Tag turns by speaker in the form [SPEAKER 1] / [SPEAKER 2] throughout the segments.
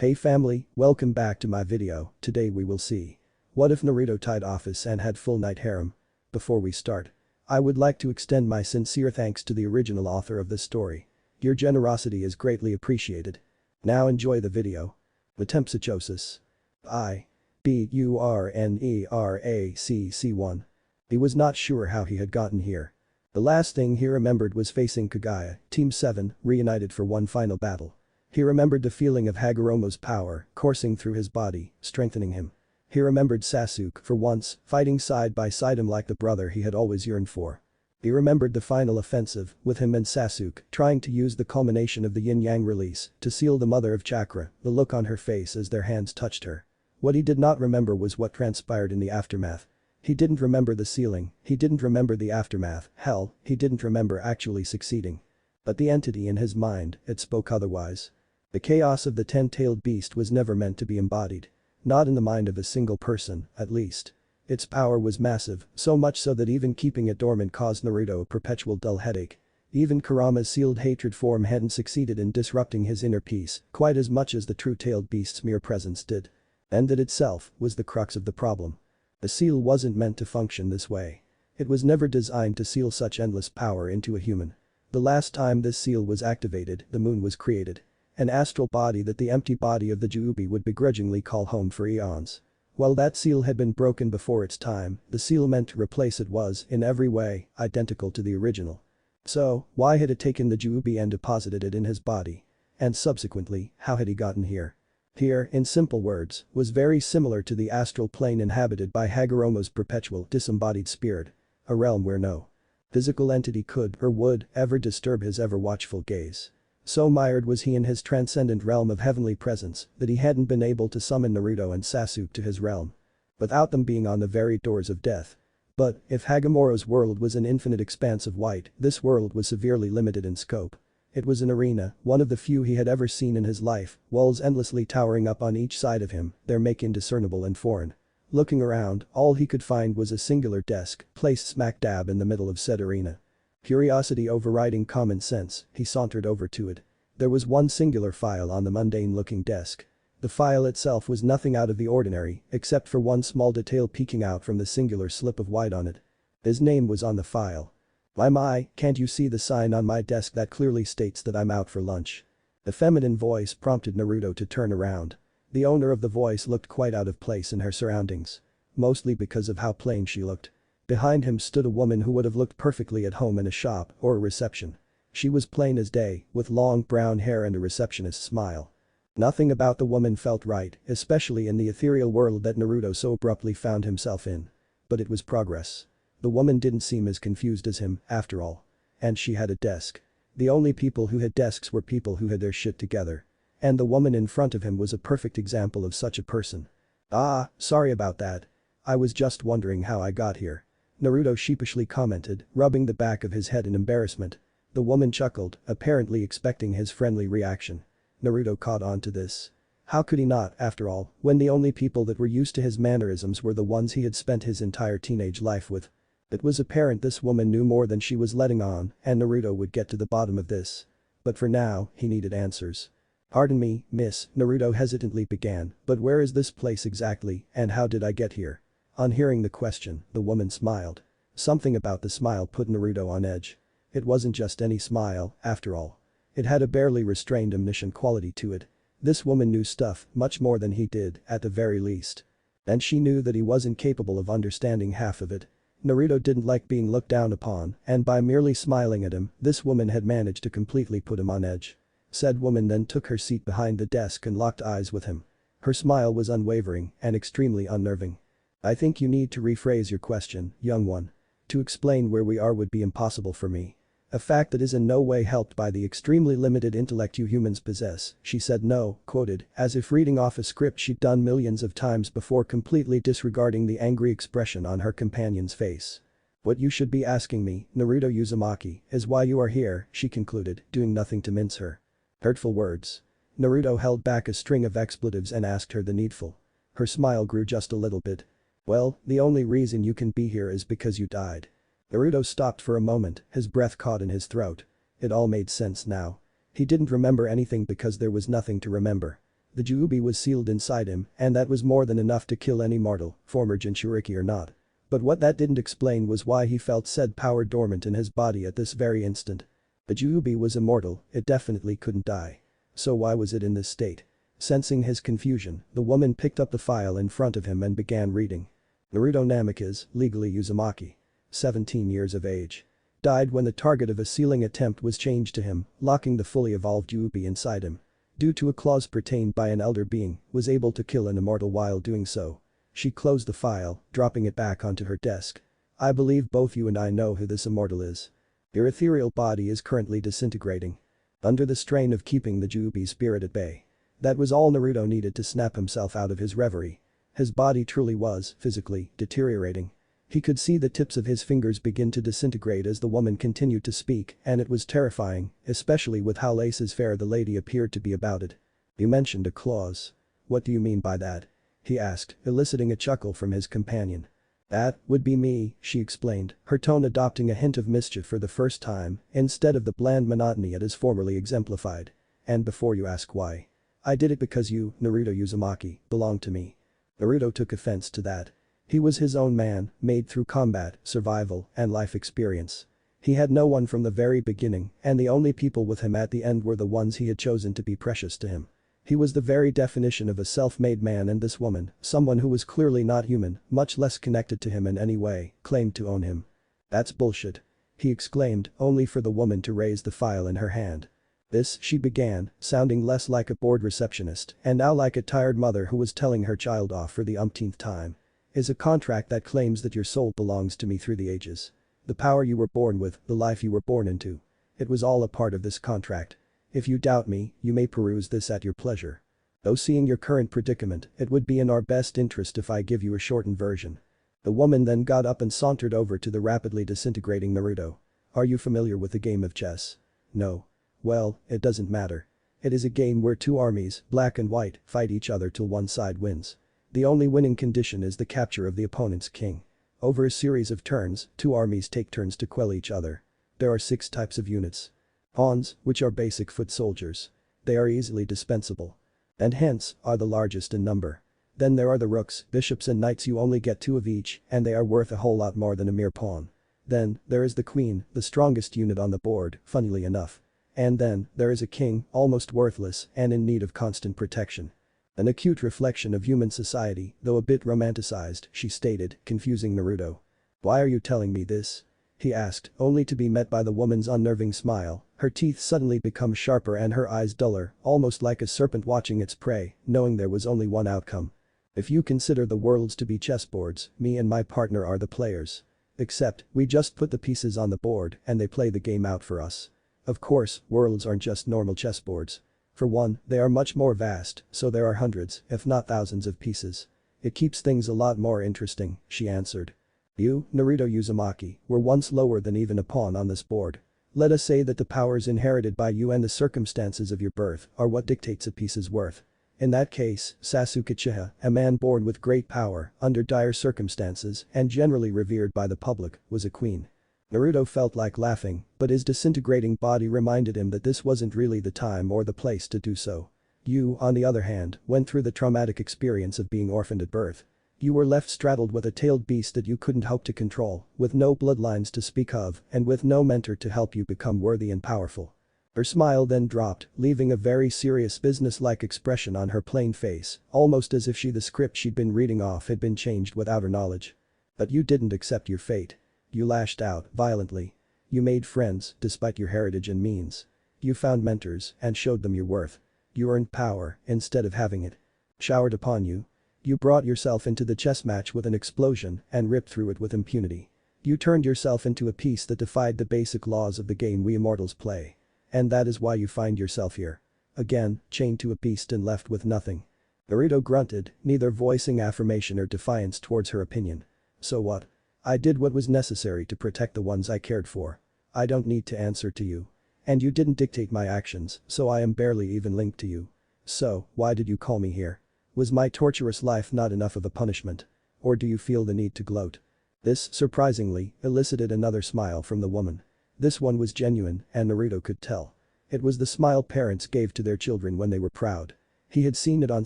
[SPEAKER 1] Hey family, welcome back to my video. Today we will see. What if Naruto tied Ophis and had full night harem? Before we start, I would like to extend my sincere thanks to the original author of this story. Your generosity is greatly appreciated. Now enjoy the video. Metempsychosis. Burnerac-1. He was not sure how he had gotten here. The last thing he remembered was facing Kaguya, Team 7, reunited for one final battle. He remembered the feeling of Hagoromo's power coursing through his body, strengthening him. He remembered Sasuke, for once, fighting side by side him like the brother he had always yearned for. He remembered the final offensive, with him and Sasuke trying to use the culmination of the yin-yang release to seal the mother of chakra, the look on her face as their hands touched her. What he did not remember was what transpired in the aftermath. He didn't remember the sealing, he didn't remember the aftermath, hell, he didn't remember actually succeeding. But the entity in his mind, it spoke otherwise. The chaos of the 10-tailed beast was never meant to be embodied. Not in the mind of a single person, at least. Its power was massive, so much so that even keeping it dormant caused Naruto a perpetual dull headache. Even Kurama's sealed hatred form hadn't succeeded in disrupting his inner peace quite as much as the true tailed beast's mere presence did. And that itself was the crux of the problem. The seal wasn't meant to function this way. It was never designed to seal such endless power into a human. The last time this seal was activated, the moon was created. An astral body that the empty body of the Juubi would begrudgingly call home for eons. While that seal had been broken before its time, the seal meant to replace it was, in every way, identical to the original. So, why had it taken the Juubi and deposited it in his body? And subsequently, how had he gotten here? Here, in simple words, was very similar to the astral plane inhabited by Hagoromo's perpetual disembodied spirit. A realm where no physical entity could or would ever disturb his ever-watchful gaze. So mired was he in his transcendent realm of heavenly presence that he hadn't been able to summon Naruto and Sasuke to his realm. Without them being on the very doors of death. But, if Hagoromo's world was an infinite expanse of white, this world was severely limited in scope. It was an arena, one of the few he had ever seen in his life, walls endlessly towering up on each side of him, their make indiscernible and foreign. Looking around, all he could find was a singular desk, placed smack dab in the middle of said arena. Curiosity overriding common sense, he sauntered over to it. There was one singular file on the mundane-looking desk. The file itself was nothing out of the ordinary, except for one small detail peeking out from the singular slip of white on it. His name was on the file. My, can't you see the sign on my desk that clearly states that I'm out for lunch? The feminine voice prompted Naruto to turn around. The owner of the voice looked quite out of place in her surroundings. Mostly because of how plain she looked. Behind him stood a woman who would have looked perfectly at home in a shop or a reception. She was plain as day, with long brown hair and a receptionist's smile. Nothing about the woman felt right, especially in the ethereal world that Naruto so abruptly found himself in. But it was progress. The woman didn't seem as confused as him, after all. And she had a desk. The only people who had desks were people who had their shit together. And the woman in front of him was a perfect example of such a person. Ah, sorry about that. I was just wondering how I got here. Naruto sheepishly commented, rubbing the back of his head in embarrassment. The woman chuckled, apparently expecting his friendly reaction. Naruto caught on to this. How could he not, after all, when the only people that were used to his mannerisms were the ones he had spent his entire teenage life with? It was apparent this woman knew more than she was letting on, and Naruto would get to the bottom of this. But for now, he needed answers. Pardon me, miss, Naruto hesitantly began, but where is this place exactly, and how did I get here? On hearing the question, the woman smiled. Something about the smile put Naruto on edge. It wasn't just any smile, after all. It had a barely restrained omniscient quality to it. This woman knew stuff, much more than he did, at the very least. And she knew that he wasn't capable of understanding half of it. Naruto didn't like being looked down upon, and by merely smiling at him, this woman had managed to completely put him on edge. Said woman then took her seat behind the desk and locked eyes with him. Her smile was unwavering and extremely unnerving. I think you need to rephrase your question, young one. To explain where we are would be impossible for me. A fact that is in no way helped by the extremely limited intellect you humans possess, she said no, quoted, as if reading off a script she'd done millions of times before completely disregarding the angry expression on her companion's face. What you should be asking me, Naruto Uzumaki, is why you are here, she concluded, doing nothing to mince her hurtful words. Naruto held back a string of expletives and asked her the needful. Her smile grew just a little bit. Well, the only reason you can be here is because you died. Naruto stopped for a moment, his breath caught in his throat. It all made sense now. He didn't remember anything because there was nothing to remember. The Juubi was sealed inside him, and that was more than enough to kill any mortal, former Jinchuriki or not. But what that didn't explain was why he felt said power dormant in his body at this very instant. The Juubi was immortal, it definitely couldn't die. So why was it in this state? Sensing his confusion, the woman picked up the file in front of him and began reading. Naruto Namikaze, legally Uzumaki. 17 years of age. Died when the target of a sealing attempt was changed to him, locking the fully evolved Juubi inside him. Due to a clause pertained by an elder being, was able to kill an immortal while doing so. She closed the file, dropping it back onto her desk. I believe both you and I know who this immortal is. Your ethereal body is currently disintegrating. Under the strain of keeping the Juubi spirit at bay. That was all Naruto needed to snap himself out of his reverie. His body truly was, physically, deteriorating. He could see the tips of his fingers begin to disintegrate as the woman continued to speak, and it was terrifying, especially with how laissez-faire the lady appeared to be about it. You mentioned a clause. What do you mean by that? He asked, eliciting a chuckle from his companion. That would be me, she explained, her tone adopting a hint of mischief for the first time, instead of the bland monotony it has formerly exemplified. And before you ask why. I did it because you, Naruto Uzumaki, belong to me. Naruto took offense to that. He was his own man, made through combat, survival, and life experience. He had no one from the very beginning, and the only people with him at the end were the ones he had chosen to be precious to him. He was the very definition of a self-made man, and this woman, someone who was clearly not human, much less connected to him in any way, claimed to own him. That's bullshit. He exclaimed, only for the woman to raise the file in her hand. This, she began, sounding less like a bored receptionist and now like a tired mother who was telling her child off for the umpteenth time, is a contract that claims that your soul belongs to me through the ages. The power you were born with, the life you were born into. It was all a part of this contract. If you doubt me, you may peruse this at your pleasure. Though seeing your current predicament, it would be in our best interest if I give you a shortened version. The woman then got up and sauntered over to the rapidly disintegrating Naruto. Are you familiar with the game of chess? No. Well, it doesn't matter. It is a game where two armies, black and white, fight each other till one side wins. The only winning condition is the capture of the opponent's king. Over a series of turns, two armies take turns to quell each other. There are 6 types of units. Pawns, which are basic foot soldiers. They are easily dispensable. And hence, are the largest in number. Then there are the rooks, bishops and knights, you only get 2 of each, and they are worth a whole lot more than a mere pawn. Then, there is the queen, the strongest unit on the board, funnily enough. And then, there is a king, almost worthless and in need of constant protection. An acute reflection of human society, though a bit romanticized, she stated, confusing Naruto. Why are you telling me this? He asked, only to be met by the woman's unnerving smile. Her teeth suddenly become sharper and her eyes duller, almost like a serpent watching its prey, knowing there was only one outcome. If you consider the worlds to be chessboards, me and my partner are the players. Except, we just put the pieces on the board and they play the game out for us. Of course, worlds aren't just normal chessboards. For one, they are much more vast, so there are hundreds, if not thousands of pieces. It keeps things a lot more interesting, she answered. You, Naruto Uzumaki, were once lower than even a pawn on this board. Let us say that the powers inherited by you and the circumstances of your birth are what dictates a piece's worth. In that case, Sasuke Uchiha, a man born with great power, under dire circumstances, and generally revered by the public, was a queen. Naruto felt like laughing, but his disintegrating body reminded him that this wasn't really the time or the place to do so. You, on the other hand, went through the traumatic experience of being orphaned at birth. You were left straddled with a tailed beast that you couldn't hope to control, with no bloodlines to speak of, and with no mentor to help you become worthy and powerful. Her smile then dropped, leaving a very serious business-like expression on her plain face, almost as if the script she'd been reading off had been changed without her knowledge. But you didn't accept your fate. You lashed out, violently. You made friends, despite your heritage and means. You found mentors, and showed them your worth. You earned power, instead of having it showered upon you. You brought yourself into the chess match with an explosion and ripped through it with impunity. You turned yourself into a piece that defied the basic laws of the game we immortals play. And that is why you find yourself here. Again, chained to a beast and left with nothing. Naruto grunted, neither voicing affirmation or defiance towards her opinion. So what? I did what was necessary to protect the ones I cared for. I don't need to answer to you. And you didn't dictate my actions, so I am barely even linked to you. So, why did you call me here? Was my torturous life not enough of a punishment? Or do you feel the need to gloat? This, surprisingly, elicited another smile from the woman. This one was genuine, and Naruto could tell. It was the smile parents gave to their children when they were proud. He had seen it on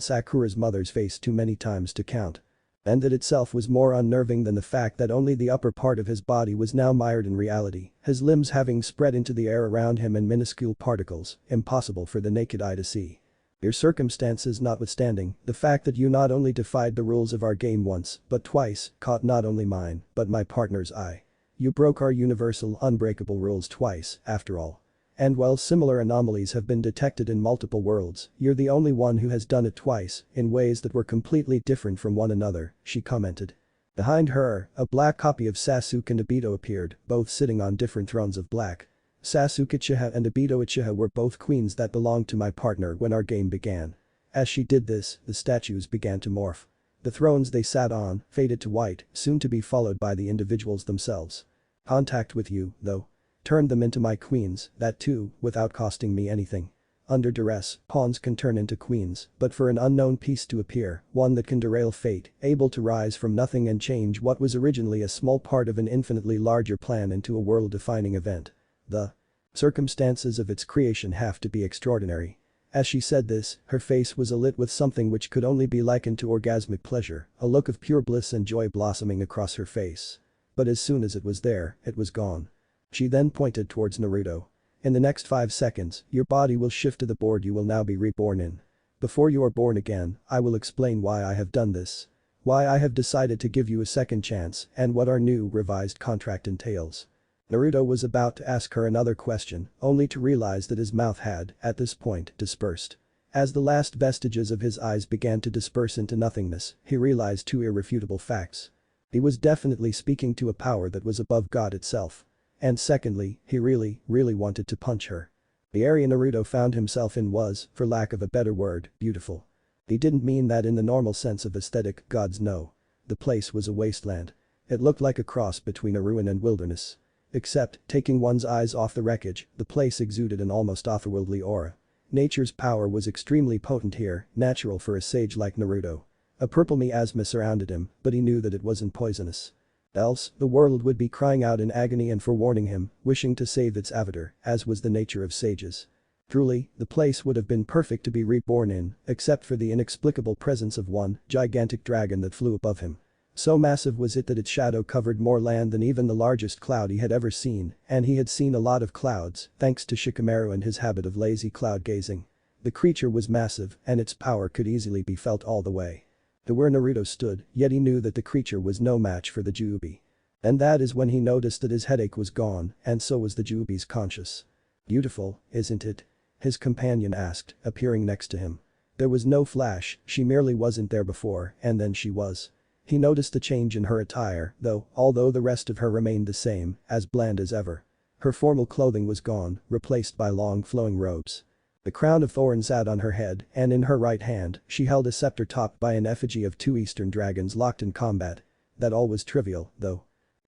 [SPEAKER 1] Sakura's mother's face too many times to count. And that itself was more unnerving than the fact that only the upper part of his body was now mired in reality, his limbs having spread into the air around him in minuscule particles, impossible for the naked eye to see. Your circumstances notwithstanding, the fact that you not only defied the rules of our game once, but twice, caught not only mine, but my partner's eye. You broke our universal unbreakable rules twice, after all. And while similar anomalies have been detected in multiple worlds, you're the only one who has done it twice, in ways that were completely different from one another, she commented. Behind her, a black copy of Sasuke and Abidan appeared, both sitting on different thrones of black. Sasuke Uchiha and Abidan Uchiha were both queens that belonged to my partner when our game began. As she did this, the statues began to morph. The thrones they sat on faded to white, soon to be followed by the individuals themselves. Contact with you, though. Turned them into my queens, that too, without costing me anything. Under duress, pawns can turn into queens, but for an unknown piece to appear, one that can derail fate, able to rise from nothing and change what was originally a small part of an infinitely larger plan into a world-defining event. The circumstances of its creation have to be extraordinary. As she said this, her face was alit with something which could only be likened to orgasmic pleasure, a look of pure bliss and joy blossoming across her face. But as soon as it was there, it was gone. She then pointed towards Naruto. In the next 5 seconds, your body will shift to the board you will now be reborn in. Before you are born again, I will explain why I have done this. Why I have decided to give you a second chance and what our new revised contract entails. Naruto was about to ask her another question, only to realize that his mouth had, at this point, dispersed. As the last vestiges of his eyes began to disperse into nothingness, he realized 2 irrefutable facts. He was definitely speaking to a power that was above God itself. And secondly, he really wanted to punch her. The area Naruto found himself in was, for lack of a better word, beautiful. He didn't mean that in the normal sense of aesthetic, gods no. The place was a wasteland. It looked like a cross between a ruin and wilderness. Except, taking one's eyes off the wreckage, the place exuded an almost otherworldly aura. Nature's power was extremely potent here, natural for a sage like Naruto. A purple miasma surrounded him, but he knew that it wasn't poisonous. Else, the world would be crying out in agony and forewarning him, wishing to save its avatar, as was the nature of sages. Truly, the place would have been perfect to be reborn in, except for the inexplicable presence of one gigantic dragon that flew above him. So massive was it that its shadow covered more land than even the largest cloud he had ever seen, and he had seen a lot of clouds, thanks to Shikamaru and his habit of lazy cloud gazing. The creature was massive, and its power could easily be felt all the way to where Naruto stood, yet he knew that the creature was no match for the Jubi. And that is when he noticed that his headache was gone, and so was the Jubi's conscience. Beautiful, isn't it? His companion asked, appearing next to him. There was no flash, she merely wasn't there before, and then she was. He noticed the change in her attire, though, although the rest of her remained the same, as bland as ever. Her formal clothing was gone, replaced by long flowing robes. The crown of thorns sat on her head, and in her right hand, she held a scepter topped by an effigy of 2 eastern dragons locked in combat. That all was trivial, though.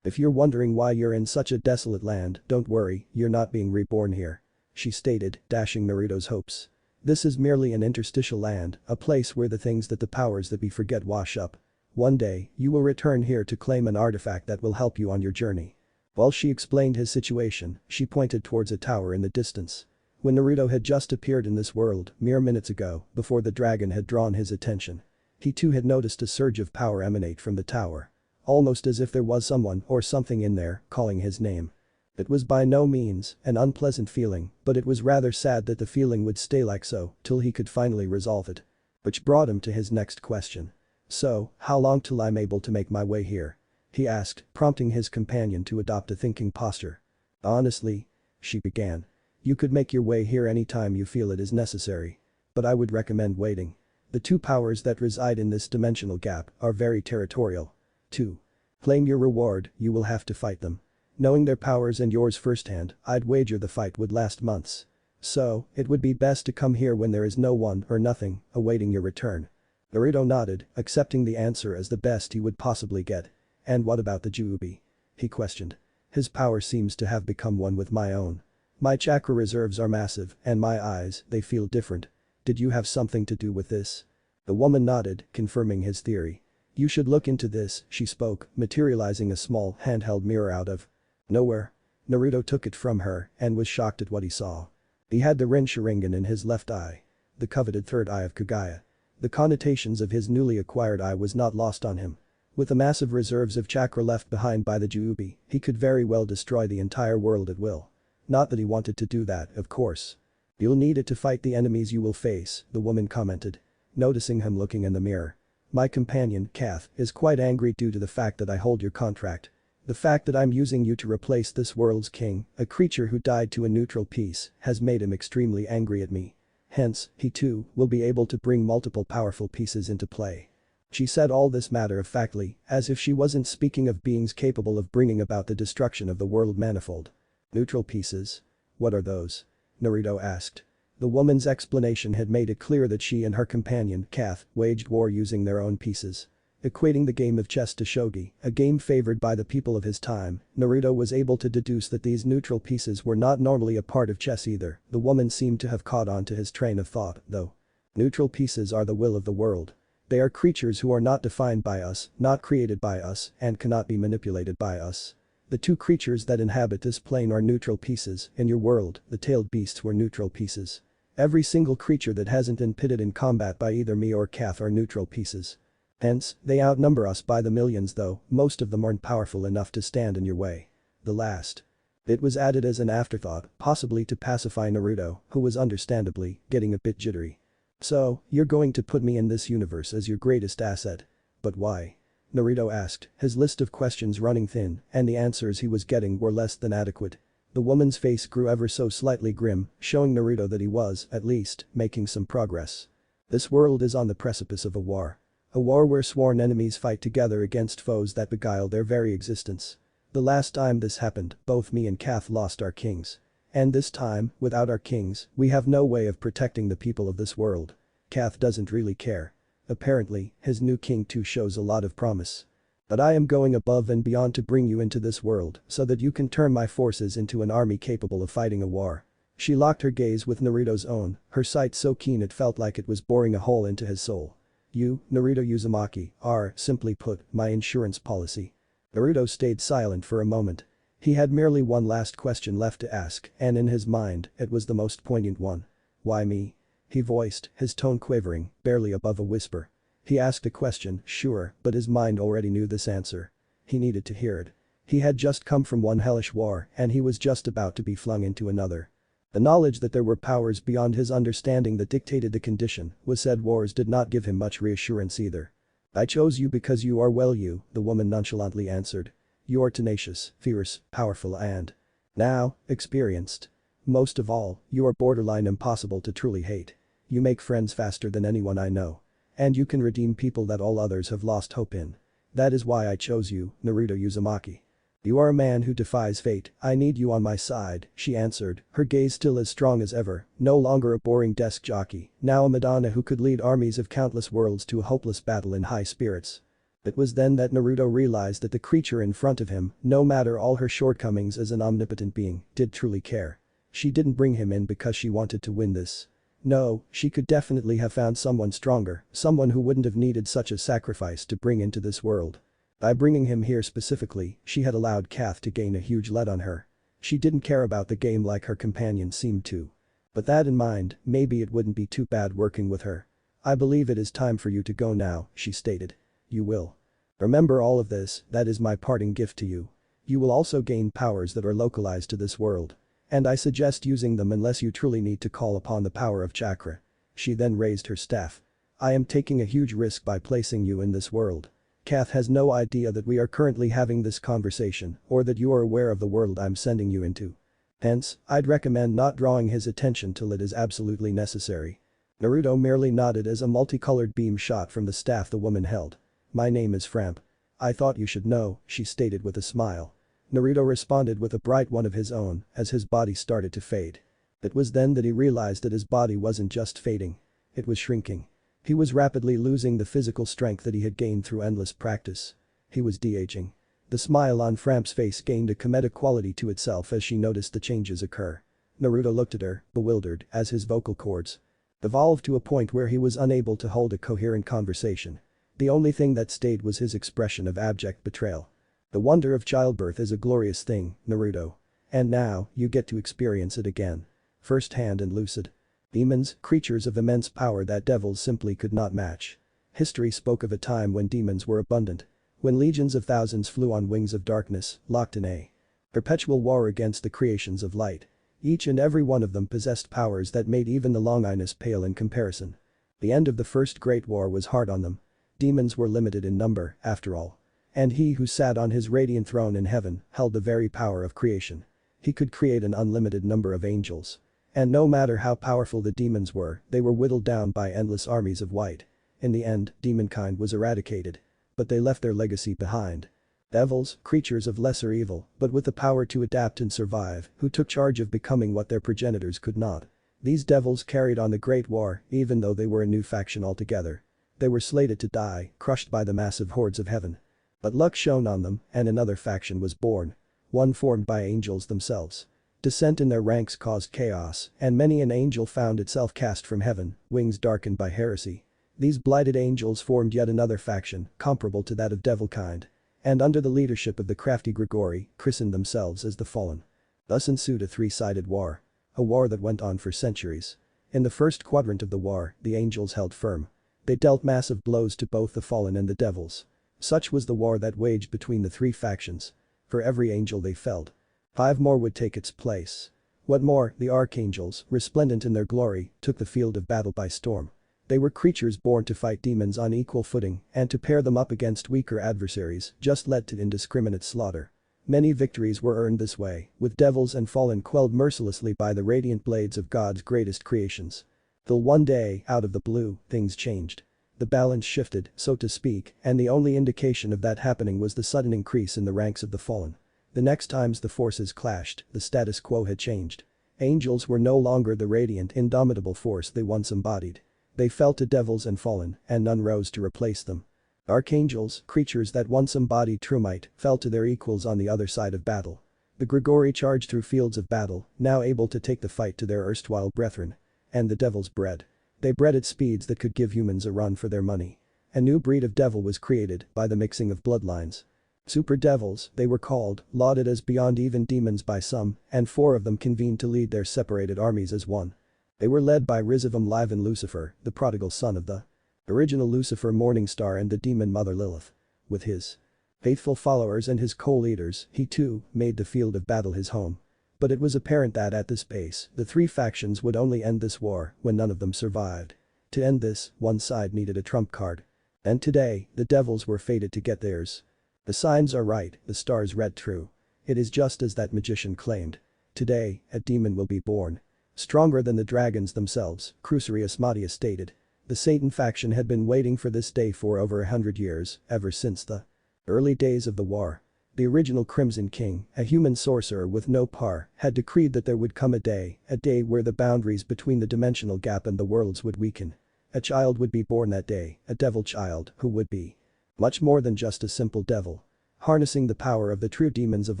[SPEAKER 1] If you're wondering why you're in such a desolate land, don't worry, you're not being reborn here. She stated, dashing Naruto's hopes. This is merely an interstitial land, a place where the things that the powers that we forget wash up. One day, you will return here to claim an artifact that will help you on your journey. While she explained his situation, she pointed towards a tower in the distance. When Naruto had just appeared in this world, mere minutes ago, before the dragon had drawn his attention. He too had noticed a surge of power emanate from the tower. Almost as if there was someone or something in there, calling his name. It was by no means an unpleasant feeling, but it was rather sad that the feeling would stay like so, till he could finally resolve it. Which brought him to his next question. So, how long till I'm able to make my way here? He asked, prompting his companion to adopt a thinking posture. Honestly, she began. You could make your way here anytime you feel it is necessary. But I would recommend waiting. The 2 powers that reside in this dimensional gap are very territorial. To claim your reward, you will have to fight them. Knowing their powers and yours firsthand, I'd wager the fight would last months. So, it would be best to come here when there is no one or nothing awaiting your return. Naruto nodded, accepting the answer as the best he would possibly get. And what about the Jubi? He questioned. His power seems to have become one with my own. My chakra reserves are massive, and my eyes, they feel different. Did you have something to do with this? The woman nodded, confirming his theory. You should look into this, she spoke, materializing a small, handheld mirror out of nowhere. Naruto took it from her and was shocked at what he saw. He had the Rin Sharingan in his left eye. the coveted third eye of Kagaya. The connotations of his newly acquired eye was not lost on him. With the massive reserves of chakra left behind by the Juubi, he could very well destroy the entire world at will. Not that he wanted to do that, of course. You'll need it to fight the enemies you will face, the woman commented. Noticing him looking in the mirror. My companion, Kath, is quite angry due to the fact that I hold your contract. The fact that I'm using you to replace this world's king, a creature who died to a neutral piece, has made him extremely angry at me. Hence, he too, will be able to bring multiple powerful pieces into play. She said all this matter-of-factly, as if she wasn't speaking of beings capable of bringing about the destruction of the world manifold. Neutral pieces? What are those? Naruto asked. The woman's explanation had made it clear that she and her companion, Kath, waged war using their own pieces. Equating the game of chess to shogi, a game favored by the people of his time, Naruto was able to deduce that these neutral pieces were not normally a part of chess either. The woman seemed to have caught on to his train of thought, though. Neutral pieces are the will of the world. They are creatures who are not defined by us, not created by us, and cannot be manipulated by us. The two creatures that inhabit this plane are neutral pieces. In your world, the tailed beasts were neutral pieces. Every single creature that hasn't been pitted in combat by either me or Kath are neutral pieces. Hence, they outnumber us by the millions though, most of them aren't powerful enough to stand in your way. The last. It was added as an afterthought, possibly to pacify Naruto, who was understandably getting a bit jittery. So, you're going to put me in this universe as your greatest asset. But why? Naruto asked, his list of questions running thin, and the answers he was getting were less than adequate. The woman's face grew ever so slightly grim, showing Naruto that he was, at least, making some progress. This world is on the precipice of a war. A war where sworn enemies fight together against foes that beguile their very existence. The last time this happened, both me and Kath lost our kings. And this time, without our kings, we have no way of protecting the people of this world. Kath doesn't really care. Apparently, his new king too shows a lot of promise. But I am going above and beyond to bring you into this world so that you can turn my forces into an army capable of fighting a war. She locked her gaze with Naruto's own, her sight so keen it felt like it was boring a hole into his soul. You, Naruto Uzumaki, are, simply put, my insurance policy. Naruto stayed silent for a moment. He had merely one last question left to ask, and in his mind, it was the most poignant one. Why me? He voiced, his tone quavering, barely above a whisper. He asked a question, sure, but his mind already knew this answer. He needed to hear it. He had just come from one hellish war, and he was just about to be flung into another. The knowledge that there were powers beyond his understanding that dictated the condition with said wars did not give him much reassurance either. I chose you because you are you, the woman nonchalantly answered. You are tenacious, fierce, powerful and, now, experienced. Most of all, you are borderline impossible to truly hate. You make friends faster than anyone I know. And you can redeem people that all others have lost hope in. That is why I chose you, Naruto Uzumaki. You are a man who defies fate, I need you on my side, she answered, her gaze still as strong as ever, no longer a boring desk jockey, now a Madonna who could lead armies of countless worlds to a hopeless battle in high spirits. It was then that Naruto realized that the creature in front of him, no matter all her shortcomings as an omnipotent being, did truly care. She didn't bring him in because she wanted to win this. No, she could definitely have found someone stronger, someone who wouldn't have needed such a sacrifice to bring into this world. By bringing him here specifically, she had allowed Kath to gain a huge lead on her. She didn't care about the game like her companion seemed to. But that in mind, maybe it wouldn't be too bad working with her. I believe it is time for you to go now, she stated. You will. Remember all of this, that is my parting gift to you. You will also gain powers that are localized to this world. And I suggest using them unless you truly need to call upon the power of chakra. She then raised her staff. I am taking a huge risk by placing you in this world. Kath has no idea that we are currently having this conversation or that you are aware of the world I'm sending you into. Hence, I'd recommend not drawing his attention till it is absolutely necessary. Naruto merely nodded as a multicolored beam shot from the staff the woman held. My name is Framp. I thought you should know, she stated with a smile. Naruto responded with a bright one of his own as his body started to fade. It was then that he realized that his body wasn't just fading. It was shrinking. He was rapidly losing the physical strength that he had gained through endless practice. He was de-aging. The smile on Framp's face gained a comedic quality to itself as she noticed the changes occur. Naruto looked at her, bewildered, as his vocal cords evolved to a point where he was unable to hold a coherent conversation. The only thing that stayed was his expression of abject betrayal. The wonder of childbirth is a glorious thing, Naruto. And now, you get to experience it again. Firsthand and lucid. Demons, creatures of immense power that devils simply could not match. History spoke of a time when demons were abundant. When legions of thousands flew on wings of darkness, locked in a perpetual war against the creations of light. Each and every one of them possessed powers that made even the Longinus pale in comparison. The end of the First Great War was hard on them. Demons were limited in number, after all. And he who sat on his radiant throne in heaven held the very power of creation. He could create an unlimited number of angels. And no matter how powerful the demons were, they were whittled down by endless armies of white. In the end, demonkind was eradicated. But they left their legacy behind. Devils, creatures of lesser evil, but with the power to adapt and survive, who took charge of becoming what their progenitors could not. These devils carried on the Great War, even though they were a new faction altogether. They were slated to die, crushed by the massive hordes of heaven. But luck shone on them, and another faction was born. One formed by angels themselves. Dissent in their ranks caused chaos, and many an angel found itself cast from heaven, wings darkened by heresy. These blighted angels formed yet another faction, comparable to that of devilkind. And under the leadership of the crafty Grigori, christened themselves as the Fallen. Thus ensued a three-sided war. A war that went on for centuries. In the first quadrant of the war, the angels held firm. They dealt massive blows to both the Fallen and the devils. Such was the war that waged between the three factions. For every angel they felled, 5 more would take its place. What more, the archangels, resplendent in their glory, took the field of battle by storm. They were creatures born to fight demons on equal footing, and to pair them up against weaker adversaries just led to indiscriminate slaughter. Many victories were earned this way, with devils and fallen quelled mercilessly by the radiant blades of God's greatest creations. Till one day, out of the blue, things changed. The balance shifted, so to speak, and the only indication of that happening was the sudden increase in the ranks of the fallen. The next times the forces clashed, the status quo had changed. Angels were no longer the radiant, indomitable force they once embodied. They fell to devils and fallen, and none rose to replace them. Archangels, creatures that once embodied true might, fell to their equals on the other side of battle. The Grigori charged through fields of battle, now able to take the fight to their erstwhile brethren. And the devils bred. They bred at speeds that could give humans a run for their money. A new breed of devil was created by the mixing of bloodlines. Super devils, they were called, lauded as beyond even demons by some, and 4 of them convened to lead their separated armies as one. They were led by Rizavum and Lucifer, the prodigal son of the original Lucifer Morningstar and the demon mother Lilith. With his faithful followers and his co-leaders, he too made the field of battle his home. But it was apparent that at this pace, the 3 factions would only end this war when none of them survived. To end this, one side needed a trump card. And today, the devils were fated to get theirs. The signs are right, the stars read true. It is just as that magician claimed. Today, a demon will be born. Stronger than the dragons themselves, Crucerius Matius stated. The Satan faction had been waiting for this day for over 100 years, ever since the early days of the war. The original Crimson King, a human sorcerer with no par, had decreed that there would come a day where the boundaries between the dimensional gap and the worlds would weaken. A child would be born that day, a devil child, who would be much more than just a simple devil. Harnessing the power of the true demons of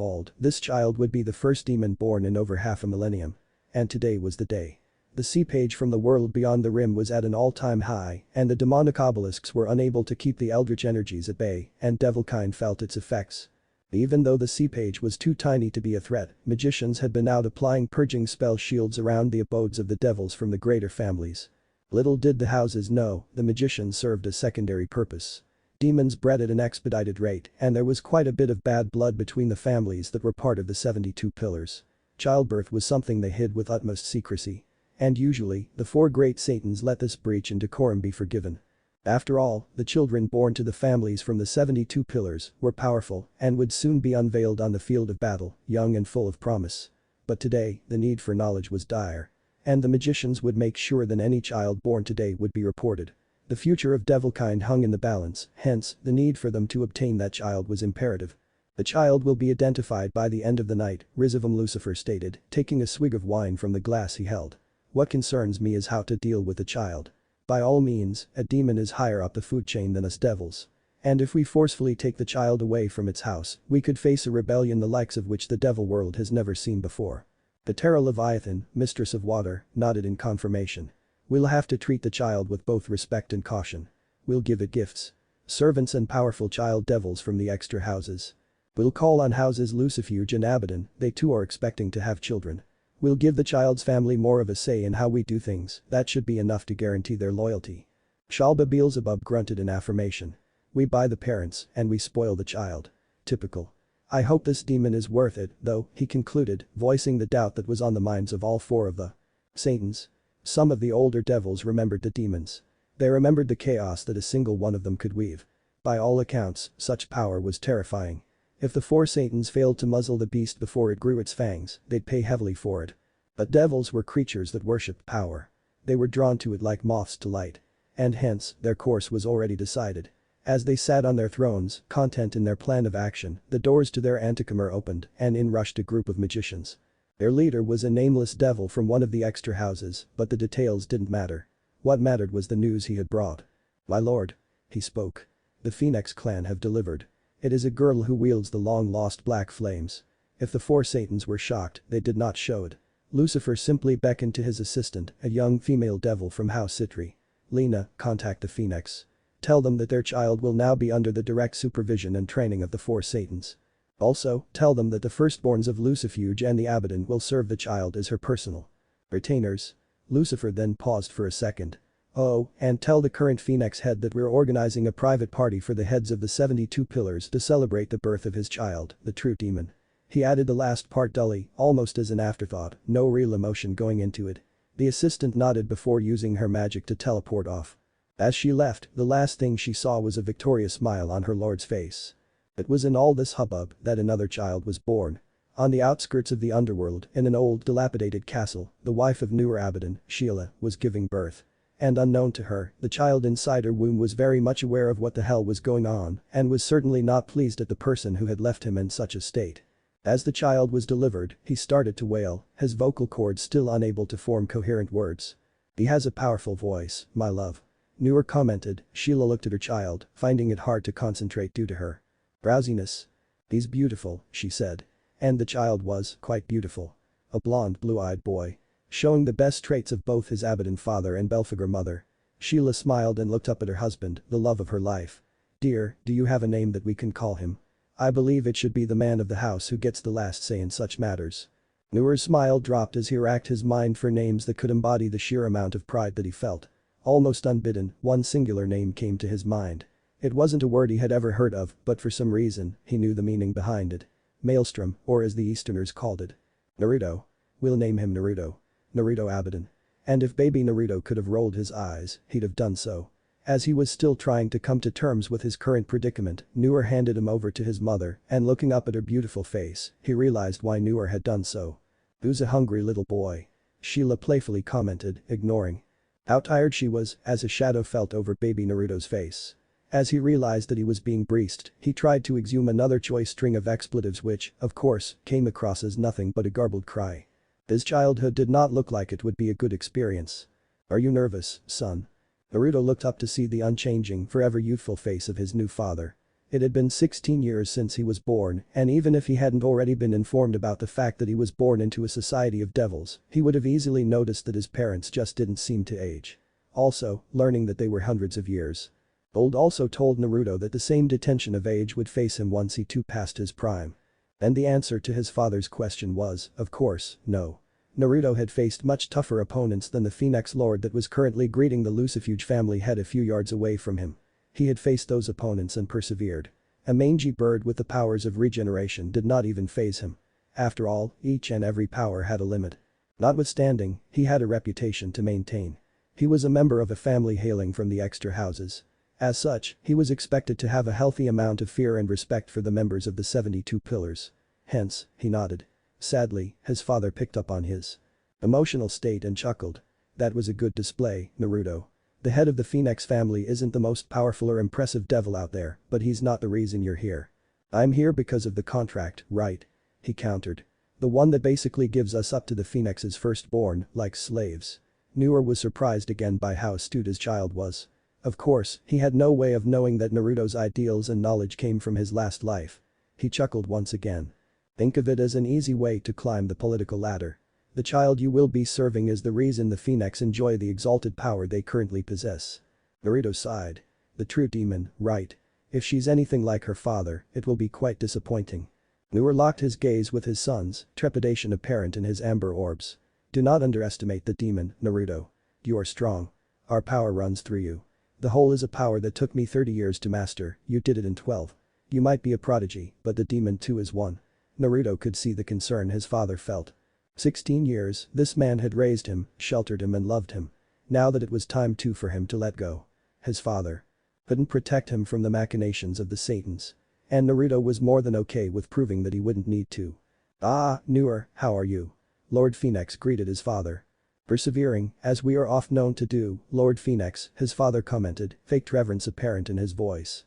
[SPEAKER 1] old, this child would be the first demon born in over half a millennium. And today was the day. The sea page from the world beyond the rim was at an all-time high, and the demonic obelisks were unable to keep the eldritch energies at bay, and devilkind felt its effects. Even though the sea page was too tiny to be a threat, magicians had been out applying purging spell shields around the abodes of the devils from the greater families. Little did the houses know, the magicians served a secondary purpose. Demons bred at an expedited rate, and there was quite a bit of bad blood between the families that were part of the 72 pillars. Childbirth was something they hid with utmost secrecy. And usually, the 4 great Satans let this breach in decorum be forgiven. After all, the children born to the families from the 72 pillars were powerful and would soon be unveiled on the field of battle, young and full of promise. But today, the need for knowledge was dire. And the magicians would make sure that any child born today would be reported. The future of devilkind hung in the balance, hence, the need for them to obtain that child was imperative. The child will be identified by the end of the night, Rizavum Lucifer stated, taking a swig of wine from the glass he held. What concerns me is how to deal with the child. By all means, a demon is higher up the food chain than us devils. And if we forcefully take the child away from its house, we could face a rebellion the likes of which the devil world has never seen before. The Terra Leviathan, mistress of water, nodded in confirmation. We'll have to treat the child with both respect and caution. We'll give it gifts. Servants and powerful child devils from the extra houses. We'll call on houses Lucifuge and Abidan, they too are expecting to have children. We'll give the child's family more of a say in how we do things, that should be enough to guarantee their loyalty. Shalba Beelzebub grunted in affirmation. We buy the parents, and we spoil the child. Typical. I hope this demon is worth it, though, he concluded, voicing the doubt that was on the minds of all four of the Satans. Some of the older devils remembered the demons. They remembered the chaos that a single one of them could weave. By all accounts, such power was terrifying. If the four Satans failed to muzzle the beast before it grew its fangs, they'd pay heavily for it. But devils were creatures that worshipped power. They were drawn to it like moths to light. And hence, their course was already decided. As they sat on their thrones, content in their plan of action, the doors to their antechamber opened, and in rushed a group of magicians. Their leader was a nameless devil from one of the extra houses, but the details didn't matter. What mattered was the news he had brought. My lord. He spoke. The Phoenix clan have delivered. It is a girl who wields the long-lost black flames. If the four Satans were shocked, they did not show it. Lucifer simply beckoned to his assistant, a young female devil from House Citri. Lena, contact the Phoenix. Tell them that their child will now be under the direct supervision and training of the four Satans. Also, tell them that the firstborns of Lucifuge and the Abidan will serve the child as her personal retainers. Lucifer then paused for a second. Oh, and tell the current Phoenix head that we're organizing a private party for the heads of the 72 pillars to celebrate the birth of his child, the true demon. He added the last part dully, almost as an afterthought, no real emotion going into it. The assistant nodded before using her magic to teleport off. As she left, the last thing she saw was a victorious smile on her lord's face. It was in all this hubbub that another child was born. On the outskirts of the underworld, in an old dilapidated castle, the wife of Nur Abidan, Sheila, was giving birth. And unknown to her, the child inside her womb was very much aware of what the hell was going on and was certainly not pleased at the person who had left him in such a state. As the child was delivered, he started to wail, his vocal cords still unable to form coherent words. He has a powerful voice, my love. Nur commented. Sheila looked at her child, finding it hard to concentrate due to her drowsiness. He's beautiful, she said. And the child was quite beautiful. A blonde, blue-eyed boy. Showing the best traits of both his Abidan father and Belphegor mother. Sheila smiled and looked up at her husband, the love of her life. Dear, do you have a name that we can call him? I believe it should be the man of the house who gets the last say in such matters. Nur's smile dropped as he racked his mind for names that could embody the sheer amount of pride that he felt. Almost unbidden, one singular name came to his mind. It wasn't a word he had ever heard of, but for some reason, he knew the meaning behind it. Maelstrom, or as the Easterners called it. Naruto. We'll name him Naruto. Naruto Abidan. And if baby Naruto could have rolled his eyes, he'd have done so. As he was still trying to come to terms with his current predicament, Nur handed him over to his mother, and looking up at her beautiful face, he realized why Nur had done so. Who's a hungry little boy? Sheila playfully commented, ignoring how tired she was, as a shadow felt over baby Naruto's face. As he realized that he was being breached, he tried to exhume another choice string of expletives which, of course, came across as nothing but a garbled cry. His childhood did not look like it would be a good experience. Are you nervous, son? Naruto looked up to see the unchanging, forever youthful face of his new father. It had been 16 years since he was born, and even if he hadn't already been informed about the fact that he was born into a society of devils, he would have easily noticed that his parents just didn't seem to age. Also, learning that they were hundreds of years old also told Naruto that the same detention of age would face him once he too passed his prime. And the answer to his father's question was, of course, no. Naruto had faced much tougher opponents than the Phoenix Lord that was currently greeting the Lucifuge family head a few yards away from him. He had faced those opponents and persevered. A mangy bird with the powers of regeneration did not even faze him. After all, each and every power had a limit. Notwithstanding, he had a reputation to maintain. He was a member of a family hailing from the extra houses. As such, he was expected to have a healthy amount of fear and respect for the members of the 72 pillars. Hence, he nodded. Sadly, his father picked up on his emotional state and chuckled. That was a good display, Naruto. The head of the Phoenix family isn't the most powerful or impressive devil out there, but he's not the reason you're here. I'm here because of the contract, right? He countered. The one that basically gives us up to the Phoenix's firstborn, like slaves. Nur was surprised again by how astute his child was. Of course, he had no way of knowing that Naruto's ideals and knowledge came from his last life. He chuckled once again. Think of it as an easy way to climb the political ladder. The child you will be serving is the reason the Phoenix enjoy the exalted power they currently possess. Naruto sighed. The true demon, right. If she's anything like her father, it will be quite disappointing. Noor locked his gaze with his son's, trepidation apparent in his amber orbs. Do not underestimate the demon, Naruto. You are strong. Our power runs through you. The whole is a power that took me 30 years to master, you did it in 12. You might be a prodigy, but the demon too is one. Naruto could see the concern his father felt. 16 years, this man had raised him, sheltered him and loved him. Now that it was time too for him to let go. His father couldn't protect him from the machinations of the Satans. And Naruto was more than okay with proving that he wouldn't need to. Ah, Noor, how are you? Lord Phoenix greeted his father. Persevering, as we are oft known to do, Lord Phoenix, his father commented, faked reverence apparent in his voice.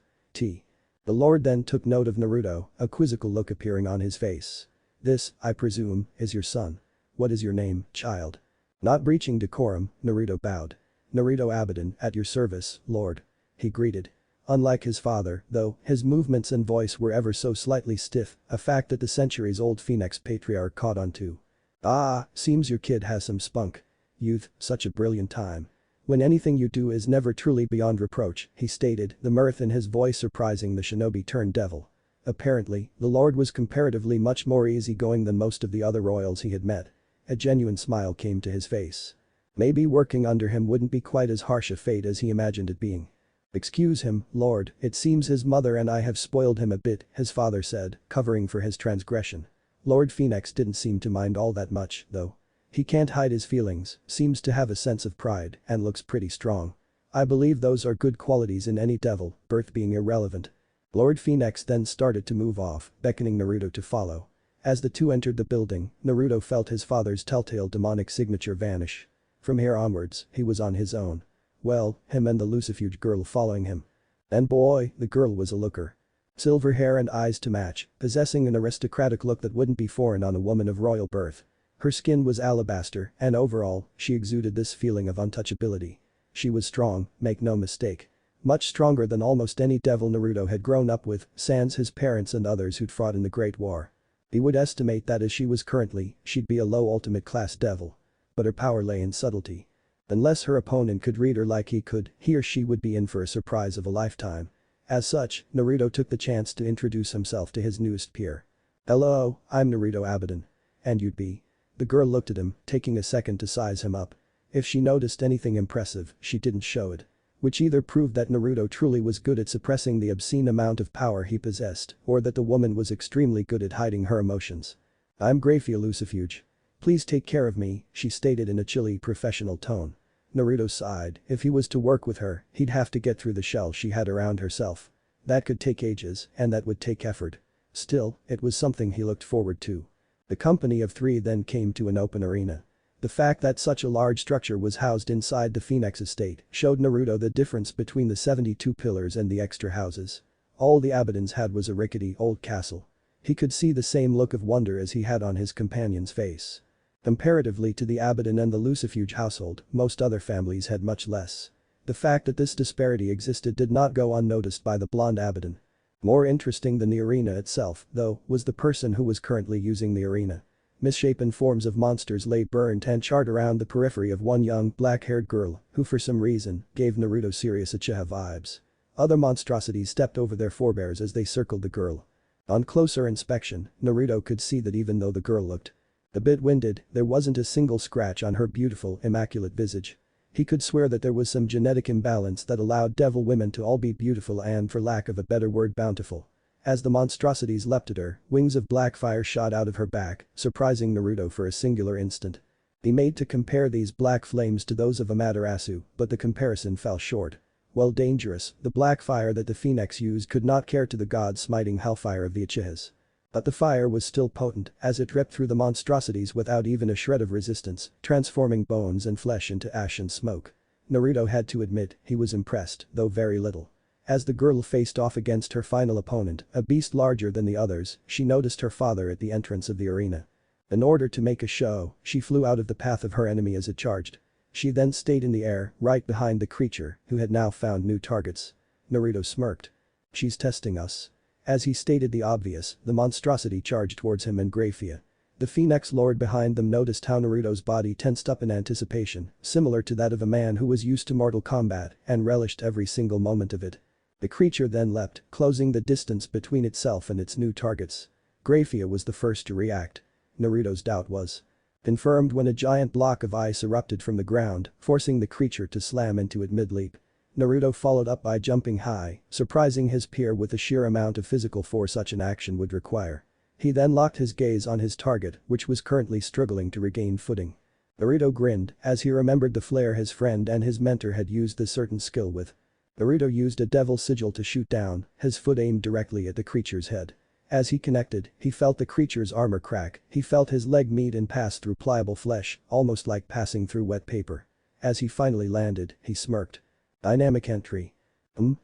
[SPEAKER 1] The Lord then took note of Naruto, a quizzical look appearing on his face. This, I presume, is your son. What is your name, child? Not breaching decorum, Naruto bowed. Naruto Abidan, at your service, Lord. He greeted. Unlike his father, though, his movements and voice were ever so slightly stiff, a fact that the centuries-old Phoenix patriarch caught on to. Ah, seems your kid has some spunk. Youth, such a brilliant time. When anything you do is never truly beyond reproach, he stated, the mirth in his voice surprising the shinobi-turned-devil. Apparently, the Lord was comparatively much more easygoing than most of the other royals he had met. A genuine smile came to his face. Maybe working under him wouldn't be quite as harsh a fate as he imagined it being. Excuse him, Lord, it seems his mother and I have spoiled him a bit, his father said, covering for his transgression. Lord Phoenix didn't seem to mind all that much, though. He can't hide his feelings, seems to have a sense of pride, and looks pretty strong. I believe those are good qualities in any devil, birth being irrelevant. Lord Phoenix then started to move off, beckoning Naruto to follow. As the two entered the building, Naruto felt his father's telltale demonic signature vanish. From here onwards, he was on his own. Well, him and the Lucifuge girl following him. And boy, the girl was a looker. Silver hair and eyes to match, possessing an aristocratic look that wouldn't be foreign on a woman of royal birth. Her skin was alabaster, and overall, she exuded this feeling of untouchability. She was strong, make no mistake. Much stronger than almost any devil Naruto had grown up with, sans his parents and others who'd fought in the Great War. He would estimate that as she was currently, she'd be a low ultimate class devil. But her power lay in subtlety. Unless her opponent could read her like he could, he or she would be in for a surprise of a lifetime. As such, Naruto took the chance to introduce himself to his newest peer. Hello, I'm Naruto Abidan. And you'd be? The girl looked at him, taking a second to size him up. If she noticed anything impressive, she didn't show it. Which either proved that Naruto truly was good at suppressing the obscene amount of power he possessed, or that the woman was extremely good at hiding her emotions. I'm Grafia Lucifuge. Please take care of me, she stated in a chilly professional tone. Naruto sighed, if he was to work with her, he'd have to get through the shell she had around herself. That could take ages, and that would take effort. Still, it was something he looked forward to. The company of three then came to an open arena. The fact that such a large structure was housed inside the Phoenix estate showed Naruto the difference between the 72 pillars and the extra houses. All the Abidans had was a rickety old castle. He could see the same look of wonder as he had on his companion's face. Comparatively to the Abidan and the Lucifuge household, most other families had much less. The fact that this disparity existed did not go unnoticed by the blonde Abidan. More interesting than the arena itself, though, was the person who was currently using the arena. Misshapen forms of monsters lay burnt and charred around the periphery of one young, black-haired girl, who for some reason, gave Naruto serious Uchiha vibes. Other monstrosities stepped over their forebears as they circled the girl. On closer inspection, Naruto could see that even though the girl looked a bit winded, there wasn't a single scratch on her beautiful, immaculate visage. He could swear that there was some genetic imbalance that allowed devil women to all be beautiful and, for lack of a better word, bountiful. As the monstrosities leapt at her, wings of black fire shot out of her back, surprising Naruto for a singular instant. He made to compare these black flames to those of Amaterasu, but the comparison fell short. While dangerous, the black fire that the Phoenix used could not compare to the god-smiting hellfire of the Uchihas. But the fire was still potent, as it ripped through the monstrosities without even a shred of resistance, transforming bones and flesh into ash and smoke. Naruto had to admit, he was impressed, though very little. As the girl faced off against her final opponent, a beast larger than the others, she noticed her father at the entrance of the arena. In order to make a show, she flew out of the path of her enemy as it charged. She then stayed in the air, right behind the creature, who had now found new targets. Naruto smirked. She's testing us. As he stated the obvious, the monstrosity charged towards him and Grafia. The Phoenix Lord behind them noticed how Naruto's body tensed up in anticipation, similar to that of a man who was used to mortal combat and relished every single moment of it. The creature then leapt, closing the distance between itself and its new targets. Grafia was the first to react. Naruto's doubt was confirmed when a giant block of ice erupted from the ground, forcing the creature to slam into it mid-leap. Naruto followed up by jumping high, surprising his peer with the sheer amount of physical force such an action would require. He then locked his gaze on his target, which was currently struggling to regain footing. Naruto grinned as he remembered the flare his friend and his mentor had used this certain skill with. Naruto used a devil sigil to shoot down, his foot aimed directly at the creature's head. As he connected, he felt the creature's armor crack, he felt his leg meet and pass through pliable flesh, almost like passing through wet paper. As he finally landed, he smirked. Dynamic entry.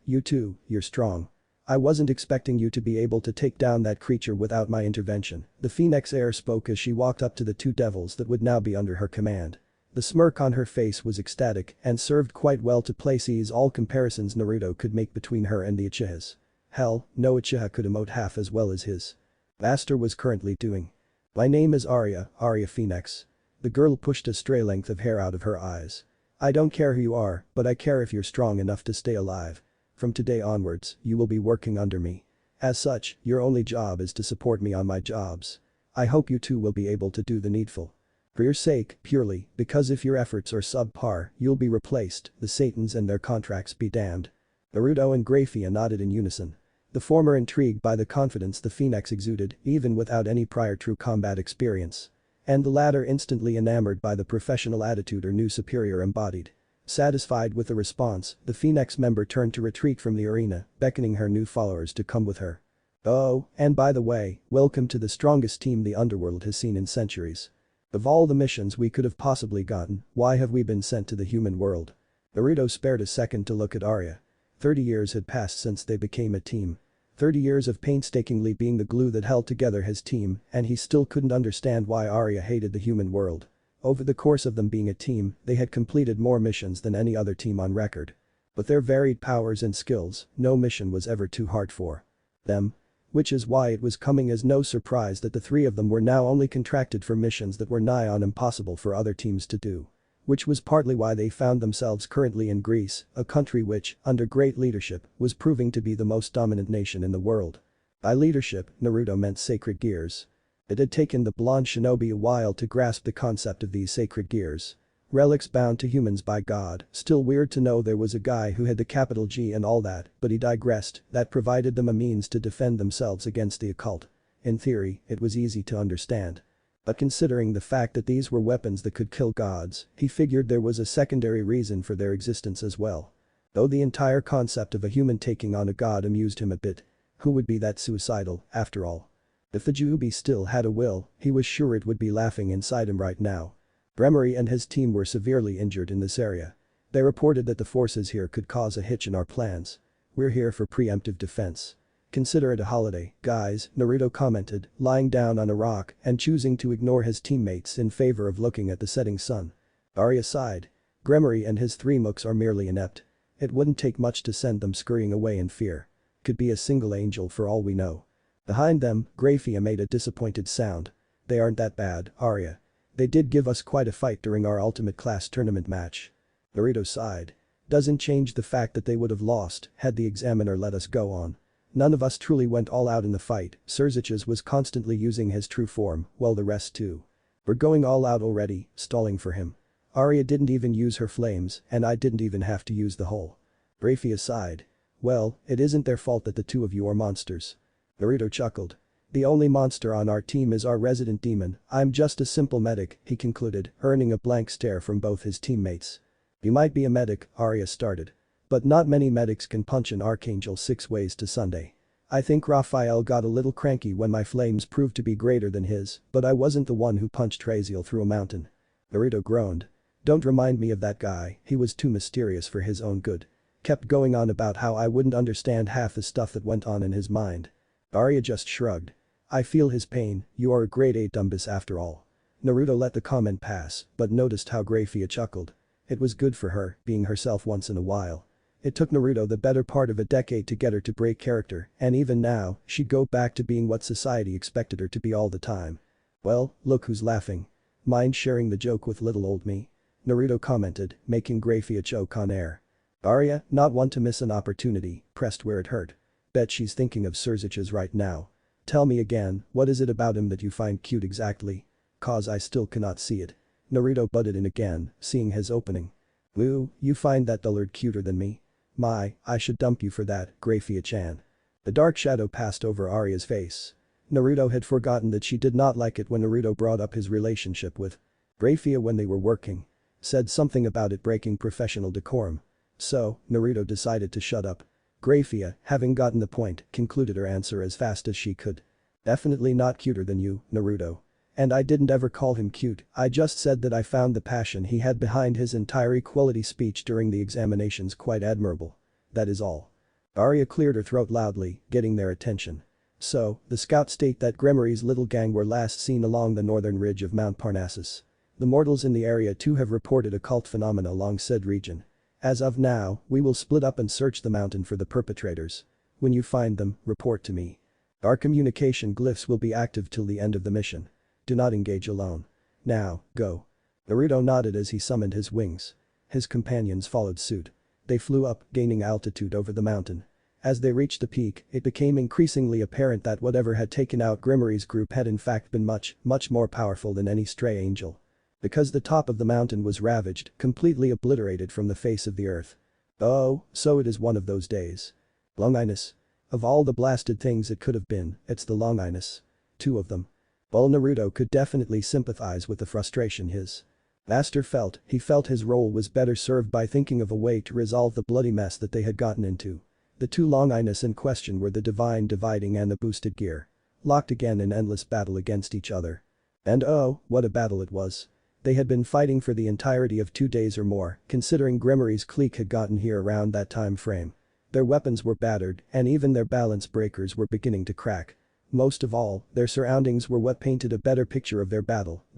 [SPEAKER 1] You too, you're strong. I wasn't expecting you to be able to take down that creature without my intervention, the Phoenix Heir spoke as she walked up to the two devils that would now be under her command. The smirk on her face was ecstatic and served quite well to place all comparisons Naruto could make between her and the Uchihas. Hell, no Uchiha could emote half as well as his master was currently doing. My name is Arya Phoenix. The girl pushed a stray length of hair out of her eyes. I don't care who you are, but I care if you're strong enough to stay alive. From today onwards, you will be working under me. As such, your only job is to support me on my jobs. I hope you too will be able to do the needful. For your sake, purely, because if your efforts are subpar, you'll be replaced, the Satans and their contracts be damned. Naruto and Grafia nodded in unison. The former intrigued by the confidence the Phoenix exuded, even without any prior true combat experience. And the latter instantly enamored by the professional attitude her new superior embodied. Satisfied with the response, the Phoenix member turned to retreat from the arena, beckoning her new followers to come with her. Oh, and by the way, welcome to the strongest team the underworld has seen in centuries. Of all the missions we could have possibly gotten, why have we been sent to the human world? Naruto spared a second to look at Arya. 30 years had passed since they became a team. 30 years of painstakingly being the glue that held together his team, and he still couldn't understand why Arya hated the human world. Over the course of them being a team, they had completed more missions than any other team on record. But their varied powers and skills, no mission was ever too hard for them. Which is why it was coming as no surprise that the three of them were now only contracted for missions that were nigh on impossible for other teams to do. Which was partly why they found themselves currently in Greece, a country which, under great leadership, was proving to be the most dominant nation in the world. By leadership, Naruto meant sacred gears. It had taken the blonde shinobi a while to grasp the concept of these sacred gears. Relics bound to humans by God, still weird to know there was a guy who had the capital G and all that, but he digressed, that provided them a means to defend themselves against the occult. In theory, it was easy to understand. But considering the fact that these were weapons that could kill gods, he figured there was a secondary reason for their existence as well. Though the entire concept of a human taking on a god amused him a bit. Who would be that suicidal, after all? If the Jubi still had a will, he was sure it would be laughing inside him right now. Bremery and his team were severely injured in this area. They reported that the forces here could cause a hitch in our plans. We're here for preemptive defense. Consider it a holiday, guys, Naruto commented, lying down on a rock and choosing to ignore his teammates in favor of looking at the setting sun. Arya sighed. Gremory and his three mooks are merely inept. It wouldn't take much to send them scurrying away in fear. Could be a single angel for all we know. Behind them, Grafia made a disappointed sound. They aren't that bad, Arya. They did give us quite a fight during our ultimate class tournament match. Naruto sighed. Doesn't change the fact that they would have lost had the examiner let us go on. None of us truly went all out in the fight, Surziches was constantly using his true form, while the rest too. We're going all out already, stalling for him. Arya didn't even use her flames, and I didn't even have to use the whole. Grafia sighed. Well, it isn't their fault that the two of you are monsters. Naruto chuckled. The only monster on our team is our resident demon, I'm just a simple medic, he concluded, earning a blank stare from both his teammates. You might be a medic, Arya started. But not many medics can punch an archangel 6 ways to Sunday. I think Raphael got a little cranky when my flames proved to be greater than his, but I wasn't the one who punched Raziel through a mountain. Naruto groaned. Don't remind me of that guy, he was too mysterious for his own good. Kept going on about how I wouldn't understand half the stuff that went on in his mind. Arya just shrugged. I feel his pain, you are a grade 8 dumbus after all. Naruto let the comment pass, but noticed how Grafia chuckled. It was good for her, being herself once in a while. It took Naruto the better part of a decade to get her to break character, and even now, she'd go back to being what society expected her to be all the time. Well, look who's laughing. Mind sharing the joke with little old me? Naruto commented, making Grafia choke on air. Arya, not one to miss an opportunity, pressed where it hurt. Bet she's thinking of Surziches right now. Tell me again, what is it about him that you find cute exactly? Cause I still cannot see it. Naruto butted in again, seeing his opening. Ooh, you find that dullard cuter than me? My, I should dump you for that, Graphia-chan. The dark shadow passed over Arya's face. Naruto had forgotten that she did not like it when Naruto brought up his relationship with Graphia when they were working. Said something about it breaking professional decorum. So, Naruto decided to shut up. Graphia, having gotten the point, concluded her answer as fast as she could. Definitely not cuter than you, Naruto. And I didn't ever call him cute, I just said that I found the passion he had behind his entire equality speech during the examinations quite admirable. That is all. Arya cleared her throat loudly, getting their attention. So, the scouts state that Gremory's little gang were last seen along the northern ridge of Mount Parnassus. The mortals in the area too have reported occult phenomena along said region. As of now, we will split up and search the mountain for the perpetrators. When you find them, report to me. Our communication glyphs will be active till the end of the mission. Do not engage alone. Now, go. Naruto nodded as he summoned his wings. His companions followed suit. They flew up, gaining altitude over the mountain. As they reached the peak, it became increasingly apparent that whatever had taken out Gremory's group had in fact been much more powerful than any stray angel. Because the top of the mountain was ravaged, completely obliterated from the face of the earth. Oh, so it is one of those days. Longinus. Of all the blasted things it could have been, it's the Longinus. Two of them. Well, Naruto could definitely sympathize with the frustration his master felt. He felt his role was better served by thinking of a way to resolve the bloody mess that they had gotten into. The two Longinus in question were the Divine Dividing and the Boosted Gear. Locked again in endless battle against each other. And oh, what a battle it was. They had been fighting for the entirety of 2 days or more, considering Gremory's clique had gotten here around that time frame. Their weapons were battered, and even their balance breakers were beginning to crack. Most of all, their surroundings were what painted a better picture of their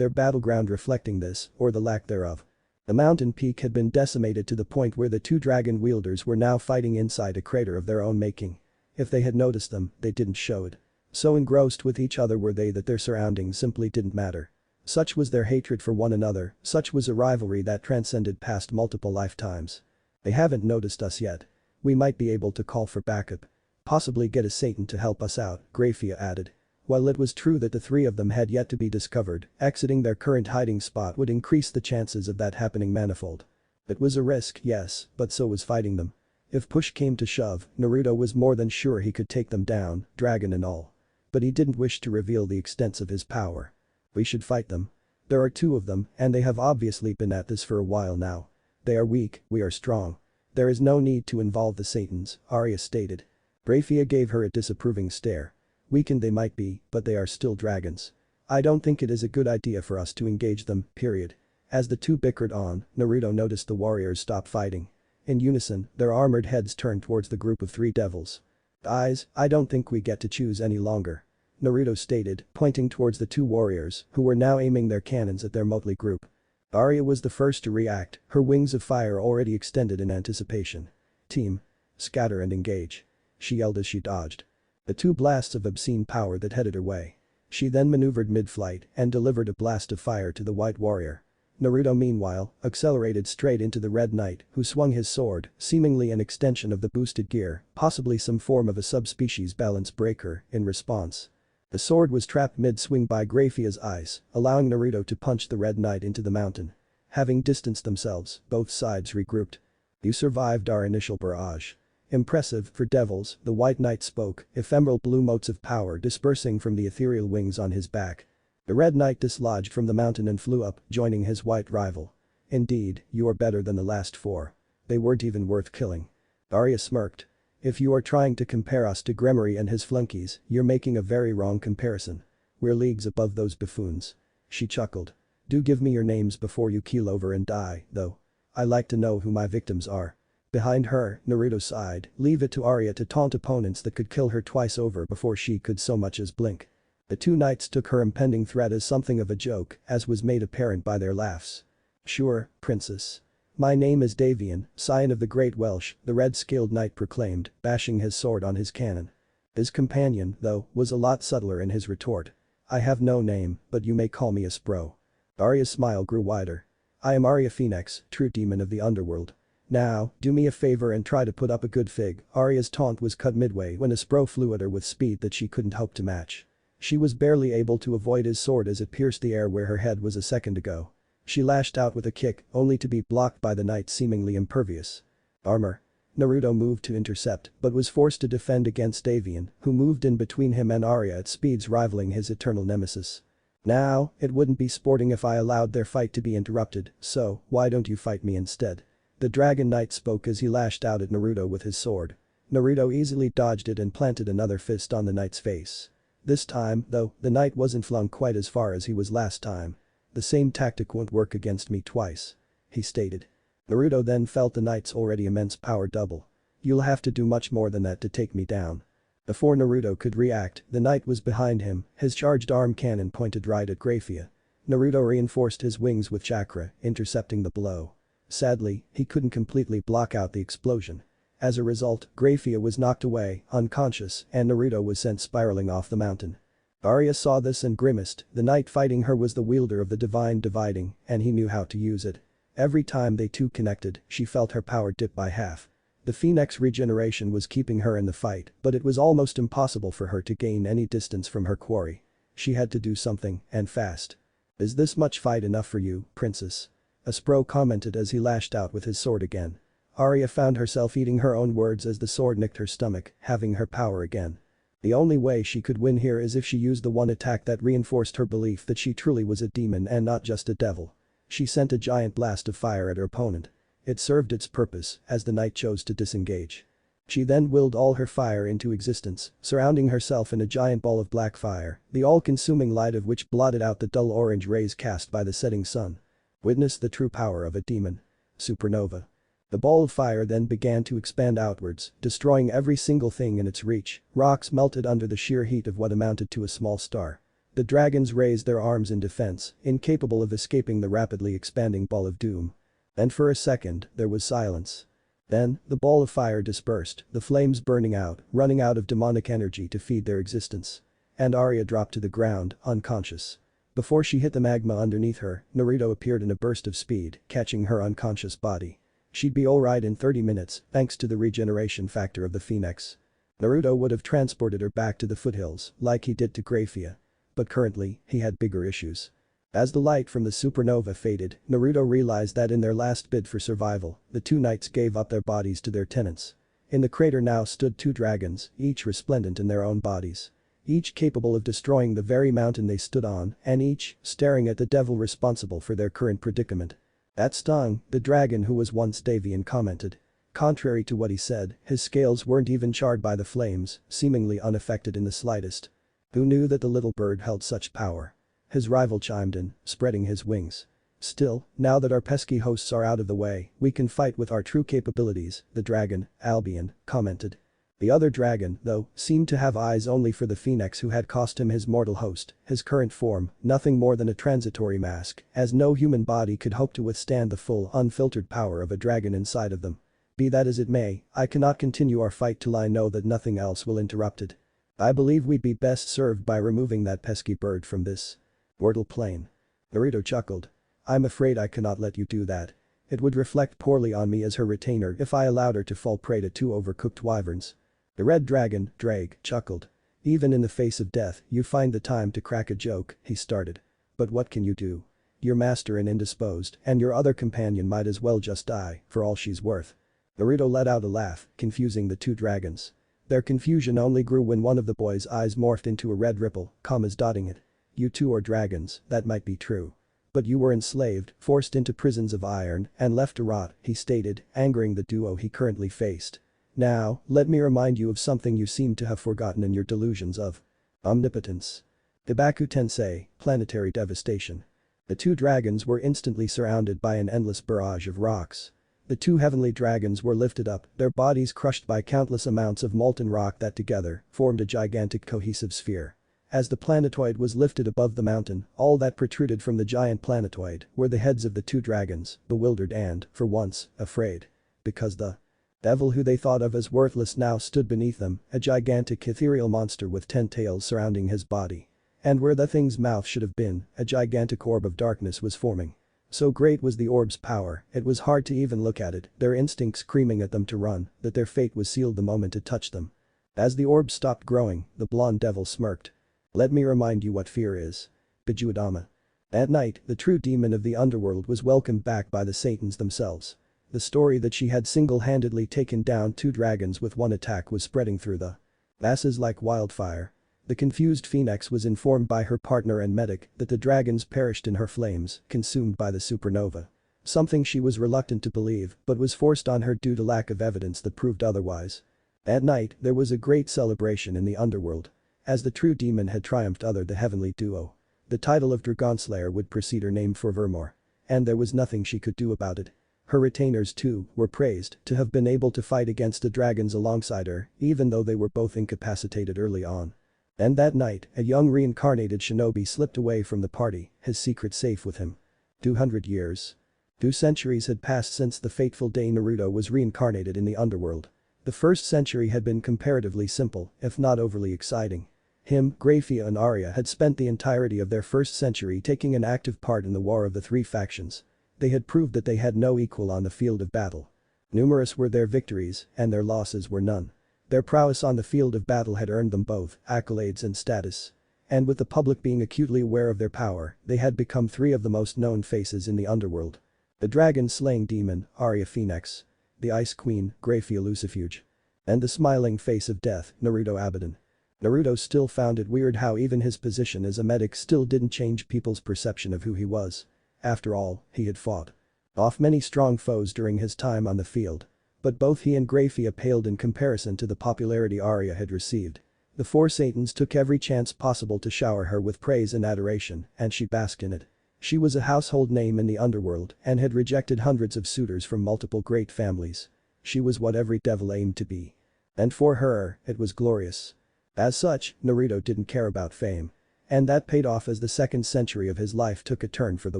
[SPEAKER 1] battleground reflecting this, or the lack thereof. The mountain peak had been decimated to the point where the two dragon wielders were now fighting inside a crater of their own making. If they had noticed them, they didn't show it. So engrossed with each other were they that their surroundings simply didn't matter. Such was their hatred for one another, such was a rivalry that transcended past multiple lifetimes. They haven't noticed us yet. We might be able to call for backup. Possibly get a Satan to help us out, Graphia added. While it was true that the three of them had yet to be discovered, exiting their current hiding spot would increase the chances of that happening manifold. It was a risk, yes, but so was fighting them. If push came to shove, Naruto was more than sure he could take them down, dragon and all. But he didn't wish to reveal the extents of his power. We should fight them. There are two of them, and they have obviously been at this for a while now. They are weak, we are strong. There is no need to involve the Satans, Arya stated. Graphia gave her a disapproving stare. Weakened they might be, but they are still dragons. I don't think it is a good idea for us to engage them, period. As the two bickered on, Naruto noticed the warriors stop fighting. In unison, their armored heads turned towards the group of three devils. Guys, I don't think we get to choose any longer. Naruto stated, pointing towards the two warriors, who were now aiming their cannons at their motley group. Arya was the first to react, her wings of fire already extended in anticipation. Team. Scatter and engage. She yelled as she dodged. The two blasts of obscene power that headed her way. She then maneuvered mid-flight and delivered a blast of fire to the white warrior. Naruto meanwhile, accelerated straight into the Red Knight, who swung his sword, seemingly an extension of the boosted gear, possibly some form of a subspecies balance breaker, in response. The sword was trapped mid-swing by Graphia's eyes, allowing Naruto to punch the Red Knight into the mountain. Having distanced themselves, both sides regrouped. You survived our initial barrage. Impressive, for devils, the White Knight spoke, ephemeral blue motes of power dispersing from the ethereal wings on his back. The Red Knight dislodged from the mountain and flew up, joining his white rival. Indeed, you are better than the last four. They weren't even worth killing. Arya smirked. If you are trying to compare us to Gremory and his flunkies, you're making a very wrong comparison. We're leagues above those buffoons. She chuckled. Do give me your names before you keel over and die, though. I like to know who my victims are. Behind her, Naruto sighed, leave it to Arya to taunt opponents that could kill her twice over before she could so much as blink. The two knights took her impending threat as something of a joke, as was made apparent by their laughs. Sure, princess. My name is Davian, scion of the Great Welsh, the red-scaled knight proclaimed, bashing his sword on his cannon. His companion, though, was a lot subtler in his retort. I have no name, but you may call me a Spro. Arya's smile grew wider. I am Arya Phoenix, true demon of the underworld. Now, do me a favor and try to put up a good fig. Arya's taunt was cut midway when a Spro flew at her with speed that she couldn't hope to match. She was barely able to avoid his sword as it pierced the air where her head was a second ago. She lashed out with a kick, only to be blocked by the knight's seemingly impervious armor. Naruto moved to intercept but was forced to defend against Avian, who moved in between him and Arya at speeds rivaling his eternal nemesis. Now, it wouldn't be sporting if I allowed their fight to be interrupted, so why don't you fight me instead? The Dragon Knight spoke as he lashed out at Naruto with his sword. Naruto easily dodged it and planted another fist on the knight's face. This time, though, the knight wasn't flung quite as far as he was last time. The same tactic won't work against me twice, he stated. Naruto then felt the knight's already immense power double. You'll have to do much more than that to take me down. Before Naruto could react, the knight was behind him, his charged arm cannon pointed right at Graphia. Naruto reinforced his wings with chakra, intercepting the blow. Sadly, he couldn't completely block out the explosion. As a result, Graphia was knocked away, unconscious, and Naruto was sent spiraling off the mountain. Arya saw this and grimaced. The knight fighting her was the wielder of the divine dividing, and he knew how to use it. Every time they two connected, she felt her power dip by half. The Phoenix regeneration was keeping her in the fight, but it was almost impossible for her to gain any distance from her quarry. She had to do something, and fast. Is this much fight enough for you, princess? A Spro commented as he lashed out with his sword again. Arya found herself eating her own words as the sword nicked her stomach, having her power again. The only way she could win here is if she used the one attack that reinforced her belief that she truly was a demon and not just a devil. She sent a giant blast of fire at her opponent. It served its purpose, as the knight chose to disengage. She then willed all her fire into existence, surrounding herself in a giant ball of black fire, the all-consuming light of which blotted out the dull orange rays cast by the setting sun. Witness the true power of a demon. Supernova. The ball of fire then began to expand outwards, destroying every single thing in its reach. Rocks melted under the sheer heat of what amounted to a small star. The dragons raised their arms in defense, incapable of escaping the rapidly expanding ball of doom. And for a second, there was silence. Then, the ball of fire dispersed, the flames burning out, running out of demonic energy to feed their existence. And Arya dropped to the ground, unconscious. Before she hit the magma underneath her, Naruto appeared in a burst of speed, catching her unconscious body. She'd be alright in 30 minutes, thanks to the regeneration factor of the Phoenix. Naruto would have transported her back to the foothills, like he did to Graphia. But currently, he had bigger issues. As the light from the supernova faded, Naruto realized that in their last bid for survival, the two knights gave up their bodies to their tenants. In the crater now stood two dragons, each resplendent in their own bodies. Each capable of destroying the very mountain they stood on, and each staring at the devil responsible for their current predicament. That stung, the dragon who was once Davian commented. Contrary to what he said, his scales weren't even charred by the flames, seemingly unaffected in the slightest. Who knew that the little bird held such power? His rival chimed in, spreading his wings. Still, now that our pesky hosts are out of the way, we can fight with our true capabilities, the dragon, Abidan, commented. The other dragon, though, seemed to have eyes only for the Phoenix who had cost him his mortal host, his current form, nothing more than a transitory mask, as no human body could hope to withstand the full, unfiltered power of a dragon inside of them. Be that as it may, I cannot continue our fight till I know that nothing else will interrupt it. I believe we'd be best served by removing that pesky bird from this mortal plane. Naruto chuckled. I'm afraid I cannot let you do that. It would reflect poorly on me as her retainer if I allowed her to fall prey to two overcooked wyverns. The red dragon, Drake, chuckled. Even in the face of death, you find the time to crack a joke, he started. But what can you do? Your master is indisposed, and your other companion might as well just die, for all she's worth. Naruto let out a laugh, confusing the two dragons. Their confusion only grew when one of the boys' eyes morphed into a red ripple, commas dotting it. You two are dragons, that might be true. But you were enslaved, forced into prisons of iron, and left to rot, he stated, angering the duo he currently faced. Now, let me remind you of something you seem to have forgotten in your delusions of omnipotence. Ibaku Tensei, planetary devastation. The two dragons were instantly surrounded by an endless barrage of rocks. The two heavenly dragons were lifted up, their bodies crushed by countless amounts of molten rock that together formed a gigantic cohesive sphere. As the planetoid was lifted above the mountain, all that protruded from the giant planetoid were the heads of the two dragons, bewildered and, for once, afraid. Because the devil who they thought of as worthless now stood beneath them, a gigantic ethereal monster with 10 tails surrounding his body. And where the thing's mouth should have been, a gigantic orb of darkness was forming. So great was the orb's power, it was hard to even look at it, their instincts screaming at them to run, that their fate was sealed the moment it touched them. As the orb stopped growing, the blonde devil smirked. "Let me remind you what fear is. Bijuadama." At night, the true demon of the underworld was welcomed back by the Satans themselves. The story that she had single-handedly taken down 2 dragons with one attack was spreading through the masses like wildfire. The confused Phoenix was informed by her partner and medic that the dragons perished in her flames, consumed by the supernova. Something she was reluctant to believe, but was forced on her due to lack of evidence that proved otherwise. At night, there was a great celebration in the underworld. As the true demon had triumphed over the heavenly duo. The title of Dragonslayer would precede her name forevermore. And there was nothing she could do about it. Her retainers too were praised to have been able to fight against the dragons alongside her, even though they were both incapacitated early on. And that night, a young reincarnated shinobi slipped away from the party, his secret safe with him. 200 years. 2 centuries had passed since the fateful day Naruto was reincarnated in the underworld. The first century had been comparatively simple, if not overly exciting. Him, Graphia and Arya had spent the entirety of their first century taking an active part in the war of the 3 factions. They had proved that they had no equal on the field of battle. Numerous were their victories, and their losses were none. Their prowess on the field of battle had earned them both accolades and status. And with the public being acutely aware of their power, they had become 3 of the most known faces in the underworld. The dragon-slaying demon, Arya Phoenix. The Ice Queen, Graphia Lucifuge. And the smiling face of death, Naruto Abidan. Naruto still found it weird how even his position as a medic still didn't change people's perception of who he was. After all, he had fought off many strong foes during his time on the field. But both he and Graphia paled in comparison to the popularity Arya had received. The 4 Satans took every chance possible to shower her with praise and adoration, and she basked in it. She was a household name in the underworld and had rejected hundreds of suitors from multiple great families. She was what every devil aimed to be. And for her, it was glorious. As such, Naruto didn't care about fame. And that paid off as the 2nd century of his life took a turn for the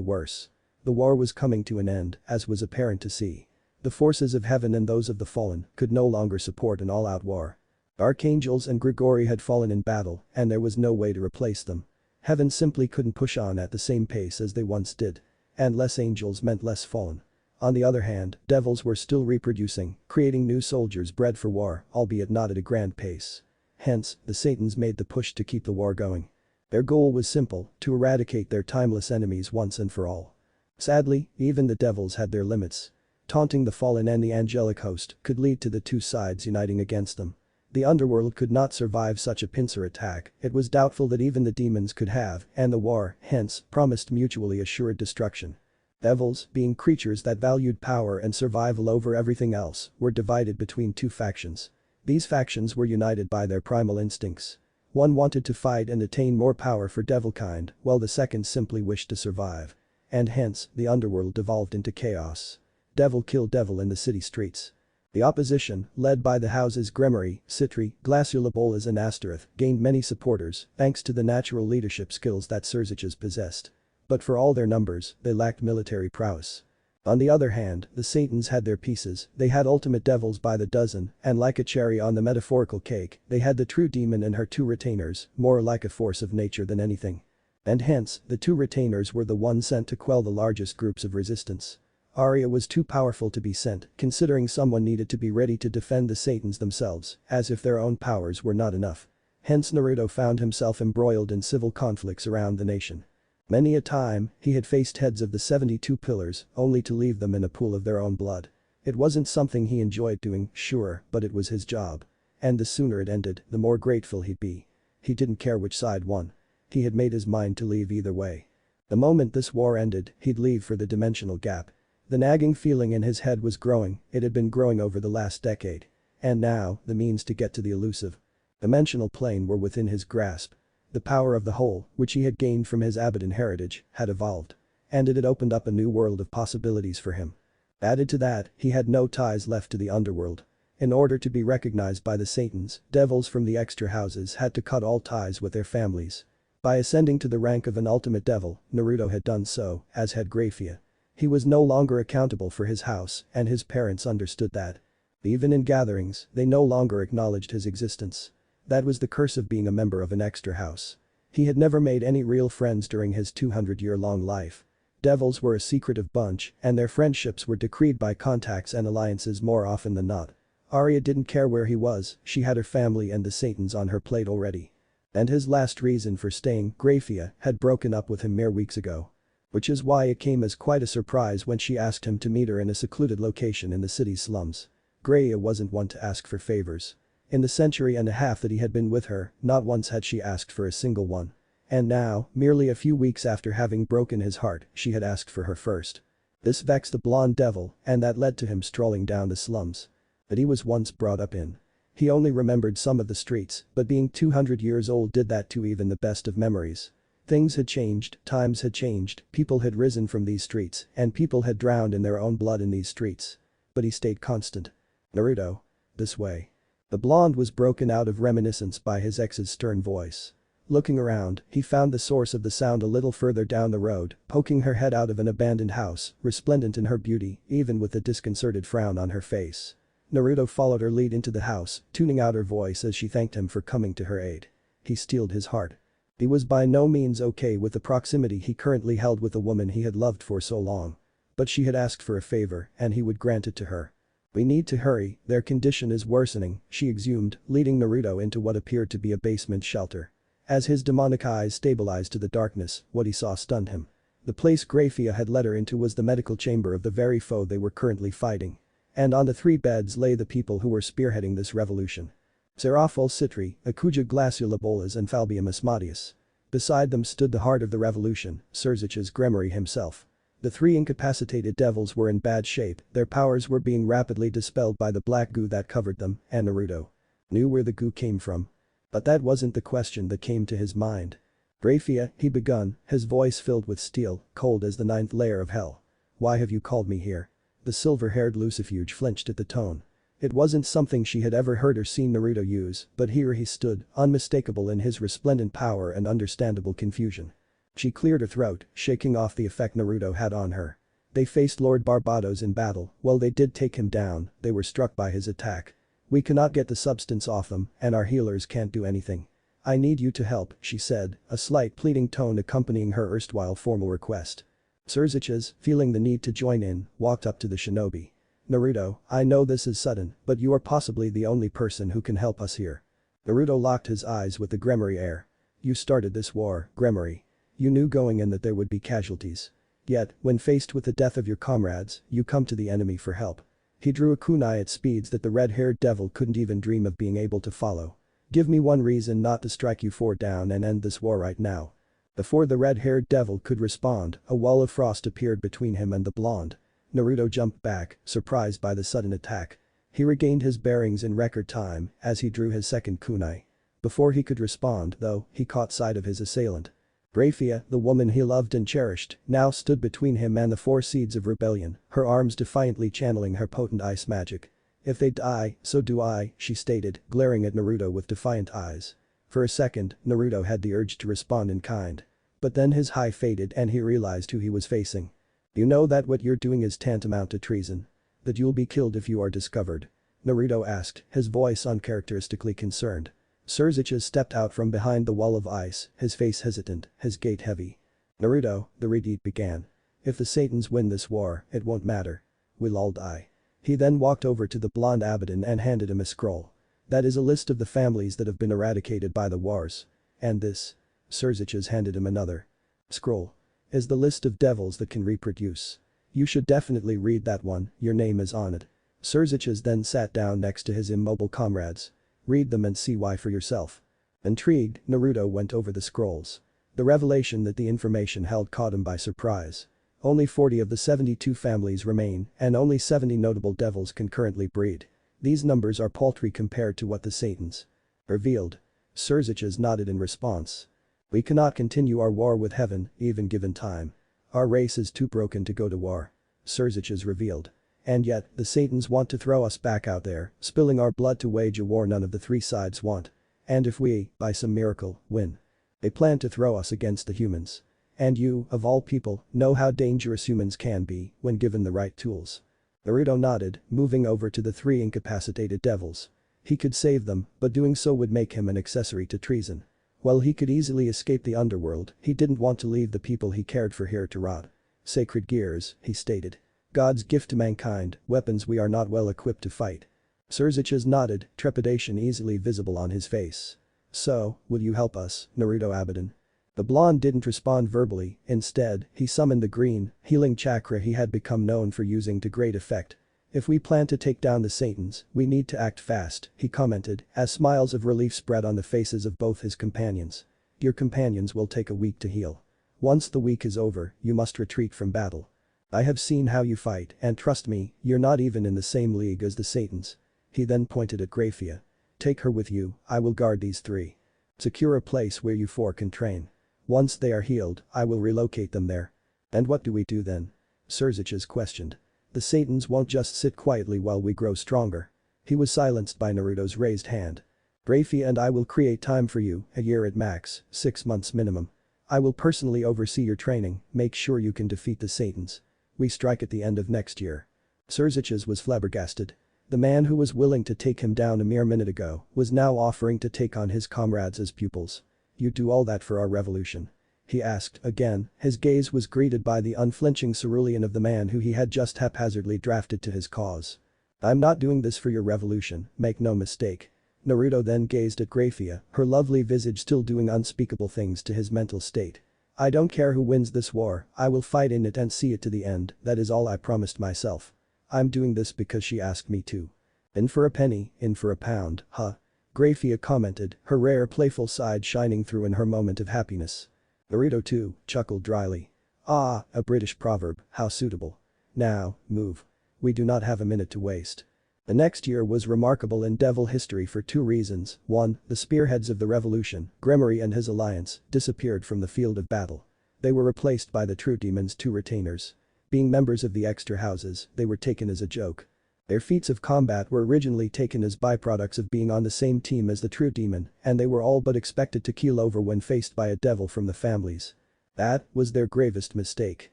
[SPEAKER 1] worse. The war was coming to an end, as was apparent to see. The forces of heaven and those of the fallen could no longer support an all-out war. Archangels and Grigori had fallen in battle, and there was no way to replace them. Heaven simply couldn't push on at the same pace as they once did. And less angels meant less fallen. On the other hand, devils were still reproducing, creating new soldiers bred for war, albeit not at a grand pace. Hence, the Satans made the push to keep the war going. Their goal was simple, to eradicate their timeless enemies once and for all. Sadly, even the devils had their limits. Taunting the fallen and the angelic host could lead to the 2 sides uniting against them. The underworld could not survive such a pincer attack, it was doubtful that even the demons could have, and the war, hence, promised mutually assured destruction. Devils, being creatures that valued power and survival over everything else, were divided between 2 factions. These factions were united by their primal instincts. One wanted to fight and attain more power for devilkind, while the second simply wished to survive. And hence, the underworld devolved into chaos. Devil killed devil in the city streets. The opposition, led by the houses Gremory, Citri, Glaciolabolas and Astereth, gained many supporters thanks to the natural leadership skills that Surziches possessed. But for all their numbers, they lacked military prowess. On the other hand, the Satans had their pieces, they had ultimate devils by the dozen, and like a cherry on the metaphorical cake, they had the true demon and her 2 retainers, more like a force of nature than anything. And hence, the 2 retainers were the ones sent to quell the largest groups of resistance. Arya was too powerful to be sent, considering someone needed to be ready to defend the Satans themselves, as if their own powers were not enough. Hence Naruto found himself embroiled in civil conflicts around the nation. Many a time, he had faced heads of the 72 pillars, only to leave them in a pool of their own blood. It wasn't something he enjoyed doing, sure, but it was his job. And the sooner it ended, the more grateful he'd be. He didn't care which side won. He had made his mind to leave either way. The moment this war ended, he'd leave for the dimensional gap. The nagging feeling in his head was growing, it had been growing over the last decade. And now, the means to get to the elusive dimensional plane were within his grasp. The power of the whole, which he had gained from his Abidan heritage, had evolved. And it had opened up a new world of possibilities for him. Added to that, he had no ties left to the underworld. In order to be recognized by the Satans, devils from the extra houses had to cut all ties with their families. By ascending to the rank of an ultimate devil, Naruto had done so, as had Graphia. He was no longer accountable for his house, and his parents understood that. Even in gatherings, they no longer acknowledged his existence. That was the curse of being a member of an extra house. He had never made any real friends during his 200-year-long life. Devils were a secretive bunch, and their friendships were decreed by contacts and alliances more often than not. Arya didn't care where he was, she had her family and the Satans on her plate already. And his last reason for staying, Graphia, had broken up with him mere weeks ago. Which is why it came as quite a surprise when she asked him to meet her in a secluded location in the city's slums. Graphia wasn't one to ask for favors. In the century and a half that he had been with her, not once had she asked for a single one. And now, merely a few weeks after having broken his heart, she had asked for her first. This vexed the blonde devil, and that led to him strolling down the slums. That he was once brought up in. He only remembered some of the streets, but being 200 years old did that to even the best of memories. Things had changed, times had changed, people had risen from these streets, and people had drowned in their own blood in these streets. But he stayed constant. Naruto. This way. The blonde was broken out of reminiscence by his ex's stern voice. Looking around, he found the source of the sound a little further down the road, poking her head out of an abandoned house, resplendent in her beauty, even with a disconcerted frown on her face. Naruto followed her lead into the house, tuning out her voice as she thanked him for coming to her aid. He steeled his heart. He was by no means okay with the proximity he currently held with the woman he had loved for so long. But she had asked for a favor, and he would grant it to her. We need to hurry, their condition is worsening, she exhumed, leading Naruto into what appeared to be a basement shelter. As his demonic eyes stabilized to the darkness, what he saw stunned him. The place Graphia had led her into was the medical chamber of the very foe they were currently fighting. And on the 3 beds lay the people who were spearheading this revolution. Serafol Citri, Akuja Glaciolabolas and Falbium Asmodeus. Beside them stood the heart of the revolution, Surzich's Gremory himself. The 3 incapacitated devils were in bad shape, their powers were being rapidly dispelled by the black goo that covered them, and Naruto knew where the goo came from. But that wasn't the question that came to his mind. Graphia, he begun, his voice filled with steel, cold as the 9th layer of hell. Why have you called me here? The silver-haired Lucifuge flinched at the tone. It wasn't something she had ever heard or seen Naruto use, but here he stood, unmistakable in his resplendent power and understandable confusion. She cleared her throat, shaking off the effect Naruto had on her. They faced Lord Barbados in battle, while they did take him down, they were struck by his attack. We cannot get the substance off them, and our healers can't do anything. I need you to help, she said, a slight pleading tone accompanying her erstwhile formal request. Surzichas, feeling the need to join in, walked up to the shinobi. Naruto, I know this is sudden, but you are possibly the only person who can help us here. Naruto locked his eyes with the Gremory air. You started this war, Gremory. You knew going in that there would be casualties. Yet, when faced with the death of your comrades, you come to the enemy for help. He drew a kunai at speeds that the red-haired devil couldn't even dream of being able to follow. Give me one reason not to strike you 4 down and end this war right now. Before the red-haired devil could respond, a wall of frost appeared between him and the blonde. Naruto jumped back, surprised by the sudden attack. He regained his bearings in record time as he drew his second kunai. Before he could respond, though, he caught sight of his assailant. Graphia, the woman he loved and cherished, now stood between him and the 4 seeds of rebellion, her arms defiantly channeling her potent ice magic. If they die, so do I, she stated, glaring at Naruto with defiant eyes. For a second, Naruto had the urge to respond in kind. But then his high faded and he realized who he was facing. You know that what you're doing is tantamount to treason? That you'll be killed if you are discovered? Naruto asked, his voice uncharacteristically concerned. Surzichas stepped out from behind the wall of ice, his face hesitant, his gait heavy. Naruto, the redeed began. If the Satans win this war, it won't matter. We'll all die. He then walked over to the blonde Abidan and handed him a scroll. That is a list of the families that have been eradicated by the wars. And this. Surzichas handed him another. Scroll. Is the list of devils that can reproduce. You should definitely read that one, your name is on it. Surzichas then sat down next to his immobile comrades. Read them and see why for yourself. Intrigued, Naruto went over the scrolls. The revelation that the information held caught him by surprise. Only 40 of the 72 families remain, and only 70 notable devils can currently breed. These numbers are paltry compared to what the Satans revealed. Surzichas nodded in response. We cannot continue our war with heaven, even given time. Our race is too broken to go to war. Surzichas revealed. And yet, the Satans want to throw us back out there, spilling our blood to wage a war none of the 3 sides want. And if we, by some miracle, win. They plan to throw us against the humans. And you, of all people, know how dangerous humans can be when given the right tools. Naruto nodded, moving over to the 3 incapacitated devils. He could save them, but doing so would make him an accessory to treason. While he could easily escape the underworld, he didn't want to leave the people he cared for here to rot. Sacred gears, he stated. God's gift to mankind, weapons we are not well equipped to fight. Surziches nodded, trepidation easily visible on his face. So, will you help us, Naruto Abidan? The blonde didn't respond verbally, instead, he summoned the green, healing chakra he had become known for using to great effect. If we plan to take down the Satans, we need to act fast, he commented, as smiles of relief spread on the faces of both his companions. Your companions will take a week to heal. Once the week is over, you must retreat from battle. I have seen how you fight, and trust me, you're not even in the same league as the Satans. He then pointed at Graphia. Take her with you, I will guard these three. Secure a place where you four can train. Once they are healed, I will relocate them there. And what do we do then? Surziches questioned. The Satans won't just sit quietly while we grow stronger. He was silenced by Naruto's raised hand. Graphia and I will create time for you, a year at max, 6 months minimum. I will personally oversee your training, make sure you can defeat the Satans. We strike at the end of next year. Surziches was flabbergasted. The man who was willing to take him down a mere minute ago was now offering to take on his comrades as pupils. You do all that for our revolution? He asked again, his gaze was greeted by the unflinching cerulean of the man who he had just haphazardly drafted to his cause. I'm not doing this for your revolution, make no mistake. Naruto then gazed at Graphia, her lovely visage still doing unspeakable things to his mental state. I don't care who wins this war, I will fight in it and see it to the end, that is all I promised myself. I'm doing this because she asked me to. In for a penny, in for a pound, huh? Graphia commented, her rare playful side shining through in her moment of happiness. Naruto too, chuckled dryly. Ah, a British proverb, how suitable. Now, move. We do not have a minute to waste. The next year was remarkable in devil history for 2 reasons. 1, the spearheads of the revolution, Gremory and his alliance, disappeared from the field of battle. They were replaced by the True Demon's 2 retainers. Being members of the extra houses, they were taken as a joke. Their feats of combat were originally taken as byproducts of being on the same team as the True Demon, and they were all but expected to keel over when faced by a devil from the families. That was their gravest mistake.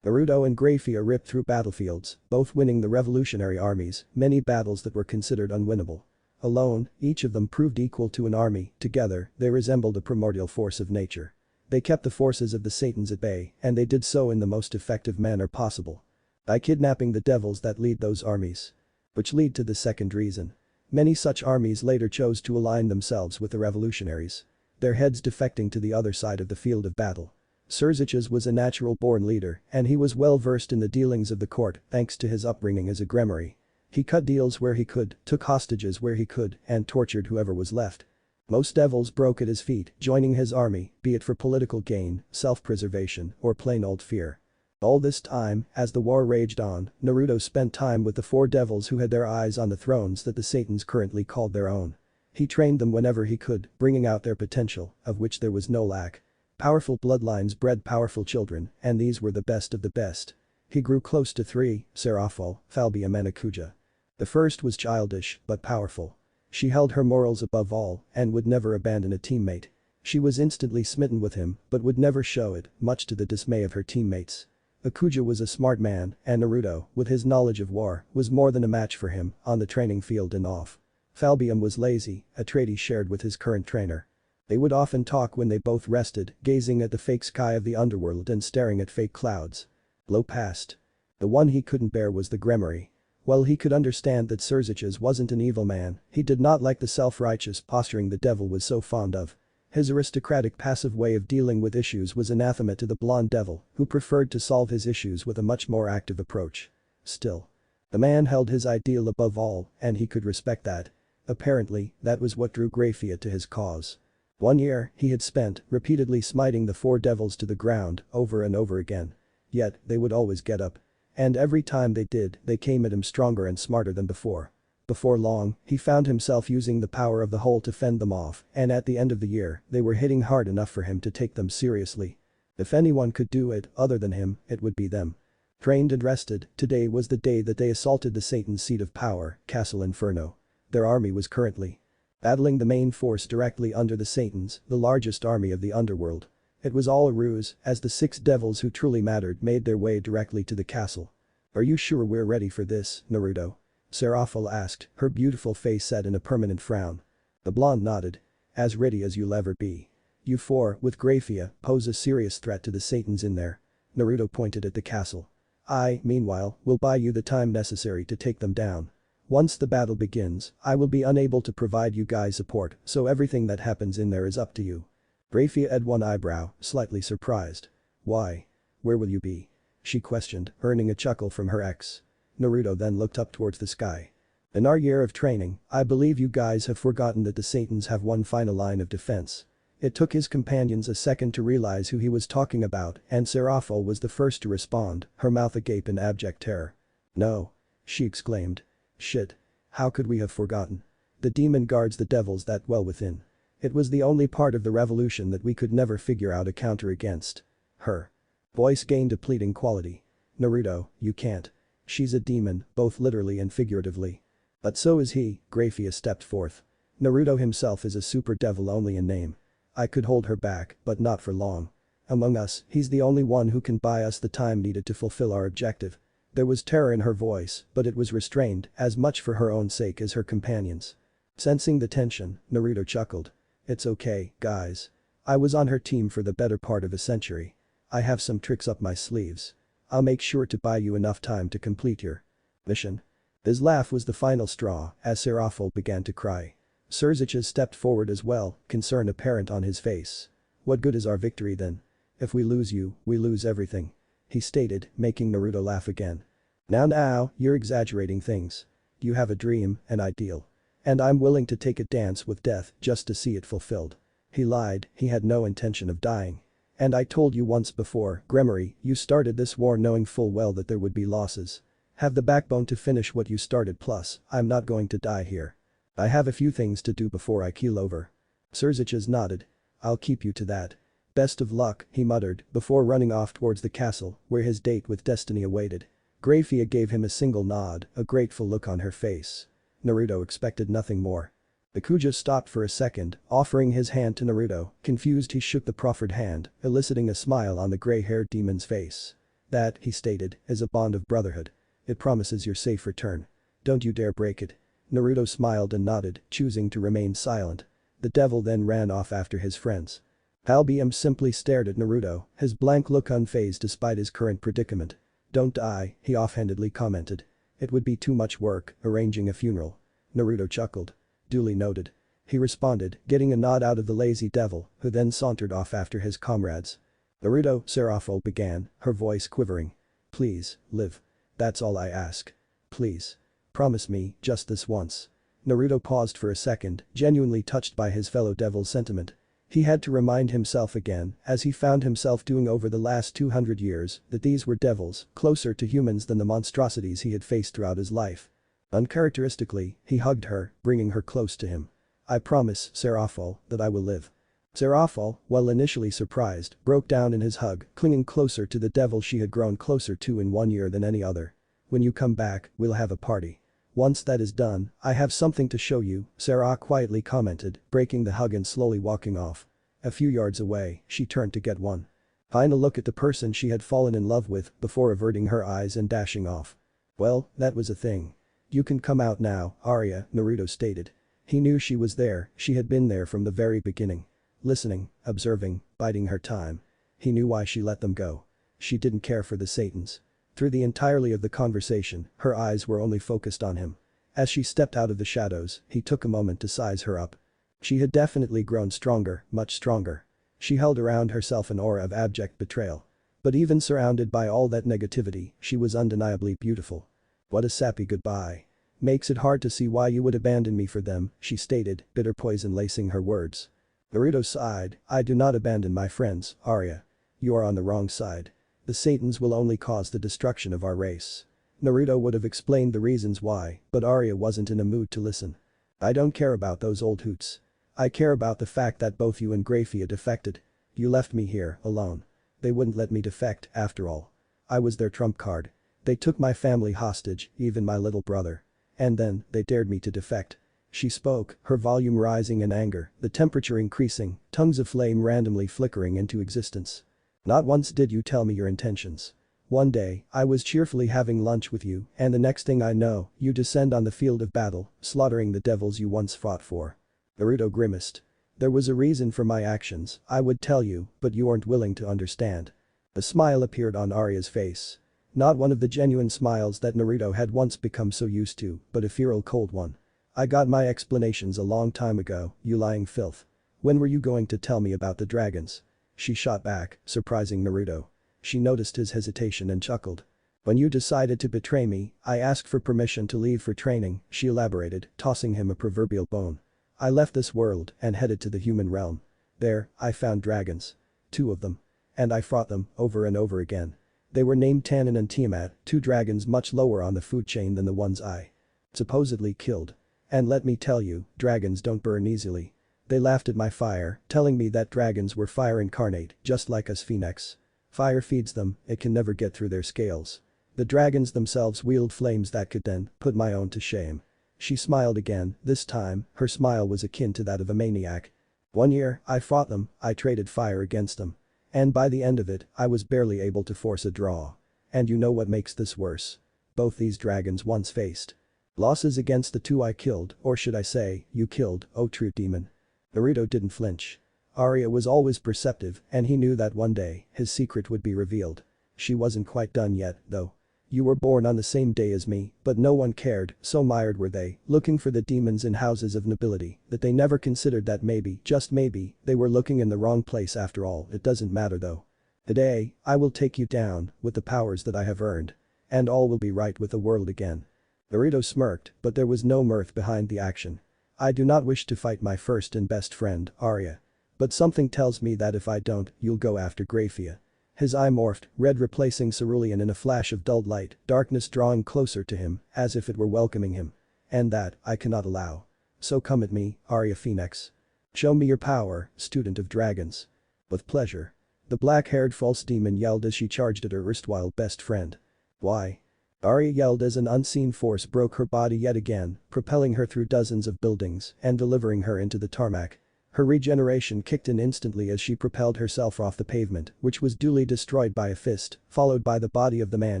[SPEAKER 1] Naruto and Graphia ripped through battlefields, both winning the revolutionary armies, many battles that were considered unwinnable. Alone, each of them proved equal to an army, together, they resembled a primordial force of nature. They kept the forces of the Satans at bay, and they did so in the most effective manner possible. By kidnapping the devils that lead those armies. Which lead to the second reason. Many such armies later chose to align themselves with the revolutionaries. Their heads defecting to the other side of the field of battle. Surziches was a natural-born leader, and he was well versed in the dealings of the court thanks to his upbringing as a Gremory. He cut deals where he could, took hostages where he could, and tortured whoever was left. Most devils broke at his feet, joining his army, be it for political gain, self-preservation, or plain old fear. All this time, as the war raged on, Naruto spent time with the 4 devils who had their eyes on the thrones that the Satans currently called their own. He trained them whenever he could, bringing out their potential, of which there was no lack. Powerful bloodlines bred powerful children, and these were the best of the best. He grew close to 3, Seraphol, Falbium and Akuja. The first was childish, but powerful. She held her morals above all, and would never abandon a teammate. She was instantly smitten with him, but would never show it, much to the dismay of her teammates. Akuja was a smart man, and Naruto, with his knowledge of war, was more than a match for him, on the training field and off. Falbium was lazy, a trait he shared with his current trainer. They would often talk when they both rested, gazing at the fake sky of the underworld and staring at fake clouds. Blow past. The one he couldn't bear was the Gremory. While he could understand that Surziches wasn't an evil man, he did not like the self-righteous posturing the devil was so fond of. His aristocratic passive way of dealing with issues was anathema to the blonde devil, who preferred to solve his issues with a much more active approach. Still. The man held his ideal above all, and he could respect that. Apparently, that was what drew Graphia to his cause. 1 year, he had spent, repeatedly smiting the 4 devils to the ground, over and over again. Yet, they would always get up. And every time they did, they came at him stronger and smarter than before. Before long, he found himself using the power of the whole to fend them off, and at the end of the year, they were hitting hard enough for him to take them seriously. If anyone could do it, other than him, it would be them. Trained and rested, today was the day that they assaulted the Satan's seat of power, Castle Inferno. Their army was currently battling the main force directly under the Satans, the largest army of the underworld. It was all a ruse, as the 6 devils who truly mattered made their way directly to the castle. Are you sure we're ready for this, Naruto? Seraphol asked, her beautiful face set in a permanent frown. The blonde nodded. As ready as you'll ever be. You 4, with Graphia, pose a serious threat to the Satans in there. Naruto pointed at the castle. I, meanwhile, will buy you the time necessary to take them down. Once the battle begins, I will be unable to provide you guys support, so everything that happens in there is up to you. Graphia had one eyebrow, slightly surprised. Why? Where will you be? She questioned, earning a chuckle from her ex. Naruto then looked up towards the sky. In our year of training, I believe you guys have forgotten that the Satans have one final line of defense. It took his companions a second to realize who he was talking about, and Seraphol was the first to respond, her mouth agape in abject terror. No. She exclaimed. Shit. How could we have forgotten? The demon guards the devils that dwell within. It was the only part of the revolution that we could never figure out a counter against. Her voice gained a pleading quality. Naruto, you can't. She's a demon, both literally and figuratively. But so is he, Graphia stepped forth. Naruto himself is a super devil only in name. I could hold her back, but not for long. Among us, he's the only one who can buy us the time needed to fulfill our objective. There was terror in her voice, but it was restrained, as much for her own sake as her companions. Sensing the tension, Naruto chuckled. It's okay, guys. I was on her team for the better part of a century. I have some tricks up my sleeves. I'll make sure to buy you enough time to complete your mission. His laugh was the final straw, as Seraphol began to cry. Surziches stepped forward as well, concern apparent on his face. What good is our victory then? If we lose you, we lose everything. He stated, making Naruto laugh again. Now, you're exaggerating things. You have a dream, an ideal. And I'm willing to take a dance with death just to see it fulfilled. He lied, he had no intention of dying. And I told you once before, Gremory, you started this war knowing full well that there would be losses. Have the backbone to finish what you started, plus, I'm not going to die here. I have a few things to do before I keel over. Surziches nodded. I'll keep you to that. Best of luck, he muttered, before running off towards the castle, where his date with destiny awaited. Graphia gave him a single nod, a grateful look on her face. Naruto expected nothing more. Bakuja stopped for a second, offering his hand to Naruto. Confused, he shook the proffered hand, eliciting a smile on the gray-haired demon's face. That, he stated, is a bond of brotherhood. It promises your safe return. Don't you dare break it. Naruto smiled and nodded, choosing to remain silent. The devil then ran off after his friends. Albion simply stared at Naruto, his blank look unfazed despite his current predicament. Don't die, he offhandedly commented. It would be too much work, arranging a funeral. Naruto chuckled. Duly noted. He responded, getting a nod out of the lazy devil, who then sauntered off after his comrades. Naruto, Seraphol began, her voice quivering. Please, live. That's all I ask. Please. Promise me, just this once. Naruto paused for a second, genuinely touched by his fellow devil's sentiment. He had to remind himself again, as he found himself doing over the last 200 years, that these were devils, closer to humans than the monstrosities he had faced throughout his life. Uncharacteristically, he hugged her, bringing her close to him. I promise, Seraphol, that I will live. Seraphol, while initially surprised, broke down in his hug, clinging closer to the devil she had grown closer to in 1 year than any other. When you come back, we'll have a party. Once that is done, I have something to show you, Sarah quietly commented, breaking the hug and slowly walking off. A few yards away, she turned to get one final look at the person she had fallen in love with before averting her eyes and dashing off. Well, that was a thing. You can come out now, Arya, Naruto stated. He knew she was there, she had been there from the very beginning. Listening, observing, biding her time. He knew why she let them go. She didn't care for the Satans. Through the entirety of the conversation, her eyes were only focused on him. As she stepped out of the shadows, he took a moment to size her up. She had definitely grown stronger, much stronger. She held around herself an aura of abject betrayal. But even surrounded by all that negativity, she was undeniably beautiful. What a sappy goodbye. Makes it hard to see why you would abandon me for them, she stated, bitter poison lacing her words. Naruto sighed, I do not abandon my friends, Arya. You are on the wrong side. The Satans will only cause the destruction of our race. Naruto would have explained the reasons why, but Arya wasn't in a mood to listen. I don't care about those old hoots. I care about the fact that both you and Graphia defected. You left me here, alone. They wouldn't let me defect, after all. I was their trump card. They took my family hostage, even my little brother. And then, they dared me to defect. She spoke, her volume rising in anger, the temperature increasing, tongues of flame randomly flickering into existence. Not once did you tell me your intentions. One day, I was cheerfully having lunch with you, and the next thing I know, you descend on the field of battle, slaughtering the devils you once fought for. Naruto grimaced. There was a reason for my actions, I would tell you, but you aren't willing to understand. A smile appeared on Arya's face. Not one of the genuine smiles that Naruto had once become so used to, but a feral cold one. I got my explanations a long time ago, you lying filth. When were you going to tell me about the dragons? She shot back, surprising Naruto. She noticed his hesitation and chuckled. When you decided to betray me, I asked for permission to leave for training, she elaborated, tossing him a proverbial bone. I left this world and headed to the human realm. There, I found dragons. 2 of them. And I fought them, over and over again. They were named Tannen and Tiamat, 2 dragons much lower on the food chain than the ones I supposedly killed. And let me tell you, dragons don't burn easily. They laughed at my fire, telling me that dragons were fire incarnate, just like us phoenix. Fire feeds them, it can never get through their scales. The dragons themselves wield flames that could then put my own to shame. She smiled again, this time, her smile was akin to that of a maniac. 1 year, I fought them, I traded fire against them. And by the end of it, I was barely able to force a draw. And you know what makes this worse? Both these dragons once faced losses against the 2 I killed, or should I say, you killed, oh true demon. Naruto didn't flinch. Arya was always perceptive, and he knew that one day, his secret would be revealed. She wasn't quite done yet, though. You were born on the same day as me, but no one cared, so mired were they, looking for the demons in houses of nobility, that they never considered that maybe, just maybe, they were looking in the wrong place after all. It doesn't matter though. Today, I will take you down, with the powers that I have earned. And all will be right with the world again. Naruto smirked, but there was no mirth behind the action. I do not wish to fight my first and best friend, Arya. But something tells me that if I don't, you'll go after Graphia. His eye morphed, red replacing cerulean in a flash of dulled light, darkness drawing closer to him, as if it were welcoming him. And that, I cannot allow. So come at me, Arya Phoenix. Show me your power, student of dragons. With pleasure. The black-haired false demon yelled as she charged at her erstwhile best friend. Why? Arya yelled as an unseen force broke her body yet again, propelling her through dozens of buildings and delivering her into the tarmac. Her regeneration kicked in instantly as she propelled herself off the pavement, which was duly destroyed by a fist, followed by the body of the man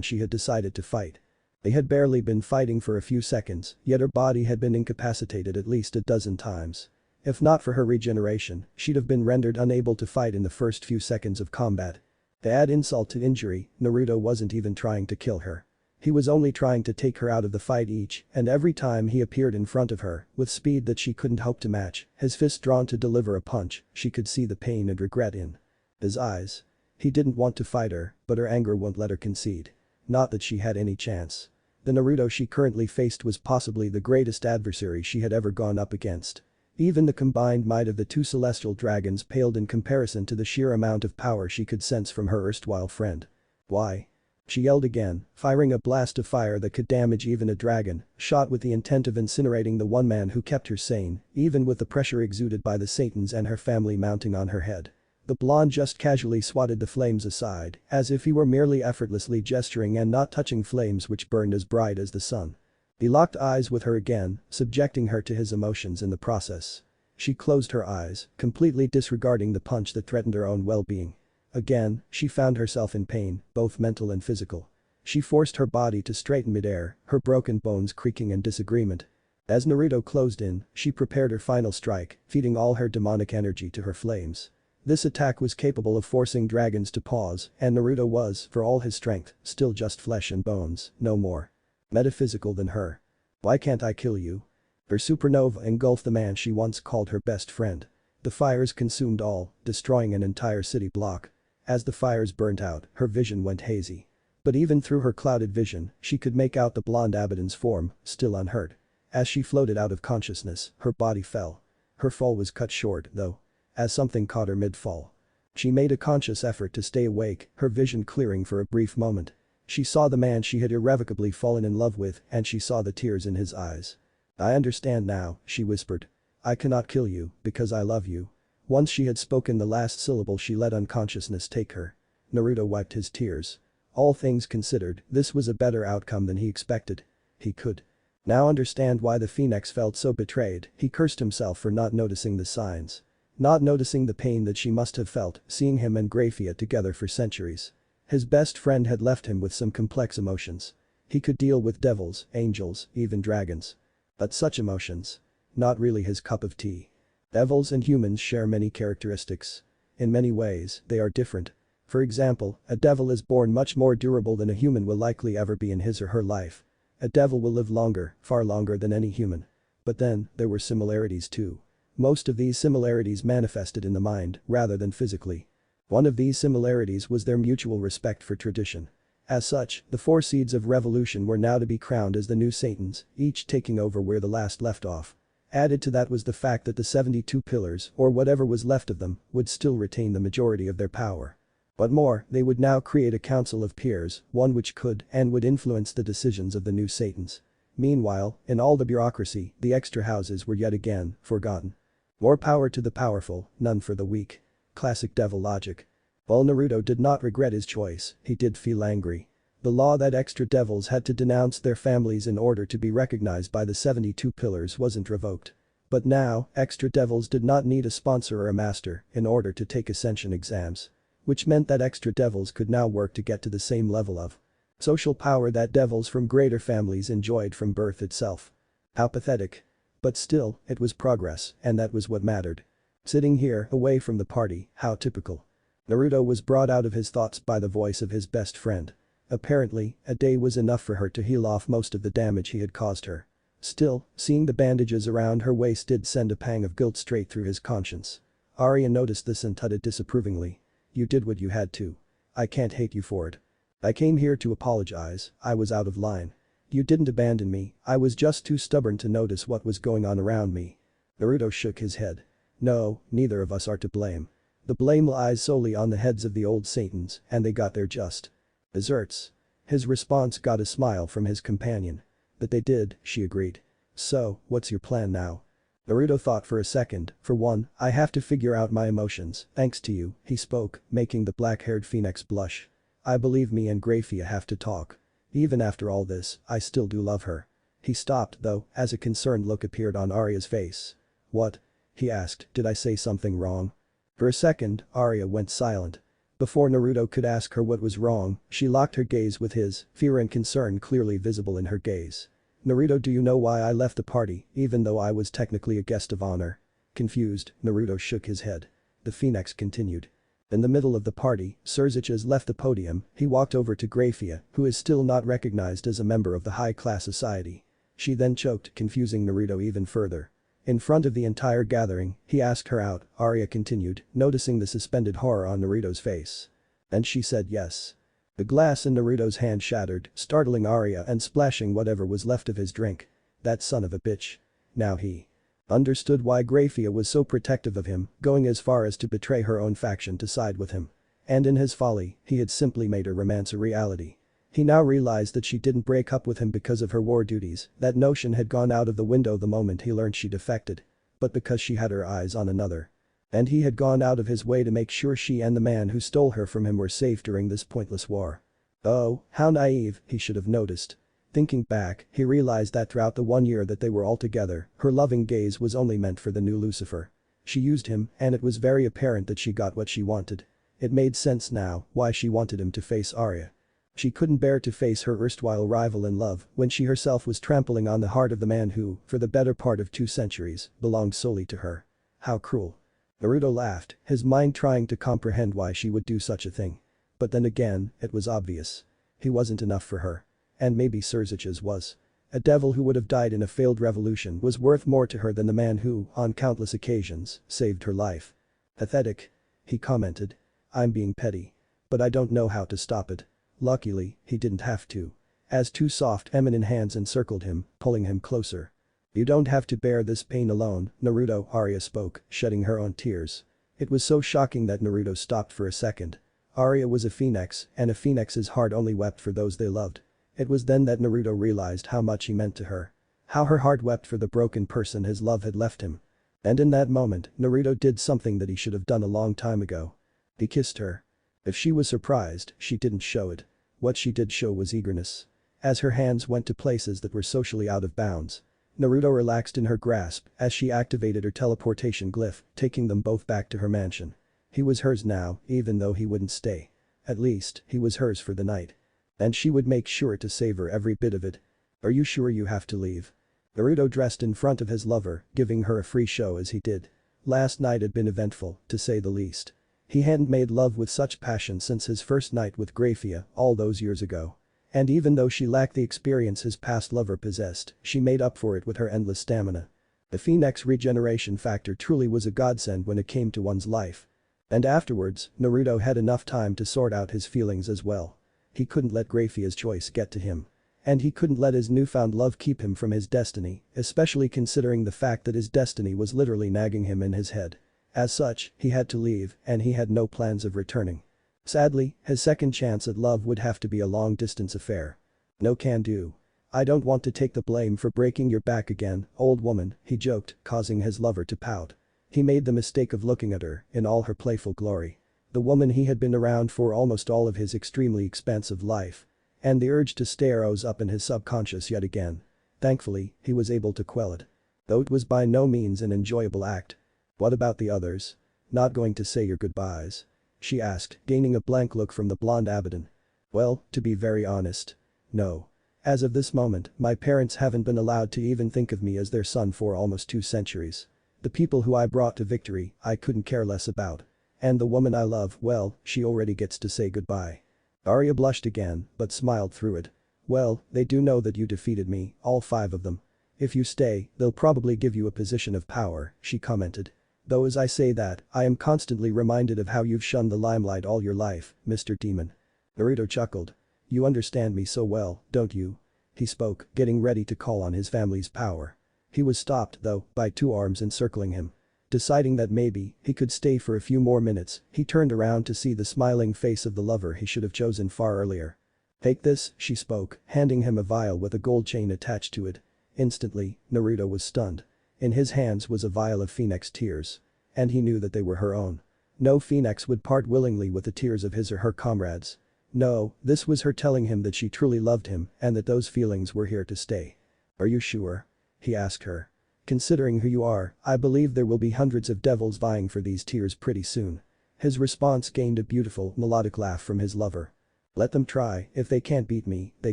[SPEAKER 1] she had decided to fight. They had barely been fighting for a few seconds, yet her body had been incapacitated at least a dozen times. If not for her regeneration, she'd have been rendered unable to fight in the first few seconds of combat. To add insult to injury, Naruto wasn't even trying to kill her. He was only trying to take her out of the fight each and every time he appeared in front of her, with speed that she couldn't hope to match, his fist drawn to deliver a punch, she could see the pain and regret in his eyes. He didn't want to fight her, but her anger wouldn't let her concede. Not that she had any chance. The Naruto she currently faced was possibly the greatest adversary she had ever gone up against. Even the combined might of the 2 celestial dragons paled in comparison to the sheer amount of power she could sense from her erstwhile friend. Why? She yelled again, firing a blast of fire that could damage even a dragon, shot with the intent of incinerating the one man who kept her sane, even with the pressure exuded by the Satans and her family mounting on her head. The blonde just casually swatted the flames aside, as if he were merely effortlessly gesturing and not touching flames which burned as bright as the sun. He locked eyes with her again, subjecting her to his emotions in the process. She closed her eyes, completely disregarding the punch that threatened her own well-being. Again, she found herself in pain, both mental and physical. She forced her body to straighten midair, her broken bones creaking in disagreement. As Naruto closed in, she prepared her final strike, feeding all her demonic energy to her flames. This attack was capable of forcing dragons to pause, and Naruto was, for all his strength, still just flesh and bones, no more metaphysical than her. Why can't I kill you? Her supernova engulfed the man she once called her best friend. The fires consumed all, destroying an entire city block. As the fires burnt out, her vision went hazy. But even through her clouded vision, she could make out the blonde Abidan's form, still unhurt. As she floated out of consciousness, her body fell. Her fall was cut short, though. As something caught her mid-fall. She made a conscious effort to stay awake, her vision clearing for a brief moment. She saw the man she had irrevocably fallen in love with, and she saw the tears in his eyes. I understand now, she whispered. I cannot kill you, because I love you. Once she had spoken the last syllable she let unconsciousness take her. Naruto wiped his tears. All things considered, this was a better outcome than he expected. He could now understand why the Phoenix felt so betrayed. He cursed himself for not noticing the signs. Not noticing the pain that she must have felt, seeing him and Graphia together for centuries. His best friend had left him with some complex emotions. He could deal with devils, angels, even dragons. But such emotions. Not really his cup of tea. Devils and humans share many characteristics. In many ways, they are different. For example, a devil is born much more durable than a human will likely ever be in his or her life. A devil will live longer, far longer than any human. But then, there were similarities too. Most of these similarities manifested in the mind, rather than physically. One of these similarities was their mutual respect for tradition. As such, the four seeds of revolution were now to be crowned as the new Satans, each taking over where the last left off. Added to that was the fact that the 72 pillars, or whatever was left of them, would still retain the majority of their power. But more, they would now create a council of peers, one which could and would influence the decisions of the new Satans. Meanwhile, in all the bureaucracy, the extra houses were yet again forgotten. More power to the powerful, none for the weak. Classic devil logic. While Naruto did not regret his choice, he did feel angry. The law that extra devils had to denounce their families in order to be recognized by the 72 pillars wasn't revoked. But now, extra devils did not need a sponsor or a master in order to take ascension exams. Which meant that extra devils could now work to get to the same level of social power that devils from greater families enjoyed from birth itself. How pathetic. But still, it was progress, and that was what mattered. Sitting here, away from the party, how typical. Naruto was brought out of his thoughts by the voice of his best friend. Apparently, a day was enough for her to heal off most of the damage he had caused her. Still, seeing the bandages around her waist did send a pang of guilt straight through his conscience. Arya noticed this and tutted disapprovingly. You did what you had to. I can't hate you for it. I came here to apologize, I was out of line. You didn't abandon me, I was just too stubborn to notice what was going on around me. Naruto shook his head. No, neither of us are to blame. The blame lies solely on the heads of the old Satans, and they got their just desserts. His response got a smile from his companion. But they did, she agreed. So, what's your plan now? Naruto thought for a second. For one, I have to figure out my emotions, thanks to you, he spoke, making the black-haired phoenix blush. I believe me and Graphia have to talk. Even after all this, I still do love her. He stopped though, as a concerned look appeared on Arya's face. What? He asked, did I say something wrong? For a second, Arya went silent. Before Naruto could ask her what was wrong, she locked her gaze with his, fear and concern clearly visible in her gaze. Naruto, do you know why I left the party, even though I was technically a guest of honor? Confused, Naruto shook his head. The phoenix continued. In the middle of the party, Surziches left the podium, he walked over to Graphia, who is still not recognized as a member of the high-class society. She then choked, confusing Naruto even further. In front of the entire gathering, he asked her out, Arya continued, noticing the suspended horror on Naruto's face. And she said yes. The glass in Naruto's hand shattered, startling Arya and splashing whatever was left of his drink. That son of a bitch. Now he understood why Graphia was so protective of him, going as far as to betray her own faction to side with him. And in his folly, he had simply made her romance a reality. He now realized that she didn't break up with him because of her war duties, that notion had gone out of the window the moment he learned she defected. But because she had her eyes on another. And he had gone out of his way to make sure she and the man who stole her from him were safe during this pointless war. Oh, how naive, he should have noticed. Thinking back, he realized that throughout the 1 year that they were all together, her loving gaze was only meant for the new Lucifer. She used him, and it was very apparent that she got what she wanted. It made sense now why she wanted him to face Arya. She couldn't bear to face her erstwhile rival in love when she herself was trampling on the heart of the man who, for the better part of 2 centuries, belonged solely to her. How cruel. Naruto laughed, his mind trying to comprehend why she would do such a thing. But then again, it was obvious. He wasn't enough for her. And maybe Surziches was. A devil who would have died in a failed revolution was worth more to her than the man who, on countless occasions, saved her life. Pathetic. He commented. I'm being petty. But I don't know how to stop it. Luckily, he didn't have to. As 2 soft feminine hands encircled him, pulling him closer. You don't have to bear this pain alone, Naruto, Arya spoke, shedding her own tears. It was so shocking that Naruto stopped for a second. Arya was a phoenix, and a phoenix's heart only wept for those they loved. It was then that Naruto realized how much he meant to her. How her heart wept for the broken person his love had left him. And in that moment, Naruto did something that he should have done a long time ago. He kissed her. If she was surprised, she didn't show it. What she did show was eagerness. As her hands went to places that were socially out of bounds. Naruto relaxed in her grasp as she activated her teleportation glyph, taking them both back to her mansion. He was hers now, even though he wouldn't stay. At least, he was hers for the night. And she would make sure to savor every bit of it. Are you sure you have to leave? Naruto dressed in front of his lover, giving her a free show as he did. Last night had been eventful, to say the least. He hadn't made love with such passion since his first night with Grafia all those years ago. And even though she lacked the experience his past lover possessed, she made up for it with her endless stamina. The Phoenix regeneration factor truly was a godsend when it came to one's life. And afterwards, Naruto had enough time to sort out his feelings as well. He couldn't let Grafia's choice get to him. And he couldn't let his newfound love keep him from his destiny, especially considering the fact that his destiny was literally nagging him in his head. As such, he had to leave, and he had no plans of returning. Sadly, his second chance at love would have to be a long-distance affair. No can do. I don't want to take the blame for breaking your back again, old woman, he joked, causing his lover to pout. He made the mistake of looking at her in all her playful glory. The woman he had been around for almost all of his extremely expansive life. And the urge to stare rose up in his subconscious yet again. Thankfully, he was able to quell it. Though it was by no means an enjoyable act. What about the others? Not going to say your goodbyes? She asked, gaining a blank look from the blonde Abidan. Well, to be very honest. No. As of this moment, my parents haven't been allowed to even think of me as their son for almost 2 centuries. The people who I brought to victory, I couldn't care less about. And the woman I love, well, she already gets to say goodbye. Arya blushed again, but smiled through it. Well, they do know that you defeated me, all 5 of them. If you stay, they'll probably give you a position of power, she commented. Though as I say that, I am constantly reminded of how you've shunned the limelight all your life, Mr. Demon. Naruto chuckled. You understand me so well, don't you? He spoke, getting ready to call on his family's power. He was stopped, though, by 2 arms encircling him. Deciding that maybe he could stay for a few more minutes, he turned around to see the smiling face of the lover he should have chosen far earlier. Take this, she spoke, handing him a vial with a gold chain attached to it. Instantly, Naruto was stunned. In his hands was a vial of Phoenix tears. And he knew that they were her own. No Phoenix would part willingly with the tears of his or her comrades. No, this was her telling him that she truly loved him and that those feelings were here to stay. Are you sure? He asked her. Considering who you are, I believe there will be hundreds of devils vying for these tears pretty soon. His response gained a beautiful, melodic laugh from his lover. Let them try, if they can't beat me, they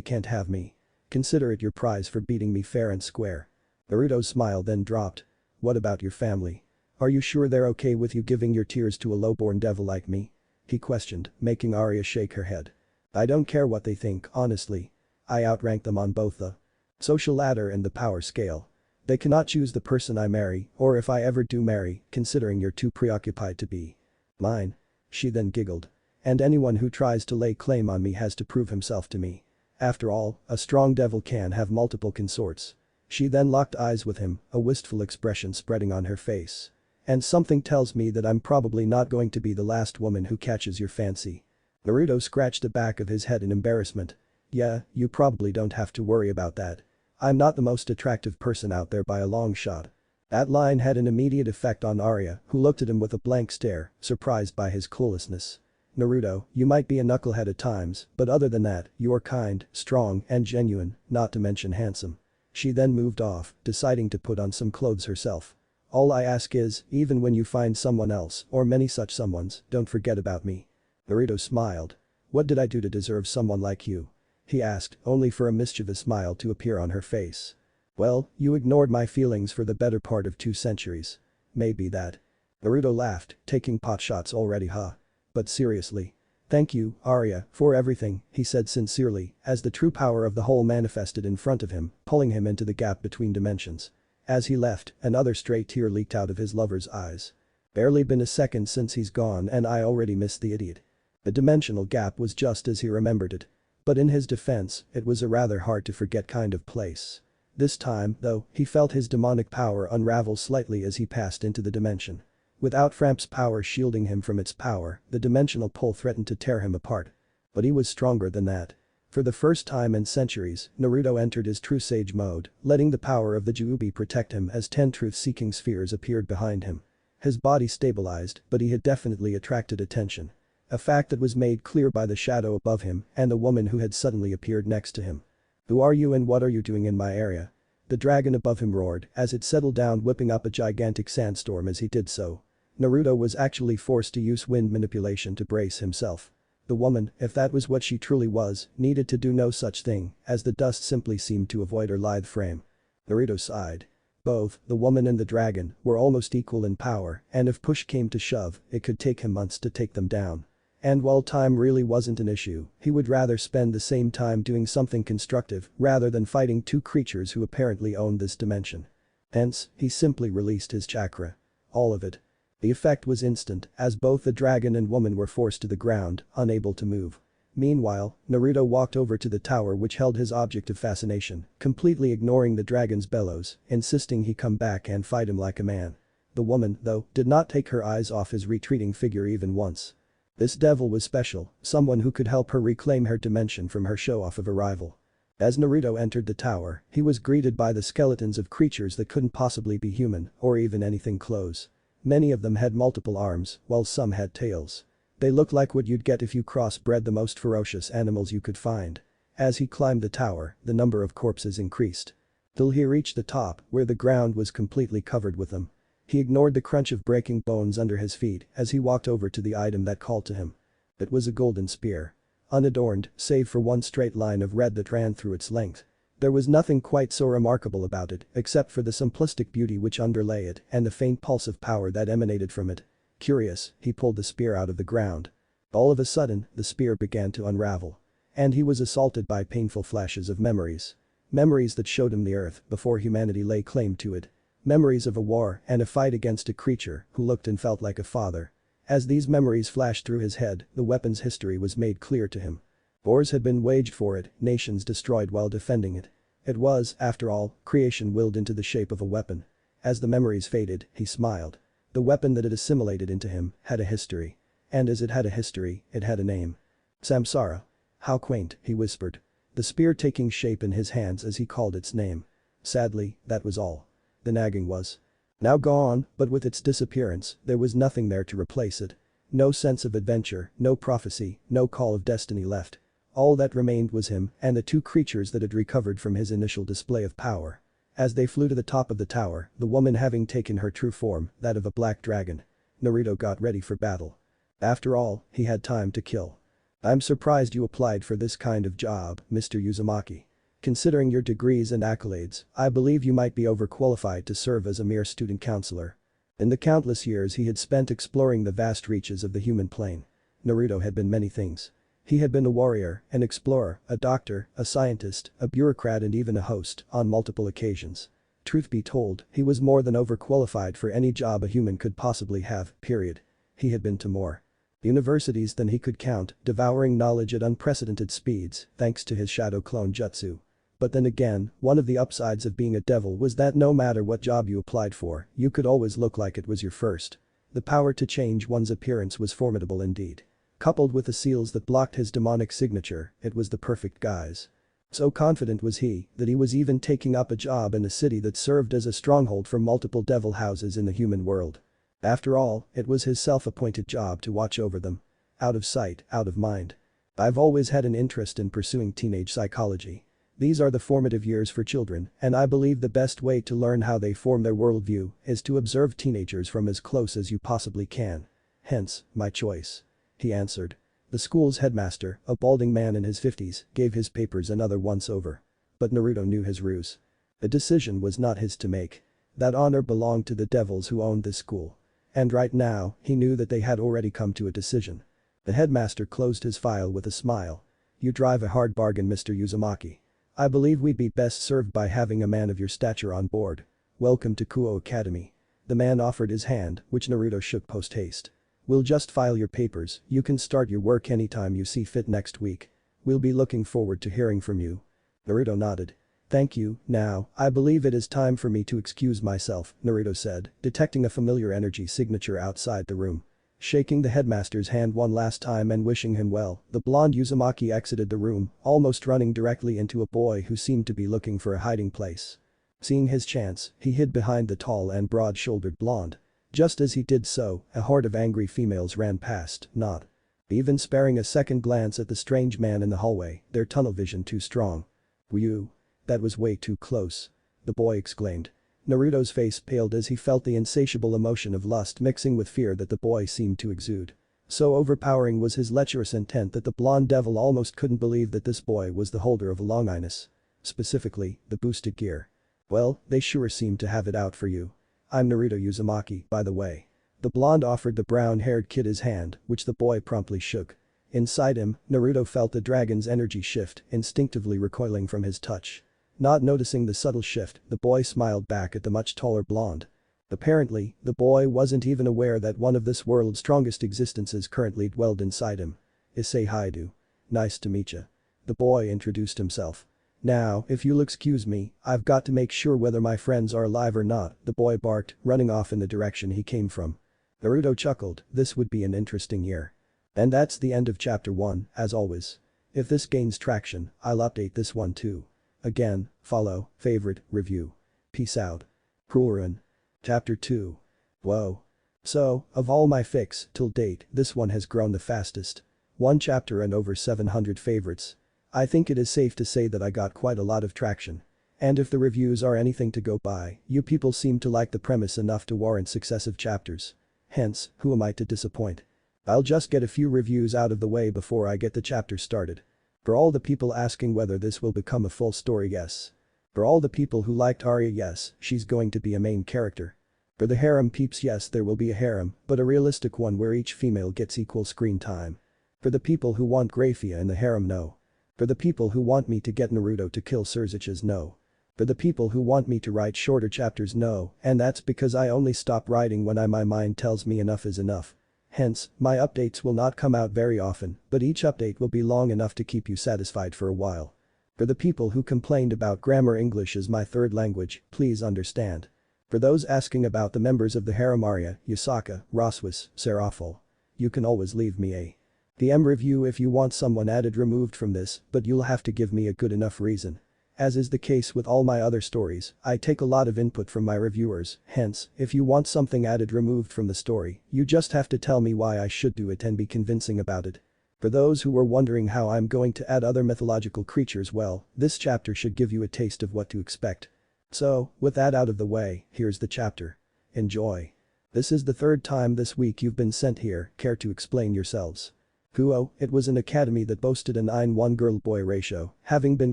[SPEAKER 1] can't have me. Consider it your prize for beating me fair and square. Naruto's smile then dropped. What about your family? Are you sure they're okay with you giving your tears to a low-born devil like me? He questioned, making Arya shake her head. I don't care what they think, honestly. I outrank them on both the social ladder and the power scale. They cannot choose the person I marry, or if I ever do marry, considering you're too preoccupied to be mine. She then giggled. And anyone who tries to lay claim on me has to prove himself to me. After all, a strong devil can have multiple consorts. She then locked eyes with him, a wistful expression spreading on her face. And something tells me that I'm probably not going to be the last woman who catches your fancy. Naruto scratched the back of his head in embarrassment. Yeah, you probably don't have to worry about that. I'm not the most attractive person out there by a long shot. That line had an immediate effect on Arya, who looked at him with a blank stare, surprised by his cluelessness. Naruto, you might be a knucklehead at times, but other than that, you're kind, strong, and genuine, not to mention handsome. She then moved off, deciding to put on some clothes herself. All I ask is, even when you find someone else, or many such someones, don't forget about me. Naruto smiled. What did I do to deserve someone like you? He asked, only for a mischievous smile to appear on her face. Well, you ignored my feelings for the better part of 2 centuries. Maybe that. Naruto laughed, taking potshots already, huh? But seriously. Thank you, Arya, for everything, he said sincerely, as the true power of the whole manifested in front of him, pulling him into the gap between dimensions. As he left, another stray tear leaked out of his lover's eyes. Barely been a second since he's gone and I already miss the idiot. The dimensional gap was just as he remembered it. But in his defense, it was a rather hard to forget kind of place. This time, though, he felt his demonic power unravel slightly as he passed into the dimension. Without Framp's power shielding him from its power, the dimensional pull threatened to tear him apart. But he was stronger than that. For the first time in centuries, Naruto entered his true sage mode, letting the power of the Juubi protect him as 10 truth-seeking spheres appeared behind him. His body stabilized, but he had definitely attracted attention. A fact that was made clear by the shadow above him and the woman who had suddenly appeared next to him. Who are you and what are you doing in my area? The dragon above him roared as it settled down, whipping up a gigantic sandstorm as he did so. Naruto was actually forced to use wind manipulation to brace himself. The woman, if that was what she truly was, needed to do no such thing, as the dust simply seemed to avoid her lithe frame. Naruto sighed. Both, the woman and the dragon, were almost equal in power, and if push came to shove, it could take him months to take them down. And while time really wasn't an issue, he would rather spend the same time doing something constructive rather than fighting two creatures who apparently owned this dimension. Hence, he simply released his chakra. All of it. The effect was instant, as both the dragon and woman were forced to the ground, unable to move. Meanwhile, Naruto walked over to the tower which held his object of fascination, completely ignoring the dragon's bellows, insisting he come back and fight him like a man. The woman, though, did not take her eyes off his retreating figure even once. This devil was special, someone who could help her reclaim her dimension from her show-off of a rival. As Naruto entered the tower, he was greeted by the skeletons of creatures that couldn't possibly be human or even anything close. Many of them had multiple arms, while some had tails. They looked like what you'd get if you crossbred the most ferocious animals you could find. As he climbed the tower, the number of corpses increased. Till he reached the top, where the ground was completely covered with them. He ignored the crunch of breaking bones under his feet as he walked over to the item that called to him. It was a golden spear. Unadorned, save for one straight line of red that ran through its length. There was nothing quite so remarkable about it, except for the simplistic beauty which underlay it and the faint pulse of power that emanated from it. Curious, he pulled the spear out of the ground. All of a sudden, the spear began to unravel. And he was assaulted by painful flashes of memories. Memories that showed him the earth before humanity lay claim to it. Memories of a war and a fight against a creature who looked and felt like a father. As these memories flashed through his head, the weapon's history was made clear to him. Wars had been waged for it, nations destroyed while defending it. It was, after all, creation willed into the shape of a weapon. As the memories faded, he smiled. The weapon that had assimilated into him had a history. And as it had a history, it had a name. Samsara. How quaint, he whispered. The spear taking shape in his hands as he called its name. Sadly, that was all. The nagging was now gone, but with its disappearance, there was nothing there to replace it. No sense of adventure, no prophecy, no call of destiny left. All that remained was him and the two creatures that had recovered from his initial display of power. As they flew to the top of the tower, the woman having taken her true form, that of a black dragon. Naruto got ready for battle. After all, he had time to kill. I'm surprised you applied for this kind of job, Mr. Uzumaki. Considering your degrees and accolades, I believe you might be overqualified to serve as a mere student counselor. In the countless years he had spent exploring the vast reaches of the human plane, Naruto had been many things. He had been a warrior, an explorer, a doctor, a scientist, a bureaucrat and even a host on multiple occasions. Truth be told, he was more than overqualified for any job a human could possibly have, period. He had been to more universities than he could count, devouring knowledge at unprecedented speeds thanks to his shadow clone jutsu. But then again, one of the upsides of being a devil was that no matter what job you applied for, you could always look like it was your first. The power to change one's appearance was formidable indeed. Coupled with the seals that blocked his demonic signature, it was the perfect guise. So confident was he that he was even taking up a job in a city that served as a stronghold for multiple devil houses in the human world. After all, it was his self-appointed job to watch over them. Out of sight, out of mind. I've always had an interest in pursuing teenage psychology. These are the formative years for children, and I believe the best way to learn how they form their worldview is to observe teenagers from as close as you possibly can. Hence, my choice. He answered. The school's headmaster, a balding man in his 50s, gave his papers another once-over. But Naruto knew his ruse. The decision was not his to make. That honor belonged to the devils who owned this school. And right now, he knew that they had already come to a decision. The headmaster closed his file with a smile. You drive a hard bargain, Mr. Uzumaki. I believe we'd be best served by having a man of your stature on board. Welcome to Kuo Academy. The man offered his hand, which Naruto shook post-haste. We'll just file your papers, you can start your work anytime you see fit next week. We'll be looking forward to hearing from you. Naruto nodded. Thank you, now, I believe it is time for me to excuse myself, Naruto said, detecting a familiar energy signature outside the room. Shaking the headmaster's hand one last time and wishing him well, the blonde Uzumaki exited the room, almost running directly into a boy who seemed to be looking for a hiding place. Seeing his chance, he hid behind the tall and broad-shouldered blonde. Just as he did so, a horde of angry females ran past, not even sparing a second glance at the strange man in the hallway, their tunnel vision too strong. "You? That was way too close," the boy exclaimed. Naruto's face paled as he felt the insatiable emotion of lust mixing with fear that the boy seemed to exude. So overpowering was his lecherous intent that the blonde devil almost couldn't believe that this boy was the holder of a Longinus. Specifically, the boosted gear. Well, they sure seem to have it out for you. I'm Naruto Uzumaki, by the way. The blonde offered the brown-haired kid his hand, which the boy promptly shook. Inside him, Naruto felt the dragon's energy shift, instinctively recoiling from his touch. Not noticing the subtle shift, the boy smiled back at the much taller blonde. Apparently, the boy wasn't even aware that one of this world's strongest existences currently dwelled inside him. Issei Haidu. Nice to meet ya. The boy introduced himself. Now, if you'll excuse me, I've got to make sure whether my friends are alive or not, the boy barked, running off in the direction he came from. Naruto chuckled, this would be an interesting year. And that's the end of chapter 1, as always. If this gains traction, I'll update this one too. Again, follow, favorite, review. Peace out. Cruelrun. Chapter 2. Whoa. So, of all my fics, till date, this one has grown the fastest. One chapter and over 700 favorites. I think it is safe to say that I got quite a lot of traction. And if the reviews are anything to go by, you people seem to like the premise enough to warrant successive chapters. Hence, who am I to disappoint? I'll just get a few reviews out of the way before I get the chapter started. For all the people asking whether this will become a full story, yes. For all the people who liked Arya, yes, she's going to be a main character. For the harem peeps, yes, there will be a harem, but a realistic one where each female gets equal screen time. For the people who want Graphia in the harem, no. For the people who want me to get Naruto to kill Surziches, no. For the people who want me to write shorter chapters, no, and that's because I only stop writing when my mind tells me enough is enough. Hence, my updates will not come out very often, but each update will be long enough to keep you satisfied for a while. For the people who complained about grammar English as my third language, please understand. For those asking about the members of the harem Arya, Yusaka, Roswis, Seraphol. You can always leave me a DM review if you want someone added removed from this, but you'll have to give me a good enough reason. As is the case with all my other stories, I take a lot of input from my reviewers, hence, if you want something added removed from the story, you just have to tell me why I should do it and be convincing about it. For those who were wondering how I'm going to add other mythological creatures, well, this chapter should give you a taste of what to expect. So, with that out of the way, here's the chapter. Enjoy. This is the third time this week you've been sent here, care to explain yourselves? Kuo, it was an academy that boasted a 9:1 girl-boy ratio, having been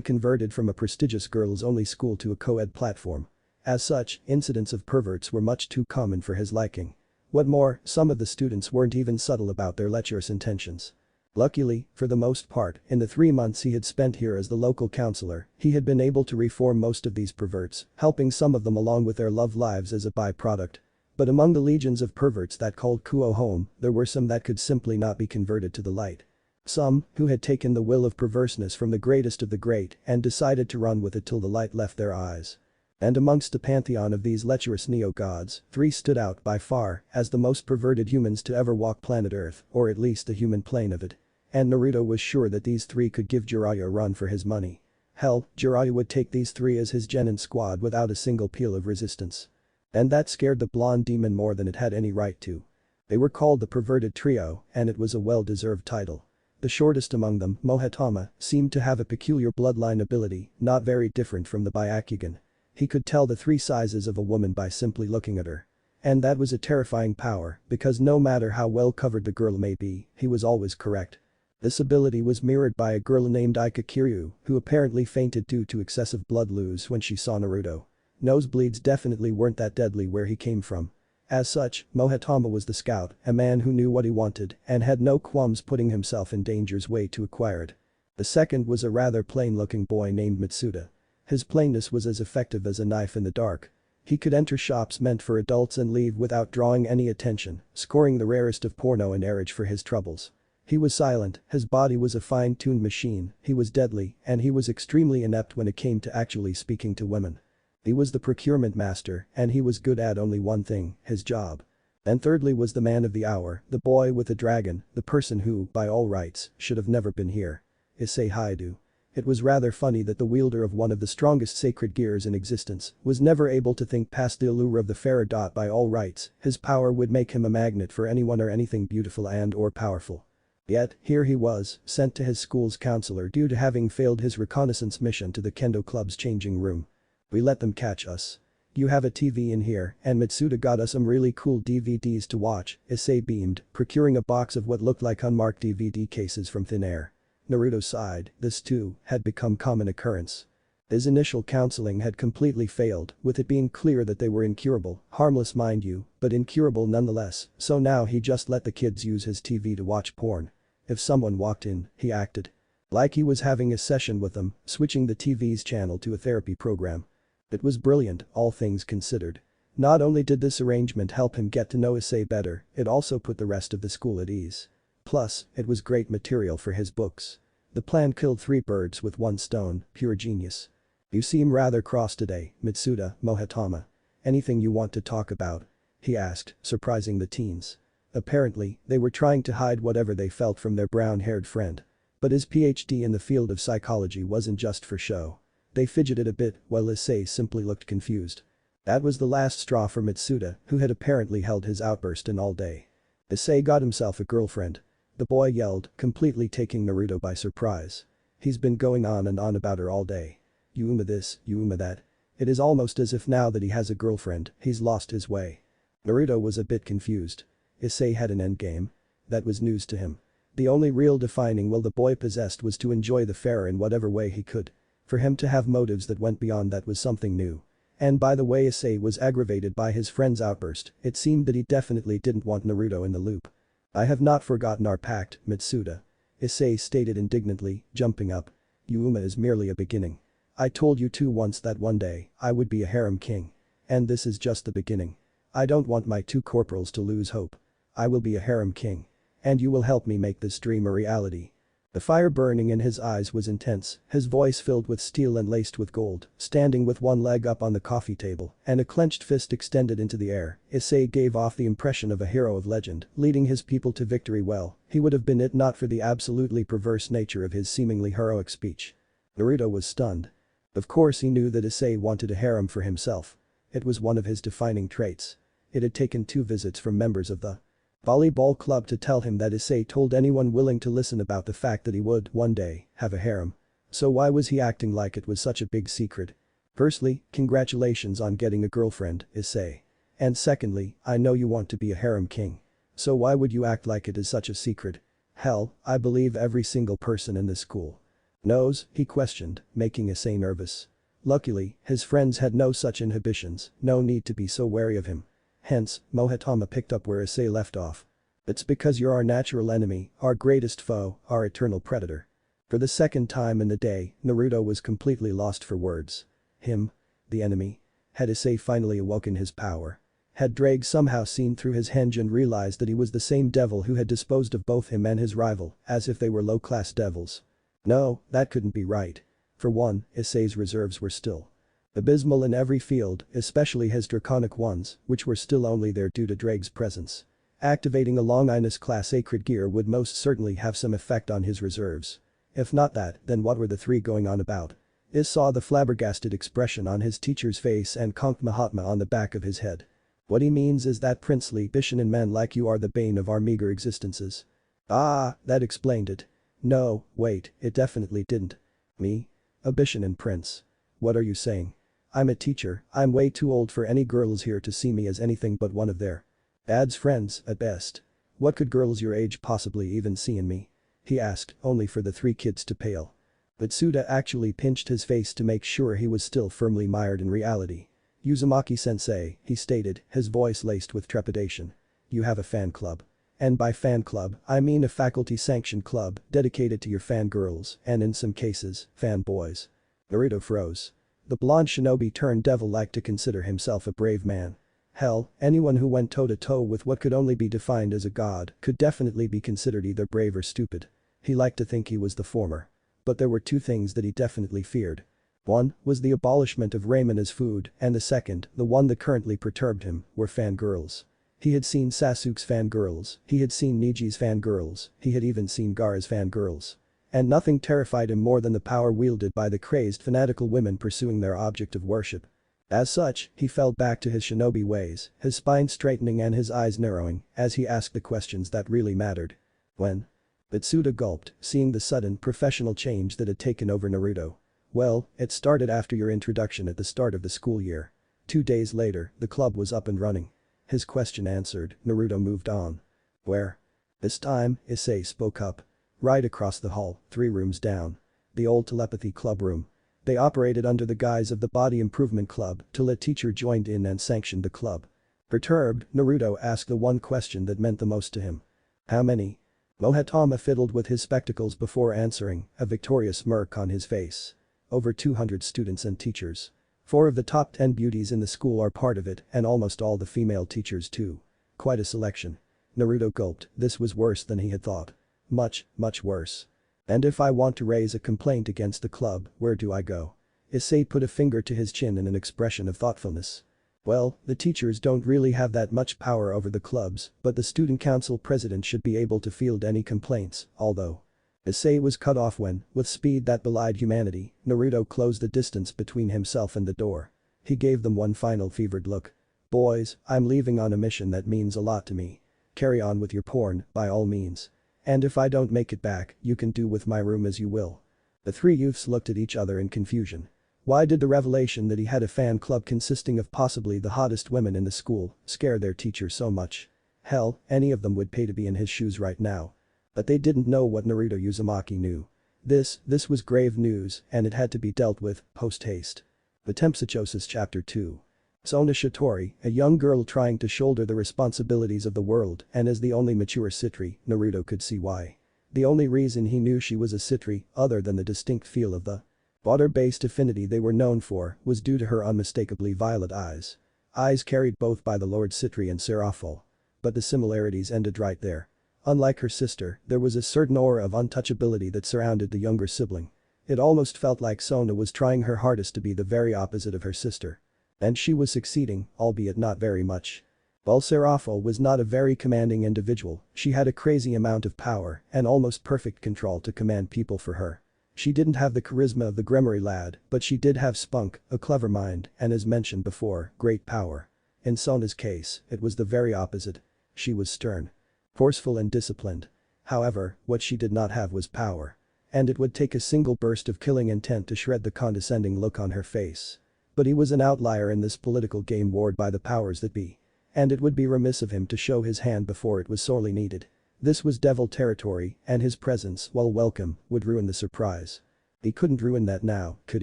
[SPEAKER 1] converted from a prestigious girls-only school to a co-ed platform. As such, incidents of perverts were much too common for his liking. What more, some of the students weren't even subtle about their lecherous intentions. Luckily, for the most part, in the 3 months he had spent here as the local counselor, he had been able to reform most of these perverts, helping some of them along with their love lives as a byproduct. But among the legions of perverts that called Kuo home, there were some that could simply not be converted to the light. Some, who had taken the will of perverseness from the greatest of the great and decided to run with it till the light left their eyes. And amongst the pantheon of these lecherous neo-gods, 3 stood out by far as the most perverted humans to ever walk planet Earth, or at least the human plane of it. And Naruto was sure that these 3 could give Jiraiya a run for his money. Hell, Jiraiya would take these 3 as his genin squad without a single peel of resistance. And that scared the blonde demon more than it had any right to. They were called the Perverted Trio, and it was a well-deserved title. The shortest among them, Mohatama, seemed to have a peculiar bloodline ability, not very different from the Byakugan. He could tell the 3 sizes of a woman by simply looking at her. And that was a terrifying power, because no matter how well covered the girl may be, he was always correct. This ability was mirrored by a girl named Aika Kiryu, who apparently fainted due to excessive blood loss when she saw Naruto. Nosebleeds definitely weren't that deadly where he came from. As such, Mohatama was the scout, a man who knew what he wanted and had no qualms putting himself in danger's way to acquire it. The second was a rather plain-looking boy named Mitsuda. His plainness was as effective as a knife in the dark. He could enter shops meant for adults and leave without drawing any attention, scoring the rarest of porno and airage for his troubles. He was silent, his body was a fine-tuned machine, he was deadly, and he was extremely inept when it came to actually speaking to women. He was the procurement master, and he was good at only one thing, his job. And thirdly was the man of the hour, the boy with the dragon, the person who, by all rights, should have never been here. Issei Haidu. It was rather funny that the wielder of one of the strongest sacred gears in existence was never able to think past the allure of the Pharaoh. By all rights, his power would make him a magnet for anyone or anything beautiful and or powerful. Yet, here he was, sent to his school's counselor due to having failed his reconnaissance mission to the Kendo Club's changing room. We let them catch us. You have a TV in here, and Mitsuda got us some really cool DVDs to watch, Issei beamed, procuring a box of what looked like unmarked DVD cases from thin air. Naruto sighed, this too, had become common occurrence. His initial counseling had completely failed, with it being clear that they were incurable, harmless mind you, but incurable nonetheless, so now he just let the kids use his TV to watch porn. If someone walked in, he acted like he was having a session with them, switching the TV's channel to a therapy program. It was brilliant, all things considered. Not only did this arrangement help him get to know Issei better, it also put the rest of the school at ease. Plus, it was great material for his books. The plan killed 3 birds with 1 stone, pure genius. You seem rather cross today, Mitsuda, Mohatama. Anything you want to talk about? He asked, surprising the teens. Apparently, they were trying to hide whatever they felt from their brown-haired friend. But his PhD in the field of psychology wasn't just for show. They fidgeted a bit while Issei simply looked confused. That was the last straw for Mitsuda, who had apparently held his outburst in all day. Issei got himself a girlfriend. The boy yelled, completely taking Naruto by surprise. He's been going on and on about her all day. Yuma this, Yuma that. It is almost as if now that he has a girlfriend, he's lost his way. Naruto was a bit confused. Issei had an endgame. That was news to him. The only real defining will the boy possessed was to enjoy the fare in whatever way he could. For him to have motives that went beyond that was something new. And by the way Issei was aggravated by his friend's outburst, it seemed that he definitely didn't want Naruto in the loop. I have not forgotten our pact, Mitsuda. Issei stated indignantly, jumping up. Yuma is merely a beginning. I told you two once that one day, I would be a harem king. And this is just the beginning. I don't want my 2 corporals to lose hope. I will be a harem king. And you will help me make this dream a reality. The fire burning in his eyes was intense, his voice filled with steel and laced with gold, standing with one leg up on the coffee table and a clenched fist extended into the air. Issei gave off the impression of a hero of legend, leading his people to victory well, he would have been it not for the absolutely perverse nature of his seemingly heroic speech. Naruto was stunned. Of course he knew that Issei wanted a harem for himself. It was one of his defining traits. It had taken 2 visits from members of the volleyball club to tell him that Issei told anyone willing to listen about the fact that he would, one day, have a harem. So why was he acting like it was such a big secret? Firstly, congratulations on getting a girlfriend, Issei. And secondly, I know you want to be a harem king. So why would you act like it is such a secret? Hell, I believe every single person in this school knows, he questioned, making Issei nervous. Luckily, his friends had no such inhibitions, no need to be so wary of him. Hence, Mohatama picked up where Issei left off. It's because you're our natural enemy, our greatest foe, our eternal predator. For the second time in the day, Naruto was completely lost for words. Him? The enemy? Had Issei finally awoken his power? Had Drake somehow seen through his henge and realized that he was the same devil who had disposed of both him and his rival, as if they were low-class devils? No, that couldn't be right. For one, Issei's reserves were still abysmal in every field, especially his draconic ones, which were still only there due to Drake's presence. Activating a Longinus class sacred gear would most certainly have some effect on his reserves. If not that, then what were the 3 going on about? Is saw the flabbergasted expression on his teacher's face and conked Mahatma on the back of his head. What he means is that princely Bishonen men like you are the bane of our meager existences. Ah, that explained it. No, wait, it definitely didn't. Me? A Bishonen prince. What are you saying? I'm a teacher, I'm way too old for any girls here to see me as anything but one of their dad's friends, at best. What could girls your age possibly even see in me? He asked, only for the 3 kids to pale. But Suda actually pinched his face to make sure he was still firmly mired in reality. Uzumaki-sensei, he stated, his voice laced with trepidation. You have a fan club. And by fan club, I mean a faculty-sanctioned club dedicated to your fangirls and in some cases, fanboys. Naruto froze. The blonde shinobi turned devil liked to consider himself a brave man. Hell, anyone who went toe-to-toe with what could only be defined as a god could definitely be considered either brave or stupid. He liked to think he was the former. But there were 2 things that he definitely feared. One was the abolishment of ramen as food, and the second, the one that currently perturbed him, were fangirls. He had seen Sasuke's fangirls, he had seen Niji's fangirls, he had even seen Gaara's fangirls. And nothing terrified him more than the power wielded by the crazed fanatical women pursuing their object of worship. As such, he fell back to his shinobi ways, his spine straightening and his eyes narrowing, as he asked the questions that really mattered. When? Mitsuda gulped, seeing the sudden professional change that had taken over Naruto. Well, it started after your introduction at the start of the school year. 2 days later, the club was up and running. His question answered, Naruto moved on. Where? This time, Issei spoke up. Right across the hall, 3 rooms down. The old telepathy club room. They operated under the guise of the Body Improvement Club till a teacher joined in and sanctioned the club. Perturbed, Naruto asked the one question that meant the most to him. How many? Mohatama fiddled with his spectacles before answering, a victorious smirk on his face. Over 200 students and teachers. 4 of the top 10 beauties in the school are part of it and almost all the female teachers too. Quite a selection. Naruto gulped, this was worse than he had thought. Much, much worse. And if I want to raise a complaint against the club, where do I go? Issei put a finger to his chin in an expression of thoughtfulness. Well, the teachers don't really have that much power over the clubs, but the student council president should be able to field any complaints, although. Issei was cut off when, with speed that belied humanity, Naruto closed the distance between himself and the door. He gave them one final fevered look. Boys, I'm leaving on a mission that means a lot to me. Carry on with your porn, by all means. And if I don't make it back, you can do with my room as you will. The 3 youths looked at each other in confusion. Why did the revelation that he had a fan club consisting of possibly the hottest women in the school scare their teacher so much? Hell, any of them would pay to be in his shoes right now. But they didn't know what Naruto Uzumaki knew. This was grave news and it had to be dealt with, post-haste. Metempsychosis Chapter 2. Sona Shitori, a young girl trying to shoulder the responsibilities of the world and as the only mature Citri, Naruto could see why. The only reason he knew she was a Citri, other than the distinct feel of the water-based affinity they were known for, was due to her unmistakably violet eyes. Eyes carried both by the Lord Citri and Seraphol. But the similarities ended right there. Unlike her sister, there was a certain aura of untouchability that surrounded the younger sibling. It almost felt like Sona was trying her hardest to be the very opposite of her sister. And she was succeeding, albeit not very much. While Seraphol was not a very commanding individual, she had a crazy amount of power and almost perfect control to command people for her. She didn't have the charisma of the Gremory lad, but she did have spunk, a clever mind, and as mentioned before, great power. In Sona's case, it was the very opposite. She was stern. Forceful and disciplined. However, what she did not have was power. And it would take a single burst of killing intent to shred the condescending look on her face. But he was an outlier in this political game warred by the powers that be. And it would be remiss of him to show his hand before it was sorely needed. This was devil territory, and his presence, while welcome, would ruin the surprise. He couldn't ruin that now, could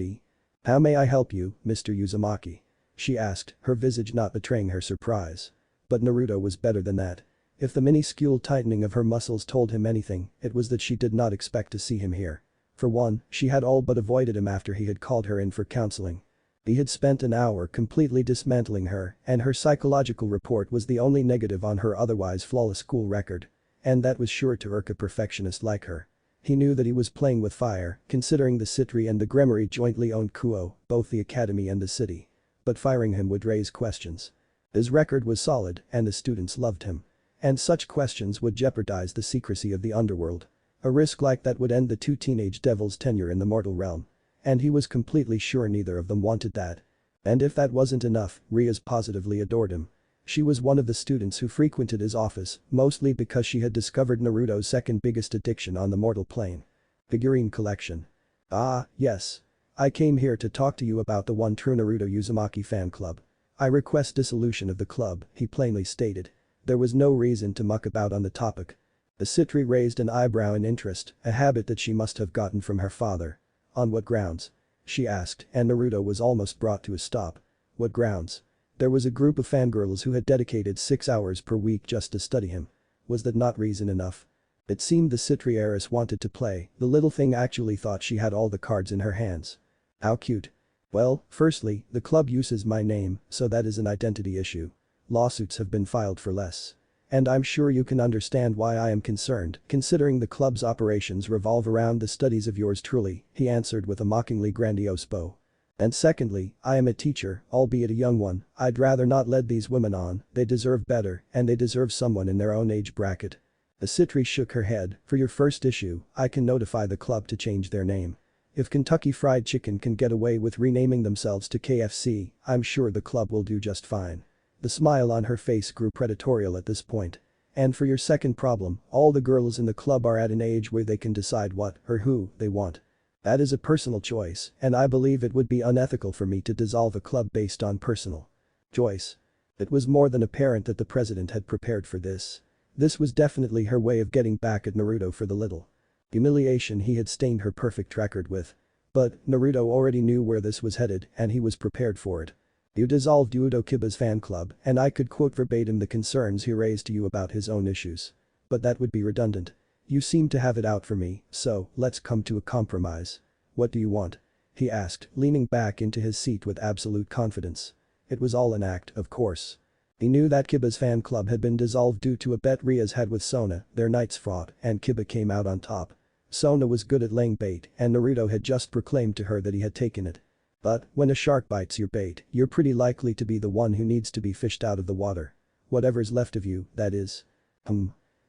[SPEAKER 1] he? How may I help you, Mr. Uzumaki? She asked, her visage not betraying her surprise. But Naruto was better than that. If the minuscule tightening of her muscles told him anything, it was that she did not expect to see him here. For one, she had all but avoided him after he had called her in for counseling. He had spent an hour completely dismantling her, and her psychological report was the only negative on her otherwise flawless school record. And that was sure to irk a perfectionist like her. He knew that he was playing with fire, considering the Citri and the Gremory jointly owned Kuo, both the academy and the city. But firing him would raise questions. His record was solid, and the students loved him. And such questions would jeopardize the secrecy of the underworld. A risk like that would end the 2 teenage devils' tenure in the mortal realm. And he was completely sure neither of them wanted that. And if that wasn't enough, Rias positively adored him. She was one of the students who frequented his office, mostly because she had discovered Naruto's second biggest addiction on the mortal plane. Figurine collection. Ah, yes. I came here to talk to you about the one true Naruto Uzumaki fan club. I request dissolution of the club, he plainly stated. There was no reason to muck about on the topic. The Citri raised an eyebrow in interest, a habit that she must have gotten from her father. On what grounds? She asked, and Naruto was almost brought to a stop. What grounds? There was a group of fangirls who had dedicated 6 hours per week just to study him. Was that not reason enough? It seemed the Citri heiress wanted to play, the little thing actually thought she had all the cards in her hands. How cute. Well, firstly, the club uses my name, so that is an identity issue. Lawsuits have been filed for less. And I'm sure you can understand why I am concerned, considering the club's operations revolve around the studies of yours truly, he answered with a mockingly grandiose bow. And secondly, I am a teacher, albeit a young one, I'd rather not lead these women on, they deserve better, and they deserve someone in their own age bracket. The Citri shook her head, for your first issue, I can notify the club to change their name. If Kentucky Fried Chicken can get away with renaming themselves to KFC, I'm sure the club will do just fine. The smile on her face grew predatorial at this point. And for your second problem, all the girls in the club are at an age where they can decide what, or who, they want. That is a personal choice, and I believe it would be unethical for me to dissolve a club based on personal choice. It was more than apparent that the president had prepared for this. This was definitely her way of getting back at Naruto for the little humiliation he had stained her perfect record with. But Naruto already knew where this was headed and he was prepared for it. You dissolved Udo Kiba's fan club and I could quote verbatim the concerns he raised to you about his own issues. But that would be redundant. You seem to have it out for me, so let's come to a compromise. What do you want? He asked, leaning back into his seat with absolute confidence. It was all an act, of course. He knew that Kiba's fan club had been dissolved due to a bet Riaz had with Sona, their night's fought, and Kiba came out on top. Sona was good at laying bait and Naruto had just proclaimed to her that he had taken it. But, when a shark bites your bait, you're pretty likely to be the one who needs to be fished out of the water. Whatever's left of you, that is.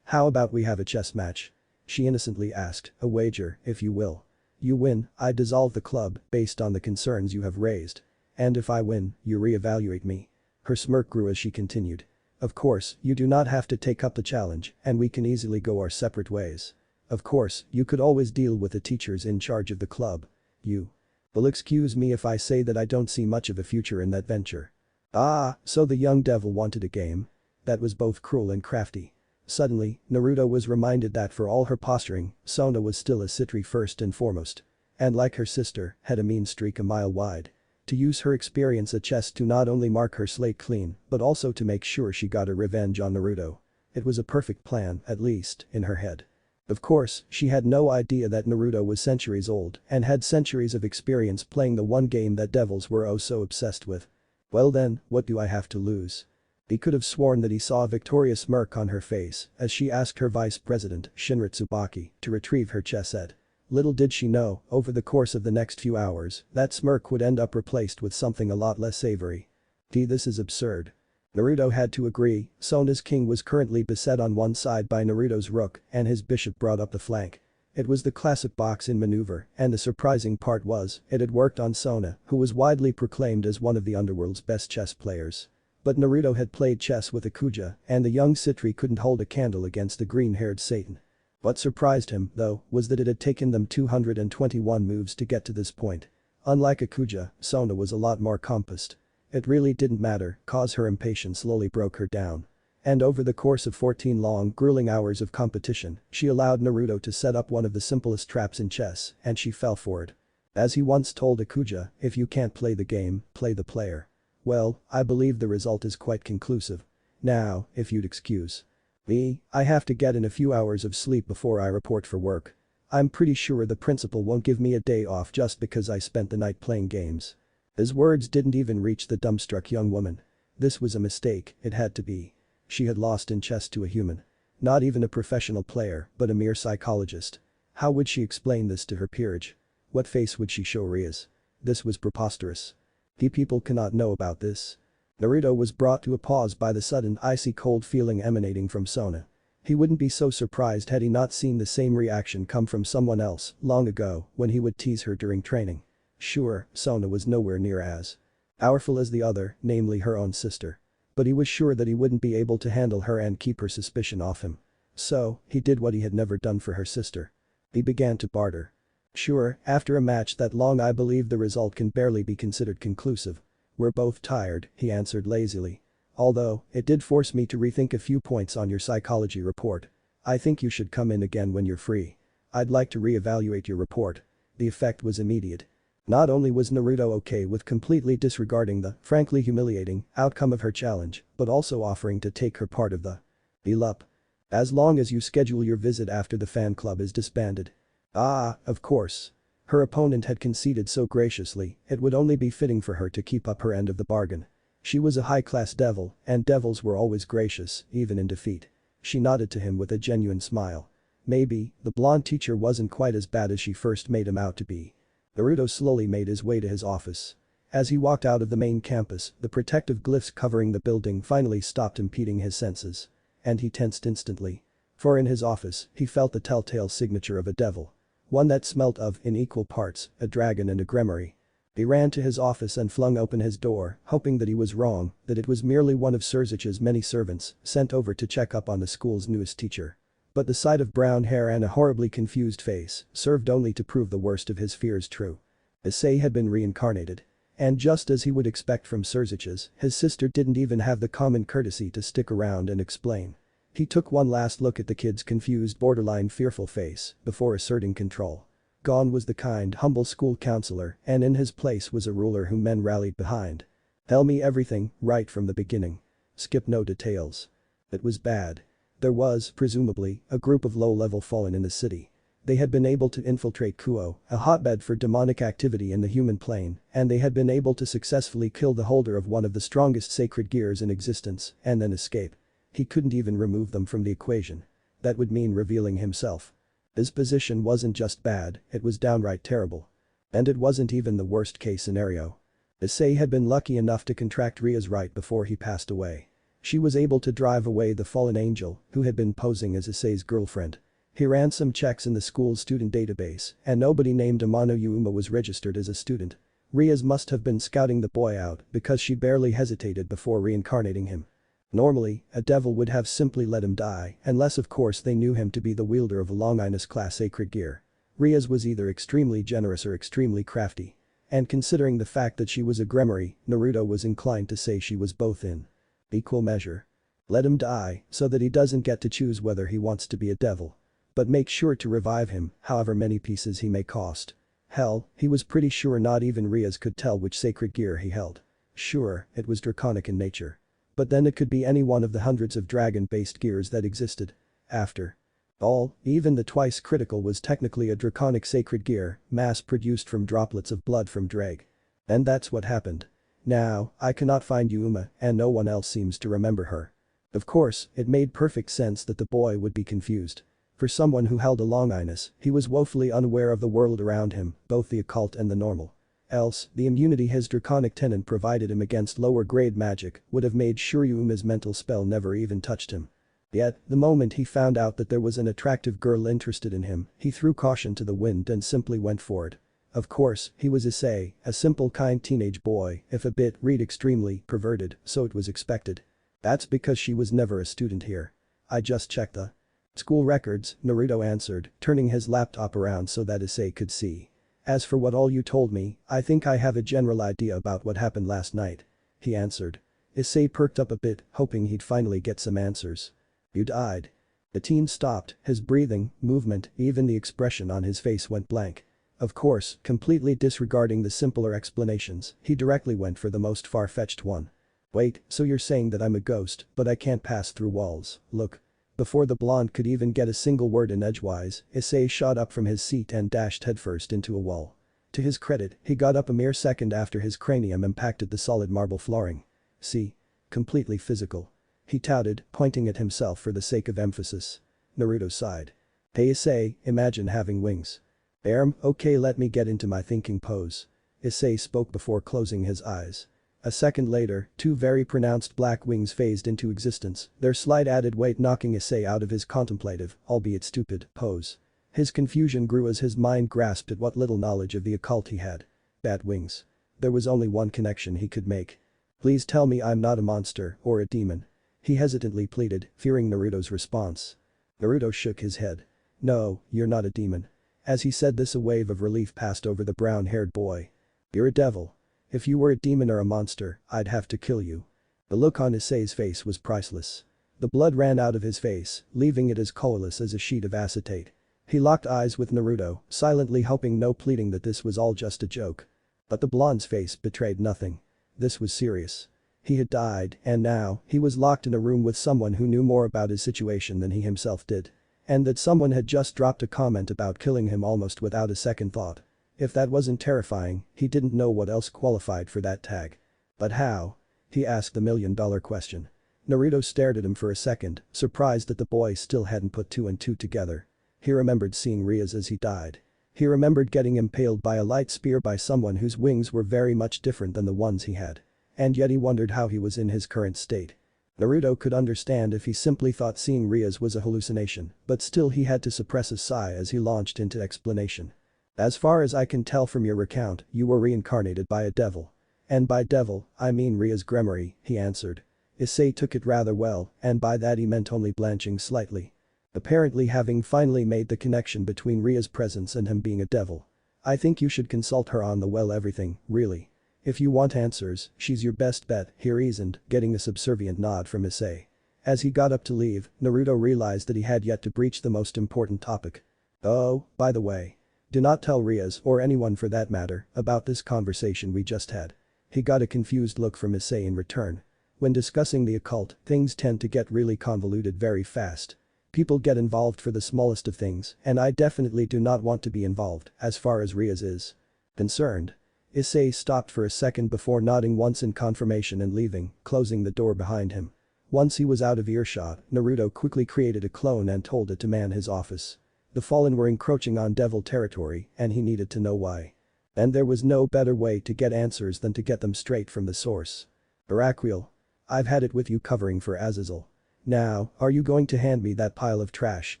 [SPEAKER 1] How about we have a chess match? She innocently asked, a wager, if you will. You win, I dissolve the club, based on the concerns you have raised. And if I win, you reevaluate me. Her smirk grew as she continued. Of course, you do not have to take up the challenge, and we can easily go our separate ways. Of course, you could always deal with the teachers in charge of the club. You will excuse me if I say that I don't see much of a future in that venture. Ah, so the young devil wanted a game? That was both cruel and crafty. Suddenly, Naruto was reminded that for all her posturing, Sona was still a Citri first and foremost. And like her sister, had a mean streak a mile wide. To use her experience at chess to not only mark her slate clean, but also to make sure she got her revenge on Naruto. It was a perfect plan, at least, in her head. Of course, she had no idea that Naruto was centuries old and had centuries of experience playing the one game that devils were oh so obsessed with. Well then, what do I have to lose? He could have sworn that he saw a victorious smirk on her face as she asked her vice president, Shinra Tsubaki, to retrieve her chess set. Little did she know, over the course of the next few hours, that smirk would end up replaced with something a lot less savory. This is absurd. Naruto had to agree, Sona's king was currently beset on one side by Naruto's rook and his bishop brought up the flank. It was the classic box-in maneuver and the surprising part was, it had worked on Sona, who was widely proclaimed as one of the underworld's best chess players. But Naruto had played chess with Akuja and the young Citri couldn't hold a candle against the green-haired Satan. What surprised him, though, was that it had taken them 221 moves to get to this point. Unlike Akuja, Sona was a lot more compassed. It really didn't matter, cause her impatience slowly broke her down. And over the course of 14 long, grueling hours of competition, she allowed Naruto to set up one of the simplest traps in chess, and she fell for it. As he once told Akuja, if you can't play the game, play the player. Well, I believe the result is quite conclusive. Now, if you'd excuse me, I have to get in a few hours of sleep before I report for work. I'm pretty sure the principal won't give me a day off just because I spent the night playing games. His words didn't even reach the dumbstruck young woman. This was a mistake, it had to be. She had lost in chess to a human. Not even a professional player, but a mere psychologist. How would she explain this to her peerage? What face would she show Riaz? This was preposterous. People cannot know about this. Naruto was brought to a pause by the sudden icy cold feeling emanating from Sona. He wouldn't be so surprised had he not seen the same reaction come from someone else long ago when he would tease her during training. Sure, Sona was nowhere near as powerful as the other, namely her own sister. But he was sure that he wouldn't be able to handle her and keep her suspicion off him. So, he did what he had never done for her sister. He began to barter. Sure, after a match that long I believe the result can barely be considered conclusive. We're both tired, he answered lazily. Although, it did force me to rethink a few points on your psychology report. I think you should come in again when you're free. I'd like to reevaluate your report. The effect was immediate. Not only was Naruto okay with completely disregarding the, frankly humiliating, outcome of her challenge, but also offering to take her part of the deal up. As long as you schedule your visit after the fan club is disbanded. Ah, of course. Her opponent had conceded so graciously, it would only be fitting for her to keep up her end of the bargain. She was a high-class devil, and devils were always gracious, even in defeat. She nodded to him with a genuine smile. Maybe, the blonde teacher wasn't quite as bad as she first made him out to be. Naruto slowly made his way to his office. As he walked out of the main campus, the protective glyphs covering the building finally stopped impeding his senses. And he tensed instantly. For in his office, he felt the telltale signature of a devil. One that smelt of, in equal parts, a dragon and a grimoire. He ran to his office and flung open his door, hoping that he was wrong, that it was merely one of Surzich's many servants, sent over to check up on the school's newest teacher. But the sight of brown hair and a horribly confused face served only to prove the worst of his fears true. Issei had been reincarnated. And just as he would expect from Surzich's, his sister didn't even have the common courtesy to stick around and explain. He took one last look at the kid's confused borderline fearful face before asserting control. Gone was the kind, humble school counselor, and in his place was a ruler whom men rallied behind. Tell me everything, right from the beginning. Skip no details. It was bad. There was, presumably, a group of low-level fallen in the city. They had been able to infiltrate Kuo, a hotbed for demonic activity in the human plane, and they had been able to successfully kill the holder of one of the strongest sacred gears in existence, and then escape. He couldn't even remove them from the equation. That would mean revealing himself. His position wasn't just bad, it was downright terrible. And it wasn't even the worst-case scenario. Issei had been lucky enough to contract Ria's right before he passed away. She was able to drive away the fallen angel, who had been posing as Issei's girlfriend. He ran some checks in the school's student database, and nobody named Amano Yuma was registered as a student. Ria's must have been scouting the boy out because she barely hesitated before reincarnating him. Normally, a devil would have simply let him die, unless of course they knew him to be the wielder of a Longinus-class sacred gear. Ria's was either extremely generous or extremely crafty. And considering the fact that she was a gremmery, Naruto was inclined to say she was both in equal measure. Let him die, so that he doesn't get to choose whether he wants to be a devil. But make sure to revive him, however many pieces he may cost. Hell, he was pretty sure not even Ria's could tell which sacred gear he held. Sure, it was draconic in nature. But then it could be any one of the hundreds of dragon-based gears that existed. After all, even the twice critical was technically a draconic sacred gear, mass-produced from droplets of blood from Drag. And that's what happened. Now, I cannot find Yuma, and no one else seems to remember her. Of course, it made perfect sense that the boy would be confused. For someone who held a Longinus, he was woefully unaware of the world around him, both the occult and the normal. Else, the immunity his draconic tenant provided him against lower-grade magic would have made sure Yuma's mental spell never even touched him. Yet, the moment he found out that there was an attractive girl interested in him, he threw caution to the wind and simply went for it. Of course, he was Issei, a simple kind teenage boy, if a bit, extremely perverted, so it was expected. That's because she was never a student here. I just checked the school records, Naruto answered, turning his laptop around so that Issei could see. As for what all you told me, I think I have a general idea about what happened last night. He answered. Issei perked up a bit, hoping he'd finally get some answers. You died. The teen stopped, his breathing, movement, even the expression on his face went blank. Of course, completely disregarding the simpler explanations, he directly went for the most far-fetched one. Wait, so you're saying that I'm a ghost, but I can't pass through walls, look. Before the blonde could even get a single word in edgewise, Issei shot up from his seat and dashed headfirst into a wall. To his credit, he got up a mere second after his cranium impacted the solid marble flooring. See? Completely physical. He touted, pointing at himself for the sake of emphasis. Naruto sighed. Hey Issei, imagine having wings. Okay, let me get into my thinking pose. Issei spoke before closing his eyes. A second later, two very pronounced black wings phased into existence, their slight added weight knocking Issei out of his contemplative, albeit stupid, pose. His confusion grew as his mind grasped at what little knowledge of the occult he had. Bat wings. There was only one connection he could make. Please tell me I'm not a monster or a demon. He hesitantly pleaded, fearing Naruto's response. Naruto shook his head. No, you're not a demon. As he said this, a wave of relief passed over the brown-haired boy. You're a devil. If you were a demon or a monster, I'd have to kill you. The look on Issei's face was priceless. The blood ran out of his face, leaving it as colorless as a sheet of acetate. He locked eyes with Naruto, silently hoping no pleading that this was all just a joke. But the blonde's face betrayed nothing. This was serious. He had died, and now, he was locked in a room with someone who knew more about his situation than he himself did. And that someone had just dropped a comment about killing him almost without a second thought. If that wasn't terrifying, he didn't know what else qualified for that tag. But how? He asked the million-dollar question. Naruto stared at him for a second, surprised that the boy still hadn't put two and two together. He remembered seeing Ria's as he died. He remembered getting impaled by a light spear by someone whose wings were very much different than the ones he had. And yet he wondered how he was in his current state. Naruto could understand if he simply thought seeing Ria's was a hallucination, but still he had to suppress a sigh as he launched into explanation. As far as I can tell from your recount, you were reincarnated by a devil. And by devil, I mean Ria's gremmery, he answered. Issei took it rather well, and by that he meant only blanching slightly. Apparently having finally made the connection between Ria's presence and him being a devil. I think you should consult her on everything, really. If you want answers, she's your best bet, he reasoned, getting a subservient nod from Issei. As he got up to leave, Naruto realized that he had yet to breach the most important topic. Oh, by the way. Do not tell Riaz or anyone for that matter about this conversation we just had. He got a confused look from Issei in return. When discussing the occult, things tend to get really convoluted very fast. People get involved for the smallest of things, and I definitely do not want to be involved, as far as Riaz is concerned. Issei stopped for a second before nodding once in confirmation and leaving, closing the door behind him. Once he was out of earshot, Naruto quickly created a clone and told it to man his office. The fallen were encroaching on devil territory, and he needed to know why. And there was no better way to get answers than to get them straight from the source. Baraquiel. I've had it with you covering for Azazel. Now, are you going to hand me that pile of trash,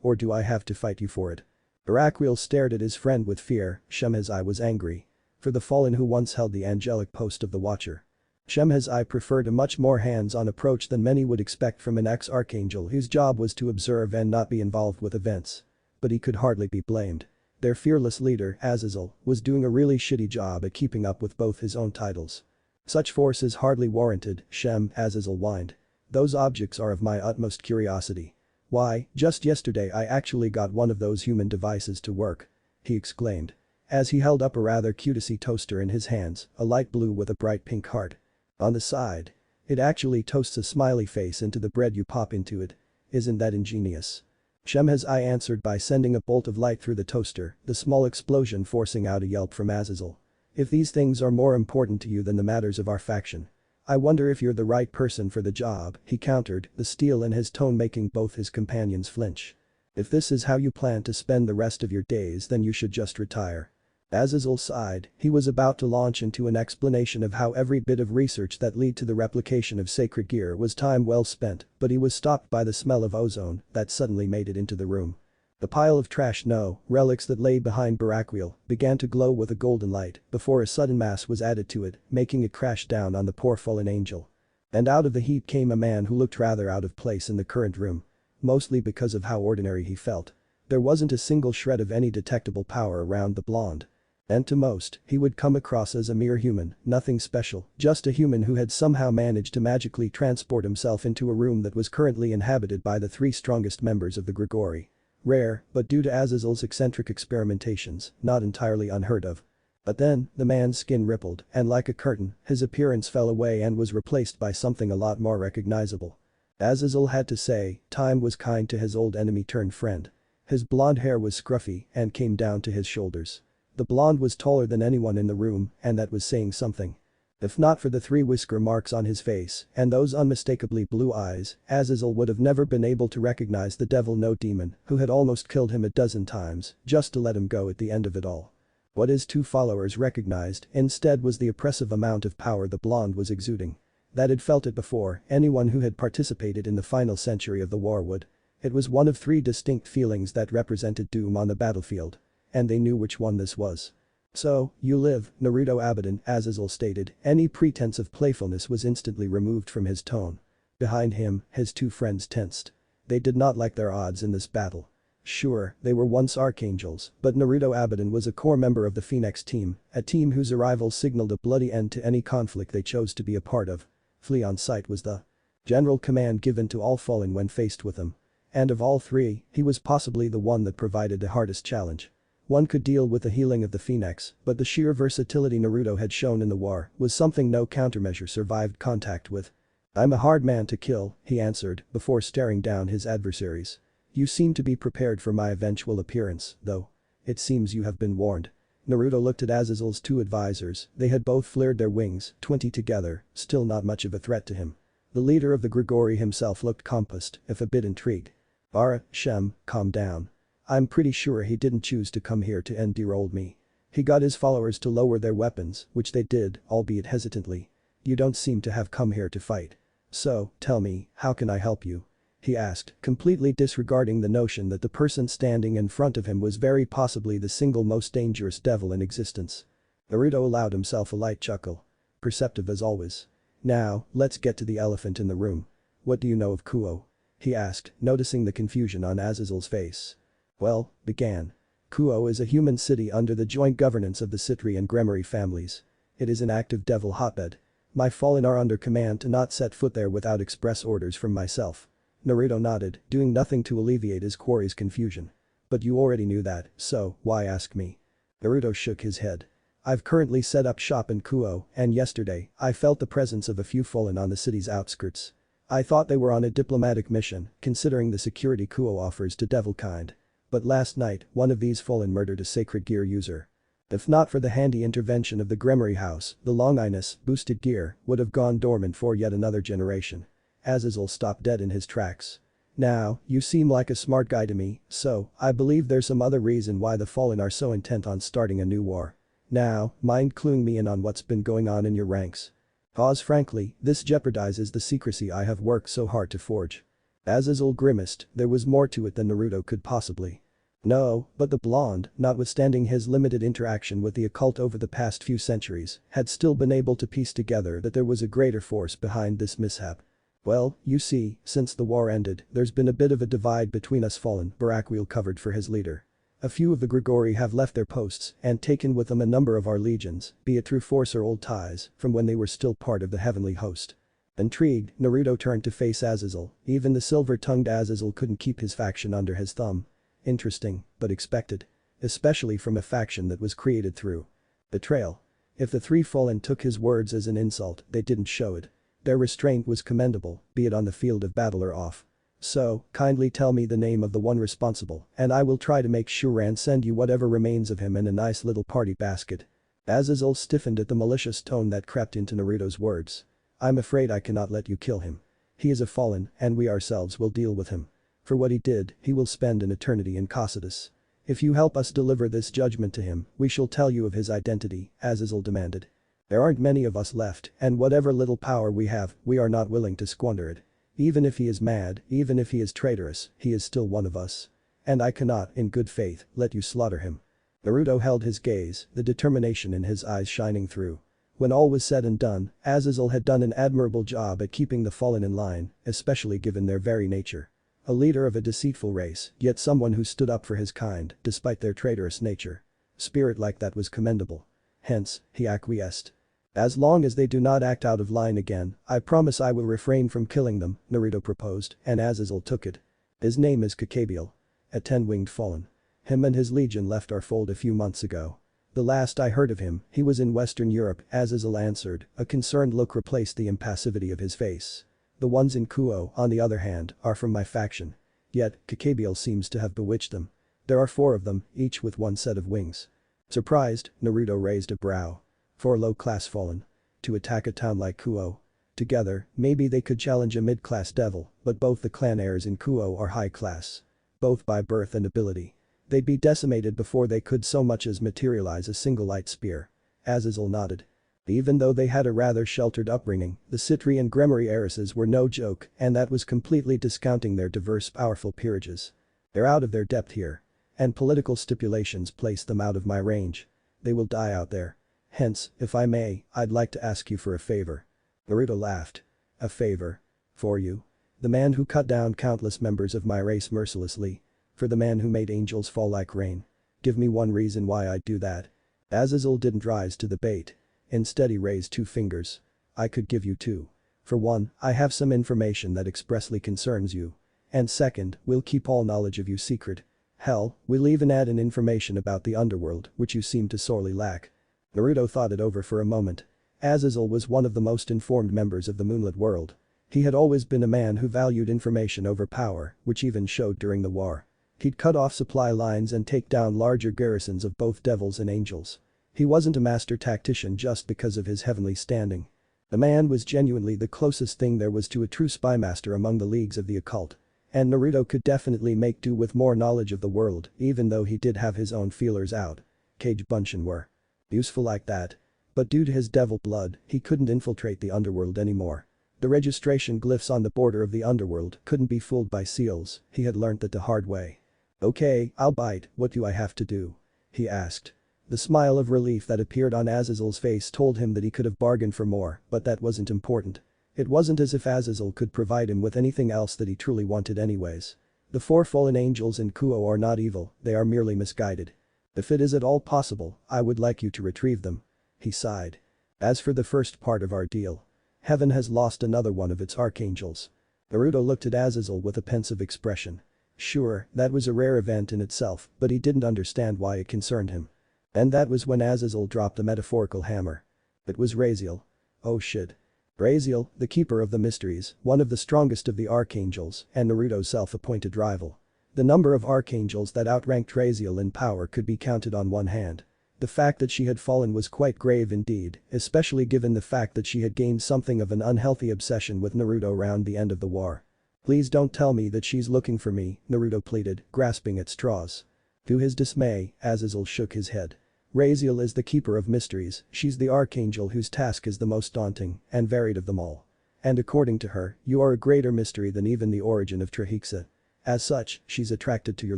[SPEAKER 1] or do I have to fight you for it? Baraquiel stared at his friend with fear. Issei was angry. For the fallen who once held the angelic post of the Watcher. Issei preferred a much more hands-on approach than many would expect from an ex-archangel whose job was to observe and not be involved with events. But he could hardly be blamed. Their fearless leader, Azazel, was doing a really shitty job at keeping up with both his own titles. Such force is hardly warranted, Azazel whined. Those objects are of my utmost curiosity. Why, just yesterday I actually got one of those human devices to work. He exclaimed. As he held up a rather cutesy toaster in his hands, a light blue with a bright pink heart. On the side. It actually toasts a smiley face into the bread you pop into it. Isn't that ingenious? Issei answered by sending a bolt of light through the toaster, the small explosion forcing out a yelp from Azazel. If these things are more important to you than the matters of our faction. I wonder if you're the right person for the job, he countered, the steel in his tone making both his companions flinch. If this is how you plan to spend the rest of your days then you should just retire. Azazel sighed, he was about to launch into an explanation of how every bit of research that led to the replication of sacred gear was time well spent, but he was stopped by the smell of ozone that suddenly made it into the room. The pile of trash relics that lay behind Baraquiel began to glow with a golden light before a sudden mass was added to it, making it crash down on the poor fallen angel. And out of the heap came a man who looked rather out of place in the current room. Mostly because of how ordinary he felt. There wasn't a single shred of any detectable power around the blonde. And to most, he would come across as a mere human, nothing special, just a human who had somehow managed to magically transport himself into a room that was currently inhabited by the three strongest members of the Grigori. Rare, but due to Azazel's eccentric experimentations, not entirely unheard of. But then, the man's skin rippled, and like a curtain, his appearance fell away and was replaced by something a lot more recognizable. Azazel had to say, time was kind to his old enemy turned friend. His blonde hair was scruffy and came down to his shoulders. The blonde was taller than anyone in the room, and that was saying something. If not for the 3 whisker marks on his face and those unmistakably blue eyes, Azazel would have never been able to recognize the devil no demon who had almost killed him a dozen times just to let him go at the end of it all. What his 2 followers recognized instead was the oppressive amount of power the blonde was exuding. That had felt it before, anyone who had participated in the final century of the war would. It was one of 3 distinct feelings that represented doom on the battlefield. And they knew which one this was. So, you live, Naruto Abidan, Azazel stated, any pretense of playfulness was instantly removed from his tone. Behind him, his 2 friends tensed. They did not like their odds in this battle. Sure, they were once archangels, but Naruto Abidan was a core member of the Phoenix team, a team whose arrival signaled a bloody end to any conflict they chose to be a part of. Flee on sight was the general command given to all fallen when faced with him. And of all 3, he was possibly the one that provided the hardest challenge. One could deal with the healing of the Phoenix, but the sheer versatility Naruto had shown in the war was something no countermeasure survived contact with. I'm a hard man to kill, he answered, before staring down his adversaries. You seem to be prepared for my eventual appearance, though. It seems you have been warned. Naruto looked at Azazel's 2 advisors, they had both flared their wings, 20 together, still not much of a threat to him. The leader of the Grigori himself looked compassed, if a bit intrigued. Calm down. I'm pretty sure he didn't choose to come here to endear me. He got his followers to lower their weapons, which they did, albeit hesitantly. You don't seem to have come here to fight. So, tell me, how can I help you? He asked, completely disregarding the notion that the person standing in front of him was very possibly the single most dangerous devil in existence. Naruto allowed himself a light chuckle. Perceptive as always. Now, let's get to the elephant in the room. What do you know of Kuo? He asked, noticing the confusion on Azazel's face. Well, began. Kuo is a human city under the joint governance of the Citri and Gremory families. It is an active devil hotbed. My fallen are under command to not set foot there without express orders from myself. Naruto nodded, doing nothing to alleviate his quarry's confusion. But you already knew that, so why ask me? Naruto shook his head. I've currently set up shop in Kuo, and yesterday, I felt the presence of a few fallen on the city's outskirts. I thought they were on a diplomatic mission, considering the security Kuo offers to devilkind. But last night, one of these fallen murdered a sacred gear user. If not for the handy intervention of the Gremory House, the Longinus, boosted gear, would have gone dormant for yet another generation. Azazel stopped dead in his tracks. Now, you seem like a smart guy to me, so, I believe there's some other reason why the Fallen are so intent on starting a new war. Now, mind cluing me in on what's been going on in your ranks? Frankly, this jeopardizes the secrecy I have worked so hard to forge. Azazel grimaced, there was more to it than Naruto could possibly. No, but the blonde, notwithstanding his limited interaction with the occult over the past few centuries, had still been able to piece together that there was a greater force behind this mishap. Well, you see, since the war ended, there's been a bit of a divide between us fallen, Barakwil covered for his leader. A few of the Grigori have left their posts and taken with them a number of our legions, be it through force or old ties, from when they were still part of the heavenly host. Intrigued, Naruto turned to face Azazel. Even the silver-tongued Azazel couldn't keep his faction under his thumb. Interesting, but expected. Especially from a faction that was created through betrayal. If the three fallen took his words as an insult, they didn't show it. Their restraint was commendable, be it on the field of battle or off. So, kindly tell me the name of the one responsible, and I will try to make sure and send you whatever remains of him in a nice little party basket. Azazel stiffened at the malicious tone that crept into Naruto's words. I'm afraid I cannot let you kill him. He is a fallen, and we ourselves will deal with him. For what he did, he will spend an eternity in Cocytus. If you help us deliver this judgment to him, we shall tell you of his identity, Azazel demanded. There aren't many of us left, and whatever little power we have, we are not willing to squander it. Even if he is mad, even if he is traitorous, he is still one of us. And I cannot, in good faith, let you slaughter him. Naruto held his gaze, the determination in his eyes shining through. When all was said and done, Azazel had done an admirable job at keeping the fallen in line, especially given their very nature. A leader of a deceitful race, yet someone who stood up for his kind, despite their traitorous nature. Spirit like that was commendable. Hence, he acquiesced. As long as they do not act out of line again, I promise I will refrain from killing them, Naruto proposed, and Azazel took it. His name is Kakabiel. A 10-winged fallen. Him and his legion left our fold a few months ago. The last I heard of him, he was in Western Europe, Azazel answered, a concerned look replaced the impassivity of his face. The ones in Kuo, on the other hand, are from my faction. Yet, Kakabiel seems to have bewitched them. There are 4 of them, each with 1 set of wings. Surprised, Naruto raised a brow. 4 low-class fallen. To attack a town like Kuo. Together, maybe they could challenge a mid-class devil, but both the clan heirs in Kuo are high-class. Both by birth and ability. They'd be decimated before they could so much as materialize a single light spear. Azazel nodded. Even though they had a rather sheltered upbringing, the Citri and Gremory heiresses were no joke, and that was completely discounting their diverse powerful peerages. They're out of their depth here. And political stipulations place them out of my range. They will die out there. Hence, if I may, I'd like to ask you for a favor. Naruto laughed. A favor? For you? The man who cut down countless members of my race mercilessly. For the man who made angels fall like rain. Give me one reason why I'd do that. Azazel didn't rise to the bait. Instead he raised 2 fingers. I could give you 2. For one, I have some information that expressly concerns you. And second, we'll keep all knowledge of you secret. Hell, we'll even add in information about the underworld, which you seem to sorely lack. Naruto thought it over for a moment. Azazel was one of the most informed members of the moonlit world. He had always been a man who valued information over power, which even showed during the war. He'd cut off supply lines and take down larger garrisons of both devils and angels. He wasn't a master tactician just because of his heavenly standing. The man was genuinely the closest thing there was to a true spymaster among the leagues of the occult. And Naruto could definitely make do with more knowledge of the world, even though he did have his own feelers out. Kage Bunshin were useful like that. But due to his devil blood, he couldn't infiltrate the underworld anymore. The registration glyphs on the border of the underworld couldn't be fooled by seals, he had learnt that the hard way. Okay, I'll bite, what do I have to do? He asked. The smile of relief that appeared on Azazel's face told him that he could have bargained for more, but that wasn't important. It wasn't as if Azazel could provide him with anything else that he truly wanted anyways. The 4 fallen angels in Kuo are not evil, they are merely misguided. If it is at all possible, I would like you to retrieve them. He sighed. As for the first part of our deal. Heaven has lost another one of its archangels. Naruto looked at Azazel with a pensive expression. Sure, that was a rare event in itself, but he didn't understand why it concerned him. And that was when Azazel dropped the metaphorical hammer. It was Raziel. Oh shit. Raziel, the keeper of the mysteries, one of the strongest of the archangels, and Naruto's self-appointed rival. The number of archangels that outranked Raziel in power could be counted on one hand. The fact that she had fallen was quite grave indeed, especially given the fact that she had gained something of an unhealthy obsession with Naruto around the end of the war. Please don't tell me that she's looking for me, Naruto pleaded, grasping at straws. To his dismay, Azazel shook his head. Raziel is the keeper of mysteries, she's the archangel whose task is the most daunting and varied of them all. And according to her, you are a greater mystery than even the origin of Trahixa. As such, she's attracted to your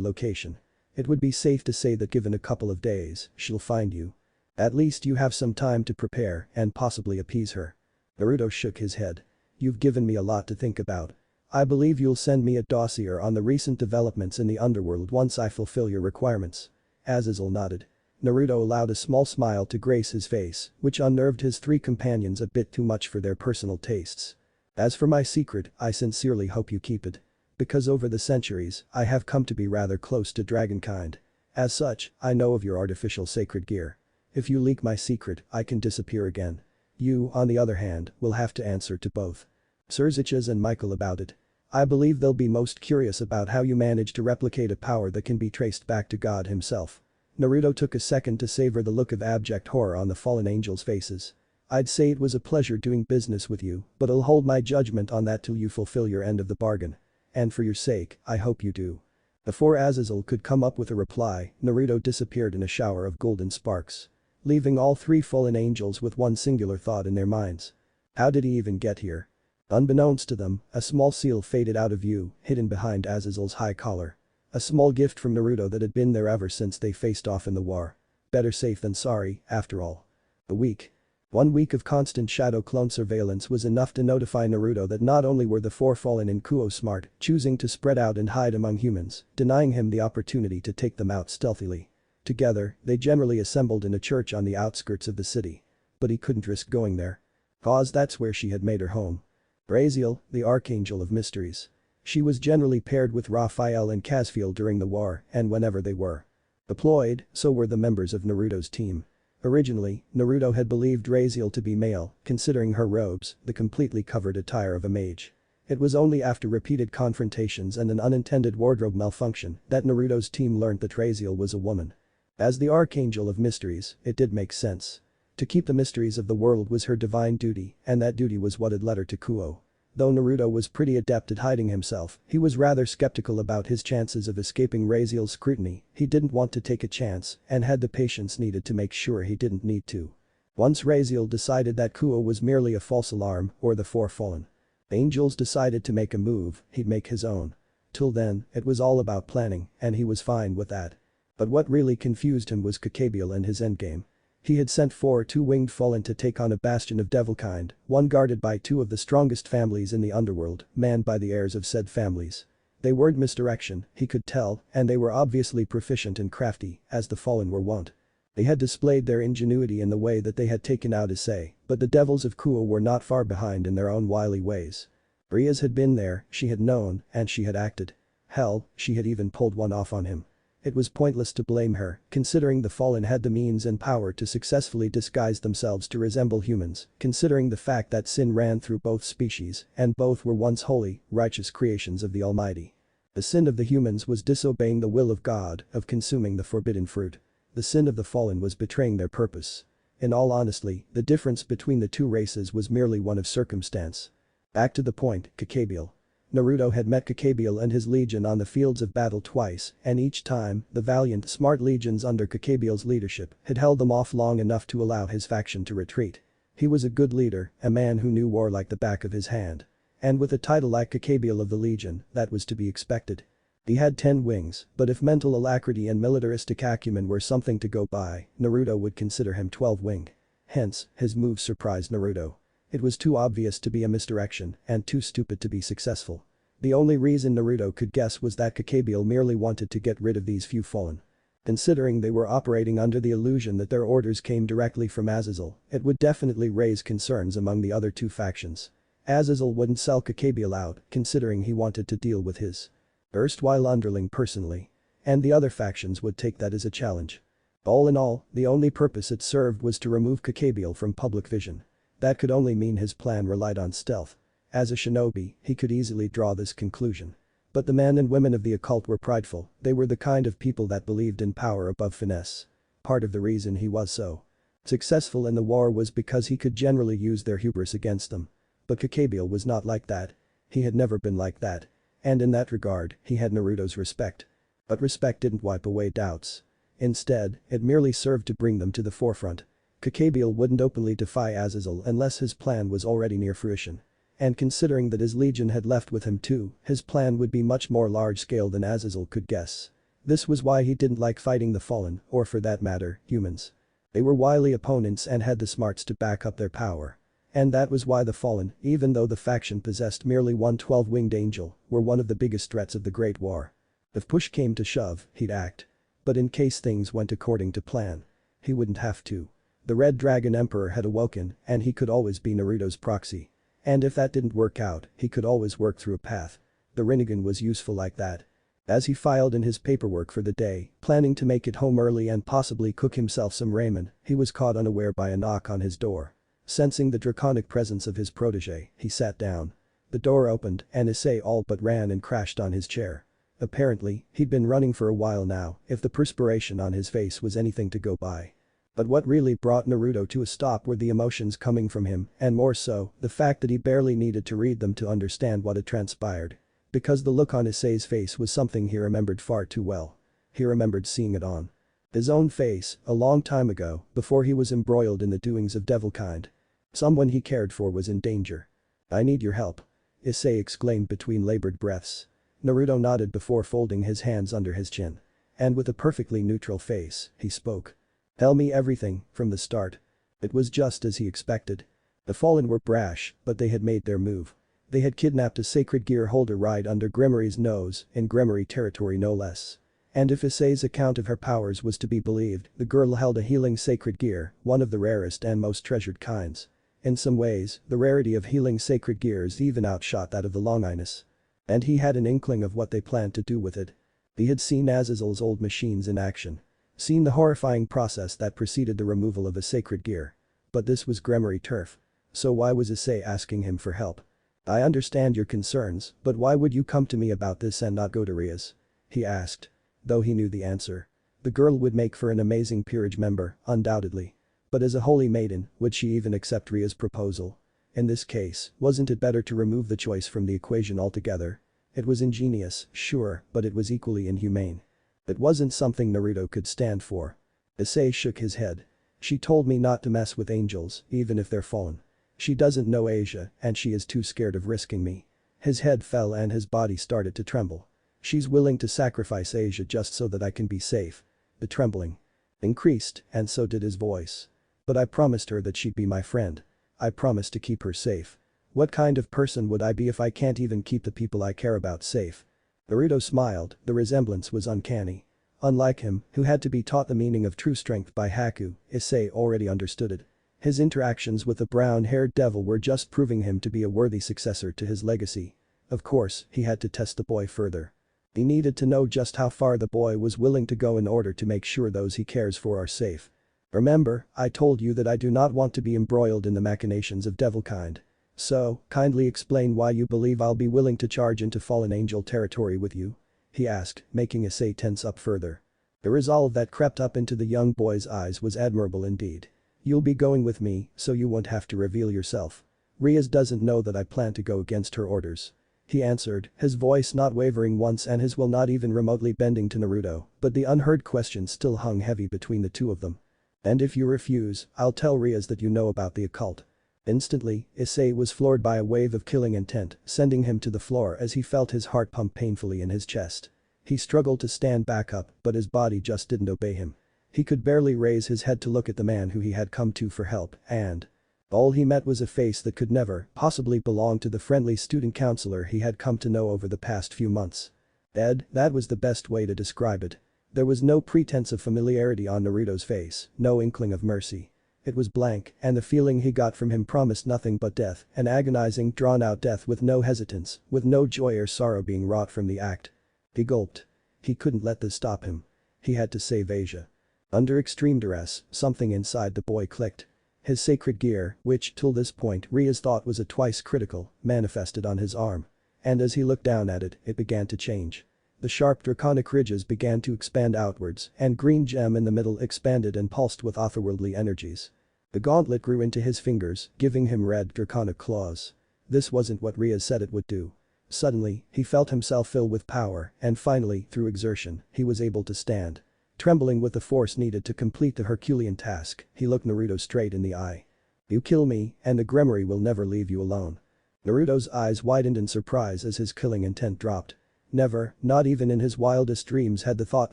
[SPEAKER 1] location. It would be safe to say that given a couple of days, she'll find you. At least you have some time to prepare and possibly appease her. Naruto shook his head. You've given me a lot to think about. I believe you'll send me a dossier on the recent developments in the underworld once I fulfill your requirements. Azazel nodded. Naruto allowed a small smile to grace his face, which unnerved his three companions a bit too much for their personal tastes. As for my secret, I sincerely hope you keep it. Because over the centuries, I have come to be rather close to dragonkind. As such, I know of your artificial sacred gear. If you leak my secret, I can disappear again. You, on the other hand, will have to answer to both Serziches and Michael about it. I believe they'll be most curious about how you managed to replicate a power that can be traced back to God himself. Naruto took a second to savor the look of abject horror on the fallen angels' faces. I'd say it was a pleasure doing business with you, but I'll hold my judgment on that till you fulfill your end of the bargain. And for your sake, I hope you do. Before Azazel could come up with a reply, Naruto disappeared in a shower of golden sparks. Leaving all three fallen angels with one singular thought in their minds. How did he even get here? Unbeknownst to them, a small seal faded out of view, hidden behind Azazel's high collar. A small gift from Naruto that had been there ever since they faced off in the war. Better safe than sorry, after all. A week. 1 week of constant shadow clone surveillance was enough to notify Naruto that not only were the four fallen in Kuo smart, choosing to spread out and hide among humans, denying him the opportunity to take them out stealthily. Together, they generally assembled in a church on the outskirts of the city. But he couldn't risk going there. Cause that's where she had made her home. Raziel, the archangel of mysteries. She was generally paired with Raphael and Casfiel during the war and whenever they were deployed, so were the members of Naruto's team. Originally, Naruto had believed Raziel to be male, considering her robes, the completely covered attire of a mage. It was only after repeated confrontations and an unintended wardrobe malfunction that Naruto's team learned that Raziel was a woman. As the archangel of mysteries, it did make sense. To keep the mysteries of the world was her divine duty, and that duty was what had led her to Kuo. Though Naruto was pretty adept at hiding himself, he was rather skeptical about his chances of escaping Raziel's scrutiny. He didn't want to take a chance and had the patience needed to make sure he didn't need to. Once Raziel decided that Kuo was merely a false alarm or the four fallen angels decided to make a move, he'd make his own. Till then, it was all about planning, and he was fine with that. But what really confused him was Kakabiel and his endgame. He had sent 4 two-winged fallen to take on a bastion of devilkind, one guarded by 2 of the strongest families in the underworld, manned by the heirs of said families. They weren't misdirection, he could tell, and they were obviously proficient and crafty, as the fallen were wont. They had displayed their ingenuity in the way that they had taken out Issei, but the devils of Kuo were not far behind in their own wily ways. Riaz had been there, she had known, and she had acted. Hell, she had even pulled one off on him. It was pointless to blame her, considering the fallen had the means and power to successfully disguise themselves to resemble humans, considering the fact that sin ran through both species and both were once holy, righteous creations of the Almighty. The sin of the humans was disobeying the will of God, of consuming the forbidden fruit. The sin of the fallen was betraying their purpose. In all honesty, the difference between the two races was merely one of circumstance. Back to the point, Kakabiel. Naruto had met Kakabiel and his legion on the fields of battle twice, and each time, the valiant, smart legions under Kakabiel's leadership had held them off long enough to allow his faction to retreat. He was a good leader, a man who knew war like the back of his hand. And with a title like Kakabiel of the Legion, that was to be expected. He had 10 wings, but if mental alacrity and militaristic acumen were something to go by, Naruto would consider him 12-winged. Hence, his moves surprised Naruto. It was too obvious to be a misdirection and too stupid to be successful. The only reason Naruto could guess was that Kakabiel merely wanted to get rid of these few fallen. Considering they were operating under the illusion that their orders came directly from Azazel, it would definitely raise concerns among the other two factions. Azazel wouldn't sell Kakabiel out, considering he wanted to deal with his erstwhile underling personally. And the other factions would take that as a challenge. All in all, the only purpose it served was to remove Kakabiel from public vision. That could only mean his plan relied on stealth. As a shinobi, he could easily draw this conclusion. But the men and women of the occult were prideful, they were the kind of people that believed in power above finesse. Part of the reason he was so successful in the war was because he could generally use their hubris against them. But Kakabiel was not like that. He had never been like that. And in that regard, he had Naruto's respect. But respect didn't wipe away doubts. Instead, it merely served to bring them to the forefront. Kakabiel wouldn't openly defy Azazel unless his plan was already near fruition. And considering that his legion had left with him too, his plan would be much more large-scale than Azazel could guess. This was why he didn't like fighting the Fallen, or for that matter, humans. They were wily opponents and had the smarts to back up their power. And that was why the Fallen, even though the faction possessed merely one 12-winged angel, were one of the biggest threats of the Great War. If push came to shove, he'd act. But in case things went according to plan, he wouldn't have to. The Red Dragon Emperor had awoken, and he could always be Naruto's proxy. And if that didn't work out, he could always work through a path. The Rinnegan was useful like that. As he filed in his paperwork for the day, planning to make it home early and possibly cook himself some ramen, he was caught unaware by a knock on his door. Sensing the draconic presence of his protege, he sat down. The door opened, and Issei all but ran and crashed on his chair. Apparently, he'd been running for a while now, if the perspiration on his face was anything to go by. But what really brought Naruto to a stop were the emotions coming from him, and more so, the fact that he barely needed to read them to understand what had transpired. Because the look on Issei's face was something he remembered far too well. He remembered seeing it on his own face, a long time ago, before he was embroiled in the doings of devilkind. Someone he cared for was in danger. "I need your help," Issei exclaimed between labored breaths. Naruto nodded before folding his hands under his chin. And with a perfectly neutral face, he spoke. "Tell me everything, from the start." It was just as he expected. The Fallen were brash, but they had made their move. They had kidnapped a sacred gear holder right under Gremory's nose, in Gremory territory no less. And if Issei's account of her powers was to be believed, the girl held a healing sacred gear, one of the rarest and most treasured kinds. In some ways, the rarity of healing sacred gears even outshot that of the Longinus. And he had an inkling of what they planned to do with it. He had seen Azazel's old machines in action. Seen the horrifying process that preceded the removal of a sacred gear. But this was Gremory turf. So why was Issei asking him for help? "I understand your concerns, but why would you come to me about this and not go to Ria's?" he asked. Though he knew the answer. The girl would make for an amazing peerage member, undoubtedly. But as a holy maiden, would she even accept Ria's proposal? In this case, wasn't it better to remove the choice from the equation altogether? It was ingenious, sure, but it was equally inhumane. It wasn't something Naruto could stand for. Issei shook his head. "She told me not to mess with angels, even if they're fallen. She doesn't know Asia, and she is too scared of risking me." His head fell and his body started to tremble. "She's willing to sacrifice Asia just so that I can be safe." The trembling increased, and so did his voice. "But I promised her that she'd be my friend. I promised to keep her safe. What kind of person would I be if I can't even keep the people I care about safe?" Naruto smiled, the resemblance was uncanny. Unlike him, who had to be taught the meaning of true strength by Haku, Issei already understood it. His interactions with the brown-haired devil were just proving him to be a worthy successor to his legacy. Of course, he had to test the boy further. He needed to know just how far the boy was willing to go in order to make sure those he cares for are safe. "Remember, I told you that I do not want to be embroiled in the machinations of devilkind. So, kindly explain why you believe I'll be willing to charge into fallen angel territory with you?" he asked, making Issei tense up further. The resolve that crept up into the young boy's eyes was admirable indeed. "You'll be going with me, so you won't have to reveal yourself. Rias doesn't know that I plan to go against her orders," he answered, his voice not wavering once and his will not even remotely bending to Naruto, but the unheard question still hung heavy between the two of them. "And if you refuse, I'll tell Rias that you know about the occult." Instantly, Issei was floored by a wave of killing intent, sending him to the floor as he felt his heart pump painfully in his chest. He struggled to stand back up, but his body just didn't obey him. He could barely raise his head to look at the man who he had come to for help, and all he met was a face that could never possibly belong to the friendly student counselor he had come to know over the past few months. That was the best way to describe it. There was no pretense of familiarity on Naruto's face, no inkling of mercy. It was blank, and the feeling he got from him promised nothing but death, an agonizing, drawn-out death with no hesitance, with no joy or sorrow being wrought from the act. He gulped. He couldn't let this stop him. He had to save Asia. Under extreme duress, something inside the boy clicked. His sacred gear, which till this point Riaz thought was a twice critical, manifested on his arm. And as he looked down at it, it began to change. The sharp draconic ridges began to expand outwards, and green gem in the middle expanded and pulsed with otherworldly energies. The gauntlet grew into his fingers, giving him red draconic claws. This wasn't what Riaz said it would do. Suddenly, he felt himself fill with power, and finally, through exertion, he was able to stand. Trembling with the force needed to complete the Herculean task, he looked Naruto straight in the eye. "You kill me, and the Gremory will never leave you alone." Naruto's eyes widened in surprise as his killing intent dropped. Never, not even in his wildest dreams had the thought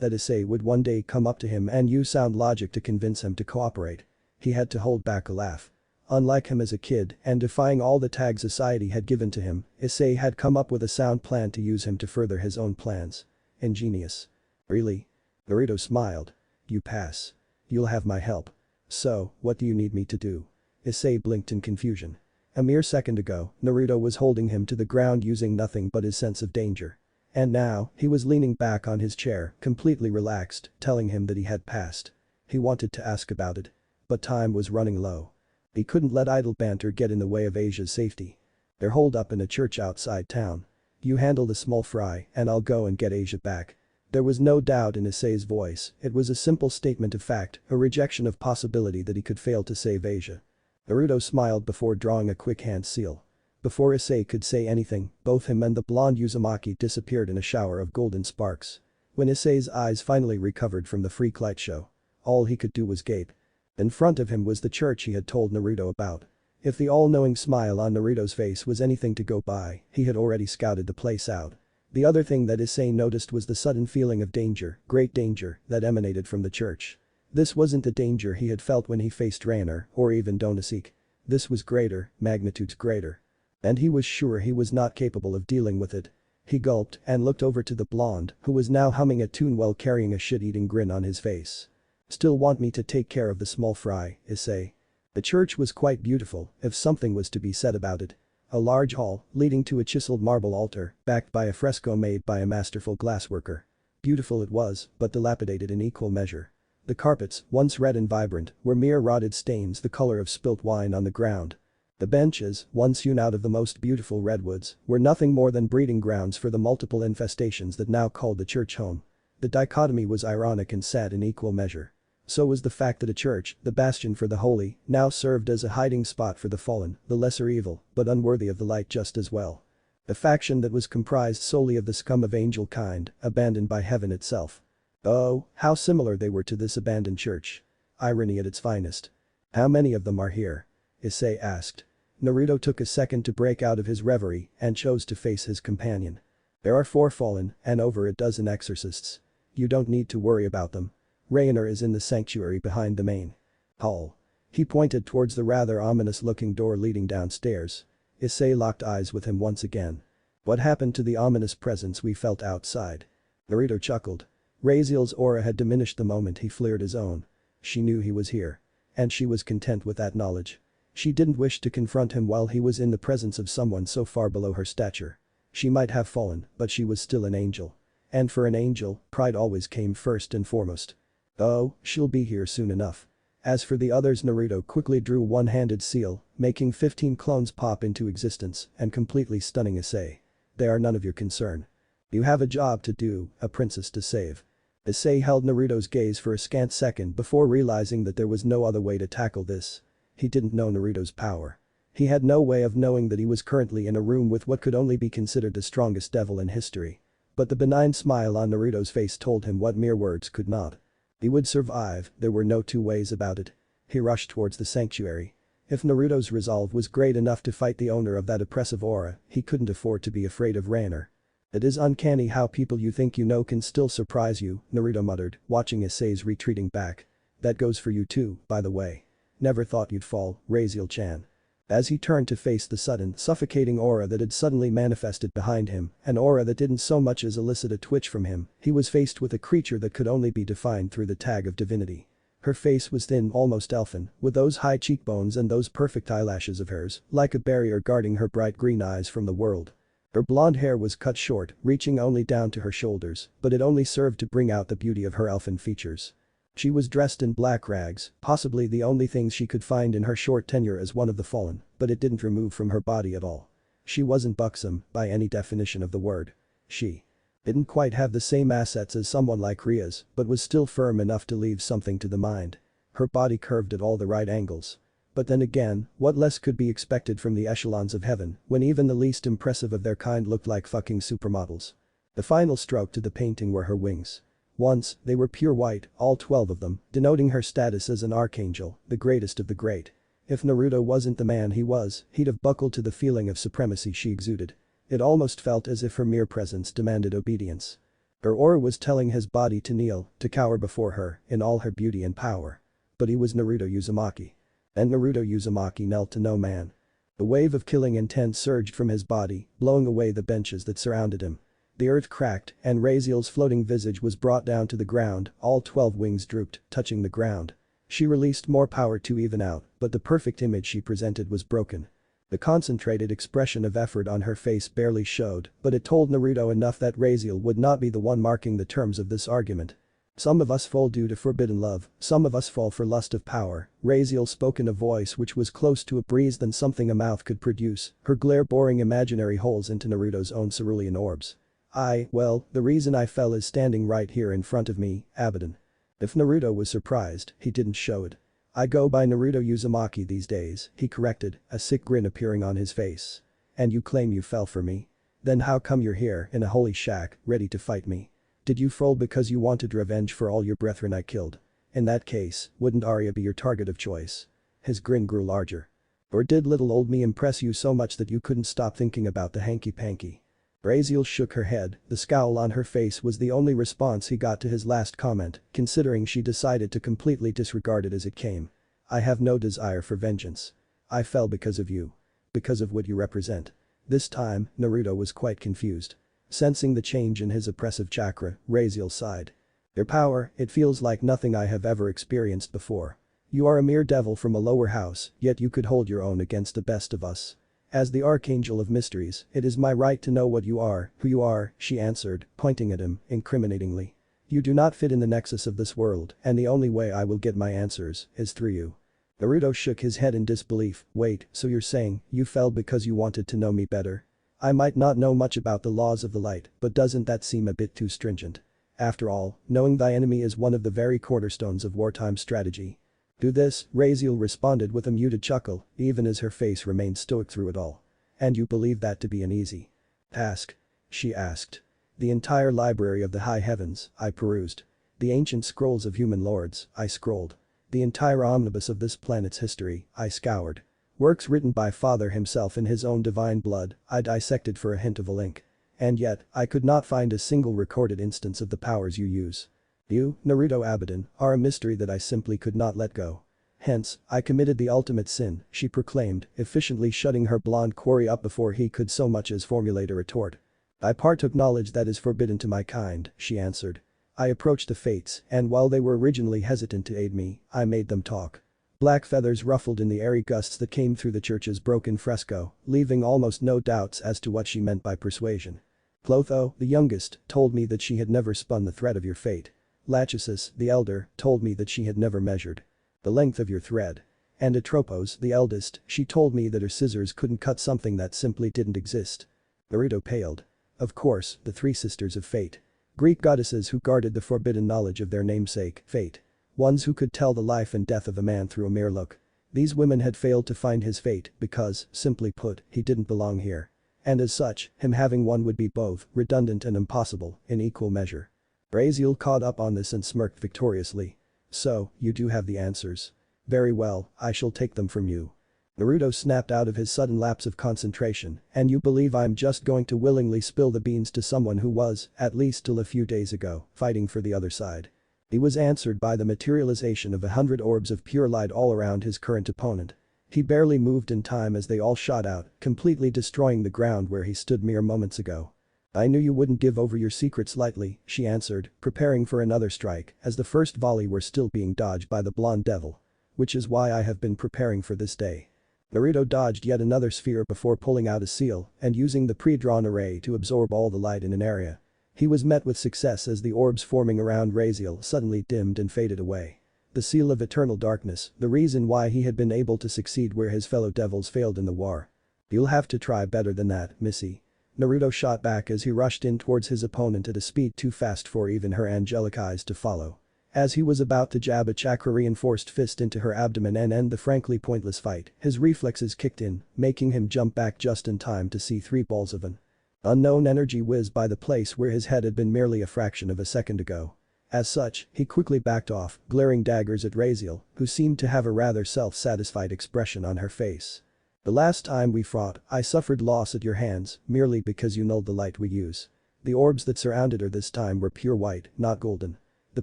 [SPEAKER 1] that Issei would one day come up to him and use sound logic to convince him to cooperate. He had to hold back a laugh. Unlike him as a kid and defying all the tag society had given to him, Issei had come up with a sound plan to use him to further his own plans. Ingenious. "Really?" Naruto smiled. "You pass. You'll have my help. So, what do you need me to do?" Issei blinked in confusion. A mere second ago, Naruto was holding him to the ground using nothing but his sense of danger. And now, he was leaning back on his chair, completely relaxed, telling him that he had passed. He wanted to ask about it. But time was running low. He couldn't let idle banter get in the way of Asia's safety. "They're holed up in a church outside town. You handle the small fry and I'll go and get Asia back." There was no doubt in Issei's voice, it was a simple statement of fact, a rejection of possibility that he could fail to save Asia. Naruto smiled before drawing a quick hand seal. Before Issei could say anything, both him and the blonde Uzumaki disappeared in a shower of golden sparks. When Issei's eyes finally recovered from the freak light show, all he could do was gape. In front of him was the church he had told Naruto about. If the all-knowing smile on Naruto's face was anything to go by, he had already scouted the place out. The other thing that Issei noticed was the sudden feeling of danger, great danger, that emanated from the church. This wasn't the danger he had felt when he faced Rainer or even Donosik. This was greater, magnitudes greater. And he was sure he was not capable of dealing with it. He gulped and looked over to the blonde, who was now humming a tune while carrying a shit-eating grin on his face. "Still want me to take care of the small fry, Issei?" The church was quite beautiful, if something was to be said about it. A large hall, leading to a chiseled marble altar, backed by a fresco made by a masterful glassworker. Beautiful it was, but dilapidated in equal measure. The carpets, once red and vibrant, were mere rotted stains the color of spilt wine on the ground. The benches, once hewn out of the most beautiful redwoods, were nothing more than breeding grounds for the multiple infestations that now called the church home. The dichotomy was ironic and sad in equal measure. So was the fact that a church, the bastion for the holy, now served as a hiding spot for the fallen, the lesser evil, but unworthy of the light just as well. A faction that was comprised solely of the scum of angel kind, abandoned by heaven itself. Oh, how similar they were to this abandoned church. Irony at its finest. "How many of them are here?" Issei asked. Naruto took a second to break out of his reverie and chose to face his companion. "There are 4 fallen and over a dozen exorcists. You don't need to worry about them. Rainer is in the sanctuary behind the main hall." He pointed towards the rather ominous-looking door leading downstairs. Issei locked eyes with him once again. "What happened to the ominous presence we felt outside?" Naruto chuckled. Raziel's aura had diminished the moment he flared his own. She knew he was here. And she was content with that knowledge. She didn't wish to confront him while he was in the presence of someone so far below her stature. She might have fallen, but she was still an angel. And for an angel, pride always came first and foremost. "Oh, she'll be here soon enough." As for the others, Naruto quickly drew a one-handed seal, making 15 clones pop into existence and completely stunning Issei. "They are none of your concern. You have a job to do, a princess to save." Issei held Naruto's gaze for a scant second before realizing that there was no other way to tackle this. He didn't know Naruto's power. He had no way of knowing that he was currently in a room with what could only be considered the strongest devil in history. But the benign smile on Naruto's face told him what mere words could not. He would survive, there were no two ways about it. He rushed towards the sanctuary. If Naruto's resolve was great enough to fight the owner of that oppressive aura, he couldn't afford to be afraid of Rainer. "It is uncanny how people you think you know can still surprise you," Naruto muttered, watching Issei's retreating back. "That goes for you too, by the way. Never thought you'd fall, Raziel-chan." As he turned to face the sudden, suffocating aura that had suddenly manifested behind him, an aura that didn't so much as elicit a twitch from him, he was faced with a creature that could only be defined through the tag of divinity. Her face was thin, almost elfin, with those high cheekbones and those perfect eyelashes of hers, like a barrier guarding her bright green eyes from the world. Her blonde hair was cut short, reaching only down to her shoulders, but it only served to bring out the beauty of her elfin features. She was dressed in black rags, possibly the only things she could find in her short tenure as one of the fallen, but it didn't remove from her body at all. She wasn't buxom, by any definition of the word. She didn't quite have the same assets as someone like Ria's, but was still firm enough to leave something to the mind. Her body curved at all the right angles. But then again, what less could be expected from the echelons of heaven, when even the least impressive of their kind looked like fucking supermodels. The final stroke to the painting were her wings. Once, they were pure white, all 12 of them, denoting her status as an archangel, the greatest of the great. If Naruto wasn't the man he was, he'd have buckled to the feeling of supremacy she exuded. It almost felt as if her mere presence demanded obedience. Her aura was telling his body to kneel, to cower before her, in all her beauty and power. But he was Naruto Uzumaki. And Naruto Uzumaki knelt to no man. A wave of killing intent surged from his body, blowing away the benches that surrounded him. The earth cracked, and Raziel's floating visage was brought down to the ground, all 12 wings drooped, touching the ground. She released more power to even out, but the perfect image she presented was broken. The concentrated expression of effort on her face barely showed, but it told Naruto enough that Raziel would not be the one marking the terms of this argument. Some of us fall due to forbidden love, some of us fall for lust of power, Raziel spoke in a voice which was close to a breeze than something a mouth could produce, her glare boring imaginary holes into Naruto's own cerulean orbs. Well, the reason I fell is standing right here in front of me, Abidan. If Naruto was surprised, he didn't show it. I go by Naruto Uzumaki these days, he corrected, a sick grin appearing on his face. And you claim you fell for me? Then how come you're here in a holy shack, ready to fight me? Did you fall because you wanted revenge for all your brethren I killed? In that case, wouldn't Arya be your target of choice? His grin grew larger. Or did little old me impress you so much that you couldn't stop thinking about the hanky-panky? Raziel shook her head, the scowl on her face was the only response he got to his last comment, considering she decided to completely disregard it as it came. I have no desire for vengeance. I fell because of you. Because of what you represent. This time, Naruto was quite confused. Sensing the change in his oppressive chakra, Raziel sighed. Your power, it feels like nothing I have ever experienced before. You are a mere devil from a lower house, yet you could hold your own against the best of us. As the Archangel of Mysteries, it is my right to know what you are, who you are, she answered, pointing at him, incriminatingly. You do not fit in the nexus of this world, and the only way I will get my answers is through you. Naruto shook his head in disbelief. Wait, so you're saying, you fell because you wanted to know me better? I might not know much about the laws of the light, but doesn't that seem a bit too stringent? After all, knowing thy enemy is one of the very cornerstones of wartime strategy. To this, Raziel responded with a muted chuckle, even as her face remained stoic through it all. And you believe that to be an easy task? She asked. The entire library of the high heavens, I perused. The ancient scrolls of human lords, I scrolled. The entire omnibus of this planet's history, I scoured. Works written by Father himself in his own divine blood, I dissected for a hint of a link. And yet, I could not find a single recorded instance of the powers you use. You, Naruto Abidan, are a mystery that I simply could not let go. Hence, I committed the ultimate sin, she proclaimed, efficiently shutting her blonde quarry up before he could so much as formulate a retort. I partook knowledge that is forbidden to my kind, she answered. I approached the fates, and while they were originally hesitant to aid me, I made them talk. Black feathers ruffled in the airy gusts that came through the church's broken fresco, leaving almost no doubts as to what she meant by persuasion. Clotho, the youngest, told me that she had never spun the thread of your fate. Lachesis, the elder, told me that she had never measured the length of your thread. And Atropos, the eldest, she told me that her scissors couldn't cut something that simply didn't exist. Naruto paled. Of course, the three sisters of fate. Greek goddesses who guarded the forbidden knowledge of their namesake, fate. Ones who could tell the life and death of a man through a mere look. These women had failed to find his fate because, simply put, he didn't belong here. And as such, him having one would be both redundant and impossible in equal measure. Raziel caught up on this and smirked victoriously. So, you do have the answers. Very well, I shall take them from you. Naruto snapped out of his sudden lapse of concentration, and you believe I'm just going to willingly spill the beans to someone who was, at least till a few days ago, fighting for the other side. He was answered by the materialization of 100 orbs of pure light all around his current opponent. He barely moved in time as they all shot out, completely destroying the ground where he stood mere moments ago. I knew you wouldn't give over your secrets lightly, she answered, preparing for another strike as the first volley were still being dodged by the blonde devil. Which is why I have been preparing for this day. Naruto dodged yet another sphere before pulling out a seal and using the pre-drawn array to absorb all the light in an area. He was met with success as the orbs forming around Raziel suddenly dimmed and faded away. The seal of eternal darkness, the reason why he had been able to succeed where his fellow devils failed in the war. You'll have to try better than that, Missy. Naruto shot back as he rushed in towards his opponent at a speed too fast for even her angelic eyes to follow. As he was about to jab a chakra-reinforced fist into her abdomen and end the frankly pointless fight, his reflexes kicked in, making him jump back just in time to see 3 balls of an unknown energy whiz by the place where his head had been merely a fraction of a second ago. As such, he quickly backed off, glaring daggers at Raziel, who seemed to have a rather self-satisfied expression on her face. The last time we fought, I suffered loss at your hands, merely because you nulled the light we use. The orbs that surrounded her this time were pure white, not golden. The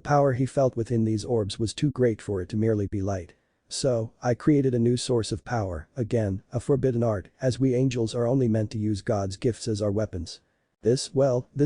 [SPEAKER 1] power he felt within these orbs was too great for it to merely be light. So, I created a new source of power, again, a forbidden art, as we angels are only meant to use God's gifts as our weapons. This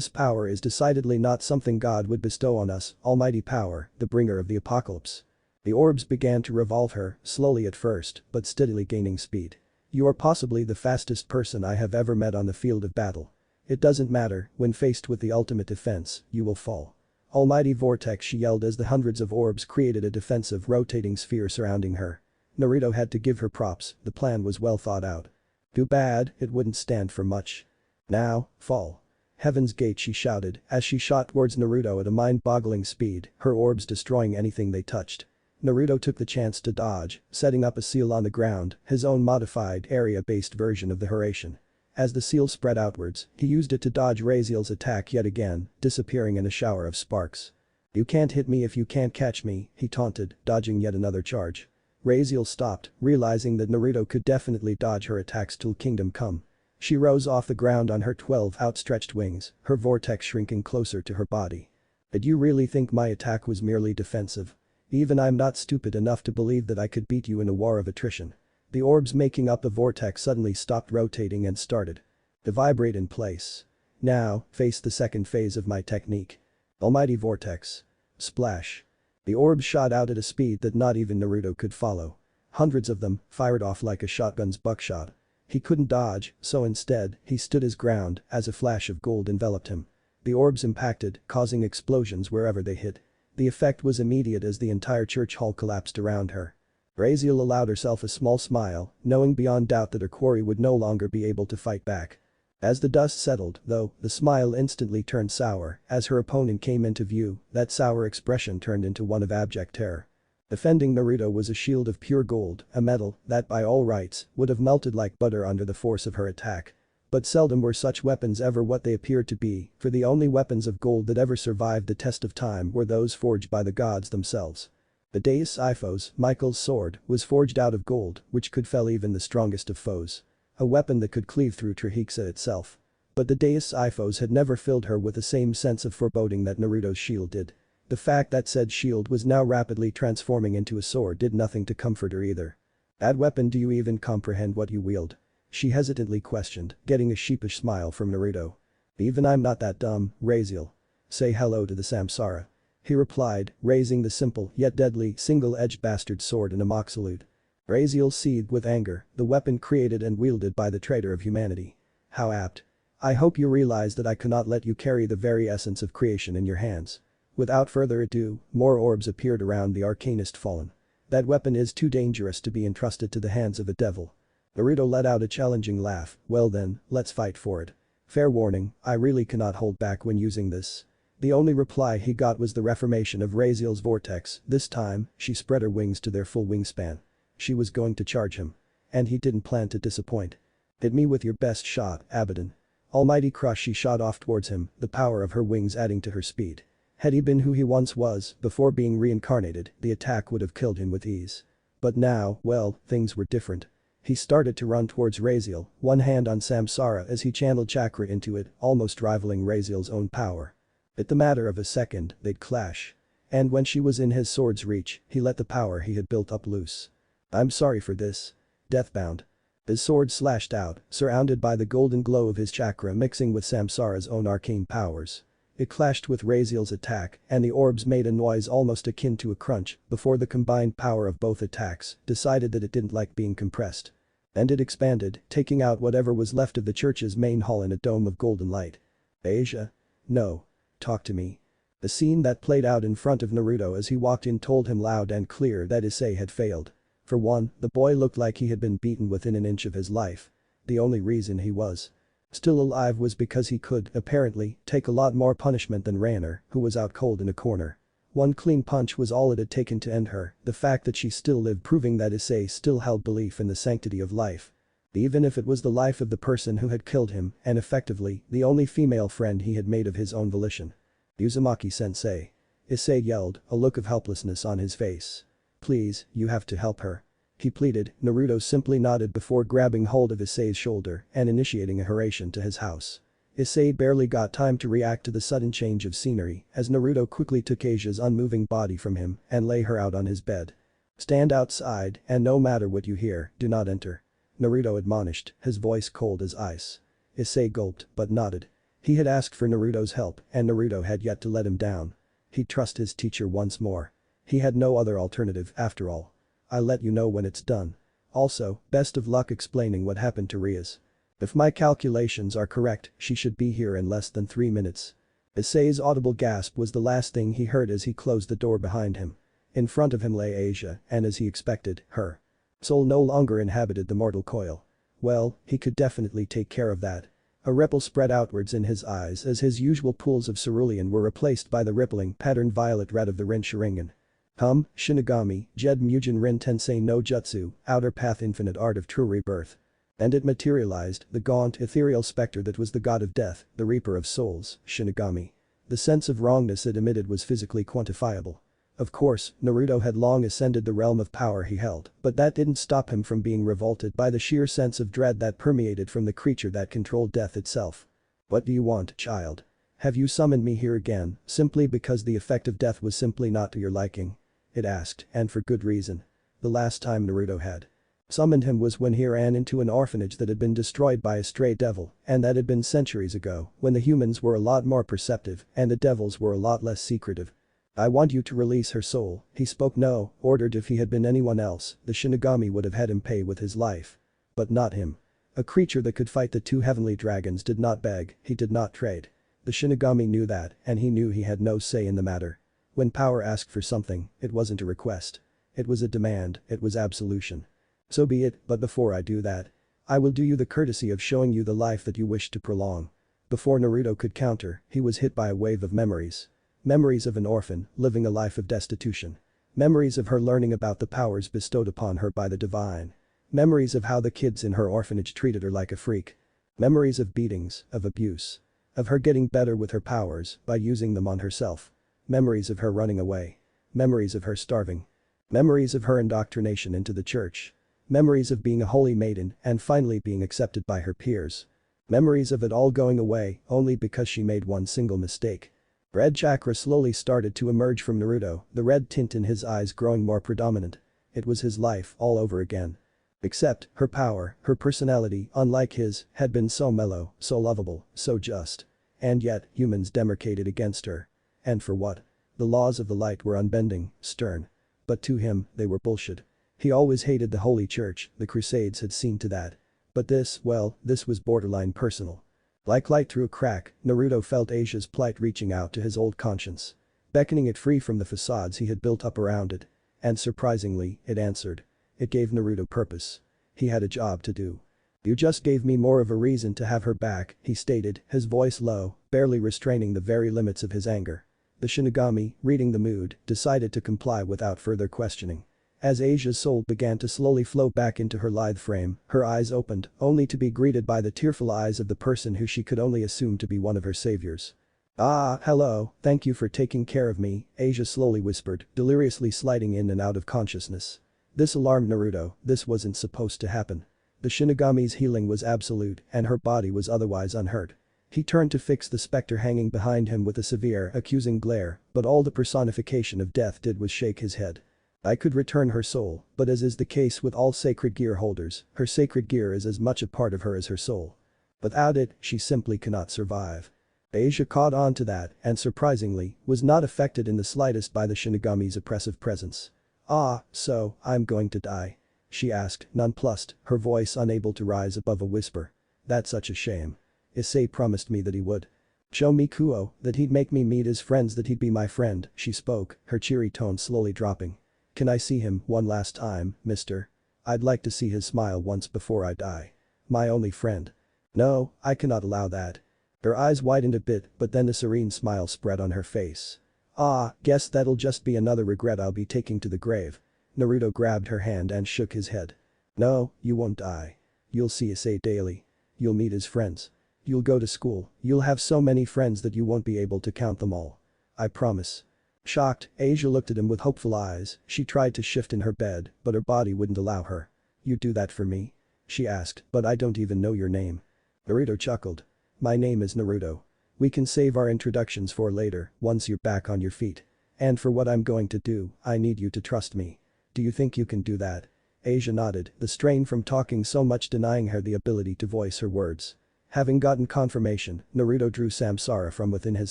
[SPEAKER 1] power is decidedly not something God would bestow on us, almighty power, the bringer of the apocalypse. The orbs began to revolve her, slowly at first, but steadily gaining speed. You are possibly the fastest person I have ever met on the field of battle. It doesn't matter, when faced with the ultimate defense, you will fall. Almighty vortex, she yelled as the hundreds of orbs created a defensive rotating sphere surrounding her. Naruto had to give her props, the plan was well thought out. Too bad, it wouldn't stand for much. Now, fall. Heaven's Gate, she shouted as she shot towards Naruto at a mind-boggling speed, her orbs destroying anything they touched. Naruto took the chance to dodge, setting up a seal on the ground, his own modified area-based version of the Harem. As the seal spread outwards, he used it to dodge Raziel's attack yet again, disappearing in a shower of sparks. You can't hit me if you can't catch me, he taunted, dodging yet another charge. Raziel stopped, realizing that Naruto could definitely dodge her attacks till kingdom come. She rose off the ground on her 12 outstretched wings, her vortex shrinking closer to her body. Did you really think my attack was merely defensive? Even I'm not stupid enough to believe that I could beat you in a war of attrition. The orbs making up the vortex suddenly stopped rotating and started to vibrate in place. Now, face the second phase of my technique. Almighty vortex. Splash. The orbs shot out at a speed that not even Naruto could follow. Hundreds of them, fired off like a shotgun's buckshot. He couldn't dodge, so instead, he stood his ground as a flash of gold enveloped him. The orbs impacted, causing explosions wherever they hit. The effect was immediate as the entire church hall collapsed around her. Raziel allowed herself a small smile, knowing beyond doubt that her quarry would no longer be able to fight back. As the dust settled, though, the smile instantly turned sour as her opponent came into view, that sour expression turned into one of abject terror. Defending Naruto was a shield of pure gold, a metal that by all rights would have melted like butter under the force of her attack. But seldom were such weapons ever what they appeared to be, for the only weapons of gold that ever survived the test of time were those forged by the gods themselves. The Deus Iphos, Michael's sword, was forged out of gold, which could fell even the strongest of foes. A weapon that could cleave through Trahexa itself. But the Deus Iphos had never filled her with the same sense of foreboding that Naruto's shield did. The fact that said shield was now rapidly transforming into a sword did nothing to comfort her either. That weapon, do you even comprehend what you wield? She hesitantly questioned, getting a sheepish smile from Naruto. Even I'm not that dumb, Raziel. Say hello to the Samsara. He replied, raising the simple yet deadly single-edged bastard sword in a mock salute. Raziel seethed with anger, the weapon created and wielded by the traitor of humanity. How apt. I hope you realize that I cannot let you carry the very essence of creation in your hands. Without further ado, more orbs appeared around the arcanist fallen. That weapon is too dangerous to be entrusted to the hands of a devil. Naruto let out a challenging laugh. Well then, let's fight for it. Fair warning, I really cannot hold back when using this. The only reply he got was the reformation of Raziel's vortex. This time, she spread her wings to their full wingspan. She was going to charge him. And he didn't plan to disappoint. Hit me with your best shot, Abidan. Almighty crush, she shot off towards him, the power of her wings adding to her speed. Had he been who he once was, before being reincarnated, the attack would have killed him with ease. But now, well, things were different. He started to run towards Raziel, one hand on Samsara as he channeled chakra into it, almost rivaling Raziel's own power. At the matter of a second, they'd clash. And when she was in his sword's reach, he let the power he had built up loose. I'm sorry for this. Deathbound. His sword slashed out, surrounded by the golden glow of his chakra mixing with Samsara's own arcane powers. It clashed with Raziel's attack, and the orbs made a noise almost akin to a crunch before the combined power of both attacks decided that it didn't like being compressed. And it expanded, taking out whatever was left of the church's main hall in a dome of golden light. Asia? No. Talk to me. The scene that played out in front of Naruto as he walked in told him loud and clear that Issei had failed. For one, the boy looked like he had been beaten within an inch of his life. The only reason he was still alive was because he could, apparently, take a lot more punishment than Rainer, who was out cold in a corner. One clean punch was all it had taken to end her, the fact that she still lived proving that Issei still held belief in the sanctity of life. Even if it was the life of the person who had killed him, and effectively, the only female friend he had made of his own volition. Uzumaki-sensei. Issei yelled, a look of helplessness on his face. Please, you have to help her. He pleaded. Naruto simply nodded before grabbing hold of Issei's shoulder and initiating a hurrition to his house. Issei barely got time to react to the sudden change of scenery as Naruto quickly took Asia's unmoving body from him and lay her out on his bed. Stand outside and no matter what you hear, do not enter. Naruto admonished, his voice cold as ice. Issei gulped but nodded. He had asked for Naruto's help and Naruto had yet to let him down. He'd trust his teacher once more. He had no other alternative after all. I'll let you know when it's done. Also, best of luck explaining what happened to Rias. If my calculations are correct, she should be here in less than 3 minutes. Issei's audible gasp was the last thing he heard as he closed the door behind him. In front of him lay Asia, and as he expected, her soul no longer inhabited the mortal coil. Well, he could definitely take care of that. A ripple spread outwards in his eyes as his usual pools of cerulean were replaced by the rippling, patterned violet red of the Rin Sharingan. Shinigami, Jed Mugen Rin Tensei no Jutsu, Outer Path Infinite Art of True Rebirth. And it materialized, the gaunt, ethereal specter that was the god of death, the reaper of souls, Shinigami. The sense of wrongness it emitted was physically quantifiable. Of course, Naruto had long ascended the realm of power he held, but that didn't stop him from being revolted by the sheer sense of dread that permeated from the creature that controlled death itself. What do you want, child? Have you summoned me here again, simply because the effect of death was simply not to your liking? It asked, and for good reason. The last time Naruto had summoned him was when he ran into an orphanage that had been destroyed by a stray devil, and that had been centuries ago, when the humans were a lot more perceptive and the devils were a lot less secretive. I want you to release her soul, he spoke. No, ordered. If he had been anyone else, the Shinigami would have had him pay with his life. But not him. A creature that could fight the 2 heavenly dragons did not beg, he did not trade. The Shinigami knew that, and he knew he had no say in the matter. When power asked for something, it wasn't a request. It was a demand, it was absolution. So be it, but before I do that, I will do you the courtesy of showing you the life that you wish to prolong. Before Naruto could counter, he was hit by a wave of memories. Memories of an orphan, living a life of destitution. Memories of her learning about the powers bestowed upon her by the divine. Memories of how the kids in her orphanage treated her like a freak. Memories of beatings, of abuse. Of her getting better with her powers by using them on herself. Memories of her running away. Memories of her starving. Memories of her indoctrination into the church. Memories of being a holy maiden and finally being accepted by her peers. Memories of it all going away only because she made one single mistake. Red chakra slowly started to emerge from Naruto, the red tint in his eyes growing more predominant. It was his life all over again. Except, her power, her personality, unlike his, had been so mellow, so lovable, so just. And yet, humans demarcated against her. And for what? The laws of the light were unbending, stern. But to him, they were bullshit. He always hated the Holy Church, the Crusades had seen to that. But this, well, this was borderline personal. Like light through a crack, Naruto felt Asia's plight reaching out to his old conscience. Beckoning it free from the facades he had built up around it. And surprisingly, it answered. It gave Naruto purpose. He had a job to do. You just gave me more of a reason to have her back, he stated, his voice low, barely restraining the very limits of his anger. The Shinigami, reading the mood, decided to comply without further questioning. As Asia's soul began to slowly flow back into her lithe frame, her eyes opened, only to be greeted by the tearful eyes of the person who she could only assume to be one of her saviors. Ah, hello, thank you for taking care of me, Asia slowly whispered, deliriously sliding in and out of consciousness. This alarmed Naruto, this wasn't supposed to happen. The Shinigami's healing was absolute and her body was otherwise unhurt. He turned to fix the specter hanging behind him with a severe, accusing glare, but all the personification of death did was shake his head. I could return her soul, but as is the case with all sacred gear holders, her sacred gear is as much a part of her as her soul. Without it, she simply cannot survive. Asia caught on to that and surprisingly, was not affected in the slightest by the Shinigami's oppressive presence. Ah, so, I'm going to die? She asked, nonplussed, her voice unable to rise above a whisper. That's such a shame. Issei promised me that he would. Show me Kuo, that he'd make me meet his friends, that he'd be my friend, she spoke, her cheery tone slowly dropping. Can I see him one last time, mister? I'd like to see his smile once before I die. My only friend. No, I cannot allow that. Her eyes widened a bit, but then a serene smile spread on her face. Ah, guess that'll just be another regret I'll be taking to the grave. Naruto grabbed her hand and shook his head. No, you won't die. You'll see Issei daily. You'll meet his friends. You'll go to school, you'll have so many friends that you won't be able to count them all. I promise. Shocked, Asia looked at him with hopeful eyes. She tried to shift in her bed, but her body wouldn't allow her. You'd do that for me? She asked, but I don't even know your name. Naruto chuckled. My name is Naruto. We can save our introductions for later, once you're back on your feet. And for what I'm going to do, I need you to trust me. Do you think you can do that? Asia nodded, the strain from talking so much denying her the ability to voice her words. Having gotten confirmation, Naruto drew samsara from within his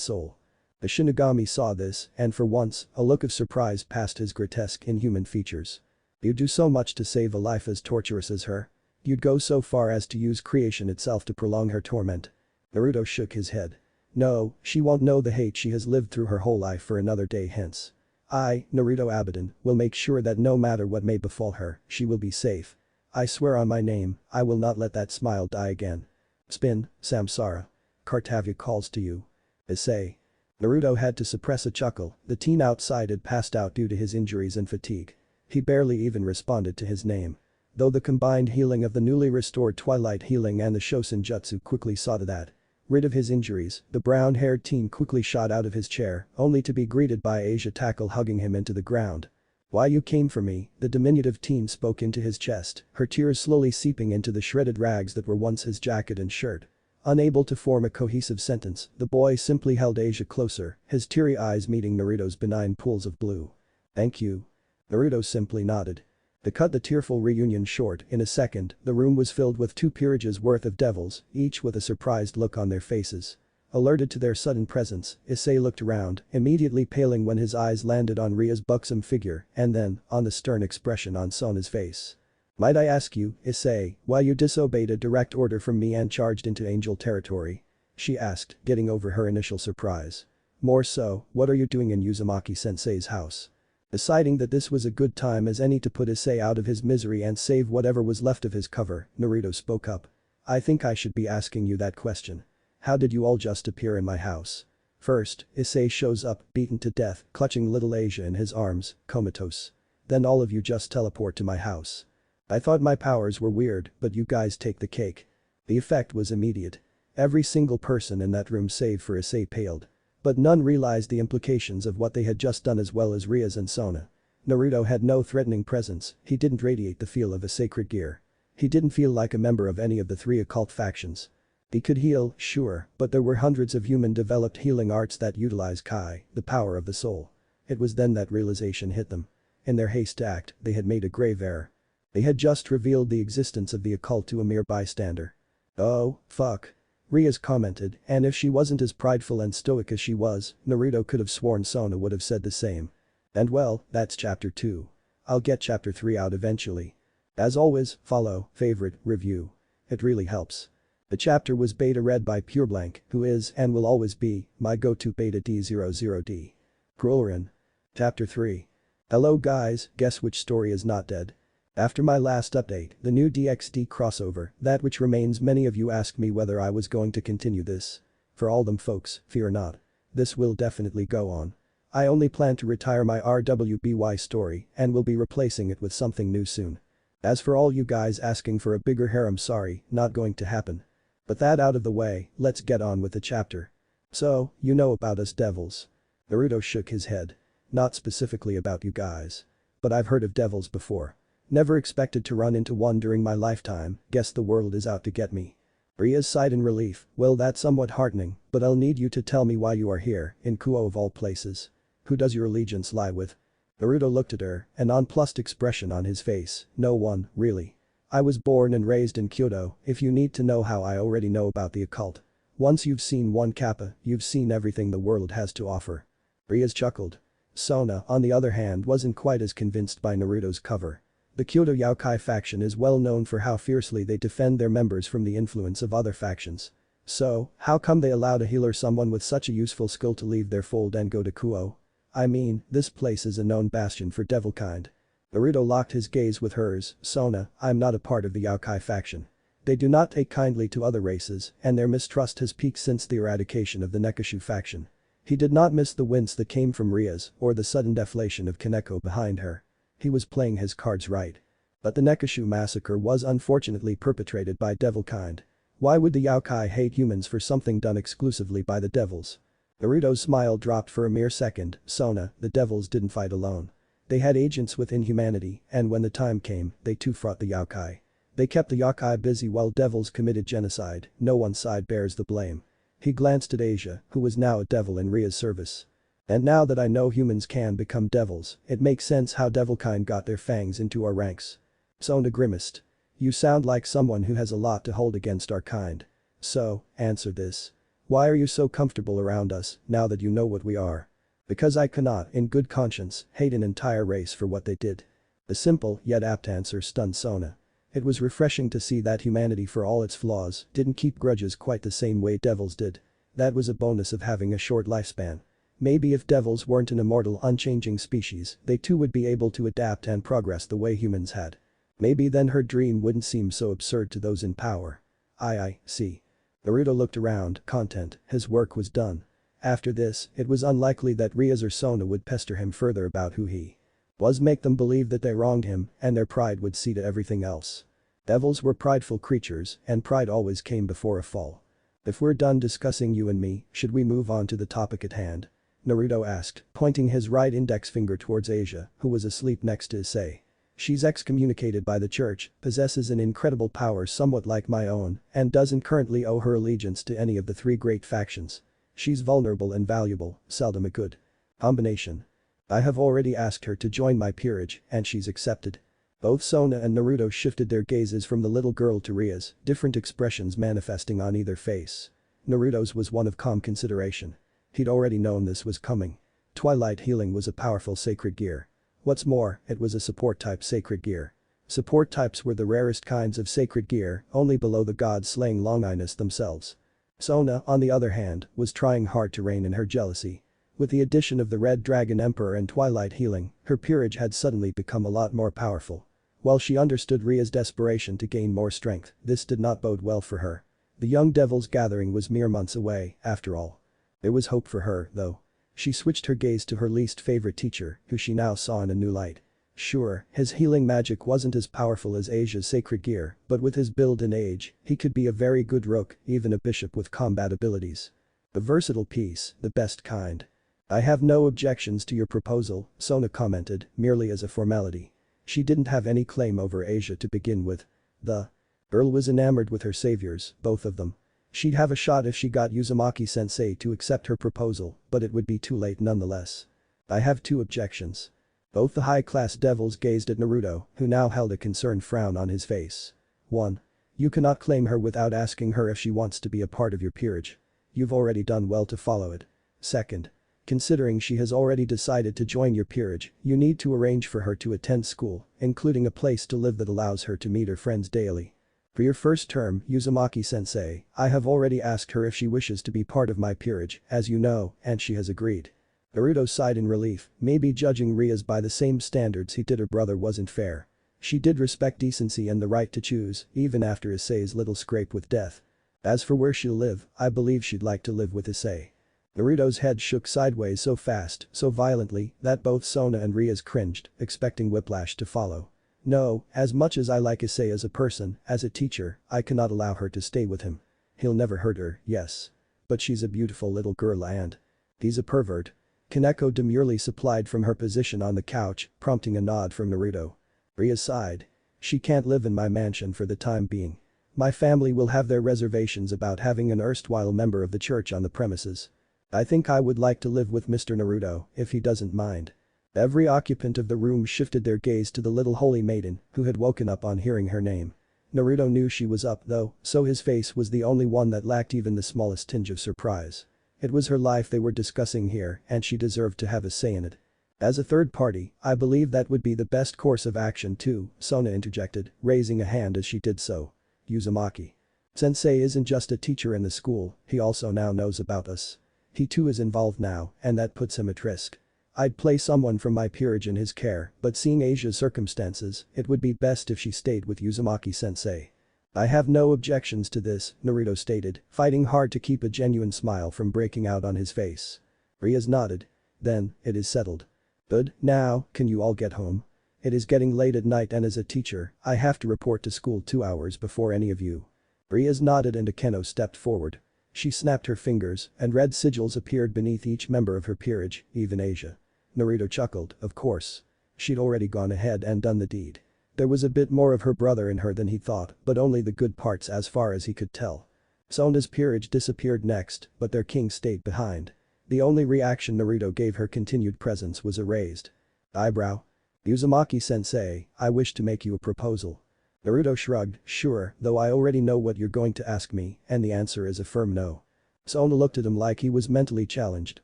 [SPEAKER 1] soul. The Shinigami saw this, and for once, a look of surprise passed his grotesque inhuman features. You'd do so much to save a life as torturous as her? You'd go so far as to use creation itself to prolong her torment? Naruto shook his head. No, she won't know the hate she has lived through her whole life for another day hence. I, Naruto Abidan, will make sure that no matter what may befall her, she will be safe. I swear on my name, I will not let that smile die again. Spin, Samsara. Kartavya calls to you. Issei. Naruto had to suppress a chuckle, the teen outside had passed out due to his injuries and fatigue. He barely even responded to his name. Though the combined healing of the newly restored Twilight Healing and the Shosen Jutsu quickly saw to that. Rid of his injuries, the brown-haired teen quickly shot out of his chair, only to be greeted by Asia tackle hugging him into the ground. Why you came for me, the diminutive teen spoke into his chest, her tears slowly seeping into the shredded rags that were once his jacket and shirt. Unable to form a cohesive sentence, the boy simply held Asia closer, his teary eyes meeting Naruto's benign pools of blue. Thank you. Naruto simply nodded. To cut the tearful reunion short, in a second, the room was filled with 2 peerages worth of devils, each with a surprised look on their faces. Alerted to their sudden presence, Issei looked around, immediately paling when his eyes landed on Ria's buxom figure, and then, on the stern expression on Sona's face. Might I ask you, Issei, why you disobeyed a direct order from me and charged into angel territory? She asked, getting over her initial surprise. More so, what are you doing in Uzumaki-sensei's house? Deciding that this was a good time as any to put Issei out of his misery and save whatever was left of his cover, Naruto spoke up. I think I should be asking you that question. How did you all just appear in my house? First, Issei shows up, beaten to death, clutching little Asia in his arms, comatose. Then all of you just teleport to my house. I thought my powers were weird, but you guys take the cake. The effect was immediate. Every single person in that room save for Issei paled. But none realized the implications of what they had just done as well as Rias and Sona. Naruto had no threatening presence, he didn't radiate the feel of a sacred gear. He didn't feel like a member of any of the 3 occult factions. He could heal, sure, but there were hundreds of human-developed healing arts that utilize Kai, the power of the soul. It was then that realization hit them. In their haste to act, they had made a grave error. They had just revealed the existence of the occult to a mere bystander. Oh, fuck. Rias commented, and if she wasn't as prideful and stoic as she was, Naruto could have sworn Sona would have said the same. And well, that's chapter 2. I'll get chapter 3 out eventually. As always, follow, favorite, review. It really helps. The chapter was beta read by Pureblank, who is and will always be my go-to beta D00D. Prolorin. Chapter 3. Hello guys, guess which story is not dead? After my last update, the new DxD crossover, that which remains, many of you asked me whether I was going to continue this. For all them folks, fear not. This will definitely go on. I only plan to retire my RWBY story and will be replacing it with something new soon. As for all you guys asking for a bigger harem, sorry, not going to happen. But that out of the way, let's get on with the chapter. So, you know about us devils. Naruto shook his head. Not specifically about you guys. But I've heard of devils before. Never expected to run into one during my lifetime, guess the world is out to get me. Rias sighed in relief, well that's somewhat heartening, but I'll need you to tell me why you are here, in Kuo of all places. Who does your allegiance lie with? Naruto looked at her, a nonplussed expression on his face, no one, really. I was born and raised in Kyoto, if you need to know how I already know about the occult. Once you've seen one kappa, you've seen everything the world has to offer. Rias chuckled. Sona, on the other hand, wasn't quite as convinced by Naruto's cover. The Kyoto Yaokai faction is well known for how fiercely they defend their members from the influence of other factions. So, how come they allowed a healer, someone with such a useful skill, to leave their fold and go to Kuo? I mean, this place is a known bastion for devilkind. Naruto locked his gaze with hers. Sona, I'm not a part of the Yaokai faction. They do not take kindly to other races, and their mistrust has peaked since the eradication of the Nekashu faction. He did not miss the wince that came from Ria's or the sudden deflation of Kaneko behind her. He was playing his cards right. But the Nekashu massacre was unfortunately perpetrated by devilkind. Why would the Yaokai hate humans for something done exclusively by the devils? Naruto's smile dropped for a mere second. Sona, the devils didn't fight alone. They had agents within humanity, and when the time came, they too fought the Yaokai. They kept the Yaokai busy while devils committed genocide. No one side bears the blame. He glanced at Asia, who was now a devil in Ria's service. And now that I know humans can become devils, it makes sense how devilkind got their fangs into our ranks. Sona grimaced. You sound like someone who has a lot to hold against our kind. So, answer this. Why are you so comfortable around us, now that you know what we are? Because I cannot, in good conscience, hate an entire race for what they did. The simple, yet apt answer stunned Sona. It was refreshing to see that humanity, for all its flaws, didn't keep grudges quite the same way devils did. That was a bonus of having a short lifespan. Maybe if devils weren't an immortal, unchanging species, they too would be able to adapt and progress the way humans had. Maybe then her dream wouldn't seem so absurd to those in power. I see. Naruto looked around, content, his work was done. After this, it was unlikely that Rias or Sona would pester him further about who he was, make them believe that they wronged him, and their pride would see to everything else. Devils were prideful creatures, and pride always came before a fall. If we're done discussing you and me, should we move on to the topic at hand? Naruto asked, pointing his right index finger towards Asia, who was asleep next to Issei. She's excommunicated by the church, possesses an incredible power somewhat like my own, and doesn't currently owe her allegiance to any of the three great factions. She's vulnerable and valuable, seldom a good combination. I have already asked her to join my peerage, and she's accepted. Both Sona and Naruto shifted their gazes from the little girl to Ria's, different expressions manifesting on either face. Naruto's was one of calm consideration. He'd already known this was coming. Twilight healing was a powerful sacred gear. What's more, it was a support-type sacred gear. Support types were the rarest kinds of sacred gear, only below the god-slaying Longinus themselves. Sona, on the other hand, was trying hard to rein in her jealousy. With the addition of the Red Dragon Emperor and Twilight healing, her peerage had suddenly become a lot more powerful. While she understood Ria's desperation to gain more strength, this did not bode well for her. The young devil's gathering was mere months away, after all. There was hope for her, though. She switched her gaze to her least favorite teacher, who she now saw in a new light. Sure, his healing magic wasn't as powerful as Asia's sacred gear, but with his build and age, he could be a very good rook, even a bishop with combat abilities. A versatile piece, the best kind. I have no objections to your proposal, Sona commented, merely as a formality. She didn't have any claim over Asia to begin with. The girl was enamored with her saviors, both of them. She'd have a shot if she got Uzumaki-sensei to accept her proposal, but it would be too late nonetheless. I have two objections. Both the high-class devils gazed at Naruto, who now held a concerned frown on his face. 1. You cannot claim her without asking her if she wants to be a part of your peerage. You've already done well to follow it. 2. Considering she has already decided to join your peerage, you need to arrange for her to attend school, including a place to live that allows her to meet her friends daily. For your first term, Uzumaki-sensei, I have already asked her if she wishes to be part of my peerage, as you know, and she has agreed. Naruto sighed in relief, maybe judging Ria's by the same standards he did her brother wasn't fair. She did respect decency and the right to choose, even after Issei's little scrape with death. As for where she'll live, I believe she'd like to live with Issei. Naruto's head shook sideways so fast, so violently, that both Sona and Rias cringed, expecting whiplash to follow. No, as much as I like Issei as a person, as a teacher, I cannot allow her to stay with him. He'll never hurt her, yes. But she's a beautiful little girl and he's a pervert. Kaneko demurely supplied from her position on the couch, prompting a nod from Naruto. Ria sighed. She can't live in my mansion for the time being. My family will have their reservations about having an erstwhile member of the church on the premises. I think I would like to live with Mr. Naruto, if he doesn't mind. Every occupant of the room shifted their gaze to the little holy maiden, who had woken up on hearing her name. Naruto knew she was up though, so his face was the only one that lacked even the smallest tinge of surprise. It was her life they were discussing here, and she deserved to have a say in it. As a third party, I believe that would be the best course of action too, Sona interjected, raising a hand as she did so. Uzumaki. Sensei isn't just a teacher in the school, he also now knows about us. He too is involved now, and that puts him at risk. I'd place someone from my peerage in his care, but seeing Asia's circumstances, it would be best if she stayed with Uzumaki-sensei. I have no objections to this, Naruto stated, fighting hard to keep a genuine smile from breaking out on his face. Rias nodded. Then, it is settled. Good, now, can you all get home? It is getting late at night and as a teacher, I have to report to school 2 hours before any of you. Rias nodded and Akeno stepped forward. She snapped her fingers, and red sigils appeared beneath each member of her peerage, even Asia. Naruto chuckled, of course. She'd already gone ahead and done the deed. There was a bit more of her brother in her than he thought, but only the good parts as far as he could tell. Sona's peerage disappeared next, but their king stayed behind. The only reaction Naruto gave her continued presence was a raised eyebrow. Uzumaki-sensei, I wish to make you a proposal. Naruto shrugged, sure, though I already know what you're going to ask me, and the answer is a firm no. Sona looked at him like he was mentally challenged,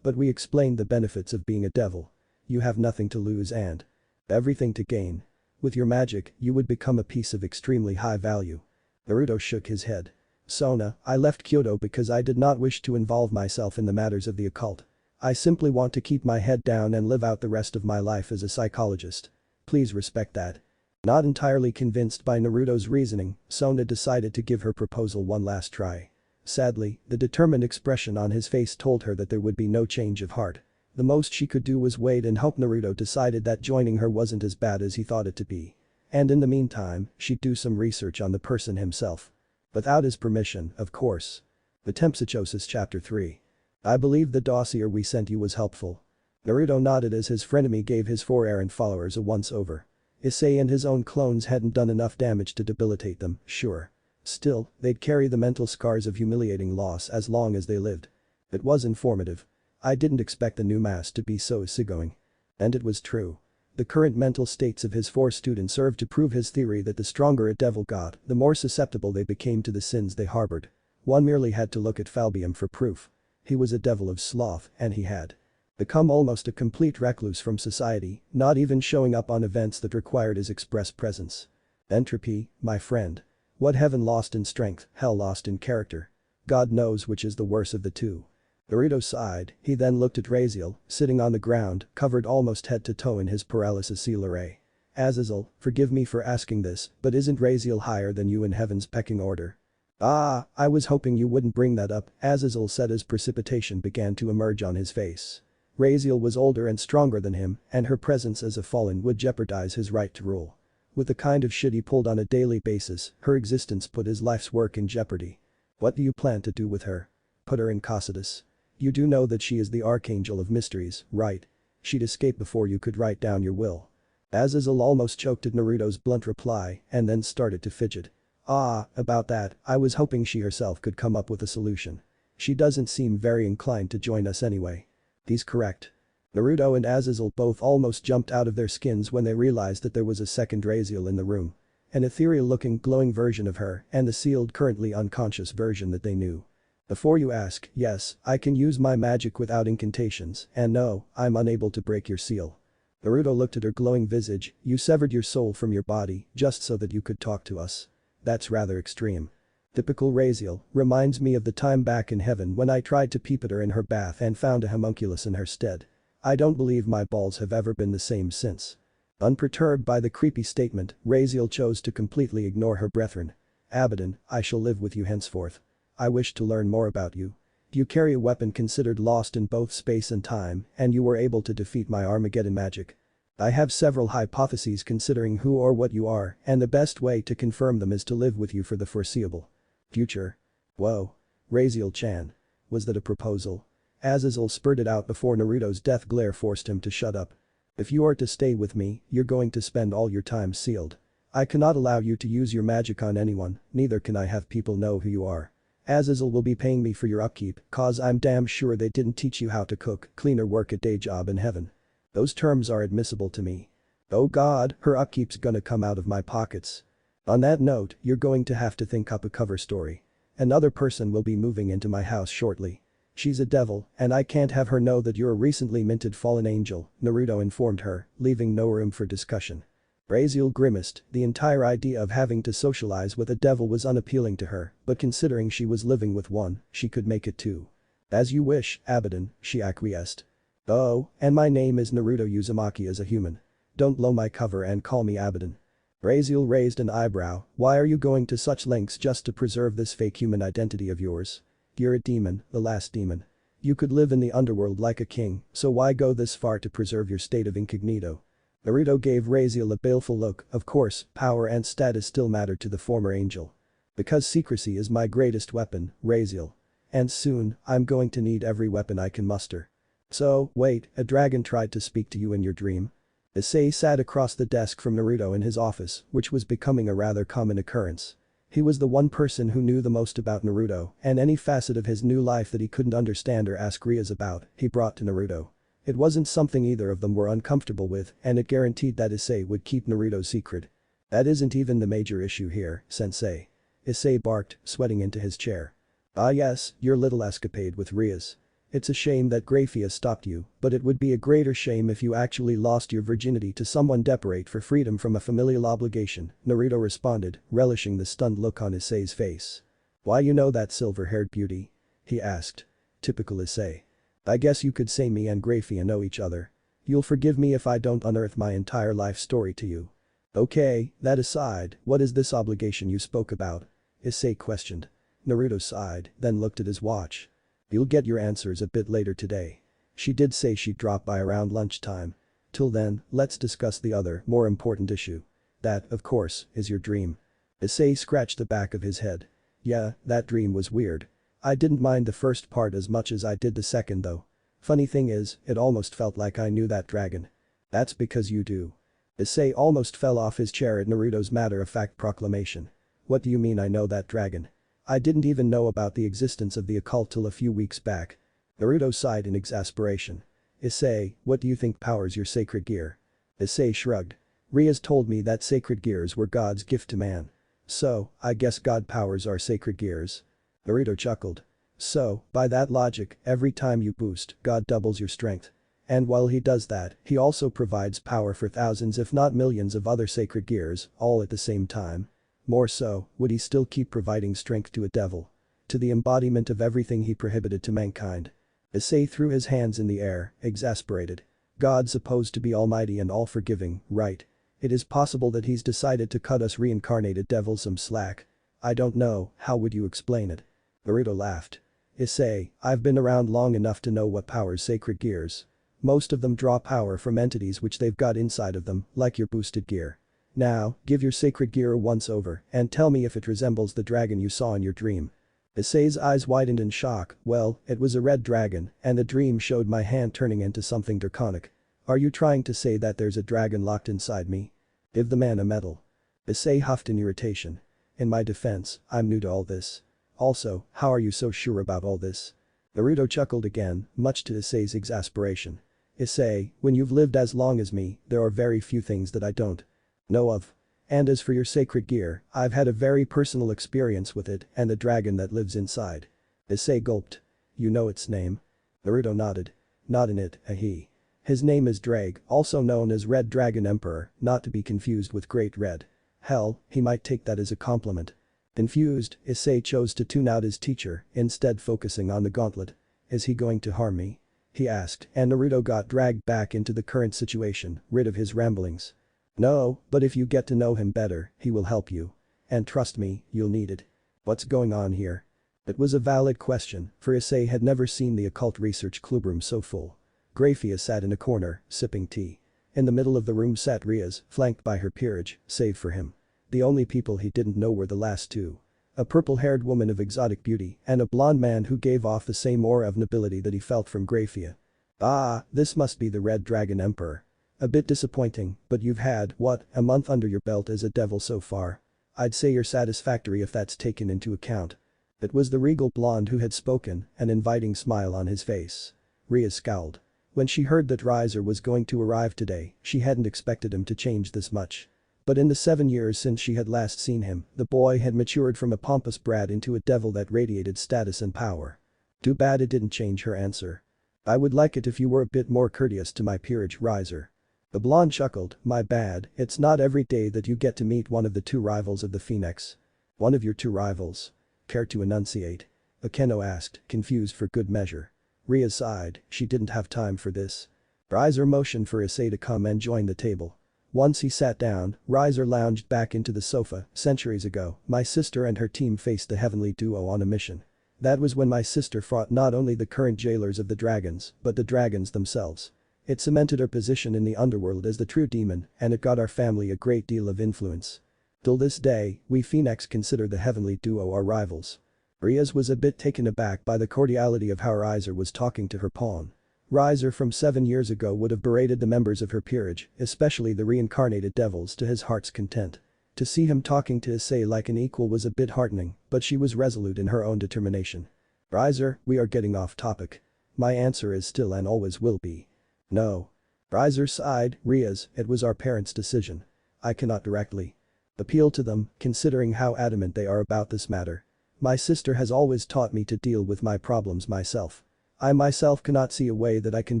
[SPEAKER 1] but we explained the benefits of being a devil. You have nothing to lose and everything to gain. With your magic, you would become a piece of extremely high value. Naruto shook his head. Sona, I left Kyoto because I did not wish to involve myself in the matters of the occult. I simply want to keep my head down and live out the rest of my life as a psychologist. Please respect that. Not entirely convinced by Naruto's reasoning, Sona decided to give her proposal one last try. Sadly, the determined expression on his face told her that there would be no change of heart. The most she could do was wait and hope Naruto decided that joining her wasn't as bad as he thought it to be. And in the meantime, she'd do some research on the person himself. Without his permission, of course. Metempsychosis Chapter 3. I believe the dossier we sent you was helpful. Naruto nodded as his frenemy gave his 4 errant followers a once-over. Issei and his own clones hadn't done enough damage to debilitate them, sure. Still, they'd carry the mental scars of humiliating loss as long as they lived. It was informative. I didn't expect the new mass to be so easygoing. And it was true. The current mental states of his 4 students served to prove his theory that the stronger a devil got, the more susceptible they became to the sins they harbored. One merely had to look at Falbium for proof. He was a devil of sloth, and he had become almost a complete recluse from society, not even showing up on events that required his express presence. Entropy, my friend. What heaven lost in strength, hell lost in character. God knows which is the worse of the two. Naruto sighed, he then looked at Raziel, sitting on the ground, covered almost head to toe in his paralysis array. Azazel, forgive me for asking this, but isn't Raziel higher than you in heaven's pecking order? Ah, I was hoping you wouldn't bring that up, Azazel said as precipitation began to emerge on his face. Raziel was older and stronger than him, and her presence as a fallen would jeopardize his right to rule. With the kind of shit he pulled on a daily basis, her existence put his life's work in jeopardy. What do you plan to do with her? Put her in Cocytus. You do know that she is the Archangel of Mysteries, right? She'd escape before you could write down your will. Azazel almost choked at Naruto's blunt reply and then started to fidget. Ah, about that, I was hoping she herself could come up with a solution. She doesn't seem very inclined to join us anyway. He's correct. Naruto and Azazel both almost jumped out of their skins when they realized that there was a second Raziel in the room. An ethereal-looking glowing version of her and the sealed currently unconscious version that they knew. Before you ask, yes, I can use my magic without incantations, and no, I'm unable to break your seal. Naruto looked at her glowing visage, you severed your soul from your body just so that you could talk to us. That's rather extreme. Typical Raziel, reminds me of the time back in heaven when I tried to peep at her in her bath and found a homunculus in her stead. I don't believe my balls have ever been the same since. Unperturbed by the creepy statement, Raziel chose to completely ignore her brethren. Abidan, I shall live with you henceforth. I wish to learn more about you. You carry a weapon considered lost in both space and time, and you were able to defeat my Armageddon magic. I have several hypotheses considering who or what you are, and the best way to confirm them is to live with you for the foreseeable future. Whoa. Raziel-chan. Was that a proposal? Azazel spurted out before Naruto's death glare forced him to shut up. If you are to stay with me, you're going to spend all your time sealed. I cannot allow you to use your magic on anyone, neither can I have people know who you are. Azazel will be paying me for your upkeep, cause I'm damn sure they didn't teach you how to cook, clean or work a day job in heaven. Those terms are admissible to me. Oh god, her upkeep's gonna come out of my pockets. On that note, you're going to have to think up a cover story. Another person will be moving into my house shortly. She's a devil, and I can't have her know that you're a recently minted fallen angel, Naruto informed her, leaving no room for discussion. Raziel grimaced, the entire idea of having to socialize with a devil was unappealing to her, but considering she was living with one, she could make it too. As you wish, Abidan, she acquiesced. Oh, and my name is Naruto Uzumaki as a human. Don't blow my cover and call me Abidan. Raziel raised an eyebrow, why are you going to such lengths just to preserve this fake human identity of yours? You're a demon, the last demon. You could live in the underworld like a king, so why go this far to preserve your state of incognito? Naruto gave Raziel a baleful look, of course, power and status still mattered to the former angel. Because secrecy is my greatest weapon, Raziel. And soon, I'm going to need every weapon I can muster. So, wait, a dragon tried to speak to you in your dream? Issei sat across the desk from Naruto in his office, which was becoming a rather common occurrence. He was the one person who knew the most about Naruto, and any facet of his new life that he couldn't understand or ask Rias about, he brought to Naruto. It wasn't something either of them were uncomfortable with, and it guaranteed that Issei would keep Naruto's secret. That isn't even the major issue here, sensei. Issei barked, sweating into his chair. Ah yes, your little escapade with Rias. It's a shame that Graphia stopped you, but it would be a greater shame if you actually lost your virginity to someone desperate for freedom from a familial obligation, Naruto responded, relishing the stunned look on Issei's face. Why you know that silver-haired beauty? He asked. Typical Issei. I guess you could say me and Graphia know each other. You'll forgive me if I don't unearth my entire life story to you. Okay, that aside, what is this obligation you spoke about? Issei questioned. Naruto sighed, then looked at his watch. You'll get your answers a bit later today. She did say she'd drop by around lunchtime. Till then, let's discuss the other, more important issue. That, of course, is your dream. Issei scratched the back of his head. Yeah, that dream was weird. I didn't mind the first part as much as I did the second though. Funny thing is, it almost felt like I knew that dragon. That's because you do. Issei almost fell off his chair at Naruto's matter-of-fact proclamation. What do you mean I know that dragon? I didn't even know about the existence of the occult till a few weeks back. Naruto sighed in exasperation. Issei, what do you think powers your sacred gear? Issei shrugged. Rias told me that sacred gears were God's gift to man. So, I guess God powers our sacred gears. Naruto chuckled. So, by that logic, every time you boost, God doubles your strength. And while he does that, he also provides power for thousands if not millions of other sacred gears, all at the same time. More so, would he still keep providing strength to a devil? To the embodiment of everything he prohibited to mankind. Issei threw his hands in the air, exasperated. God's supposed to be almighty and all-forgiving, right? It is possible that he's decided to cut us reincarnated devils some slack. I don't know, how would you explain it? Naruto laughed. Issei, I've been around long enough to know what powers sacred gears. Most of them draw power from entities which they've got inside of them, like your boosted gear. Now, give your sacred gear a once-over and tell me if it resembles the dragon you saw in your dream. Issei's eyes widened in shock, well, it was a red dragon, and the dream showed my hand turning into something draconic. Are you trying to say that there's a dragon locked inside me? Give the man a medal. Issei huffed in irritation. In my defense, I'm new to all this. Also, how are you so sure about all this? Naruto chuckled again, much to Issei's exasperation. Issei, when you've lived as long as me, there are very few things that I don't know of. And as for your sacred gear, I've had a very personal experience with it and the dragon that lives inside. Issei gulped. You know its name? Naruto nodded. Not in it, a he. His name is Drag, also known as Red Dragon Emperor, not to be confused with Great Red. Hell, he might take that as a compliment. Confused, Issei chose to tune out his teacher, instead focusing on the gauntlet. Is he going to harm me? He asked, and Naruto got dragged back into the current situation, rid of his ramblings. No, but if you get to know him better, he will help you. And trust me, you'll need it. What's going on here? It was a valid question, for Issei had never seen the occult research clubroom so full. Graphia sat in a corner, sipping tea. In the middle of the room sat Rias, flanked by her peerage, save for him. The only people he didn't know were the last two. A purple-haired woman of exotic beauty and a blonde man who gave off the same aura of nobility that he felt from Graphia. Ah, this must be the Red Dragon Emperor. A bit disappointing, but you've had, what, a month under your belt as a devil so far. I'd say you're satisfactory if that's taken into account. It was the regal blonde who had spoken, an inviting smile on his face. Rias scowled. When she heard that Riser was going to arrive today, she hadn't expected him to change this much. But in the 7 years since she had last seen him, the boy had matured from a pompous brat into a devil that radiated status and power. Too bad it didn't change her answer. I would like it if you were a bit more courteous to my peerage, Riser. The blonde chuckled, my bad, it's not every day that you get to meet one of the two rivals of the Phoenix. One of your two rivals. Care to enunciate? Akeno asked, confused for good measure. Ria sighed, she didn't have time for this. Riser motioned for Issei to come and join the table. Once he sat down, Riser lounged back into the sofa. Centuries ago, my sister and her team faced the heavenly duo on a mission. That was when my sister fought not only the current jailers of the dragons, but the dragons themselves. It cemented her position in the underworld as the true demon, and it got our family a great deal of influence. Till this day, we Phoenix consider the heavenly duo our rivals. Riaz was a bit taken aback by the cordiality of how Riser was talking to her pawn. Riser from 7 years ago would have berated the members of her peerage, especially the reincarnated devils, to his heart's content. To see him talking to Issei like an equal was a bit heartening, but she was resolute in her own determination. Riser, we are getting off topic. My answer is still and always will be. No. Riser sighed, Riaz, it was our parents' decision. I cannot directly appeal to them, considering how adamant they are about this matter. My sister has always taught me to deal with my problems myself. I myself cannot see a way that I can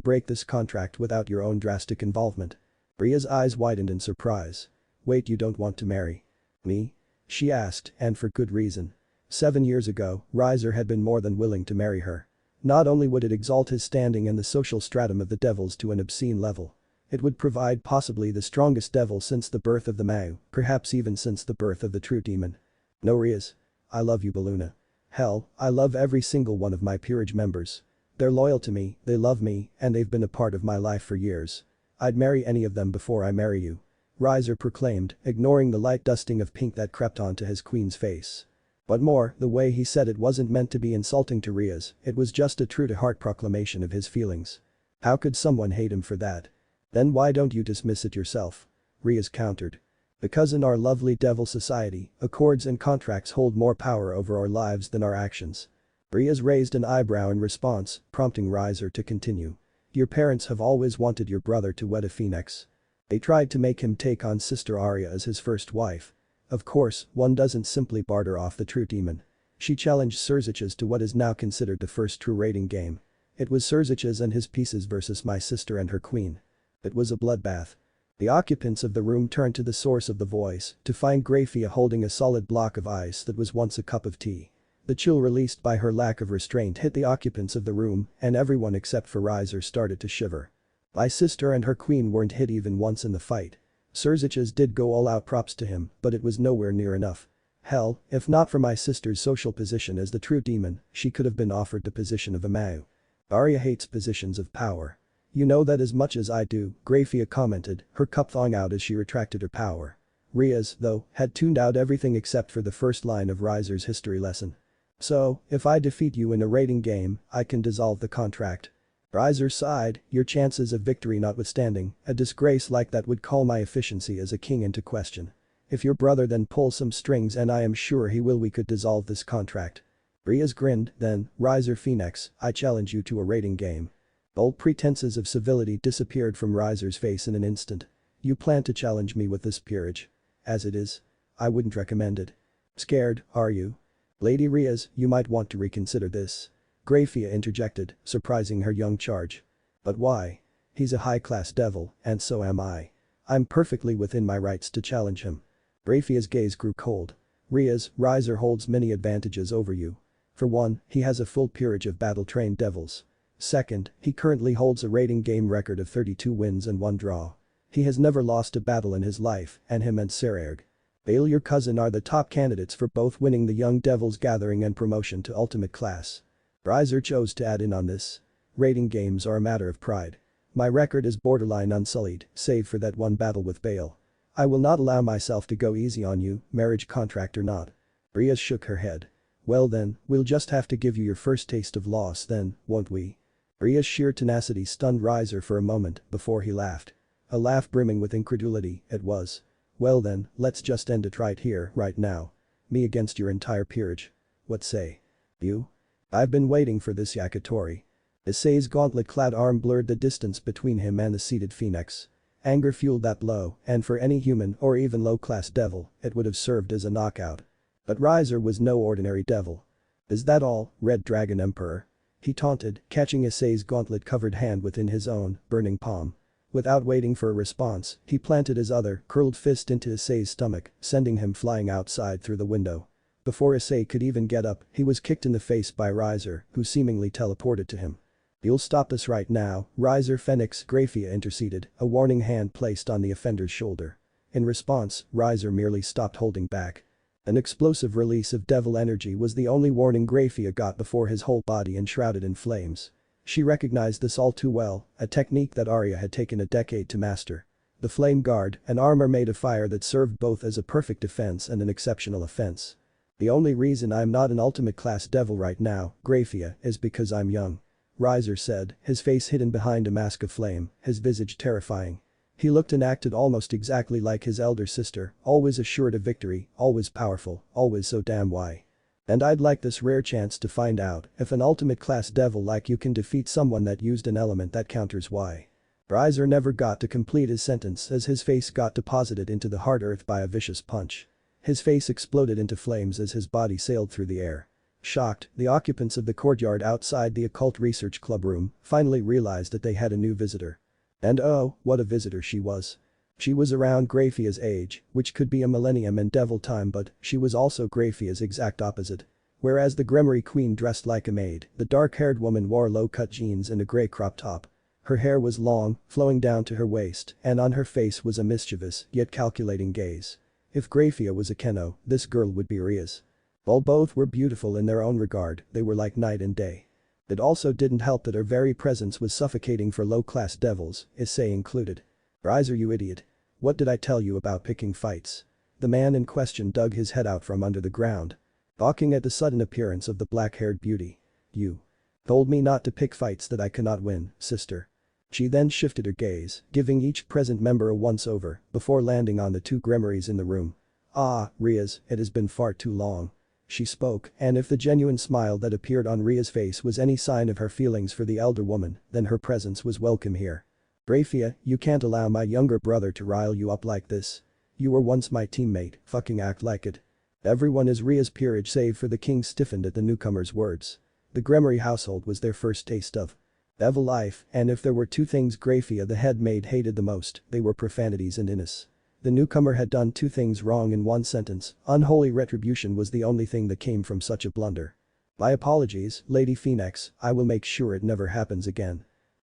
[SPEAKER 1] break this contract without your own drastic involvement. Ria's eyes widened in surprise. Wait, you don't want to marry me? She asked, and for good reason. 7 years ago, Riser had been more than willing to marry her. Not only would it exalt his standing in the social stratum of the devils to an obscene level. It would provide possibly the strongest devil since the birth of the Mau, perhaps even since the birth of the true demon. No, Riaz. I love you, Baluna. Hell, I love every single one of my peerage members. They're loyal to me, they love me, and they've been a part of my life for years. I'd marry any of them before I marry you. Riser proclaimed, ignoring the light dusting of pink that crept onto his queen's face. But more, the way he said it wasn't meant to be insulting to Riaz, it was just a true-to-heart proclamation of his feelings. How could someone hate him for that? Then why don't you dismiss it yourself? Riaz countered. Because in our lovely devil society, accords and contracts hold more power over our lives than our actions. Riaz raised an eyebrow in response, prompting Riser to continue. Your parents have always wanted your brother to wed a phoenix. They tried to make him take on Sister Arya as his first wife. Of course, one doesn't simply barter off the true demon. She challenged Surziches to what is now considered the first true rating game. It was Surziches and his pieces versus my sister and her queen. It was a bloodbath. The occupants of the room turned to the source of the voice to find Grafia holding a solid block of ice that was once a cup of tea. The chill released by her lack of restraint hit the occupants of the room, and everyone except for Riser started to shiver. My sister and her queen weren't hit even once in the fight. Surziches did go all out, props to him, but it was nowhere near enough. Hell, if not for my sister's social position as the true demon, she could have been offered the position of a Mau. Arya hates positions of power. You know that as much as I do, Grafia commented, her cup thawing out as she retracted her power. Riaz, though, had tuned out everything except for the first line of Riser's history lesson. So, if I defeat you in a rating game, I can dissolve the contract. Riser sighed, your chances of victory notwithstanding, a disgrace like that would call my efficiency as a king into question. If your brother then pulls some strings, and I am sure he will, we could dissolve this contract. Riaz grinned, then, Riser Phoenix, I challenge you to a rating game. Bold pretenses of civility disappeared from Riser's face in an instant. You plan to challenge me with this peerage? As it is, I wouldn't recommend it. Scared, are you? Lady Riaz, you might want to reconsider this. Grafia interjected, surprising her young charge. But why? He's a high-class devil, and so am I. I'm perfectly within my rights to challenge him. Grafia's gaze grew cold. Riaz, Riser holds many advantages over you. For one, he has a full peerage of battle-trained devils. Second, he currently holds a rating game record of 32 wins and 1 draw. He has never lost a battle in his life, and him and Sererg, Bale, your cousin, are the top candidates for both winning the Young Devils Gathering and promotion to Ultimate Class. Riser chose to add in on this. Rating games are a matter of pride. My record is borderline unsullied, save for that one battle with Bale. I will not allow myself to go easy on you, marriage contract or not. Riaz shook her head. Well then, we'll just have to give you your first taste of loss then, won't we? Riaz's sheer tenacity stunned Riser for a moment before he laughed. A laugh brimming with incredulity, it was. Well then, let's just end it right here, right now. Me against your entire peerage. What say? You? I've been waiting for this, Yakitori. Issei's gauntlet-clad arm blurred the distance between him and the seated phoenix. Anger fueled that blow, and for any human or even low-class devil, it would have served as a knockout. But Riser was no ordinary devil. Is that all, Red Dragon Emperor? He taunted, catching Issei's gauntlet-covered hand within his own, burning palm. Without waiting for a response, he planted his other, curled fist into Issei's stomach, sending him flying outside through the window. Before Issei could even get up, he was kicked in the face by Riser, who seemingly teleported to him. "You'll stop this right now," Riser Phoenix Graphia interceded, a warning hand placed on the offender's shoulder. In response, Riser merely stopped holding back. An explosive release of devil energy was the only warning Graphia got before his whole body enshrouded in flames. She recognized this all too well, a technique that Arya had taken a decade to master. The Flame Guard, an armor made of fire that served both as a perfect defense and an exceptional offense. "The only reason I'm not an ultimate class devil right now, Graphia, is because I'm young," Riser said, his face hidden behind a mask of flame, his visage terrifying. He looked and acted almost exactly like his elder sister, always assured of victory, always powerful, always so damn why. "And I'd like this rare chance to find out if an ultimate class devil like you can defeat someone that used an element that counters why." Riser never got to complete his sentence as his face got deposited into the hard earth by a vicious punch. His face exploded into flames as his body sailed through the air. Shocked, the occupants of the courtyard outside the occult research club room finally realized that they had a new visitor. And oh, what a visitor she was. She was around Graphia's age, which could be a millennium in devil time, but she was also Graphia's exact opposite. Whereas the Grimoire Queen dressed like a maid, the dark-haired woman wore low-cut jeans and a grey crop top. Her hair was long, flowing down to her waist, and on her face was a mischievous, yet calculating gaze. If Graphia was a Keno, this girl would be Ria's. While both were beautiful in their own regard, they were like night and day. It also didn't help that her very presence was suffocating for low-class devils, Issei included. "Riser, you idiot. What did I tell you about picking fights?" The man in question dug his head out from under the ground. Balking at the sudden appearance of the black-haired beauty. "You told me not to pick fights that I cannot win, sister." She then shifted her gaze, giving each present member a once-over, before landing on the two Grimoires in the room. "Ah, Riaz, it has been far too long." She spoke, and if the genuine smile that appeared on Ria's face was any sign of her feelings for the elder woman, then her presence was welcome here. "Graphia, you can't allow my younger brother to rile you up like this. You were once my teammate, fucking act like it." Everyone as Ria's peerage save for the king stiffened at the newcomer's words. The Grimoire household was their first taste of devil life, and if there were two things Graphia the head maid hated the most, they were profanities and innes. The newcomer had done two things wrong in one sentence, unholy retribution was the only thing that came from such a blunder. "My apologies, Lady Phoenix, I will make sure it never happens again."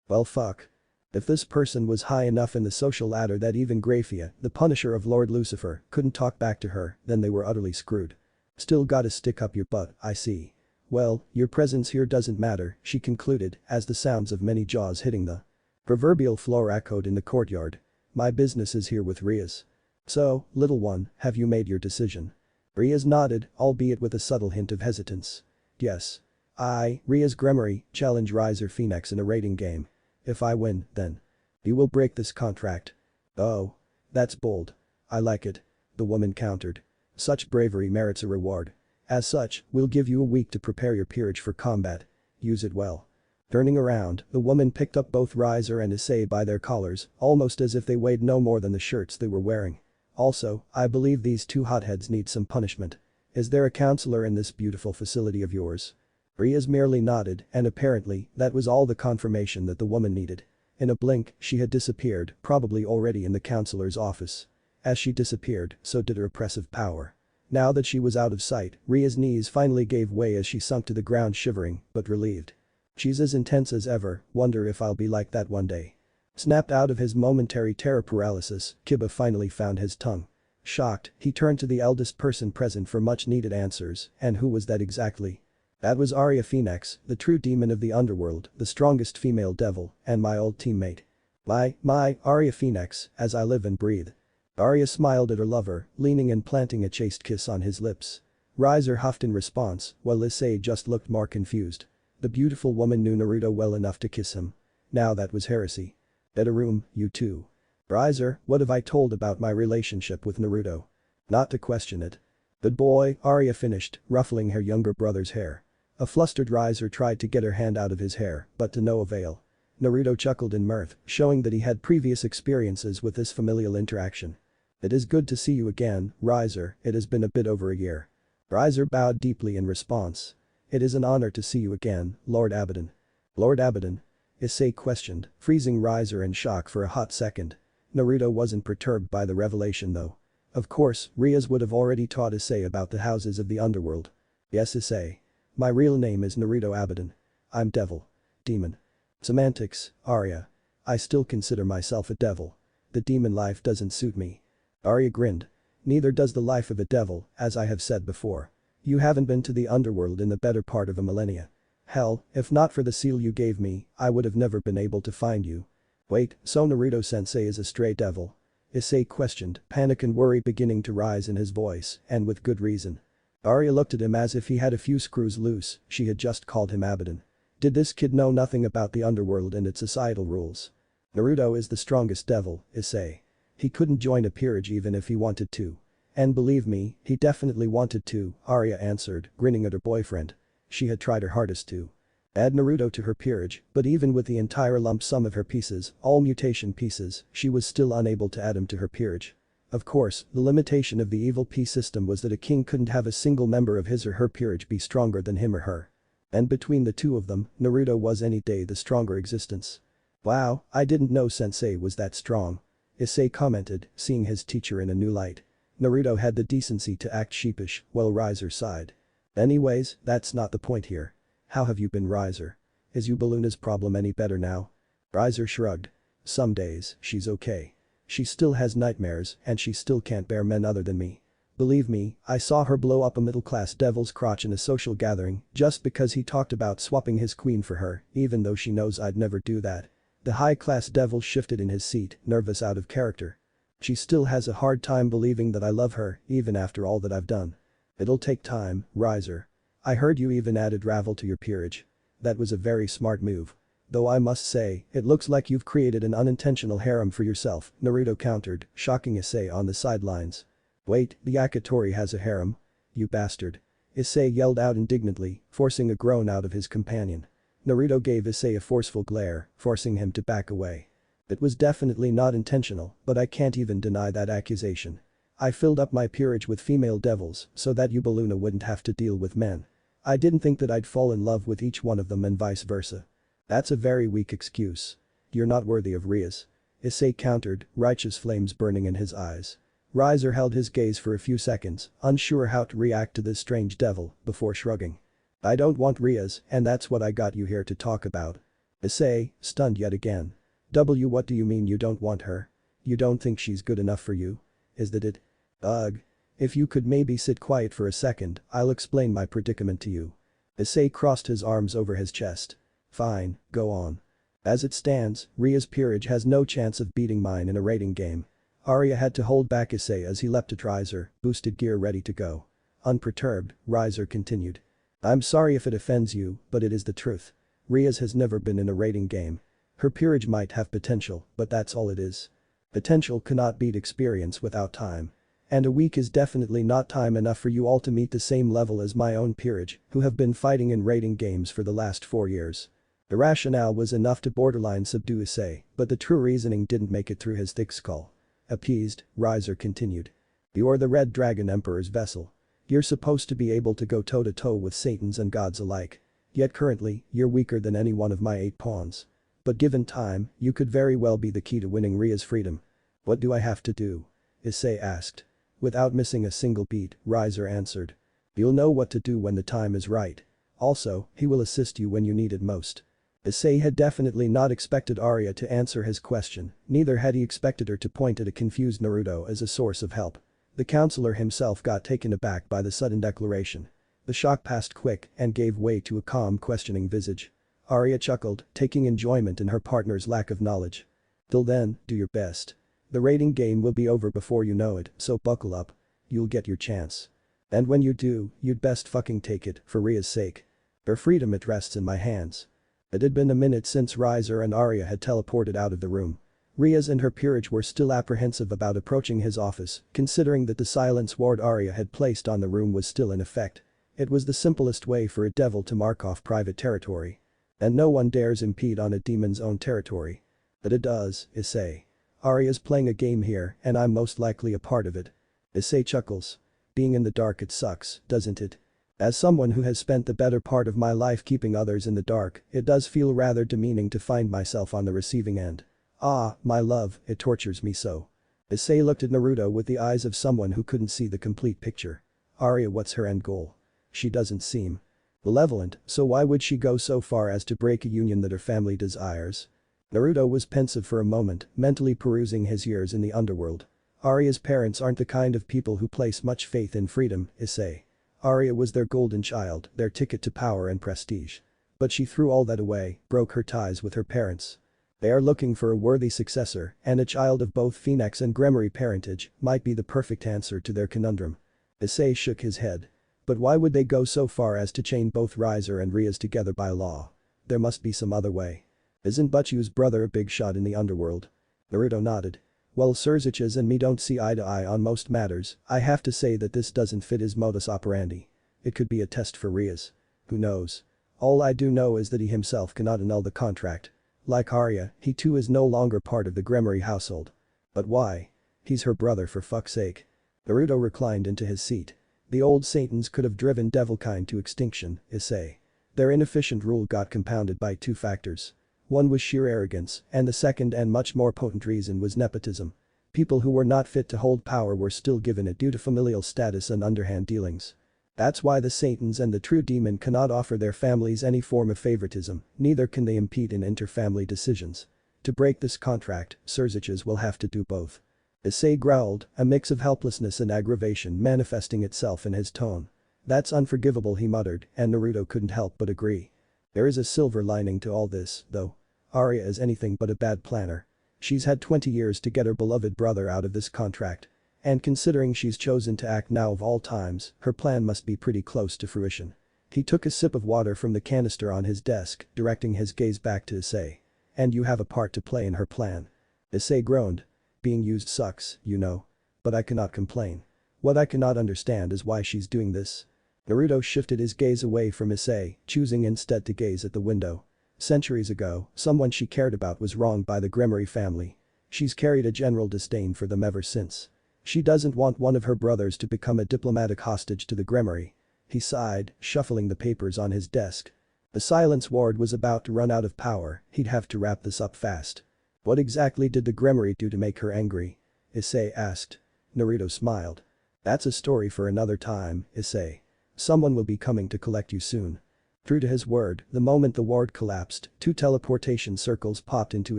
[SPEAKER 1] Well fuck. If this person was high enough in the social ladder that even Graphia, the punisher of Lord Lucifer, couldn't talk back to her, then they were utterly screwed. "Still gotta stick up your butt, I see. Well, your presence here doesn't matter," she concluded, as the sounds of many jaws hitting the proverbial floor echoed in the courtyard. "My business is here with Riaz. So, little one, have you made your decision?" Riaz nodded, albeit with a subtle hint of hesitance. "Yes. Riaz Grimoire, challenge Riser Phoenix in a rating game. If I win, then you will break this contract." "Oh. That's bold. I like it," the woman countered. "Such bravery merits a reward. As such, we'll give you a week to prepare your peerage for combat. Use it well." Turning around, the woman picked up both Riser and Issei by their collars, almost as if they weighed no more than the shirts they were wearing. "Also, I believe these two hotheads need some punishment. Is there a counselor in this beautiful facility of yours?" Riaz merely nodded, and apparently, that was all the confirmation that the woman needed. In a blink, she had disappeared, probably already in the counselor's office. As she disappeared, so did her oppressive power. Now that she was out of sight, Ria's knees finally gave way as she sunk to the ground shivering, but relieved. "She's as intense as ever, wonder if I'll be like that one day." Snapped out of his momentary terror paralysis, Kiba finally found his tongue. Shocked, he turned to the eldest person present for much needed answers, and who was that exactly? That was Arya Phoenix, the true demon of the underworld, the strongest female devil, and my old teammate. My, Arya Phoenix, as I live and breathe." Arya smiled at her lover, leaning and planting a chaste kiss on his lips. Riser huffed in response, while Issei just looked more confused. The beautiful woman knew Naruto well enough to kiss him. Now that was heresy. "Better room, you two." "Riser, what have I told about my relationship with Naruto?" "Not to question it." "Good boy," Arya finished, ruffling her younger brother's hair. A flustered Riser tried to get her hand out of his hair, but to no avail. Naruto chuckled in mirth, showing that he had previous experiences with this familial interaction. "It is good to see you again, Riser, it has been a bit over a year." Riser bowed deeply in response. "It is an honor to see you again, Lord Abidan." "Lord Abidan?" Issei questioned, freezing Riser in shock for a hot second. Naruto wasn't perturbed by the revelation though. Of course, Rias would have already taught Issei about the houses of the underworld. Yes, Issei. My real name is Naruto Abidan. I'm devil. Demon. Semantics, Arya. I still consider myself a devil. The demon life doesn't suit me. Arya grinned. Neither does the life of a devil, as I have said before. You haven't been to the underworld in the better part of a millennia. Hell, if not for the seal you gave me, I would have never been able to find you. Wait, so Naruto-sensei is a stray devil? Issei questioned, panic and worry beginning to rise in his voice, and with good reason. Arya looked at him as if he had a few screws loose, she had just called him Abidan. Did this kid know nothing about the underworld and its societal rules? Naruto is the strongest devil, Issei. He couldn't join a peerage even if he wanted to. And believe me, he definitely wanted to, Arya answered, grinning at her boyfriend. She had tried her hardest to add Naruto to her peerage, but even with the entire lump sum of her pieces, all mutation pieces, she was still unable to add him to her peerage. Of course, the limitation of the evil P system was that a king couldn't have a single member of his or her peerage be stronger than him or her. And between the two of them, Naruto was any day the stronger existence. Wow, I didn't know sensei was that strong. Issei commented, seeing his teacher in a new light. Naruto had the decency to act sheepish, while Riser sighed. Anyways, that's not the point here. How have you been, Riser? Is Yubaluna's problem any better now? Riser shrugged. Some days, she's okay. She still has nightmares and she still can't bear men other than me. Believe me, I saw her blow up a middle-class devil's crotch in a social gathering just because he talked about swapping his queen for her, even though she knows I'd never do that. The high-class devil shifted in his seat, nervous out of character. She still has a hard time believing that I love her, even after all that I've done. It'll take time, Riser. I heard you even added Ravel to your peerage. That was a very smart move. Though I must say, it looks like you've created an unintentional harem for yourself, Naruto countered, shocking Issei on the sidelines. Wait, the Akatori has a harem? You bastard. Issei yelled out indignantly, forcing a groan out of his companion. Naruto gave Issei a forceful glare, forcing him to back away. It was definitely not intentional, but I can't even deny that accusation. I filled up my peerage with female devils so that Yubaluna wouldn't have to deal with men. I didn't think that I'd fall in love with each one of them and vice versa. That's a very weak excuse. You're not worthy of Rias. Issei countered, righteous flames burning in his eyes. Riser held his gaze for a few seconds, unsure how to react to this strange devil, before shrugging. I don't want Rias, and that's what I got you here to talk about. Issei, stunned yet again. What do you mean you don't want her? You don't think she's good enough for you? Is that it? Ugh. If you could maybe sit quiet for a second, I'll explain my predicament to you. Issei crossed his arms over his chest. Fine, go on. As it stands, Ria's peerage has no chance of beating mine in a rating game. Arya had to hold back Issei as he leapt at Riser, boosted gear ready to go. Unperturbed, Riser continued. I'm sorry if it offends you, but it is the truth. Ria's has never been in a rating game. Her peerage might have potential, but that's all it is. Potential cannot beat experience without time. And a week is definitely not time enough for you all to meet the same level as my own peerage, who have been fighting in rating games for the last 4 years. The rationale was enough to borderline subdue Issei, but the true reasoning didn't make it through his thick skull. Appeased, Riser continued. You're the Red Dragon Emperor's vessel. You're supposed to be able to go toe-to-toe with Satans and gods alike. Yet currently, you're weaker than any one of my 8 pawns. But given time, you could very well be the key to winning Ria's freedom. What do I have to do? Issei asked. Without missing a single beat, Riser answered. You'll know what to do when the time is right. Also, he will assist you when you need it most. Issei had definitely not expected Arya to answer his question, neither had he expected her to point at a confused Naruto as a source of help. The counselor himself got taken aback by the sudden declaration. The shock passed quick and gave way to a calm, questioning visage. Arya chuckled, taking enjoyment in her partner's lack of knowledge. Till then, do your best. The rating game will be over before you know it, so buckle up. You'll get your chance. And when you do, you'd best fucking take it, for Ria's sake. Her freedom, it rests in my hands. It had been a minute since Riser and Arya had teleported out of the room. Rias and her peerage were still apprehensive about approaching his office, considering that the silence ward Arya had placed on the room was still in effect. It was the simplest way for a devil to mark off private territory. And no one dares impede on a demon's own territory. But it does, Issei. Arya's playing a game here, and I'm most likely a part of it. Issei chuckles. Being in the dark, it sucks, doesn't it? As someone who has spent the better part of my life keeping others in the dark, it does feel rather demeaning to find myself on the receiving end. Ah, my love, it tortures me so. Issei looked at Naruto with the eyes of someone who couldn't see the complete picture. Arya, what's her end goal? She doesn't seem malevolent, so why would she go so far as to break a union that her family desires? Naruto was pensive for a moment, mentally perusing his years in the underworld. Arya's parents aren't the kind of people who place much faith in freedom, Issei. Arya was their golden child, their ticket to power and prestige. But she threw all that away, broke her ties with her parents. They are looking for a worthy successor, and a child of both Phoenix and Gremory parentage might be the perfect answer to their conundrum. Issei shook his head. But why would they go so far as to chain both Riser and Rias together by law? There must be some other way. Isn't Butchu's brother a big shot in the underworld? Naruto nodded. Well, Surziches and me don't see eye to eye on most matters. I have to say that this doesn't fit his modus operandi. It could be a test for Rias. Who knows? All I do know is that he himself cannot annul the contract. Like Arya, he too is no longer part of the Gremory household. But why? He's her brother, for fuck's sake. Naruto reclined into his seat. The old Satans could have driven Devilkind to extinction, Issei. Their inefficient rule got compounded by two factors. One was sheer arrogance, and the second and much more potent reason was nepotism. People who were not fit to hold power were still given it due to familial status and underhand dealings. That's why the Satans and the true demon cannot offer their families any form of favoritism, neither can they impede in inter-family decisions. To break this contract, Surziches will have to do both. Issei growled, a mix of helplessness and aggravation manifesting itself in his tone. That's unforgivable, he muttered, and Naruto couldn't help but agree. There is a silver lining to all this, though. Arya is anything but a bad planner. She's had 20 years to get her beloved brother out of this contract. And considering she's chosen to act now of all times, her plan must be pretty close to fruition. He took a sip of water from the canister on his desk, directing his gaze back to Issei. And you have a part to play in her plan. Issei groaned. Being used sucks, you know. But I cannot complain. What I cannot understand is why she's doing this. Naruto shifted his gaze away from Issei, choosing instead to gaze at the window. Centuries ago, someone she cared about was wronged by the Gremory family. She's carried a general disdain for them ever since. She doesn't want one of her brothers to become a diplomatic hostage to the Gremory. He sighed, shuffling the papers on his desk. The Silence Ward was about to run out of power, he'd have to wrap this up fast. What exactly did the Gremory do to make her angry? Issei asked. Naruto smiled. That's a story for another time, Issei. Someone will be coming to collect you soon. True to his word, the moment the ward collapsed, two teleportation circles popped into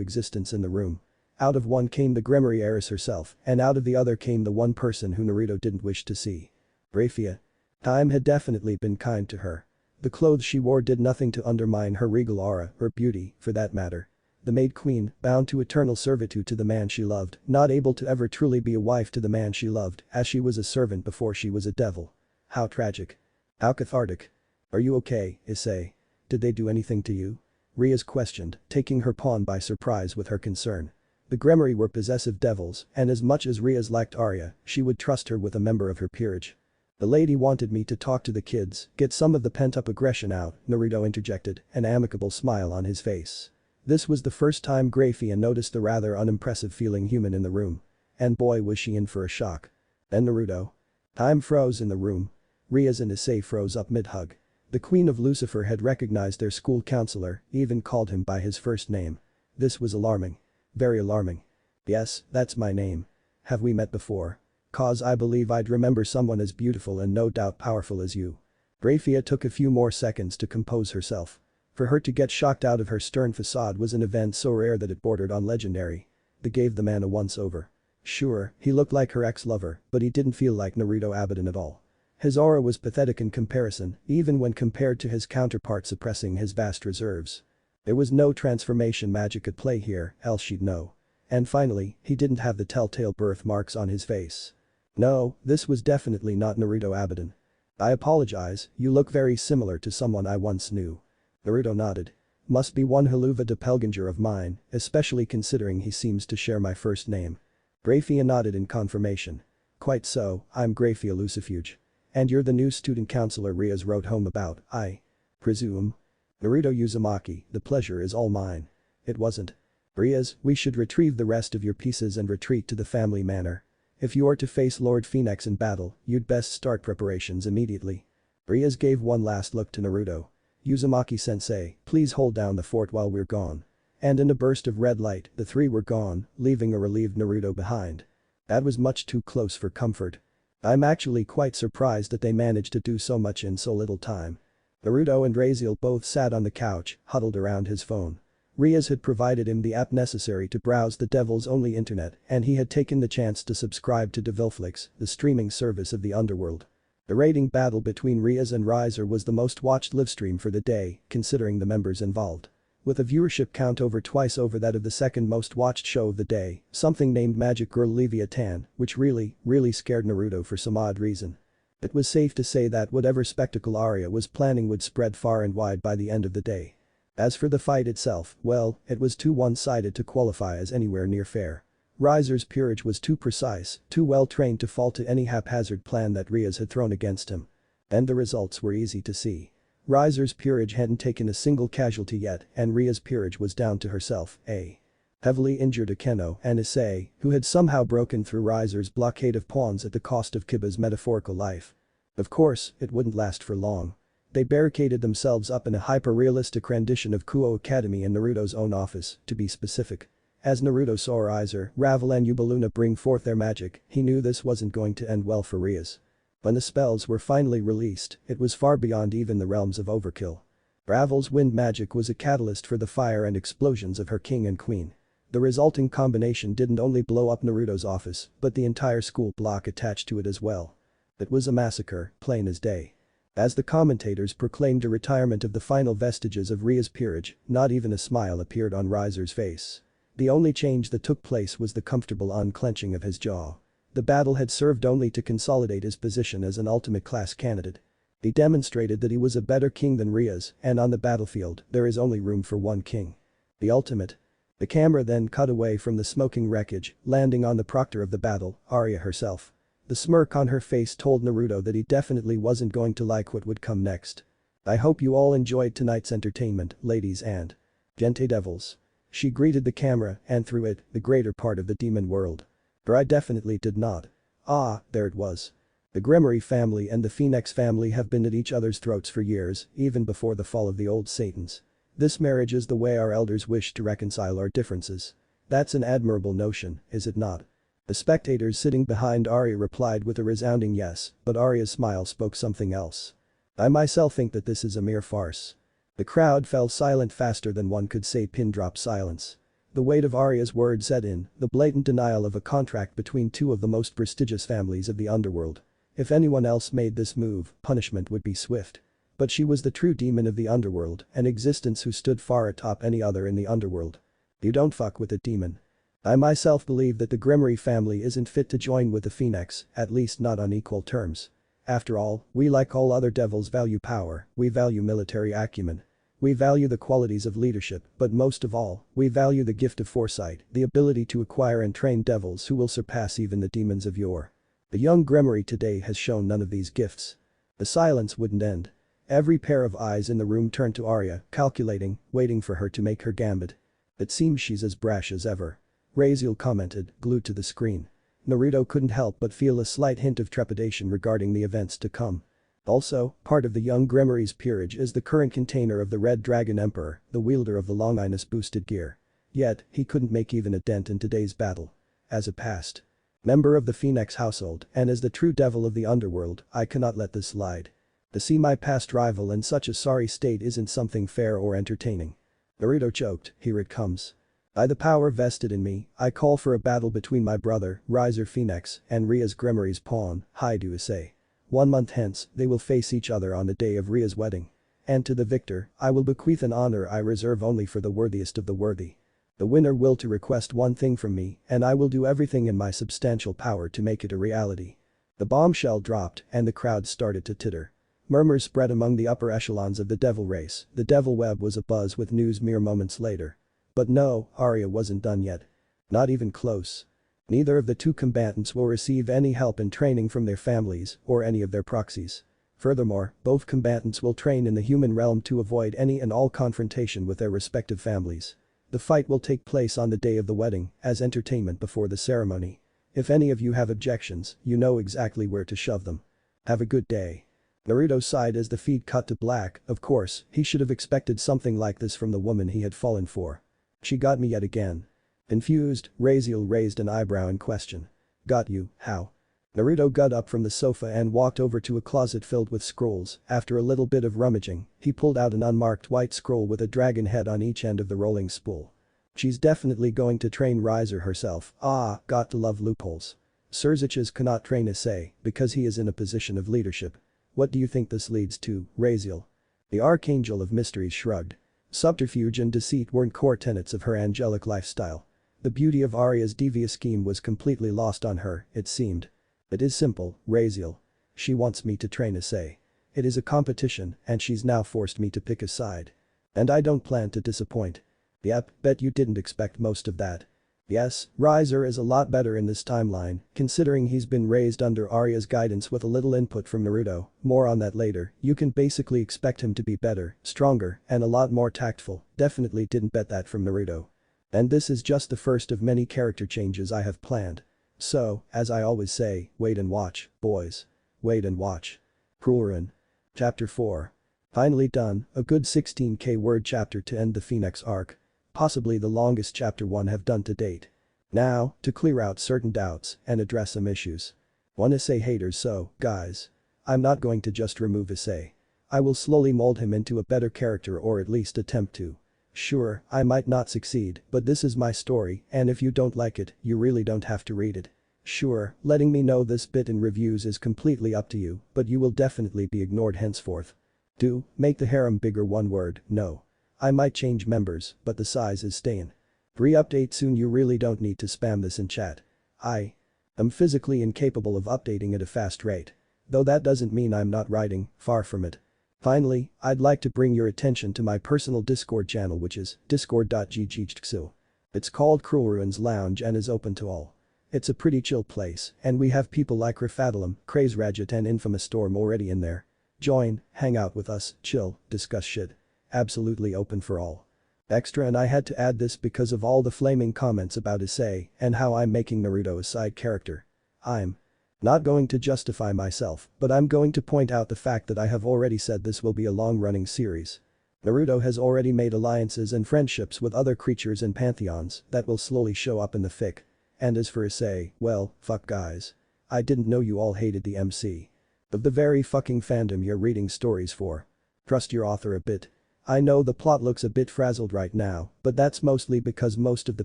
[SPEAKER 1] existence in the room. Out of one came the Gremory heiress herself, and out of the other came the one person who Naruto didn't wish to see. Raphia. Time had definitely been kind to her. The clothes she wore did nothing to undermine her regal aura, or beauty, for that matter. The Maid Queen, bound to eternal servitude to the man she loved, not able to ever truly be a wife to the man she loved, as she was a servant before she was a devil. How tragic. How cathartic. Are you okay, Issei? Did they do anything to you? Rias questioned, taking her pawn by surprise with her concern. The Gremory were possessive devils, and as much as Rias liked Arya, she would trust her with a member of her peerage. The lady wanted me to talk to the kids, get some of the pent-up aggression out, Naruto interjected, an amicable smile on his face. This was the first time Grafia noticed the rather unimpressive feeling human in the room. And boy was she in for a shock. Then Naruto. Time froze in the room. Rias and Issei froze up mid-hug. The Queen of Lucifer had recognized their school counselor, even called him by his first name. This was alarming. Very alarming. Yes, that's my name. Have we met before? Cause I believe I'd remember someone as beautiful and no doubt powerful as you. Grafia took a few more seconds to compose herself. For her to get shocked out of her stern facade was an event so rare that it bordered on legendary. They gave the man a once-over. Sure, he looked like her ex-lover, but he didn't feel like Naruto Abidan at all. His aura was pathetic in comparison, even when compared to his counterpart suppressing his vast reserves. There was no transformation magic at play here, else she'd know. And finally, he didn't have the telltale birthmarks on his face. No, this was definitely not Naruto Abidan. I apologize, you look very similar to someone I once knew. Naruto nodded. Must be one Haluva doppelganger of mine, especially considering he seems to share my first name. Grafia nodded in confirmation. Quite so, I'm Grafia Lucifuge. And you're the new student counselor Rias wrote home about, I presume. Naruto Uzumaki, the pleasure is all mine. It wasn't. Rias, we should retrieve the rest of your pieces and retreat to the family manor. If you are to face Lord Phoenix in battle, you'd best start preparations immediately. Rias gave one last look to Naruto. "Uzumaki-sensei, please hold down the fort while we're gone." And in a burst of red light, the three were gone, leaving a relieved Naruto behind. That was much too close for comfort. I'm actually quite surprised that they managed to do so much in so little time. Naruto and Raziel both sat on the couch, huddled around his phone. Rias had provided him the app necessary to browse the devil's only internet, and he had taken the chance to subscribe to Devilflix, the streaming service of the underworld. The rating battle between Rias and Riser was the most watched livestream for the day, considering the members involved. With a viewership count over twice over that of the second most watched show of the day, something named Magic Girl Leviathan, which really scared Naruto for some odd reason. It was safe to say that whatever spectacle Arya was planning would spread far and wide by the end of the day. As for the fight itself, well, it was too one-sided to qualify as anywhere near fair. Riser's peerage was too precise, too well-trained to fall to any haphazard plan that Rias had thrown against him. And the results were easy to see. Riser's peerage hadn't taken a single casualty yet, and Ria's peerage was down to herself, a heavily injured Akeno and Issei, who had somehow broken through Riser's blockade of pawns at the cost of Kiba's metaphorical life. Of course, it wouldn't last for long. They barricaded themselves up in a hyper-realistic rendition of Kuo Academy in Naruto's own office, to be specific. As Naruto saw Riser, Ravel and Ubaluna bring forth their magic, he knew this wasn't going to end well for Rias. When the spells were finally released, it was far beyond even the realms of overkill. Ravel's wind magic was a catalyst for the fire and explosions of her king and queen. The resulting combination didn't only blow up Naruto's office, but the entire school block attached to it as well. It was a massacre, plain as day. As the commentators proclaimed a retirement of the final vestiges of Ria's peerage, not even a smile appeared on Riser's face. The only change that took place was the comfortable unclenching of his jaw. The battle had served only to consolidate his position as an ultimate class candidate. He demonstrated that he was a better king than Rias, and on the battlefield, there is only room for one king. The ultimate. The camera then cut away from the smoking wreckage, landing on the proctor of the battle, Arya herself. The smirk on her face told Naruto that he definitely wasn't going to like what would come next. "I hope you all enjoyed tonight's entertainment, ladies and gente devils." She greeted the camera and through it, the greater part of the demon world. Or I definitely did not. Ah, there it was. The Grimoire family and the Phoenix family have been at each other's throats for years, even before the fall of the old Satans. This marriage is the way our elders wished to reconcile our differences. That's an admirable notion, is it not? The spectators sitting behind Arya replied with a resounding yes, but Arya's smile spoke something else. "I myself think that this is a mere farce." The crowd fell silent faster than one could say pin-drop silence. The weight of Arya's words set in, the blatant denial of a contract between two of the most prestigious families of the underworld. If anyone else made this move, punishment would be swift. But she was the true demon of the underworld, an existence who stood far atop any other in the underworld. You don't fuck with a demon. I myself believe that the Grimoire family isn't fit to join with the Phoenix, at least not on equal terms. After all, we like all other devils value power, we value military acumen. We value the qualities of leadership, but most of all, we value the gift of foresight, the ability to acquire and train devils who will surpass even the demons of yore. The young Grimoire today has shown none of these gifts. The silence wouldn't end. Every pair of eyes in the room turned to Arya, calculating, waiting for her to make her gambit. "It seems she's as brash as ever," Raziel commented, glued to the screen. Naruto couldn't help but feel a slight hint of trepidation regarding the events to come. Also, part of the young Grimoire's peerage is the current container of the Red Dragon Emperor, the wielder of the Longinus boosted gear. Yet, he couldn't make even a dent in today's battle. As a past member of the Phoenix household, and as the true devil of the underworld, I cannot let this slide. To see my past rival in such a sorry state isn't something fair or entertaining. Naruto choked, "Here it comes. By the power vested in me, I call for a battle between my brother, Riser Phoenix, and Ria's Grimoire's pawn, Haidu Issei. 1 month hence, they will face each other on the day of Ria's wedding. And to the victor, I will bequeath an honor I reserve only for the worthiest of the worthy. The winner will to request one thing from me, and I will do everything in my substantial power to make it a reality." The bombshell dropped, and the crowd started to titter. Murmurs spread among the upper echelons of the devil race, the devil web was abuzz with news mere moments later. But no, Arya wasn't done yet. Not even close. Neither of the two combatants will receive any help in training from their families or any of their proxies. Furthermore, both combatants will train in the human realm to avoid any and all confrontation with their respective families. The fight will take place on the day of the wedding, as entertainment before the ceremony. If any of you have objections, you know exactly where to shove them. Have a good day. Naruto sighed as the feed cut to black. Of course, he should have expected something like this from the woman he had fallen for. She got me yet again. Confused, Raziel raised an eyebrow in question. Got you, how? Naruto got up from the sofa and walked over to a closet filled with scrolls. After a little bit of rummaging, he pulled out an unmarked white scroll with a dragon head on each end of the rolling spool. She's definitely going to train Riser herself. Ah, got to love loopholes. Surziches cannot train Issei because he is in a position of leadership. What do you think this leads to, Raziel? The Archangel of Mysteries shrugged. Subterfuge and deceit weren't core tenets of her angelic lifestyle. The beauty of Arya's devious scheme was completely lost on her, it seemed. It is simple, Raziel. She wants me to train Issei. It is a competition and she's now forced me to pick a side. And I don't plan to disappoint. Yep, bet you didn't expect most of that. Yes, Riser is a lot better in this timeline, considering he's been raised under Arya's guidance with a little input from Naruto. More on that later. You can basically expect him to be better, stronger, and a lot more tactful. Definitely didn't bet that from Naruto. And this is just the first of many character changes I have planned. So, as I always say, wait and watch, boys. Wait and watch. Krulrun. Chapter 4. Finally done, a good 16k word chapter to end the Phoenix arc. Possibly the longest chapter 1 have done to date. Now, to clear out certain doubts and address some issues. One Issei haters so, guys. I'm not going to just remove Issei. I will slowly mold him into a better character or at least attempt to. Sure, I might not succeed, but this is my story and if you don't like it, you really don't have to read it. Sure, letting me know this bit in reviews is completely up to you, but you will definitely be ignored henceforth. Do, make the harem bigger one word, no. I might change members, but the size is staying. Re-update soon you really don't need to spam this in chat. I am physically incapable of updating at a fast rate. Though that doesn't mean I'm not writing, far from it. Finally, I'd like to bring your attention to my personal Discord channel which is discord.gg. It's called Krulrun's Lounge and is open to all. It's a pretty chill place and we have people like Rafadalum, Crazerajit and Infamous Storm already in there. Join, hang out with us, chill, discuss shit. Absolutely open for all. Extra and I had to add this because of all the flaming comments about Issei and how I'm making Naruto a side character. I'm not going to justify myself, but I'm going to point out the fact that I have already said this will be a long-running series. Naruto has already made alliances and friendships with other creatures and pantheons that will slowly show up in the fic. And as for Issei, well, fuck guys. I didn't know you all hated the MC. Of the very fucking fandom you're reading stories for. Trust your author a bit. I know the plot looks a bit frazzled right now, but that's mostly because most of the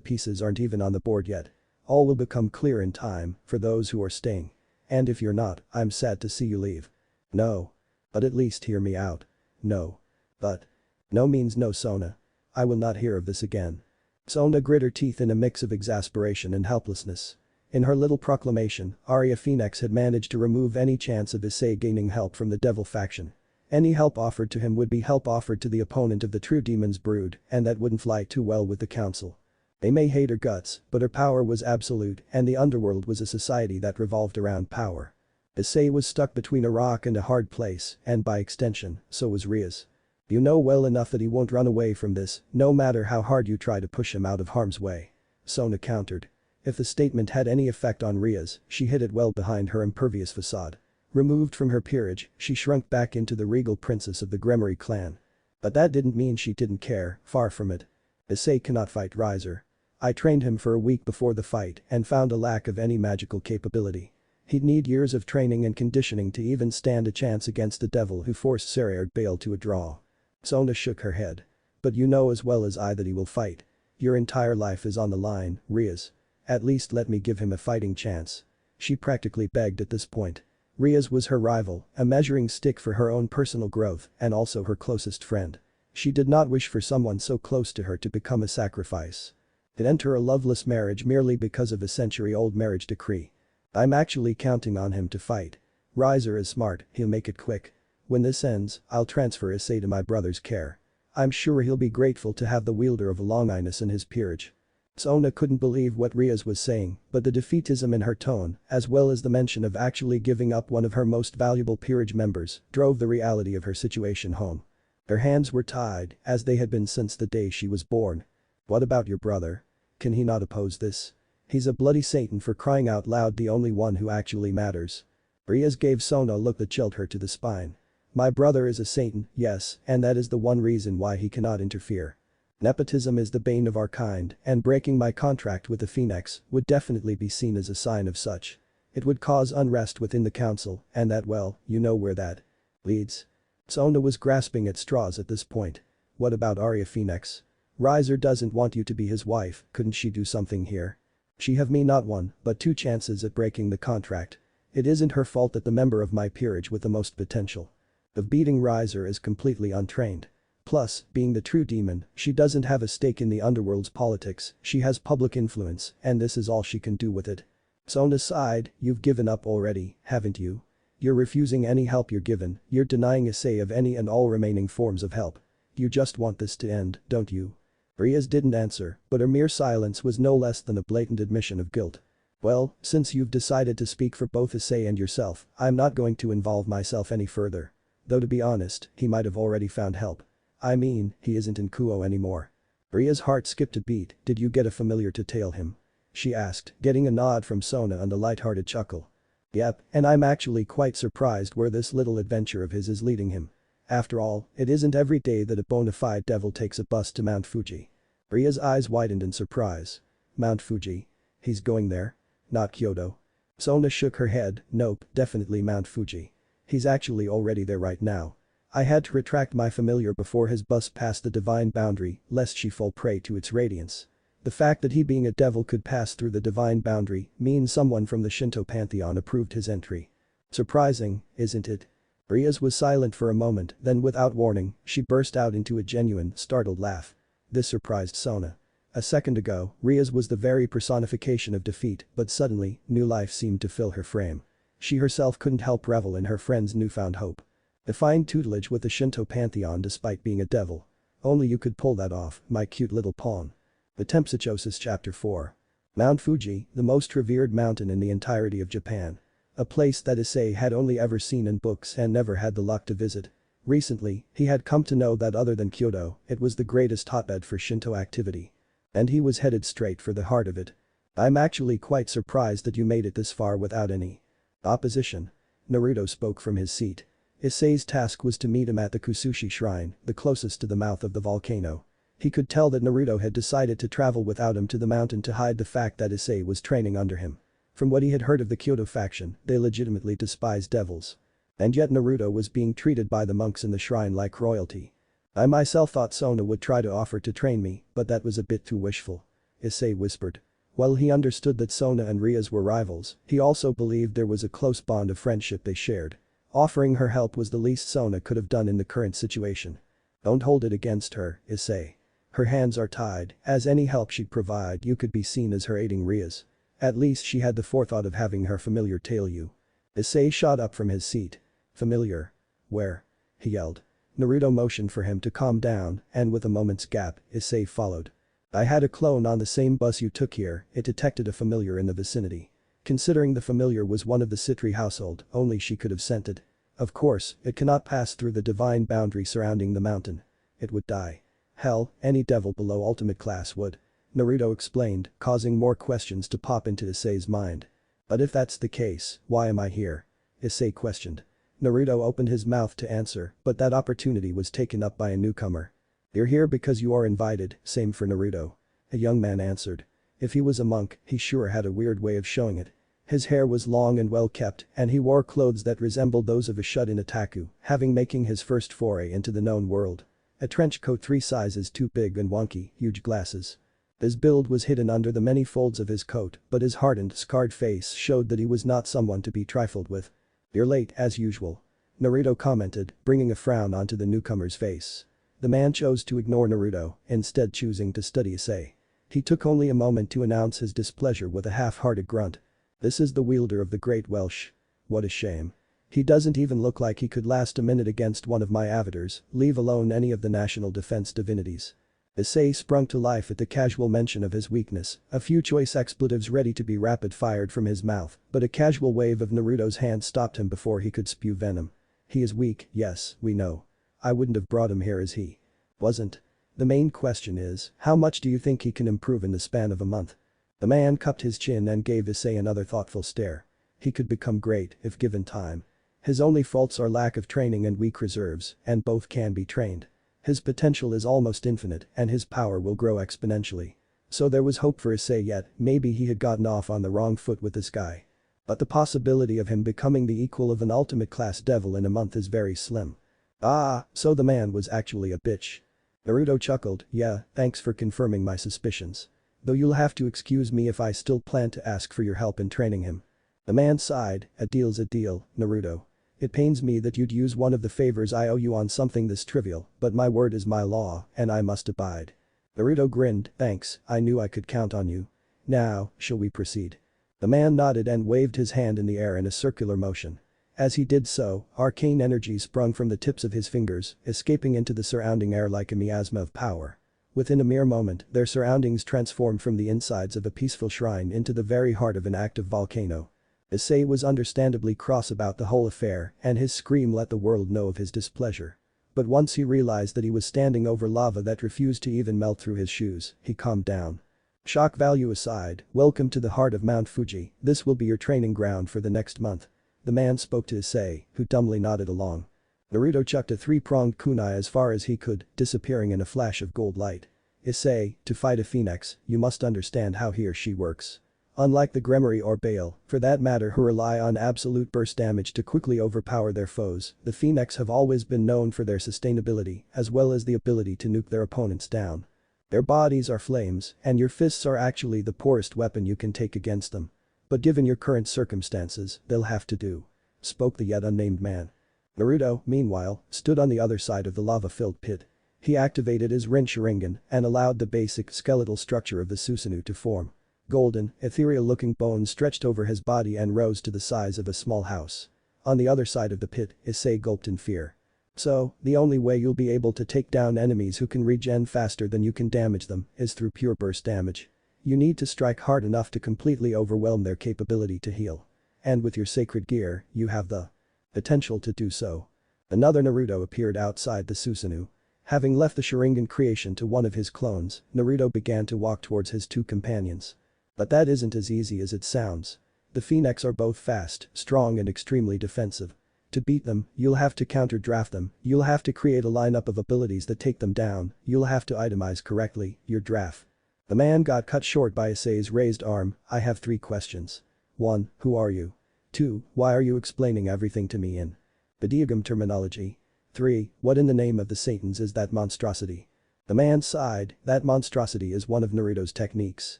[SPEAKER 1] pieces aren't even on the board yet. All will become clear in time, for those who are staying. And if you're not, I'm sad to see you leave. No. But at least hear me out. No. But. No means no Sona. I will not hear of this again. Sona grit her teeth in a mix of exasperation and helplessness. In her little proclamation, Arya Phoenix had managed to remove any chance of Issei gaining help from the devil faction. Any help offered to him would be help offered to the opponent of the true demon's brood, and that wouldn't fly too well with the council. They may hate her guts, but her power was absolute and the underworld was a society that revolved around power. Issei was stuck between a rock and a hard place, and by extension, so was Rias. You know well enough that he won't run away from this, no matter how hard you try to push him out of harm's way. Sona countered. If the statement had any effect on Rias, she hid it well behind her impervious facade. Removed from her peerage, she shrunk back into the regal princess of the Gremory clan. But that didn't mean she didn't care, far from it. Issei cannot fight Riser. I trained him for a week before the fight and found a lack of any magical capability. He'd need years of training and conditioning to even stand a chance against the devil who forced Sariard Bale to a draw. Sona shook her head. But you know as well as I that he will fight. Your entire life is on the line, Rias. At least let me give him a fighting chance. She practically begged at this point. Rias was her rival, a measuring stick for her own personal growth and also her closest friend. She did not wish for someone so close to her to become a sacrifice. To enter a loveless marriage merely because of a century-old marriage decree. I'm actually counting on him to fight. Riser is smart, he'll make it quick. When this ends, I'll transfer Issei to my brother's care. I'm sure he'll be grateful to have the wielder of Longinus in his peerage. Sona couldn't believe what Rias was saying, but the defeatism in her tone, as well as the mention of actually giving up one of her most valuable peerage members, drove the reality of her situation home. Her hands were tied, as they had been since the day she was born. What about your brother? Can he not oppose this? He's a bloody Satan for crying out loud, the only one who actually matters. Rias gave Sona a look that chilled her to the spine. My brother is a Satan, yes, and that is the one reason why he cannot interfere. Nepotism is the bane of our kind, and breaking my contract with the Phoenix would definitely be seen as a sign of such. It would cause unrest within the council, and that, well, you know where that leads. Sona was grasping at straws at this point. What about Arya Phoenix? Riser doesn't want you to be his wife, couldn't she do something here? She have me not one, but two chances at breaking the contract. It isn't her fault that the member of my peerage with the most potential of beating Riser is completely untrained. Plus, being the true demon, she doesn't have a stake in the underworld's politics, she has public influence, and this is all she can do with it. Sona sighed, you've given up already, haven't you? You're refusing any help you're given, you're denying Issei of any and all remaining forms of help. You just want this to end, don't you? Riaz didn't answer, but her mere silence was no less than a blatant admission of guilt. Well, since you've decided to speak for both Issei and yourself, I'm not going to involve myself any further. Though to be honest, he might have already found help. I mean, he isn't in Kuo anymore. Ria's heart skipped a beat, did you get a familiar to tail him? She asked, getting a nod from Sona and a light-hearted chuckle. Yep, and I'm actually quite surprised where this little adventure of his is leading him. After all, it isn't every day that a bona fide devil takes a bus to Mount Fuji. Ria's eyes widened in surprise. Mount Fuji? He's going there? Not Kyoto. Sona shook her head, nope, definitely Mount Fuji. He's actually already there right now. I had to retract my familiar before his bus passed the divine boundary, lest she fall prey to its radiance. The fact that he being a devil could pass through the divine boundary means someone from the Shinto pantheon approved his entry. Surprising, isn't it? Riaz was silent for a moment, then without warning, she burst out into a genuine, startled laugh. This surprised Sona. A second ago, Riaz was the very personification of defeat, but suddenly, new life seemed to fill her frame. She herself couldn't help revel in her friend's newfound hope. Defying tutelage with the Shinto pantheon despite being a devil. Only you could pull that off, my cute little pawn. Metempsychosis Chapter 4. Mount Fuji, the most revered mountain in the entirety of Japan. A place that Issei had only ever seen in books and never had the luck to visit. Recently, he had come to know that other than Kyoto, it was the greatest hotbed for Shinto activity. And he was headed straight for the heart of it. I'm actually quite surprised that you made it this far without any opposition. Naruto spoke from his seat. Issei's task was to meet him at the Kusushi shrine, the closest to the mouth of the volcano. He could tell that Naruto had decided to travel without him to the mountain to hide the fact that Issei was training under him. From what he had heard of the Kyoto faction, they legitimately despised devils. And yet Naruto was being treated by the monks in the shrine like royalty. I myself thought Sona would try to offer to train me, but that was a bit too wishful. Issei whispered. While he understood that Sona and Riaz were rivals, he also believed there was a close bond of friendship they shared. Offering her help was the least Sona could have done in the current situation. Don't hold it against her, Issei. Her hands are tied, as any help she'd provide you could be seen as her aiding Riaz. At least she had the forethought of having her familiar tail you. Issei shot up from his seat. Familiar? Where? He yelled. Naruto motioned for him to calm down, and with a moment's gap, Issei followed. I had a clone on the same bus you took here, it detected a familiar in the vicinity. Considering the familiar was one of the Citri household, only she could have sent it. Of course, it cannot pass through the divine boundary surrounding the mountain. It would die. Hell, any devil below ultimate class would. Naruto explained, causing more questions to pop into Issei's mind. But if that's the case, why am I here? Issei questioned. Naruto opened his mouth to answer, but that opportunity was taken up by a newcomer. You're here because you are invited, same for Naruto. A young man answered. If he was a monk, he sure had a weird way of showing it. His hair was long and well kept, and he wore clothes that resembled those of a shut-in otaku, having making his first foray into the known world. A trench coat 3 sizes too big and wonky, huge glasses. His build was hidden under the many folds of his coat, but his hardened, scarred face showed that he was not someone to be trifled with. You're late, as usual. Naruto commented, bringing a frown onto the newcomer's face. The man chose to ignore Naruto, instead choosing to study Issei. He took only a moment to announce his displeasure with a half-hearted grunt. This is the wielder of the Great Welsh. What a shame. He doesn't even look like he could last a minute against one of my avatars, leave alone any of the national defense divinities. Issei sprung to life at the casual mention of his weakness, a few choice expletives ready to be rapid-fired from his mouth, but a casual wave of Naruto's hand stopped him before he could spew venom. He is weak, yes, we know. I wouldn't have brought him here as he wasn't. The main question is, how much do you think he can improve in the span of a month? The man cupped his chin and gave Issei another thoughtful stare. He could become great if given time. His only faults are lack of training and weak reserves, and both can be trained. His potential is almost infinite and his power will grow exponentially. So there was hope for Issei yet, maybe he had gotten off on the wrong foot with this guy. But the possibility of him becoming the equal of an ultimate class devil in a month is very slim. Ah, so the man was actually a bitch. Naruto chuckled, yeah, thanks for confirming my suspicions. Though you'll have to excuse me if I still plan to ask for your help in training him. The man sighed, a deal's a deal, Naruto. It pains me that you'd use one of the favors I owe you on something this trivial, but my word is my law, and I must abide. Naruto grinned, thanks, I knew I could count on you. Now, shall we proceed? The man nodded and waved his hand in the air in a circular motion. As he did so, arcane energy sprung from the tips of his fingers, escaping into the surrounding air like a miasma of power. Within a mere moment, their surroundings transformed from the insides of a peaceful shrine into the very heart of an active volcano. Issei was understandably cross about the whole affair, and his scream let the world know of his displeasure. But once he realized that he was standing over lava that refused to even melt through his shoes, he calmed down. Shock value aside, welcome to the heart of Mount Fuji, this will be your training ground for the next month. The man spoke to Issei, who dumbly nodded along. Naruto chucked a three-pronged kunai as far as he could, disappearing in a flash of gold light. Issei, to fight a phoenix, you must understand how he or she works. Unlike the Gremory or Bale, for that matter who rely on absolute burst damage to quickly overpower their foes, the Phoenix have always been known for their sustainability as well as the ability to nuke their opponents down. Their bodies are flames, and your fists are actually the poorest weapon you can take against them. But given your current circumstances, they'll have to do. Spoke the yet unnamed man. Naruto, meanwhile, stood on the other side of the lava-filled pit. He activated his Rin Sharingan and allowed the basic skeletal structure of the Susanoo to form. Golden, ethereal-looking bones stretched over his body and rose to the size of a small house. On the other side of the pit, Issei gulped in fear. So, the only way you'll be able to take down enemies who can regen faster than you can damage them is through pure burst damage. You need to strike hard enough to completely overwhelm their capability to heal. And with your sacred gear, you have the potential to do so. Another Naruto appeared outside the Susanoo. Having left the Sharingan creation to one of his clones, Naruto began to walk towards his two companions. But that isn't as easy as it sounds. The Phoenix are both fast, strong and extremely defensive. To beat them, you'll have to counter-draft them, you'll have to create a lineup of abilities that take them down, you'll have to itemize correctly your draft. The man got cut short by Issei's raised arm, I have 3 questions. 1. Who are you? 2. Why are you explaining everything to me in Badiagam terminology? 3. What in the name of the Satans is that monstrosity? The man sighed, that monstrosity is one of Naruto's techniques.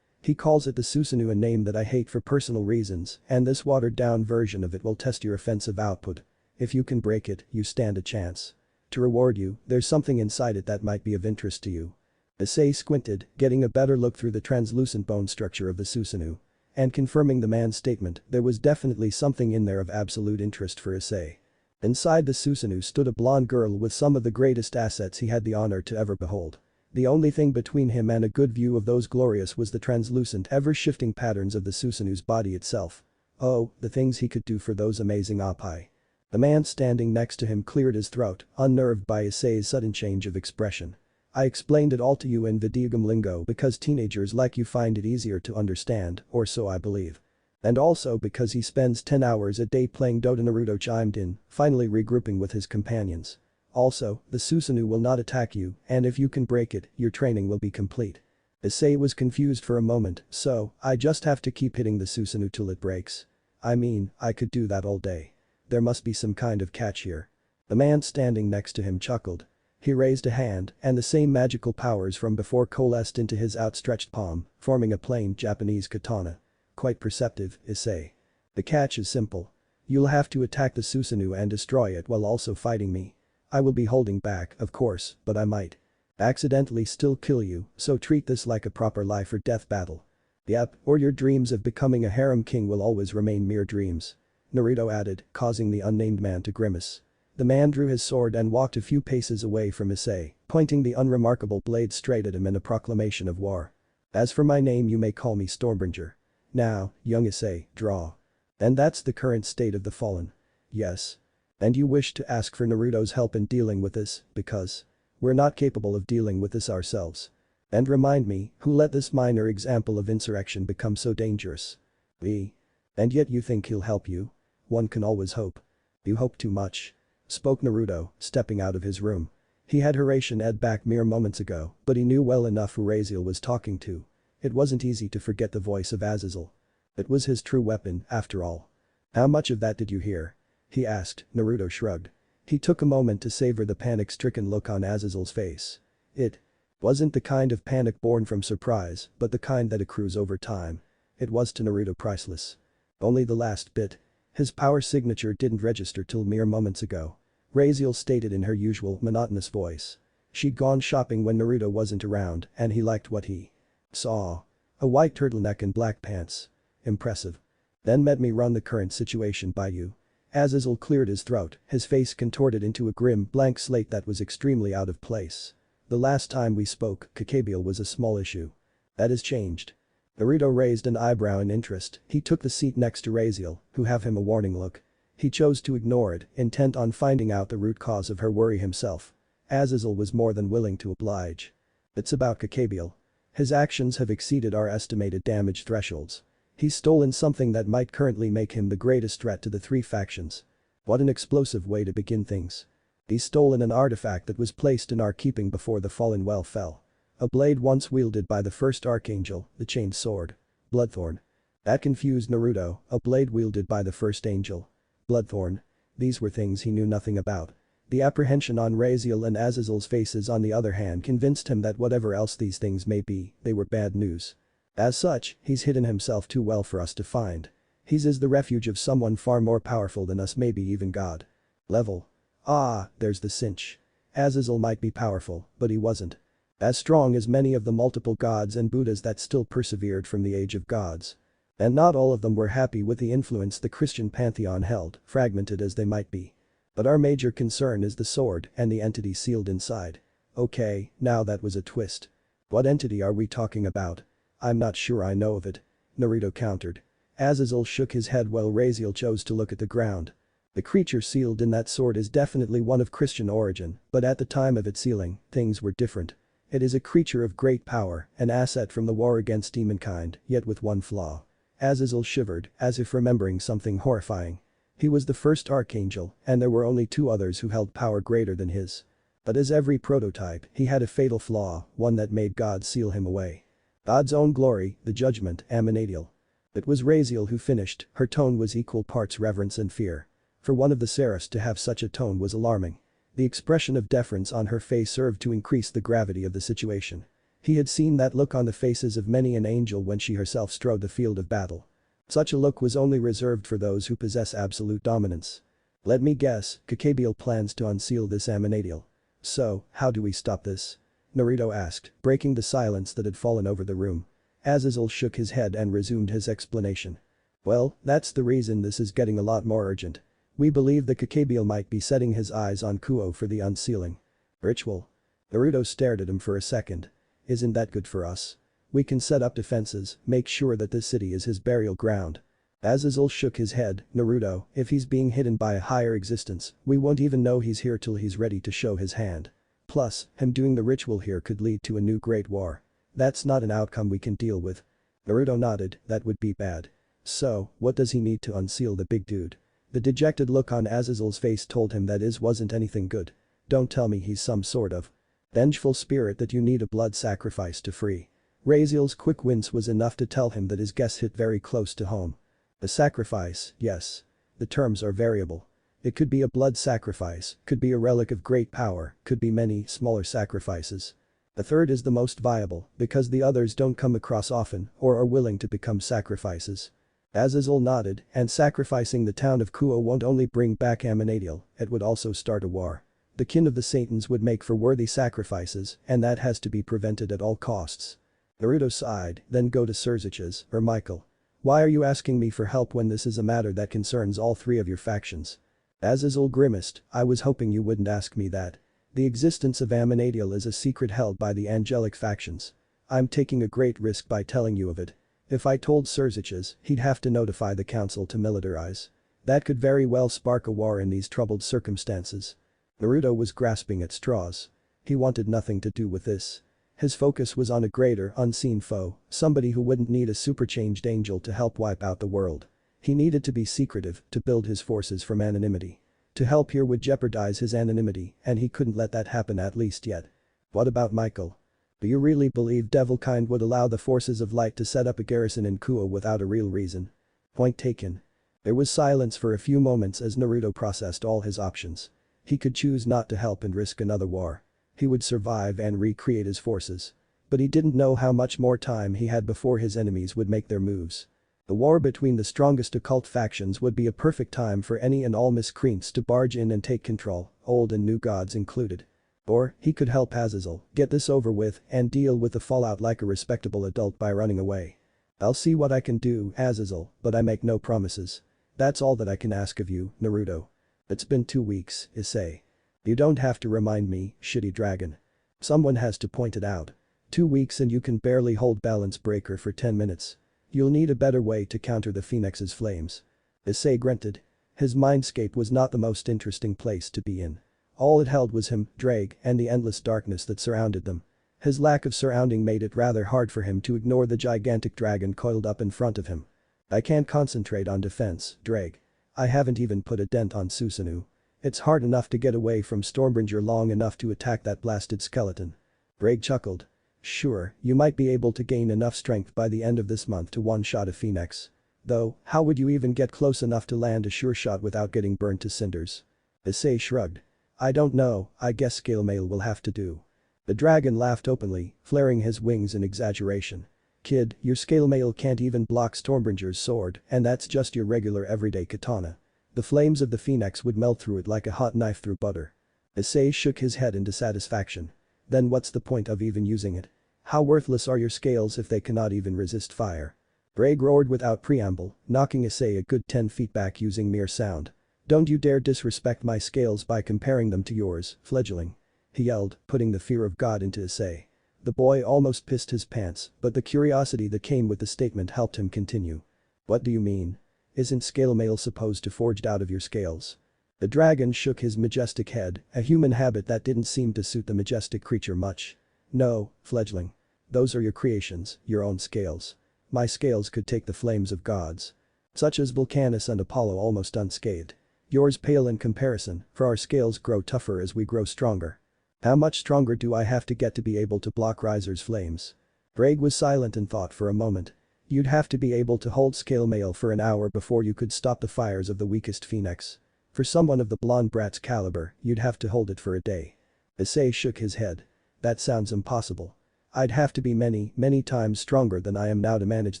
[SPEAKER 1] He calls it the Susanoo, a name that I hate for personal reasons, and this watered-down version of it will test your offensive output. If you can break it, you stand a chance. To reward you, there's something inside it that might be of interest to you. Issei squinted, getting a better look through the translucent bone structure of the Susanoo. And confirming the man's statement, there was definitely something in there of absolute interest for Issei. Inside the Susanoo stood a blonde girl with some of the greatest assets he had the honor to ever behold. The only thing between him and a good view of those glorious was the translucent ever-shifting patterns of the Susanoo's body itself. Oh, the things he could do for those amazing Oppai. The man standing next to him cleared his throat, unnerved by Issei's sudden change of expression. I explained it all to you in Vidyagam lingo because teenagers like you find it easier to understand, or so I believe. And also because he spends 10 hours a day playing Dota. Naruto chimed in, finally regrouping with his companions. Also, the Susanoo will not attack you, and if you can break it, your training will be complete. Issei was confused for a moment, so, I just have to keep hitting the Susanoo till it breaks. I mean, I could do that all day. There must be some kind of catch here. The man standing next to him chuckled. He raised a hand, and the same magical powers from before coalesced into his outstretched palm, forming a plain Japanese katana. Quite perceptive, Issei. The catch is simple. You'll have to attack the Susanoo and destroy it while also fighting me. I will be holding back, of course, but I might accidentally still kill you, so treat this like a proper life or death battle. Yep, or your dreams of becoming a harem king will always remain mere dreams. Naruto added, causing the unnamed man to grimace. The man drew his sword and walked a few paces away from Issei, pointing the unremarkable blade straight at him in a proclamation of war. As for my name, you may call me Stormbringer. Now, young Issei, draw. And that's the current state of the fallen. Yes. And you wish to ask for Naruto's help in dealing with this, because we're not capable of dealing with this ourselves. And remind me, who let this minor example of insurrection become so dangerous? Me. And yet you think he'll help you? One can always hope. You hope too much. Spoke Naruto, stepping out of his room. He had Harem Ed back mere moments ago, but he knew well enough who Raziel was talking to. It wasn't easy to forget the voice of Azazel. It was his true weapon, after all. How much of that did you hear? He asked. Naruto shrugged. He took a moment to savor the panic-stricken look on Azazel's face. It wasn't the kind of panic born from surprise, but the kind that accrues over time. It was to Naruto priceless. Only the last bit. His power signature didn't register till mere moments ago. Raziel stated in her usual monotonous voice. She'd gone shopping when Naruto wasn't around and he liked what he saw. A white turtleneck and black pants. Impressive. Then let me run the current situation by you. Azazel cleared his throat, his face contorted into a grim blank slate that was extremely out of place. The last time we spoke, Kakabiel was a small issue. That has changed. Naruto raised an eyebrow in interest. He took the seat next to Raziel, who gave him a warning look. He chose to ignore it, intent on finding out the root cause of her worry himself. Azazel was more than willing to oblige. It's about Kakabiel. His actions have exceeded our estimated damage thresholds. He's stolen something that might currently make him the greatest threat to the three factions. What an explosive way to begin things. He's stolen an artifact that was placed in our keeping before the fallen well fell. A blade once wielded by the first archangel, the chained sword. Bloodthorn. That confused Naruto, a blade wielded by the first angel. Bloodthorn. These were things he knew nothing about. The apprehension on Raziel and Azazel's faces on the other hand convinced him that whatever else these things may be, they were bad news. As such, he's hidden himself too well for us to find. He's the refuge of someone far more powerful than us, maybe even God. Level. Ah, there's the cinch. Azazel might be powerful, but he wasn't as strong as many of the multiple gods and Buddhas that still persevered from the age of gods. And not all of them were happy with the influence the Christian pantheon held, fragmented as they might be. But our major concern is the sword and the entity sealed inside. Okay, now that was a twist. What entity are we talking about? I'm not sure I know of it. Naruto countered. Azazel shook his head while Raziel chose to look at the ground. The creature sealed in that sword is definitely one of Christian origin, but at the time of its sealing, things were different. It is a creature of great power, an asset from the war against demonkind, yet with one flaw. Azazel shivered, as if remembering something horrifying. He was the first archangel, and there were only two others who held power greater than his. But as every prototype, he had a fatal flaw, one that made God seal him away. God's own glory, the judgment, Amanadiel. It was Raziel who finished, her tone was equal parts reverence and fear. For one of the seraphs to have such a tone was alarming. The expression of deference on her face served to increase the gravity of the situation. He had seen that look on the faces of many an angel when she herself strode the field of battle. Such a look was only reserved for those who possess absolute dominance. Let me guess, Kakabiel plans to unseal this Amanadiel. So, how do we stop this? Naruto asked, breaking the silence that had fallen over the room. Azazel shook his head and resumed his explanation. Well, that's the reason this is getting a lot more urgent. We believe that Kakabiel might be setting his eyes on Kuo for the unsealing ritual. Naruto stared at him for a second. Isn't that good for us? We can set up defenses, make sure that this city is his burial ground. Azazel shook his head. Naruto, if he's being hidden by a higher existence, we won't even know he's here till he's ready to show his hand. Plus, him doing the ritual here could lead to a new great war. That's not an outcome we can deal with. Naruto nodded, that would be bad. So, what does he need to unseal the big dude? The dejected look on Azazel's face told him that his wasn't anything good. Don't tell me he's some sort of vengeful spirit that you need a blood sacrifice to free. Raziel's quick wince was enough to tell him that his guess hit very close to home. A sacrifice, yes. The terms are variable. It could be a blood sacrifice, could be a relic of great power, could be many smaller sacrifices. The third is the most viable because the others don't come across often or are willing to become sacrifices. Azazel nodded, and sacrificing the town of Kuo won't only bring back Amanadiel, it would also start a war. The kin of the Satans would make for worthy sacrifices, and that has to be prevented at all costs. Naruto sighed, then go to Surzich's, or Michael. Why are you asking me for help when this is a matter that concerns all three of your factions? Azazel grimaced, I was hoping you wouldn't ask me that. The existence of Amanadiel is a secret held by the angelic factions. I'm taking a great risk by telling you of it. If I told Surzich's, he'd have to notify the council to militarize. That could very well spark a war in these troubled circumstances. Naruto was grasping at straws. He wanted nothing to do with this. His focus was on a greater, unseen foe, somebody who wouldn't need a superchanged angel to help wipe out the world. He needed to be secretive to build his forces from anonymity. To help here would jeopardize his anonymity, and he couldn't let that happen at least yet. What about Michael? Do you really believe Devilkind would allow the forces of light to set up a garrison in Kuo without a real reason? Point taken. There was silence for a few moments as Naruto processed all his options. He could choose not to help and risk another war. He would survive and recreate his forces. But he didn't know how much more time he had before his enemies would make their moves. The war between the strongest occult factions would be a perfect time for any and all miscreants to barge in and take control, old and new gods included. Or, he could help Azazel get this over with and deal with the fallout like a respectable adult by running away. I'll see what I can do, Azazel, but I make no promises. That's all that I can ask of you, Naruto. It's been 2 weeks, Issei. You don't have to remind me, shitty dragon. Someone has to point it out. 2 weeks and you can barely hold balance breaker for 10 minutes. You'll need a better way to counter the Phoenix's flames. Issei grunted. His mindscape was not the most interesting place to be in. All it held was him, Drake, and the endless darkness that surrounded them. His lack of surrounding made it rather hard for him to ignore the gigantic dragon coiled up in front of him. I can't concentrate on defense, Drake. I haven't even put a dent on Susanoo. It's hard enough to get away from Stormbringer long enough to attack that blasted skeleton. Drake chuckled. Sure, you might be able to gain enough strength by the end of this month to one-shot a Phoenix. Though, how would you even get close enough to land a sure shot without getting burnt to cinders? Issei shrugged. I don't know, I guess scale mail will have to do. The dragon laughed openly, flaring his wings in exaggeration. Kid, your scale mail can't even block Stormbringer's sword, and that's just your regular everyday katana. The flames of the Phoenix would melt through it like a hot knife through butter. Issei shook his head in dissatisfaction. Then what's the point of even using it? How worthless are your scales if they cannot even resist fire? Drake roared without preamble, knocking Issei a good 10 feet back using mere sound. Don't you dare disrespect my scales by comparing them to yours, fledgling. He yelled, putting the fear of God into Issei. The boy almost pissed his pants, but the curiosity that came with the statement helped him continue. What do you mean? Isn't scale mail supposed to forged out of your scales? The dragon shook his majestic head, a human habit that didn't seem to suit the majestic creature much. No, fledgling. Those are your creations, your own scales. My scales could take the flames of gods. Such as Vulcanus and Apollo almost unscathed. Yours pale in comparison, for our scales grow tougher as we grow stronger. How much stronger do I have to get to be able to block Riser's flames? Drake was silent in thought for a moment. You'd have to be able to hold scale mail for an hour before you could stop the fires of the weakest Phoenix. For someone of the blonde brat's caliber, you'd have to hold it for a day. Issei shook his head. That sounds impossible. I'd have to be many, many times stronger than I am now to manage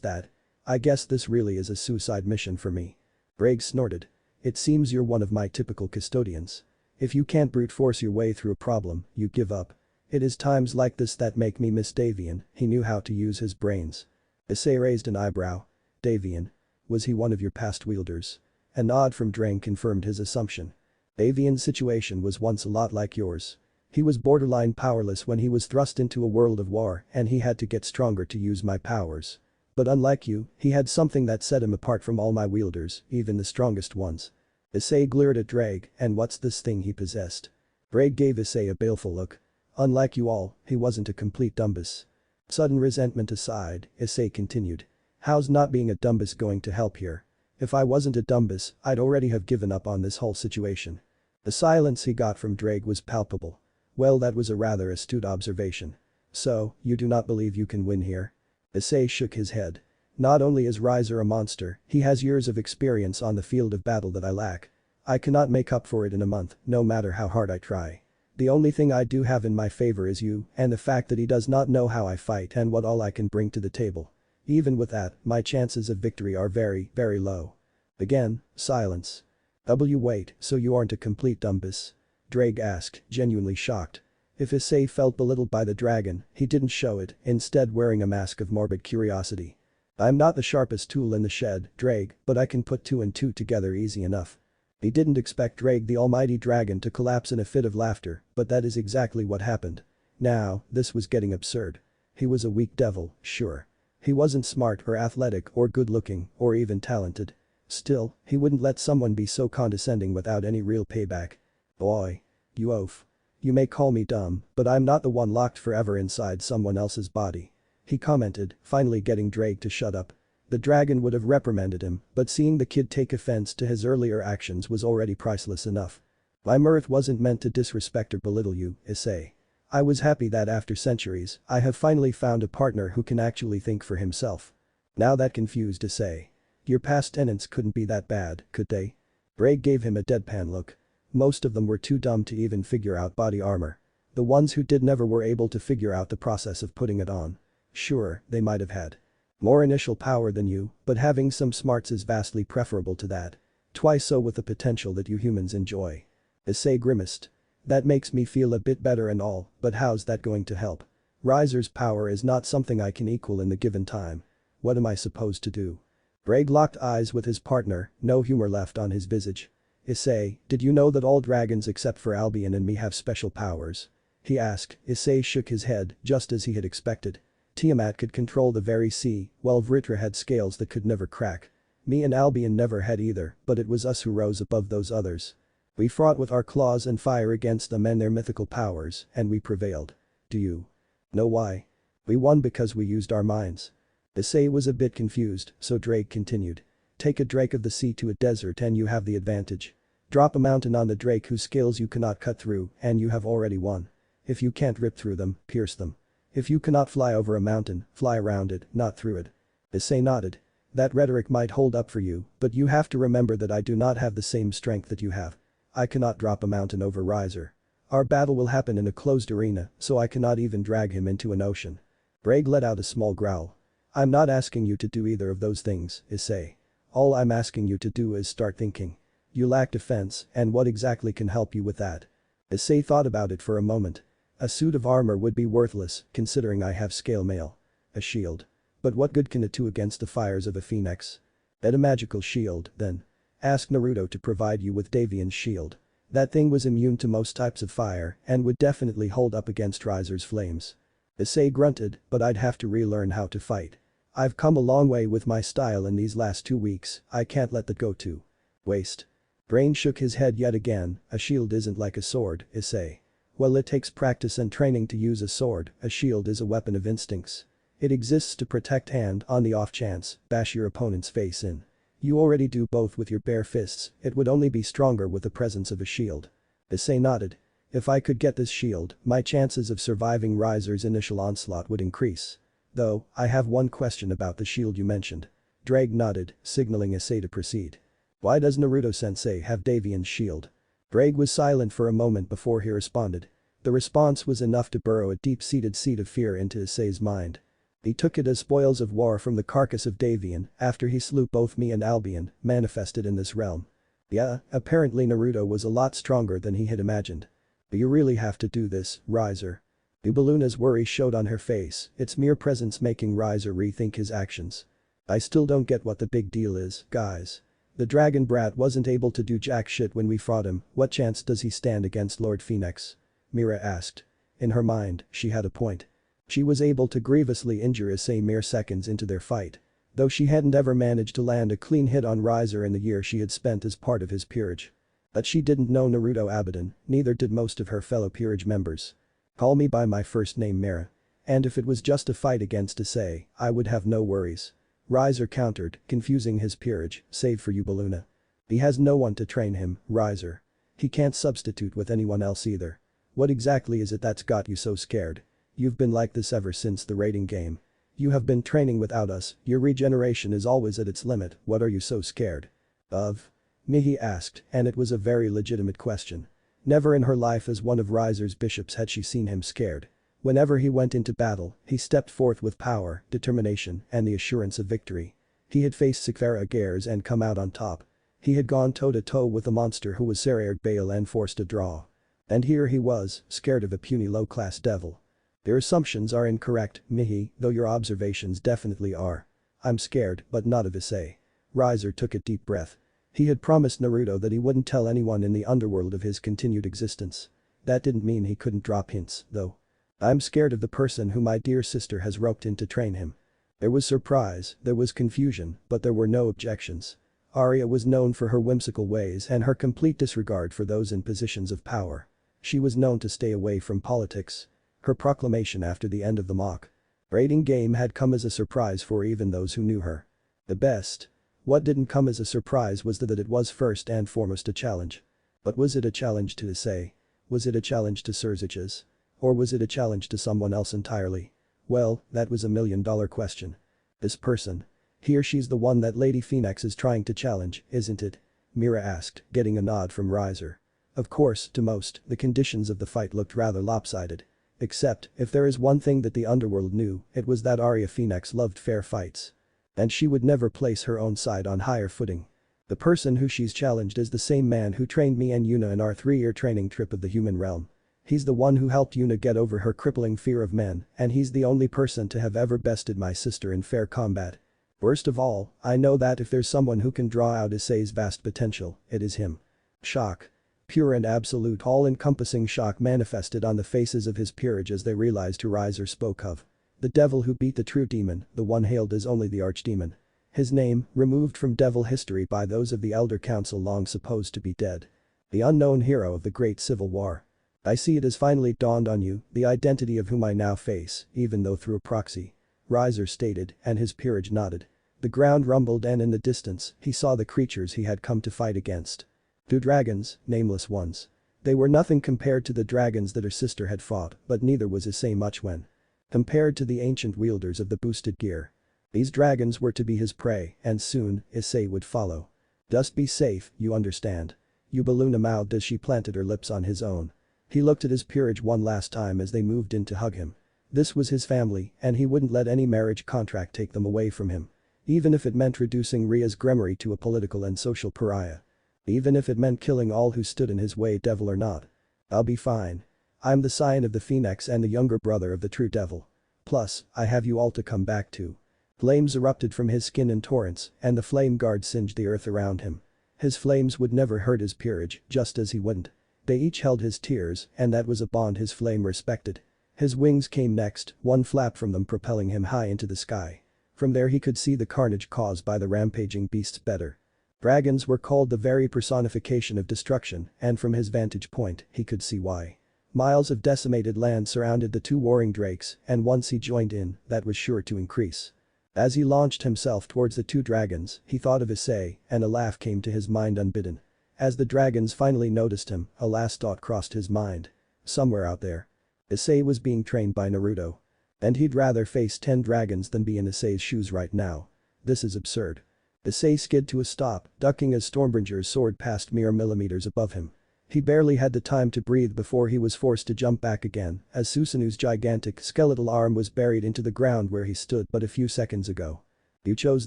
[SPEAKER 1] that. I guess this really is a suicide mission for me. Drake snorted. It seems you're one of my typical custodians. If you can't brute force your way through a problem, you give up. It is times like this that make me miss Davian. He knew how to use his brains. Issei raised an eyebrow. Davian. Was he one of your past wielders? A nod from Drake confirmed his assumption. Davian's situation was once a lot like yours. He was borderline powerless when he was thrust into a world of war and he had to get stronger to use my powers. But unlike you, he had something that set him apart from all my wielders, even the strongest ones. Issei glared at Drake, and what's this thing he possessed? Drake gave Issei a baleful look. Unlike you all, he wasn't a complete dumbass. Sudden resentment aside, Issei continued. How's not being a dumbass going to help here? If I wasn't a dumbass, I'd already have given up on this whole situation. The silence he got from Drake was palpable. Well, that was a rather astute observation. So, you do not believe you can win here? Issei shook his head. Not only is Riser a monster, he has years of experience on the field of battle that I lack. I cannot make up for it in a month, no matter how hard I try. The only thing I do have in my favor is you and the fact that he does not know how I fight and what all I can bring to the table. Even with that, my chances of victory are very, very low. Again, silence. Wait, so you aren't a complete dumbass? Drake asked, genuinely shocked. If Issei felt belittled by the dragon, he didn't show it, instead wearing a mask of morbid curiosity. I'm not the sharpest tool in the shed, Drake, but I can put 2 and 2 together easy enough. He didn't expect Drake the almighty dragon to collapse in a fit of laughter, but that is exactly what happened. Now, this was getting absurd. He was a weak devil, sure. He wasn't smart or athletic or good-looking or even talented. Still, he wouldn't let someone be so condescending without any real payback. Boy. You oaf. You may call me dumb, but I'm not the one locked forever inside someone else's body. He commented, finally getting Drake to shut up. The dragon would have reprimanded him, but seeing the kid take offense to his earlier actions was already priceless enough. My mirth wasn't meant to disrespect or belittle you, Issei. I was happy that after centuries, I have finally found a partner who can actually think for himself. Now that confused Issei. Your past tenants couldn't be that bad, could they? Bray gave him a deadpan look. Most of them were too dumb to even figure out body armor. The ones who did never were able to figure out the process of putting it on. Sure, they might have had more initial power than you, but having some smarts is vastly preferable to that. Twice so with the potential that you humans enjoy. Issei grimaced. That makes me feel a bit better and all, but how's that going to help? Riser's power is not something I can equal in the given time. What am I supposed to do? Braig locked eyes with his partner, no humor left on his visage. Issei, did you know that all dragons except for Abidan and me have special powers? He asked. Issei shook his head, just as he had expected. Tiamat could control the very sea, while Vritra had scales that could never crack. Me and Albion never had either, but it was us who rose above those others. We fought with our claws and fire against them and their mythical powers, and we prevailed. Do you know why? We won because we used our minds. Issei was a bit confused, so Drake continued. Take a drake of the sea to a desert and you have the advantage. Drop a mountain on the drake whose scales you cannot cut through, and you have already won. If you can't rip through them, pierce them. If you cannot fly over a mountain, fly around it, not through it. Issei nodded. That rhetoric might hold up for you, but you have to remember that I do not have the same strength that you have. I cannot drop a mountain over Riser. Our battle will happen in a closed arena, so I cannot even drag him into an ocean. Braig let out a small growl. I'm not asking you to do either of those things, Issei. All I'm asking you to do is start thinking. You lack defense, and what exactly can help you with that? Issei thought about it for a moment. A suit of armor would be worthless, considering I have scale mail. A shield. But what good can it do against the fires of a phoenix? Get a magical shield, then. Ask Naruto to provide you with Davian's shield. That thing was immune to most types of fire and would definitely hold up against Riser's flames. Issei grunted, but I'd have to relearn how to fight. I've come a long way with my style in these last 2 weeks, I can't let that go to waste. Brain shook his head yet again. A shield isn't like a sword, Issei. Well, it takes practice and training to use a sword, a shield is a weapon of instincts. It exists to protect and, on the off chance, bash your opponent's face in. You already do both with your bare fists, it would only be stronger with the presence of a shield. Issei nodded. If I could get this shield, my chances of surviving Riser's initial onslaught would increase. Though, I have one question about the shield you mentioned. Drake nodded, signaling Issei to proceed. Why does Naruto-sensei have Davian's shield? Drake was silent for a moment before he responded. The response was enough to burrow a deep-seated seed of fear into Issei's mind. He took it as spoils of war from the carcass of Davian after he slew both me and Albion, manifested in this realm. Yeah, apparently Naruto was a lot stronger than he had imagined. But you really have to do this, Riser. Ubaluna's worry showed on her face, its mere presence making Riser rethink his actions. I still don't get what the big deal is, guys. The dragon brat wasn't able to do jack shit when we fought him, what chance does he stand against Lord Phoenix? Mira asked. In her mind, she had a point. She was able to grievously injure Issei mere seconds into their fight. Though she hadn't ever managed to land a clean hit on Riser in the year she had spent as part of his peerage. But she didn't know Naruto Abidan, neither did most of her fellow peerage members. Call me by my first name Mira. And if it was just a fight against Issei, I would have no worries. Riser countered, confusing his peerage, save for Ubaluna. He has no one to train him, Riser. He can't substitute with anyone else either. What exactly is it that's got you so scared? You've been like this ever since the raiding game. You have been training without us, your regeneration is always at its limit, what are you so scared of? Mihi asked, and it was a very legitimate question. Never in her life as one of Riser's bishops had she seen him scared. Whenever he went into battle, he stepped forth with power, determination, and the assurance of victory. He had faced Sikvera Gares and come out on top. He had gone toe-to-toe with a monster who was Serayard Bale and forced a draw. And here he was, scared of a puny low-class devil. Your assumptions are incorrect, Mihi, though your observations definitely are. I'm scared, but not of Issei. Riser took a deep breath. He had promised Naruto that he wouldn't tell anyone in the underworld of his continued existence. That didn't mean he couldn't drop hints, though. I'm scared of the person who my dear sister has roped in to train him. There was surprise, there was confusion, but there were no objections. Arya was known for her whimsical ways and her complete disregard for those in positions of power. She was known to stay away from politics. Her proclamation after the end of the mock raiding game had come as a surprise for even those who knew her. The best. What didn't come as a surprise was that it was first and foremost a challenge. But was it a challenge to Issei? Was it a challenge to Surziches? Or was it a challenge to someone else entirely? Well, that was $1 million question. This person. He or she's the one that Lady Phoenix is trying to challenge, isn't it? Mira asked, getting a nod from Riser. Of course, to most, the conditions of the fight looked rather lopsided. Except, if there is one thing that the underworld knew, it was that Arya Phoenix loved fair fights. And she would never place her own side on higher footing. The person who she's challenged is the same man who trained me and Yuna in our 3-year training trip of the human realm. He's the one who helped Yuna get over her crippling fear of men, and he's the only person to have ever bested my sister in fair combat. Worst of all, I know that if there's someone who can draw out Issei's vast potential, it is him. Shock. Pure and absolute all-encompassing shock manifested on the faces of his peerage as they realized who Riser spoke of. The devil who beat the true demon, the one hailed as only the archdemon. His name, removed from devil history by those of the Elder Council long supposed to be dead. The unknown hero of the Great Civil War. I see it has finally dawned on you, the identity of whom I now face, even though through a proxy. Riser stated, and his peerage nodded. The ground rumbled and in the distance, he saw the creatures he had come to fight against. 2 dragons, nameless ones. They were nothing compared to the dragons that her sister had fought, but neither was Issei much when compared to the ancient wielders of the boosted gear. These dragons were to be his prey, and soon, Issei would follow. Just be safe, you understand. Eubeluna mouthed as she planted her lips on his own. He looked at his peerage one last time as they moved in to hug him. This was his family, and he wouldn't let any marriage contract take them away from him. Even if it meant reducing Ria's Gremory to a political and social pariah. Even if it meant killing all who stood in his way, devil or not. I'll be fine. I'm the scion of the Phoenix and the younger brother of the true devil. Plus, I have you all to come back to. Flames erupted from his skin in torrents, and the flame guard singed the earth around him. His flames would never hurt his peerage, just as he wouldn't. They each held his tears, and that was a bond his flame respected. His wings came next, one flap from them propelling him high into the sky. From there he could see the carnage caused by the rampaging beasts better. Dragons were called the very personification of destruction, and from his vantage point, he could see why. Miles of decimated land surrounded the 2 warring drakes, and once he joined in, that was sure to increase. As he launched himself towards the 2 dragons, he thought of Issei, and a laugh came to his mind unbidden. As the dragons finally noticed him, a last thought crossed his mind. Somewhere out there. Issei was being trained by Naruto. And he'd rather face 10 dragons than be in Issei's shoes right now. This is absurd. Issei skid to a stop, ducking as Stormbringer's sword passed mere millimeters above him. He barely had the time to breathe before he was forced to jump back again, as Susanu's gigantic skeletal arm was buried into the ground where he stood but a few seconds ago. You chose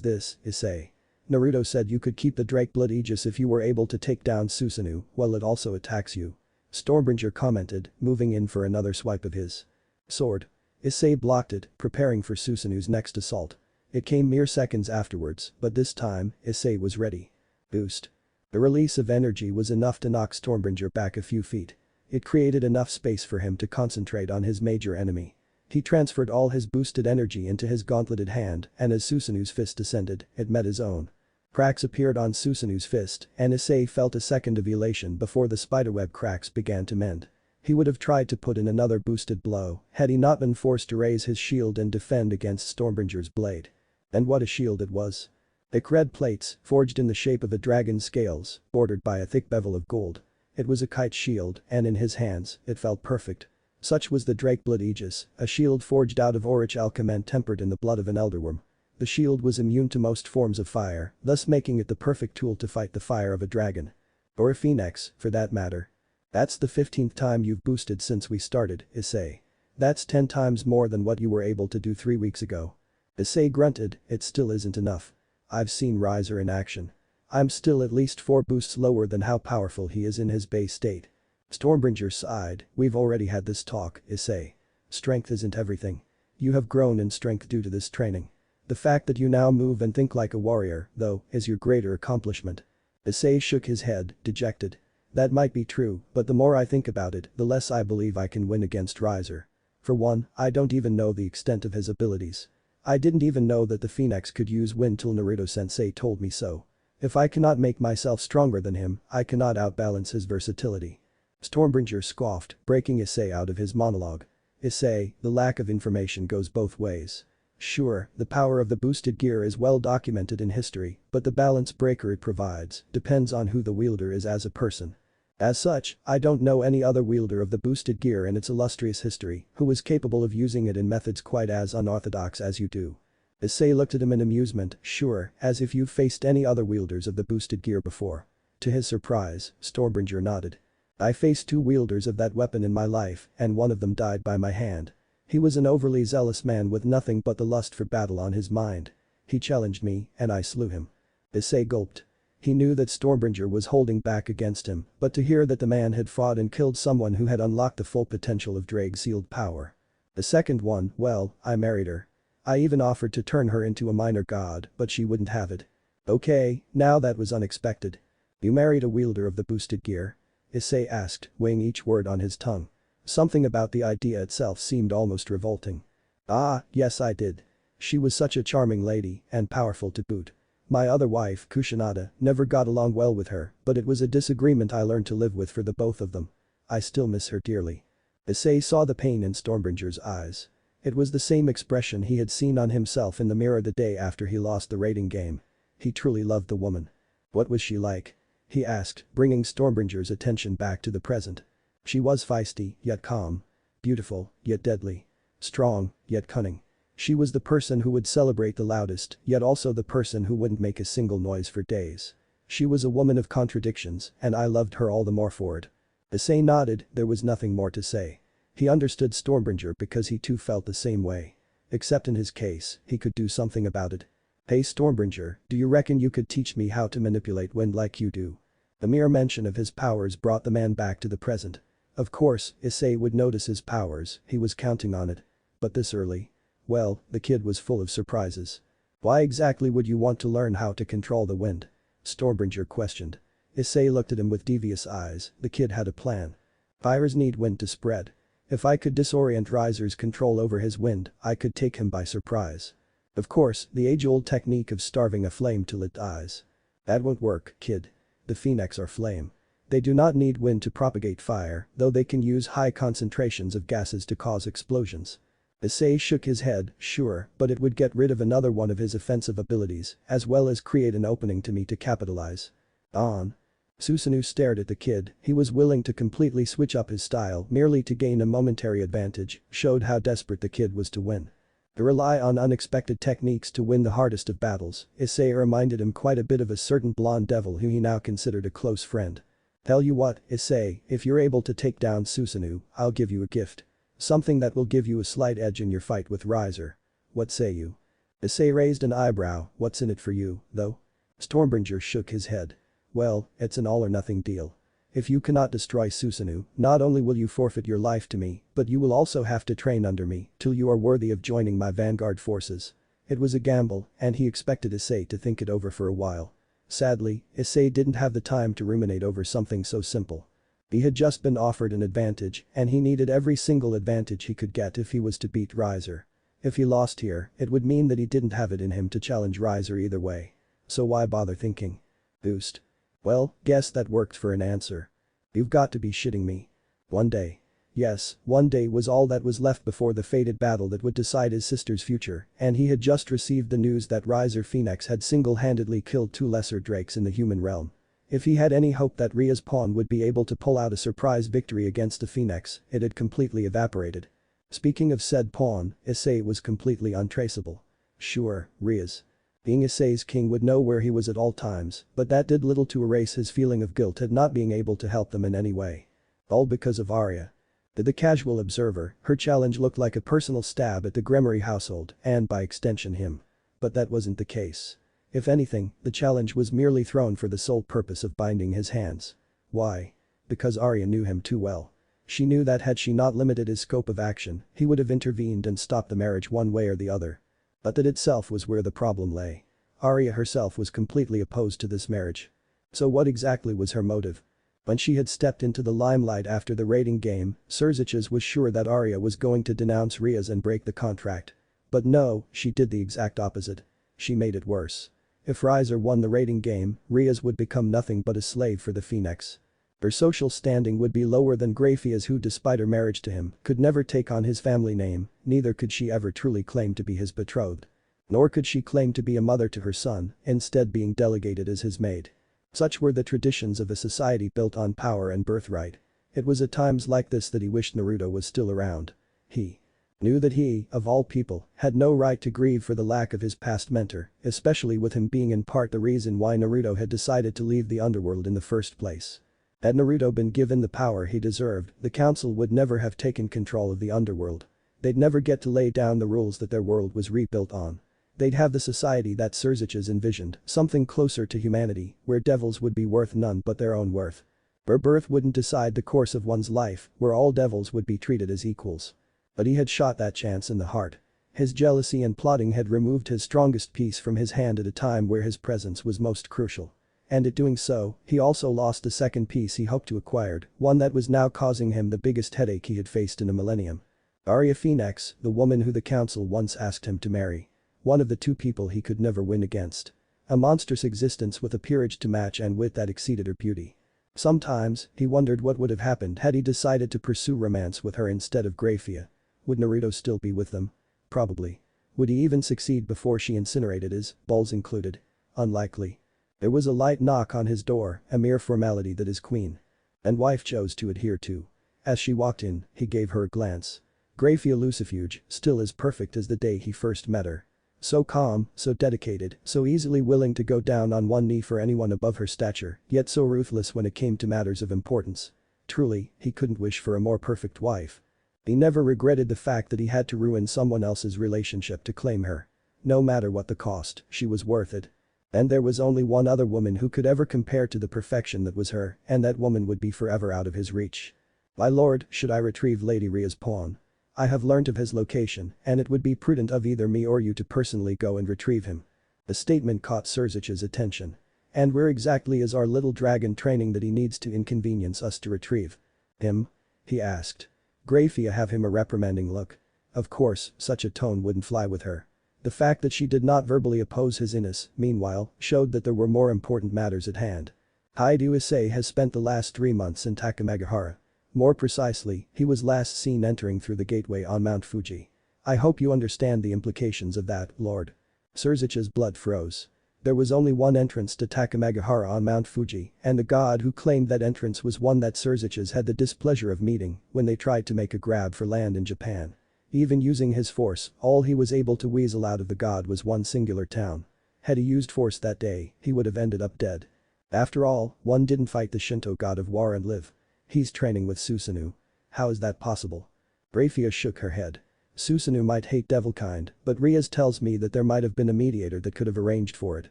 [SPEAKER 1] this, Issei. Naruto said you could keep the Drakeblood Aegis if you were able to take down Susanu while it also attacks you. Stormbringer commented, moving in for another swipe of his sword. Issei blocked it, preparing for Susanu's next assault. It came mere seconds afterwards, but this time, Issei was ready. Boost. The release of energy was enough to knock Stormbringer back a few feet. It created enough space for him to concentrate on his major enemy. He transferred all his boosted energy into his gauntleted hand, and as Susanu's fist descended, it met his own. Cracks appeared on Susanu's fist, and Issei felt a second of elation before the spiderweb cracks began to mend. He would have tried to put in another boosted blow had he not been forced to raise his shield and defend against Stormbringer's blade. And what a shield it was. Thick red plates, forged in the shape of a dragon's scales, bordered by a thick bevel of gold. It was a kite shield, and in his hands, it felt perfect. Such was the Drakeblood Aegis, a shield forged out of Aurich alchemy and tempered in the blood of an elderworm. The shield was immune to most forms of fire, thus making it the perfect tool to fight the fire of a dragon. Or a phoenix, for that matter. That's the 15th time you've boosted since we started, Issei. That's 10 times more than what you were able to do 3 weeks ago. Issei grunted, it still isn't enough. I've seen Riser in action. I'm still at least 4 boosts lower than how powerful he is in his base state. Stormbringer sighed, we've already had this talk, Issei. Strength isn't everything. You have grown in strength due to this training. The fact that you now move and think like a warrior, though, is your greater accomplishment. Issei shook his head, dejected. That might be true, but the more I think about it, the less I believe I can win against Riser. For one, I don't even know the extent of his abilities. I didn't even know that the Phoenix could use wind till Naruto-sensei told me so. If I cannot make myself stronger than him, I cannot outbalance his versatility. Stormbringer scoffed, breaking Issei out of his monologue. Issei, the lack of information goes both ways. Sure, the power of the boosted gear is well documented in history, but the balance breaker it provides depends on who the wielder is as a person. As such, I don't know any other wielder of the boosted gear in its illustrious history who was capable of using it in methods quite as unorthodox as you do. Issei looked at him in amusement, sure, as if you've faced any other wielders of the boosted gear before. To his surprise, Stormbringer nodded. I faced 2 wielders of that weapon in my life and one of them died by my hand. He was an overly zealous man with nothing but the lust for battle on his mind. He challenged me and I slew him. Issei gulped. He knew that Stormbringer was holding back against him, but to hear that the man had fought and killed someone who had unlocked the full potential of Drake's sealed power. The second one, well, I married her. I even offered to turn her into a minor god, but she wouldn't have it. Okay, now that was unexpected. You married a wielder of the boosted gear? Issei asked, weighing each word on his tongue. Something about the idea itself seemed almost revolting. Ah, yes I did. She was such a charming lady, and powerful to boot. My other wife, Kusanada, never got along well with her, but it was a disagreement I learned to live with for the both of them. I still miss her dearly. Issei saw the pain in Stormbringer's eyes. It was the same expression he had seen on himself in the mirror the day after he lost the rating game. He truly loved the woman. What was she like? He asked, bringing Stormbringer's attention back to the present. She was feisty, yet calm. Beautiful, yet deadly. Strong, yet cunning. She was the person who would celebrate the loudest, yet also the person who wouldn't make a single noise for days. She was a woman of contradictions, and I loved her all the more for it. Issei nodded, there was nothing more to say. He understood Stormbringer because he too felt the same way. Except in his case, he could do something about it. Hey Stormbringer, do you reckon you could teach me how to manipulate wind like you do? The mere mention of his powers brought the man back to the present. Of course, Issei would notice his powers, he was counting on it. But this early? Well, the kid was full of surprises. Why exactly would you want to learn how to control the wind? Stormbringer questioned. Issei looked at him with devious eyes, the kid had a plan. Fires need wind to spread. If I could disorient Riser's control over his wind, I could take him by surprise. Of course, the age-old technique of starving a flame till it dies. That won't work, kid. The Phoenix are flame. They do not need wind to propagate fire, though they can use high concentrations of gases to cause explosions. Issei shook his head, sure, but it would get rid of another one of his offensive abilities, as well as create an opening to me to capitalize. On. Susanoo stared at the kid, he was willing to completely switch up his style merely to gain a momentary advantage, showed how desperate the kid was to win. To rely on unexpected techniques to win the hardest of battles, Issei reminded him quite a bit of a certain blonde devil who he now considered a close friend. Tell you what, Issei, if you're able to take down Susanoo, I'll give you a gift. Something that will give you a slight edge in your fight with Riser. What say you? Issei raised an eyebrow, what's in it for you, though? Stormbringer shook his head. Well, it's an all-or-nothing deal. If you cannot destroy Susanoo, not only will you forfeit your life to me, but you will also have to train under me till you are worthy of joining my vanguard forces. It was a gamble, and he expected Issei to think it over for a while. Sadly, Issei didn't have the time to ruminate over something so simple. He had just been offered an advantage, and he needed every single advantage he could get if he was to beat Riser. If he lost here, it would mean that he didn't have it in him to challenge Riser either way. So why bother thinking? Boost. Well, guess that worked for an answer. You've got to be shitting me. One day. Yes, one day was all that was left before the fated battle that would decide his sister's future, and he had just received the news that Riser Phoenix had single-handedly killed 2 lesser drakes in the human realm. If he had any hope that Ria's pawn would be able to pull out a surprise victory against the Phoenix, it had completely evaporated. Speaking of said pawn, Issei was completely untraceable. Sure, Ria's. Being Issei's king would know where he was at all times, but that did little to erase his feeling of guilt at not being able to help them in any way. All because of Arya. To the casual observer, her challenge looked like a personal stab at the Gremory household and by extension him. But that wasn't the case. If anything, the challenge was merely thrown for the sole purpose of binding his hands. Why? Because Arya knew him too well. She knew that had she not limited his scope of action, he would have intervened and stopped the marriage one way or the other. But that itself was where the problem lay. Arya herself was completely opposed to this marriage. So what exactly was her motive? When she had stepped into the limelight after the raiding game, Surziches was sure that Arya was going to denounce Riaz and break the contract. But no, she did the exact opposite. She made it worse. If Riser won the raiding game, Riaz would become nothing but a slave for the Phoenix. Her social standing would be lower than Graphia's, who despite her marriage to him, could never take on his family name, neither could she ever truly claim to be his betrothed. Nor could she claim to be a mother to her son, instead being delegated as his maid. Such were the traditions of a society built on power and birthright. It was at times like this that he wished Naruto was still around. He knew that he, of all people, had no right to grieve for the lack of his past mentor, especially with him being in part the reason why Naruto had decided to leave the underworld in the first place. Had Naruto been given the power he deserved, the council would never have taken control of the underworld. They'd never get to lay down the rules that their world was rebuilt on. They'd have the society that Surziches envisioned, something closer to humanity, where devils would be worth none but their own worth. Where birth wouldn't decide the course of one's life, where all devils would be treated as equals. But he had shot that chance in the heart. His jealousy and plotting had removed his strongest piece from his hand at a time where his presence was most crucial. And in doing so, he also lost the second piece he hoped to acquire, one that was now causing him the biggest headache he had faced in a millennium. Arya Phoenix, the woman who the council once asked him to marry. One of the two people he could never win against. A monstrous existence with a peerage to match and wit that exceeded her beauty. Sometimes, he wondered what would have happened had he decided to pursue romance with her instead of Grafia. Would Naruto still be with them? Probably. Would he even succeed before she incinerated his balls included? Unlikely. There was a light knock on his door, a mere formality that his queen and wife chose to adhere to. As she walked in, he gave her a glance. Grafia Lucifuge, still as perfect as the day he first met her. So calm, so dedicated, so easily willing to go down on one knee for anyone above her stature, yet so ruthless when it came to matters of importance. Truly, he couldn't wish for a more perfect wife. He never regretted the fact that he had to ruin someone else's relationship to claim her. No matter what the cost, she was worth it. And there was only one other woman who could ever compare to the perfection that was her, and that woman would be forever out of his reach. My lord, should I retrieve Lady Ria's pawn? I have learnt of his location, and it would be prudent of either me or you to personally go and retrieve him. The statement caught Surzich's attention. And where exactly is our little dragon training that he needs to inconvenience us to retrieve? Him? He asked. Grafia have him a reprimanding look. Of course, such a tone wouldn't fly with her. The fact that she did not verbally oppose his illness, meanwhile, showed that there were more important matters at hand. Haidu Issei has spent the last 3 months in Takamagahara. More precisely, he was last seen entering through the gateway on Mount Fuji. I hope you understand the implications of that, Lord. Surzich's blood froze. There was only one entrance to Takamagahara on Mount Fuji, and the god who claimed that entrance was one that Surziches had the displeasure of meeting when they tried to make a grab for land in Japan. Even using his force, all he was able to weasel out of the god was one singular town. Had he used force that day, he would have ended up dead. After all, one didn't fight the Shinto god of war and live. He's training with Susanoo. How is that possible? Grafia shook her head. Susanoo might hate devilkind, but Riaz tells me that there might have been a mediator that could have arranged for it.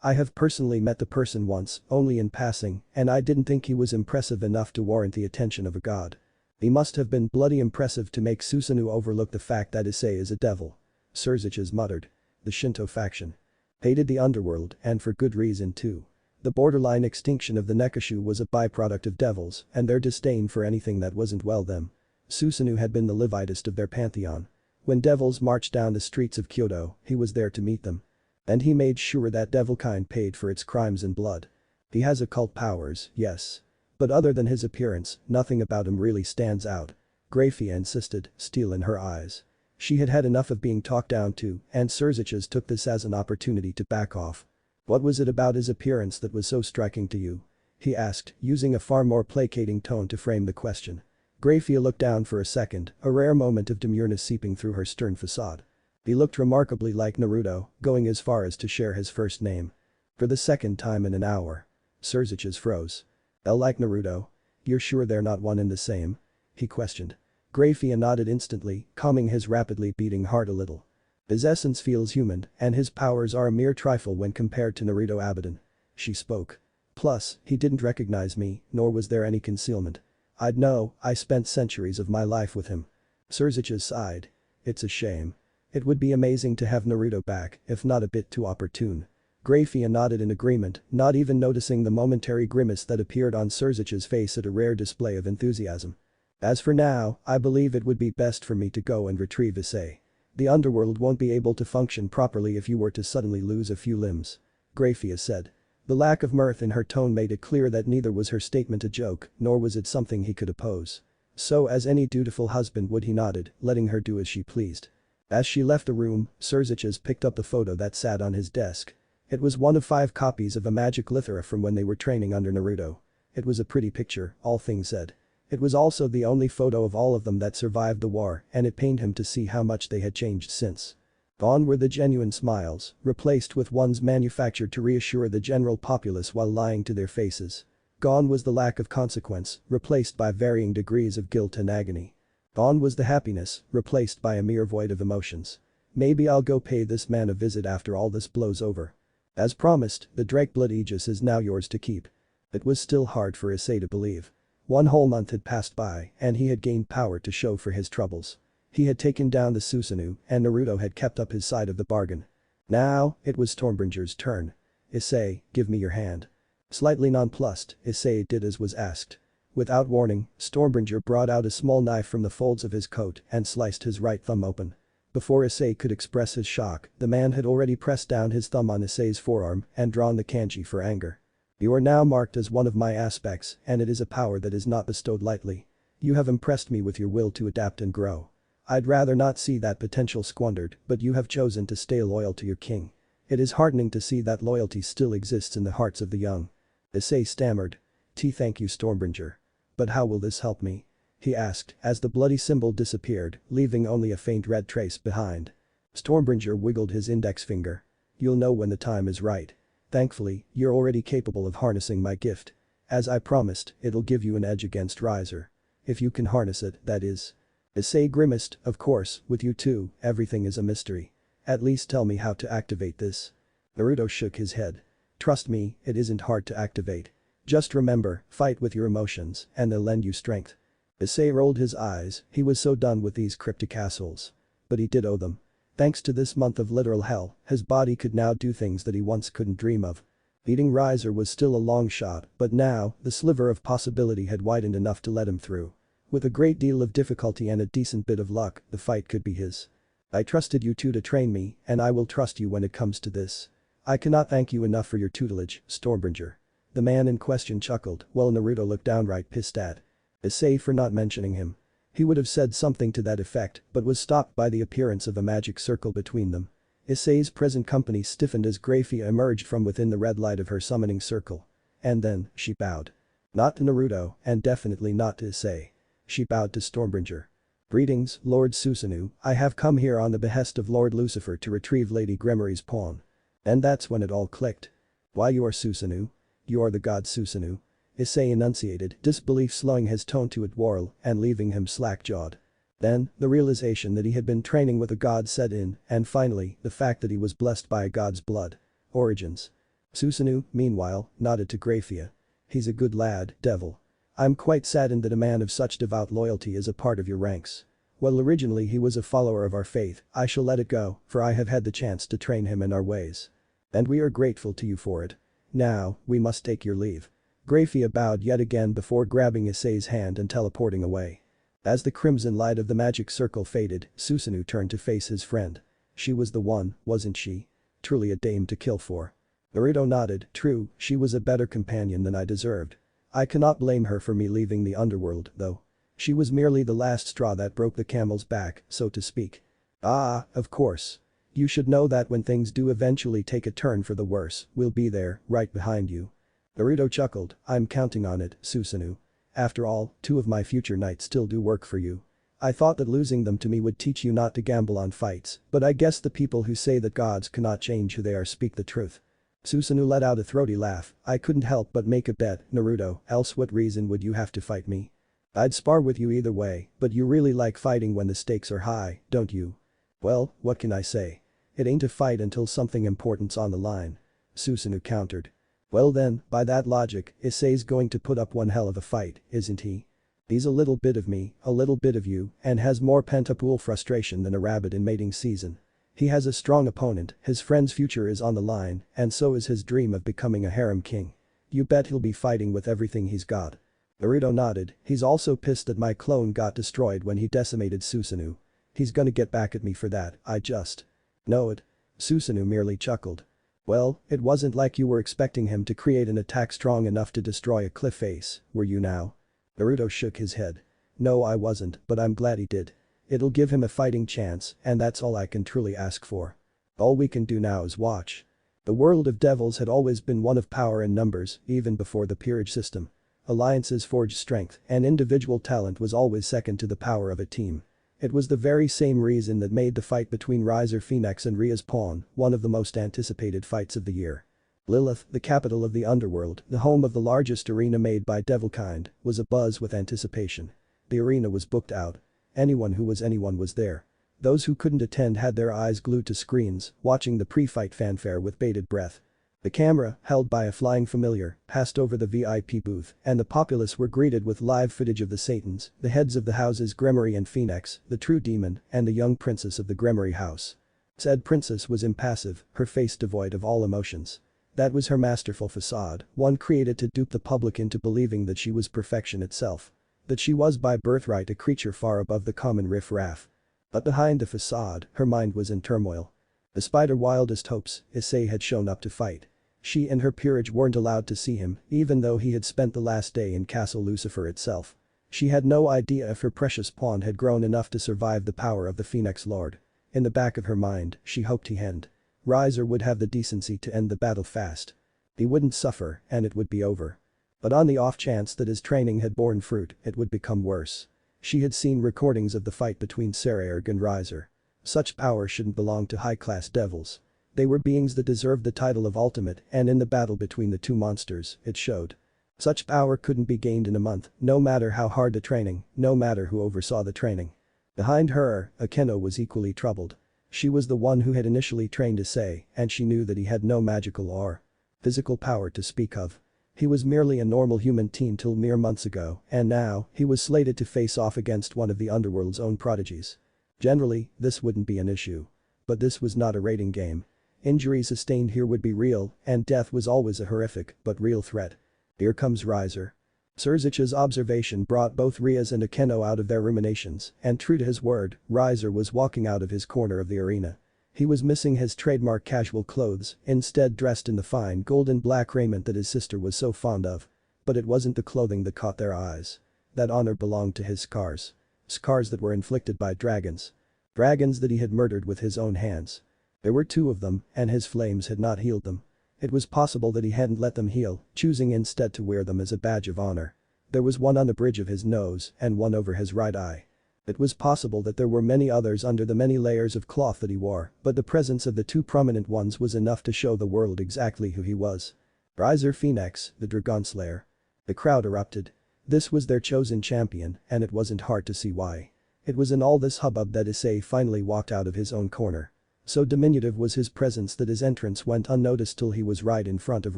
[SPEAKER 1] I have personally met the person once, only in passing, and I didn't think he was impressive enough to warrant the attention of a god. He must have been bloody impressive to make Susanoo overlook the fact that Issei is a devil. Surziches muttered. The Shinto faction hated the underworld, and for good reason too. The borderline extinction of the Nekashu was a byproduct of devils and their disdain for anything that wasn't well them. Susanoo had been the livitest of their pantheon. When devils marched down the streets of Kyoto, he was there to meet them. And he made sure that devilkind paid for its crimes in blood. He has occult powers, yes. But other than his appearance, nothing about him really stands out. Grafia insisted, steel in her eyes. She had had enough of being talked down to, and Surziches took this as an opportunity to back off. What was it about his appearance that was so striking to you? He asked, using a far more placating tone to frame the question. Grafia looked down for a second, a rare moment of demureness seeping through her stern facade. He looked remarkably like Naruto, going as far as to share his first name. For the second time in an hour. Surziches froze. Like Naruto? You're sure they're not one and the same? He questioned. Grafia nodded instantly, calming his rapidly beating heart a little. His essence feels human, and his powers are a mere trifle when compared to Naruto Abidan. She spoke. Plus, he didn't recognize me, nor was there any concealment. I'd know, I spent centuries of my life with him. Surziches sighed. It's a shame. It would be amazing to have Naruto back, if not a bit too opportune. Grafia nodded in agreement, not even noticing the momentary grimace that appeared on Surzich's face at a rare display of enthusiasm. As for now, I believe it would be best for me to go and retrieve Issei. The underworld won't be able to function properly if you were to suddenly lose a few limbs. Grafia said. The lack of mirth in her tone made it clear that neither was her statement a joke, nor was it something he could oppose. So as any dutiful husband would, he nodded, letting her do as she pleased. As she left the room, Surziches picked up the photo that sat on his desk. It was one of 5 copies of a magic lithera from when they were training under Naruto. It was a pretty picture, all things said. It was also the only photo of all of them that survived the war, and it pained him to see how much they had changed since. Gone were the genuine smiles, replaced with ones manufactured to reassure the general populace while lying to their faces. Gone was the lack of consequence, replaced by varying degrees of guilt and agony. Gone was the happiness, replaced by a mere void of emotions. Maybe I'll go pay this man a visit after all this blows over. As promised, the Drakeblood Aegis is now yours to keep. It was still hard for Issei to believe. 1 whole month had passed by, and he had gained power to show for his troubles. He had taken down the Susanoo, and Naruto had kept up his side of the bargain. Now, it was Stormbringer's turn. Issei, give me your hand. Slightly nonplussed, Issei did as was asked. Without warning, Stormbringer brought out a small knife from the folds of his coat and sliced his right thumb open. Before Issei could express his shock, the man had already pressed down his thumb on Issei's forearm and drawn the kanji for anger. You are now marked as one of my aspects, and it is a power that is not bestowed lightly. You have impressed me with your will to adapt and grow. I'd rather not see that potential squandered, but you have chosen to stay loyal to your king. It is heartening to see that loyalty still exists in the hearts of the young. Issei stammered. Thank you, Stormbringer. But how will this help me? He asked as the bloody symbol disappeared, leaving only a faint red trace behind. Stormbringer wiggled his index finger. You'll know when the time is right. Thankfully, you're already capable of harnessing my gift. As I promised, it'll give you an edge against Riser. If you can harness it, that is. Issei grimaced, of course, with you too, everything is a mystery. At least tell me how to activate this. Naruto shook his head. Trust me, it isn't hard to activate. Just remember, fight with your emotions, and they'll lend you strength. Issei rolled his eyes, he was so done with these cryptic assholes. But he did owe them. Thanks to this month of literal hell, his body could now do things that he once couldn't dream of. Beating Riser was still a long shot, but now, the sliver of possibility had widened enough to let him through. With a great deal of difficulty and a decent bit of luck, the fight could be his. I trusted you two to train me, and I will trust you when it comes to this. I cannot thank you enough for your tutelage, Stormbringer. The man in question chuckled, while Naruto looked downright pissed at Issei for not mentioning him. He would have said something to that effect, but was stopped by the appearance of a magic circle between them. Issei's present company stiffened as Grafia emerged from within the red light of her summoning circle. And then, she bowed. Not to Naruto, and definitely not to Issei. She bowed to Stormbringer. Greetings, Lord Susanoo, I have come here on the behest of Lord Lucifer to retrieve Lady Gremory's pawn. And that's when it all clicked. Why you are Susanoo? You are the god Susanoo. Issei enunciated, disbelief slowing his tone to a dwarl and leaving him slack-jawed. Then, the realization that he had been training with a god set in, and finally, the fact that he was blessed by a god's blood. Origins. Susanoo, meanwhile, nodded to Grafia. He's a good lad, devil. I'm quite saddened that a man of such devout loyalty is a part of your ranks. Well, originally he was a follower of our faith, I shall let it go, for I have had the chance to train him in our ways. And we are grateful to you for it. Now, we must take your leave. Grafia bowed yet again before grabbing Issei's hand and teleporting away. As the crimson light of the magic circle faded, Susanoo turned to face his friend. She was the one, wasn't she? Truly a dame to kill for. Naruto nodded, true, she was a better companion than I deserved. I cannot blame her for me leaving the underworld, though. She was merely the last straw that broke the camel's back, so to speak. Ah, of course. You should know that when things do eventually take a turn for the worse, we'll be there, right behind you. Naruto chuckled, I'm counting on it, Susanoo. After all, 2 of my future knights still do work for you. I thought that losing them to me would teach you not to gamble on fights, but I guess the people who say that gods cannot change who they are speak the truth. Susanoo let out a throaty laugh, I couldn't help but make a bet, Naruto, else what reason would you have to fight me? I'd spar with you either way, but you really like fighting when the stakes are high, don't you? Well, what can I say? It ain't a fight until something important's on the line. Susanoo countered. Well then, by that logic, Issei's going to put up one hell of a fight, isn't he? He's a little bit of me, a little bit of you, and has more pent-up wool frustration than a rabbit in mating season. He has a strong opponent, his friend's future is on the line, and so is his dream of becoming a harem king. You bet he'll be fighting with everything he's got. Naruto nodded, he's also pissed that my clone got destroyed when he decimated Susanoo. He's gonna get back at me for that, I just know it. Susanoo merely chuckled. Well, it wasn't like you were expecting him to create an attack strong enough to destroy a cliff face, were you now? Naruto shook his head. No, I wasn't, but I'm glad he did. It'll give him a fighting chance, and that's all I can truly ask for. All we can do now is watch. The world of devils had always been one of power and numbers, even before the peerage system. Alliances forged strength, and individual talent was always second to the power of a team. It was the very same reason that made the fight between Riser Phoenix and Rhea's Pawn one of the most anticipated fights of the year. Lilith, the capital of the underworld, the home of the largest arena made by devilkind, was abuzz with anticipation. The arena was booked out. Anyone who was anyone was there. Those who couldn't attend had their eyes glued to screens, watching the pre-fight fanfare with bated breath. The camera, held by a flying familiar, passed over the VIP booth, and the populace were greeted with live footage of the Satans, the heads of the houses Gremory and Phoenix, the true demon, and the young princess of the Gremory house. Said princess was impassive, her face devoid of all emotions. That was her masterful facade, one created to dupe the public into believing that she was perfection itself. That she was by birthright a creature far above the common riff-raff. But behind the facade, her mind was in turmoil. Despite her wildest hopes, Issei had shown up to fight. She and her peerage weren't allowed to see him, even though he had spent the last day in Castle Lucifer itself. She had no idea if her precious pawn had grown enough to survive the power of the Phoenix Lord. In the back of her mind, she hoped he hadn't. Riser would have the decency to end the battle fast. He wouldn't suffer, and it would be over. But on the off chance that his training had borne fruit, it would become worse. She had seen recordings of the fight between Saraerg and Riser. Such power shouldn't belong to high-class devils. They were beings that deserved the title of ultimate, and in the battle between the two monsters, it showed. Such power couldn't be gained in a month, no matter how hard the training, no matter who oversaw the training. Behind her, Akeno was equally troubled. She was the one who had initially trained Issei, and she knew that he had no magical or physical power to speak of. He was merely a normal human teen till mere months ago, and now, he was slated to face off against one of the underworld's own prodigies. Generally, this wouldn't be an issue. But this was not a rating game. Injuries sustained here would be real, and death was always a horrific but real threat. Here comes Riser. Surzich's observation brought both Rias and Akeno out of their ruminations, and true to his word, Riser was walking out of his corner of the arena. He was missing his trademark casual clothes, instead dressed in the fine golden black raiment that his sister was so fond of. But it wasn't the clothing that caught their eyes. That honor belonged to his scars. Scars that were inflicted by dragons. Dragons that he had murdered with his own hands. There were 2 of them, and his flames had not healed them. It was possible that he hadn't let them heal, choosing instead to wear them as a badge of honor. There was one on the bridge of his nose and one over his right eye. It was possible that there were many others under the many layers of cloth that he wore, but the presence of the 2 prominent ones was enough to show the world exactly who he was. Riser Phoenix, the Dragon Slayer. The crowd erupted. This was their chosen champion, and it wasn't hard to see why. It was in all this hubbub that Issei finally walked out of his own corner. So diminutive was his presence that his entrance went unnoticed till he was right in front of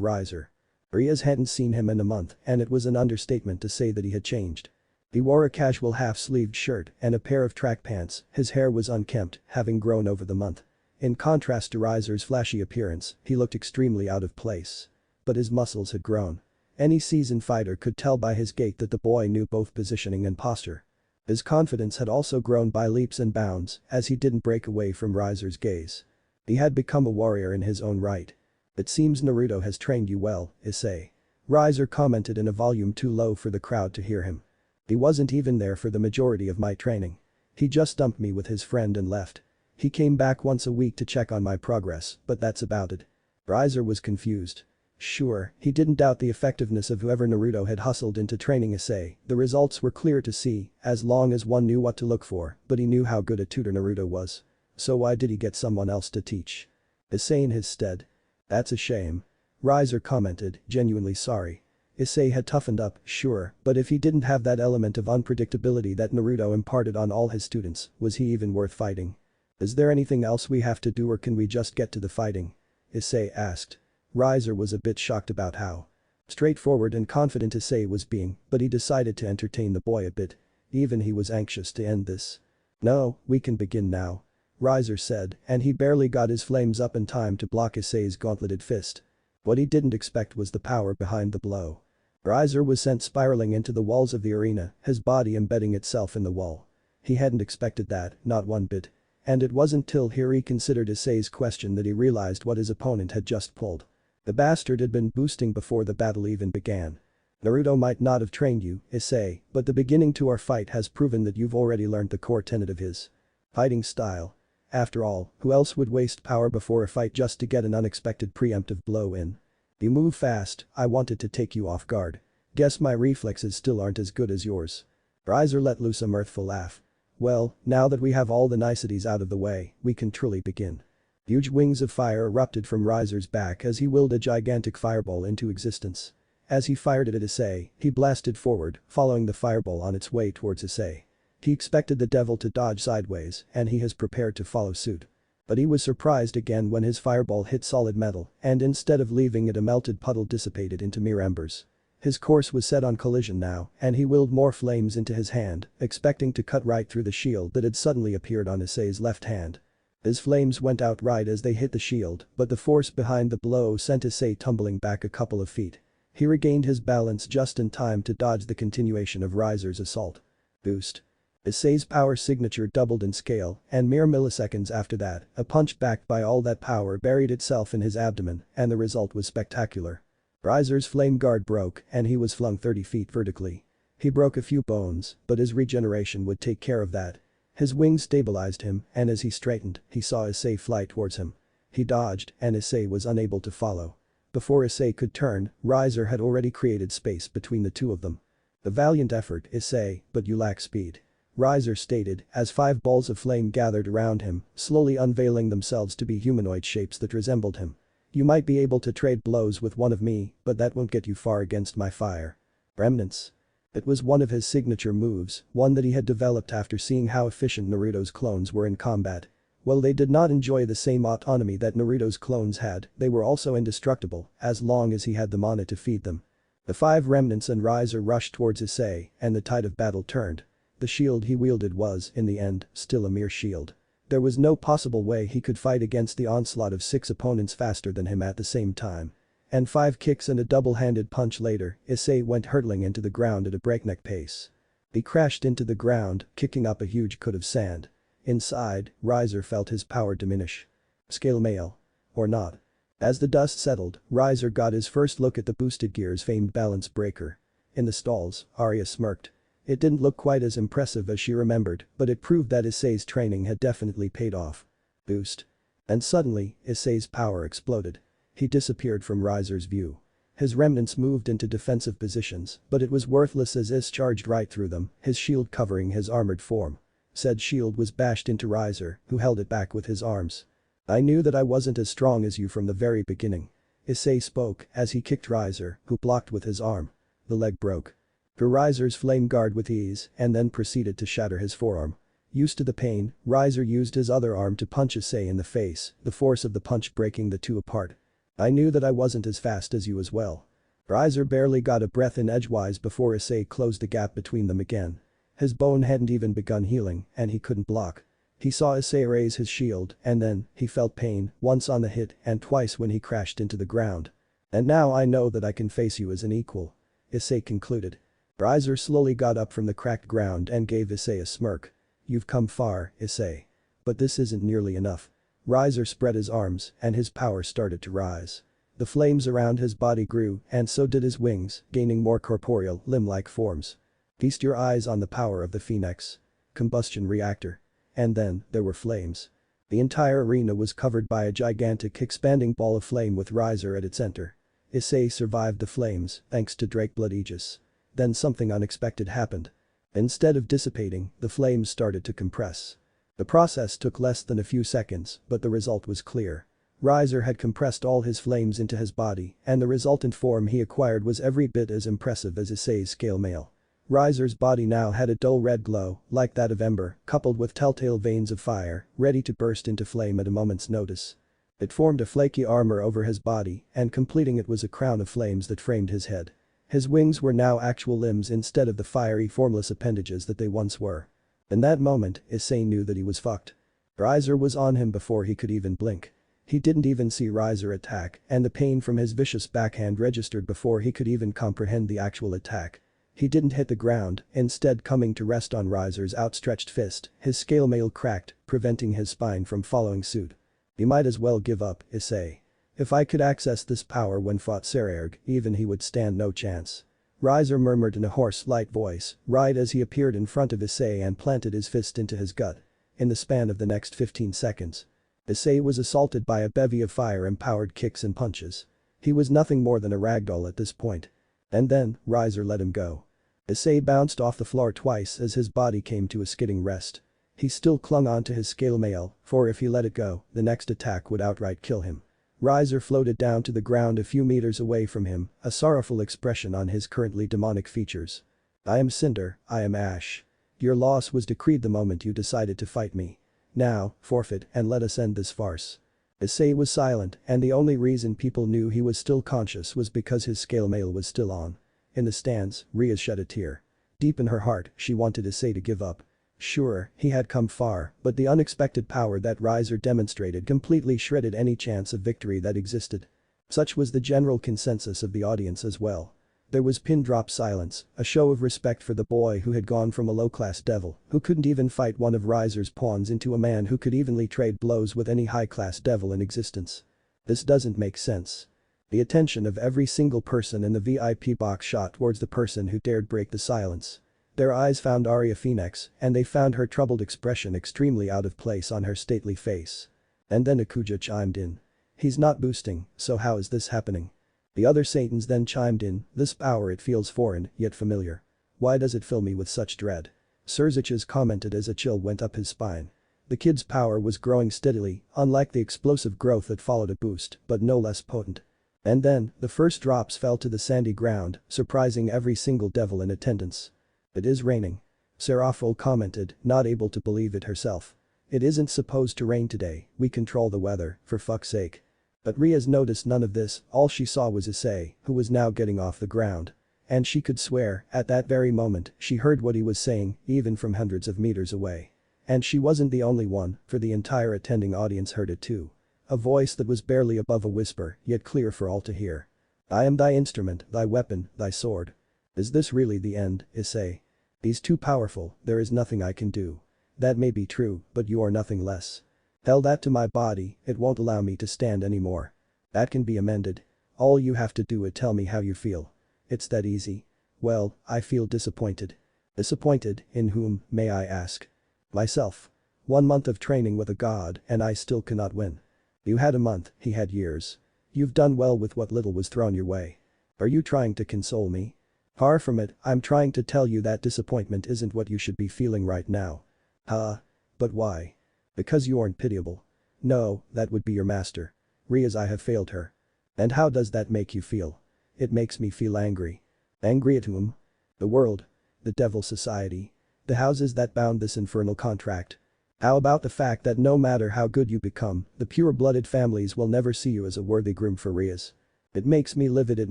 [SPEAKER 1] Riser. Rias hadn't seen him in a month, and it was an understatement to say that he had changed. He wore a casual half-sleeved shirt and a pair of track pants, his hair was unkempt, having grown over the month. In contrast to Riser's flashy appearance, he looked extremely out of place. But his muscles had grown. Any seasoned fighter could tell by his gait that the boy knew both positioning and posture. His confidence had also grown by leaps and bounds, as he didn't break away from Riser's gaze. He had become a warrior in his own right. It seems Naruto has trained you well, Issei. Riser commented in a volume too low for the crowd to hear him. He wasn't even there for the majority of my training. He just dumped me with his friend and left. He came back once a week to check on my progress, but that's about it. Riser was confused. Sure, he didn't doubt the effectiveness of whoever Naruto had hustled into training Issei, the results were clear to see, as long as one knew what to look for, but he knew how good a tutor Naruto was. So why did he get someone else to teach Issei in his stead? That's a shame. Riser commented, genuinely sorry. Issei had toughened up, sure, but if he didn't have that element of unpredictability that Naruto imparted on all his students, was he even worth fighting? Is there anything else we have to do or can we just get to the fighting? Issei asked. Riser was a bit shocked about how straightforward and confident Issei was being, but he decided to entertain the boy a bit. Even he was anxious to end this. No, we can begin now. Riser said, and he barely got his flames up in time to block Issei's gauntleted fist. What he didn't expect was the power behind the blow. Riser was sent spiraling into the walls of the arena, his body embedding itself in the wall. He hadn't expected that, not one bit. And it wasn't till he reconsidered Issei's question that he realized what his opponent had just pulled. The bastard had been boosting before the battle even began. Naruto might not have trained you, Issei, but the beginning to our fight has proven that you've already learned the core tenet of his fighting style. After all, who else would waste power before a fight just to get an unexpected preemptive blow in? You move fast, I wanted to take you off guard. Guess my reflexes still aren't as good as yours. Riser let loose a mirthful laugh. Well, now that we have all the niceties out of the way, we can truly begin. Huge wings of fire erupted from Riser's back as he willed a gigantic fireball into existence. As he fired it at Issei, he blasted forward, following the fireball on its way towards Issei. He expected the devil to dodge sideways, and he has prepared to follow suit. But he was surprised again when his fireball hit solid metal, and instead of leaving it a melted puddle dissipated into mere embers. His course was set on collision now, and he willed more flames into his hand, expecting to cut right through the shield that had suddenly appeared on Issei's left hand. His flames went out right as they hit the shield, but the force behind the blow sent Issei tumbling back a couple of feet. He regained his balance just in time to dodge the continuation of Riser's assault. Boost. Issei's power signature doubled in scale, and mere milliseconds after that, a punch backed by all that power buried itself in his abdomen, and the result was spectacular. Riser's flame guard broke, and he was flung 30 feet vertically. He broke a few bones, but his regeneration would take care of that. His wings stabilized him, and as he straightened, he saw Issei fly towards him. He dodged, and Issei was unable to follow. Before Issei could turn, Riser had already created space between the two of them. "A valiant effort, Issei, but you lack speed," Riser stated as 5 balls of flame gathered around him, slowly unveiling themselves to be humanoid shapes that resembled him. "You might be able to trade blows with one of me, but that won't get you far against my fire." Remnants. It was one of his signature moves, one that he had developed after seeing how efficient Naruto's clones were in combat. While they did not enjoy the same autonomy that Naruto's clones had, they were also indestructible, as long as he had the mana to feed them. The 5 remnants and Riser rushed towards Issei, and the tide of battle turned. The shield he wielded was, in the end, still a mere shield. There was no possible way he could fight against the onslaught of 6 opponents faster than him at the same time. And 5 kicks and a double-handed punch later, Issei went hurtling into the ground at a breakneck pace. He crashed into the ground, kicking up a huge cud of sand. Inside, Riser felt his power diminish. Scale mail. Or not. As the dust settled, Riser got his first look at the boosted gear's famed balance breaker. In the stalls, Arya smirked. It didn't look quite as impressive as she remembered, but it proved that Issei's training had definitely paid off. Boost. And suddenly, Issei's power exploded. He disappeared from Riser's view. His remnants moved into defensive positions, but it was worthless as Issei charged right through them, his shield covering his armored form. Said shield was bashed into Riser, who held it back with his arms. "I knew that I wasn't as strong as you from the very beginning," Issei spoke as he kicked Riser, who blocked with his arm. The leg broke. Through Riser's flame guard with ease, and then proceeded to shatter his forearm. Used to the pain, Riser used his other arm to punch Issei in the face, the force of the punch breaking the two apart. "I knew that I wasn't as fast as you as well." Riser barely got a breath in edgewise before Issei closed the gap between them again. His bone hadn't even begun healing, and he couldn't block. He saw Issei raise his shield, and then, he felt pain, once on the hit and twice when he crashed into the ground. "And now I know that I can face you as an equal," Issei concluded. Riser slowly got up from the cracked ground and gave Issei a smirk. "You've come far, Issei. But this isn't nearly enough." Riser spread his arms, and his power started to rise. The flames around his body grew, and so did his wings, gaining more corporeal, limb-like forms. Feast your eyes on the power of the Phoenix. Combustion reactor. And then, there were flames. The entire arena was covered by a gigantic expanding ball of flame with Riser at its center. Issei survived the flames, thanks to Drakeblood Aegis. Then something unexpected happened. Instead of dissipating, the flames started to compress. The process took less than a few seconds, but the result was clear. Riser had compressed all his flames into his body, and the resultant form he acquired was every bit as impressive as Issei's scale mail. Riser's body now had a dull red glow, like that of ember, coupled with telltale veins of fire, ready to burst into flame at a moment's notice. It formed a flaky armor over his body, and completing it was a crown of flames that framed his head. His wings were now actual limbs instead of the fiery formless appendages that they once were. In that moment, Issei knew that he was fucked. Riser was on him before he could even blink. He didn't even see Riser attack, and the pain from his vicious backhand registered before he could even comprehend the actual attack. He didn't hit the ground, instead coming to rest on Riser's outstretched fist, his scale mail cracked, preventing his spine from following suit. "You might as well give up, Issei. If I could access this power when fought Sererg, even he would stand no chance." Riser murmured in a hoarse, light voice, right as he appeared in front of Issei and planted his fist into his gut. in the span of the next 15 seconds. Issei was assaulted by a bevy of fire-empowered kicks and punches. He was nothing more than a ragdoll at this point. And then, Riser let him go. Issei bounced off the floor twice as his body came to a skidding rest. He still clung on to his scale mail, for if he let it go, the next attack would outright kill him. Riser floated down to the ground a few meters away from him, a sorrowful expression on his currently demonic features. I am Cinder, I am Ash. Your loss was decreed the moment you decided to fight me. Now, forfeit and let us end this farce. Issei was silent, and the only reason people knew he was still conscious was because his scale mail was still on. In the stands, Rhea shed a tear. Deep in her heart, she wanted Issei to give up. Sure, he had come far, but the unexpected power that Riser demonstrated completely shredded any chance of victory that existed. Such was the general consensus of the audience as well. There was pin-drop silence, a show of respect for the boy who had gone from a low-class devil who couldn't even fight one of Riser's pawns into a man who could evenly trade blows with any high-class devil in existence. This doesn't make sense. The attention of every single person in the VIP box shot towards the person who dared break the silence. Their eyes found Arya Phoenix, and they found her troubled expression extremely out of place on her stately face. And then Akuja chimed in. He's not boosting, so how is this happening? The other Satans then chimed in, this power it feels foreign, yet familiar. Why does it fill me with such dread? Surziches commented as a chill went up his spine. The kid's power was growing steadily, unlike the explosive growth that followed a boost, but no less potent. And then, the first drops fell to the sandy ground, surprising every single devil in attendance. It is raining. Seraphol commented, not able to believe it herself. It isn't supposed to rain today, we control the weather, for fuck's sake. But Riaz noticed none of this, all she saw was Issei, who was now getting off the ground. And she could swear, at that very moment, she heard what he was saying, even from hundreds of meters away. And she wasn't the only one, for the entire attending audience heard it too. A voice that was barely above a whisper, yet clear for all to hear. I am thy instrument, thy weapon, thy sword. Is this really the end, Issei? He's too powerful, there is nothing I can do. That may be true, but you are nothing less. Tell that to my body, it won't allow me to stand anymore. That can be amended. All you have to do is tell me how you feel. It's that easy. Well, I feel disappointed. Disappointed, in whom, may I ask? Myself. 1 month of training with a god and I still cannot win. You had a month, he had years. You've done well with what little was thrown your way. Are you trying to console me? Far from it, I'm trying to tell you that disappointment isn't what you should be feeling right now. But why? Because you aren't pitiable. No, that would be your master. Riaz, I have failed her. And how does that make you feel? It makes me feel angry. Angry at whom? The world. The Devil Society. The houses that bound this infernal contract. How about the fact that no matter how good you become, the pure-blooded families will never see you as a worthy groom for Riaz? It makes me livid, it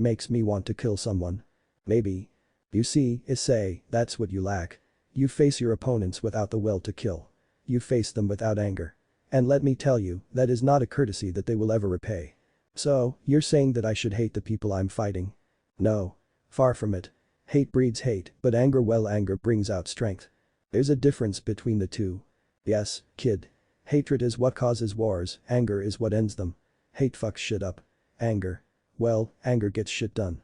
[SPEAKER 1] makes me want to kill someone. Maybe. You see, Issei, that's what you lack. You face your opponents without the will to kill. You face them without anger. And let me tell you, that is not a courtesy that they will ever repay. So, you're saying that I should hate the people I'm fighting? No. Far from it. Hate breeds hate, but anger brings out strength. There's a difference between the two. Yes, kid. Hatred is what causes wars, anger is what ends them. Hate fucks shit up. Anger. Well, anger gets shit done.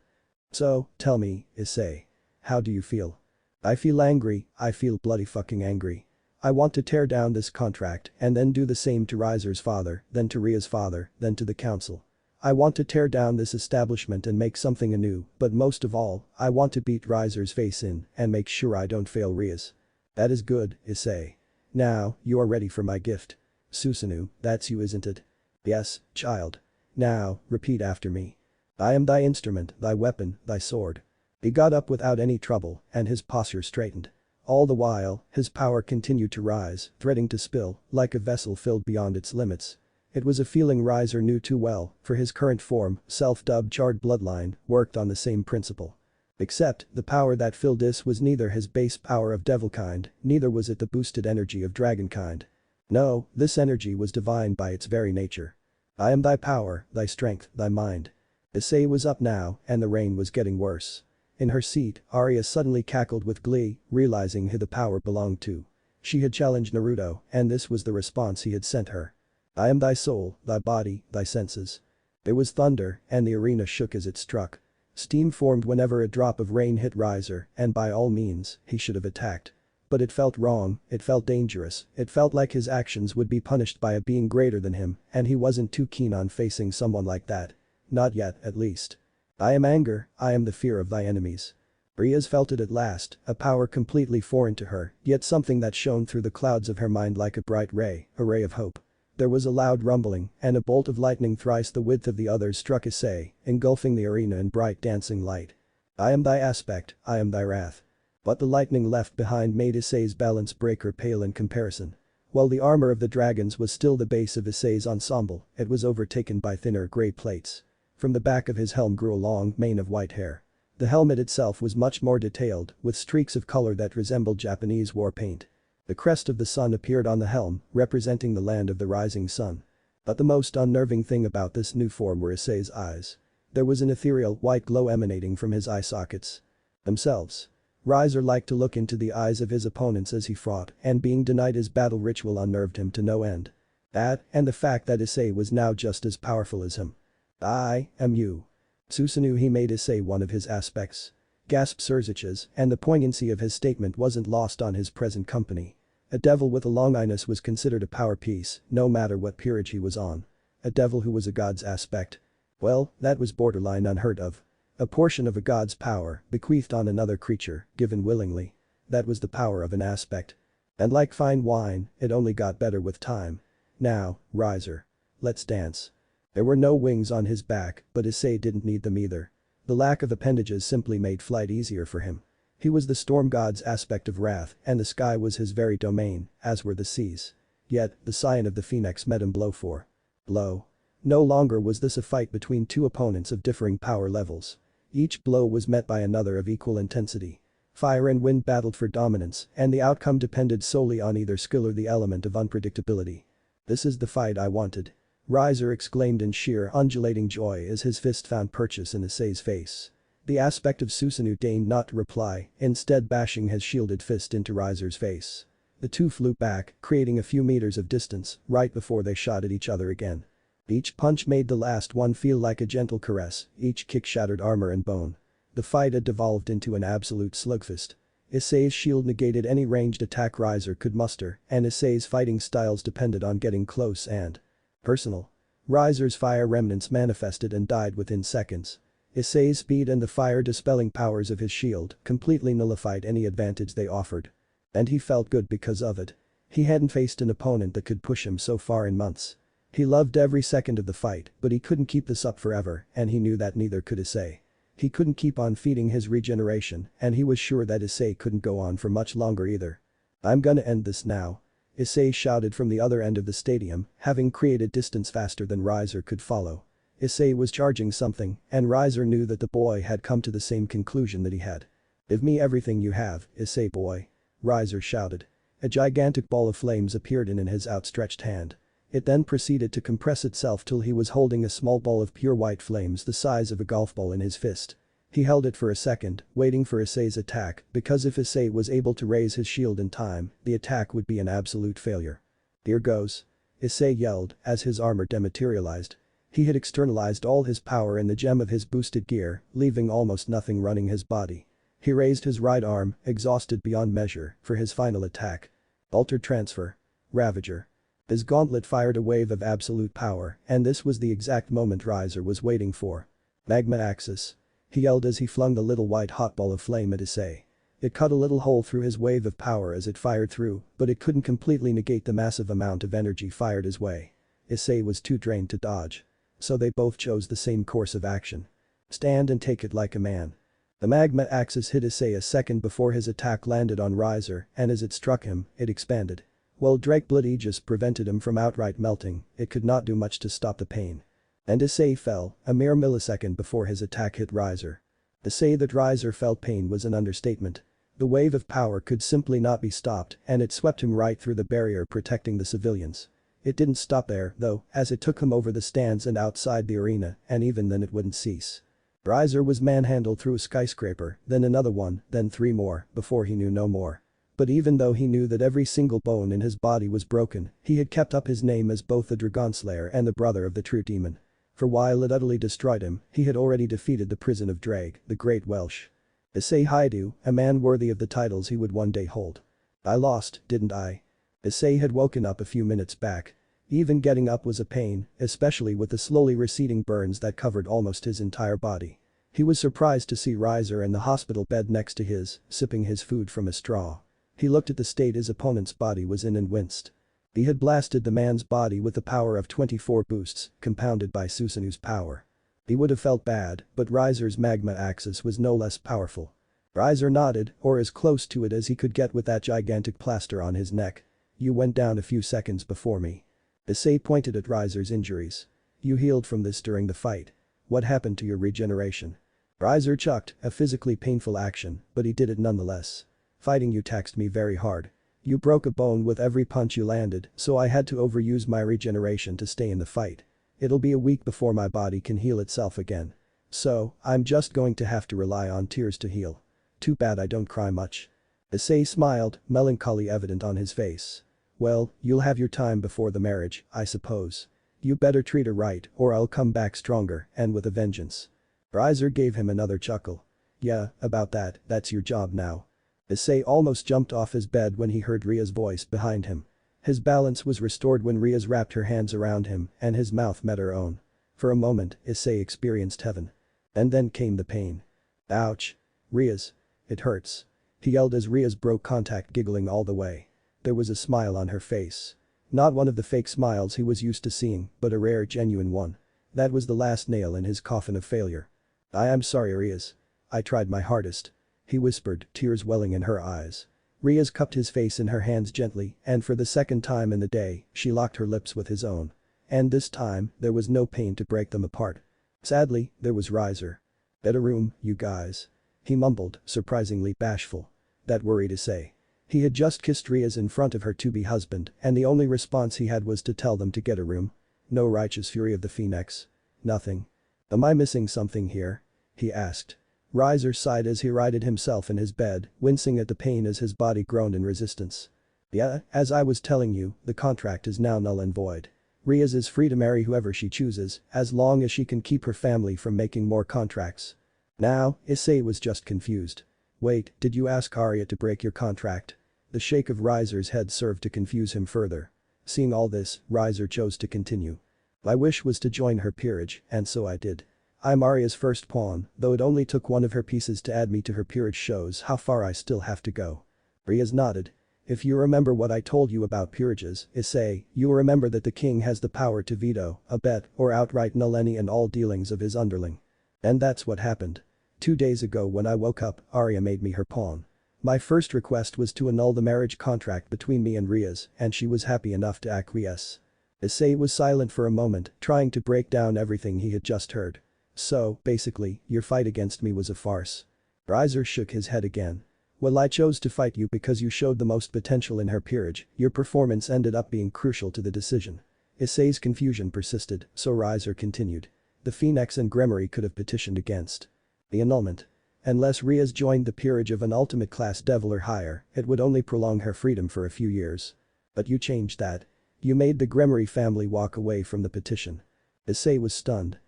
[SPEAKER 1] So, tell me, Issei. How do you feel? I feel angry, I feel bloody fucking angry. I want to tear down this contract and then do the same to Riser's father, then to Ria's father, then to the council. I want to tear down this establishment and make something anew, but most of all, I want to beat Riser's face in and make sure I don't fail Riaz. That is good, Issei. Now, you are ready for my gift. Susanoo, that's you, isn't it? Yes, child. Now, repeat after me. I am thy instrument, thy weapon, thy sword. He got up without any trouble and his posture straightened. All the while, his power continued to rise, threatening to spill, like a vessel filled beyond its limits. It was a feeling Riser knew too well, for his current form, self-dubbed charred bloodline, worked on the same principle. Except, the power that filled this was neither his base power of devil kind, neither was it the boosted energy of dragon kind. No, this energy was divine by its very nature. I am thy power, thy strength, thy mind. Issei was up now, and the rain was getting worse. In her seat, Arya suddenly cackled with glee, realizing who the power belonged to. She had challenged Naruto, and this was the response he had sent her. I am thy soul, thy body, thy senses. There was thunder, and the arena shook as it struck. Steam formed whenever a drop of rain hit Riser, and by all means, he should have attacked. But it felt wrong, it felt dangerous, it felt like his actions would be punished by a being greater than him, and he wasn't too keen on facing someone like that. Not yet, at least. I am anger, I am the fear of thy enemies. Riaz felt it at last, a power completely foreign to her, yet something that shone through the clouds of her mind like a bright ray, a ray of hope. There was a loud rumbling, and a bolt of lightning thrice the width of the others struck Issei, engulfing the arena in bright dancing light. I am thy aspect, I am thy wrath. But the lightning left behind made Issei's balance breaker pale in comparison. While the armor of the dragons was still the base of Issei's ensemble, it was overtaken by thinner gray plates. From the back of his helm grew a long mane of white hair. The helmet itself was much more detailed, with streaks of color that resembled Japanese war paint. The crest of the sun appeared on the helm, representing the land of the rising sun. But the most unnerving thing about this new form were Issei's eyes. There was an ethereal white glow emanating from his eye sockets. Themselves. Riser liked to look into the eyes of his opponents as he fought, and being denied his battle ritual unnerved him to no end. That, and the fact that Issei was now just as powerful as him. I am you. Susanoo, he made Issei one of his aspects. Gasped Surziches, and the poignancy of his statement wasn't lost on his present company. A devil with a long Inus was considered a power piece, no matter what peerage he was on. A devil who was a god's aspect. Well, that was borderline unheard of. A portion of a god's power, bequeathed on another creature, given willingly. That was the power of an aspect. And like fine wine, it only got better with time. Now, Riser. Let's dance. There were no wings on his back, but Issei didn't need them either. The lack of appendages simply made flight easier for him. He was the storm god's aspect of wrath, and the sky was his very domain, as were the seas. Yet, the scion of the phoenix met him blow for blow. No longer was this a fight between two opponents of differing power levels. Each blow was met by another of equal intensity. Fire and wind battled for dominance, and the outcome depended solely on either skill or the element of unpredictability. This is the fight I wanted. Riser exclaimed in sheer undulating joy as his fist found purchase in Issei's face. The aspect of Susanoo deigned not to reply, instead bashing his shielded fist into Riser's face. The two flew back, creating a few meters of distance, right before they shot at each other again. Each punch made the last one feel like a gentle caress, each kick shattered armor and bone. The fight had devolved into an absolute slugfest. Issei's shield negated any ranged attack Riser could muster, and Issei's fighting styles depended on getting close and personal. Riser's fire remnants manifested and died within seconds. Issei's speed and the fire-dispelling powers of his shield completely nullified any advantage they offered. And he felt good because of it. He hadn't faced an opponent that could push him so far in months. He loved every second of the fight, but he couldn't keep this up forever, and he knew that neither could Issei. He couldn't keep on feeding his regeneration, and he was sure that Issei couldn't go on for much longer either. I'm gonna end this now. Issei shouted from the other end of the stadium, having created distance faster than Riser could follow. Issei was charging something, and Riser knew that the boy had come to the same conclusion that he had. Give me everything you have, Issei boy. Riser shouted. A gigantic ball of flames appeared in his outstretched hand. It then proceeded to compress itself till he was holding a small ball of pure white flames the size of a golf ball in his fist. He held it for a second, waiting for Issei's attack, because if Issei was able to raise his shield in time, the attack would be an absolute failure. Here goes. Issei yelled as his armor dematerialized. He had externalized all his power in the gem of his boosted gear, leaving almost nothing running his body. He raised his right arm, exhausted beyond measure, for his final attack. Altered transfer. Ravager. His gauntlet fired a wave of absolute power, and this was the exact moment Riser was waiting for. Magma Axis. He yelled as he flung the little white hot ball of flame at Issei. It cut a little hole through his wave of power as it fired through, but it couldn't completely negate the massive amount of energy fired his way. Issei was too drained to dodge. So they both chose the same course of action. Stand and take it like a man. The magma axis hit Issei a second before his attack landed on Riser, and as it struck him, it expanded. While Drake Blood Aegis prevented him from outright melting, it could not do much to stop the pain. And Issei fell, a mere millisecond before his attack hit Riser. To say that Riser felt pain was an understatement. The wave of power could simply not be stopped, and it swept him right through the barrier protecting the civilians. It didn't stop there, though, as it took him over the stands and outside the arena, and even then it wouldn't cease. Riser was manhandled through a skyscraper, then another one, then 3 more, before he knew no more. But even though he knew that every single bone in his body was broken, he had kept up his name as both the Dragonslayer and the brother of the true demon. For while it utterly destroyed him, he had already defeated the prison of Drake, the Great Welsh. Issei Haidu, a man worthy of the titles he would one day hold. I lost, didn't I? Issei had woken up a few minutes back. Even getting up was a pain, especially with the slowly receding burns that covered almost his entire body. He was surprised to see Riser in the hospital bed next to his, sipping his food from a straw. He looked at the state his opponent's body was in and winced. He had blasted the man's body with the power of 24 boosts, compounded by Susanu's power. He would have felt bad, but Riser's magma axis was no less powerful. Riser nodded, or as close to it as he could get with that gigantic plaster on his neck. You went down a few seconds before me. Issei pointed at Riser's injuries. You healed from this during the fight. What happened to your regeneration? Riser chucked, a physically painful action, but he did it nonetheless. Fighting you taxed me very hard. You broke a bone with every punch you landed, so I had to overuse my regeneration to stay in the fight. It'll be a week before my body can heal itself again. So, I'm just going to have to rely on tears to heal. Too bad I don't cry much. Issei smiled, melancholy evident on his face. Well, you'll have your time before the marriage, I suppose. You better treat her right or I'll come back stronger and with a vengeance. Riser gave him another chuckle. Yeah, about that, that's your job now. Issei almost jumped off his bed when he heard Ria's voice behind him. His balance was restored when Ria's wrapped her hands around him and his mouth met her own. For a moment, Issei experienced heaven. And then came the pain. Ouch. Ria's. It hurts. He yelled as Ria's broke contact, giggling all the way. There was a smile on her face. Not one of the fake smiles he was used to seeing, but a rare, genuine one. That was the last nail in his coffin of failure. I am sorry, Ria's. I tried my hardest. He whispered, tears welling in her eyes. Ria's cupped his face in her hands gently, and for the second time in the day, she locked her lips with his own. And this time, there was no pain to break them apart. Sadly, there was Riser. Better room, you guys. He mumbled, surprisingly bashful. That worried Issei. He had just kissed Ria's in front of her to-be husband, and the only response he had was to tell them to get a room. No righteous fury of the Phoenix. Nothing. Am I missing something here? He asked. Riser sighed as he righted himself in his bed, wincing at the pain as his body groaned in resistance. Yeah, as I was telling you, the contract is now null and void. Ria's is free to marry whoever she chooses, as long as she can keep her family from making more contracts. Now, Issei was just confused. Wait, did you ask Arya to break your contract? The shake of Riser's head served to confuse him further. Seeing all this, Riser chose to continue. My wish was to join her peerage, and so I did. I'm Arya's first pawn, though it only took one of her pieces to add me to her peerage shows how far I still have to go. Ria's nodded. If you remember what I told you about peerages, Issei, you'll remember that the king has the power to veto, abet, or outright null any and all dealings of his underling. And that's what happened. 2 days ago when I woke up, Arya made me her pawn. My first request was to annul the marriage contract between me and Ria's, and she was happy enough to acquiesce. Issei was silent for a moment, trying to break down everything he had just heard. So, basically, your fight against me was a farce. Riser shook his head again. Well, I chose to fight you because you showed the most potential in her peerage. Your performance ended up being crucial to the decision. Issei's confusion persisted, so Riser continued. The Phoenix and Gremory could have petitioned against the annulment. Unless Ria's joined the peerage of an ultimate class devil or higher, it would only prolong her freedom for a few years. But you changed that. You made the Gremory family walk away from the petition. Issei was stunned.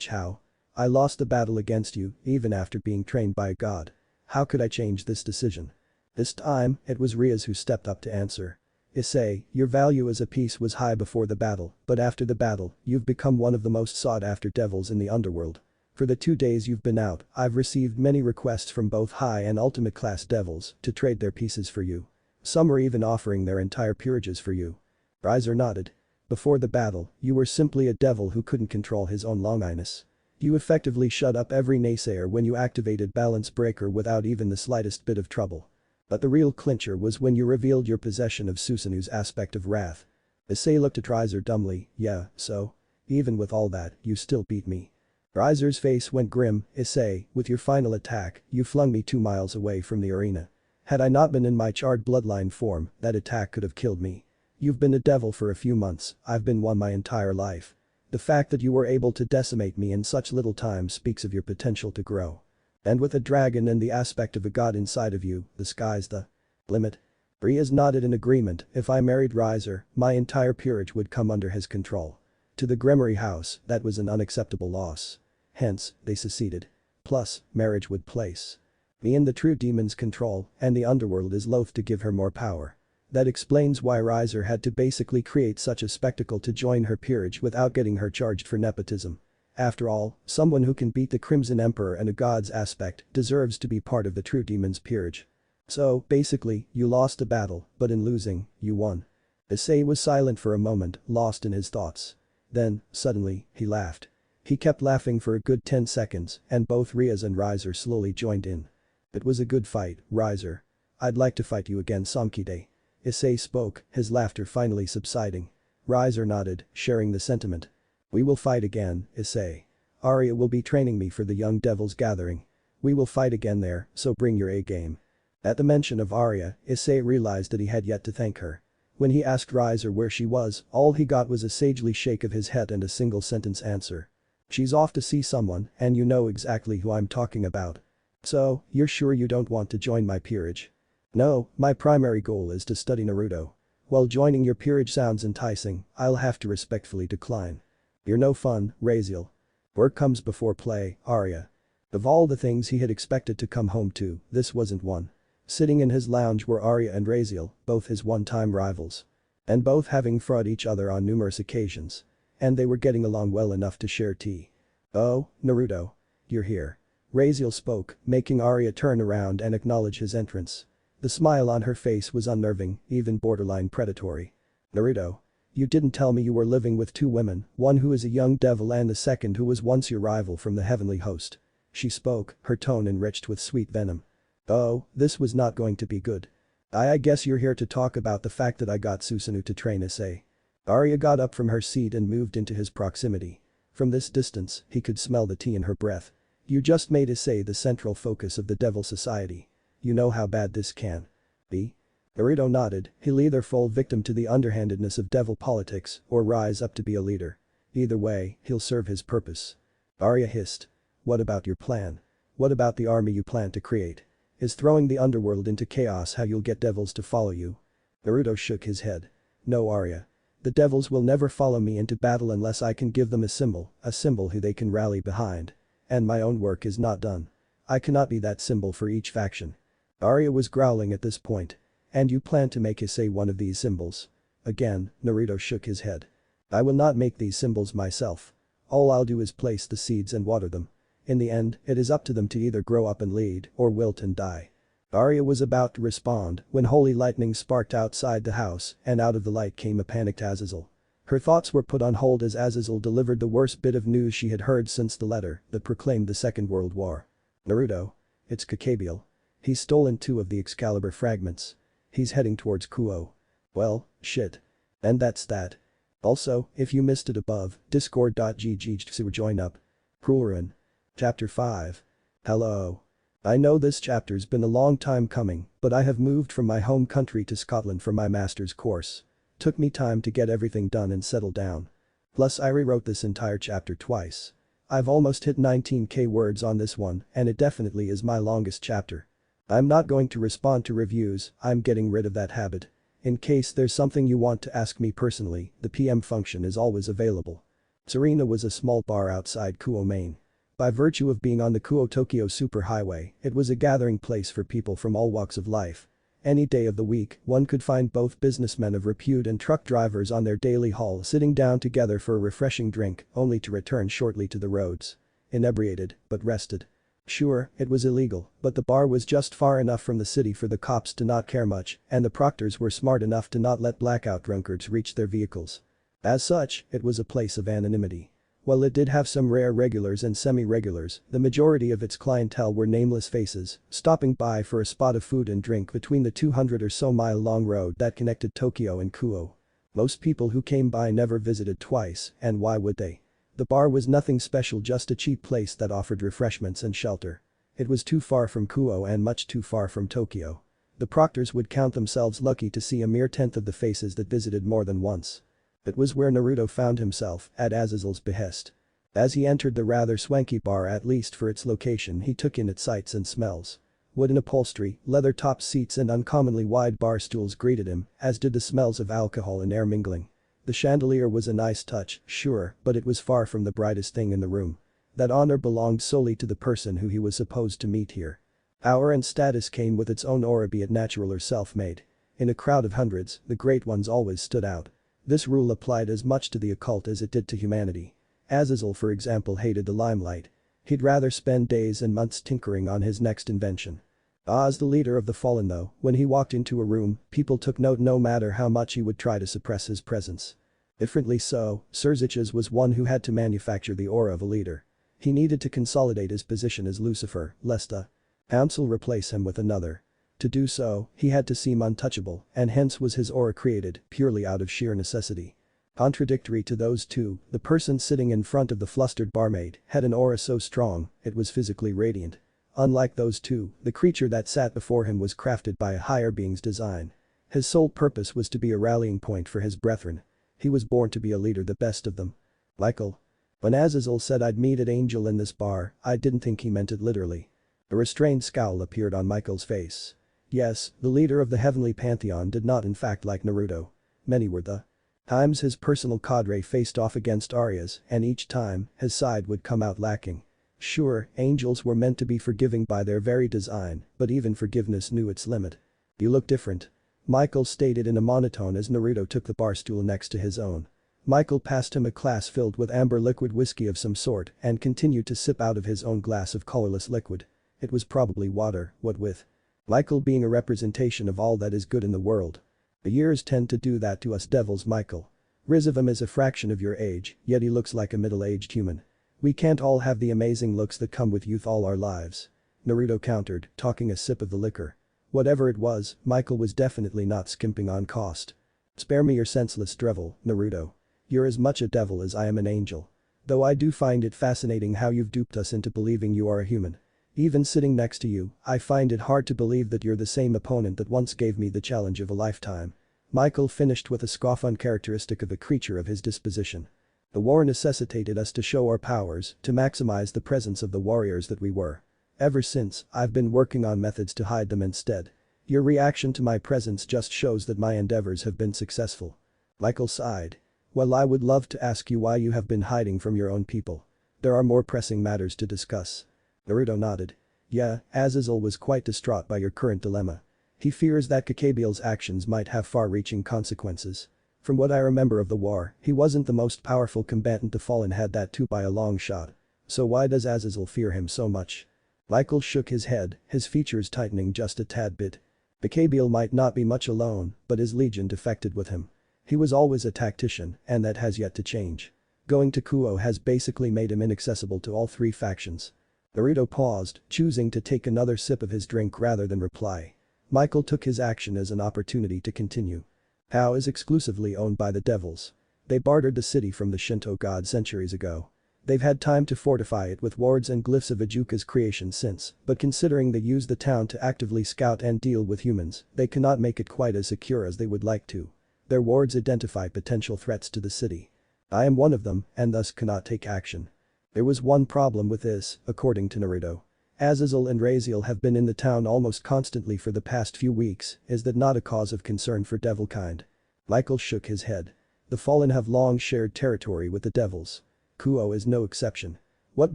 [SPEAKER 1] How? I lost the battle against you, even after being trained by a god. How could I change this decision? This time, it was Ria's who stepped up to answer. Issei, your value as a piece was high before the battle, but after the battle, you've become one of the most sought-after devils in the underworld. For the 2 days you've been out, I've received many requests from both high and ultimate class devils to trade their pieces for you. Some are even offering their entire peerages for you. Riser nodded. Before the battle, you were simply a devil who couldn't control his own longiness. You effectively shut up every naysayer when you activated Balance Breaker without even the slightest bit of trouble. But the real clincher was when you revealed your possession of Susanu's aspect of wrath. Issei looked at Riser dumbly. Yeah, so? Even with all that, you still beat me. Riser's face went grim. Issei, with your final attack, you flung me 2 miles away from the arena. Had I not been in my charred bloodline form, that attack could have killed me. You've been a devil for a few months, I've been one my entire life. The fact that you were able to decimate me in such little time speaks of your potential to grow. And with a dragon and the aspect of a god inside of you, the sky's the limit. Ria's nodded in agreement. If I married Riser, my entire peerage would come under his control. To the Gremory house, that was an unacceptable loss. Hence, they seceded. Plus, marriage would place Me and the true demons control, and the underworld is loath to give her more power. That explains why Riser had to basically create such a spectacle to join her peerage without getting her charged for nepotism. After all, someone who can beat the Crimson Emperor and a god's aspect deserves to be part of the true demon's peerage. So, basically, you lost a battle, but in losing, you won. Issei was silent for a moment, lost in his thoughts. Then, suddenly, he laughed. He kept laughing for a good 10 seconds, and both Riaz and Riser slowly joined in. It was a good fight, Riser. I'd like to fight you again Samkide. Issei spoke, his laughter finally subsiding. Riser nodded, sharing the sentiment. We will fight again, Issei. Arya will be training me for the Young Devils Gathering. We will fight again there, so bring your A-game. At the mention of Arya, Issei realized that he had yet to thank her. When he asked Riser where she was, all he got was a sagely shake of his head and a single-sentence answer. She's off to see someone, and you know exactly who I'm talking about. So, you're sure you don't want to join my peerage? No, my primary goal is to study Naruto. While joining your peerage sounds enticing, I'll have to respectfully decline. You're no fun, Raziel. Work comes before play, Arya. Of all the things he had expected to come home to, this wasn't one. Sitting in his lounge were Arya and Raziel, both his one-time rivals. And both having fought each other on numerous occasions. And they were getting along well enough to share tea. Oh, Naruto. You're here. Raziel spoke, making Arya turn around and acknowledge his entrance. The smile on her face was unnerving, even borderline predatory. Naruto. You didn't tell me you were living with two women, one who is a young devil and the second who was once your rival from the heavenly host. She spoke, her tone enriched with sweet venom. Oh, this was not going to be good. I guess you're here to talk about the fact that I got Susanoo to train Issei. Arya got up from her seat and moved into his proximity. From this distance, he could smell the tea in her breath. You just made Issei the central focus of the Devil Society. You know how bad this can be? Naruto nodded, he'll either fall victim to the underhandedness of devil politics or rise up to be a leader. Either way, he'll serve his purpose. Arya hissed. What about your plan? What about the army you plan to create? Is throwing the underworld into chaos how you'll get devils to follow you? Naruto shook his head. No Arya. The devils will never follow me into battle unless I can give them a symbol who they can rally behind. And my own work is not done. I cannot be that symbol for each faction. Arya was growling at this point. And you plan to make Issei one of these symbols? Again, Naruto shook his head. I will not make these symbols myself. All I'll do is place the seeds and water them. In the end, it is up to them to either grow up and lead or wilt and die. Arya was about to respond when holy lightning sparked outside the house and out of the light came a panicked Azazel. Her thoughts were put on hold as Azazel delivered the worst bit of news she had heard since the letter that proclaimed the Second World War. Naruto. It's Kakabiel. He's stolen 2 of the Excalibur fragments. He's heading towards Kuo. Well, shit. And that's that. Also, if you missed it above, discord.gg to join up. Prulrin. Chapter 5. Hello. I know this chapter's been a long time coming, but I have moved from my home country to Scotland for my master's course. Took me time to get everything done and settle down. Plus I rewrote this entire chapter twice. I've almost hit 19k words on this one and it definitely is my longest chapter. I'm not going to respond to reviews, I'm getting rid of that habit. In case there's something you want to ask me personally, the PM function is always available. Serena was a small bar outside Kuo, Maine. By virtue of being on the Kuo-Tokyo superhighway, it was a gathering place for people from all walks of life. Any day of the week, one could find both businessmen of repute and truck drivers on their daily haul sitting down together for a refreshing drink, only to return shortly to the roads. Inebriated, but rested. Sure, it was illegal, but the bar was just far enough from the city for the cops to not care much, and the proctors were smart enough to not let blackout drunkards reach their vehicles. As such, it was a place of anonymity. While it did have some rare regulars and semi-regulars, the majority of its clientele were nameless faces, stopping by for a spot of food and drink between the 200 or so mile-long road that connected Tokyo and Kuo. Most people who came by never visited twice, and why would they? The bar was nothing special, just a cheap place that offered refreshments and shelter. It was too far from Kuo and much too far from Tokyo. The proctors would count themselves lucky to see a mere tenth of the faces that visited more than once. It was where Naruto found himself, at Azazel's behest. As he entered the rather swanky bar, at least for its location, he took in its sights and smells. Wooden upholstery, leather-topped seats and uncommonly wide bar stools greeted him, as did the smells of alcohol and air mingling. The chandelier was a nice touch, sure, but it was far from the brightest thing in the room. That honor belonged solely to the person who he was supposed to meet here. Power and status came with its own aura, be it natural or self-made. In a crowd of hundreds, the great ones always stood out. This rule applied as much to the occult as it did to humanity. Azazel, for example, hated the limelight. He'd rather spend days and months tinkering on his next invention. As the leader of the fallen though, when he walked into a room, people took note no matter how much he would try to suppress his presence. Differently so, Surziches was one who had to manufacture the aura of a leader. He needed to consolidate his position as Lucifer, lest the council replace him with another. To do so, he had to seem untouchable, and hence was his aura created, purely out of sheer necessity. Contradictory to those two, the person sitting in front of the flustered barmaid had an aura so strong, it was physically radiant. Unlike those two, the creature that sat before him was crafted by a higher being's design. His sole purpose was to be a rallying point for his brethren. He was born to be a leader, the best of them. Michael. When Azazel said I'd meet at Angel in this bar, I didn't think he meant it literally. A restrained scowl appeared on Michael's face. Yes, the leader of the heavenly pantheon did not in fact like Naruto. Many were the times his personal cadre faced off against Arya's, and each time, his side would come out lacking. Sure, angels were meant to be forgiving by their very design, but even forgiveness knew its limit. You look different. Michael stated in a monotone as Naruto took the bar stool next to his own. Michael passed him a glass filled with amber liquid whiskey of some sort and continued to sip out of his own glass of colorless liquid. It was probably water, what with Michael being a representation of all that is good in the world. The years tend to do that to us devils, Michael. Rizivim is a fraction of your age, yet he looks like a middle-aged human. We can't all have the amazing looks that come with youth all our lives. Naruto countered, taking a sip of the liquor. Whatever it was, Michael was definitely not skimping on cost. Spare me your senseless drivel, Naruto. You're as much a devil as I am an angel. Though I do find it fascinating how you've duped us into believing you are a human. Even sitting next to you, I find it hard to believe that you're the same opponent that once gave me the challenge of a lifetime. Michael finished with a scoff uncharacteristic of a creature of his disposition. The war necessitated us to show our powers, to maximize the presence of the warriors that we were. Ever since, I've been working on methods to hide them instead. Your reaction to my presence just shows that my endeavors have been successful. Michael sighed. Well, I would love to ask you why you have been hiding from your own people. There are more pressing matters to discuss. Naruto nodded. Yeah, Azazel was quite distraught by your current dilemma. He fears that Kakabiel's actions might have far-reaching consequences. From what I remember of the war, he wasn't the most powerful combatant the Fallen had that too by a long shot. So why does Azazel fear him so much? Michael shook his head, his features tightening just a tad bit. Kakabiel might not be much alone, but his legion defected with him. He was always a tactician, and that has yet to change. Going to Kuo has basically made him inaccessible to all three factions. Naruto paused, choosing to take another sip of his drink rather than reply. Michael took his action as an opportunity to continue. Hao is exclusively owned by the devils. They bartered the city from the Shinto god centuries ago. They've had time to fortify it with wards and glyphs of Ajuka's creation since, but considering they use the town to actively scout and deal with humans, they cannot make it quite as secure as they would like to. Their wards identify potential threats to the city. I am one of them, and thus cannot take action. There was one problem with this, according to Naruto. Azazel and Raziel have been in the town almost constantly for the past few weeks, is that not a cause of concern for devilkind? Michael shook his head. The Fallen have long shared territory with the devils. Kuo is no exception. What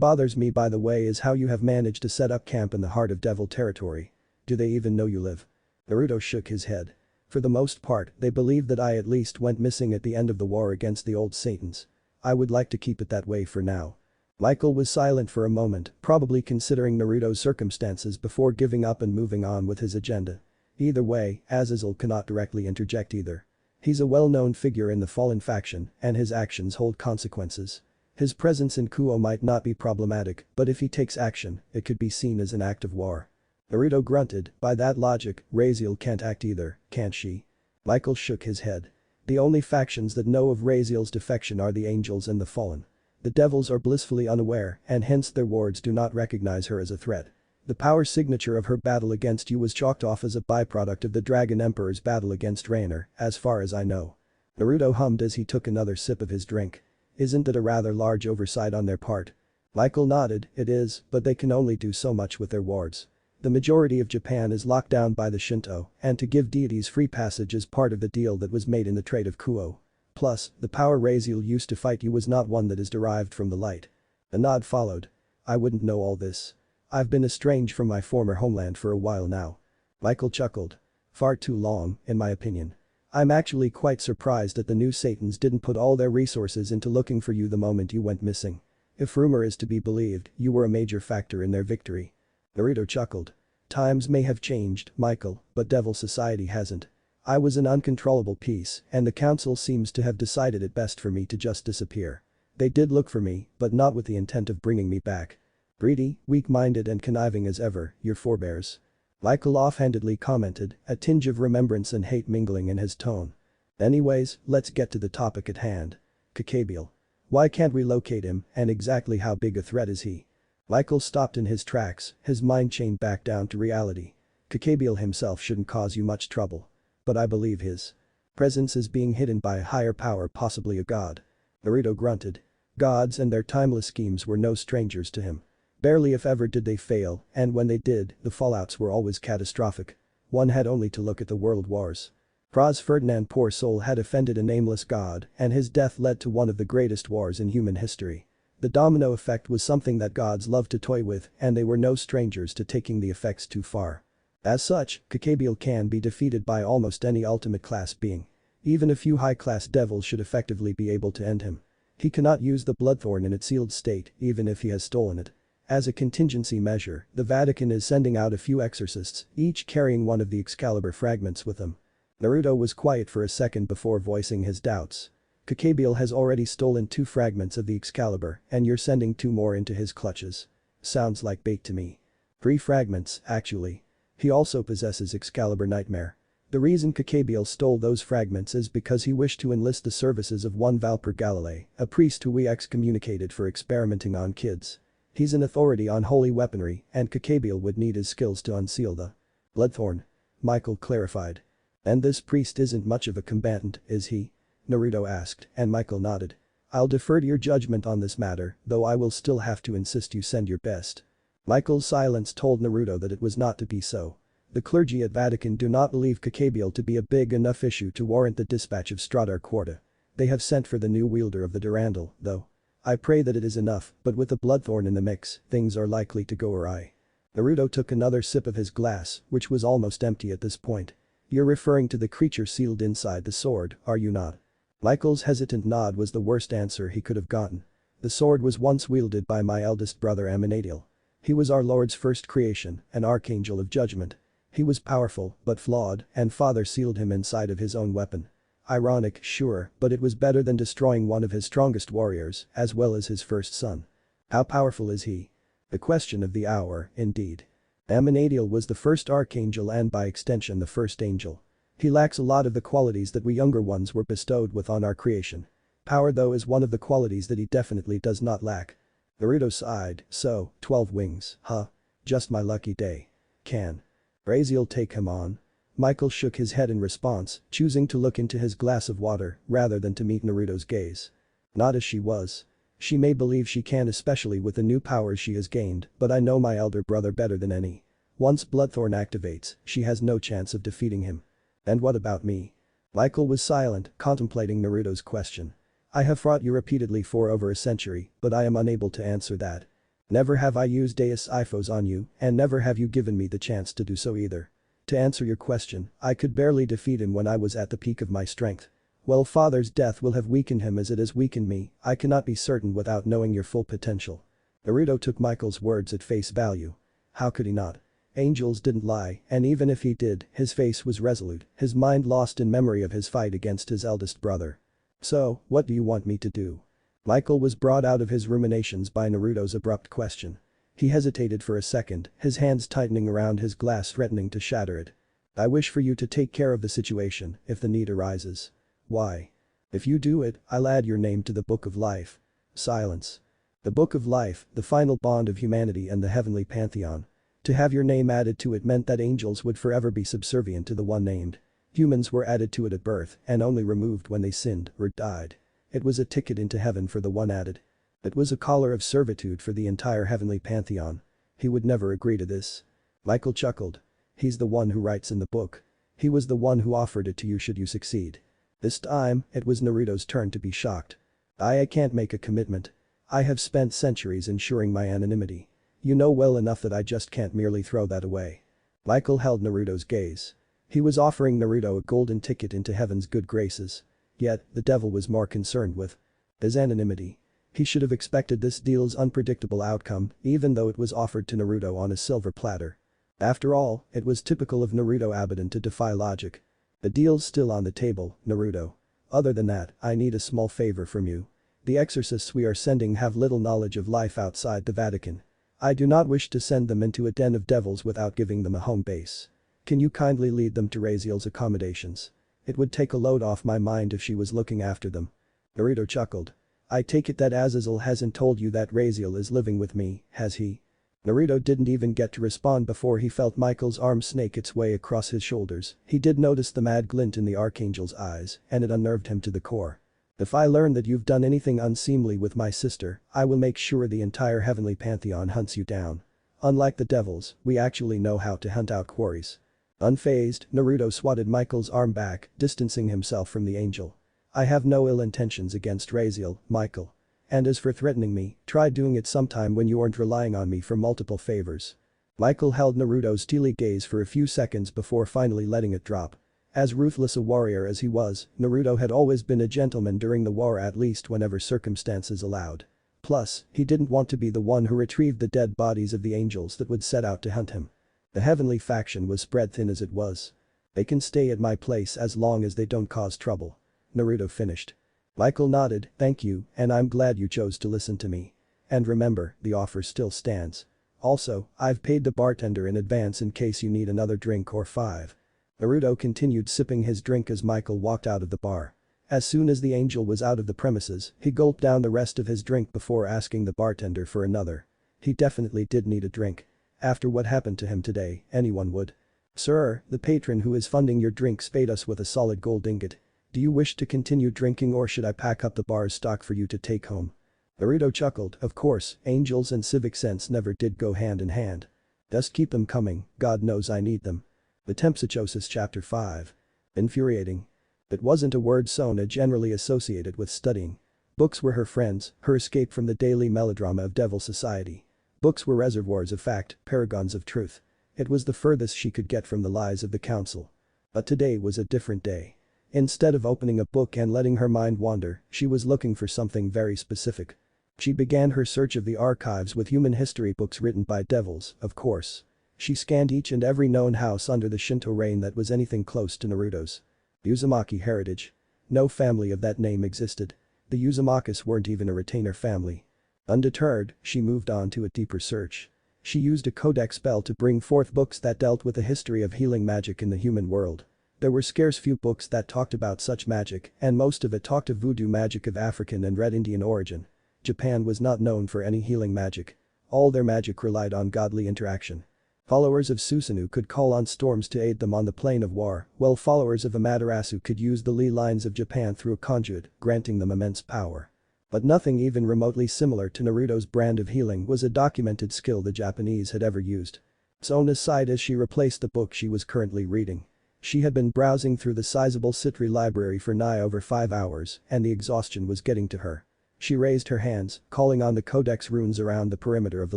[SPEAKER 1] bothers me by the way is how you have managed to set up camp in the heart of devil territory. Do they even know you live? Naruto shook his head. For the most part, they believe that I at least went missing at the end of the war against the old Satans. I would like to keep it that way for now. Michael was silent for a moment, probably considering Naruto's circumstances before giving up and moving on with his agenda. Either way, Azazel cannot directly interject either. He's a well-known figure in the Fallen faction, and his actions hold consequences. His presence in Kuo might not be problematic, but if he takes action, it could be seen as an act of war. Naruto grunted, by that logic, Raziel can't act either, can't she? Michael shook his head. The only factions that know of Raziel's defection are the Angels and the Fallen. The devils are blissfully unaware, and hence their wards do not recognize her as a threat. The power signature of her battle against you was chalked off as a byproduct of the Dragon Emperor's battle against Rainer, as far as I know. Naruto hummed as he took another sip of his drink. Isn't it a rather large oversight on their part? Michael nodded, it is, but they can only do so much with their wards. The majority of Japan is locked down by the Shinto, and to give deities free passage is part of the deal that was made in the Trade of Kuo. Plus, the power Raziel used to fight you was not one that is derived from the light. A nod followed. I wouldn't know all this. I've been estranged from my former homeland for a while now. Michael chuckled. Far too long, in my opinion. I'm actually quite surprised that the new Satans didn't put all their resources into looking for you the moment you went missing. If rumor is to be believed, you were a major factor in their victory. Naruto chuckled. Times may have changed, Michael, but Devil Society hasn't. I was an uncontrollable piece, and the council seems to have decided it best for me to just disappear. They did look for me, but not with the intent of bringing me back. Greedy, weak-minded and conniving as ever, your forebears. Michael offhandedly commented, a tinge of remembrance and hate mingling in his tone. Anyways, let's get to the topic at hand. Kakabiel. Why can't we locate him, and exactly how big a threat is he? Michael stopped in his tracks, his mind chained back down to reality. Kakabiel himself shouldn't cause you much trouble. But I believe his presence is being hidden by a higher power, possibly a god. Naruto grunted. Gods and their timeless schemes were no strangers to him. Barely if ever did they fail, and when they did, the fallouts were always catastrophic. One had only to look at the world wars. Praz Ferdinand, poor soul, had offended a nameless god, and his death led to one of the greatest wars in human history. The domino effect was something that gods loved to toy with, and they were no strangers to taking the effects too far. As such, Kakabiel can be defeated by almost any ultimate class being. Even a few high-class devils should effectively be able to end him. He cannot use the Bloodthorn in its sealed state, even if he has stolen it. As a contingency measure, the Vatican is sending out a few exorcists, each carrying one of the Excalibur fragments with them. Naruto was quiet for a second before voicing his doubts. Kakabiel has already stolen 2 fragments of the Excalibur, and you're sending 2 more into his clutches. Sounds like bait to me. 3 fragments, actually. He also possesses Excalibur Nightmare. The reason Kakabiel stole those fragments is because he wished to enlist the services of one Valper Galilei, a priest who we excommunicated for experimenting on kids. He's an authority on holy weaponry, and Kakabiel would need his skills to unseal the Bloodthorn. Michael clarified. And this priest isn't much of a combatant, is he? Naruto asked, and Michael nodded. I'll defer to your judgment on this matter, though I will still have to insist you send your best. Michael's silence told Naruto that it was not to be so. The clergy at Vatican do not believe Kakabiel to be a big enough issue to warrant the dispatch of Stradar Quarta. They have sent for the new wielder of the Durandal, though. I pray that it is enough, but with the Bloodthorn in the mix, things are likely to go awry. Naruto took another sip of his glass, which was almost empty at this point. You're referring to the creature sealed inside the sword, are you not? Michael's hesitant nod was the worst answer he could have gotten. The sword was once wielded by my eldest brother Amenadiel. He was our Lord's first creation, an archangel of judgment. He was powerful, but flawed, and Father sealed him inside of his own weapon. Ironic, sure, but it was better than destroying one of his strongest warriors, as well as his first son. How powerful is he? The question of the hour, indeed. Amenadiel was the first archangel and by extension the first angel. He lacks a lot of the qualities that we younger ones were bestowed with on our creation. Power though is one of the qualities that he definitely does not lack. Naruto sighed, so, 12 wings, huh? Just my lucky day. Can Raziel take him on? Michael shook his head in response, choosing to look into his glass of water rather than to meet Naruto's gaze. Not as she was. She may believe she can, especially with the new powers she has gained, but I know my elder brother better than any. Once Bloodthorn activates, she has no chance of defeating him. And what about me? Michael was silent, contemplating Naruto's question. I have fought you repeatedly for over a century, but I am unable to answer that. Never have I used Deus Ephos on you, and never have you given me the chance to do so either. To answer your question, I could barely defeat him when I was at the peak of my strength. While Father's death will have weakened him as it has weakened me, I cannot be certain without knowing your full potential. Naruto took Michael's words at face value. How could he not? Angels didn't lie, and even if he did, his face was resolute, his mind lost in memory of his fight against his eldest brother. So, what do you want me to do? Michael was brought out of his ruminations by Naruto's abrupt question. He hesitated for a second, his hands tightening around his glass threatening to shatter it. I wish for you to take care of the situation, if the need arises. Why? If you do it, I'll add your name to the Book of Life. Silence. The Book of Life, the final bond of humanity and the heavenly pantheon. To have your name added to it meant that angels would forever be subservient to the one named. Humans were added to it at birth and only removed when they sinned or died. It was a ticket into heaven for the one added. It was a collar of servitude for the entire heavenly pantheon. He would never agree to this. Michael chuckled. He's the one who writes in the book. He was the one who offered it to you should you succeed. This time, it was Naruto's turn to be shocked. I can't make a commitment. I have spent centuries ensuring my anonymity. You know well enough that I just can't merely throw that away. Michael held Naruto's gaze. He was offering Naruto a golden ticket into heaven's good graces. Yet, the devil was more concerned with his anonymity. He should have expected this deal's unpredictable outcome, even though it was offered to Naruto on a silver platter. After all, it was typical of Naruto Abidan to defy logic. The deal's still on the table, Naruto. Other than that, I need a small favor from you. The exorcists we are sending have little knowledge of life outside the Vatican. I do not wish to send them into a den of devils without giving them a home base. Can you kindly lead them to Raziel's accommodations? It would take a load off my mind if she was looking after them. Naruto chuckled. I take it that Azazel hasn't told you that Raziel is living with me, has he? Naruto didn't even get to respond before he felt Michael's arm snake its way across his shoulders. He did notice the mad glint in the Archangel's eyes, and it unnerved him to the core. If I learn that you've done anything unseemly with my sister, I will make sure the entire heavenly pantheon hunts you down. Unlike the devils, we actually know how to hunt out quarries. Unfazed, Naruto swatted Michael's arm back, distancing himself from the angel. I have no ill intentions against Raziel, Michael. And as for threatening me, try doing it sometime when you aren't relying on me for multiple favors. Michael held Naruto's steely gaze for a few seconds before finally letting it drop. As ruthless a warrior as he was, Naruto had always been a gentleman during the war, at least whenever circumstances allowed. Plus, he didn't want to be the one who retrieved the dead bodies of the angels that would set out to hunt him. The heavenly faction was spread thin as it was. They can stay at my place as long as they don't cause trouble. Naruto finished. Michael nodded, thank you, and I'm glad you chose to listen to me. And remember, the offer still stands. Also, I've paid the bartender in advance in case you need another drink or 5. Naruto continued sipping his drink as Michael walked out of the bar. As soon as the angel was out of the premises, he gulped down the rest of his drink before asking the bartender for another. He definitely did need a drink. After what happened to him today, anyone would. Sir, the patron who is funding your drinks paid us with a solid gold ingot. Do you wish to continue drinking or should I pack up the bar's stock for you to take home? Naruto chuckled, of course, angels and civic sense never did go hand in hand. Just keep them coming, God knows I need them. Metempsychosis Chapter 5. Infuriating. It wasn't a word Sona generally associated with studying. Books were her friends, her escape from the daily melodrama of devil society. Books were reservoirs of fact, paragons of truth. It was the furthest she could get from the lies of the council. But today was a different day. Instead of opening a book and letting her mind wander, she was looking for something very specific. She began her search of the archives with human history books written by devils, of course. She scanned each and every known house under the Shinto reign that was anything close to Naruto's. Uzumaki heritage. No family of that name existed. The Uzumakis weren't even a retainer family. Undeterred, she moved on to a deeper search. She used a codex spell to bring forth books that dealt with the history of healing magic in the human world. There were scarce few books that talked about such magic, and most of it talked of voodoo magic of African and Red Indian origin. Japan was not known for any healing magic. All their magic relied on godly interaction. Followers of Susanoo could call on storms to aid them on the plane of war, while followers of Amaterasu could use the ley lines of Japan through a conduit, granting them immense power. But nothing even remotely similar to Naruto's brand of healing was a documented skill the Japanese had ever used. Sona sighed as she replaced the book she was currently reading. She had been browsing through the sizable Citri library for nigh over 5 hours, and the exhaustion was getting to her. She raised her hands, calling on the codex runes around the perimeter of the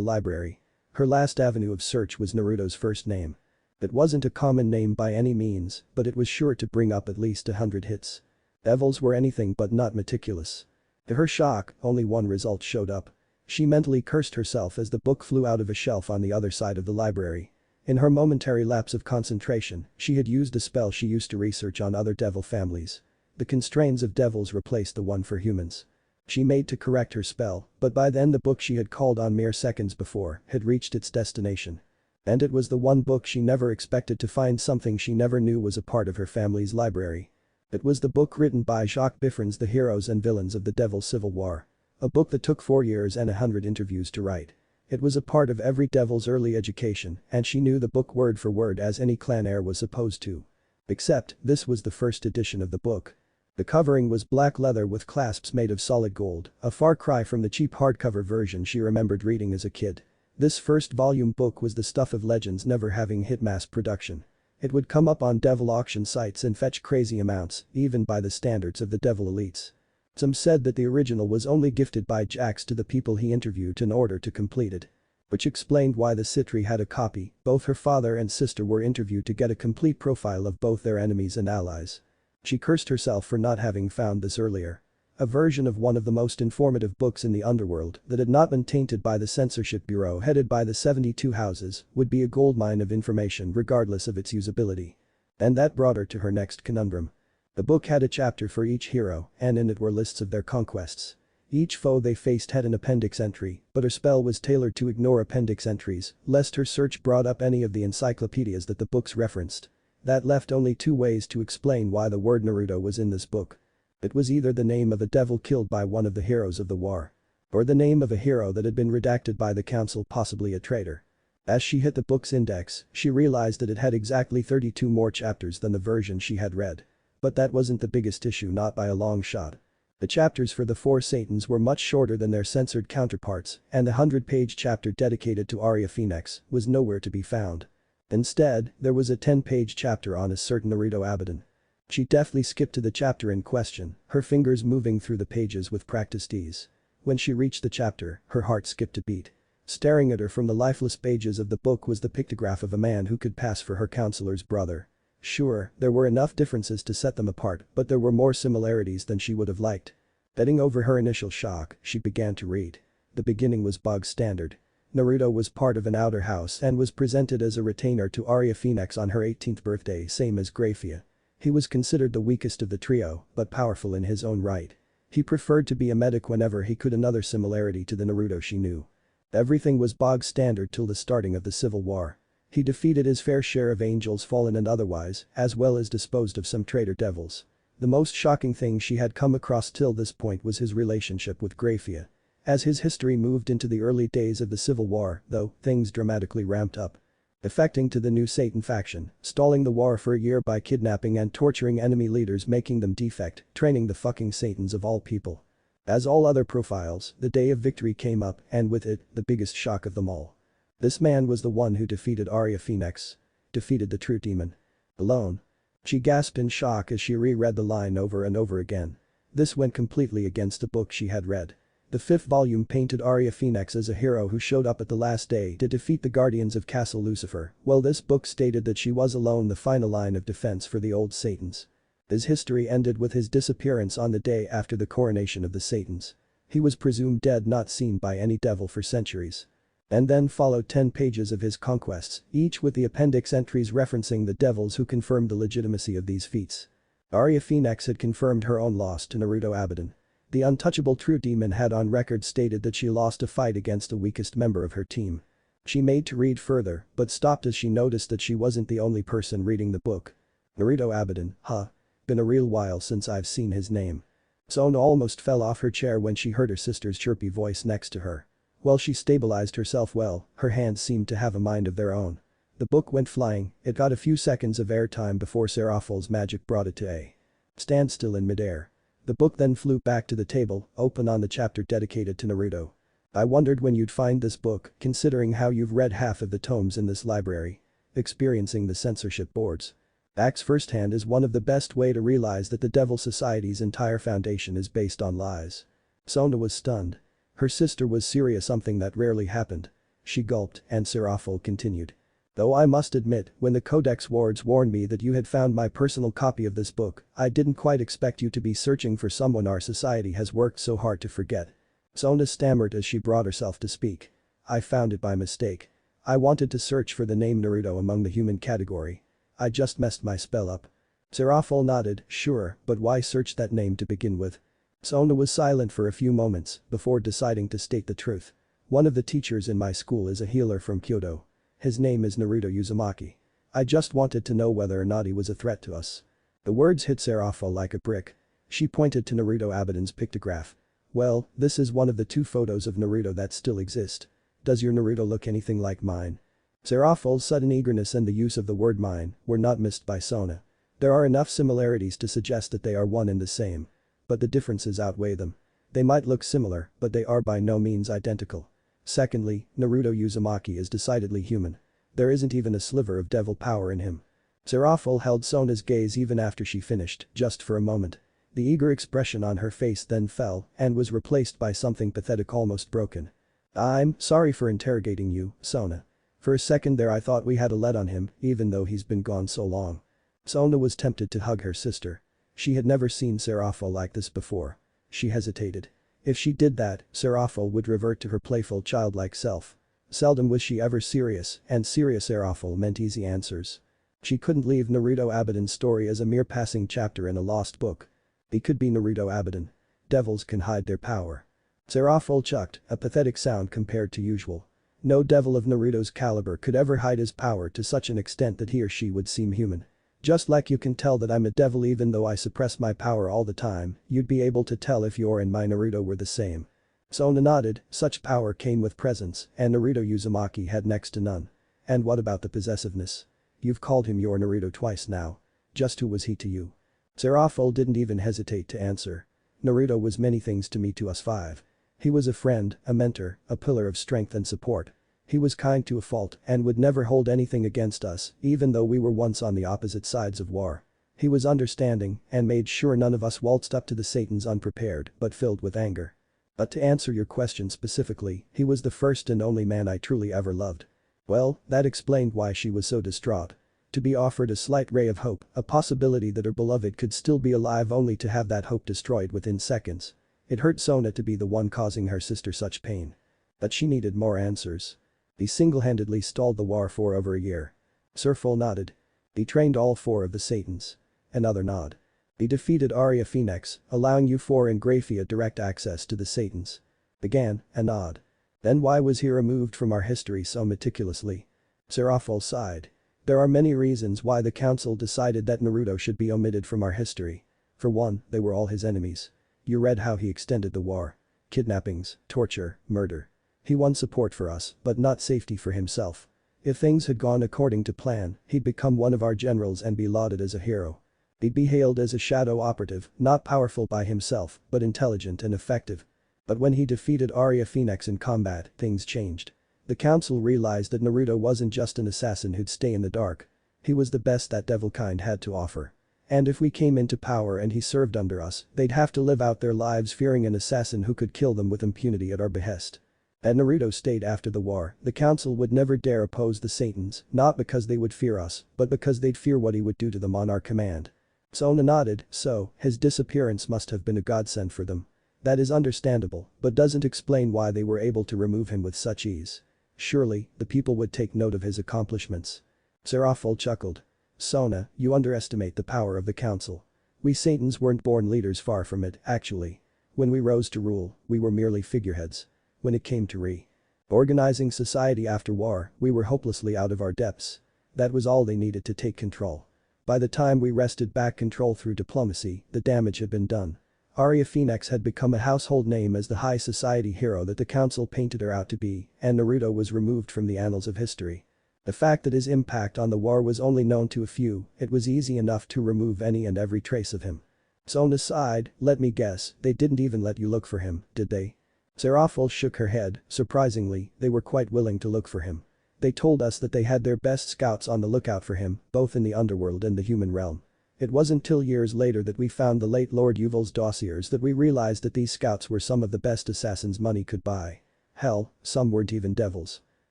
[SPEAKER 1] library. Her last avenue of search was Naruto's first name. It wasn't a common name by any means, but it was sure to bring up at least 100 hits. Devils were anything but not meticulous. To her shock, only one result showed up. She mentally cursed herself as the book flew out of a shelf on the other side of the library. In her momentary lapse of concentration, she had used a spell she used to research on other devil families. The constraints of devils replaced the one for humans. She made to correct her spell, but by then the book she had called on mere seconds before had reached its destination. And it was the one book she never expected to find, something she never knew was a part of her family's library. It was the book written by Jacques Biffrens, The Heroes and Villains of the Devil's Civil War. A book that took 4 years and 100 interviews to write. It was a part of every devil's early education, and she knew the book word for word as any clan heir was supposed to. Except, this was the first edition of the book. The covering was black leather with clasps made of solid gold, a far cry from the cheap hardcover version she remembered reading as a kid. This first volume book was the stuff of legends, never having hit mass production. It would come up on devil auction sites and fetch crazy amounts, even by the standards of the devil elites. Some said that the original was only gifted by Jax to the people he interviewed in order to complete it. Which explained why the Citri had a copy. Both her father and sister were interviewed to get a complete profile of both their enemies and allies. She cursed herself for not having found this earlier. A version of one of the most informative books in the underworld that had not been tainted by the censorship bureau headed by the 72 houses would be a goldmine of information regardless of its usability. And that brought her to her next conundrum. The book had a chapter for each hero, and in it were lists of their conquests. Each foe they faced had an appendix entry, but her spell was tailored to ignore appendix entries, lest her search brought up any of the encyclopedias that the books referenced. That left only two ways to explain why the word Naruto was in this book. It was either the name of a devil killed by one of the heroes of the war. Or the name of a hero that had been redacted by the council, possibly a traitor. As she hit the book's index, she realized that it had exactly 32 more chapters than the version she had read. But that wasn't the biggest issue, not by a long shot. The chapters for the four Satans were much shorter than their censored counterparts, and the 100-page chapter dedicated to Arya Phoenix was nowhere to be found. Instead, there was a 10-page chapter on a certain Naruto Abidan. She deftly skipped to the chapter in question, her fingers moving through the pages with practiced ease. When she reached the chapter, her heart skipped a beat. Staring at her from the lifeless pages of the book was the pictograph of a man who could pass for her counselor's brother. Sure, there were enough differences to set them apart, but there were more similarities than she would have liked. Getting over her initial shock, she began to read. The beginning was bog standard. Naruto was part of an outer house and was presented as a retainer to Arya Phoenix on her 18th birthday, same as Grafia. He was considered the weakest of the trio, but powerful in his own right. He preferred to be a medic whenever he could. Another similarity to the Naruto she knew. Everything was bog standard till the starting of the Civil War. He defeated his fair share of angels fallen and otherwise, as well as disposed of some traitor devils. The most shocking thing she had come across till this point was his relationship with Grafia. As his history moved into the early days of the Civil War, though, things dramatically ramped up. Defecting to the new Satan faction, stalling the war for a year by kidnapping and torturing enemy leaders, making them defect, training the fucking Satans of all people. As all other profiles, the day of victory came up, and with it, the biggest shock of them all. This man was the one who defeated Arya Phoenix. Defeated the true demon. Alone. She gasped in shock as she reread the line over and over again. This went completely against the book she had read. The fifth volume painted Arya Phoenix as a hero who showed up at the last day to defeat the guardians of Castle Lucifer, while this book stated that she was alone the final line of defense for the old Satans. His history ended with his disappearance on the day after the coronation of the Satans. He was presumed dead, not seen by any devil for centuries. And then followed 10 pages of his conquests, each with the appendix entries referencing the devils who confirmed the legitimacy of these feats. Arya Phoenix had confirmed her own loss to Naruto Abidan. The untouchable true demon had on record stated that she lost a fight against the weakest member of her team. She made to read further, but stopped as she noticed that she wasn't the only person reading the book. Naruto Abidan, huh? Been a real while since I've seen his name. Sona almost fell off her chair when she heard her sister's chirpy voice next to her. While she stabilized herself well, her hands seemed to have a mind of their own. The book went flying, it got a few seconds of airtime before Seraphal's magic brought it to a standstill in midair. The book then flew back to the table, open on the chapter dedicated to Naruto. I wondered when you'd find this book, considering how you've read half of the tomes in this library. Experiencing the censorship boards. Acts firsthand is one of the best way to realize that the Devil Society's entire foundation is based on lies. Sona was stunned. Her sister was serious, something that rarely happened. She gulped, and Seraphil continued. Though I must admit, when the Codex wards warned me that you had found my personal copy of this book, I didn't quite expect you to be searching for someone our society has worked so hard to forget. Sona stammered as she brought herself to speak. I found it by mistake. I wanted to search for the name Naruto among the human category. I just messed my spell up. Seraphil nodded, sure, but why search that name to begin with? Sona was silent for a few moments before deciding to state the truth. One of the teachers in my school is a healer from Kyoto. His name is Naruto Uzumaki. I just wanted to know whether or not he was a threat to us. The words hit Seraphil like a brick. She pointed to Naruto Abidan's pictograph. Well, this is one of the 2 photos of Naruto that still exist. Does your Naruto look anything like mine? Seraphil's sudden eagerness and the use of the word mine were not missed by Sona. There are enough similarities to suggest that they are one and the same. But the differences outweigh them. They might look similar, but they are by no means identical. Secondly, Naruto Uzumaki is decidedly human. There isn't even a sliver of devil power in him. Seraphil held Sona's gaze even after she finished, just for a moment. The eager expression on her face then fell and was replaced by something pathetic, almost broken. I'm sorry for interrogating you, Sona. For a second there I thought we had a lead on him, even though he's been gone so long. Sona was tempted to hug her sister. She had never seen Serafo like this before. She hesitated. If she did that, Serafo would revert to her playful childlike self. Seldom was she ever serious, and serious Serafo meant easy answers. She couldn't leave Naruto Abidan's story as a mere passing chapter in a lost book. He could be Naruto Abidan. Devils can hide their power. Serafo chucked, a pathetic sound compared to usual. No devil of Naruto's caliber could ever hide his power to such an extent that he or she would seem human. Just like you can tell that I'm a devil even though I suppress my power all the time, you'd be able to tell if your and my Naruto were the same. Sona nodded, such power came with presence, and Naruto Uzumaki had next to none. And what about the possessiveness? You've called him your Naruto twice now. Just who was he to you? Serafo didn't even hesitate to answer. Naruto was many things to me, to us five. He was a friend, a mentor, a pillar of strength and support. He was kind to a fault and would never hold anything against us, even though we were once on the opposite sides of war. He was understanding and made sure none of us waltzed up to the Satans unprepared but filled with anger. But to answer your question specifically, he was the first and only man I truly ever loved. Well, that explained why she was so distraught. To be offered a slight ray of hope, a possibility that her beloved could still be alive only to have that hope destroyed within seconds. It hurt Sona to be the one causing her sister such pain. But she needed more answers. He single-handedly stalled the war for over a year. Serful nodded. He trained all 4 of the Satans. Another nod. He defeated Arya Phoenix, allowing U4 and Graphia direct access to the Satans. Again, a nod. Then why was he removed from our history so meticulously? Seraful sighed. There are many reasons why the council decided that Naruto should be omitted from our history. For one, they were all his enemies. You read how he extended the war. Kidnappings, torture, murder. He won support for us, but not safety for himself. If things had gone according to plan, he'd become one of our generals and be lauded as a hero. He'd be hailed as a shadow operative, not powerful by himself, but intelligent and effective. But when he defeated Arya Phoenix in combat, things changed. The council realized that Naruto wasn't just an assassin who'd stay in the dark. He was the best that devil kind had to offer. And if we came into power and he served under us, they'd have to live out their lives fearing an assassin who could kill them with impunity at our behest. Had Naruto stayed after the war, the council would never dare oppose the Satans, not because they would fear us, but because they'd fear what he would do to them on our command. Sona nodded, so, his disappearance must have been a godsend for them. That is understandable, but doesn't explain why they were able to remove him with such ease. Surely, the people would take note of his accomplishments. Seraful chuckled. Sona, you underestimate the power of the council. We Satans weren't born leaders, far from it, actually. When we rose to rule, we were merely figureheads. When it came to reorganizing society after war, we were hopelessly out of our depths. That was all they needed to take control. By the time we wrested back control through diplomacy, the damage had been done. Arya Phoenix had become a household name as the high society hero that the council painted her out to be, and Naruto was removed from the annals of history. The fact that his impact on the war was only known to a few, it was easy enough to remove any and every trace of him. Sona sighed, let me guess, they didn't even let you look for him, did they? Seraful shook her head, surprisingly, they were quite willing to look for him. They told us that they had their best scouts on the lookout for him, both in the underworld and the human realm. It wasn't till years later that we found the late Lord Yuval's dossiers that we realized that these scouts were some of the best assassins money could buy. Hell, some weren't even devils.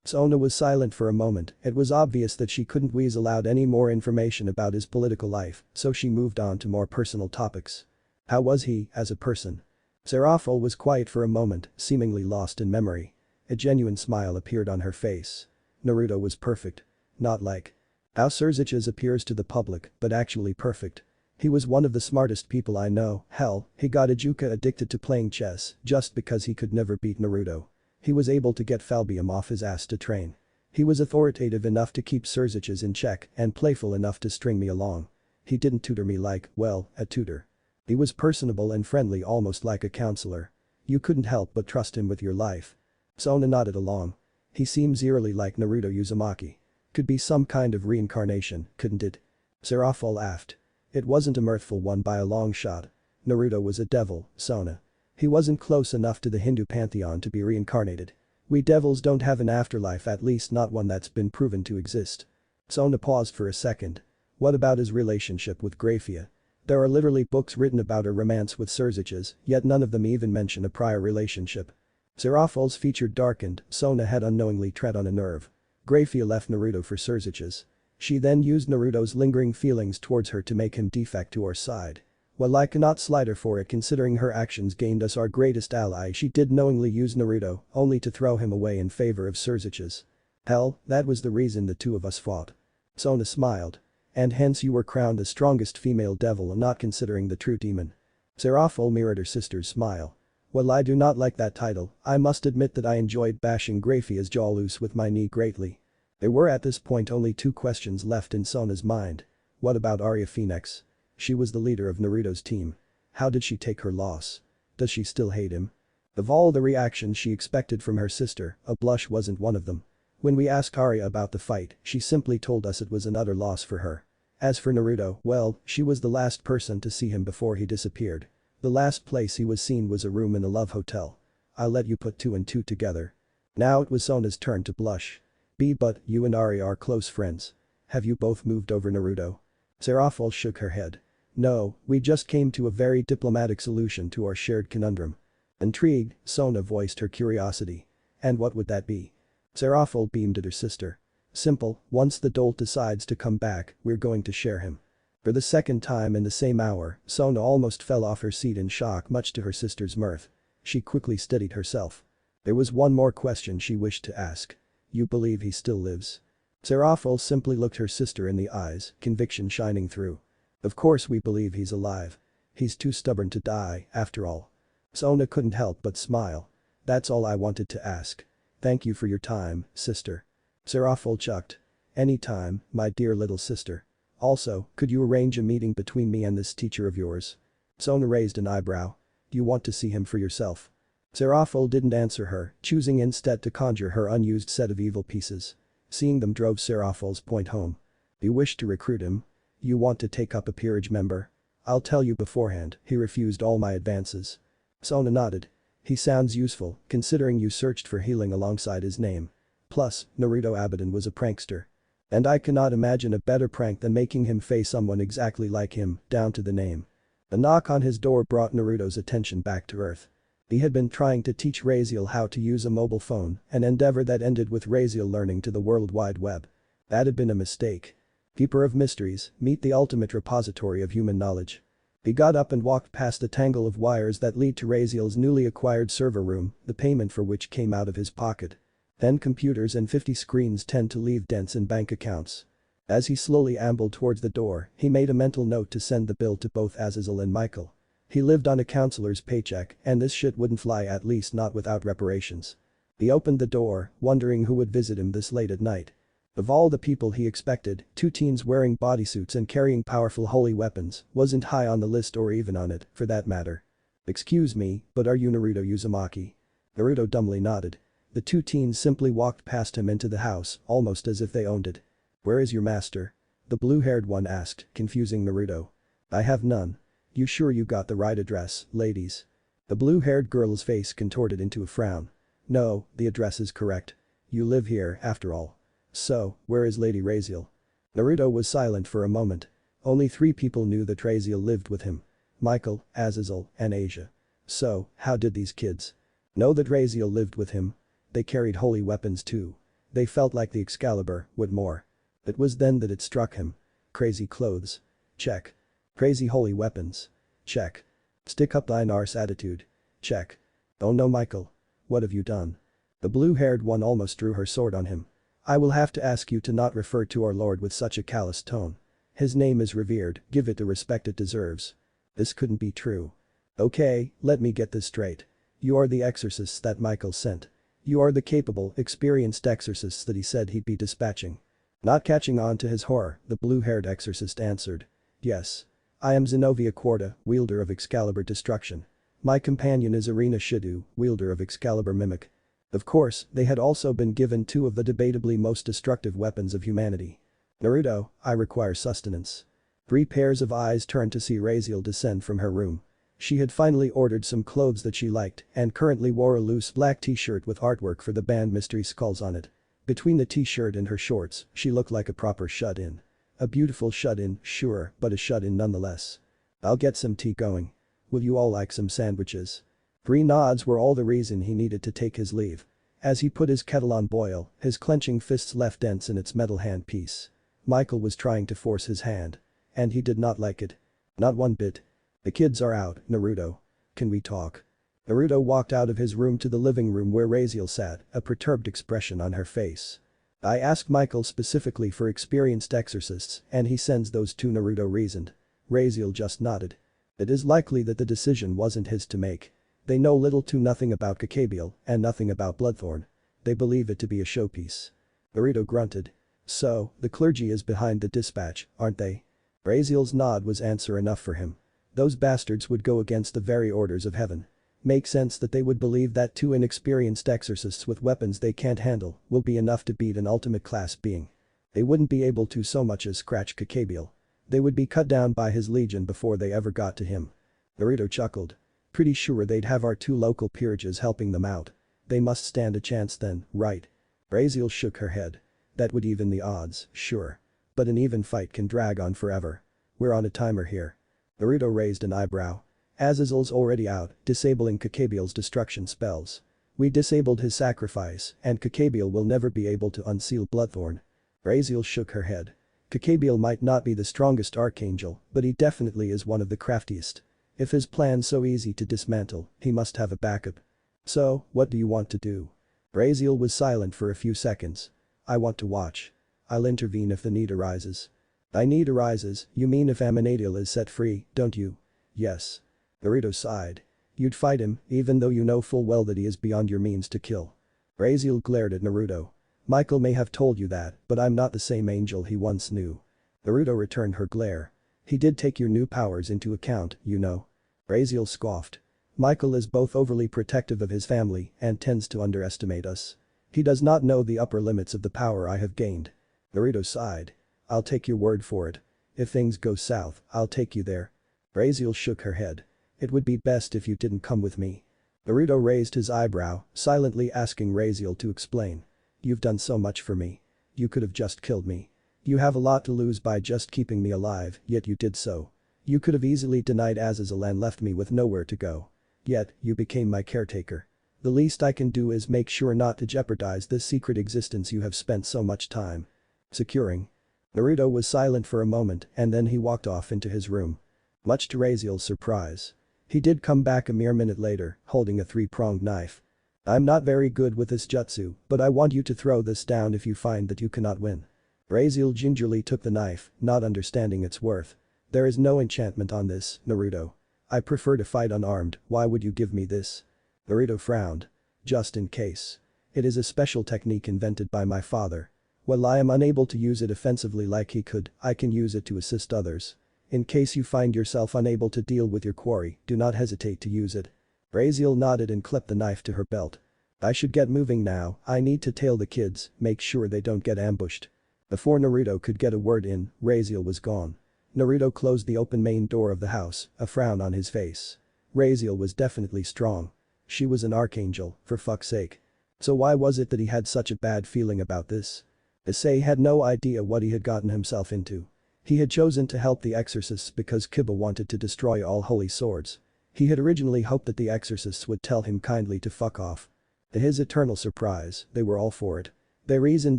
[SPEAKER 1] Sona was silent for a moment, it was obvious that she couldn't weasel out any more information about his political life, so she moved on to more personal topics. How was he, as a person? Seraful was quiet for a moment, seemingly lost in memory. A genuine smile appeared on her face. Naruto was perfect. Not like how Surziches appears to the public, but actually perfect. He was one of the smartest people I know, hell, he got Ijuka addicted to playing chess just because he could never beat Naruto. He was able to get Falbium off his ass to train. He was authoritative enough to keep Surziches in check and playful enough to string me along. He didn't tutor me like, well, a tutor. He was personable and friendly, almost like a counselor. You couldn't help but trust him with your life. Sona nodded along. He seems eerily like Naruto Uzumaki. Could be some kind of reincarnation, couldn't it? Seraful laughed. It wasn't a mirthful one by a long shot. Naruto was a devil, Sona. He wasn't close enough to the Hindu pantheon to be reincarnated. We devils don't have an afterlife, at least not one that's been proven to exist. Sona paused for a second. What about his relationship with Graphia? There are literally books written about her romance with Surziches, yet none of them even mention a prior relationship. Seraphol's feature darkened, Sona had unknowingly tread on a nerve. Grafia left Naruto for Surzich's. She then used Naruto's lingering feelings towards her to make him defect to our side. While I cannot slight her for it considering her actions gained us our greatest ally, she did knowingly use Naruto, only to throw him away in favor of Surzich's. Hell, that was the reason the two of us fought. Sona smiled. And hence you were crowned the strongest female devil not considering the true demon. Seraphol mirrored her sister's smile. While I do not like that title, I must admit that I enjoyed bashing Grafia's jaw loose with my knee greatly. There were at this point only two questions left in Sona's mind. What about Arya Phoenix? She was the leader of Naruto's team. How did she take her loss? Does she still hate him? Of all the reactions she expected from her sister, a blush wasn't one of them. When we asked Arya about the fight, she simply told us it was an utter loss for her. As for Naruto, well, she was the last person to see him before he disappeared. The last place he was seen was a room in a love hotel. I'll let you put two and two together. Now it was Sona's turn to blush. But you and Arya are close friends. Have you both moved over Naruto? Seraphol shook her head. No, we just came to a very diplomatic solution to our shared conundrum. Intrigued, Sona voiced her curiosity. And what would that be? Seraphol beamed at her sister. Simple, once the dolt decides to come back, we're going to share him. For the second time in the same hour, Sona almost fell off her seat in shock much to her sister's mirth. She quickly steadied herself. There was one more question she wished to ask. You believe he still lives? Seraphol simply looked her sister in the eyes, conviction shining through. Of course we believe he's alive. He's too stubborn to die, after all. Sona couldn't help but smile. That's all I wanted to ask. Thank you for your time, sister. Seraphol chucked. Anytime, my dear little sister. Also, could you arrange a meeting between me and this teacher of yours? Sona raised an eyebrow. Do you want to see him for yourself? Seraphol didn't answer her, choosing instead to conjure her unused set of evil pieces. Seeing them drove Seraphol's point home. You wish to recruit him? You want to take up a peerage member? I'll tell you beforehand, he refused all my advances. Sona nodded. He sounds useful, considering you searched for healing alongside his name. Plus, Naruto Abidan was a prankster. And I cannot imagine a better prank than making him face someone exactly like him, down to the name. A knock on his door brought Naruto's attention back to earth. He had been trying to teach Raziel how to use a mobile phone, an endeavor that ended with Raziel learning to the World Wide Web. That had been a mistake. Keeper of mysteries, meet the ultimate repository of human knowledge. He got up and walked past the tangle of wires that lead to Raziel's newly acquired server room, the payment for which came out of his pocket. 10 computers and 50 screens tend to leave dents in bank accounts. As he slowly ambled towards the door, he made a mental note to send the bill to both Azazel and Michael. He lived on a counselor's paycheck and this shit wouldn't fly, at least not without reparations. He opened the door, wondering who would visit him this late at night. Of all the people he expected, two teens wearing bodysuits and carrying powerful holy weapons wasn't high on the list or even on it, for that matter. Excuse me, but are you Naruto Uzumaki? Naruto dumbly nodded. The two teens simply walked past him into the house, almost as if they owned it. Where is your master? The blue-haired one asked, confusing Naruto. I have none. You sure you got the right address, ladies? The blue-haired girl's face contorted into a frown. No, the address is correct. You live here, after all. So, where is Lady Raziel? Naruto was silent for a moment. Only 3 people knew that Raziel lived with him. Michael, Azazel, and Asia. So, how did these kids know that Raziel lived with him? They carried holy weapons too. They felt like the Excalibur, what more? It was then that it struck him. Crazy clothes. Check. Crazy holy weapons. Check. Stick up thine arse attitude. Check. Oh no, Michael. What have you done? The blue-haired one almost drew her sword on him. I will have to ask you to not refer to our Lord with such a callous tone. His name is revered, give it the respect it deserves. This couldn't be true. Okay, let me get this straight. You are the exorcists that Michael sent. You are the capable, experienced exorcists that he said he'd be dispatching. Not catching on to his horror, the blue-haired exorcist answered. Yes. I am Zenobia Quarta, wielder of Excalibur Destruction. My companion is Arena Shidu, wielder of Excalibur Mimic. Of course, they had also been given 2 of the debatably most destructive weapons of humanity. Naruto, I require sustenance. 3 pairs of eyes turned to see Raziel descend from her room. She had finally ordered some clothes that she liked and currently wore a loose black t-shirt with artwork for the band Mystery Skulls on it. Between the t-shirt and her shorts, she looked like a proper shut-in. A beautiful shut-in, sure, but a shut-in nonetheless. I'll get some tea going. Will you all like some sandwiches? Three nods were all the reason he needed to take his leave. As he put his kettle on boil, his clenching fists left dents in its metal handpiece. Michael was trying to force his hand. And he did not like it. Not one bit. The kids are out, Naruto. Can we talk? Naruto walked out of his room to the living room where Raziel sat, a perturbed expression on her face. I asked Michael specifically for experienced exorcists and he sends those two, Naruto reasoned. Raziel just nodded. It is likely that the decision wasn't his to make. They know little to nothing about Kakabiel and nothing about Bloodthorn. They believe it to be a showpiece. Naruto grunted. So, the clergy is behind the dispatch, aren't they? Raziel's nod was answer enough for him. Those bastards would go against the very orders of heaven. Makes sense that they would believe that two inexperienced exorcists with weapons they can't handle will be enough to beat an ultimate class being. They wouldn't be able to so much as scratch Kakabiel. They would be cut down by his legion before they ever got to him. Naruto chuckled. Pretty sure they'd have our two local peerages helping them out. They must stand a chance then, right? Raziel shook her head. That would even the odds, sure. But an even fight can drag on forever. We're on a timer here. Naruto raised an eyebrow. Azazel's already out, disabling Kakabiel's destruction spells. We disabled his sacrifice, and Kakabiel will never be able to unseal Bloodthorn. Raziel shook her head. Kakabiel might not be the strongest archangel, but he definitely is one of the craftiest. If his plan's so easy to dismantle, he must have a backup. So, what do you want to do? Raziel was silent for a few seconds. I want to watch. I'll intervene if the need arises. I need arises, you mean if Amanadiel is set free, don't you? Yes. Naruto sighed. You'd fight him, even though you know full well that he is beyond your means to kill. Raziel glared at Naruto. Michael may have told you that, but I'm not the same angel he once knew. Naruto returned her glare. He did take your new powers into account, you know. Raziel scoffed. Michael is both overly protective of his family and tends to underestimate us. He does not know the upper limits of the power I have gained. Naruto sighed. I'll take your word for it. If things go south, I'll take you there. Raziel shook her head. It would be best if you didn't come with me. Naruto raised his eyebrow, silently asking Raziel to explain. You've done so much for me. You could have just killed me. You have a lot to lose by just keeping me alive, yet you did so. You could have easily denied Azazel and left me with nowhere to go. Yet, you became my caretaker. The least I can do is make sure not to jeopardize this secret existence you have spent so much time securing. Naruto was silent for a moment and then he walked off into his room. Much to Raziel's surprise. He did come back a mere minute later, holding a three-pronged knife. I'm not very good with this jutsu, but I want you to throw this down if you find that you cannot win. Raziel gingerly took the knife, not understanding its worth. There is no enchantment on this, Naruto. I prefer to fight unarmed, why would you give me this? Naruto frowned. Just in case. It is a special technique invented by my father. While I am unable to use it offensively like he could, I can use it to assist others. In case you find yourself unable to deal with your quarry, do not hesitate to use it. Raziel nodded and clipped the knife to her belt. I should get moving now, I need to tail the kids, make sure they don't get ambushed. Before Naruto could get a word in, Raziel was gone. Naruto closed the open main door of the house, a frown on his face. Raziel was definitely strong. She was an archangel, for fuck's sake. So why was it that he had such a bad feeling about this? Issei had no idea what he had gotten himself into. He had chosen to help the exorcists because Kiba wanted to destroy all holy swords. He had originally hoped that the exorcists would tell him kindly to fuck off. To his eternal surprise, they were all for it. They reasoned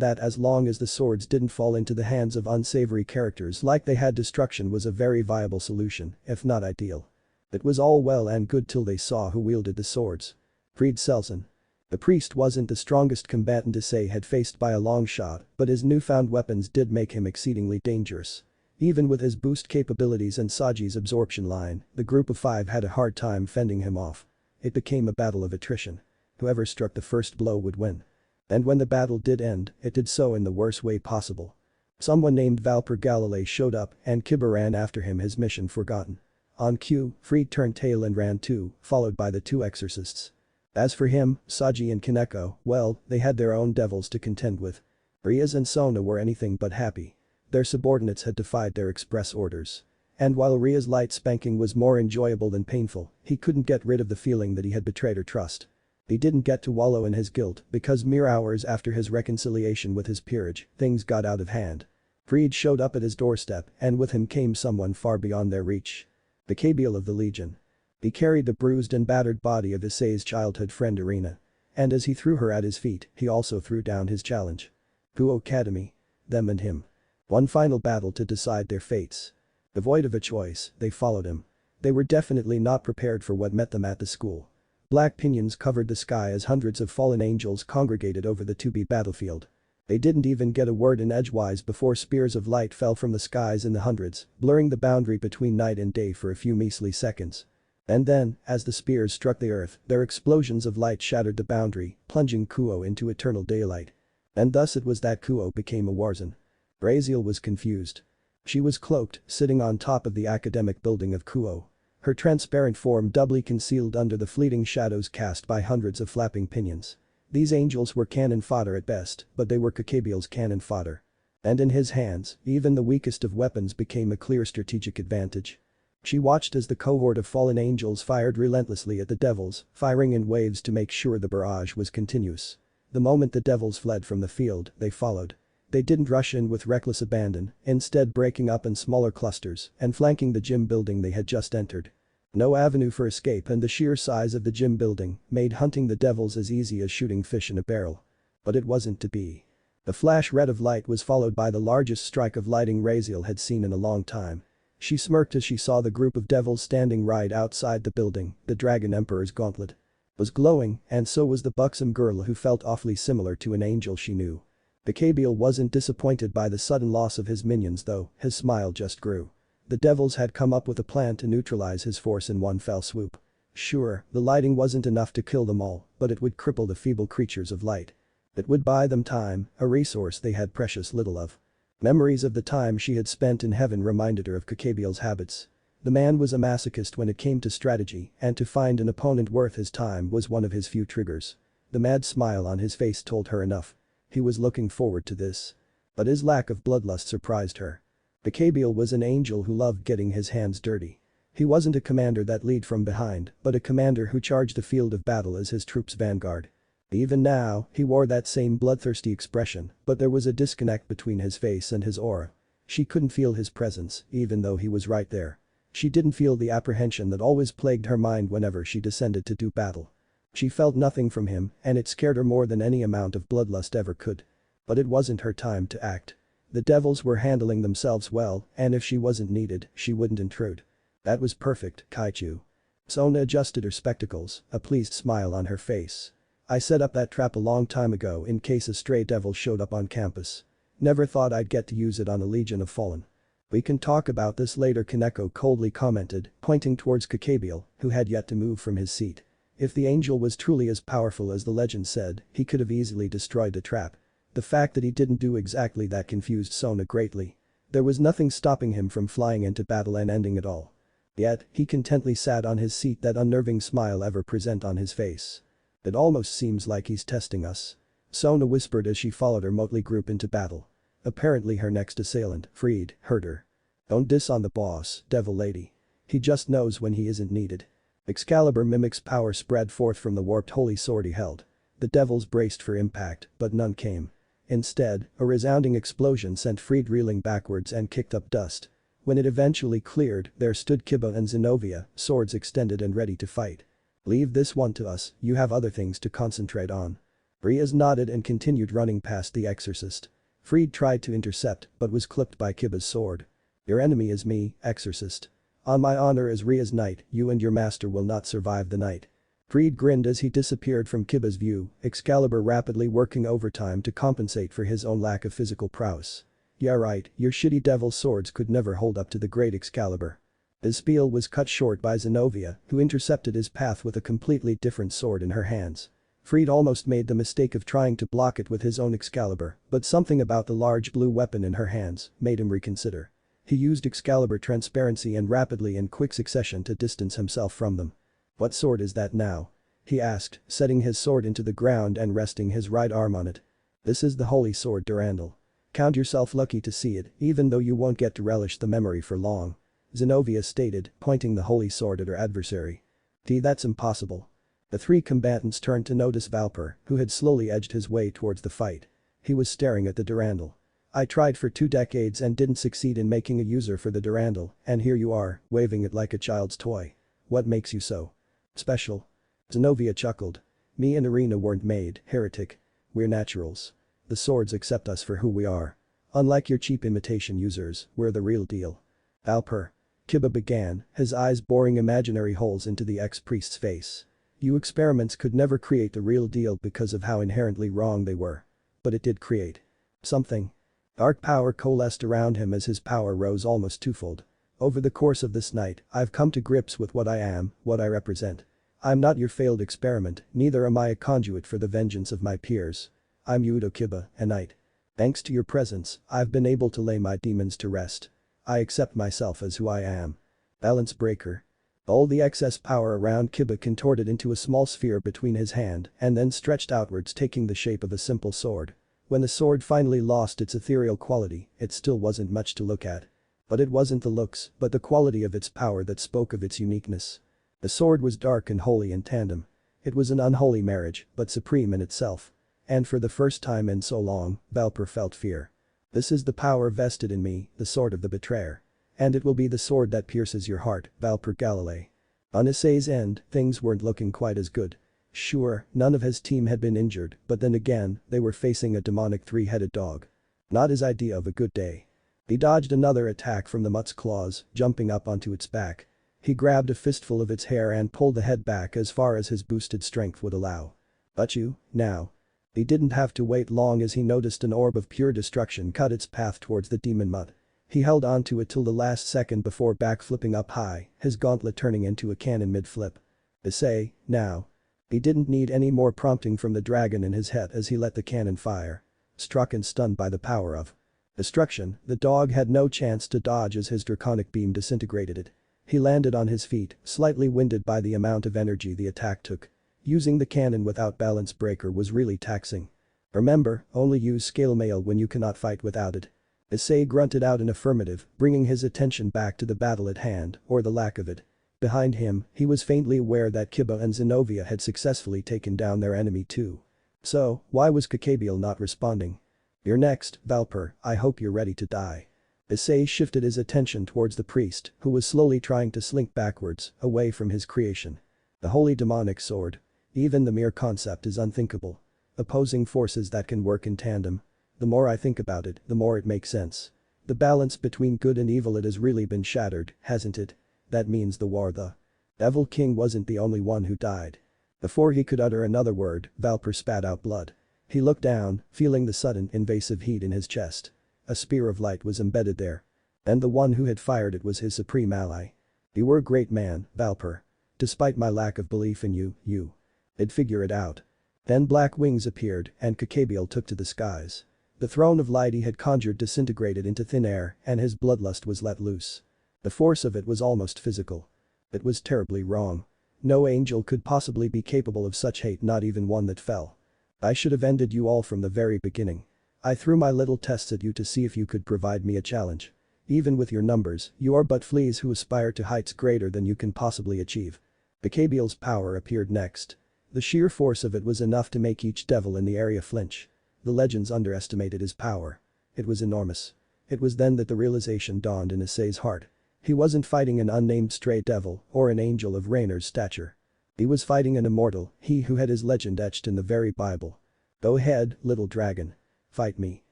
[SPEAKER 1] that as long as the swords didn't fall into the hands of unsavory characters like they had, destruction was a very viable solution, if not ideal. It was all well and good till they saw who wielded the swords. Fried Selson. The priest wasn't the strongest combatant Issei had faced by a long shot, but his newfound weapons did make him exceedingly dangerous. Even with his boost capabilities and Saji's absorption line, the group of five had a hard time fending him off. It became a battle of attrition. Whoever struck the first blow would win. And when the battle did end, it did so in the worst way possible. Someone named Valper Galilei showed up and Kiba ran after him, his mission forgotten. On cue, Fried turned tail and ran too, followed by the two exorcists. As for him, Saji and Kaneko, well, they had their own devils to contend with. Rias and Sona were anything but happy. Their subordinates had defied their express orders. And while Ria's light spanking was more enjoyable than painful, he couldn't get rid of the feeling that he had betrayed her trust. He didn't get to wallow in his guilt because mere hours after his reconciliation with his peerage, things got out of hand. Fried showed up at his doorstep and with him came someone far beyond their reach. The Kabiel of the Legion. He carried the bruised and battered body of Issei's childhood friend Irina. And as he threw her at his feet, he also threw down his challenge. Kuo Academy. Them and him. One final battle to decide their fates. Devoid of a choice, they followed him. They were definitely not prepared for what met them at the school. Black pinions covered the sky as hundreds of fallen angels congregated over the to-be battlefield. They didn't even get a word in edgewise before spears of light fell from the skies in the hundreds, blurring the boundary between night and day for a few measly seconds. And then, as the spears struck the earth, their explosions of light shattered the boundary, plunging Kuo into eternal daylight. And thus it was that Kuo became a Warzone. Raziel was confused. She was cloaked, sitting on top of the academic building of Kuo. Her transparent form doubly concealed under the fleeting shadows cast by hundreds of flapping pinions. These angels were cannon fodder at best, but they were Kakebiel's cannon fodder. And in his hands, even the weakest of weapons became a clear strategic advantage. She watched as the cohort of fallen angels fired relentlessly at the devils, firing in waves to make sure the barrage was continuous. The moment the devils fled from the field, they followed. They didn't rush in with reckless abandon, instead breaking up in smaller clusters and flanking the gym building they had just entered. No avenue for escape, and the sheer size of the gym building made hunting the devils as easy as shooting fish in a barrel. But it wasn't to be. The flash red of light was followed by the largest strike of lightning Raziel had seen in a long time. She smirked as she saw the group of devils standing right outside the building. The Dragon Emperor's gauntlet was glowing, and so was the buxom girl who felt awfully similar to an angel she knew. Kakebiel wasn't disappointed by the sudden loss of his minions though, his smile just grew. The devils had come up with a plan to neutralize his force in one fell swoop. Sure, the lighting wasn't enough to kill them all, but it would cripple the feeble creatures of light. It would buy them time, a resource they had precious little of. Memories of the time she had spent in heaven reminded her of Kakebiel's habits. The man was a masochist when it came to strategy, and to find an opponent worth his time was one of his few triggers. The mad smile on his face told her enough. He was looking forward to this. But his lack of bloodlust surprised her. Kakebiel was an angel who loved getting his hands dirty. He wasn't a commander that led from behind, but a commander who charged the field of battle as his troops' vanguard. Even now, he wore that same bloodthirsty expression, but there was a disconnect between his face and his aura. She couldn't feel his presence, even though he was right there. She didn't feel the apprehension that always plagued her mind whenever she descended to do battle. She felt nothing from him, and it scared her more than any amount of bloodlust ever could. But it wasn't her time to act. The devils were handling themselves well, and if she wasn't needed, she wouldn't intrude. That was perfect, Kaichu. Sona adjusted her spectacles, a pleased smile on her face. I set up that trap a long time ago in case a stray devil showed up on campus. Never thought I'd get to use it on a Legion of Fallen. We can talk about this later, Kaneko coldly commented, pointing towards Kakebiel, who had yet to move from his seat. If the angel was truly as powerful as the legend said, he could have easily destroyed the trap. The fact that he didn't do exactly that confused Sona greatly. There was nothing stopping him from flying into battle and ending it all. Yet, he contentedly sat on his seat, that unnerving smile ever present on his face. It almost seems like he's testing us. Sona whispered as she followed her motley group into battle. Apparently her next assailant, Freed, heard her. Don't diss on the boss, devil lady. He just knows when he isn't needed. Excalibur mimics power spread forth from the warped holy sword he held. The devils braced for impact, but none came. Instead, a resounding explosion sent Freed reeling backwards and kicked up dust. When it eventually cleared, there stood Kiba and Zenobia, swords extended and ready to fight. Leave this one to us, you have other things to concentrate on. Riaz nodded and continued running past the exorcist. Freed tried to intercept, but was clipped by Kiba's sword. Your enemy is me, exorcist. On my honor as Riaz knight, you and your master will not survive the night. Freed grinned as he disappeared from Kiba's view, Excalibur rapidly working overtime to compensate for his own lack of physical prowess. Yeah right, your shitty devil swords could never hold up to the great Excalibur. His spiel was cut short by Zenobia, who intercepted his path with a completely different sword in her hands. Freed almost made the mistake of trying to block it with his own Excalibur, but something about the large blue weapon in her hands made him reconsider. He used Excalibur transparency and rapidly in quick succession to distance himself from them. What sword is that now? He asked, setting his sword into the ground and resting his right arm on it. This is the holy sword Durandal. Count yourself lucky to see it, even though you won't get to relish the memory for long. Zenobia stated, pointing the holy sword at her adversary. That's impossible. The three combatants turned to notice Valper, who had slowly edged his way towards the fight. He was staring at the Durandal. I tried for 2 decades and didn't succeed in making a user for the Durandal, and here you are, waving it like a child's toy. What makes you so special? Zenobia chuckled. Me and Irina weren't made, heretic. We're naturals. The swords accept us for who we are. Unlike your cheap imitation users, we're the real deal. Valper. Kiba began, his eyes boring imaginary holes into the ex-priest's face. You experiments could never create the real deal because of how inherently wrong they were. But it did create something. Dark power coalesced around him as his power rose almost twofold. Over the course of this night, I've come to grips with what I am, what I represent. I'm not your failed experiment, neither am I a conduit for the vengeance of my peers. I'm Yudo Kiba, a knight. Thanks to your presence, I've been able to lay my demons to rest. I accept myself as who I am. Balance breaker. All the excess power around Kiba contorted into a small sphere between his hand and then stretched outwards, taking the shape of a simple sword. When the sword finally lost its ethereal quality, it still wasn't much to look at. But it wasn't the looks, but the quality of its power that spoke of its uniqueness. The sword was dark and holy in tandem. It was an unholy marriage, but supreme in itself. And for the first time in so long, Valper felt fear. This is the power vested in me, the sword of the betrayer. And it will be the sword that pierces your heart, Valper Galilei. On Issei's end, things weren't looking quite as good. Sure, none of his team had been injured, but then again, they were facing a demonic three-headed dog. Not his idea of a good day. He dodged another attack from the mutt's claws, jumping up onto its back. He grabbed a fistful of its hair and pulled the head back as far as his boosted strength would allow. But you, now. He didn't have to wait long as he noticed an orb of pure destruction cut its path towards the demon mutt. He held onto it till the last second before backflipping up high, his gauntlet turning into a cannon mid-flip. Issei, now. He didn't need any more prompting from the dragon in his head as he let the cannon fire. Struck and stunned by the power of destruction, the dog had no chance to dodge as his draconic beam disintegrated it. He landed on his feet, slightly winded by the amount of energy the attack took. Using the cannon without balance breaker was really taxing. Remember, only use scale mail when you cannot fight without it. Issei grunted out an affirmative, bringing his attention back to the battle at hand, or the lack of it. Behind him, he was faintly aware that Kiba and Zenobia had successfully taken down their enemy too. So, why was Kakabiel not responding? You're next, Valper, I hope you're ready to die. Issei shifted his attention towards the priest, who was slowly trying to slink backwards, away from his creation. The holy demonic sword. Even the mere concept is unthinkable. Opposing forces that can work in tandem. The more I think about it, the more it makes sense. The balance between good and evil, it has really been shattered, hasn't it? That means the war, the Devil King wasn't the only one who died. Before he could utter another word, Valper spat out blood. He looked down, feeling the sudden, invasive heat in his chest. A spear of light was embedded there. And the one who had fired it was his supreme ally. You were a great man, Valper. Despite my lack of belief in you, you'd figure it out. Then black wings appeared and Kakabiel took to the skies. The throne of light he had conjured disintegrated into thin air and his bloodlust was let loose. The force of it was almost physical. It was terribly wrong. No angel could possibly be capable of such hate, not even one that fell. I should have ended you all from the very beginning. I threw my little tests at you to see if you could provide me a challenge. Even with your numbers, you are but fleas who aspire to heights greater than you can possibly achieve. Kakabiel's power appeared next. The sheer force of it was enough to make each devil in the area flinch. The legends underestimated his power. It was enormous. It was then that the realization dawned in Issei's heart. He wasn't fighting an unnamed stray devil or an angel of Rainer's stature. He was fighting an immortal, he who had his legend etched in the very Bible. Go ahead, little dragon. Fight me.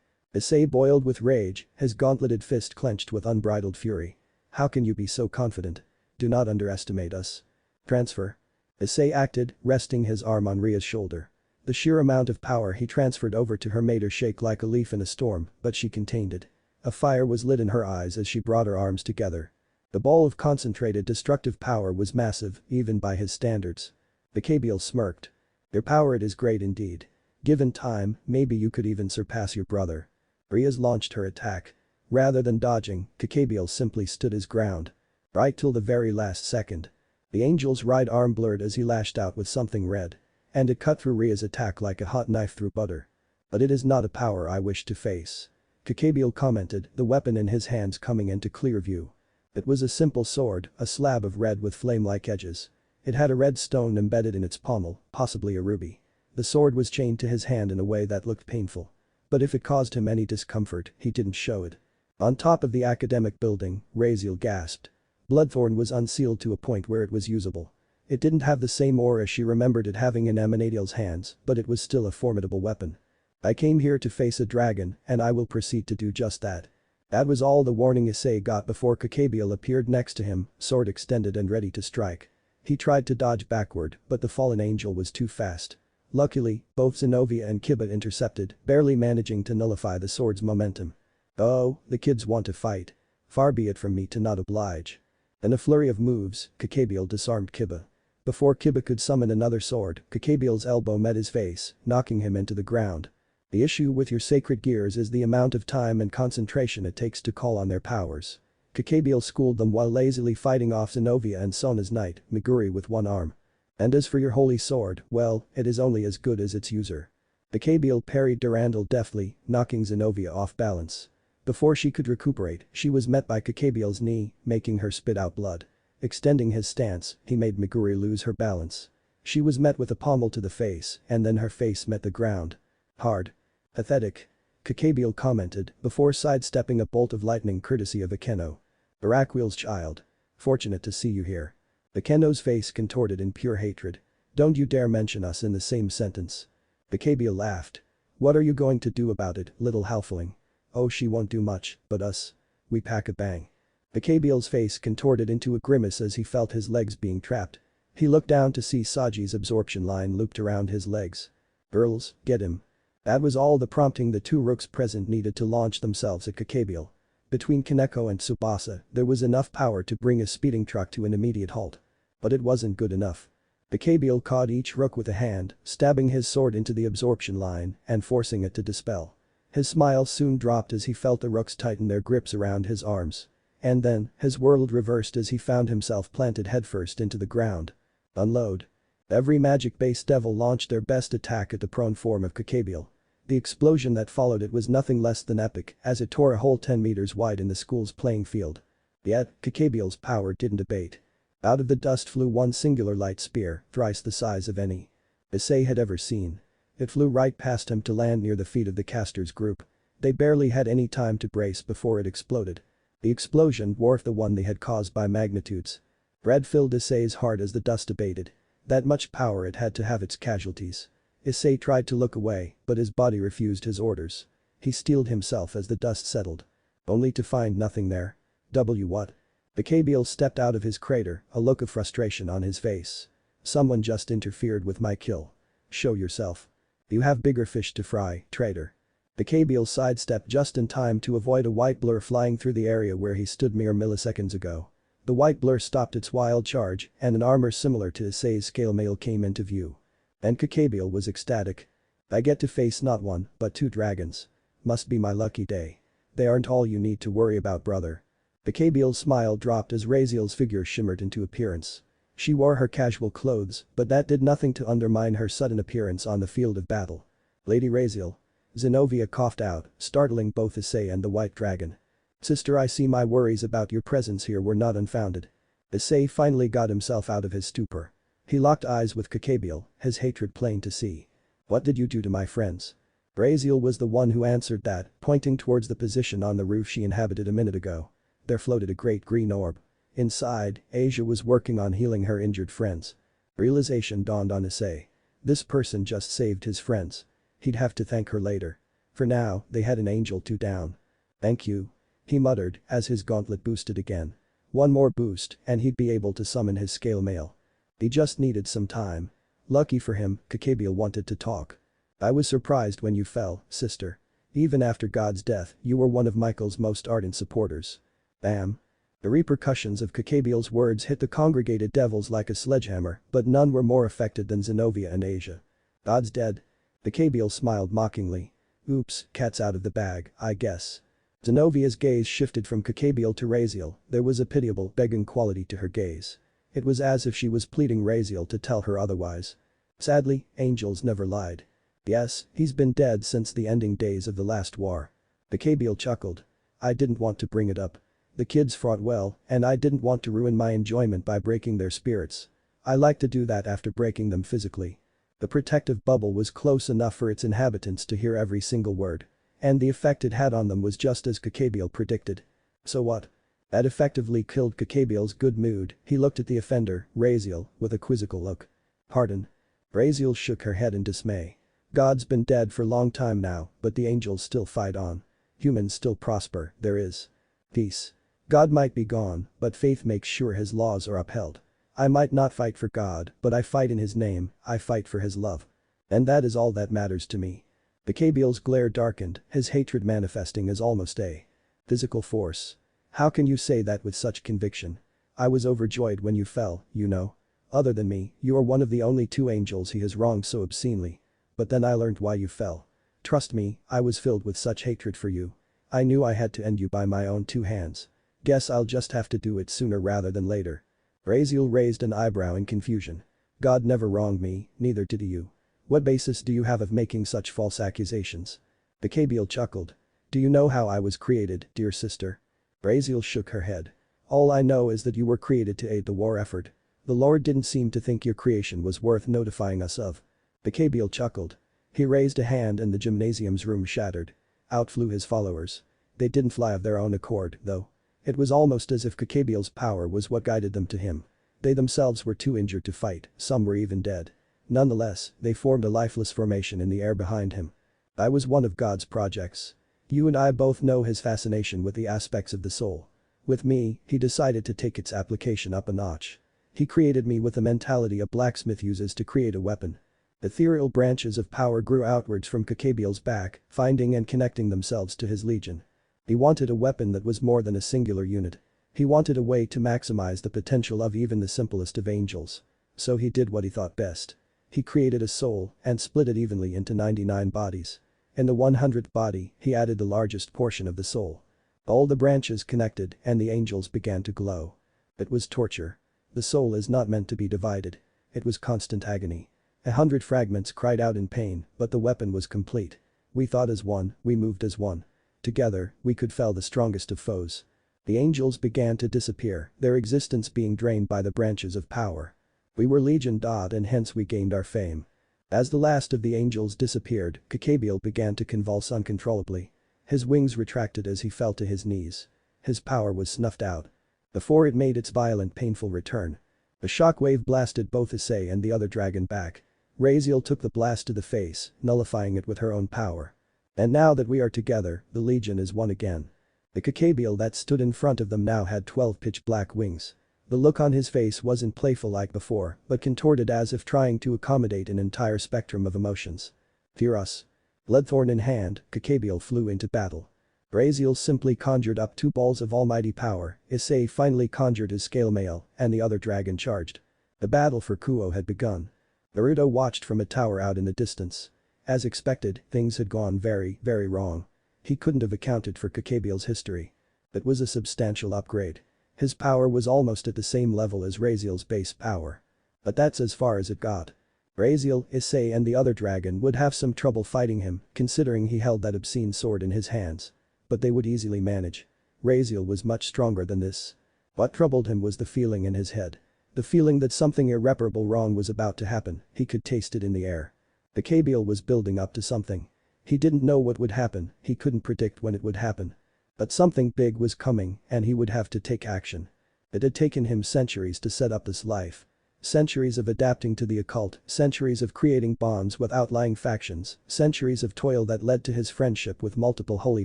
[SPEAKER 1] Issei boiled with rage, his gauntleted fist clenched with unbridled fury. How can you be so confident? Do not underestimate us. Transfer. Issei acted, resting his arm on Ria's shoulder. The sheer amount of power he transferred over to her made her shake like a leaf in a storm, but she contained it. A fire was lit in her eyes as she brought her arms together. The ball of concentrated destructive power was massive, even by his standards. Kakabiel smirked. Your power, it is great indeed. Given time, maybe you could even surpass your brother. Ria's launched her attack. Rather than dodging, Kakabiel simply stood his ground. Right till the very last second. The angel's right arm blurred as he lashed out with something red. And it cut through Ria's attack like a hot knife through butter. But it is not a power I wish to face. Kakabiel commented, the weapon in his hands coming into clear view. It was a simple sword, a slab of red with flame-like edges. It had a red stone embedded in its pommel, possibly a ruby. The sword was chained to his hand in a way that looked painful. But if it caused him any discomfort, he didn't show it. On top of the academic building, Raziel gasped. Bloodthorn was unsealed to a point where it was usable. It didn't have the same aura she remembered it having in Amanadiel's hands, but it was still a formidable weapon. I came here to face a dragon, and I will proceed to do just that. That was all the warning Issei got before Kakabiel appeared next to him, sword extended and ready to strike. He tried to dodge backward, but the fallen angel was too fast. Luckily, both Zenobia and Kiba intercepted, barely managing to nullify the sword's momentum. Oh, the kids want to fight. Far be it from me to not oblige. In a flurry of moves, Kakabiel disarmed Kiba. Before Kiba could summon another sword, Kakabiel's elbow met his face, knocking him into the ground. The issue with your sacred gears is the amount of time and concentration it takes to call on their powers. Kakabiel schooled them while lazily fighting off Zenobia and Sona's knight, Meguri with one arm. And as for your holy sword, well, it is only as good as its user. Kakabiel parried Durandal deftly, knocking Zenobia off balance. Before she could recuperate, she was met by Kakabiel's knee, making her spit out blood. Extending his stance, he made Meguri lose her balance. She was met with a pommel to the face, and then her face met the ground. Hard. Pathetic. Kakabiel commented, before sidestepping a bolt of lightning courtesy of Akeno. Araquil's child. Fortunate to see you here. Akeno's face contorted in pure hatred. Don't you dare mention us in the same sentence. Kakabiel laughed. What are you going to do about it, little halfling? Oh, she won't do much, but us. We pack a bang. Kakabiel's face contorted into a grimace as he felt his legs being trapped. He looked down to see Saji's absorption line looped around his legs. Girls, get him. That was all the prompting the two rooks present needed to launch themselves at Kakabiel. Between Kaneko and Tsubasa, there was enough power to bring a speeding truck to an immediate halt. But it wasn't good enough. Kakabiel caught each rook with a hand, stabbing his sword into the absorption line and forcing it to dispel. His smile soon dropped as he felt the rooks tighten their grips around his arms. And then, his world reversed as he found himself planted headfirst into the ground. Unload. Every magic-based devil launched their best attack at the prone form of Kakabiel. The explosion that followed it was nothing less than epic, as it tore a hole 10 meters wide in the school's playing field. Yet, Kakabiel's power didn't abate. Out of the dust flew one singular light spear, thrice the size of any Issei had ever seen. It flew right past him to land near the feet of the caster's group. They barely had any time to brace before it exploded. The explosion dwarfed the one they had caused by magnitudes. Dread filled Issei's heart as the dust abated. That much power it had to have its casualties. Issei tried to look away, but his body refused his orders. He steeled himself as the dust settled. Only to find nothing there. What? Kakabiel stepped out of his crater, a look of frustration on his face. Someone just interfered with my kill. Show yourself. You have bigger fish to fry, traitor. Kakabiel sidestepped just in time to avoid a white blur flying through the area where he stood mere milliseconds ago. The white blur stopped its wild charge, and an armor similar to Issei's scale mail came into view. And Kakabiel was ecstatic. I get to face not one, but two dragons. Must be my lucky day. They aren't all you need to worry about, brother. Kakabiel's smile dropped as Raziel's figure shimmered into appearance. She wore her casual clothes, but that did nothing to undermine her sudden appearance on the field of battle. Lady Raziel. Zenobia coughed out, startling both Issei and the white dragon. Sister, I see my worries about your presence here were not unfounded. Issei finally got himself out of his stupor. He locked eyes with Kakabiel, his hatred plain to see. What did you do to my friends? Raziel was the one who answered that, pointing towards the position on the roof she inhabited a minute ago. There floated a great green orb. Inside, Asia was working on healing her injured friends. Realization dawned on Issei. This person just saved his friends. He'd have to thank her later. For now, they had an angel two down. Thank you. He muttered as his gauntlet boosted again. One more boost and he'd be able to summon his scale mail. He just needed some time. Lucky for him, Kakabiel wanted to talk. I was surprised when you fell, sister. Even after God's death, you were one of Michael's most ardent supporters. Bam. The repercussions of Kakabiel's words hit the congregated devils like a sledgehammer, but none were more affected than Zenobia and Asia. God's dead. Kakabiel smiled mockingly. Oops, cat's out of the bag, I guess. Zenovia's gaze shifted from Kakabiel to Raziel. There was a pitiable, begging quality to her gaze. It was as if she was pleading Raziel to tell her otherwise. Sadly, angels never lied. Yes, he's been dead since the ending days of the last war. Kakabiel chuckled. I didn't want to bring it up. The kids fought well, and I didn't want to ruin my enjoyment by breaking their spirits. I like to do that after breaking them physically. The protective bubble was close enough for its inhabitants to hear every single word. And the effect it had on them was just as Kakabiel predicted. So what? That effectively killed Kakabiel's good mood. He looked at the offender, Raziel, with a quizzical look. "Pardon?" Raziel shook her head in dismay. "God's been dead for a long time now, but the angels still fight on. Humans still prosper, there is peace. God might be gone, but faith makes sure his laws are upheld. I might not fight for God, but I fight in his name, I fight for his love. And that is all that matters to me." Kakabiel's glare darkened, his hatred manifesting as almost a physical force. "How can you say that with such conviction? I was overjoyed when you fell, you know. Other than me, you are one of the only two angels he has wronged so obscenely. But then I learned why you fell. Trust me, I was filled with such hatred for you. I knew I had to end you by my own two hands. Guess I'll just have to do it sooner rather than later." Raziel raised an eyebrow in confusion. "God never wronged me, neither did you. What basis do you have of making such false accusations?" Kakabiel chuckled. "Do you know how I was created, dear sister?" Raziel shook her head. "All I know is that you were created to aid the war effort. The Lord didn't seem to think your creation was worth notifying us of." Kakabiel chuckled. He raised a hand and the gymnasium's room shattered. Out flew his followers. They didn't fly of their own accord, though. It was almost as if Kakabiel's power was what guided them to him. They themselves were too injured to fight, some were even dead. Nonetheless, they formed a lifeless formation in the air behind him. "I was one of God's projects. You and I both know his fascination with the aspects of the soul. With me, he decided to take its application up a notch. He created me with the mentality a blacksmith uses to create a weapon." Ethereal branches of power grew outwards from Kakabiel's back, finding and connecting themselves to his legion. He wanted a weapon that was more than a singular unit. He wanted a way to maximize the potential of even the simplest of angels. So he did what he thought best. He created a soul and split it evenly into 99 bodies. In the 100th body, he added the largest portion of the soul. All the branches connected and the angels began to glow. It was torture. The soul is not meant to be divided. It was constant agony. 100 fragments cried out in pain, but the weapon was complete. We thought as one, we moved as one. Together, we could fell the strongest of foes. The angels began to disappear, their existence being drained by the branches of power. We were legion. And hence we gained our fame. As the last of the angels disappeared, Kakabiel began to convulse uncontrollably. His wings retracted as he fell to his knees. His power was snuffed out. Before it made its violent painful return. A shockwave blasted both Issei and the other dragon back. Raziel took the blast to the face, nullifying it with her own power. And now that we are together, the legion is one again. The Kakabiel that stood in front of them now had 12 pitch black wings. The look on his face wasn't playful like before, but contorted as if trying to accommodate an entire spectrum of emotions. "Fear us." Bloodthorn in hand, Kakabiel flew into battle. Raziel simply conjured up 2 balls of almighty power, Issei finally conjured his scale mail, and the other dragon charged. The battle for Kuo had begun. Naruto watched from a tower out in the distance. As expected, things had gone very, very wrong. He couldn't have accounted for Kakabiel's history. It was a substantial upgrade. His power was almost at the same level as Raziel's base power. But that's as far as it got. Raziel, Issei and the other dragon would have some trouble fighting him, considering he held that obscene sword in his hands. But they would easily manage. Raziel was much stronger than this. What troubled him was the feeling in his head. The feeling that something irreparable wrong was about to happen, he could taste it in the air. Kakabiel was building up to something. He didn't know what would happen, he couldn't predict when it would happen. But something big was coming and he would have to take action. It had taken him centuries to set up this life. Centuries of adapting to the occult, centuries of creating bonds with outlying factions, centuries of toil that led to his friendship with multiple holy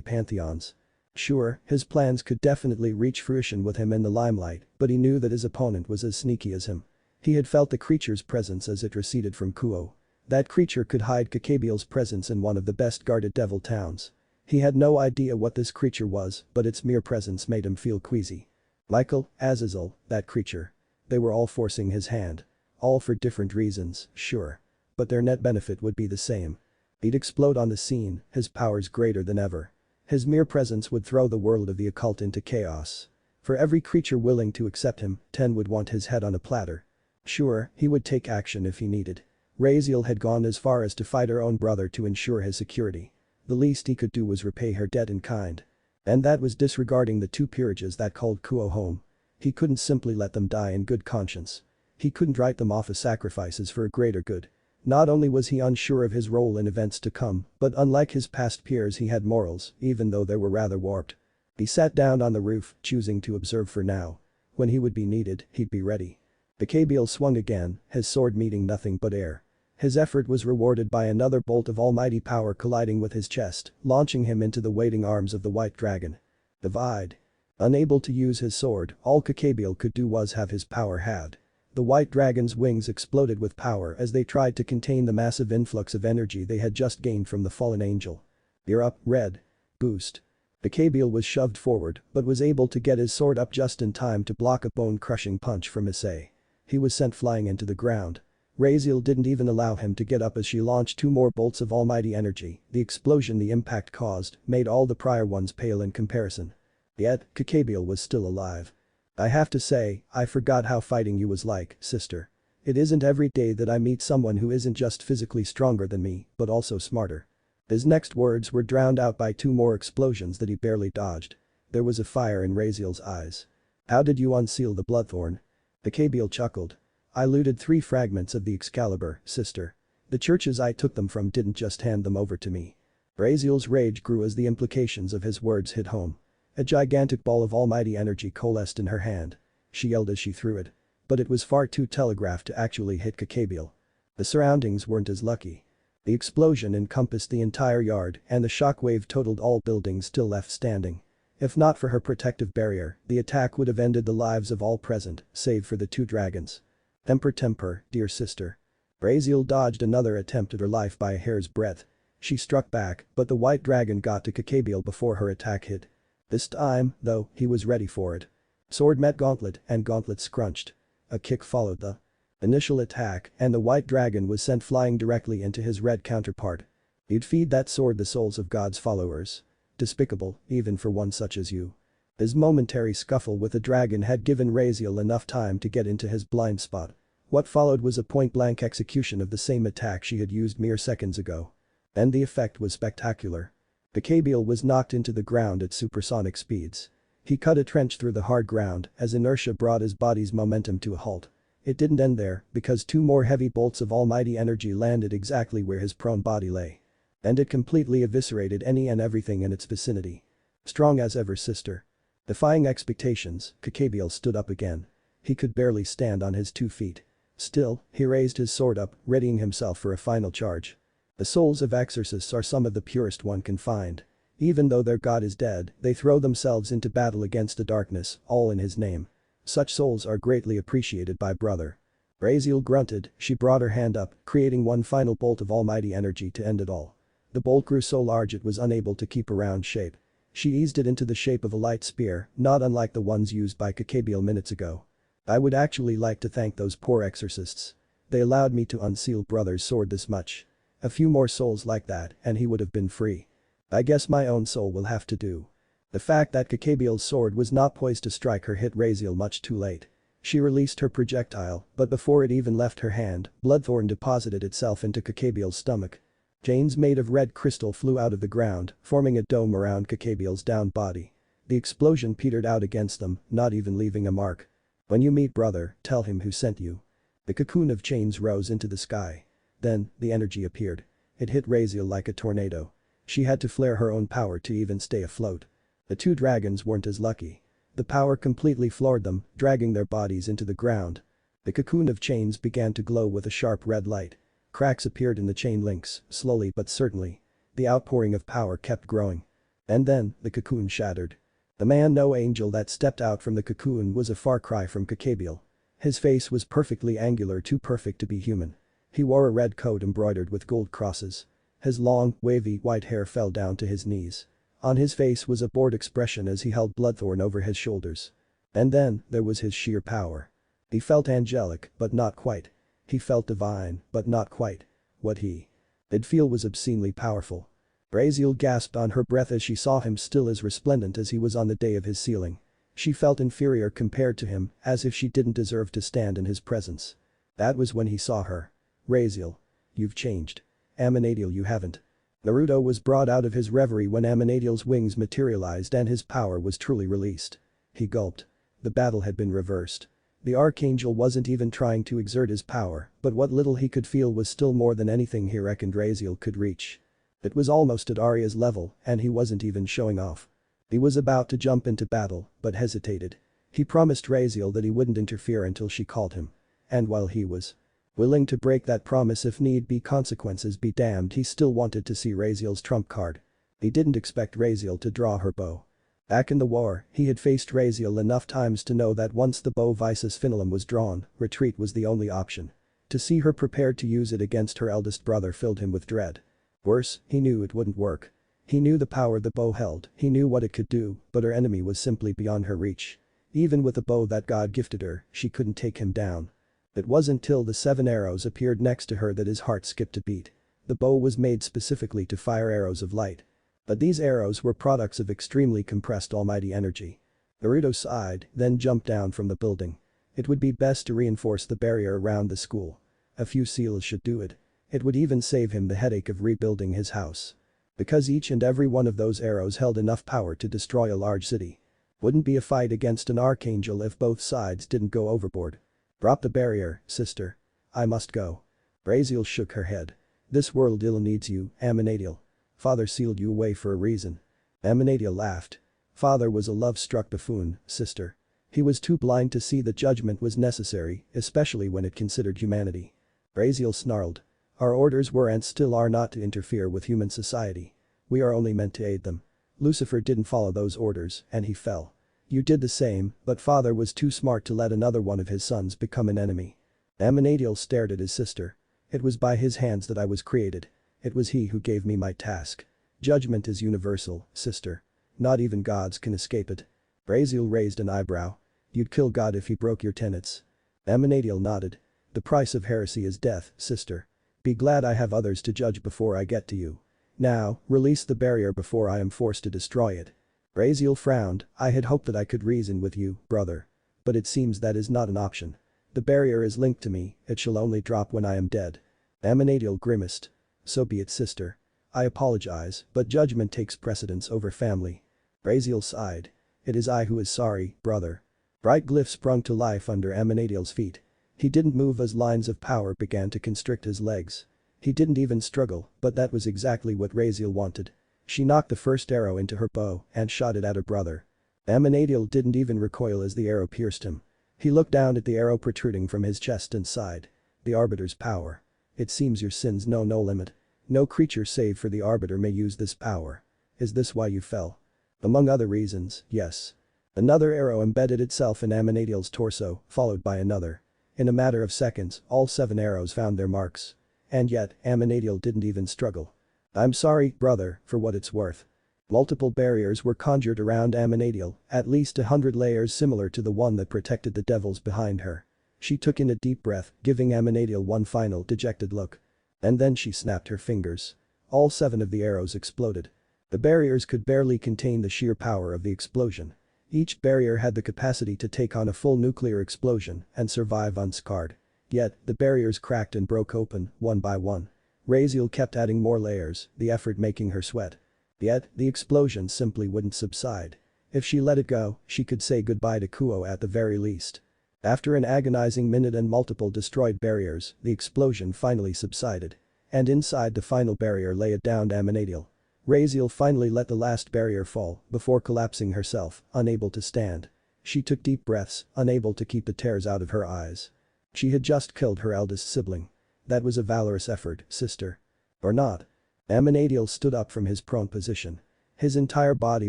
[SPEAKER 1] pantheons. Sure, his plans could definitely reach fruition with him in the limelight, but he knew that his opponent was as sneaky as him. He had felt the creature's presence as it receded from Kuo. That creature could hide Kakabiel's presence in one of the best guarded devil towns. He had no idea what this creature was, but its mere presence made him feel queasy. Michael, Azazel, that creature. They were all forcing his hand. All for different reasons, sure. But their net benefit would be the same. He'd explode on the scene, his powers greater than ever. His mere presence would throw the world of the occult into chaos. For every creature willing to accept him, 10 would want his head on a platter. Sure, he would take action if he needed. Raziel had gone as far as to fight her own brother to ensure his security. The least he could do was repay her debt in kind. And that was disregarding the 2 peerages that called Kuo home. He couldn't simply let them die in good conscience. He couldn't write them off as sacrifices for a greater good. Not only was he unsure of his role in events to come, but unlike his past peers he had morals, even though they were rather warped. He sat down on the roof, choosing to observe for now. When he would be needed, he'd be ready. The Kabyl swung again, his sword meeting nothing but air. His effort was rewarded by another bolt of almighty power colliding with his chest, launching him into the waiting arms of the white dragon. Divide. Unable to use his sword, all Kabyl could do was have his power halved. The white dragon's wings exploded with power as they tried to contain the massive influx of energy they had just gained from the fallen angel. "You're up, Red." Boost. The Kabyl was shoved forward, but was able to get his sword up just in time to block a bone-crushing punch from Issei. He was sent flying into the ground. Raziel didn't even allow him to get up as she launched 2 more bolts of almighty energy. The explosion the impact caused made all the prior ones pale in comparison. Yet, Kabyl was still alive. "I have to say, I forgot how fighting you was like, sister. It isn't every day that I meet someone who isn't just physically stronger than me, but also smarter." His next words were drowned out by 2 more explosions that he barely dodged. There was a fire in Raziel's eyes. "How did you unseal the Bloodthorn?" The Kabyl chuckled. "I looted 3 fragments of the Excalibur, sister. The churches I took them from didn't just hand them over to me." Raziel's rage grew as the implications of his words hit home. A gigantic ball of almighty energy coalesced in her hand. She yelled as she threw it. But it was far too telegraphed to actually hit Kabyl. The surroundings weren't as lucky. The explosion encompassed the entire yard and the shockwave totaled all buildings still left standing. If not for her protective barrier, the attack would have ended the lives of all present, save for the 2 dragons. Temper, dear sister." Raziel dodged another attempt at her life by a hair's breadth. She struck back, but the white dragon got to Kabyl before her attack hit. This time, though, he was ready for it. Sword met gauntlet and gauntlet scrunched. A kick followed the initial attack and the white dragon was sent flying directly into his red counterpart. "You'd feed that sword the souls of God's followers. Despicable, even for one such as you." His momentary scuffle with the dragon had given Raziel enough time to get into his blind spot. What followed was a point-blank execution of the same attack she had used mere seconds ago. And the effect was spectacular. The Kabyl was knocked into the ground at supersonic speeds. He cut a trench through the hard ground as inertia brought his body's momentum to a halt. It didn't end there, because 2 more heavy bolts of almighty energy landed exactly where his prone body lay. And it completely eviscerated any and everything in its vicinity. "Strong as ever, sister." Defying expectations, Kabyl stood up again. He could barely stand on his 2 feet. Still, he raised his sword up, readying himself for a final charge. The souls of exorcists are some of the purest one can find. Even though their god is dead, they throw themselves into battle against the darkness, all in his name. Such souls are greatly appreciated by brother. Raziel grunted, she brought her hand up, creating one final bolt of almighty energy to end it all. The bolt grew so large it was unable to keep a round shape. She eased it into the shape of a light spear, not unlike the ones used by Kabyl minutes ago. "I would actually like to thank those poor exorcists. They allowed me to unseal brother's sword this much. A few more souls like that and he would have been free. I guess my own soul will have to do." The fact that Kabyl's sword was not poised to strike her hit Raziel much too late. She released her projectile, but before it even left her hand, Bloodthorn deposited itself into Kabyl's stomach. Chains made of red crystal flew out of the ground, forming a dome around Kabyl's downed body. The explosion petered out against them, not even leaving a mark. "When you meet brother, tell him who sent you." The cocoon of chains rose into the sky. Then, the energy appeared. It hit Raziel like a tornado. She had to flare her own power to even stay afloat. The 2 dragons weren't as lucky. The power completely floored them, dragging their bodies into the ground. The cocoon of chains began to glow with a sharp red light. Cracks appeared in the chain links, slowly but certainly. The outpouring of power kept growing. And then, the cocoon shattered. The man no angel that stepped out from the cocoon was a far cry from Kabyl. His face was perfectly angular, too perfect to be human. He wore a red coat embroidered with gold crosses. His long, wavy white hair fell down to his knees. On his face was a bored expression as he held Bloodthorn over his shoulders. And then, there was his sheer power. He felt angelic, but not quite. He felt divine, but not quite. What he did feel was obscenely powerful. Raziel gasped on her breath as she saw him still as resplendent as he was on the day of his sealing. She felt inferior compared to him, as if she didn't deserve to stand in his presence. That was when he saw her. "Raziel. You've changed. Amenadiel, you haven't." Naruto was brought out of his reverie when Amenadiel's wings materialized and his power was truly released. He gulped. The battle had been reversed. The Archangel wasn't even trying to exert his power, but what little he could feel was still more than anything he reckoned Raziel could reach. It was almost at Arya's level, and he wasn't even showing off. He was about to jump into battle, but hesitated. He promised Raziel that he wouldn't interfere until she called him. And while he was willing to break that promise if need be, consequences be damned, he still wanted to see Raziel's trump card. He didn't expect Raziel to draw her bow. Back in the war, he had faced Raziel enough times to know that once the bow vices finalum was drawn, retreat was the only option. To see her prepared to use it against her eldest brother filled him with dread. Worse, he knew it wouldn't work. He knew the power the bow held, he knew what it could do, but her enemy was simply beyond her reach. Even with the bow that God gifted her, she couldn't take him down. It wasn't till the 7 arrows appeared next to her that his heart skipped a beat. The bow was made specifically to fire arrows of light. But these arrows were products of extremely compressed almighty energy. Naruto sighed, then jumped down from the building. It would be best to reinforce the barrier around the school. A few seals should do it. It would even save him the headache of rebuilding his house. Because each and every one of those arrows held enough power to destroy a large city. Wouldn't be a fight against an archangel if both sides didn't go overboard. Drop the barrier, sister. I must go. Raziel shook her head. This world ill needs you, Amenadiel. Father sealed you away for a reason. Amenadiel laughed. Father was a love-struck buffoon, sister. He was too blind to see that judgment was necessary, especially when it considered humanity. Raziel snarled. Our orders were and still are not to interfere with human society. We are only meant to aid them. Lucifer didn't follow those orders, and he fell. You did the same, but father was too smart to let another one of his sons become an enemy. Amenadiel stared at his sister. It was by his hands that I was created. It was he who gave me my task. Judgment is universal, sister. Not even gods can escape it. Raziel raised an eyebrow. You'd kill God if he broke your tenets. Amenadiel nodded. The price of heresy is death, sister. Be glad I have others to judge before I get to you. Now, release the barrier before I am forced to destroy it. Raziel frowned. I had hoped that I could reason with you, brother. But it seems that is not an option. The barrier is linked to me, it shall only drop when I am dead. Amenadiel grimaced. So be it, sister. I apologize, but judgment takes precedence over family. Raziel sighed. It is I who is sorry, brother. Bright glyphs sprung to life under Amenadiel's feet. He didn't move as lines of power began to constrict his legs. He didn't even struggle, but that was exactly what Raziel wanted. She knocked the first arrow into her bow and shot it at her brother. Amenadiel didn't even recoil as the arrow pierced him. He looked down at the arrow protruding from his chest and sighed. The Arbiter's power. It seems your sins know no limit. No creature save for the Arbiter may use this power. Is this why you fell? Among other reasons, yes. Another arrow embedded itself in Amenadiel's torso, followed by another. In a matter of seconds, all 7 arrows found their marks. And yet, Amenadiel didn't even struggle. I'm sorry, brother, for what it's worth. Multiple barriers were conjured around Amenadiel, at least 100 layers similar to the one that protected the devils behind her. She took in a deep breath, giving Amenadiel one final dejected look. And then she snapped her fingers. All 7 of the arrows exploded. The barriers could barely contain the sheer power of the explosion. Each barrier had the capacity to take on a full nuclear explosion and survive unscarred. Yet, the barriers cracked and broke open, one by one. Raziel kept adding more layers, the effort making her sweat. Yet, the explosion simply wouldn't subside. If she let it go, she could say goodbye to Kuo at the very least. After an agonizing minute and multiple destroyed barriers, the explosion finally subsided. And inside the final barrier lay a downed Amenadiel. Raziel finally let the last barrier fall before collapsing herself, unable to stand. She took deep breaths, unable to keep the tears out of her eyes. She had just killed her eldest sibling. That was a valorous effort, sister. Or not. Amenadiel stood up from his prone position. His entire body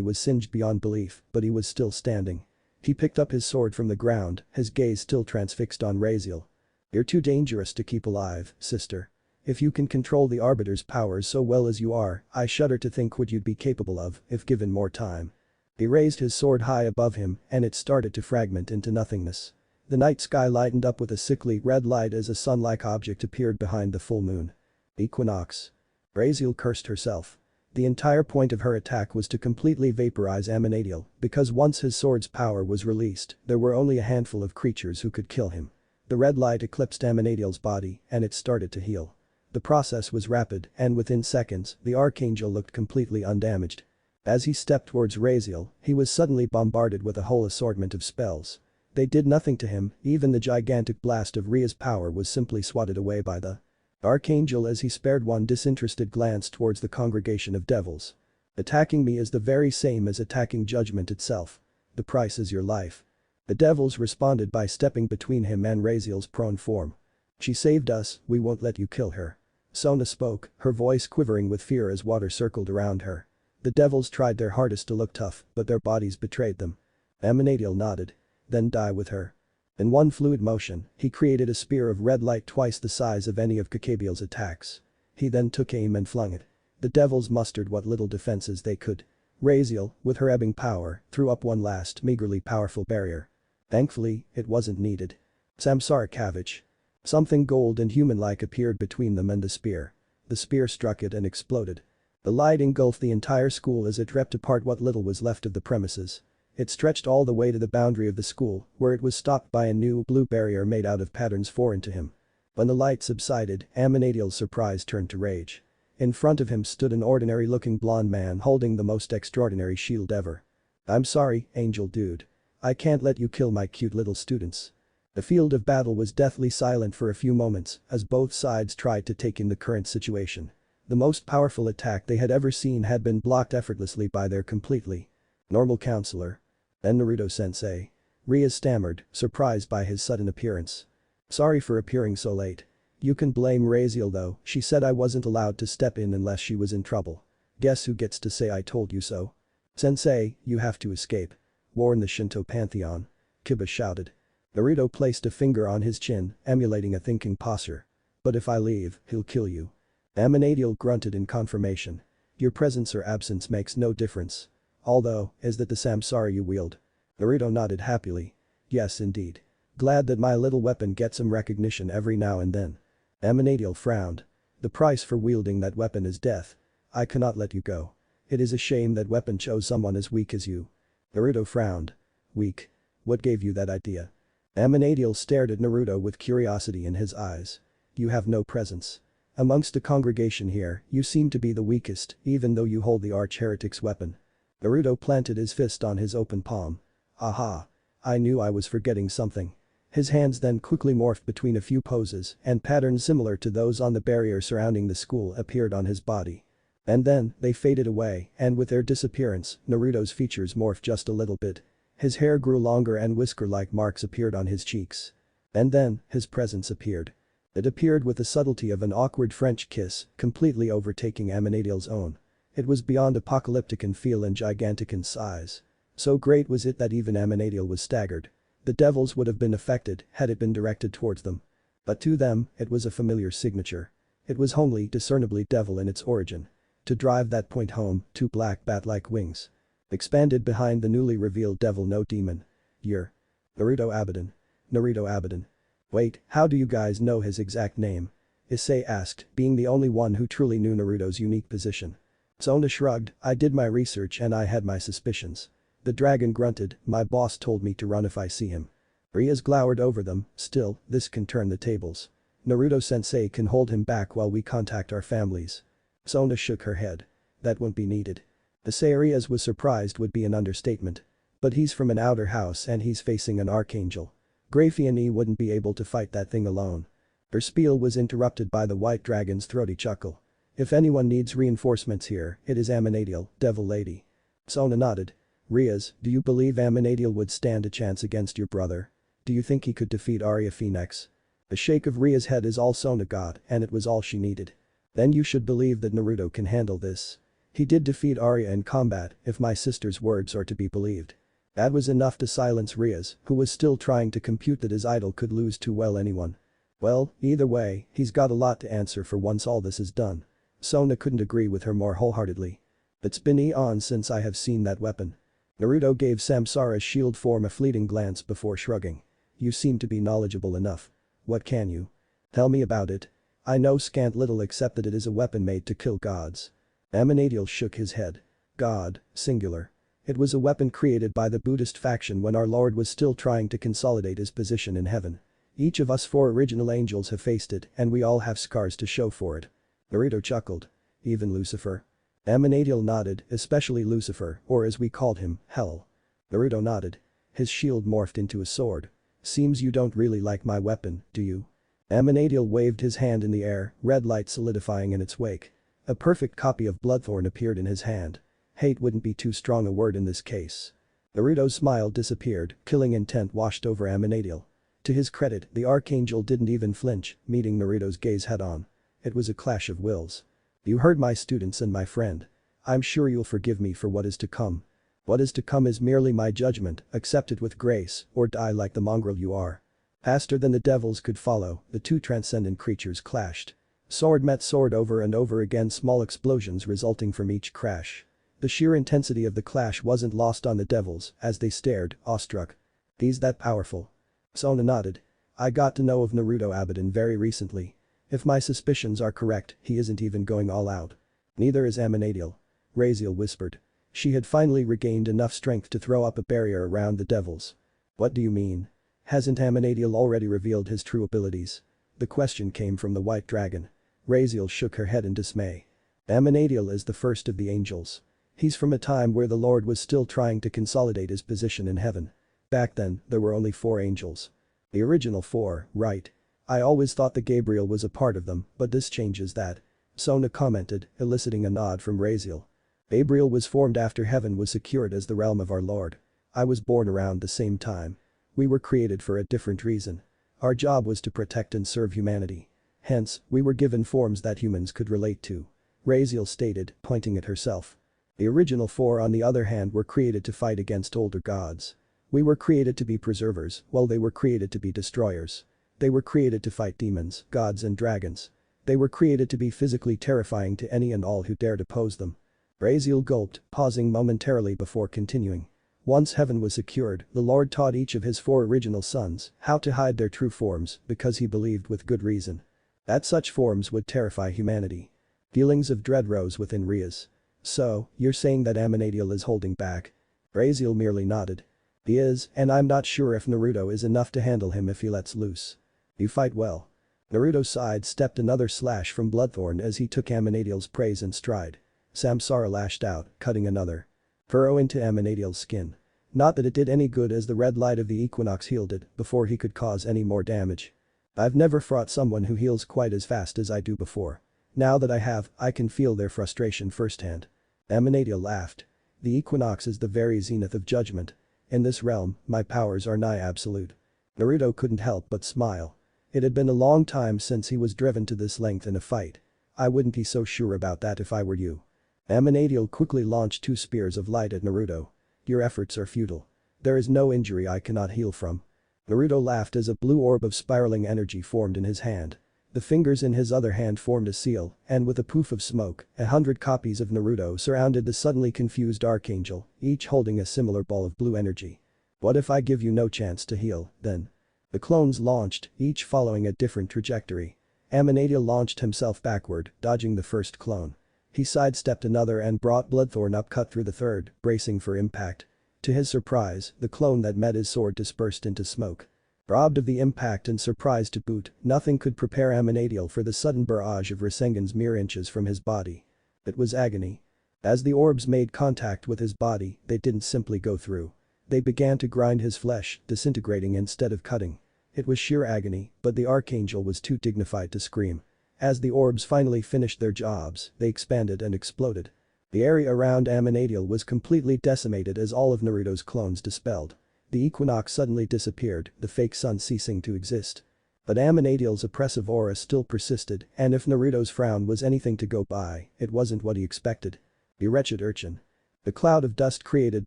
[SPEAKER 1] was singed beyond belief, but he was still standing. He picked up his sword from the ground, his gaze still transfixed on Raziel. You're too dangerous to keep alive, sister. If you can control the Arbiter's powers so well as you are, I shudder to think what you'd be capable of if given more time. He raised his sword high above him and it started to fragment into nothingness. The night sky lightened up with a sickly red light as a sun-like object appeared behind the full moon. Equinox. Raziel cursed herself. The entire point of her attack was to completely vaporize Amenadiel, because once his sword's power was released, there were only a handful of creatures who could kill him. The red light eclipsed Amenadiel's body and it started to heal. The process was rapid and within seconds, the Archangel looked completely undamaged. As he stepped towards Raziel, he was suddenly bombarded with a whole assortment of spells. They did nothing to him, even the gigantic blast of Rhea's power was simply swatted away by the Archangel as he spared one disinterested glance towards the congregation of devils. Attacking me is the very same as attacking judgment itself. The price is your life. The devils responded by stepping between him and Raziel's prone form. She saved us, we won't let you kill her. Sona spoke, her voice quivering with fear as water circled around her. The devils tried their hardest to look tough, but their bodies betrayed them. Amenadiel nodded. Then die with her. In one fluid motion, he created a spear of red light twice the size of any of Kakabiel's attacks. He then took aim and flung it. The devils mustered what little defenses they could. Raziel, with her ebbing power, threw up one last meagerly powerful barrier. Thankfully, it wasn't needed. Samsara Kavich. Something gold and human-like appeared between them and the spear. The spear struck it and exploded. The light engulfed the entire school as it ripped apart what little was left of the premises. It stretched all the way to the boundary of the school, where it was stopped by a new blue barrier made out of patterns foreign to him. When the light subsided, Amenadiel's surprise turned to rage. In front of him stood an ordinary-looking blonde man holding the most extraordinary shield ever. "I'm sorry, Angel Dude. I can't let you kill my cute little students." The field of battle was deathly silent for a few moments as both sides tried to take in the current situation. The most powerful attack they had ever seen had been blocked effortlessly by their completely normal counselor. Then Naruto-sensei. Ria stammered, surprised by his sudden appearance. "Sorry for appearing so late. You can blame Raziel though, she said I wasn't allowed to step in unless she was in trouble. Guess who gets to say I told you so?" "Sensei, you have to escape. Warn the Shinto pantheon." Kiba shouted. Naruto placed a finger on his chin, emulating a thinking posture. "But if I leave, he'll kill you." Amenadiel grunted in confirmation. "Your presence or absence makes no difference. Although, is that the Samsara you wield?" Naruto nodded happily. "Yes indeed. Glad that my little weapon gets some recognition every now and then." Amenadiel frowned. "The price for wielding that weapon is death. I cannot let you go. It is a shame that weapon chose someone as weak as you." Naruto frowned. "Weak? What gave you that idea?" Amenadiel stared at Naruto with curiosity in his eyes. "You have no presence. Amongst a congregation here, you seem to be the weakest, even though you hold the arch-heretic's weapon." Naruto planted his fist on his open palm. "Aha. I knew I was forgetting something." His hands then quickly morphed between a few poses and patterns similar to those on the barrier surrounding the school appeared on his body. And then, they faded away, and with their disappearance, Naruto's features morphed just a little bit. His hair grew longer and whisker-like marks appeared on his cheeks. And then, his presence appeared. It appeared with the subtlety of an awkward French kiss, completely overtaking Amenadiel's own. It was beyond apocalyptic in feel and gigantic in size. So great was it that even Amenadiel was staggered. The devils would have been affected had it been directed towards them. But to them, it was a familiar signature. It was homely, discernibly devil in its origin. To drive that point home, two black bat-like wings expanded behind the newly revealed devil note demon. "You're Naruto Abidan. Naruto Abidan. Wait, how do you guys know his exact name?" Issei asked, being the only one who truly knew Naruto's unique position. Sona shrugged, "I did my research and I had my suspicions." The dragon grunted, "My boss told me to run if I see him." Rias glowered over them, "Still, this can turn the tables. Naruto-sensei can hold him back while we contact our families." Sona shook her head. "That won't be needed." Issei Rias was surprised would be an understatement. But he's from an outer house and he's facing an archangel. Graphian wouldn't be able to fight that thing alone. Her spiel was interrupted by the white dragon's throaty chuckle. "If anyone needs reinforcements here, it is Amenadiel, Devil Lady." Sona nodded. "Rias, do you believe Amenadiel would stand a chance against your brother? Do you think he could defeat Arya Phoenix?" A shake of Ria's head is all Sona got, and it was all she needed. "Then you should believe that Naruto can handle this. He did defeat Arya in combat, if my sister's words are to be believed." That was enough to silence Rias, who was still trying to compute that his idol could lose to anyone. "Well, either way, he's got a lot to answer for once all this is done." Sona couldn't agree with her more wholeheartedly. "It's been eons since I have seen that weapon." Naruto gave Samsara's shield form a fleeting glance before shrugging. "You seem to be knowledgeable enough. What can you tell me about it?" "I know scant little except that it is a weapon made to kill gods." Amenadiel shook his head. "God, singular. It was a weapon created by the Buddhist faction when our Lord was still trying to consolidate his position in heaven. Each of us 4 original angels have faced it and we all have scars to show for it." Naruto chuckled. "Even Lucifer?" Amenadiel nodded, "Especially Lucifer, or as we called him, Hell." Naruto nodded. His shield morphed into a sword. "Seems you don't really like my weapon, do you?" Amenadiel waved his hand in the air, red light solidifying in its wake. A perfect copy of Bloodthorn appeared in his hand. Hate wouldn't be too strong a word in this case. Naruto's smile disappeared, killing intent washed over Amenadiel. To his credit, the Archangel didn't even flinch, meeting Naruto's gaze head-on. It was a clash of wills. You heard my students and my friend. I'm sure you'll forgive me for what is to come. What is to come is merely my judgment, accept it with grace, or die like the mongrel you are. Faster than the devils could follow, the two transcendent creatures clashed. Sword met sword over and over again, small explosions resulting from each crash. The sheer intensity of the clash wasn't lost on the devils as they stared, awestruck. He's that powerful. Sona nodded. I got to know of Naruto Abidan very recently. If my suspicions are correct, he isn't even going all out. Neither is Amenadiel. Raziel whispered. She had finally regained enough strength to throw up a barrier around the devils. What do you mean? Hasn't Amenadiel already revealed his true abilities? The question came from the white dragon. Raziel shook her head in dismay. Amenadiel is the first of the angels. He's from a time where the Lord was still trying to consolidate his position in heaven. Back then, there were only 4 angels. The original 4, right. I always thought that Gabriel was a part of them, but this changes that. Sona commented, eliciting a nod from Raziel. Gabriel was formed after heaven was secured as the realm of our Lord. I was born around the same time. We were created for a different reason. Our job was to protect and serve humanity. Hence, we were given forms that humans could relate to. Raziel stated, pointing at herself. The original 4 on the other hand were created to fight against older gods. We were created to be preservers, while they were created to be destroyers. They were created to fight demons, gods and dragons. They were created to be physically terrifying to any and all who dared oppose them. Raziel gulped, pausing momentarily before continuing. Once heaven was secured, the Lord taught each of his 4 original sons how to hide their true forms because he believed with good reason that such forms would terrify humanity. Feelings of dread rose within Rias. So, you're saying that Amenadiel is holding back? Raziel merely nodded. He is, and I'm not sure if Naruto is enough to handle him if he lets loose. You fight well. Naruto sidestepped another slash from Bloodthorn as he took Amenadiel's praise in stride. Samsara lashed out, cutting another furrow into Amenadiel's skin. Not that it did any good as the red light of the equinox healed it before he could cause any more damage. I've never fought someone who heals quite as fast as I do before. Now that I have, I can feel their frustration firsthand. Amenadiel laughed. The equinox is the very zenith of judgment. In this realm, my powers are nigh absolute. Naruto couldn't help but smile. It had been a long time since he was driven to this length in a fight. I wouldn't be so sure about that if I were you. Amenadiel quickly launched 2 spears of light at Naruto. Your efforts are futile. There is no injury I cannot heal from. Naruto laughed as a blue orb of spiraling energy formed in his hand. The fingers in his other hand formed a seal, and with a poof of smoke, 100 copies of Naruto surrounded the suddenly confused Archangel, each holding a similar ball of blue energy. What if I give you no chance to heal, then? The clones launched, each following a different trajectory. Amenadiel launched himself backward, dodging the first clone. He sidestepped another and brought Bloodthorn up cut through the third, bracing for impact. To his surprise, the clone that met his sword dispersed into smoke. Robbed of the impact and surprised to boot, nothing could prepare Amenadiel for the sudden barrage of Rasengan's mere inches from his body. It was agony. As the orbs made contact with his body, they didn't simply go through. They began to grind his flesh, disintegrating instead of cutting. It was sheer agony, but the Archangel was too dignified to scream. As the orbs finally finished their jobs, they expanded and exploded. The area around Amenadiel was completely decimated as all of Naruto's clones dispelled. The equinox suddenly disappeared, the fake sun ceasing to exist. But Amenadiel's oppressive aura still persisted, and if Naruto's frown was anything to go by, it wasn't what he expected. The wretched urchin. The cloud of dust created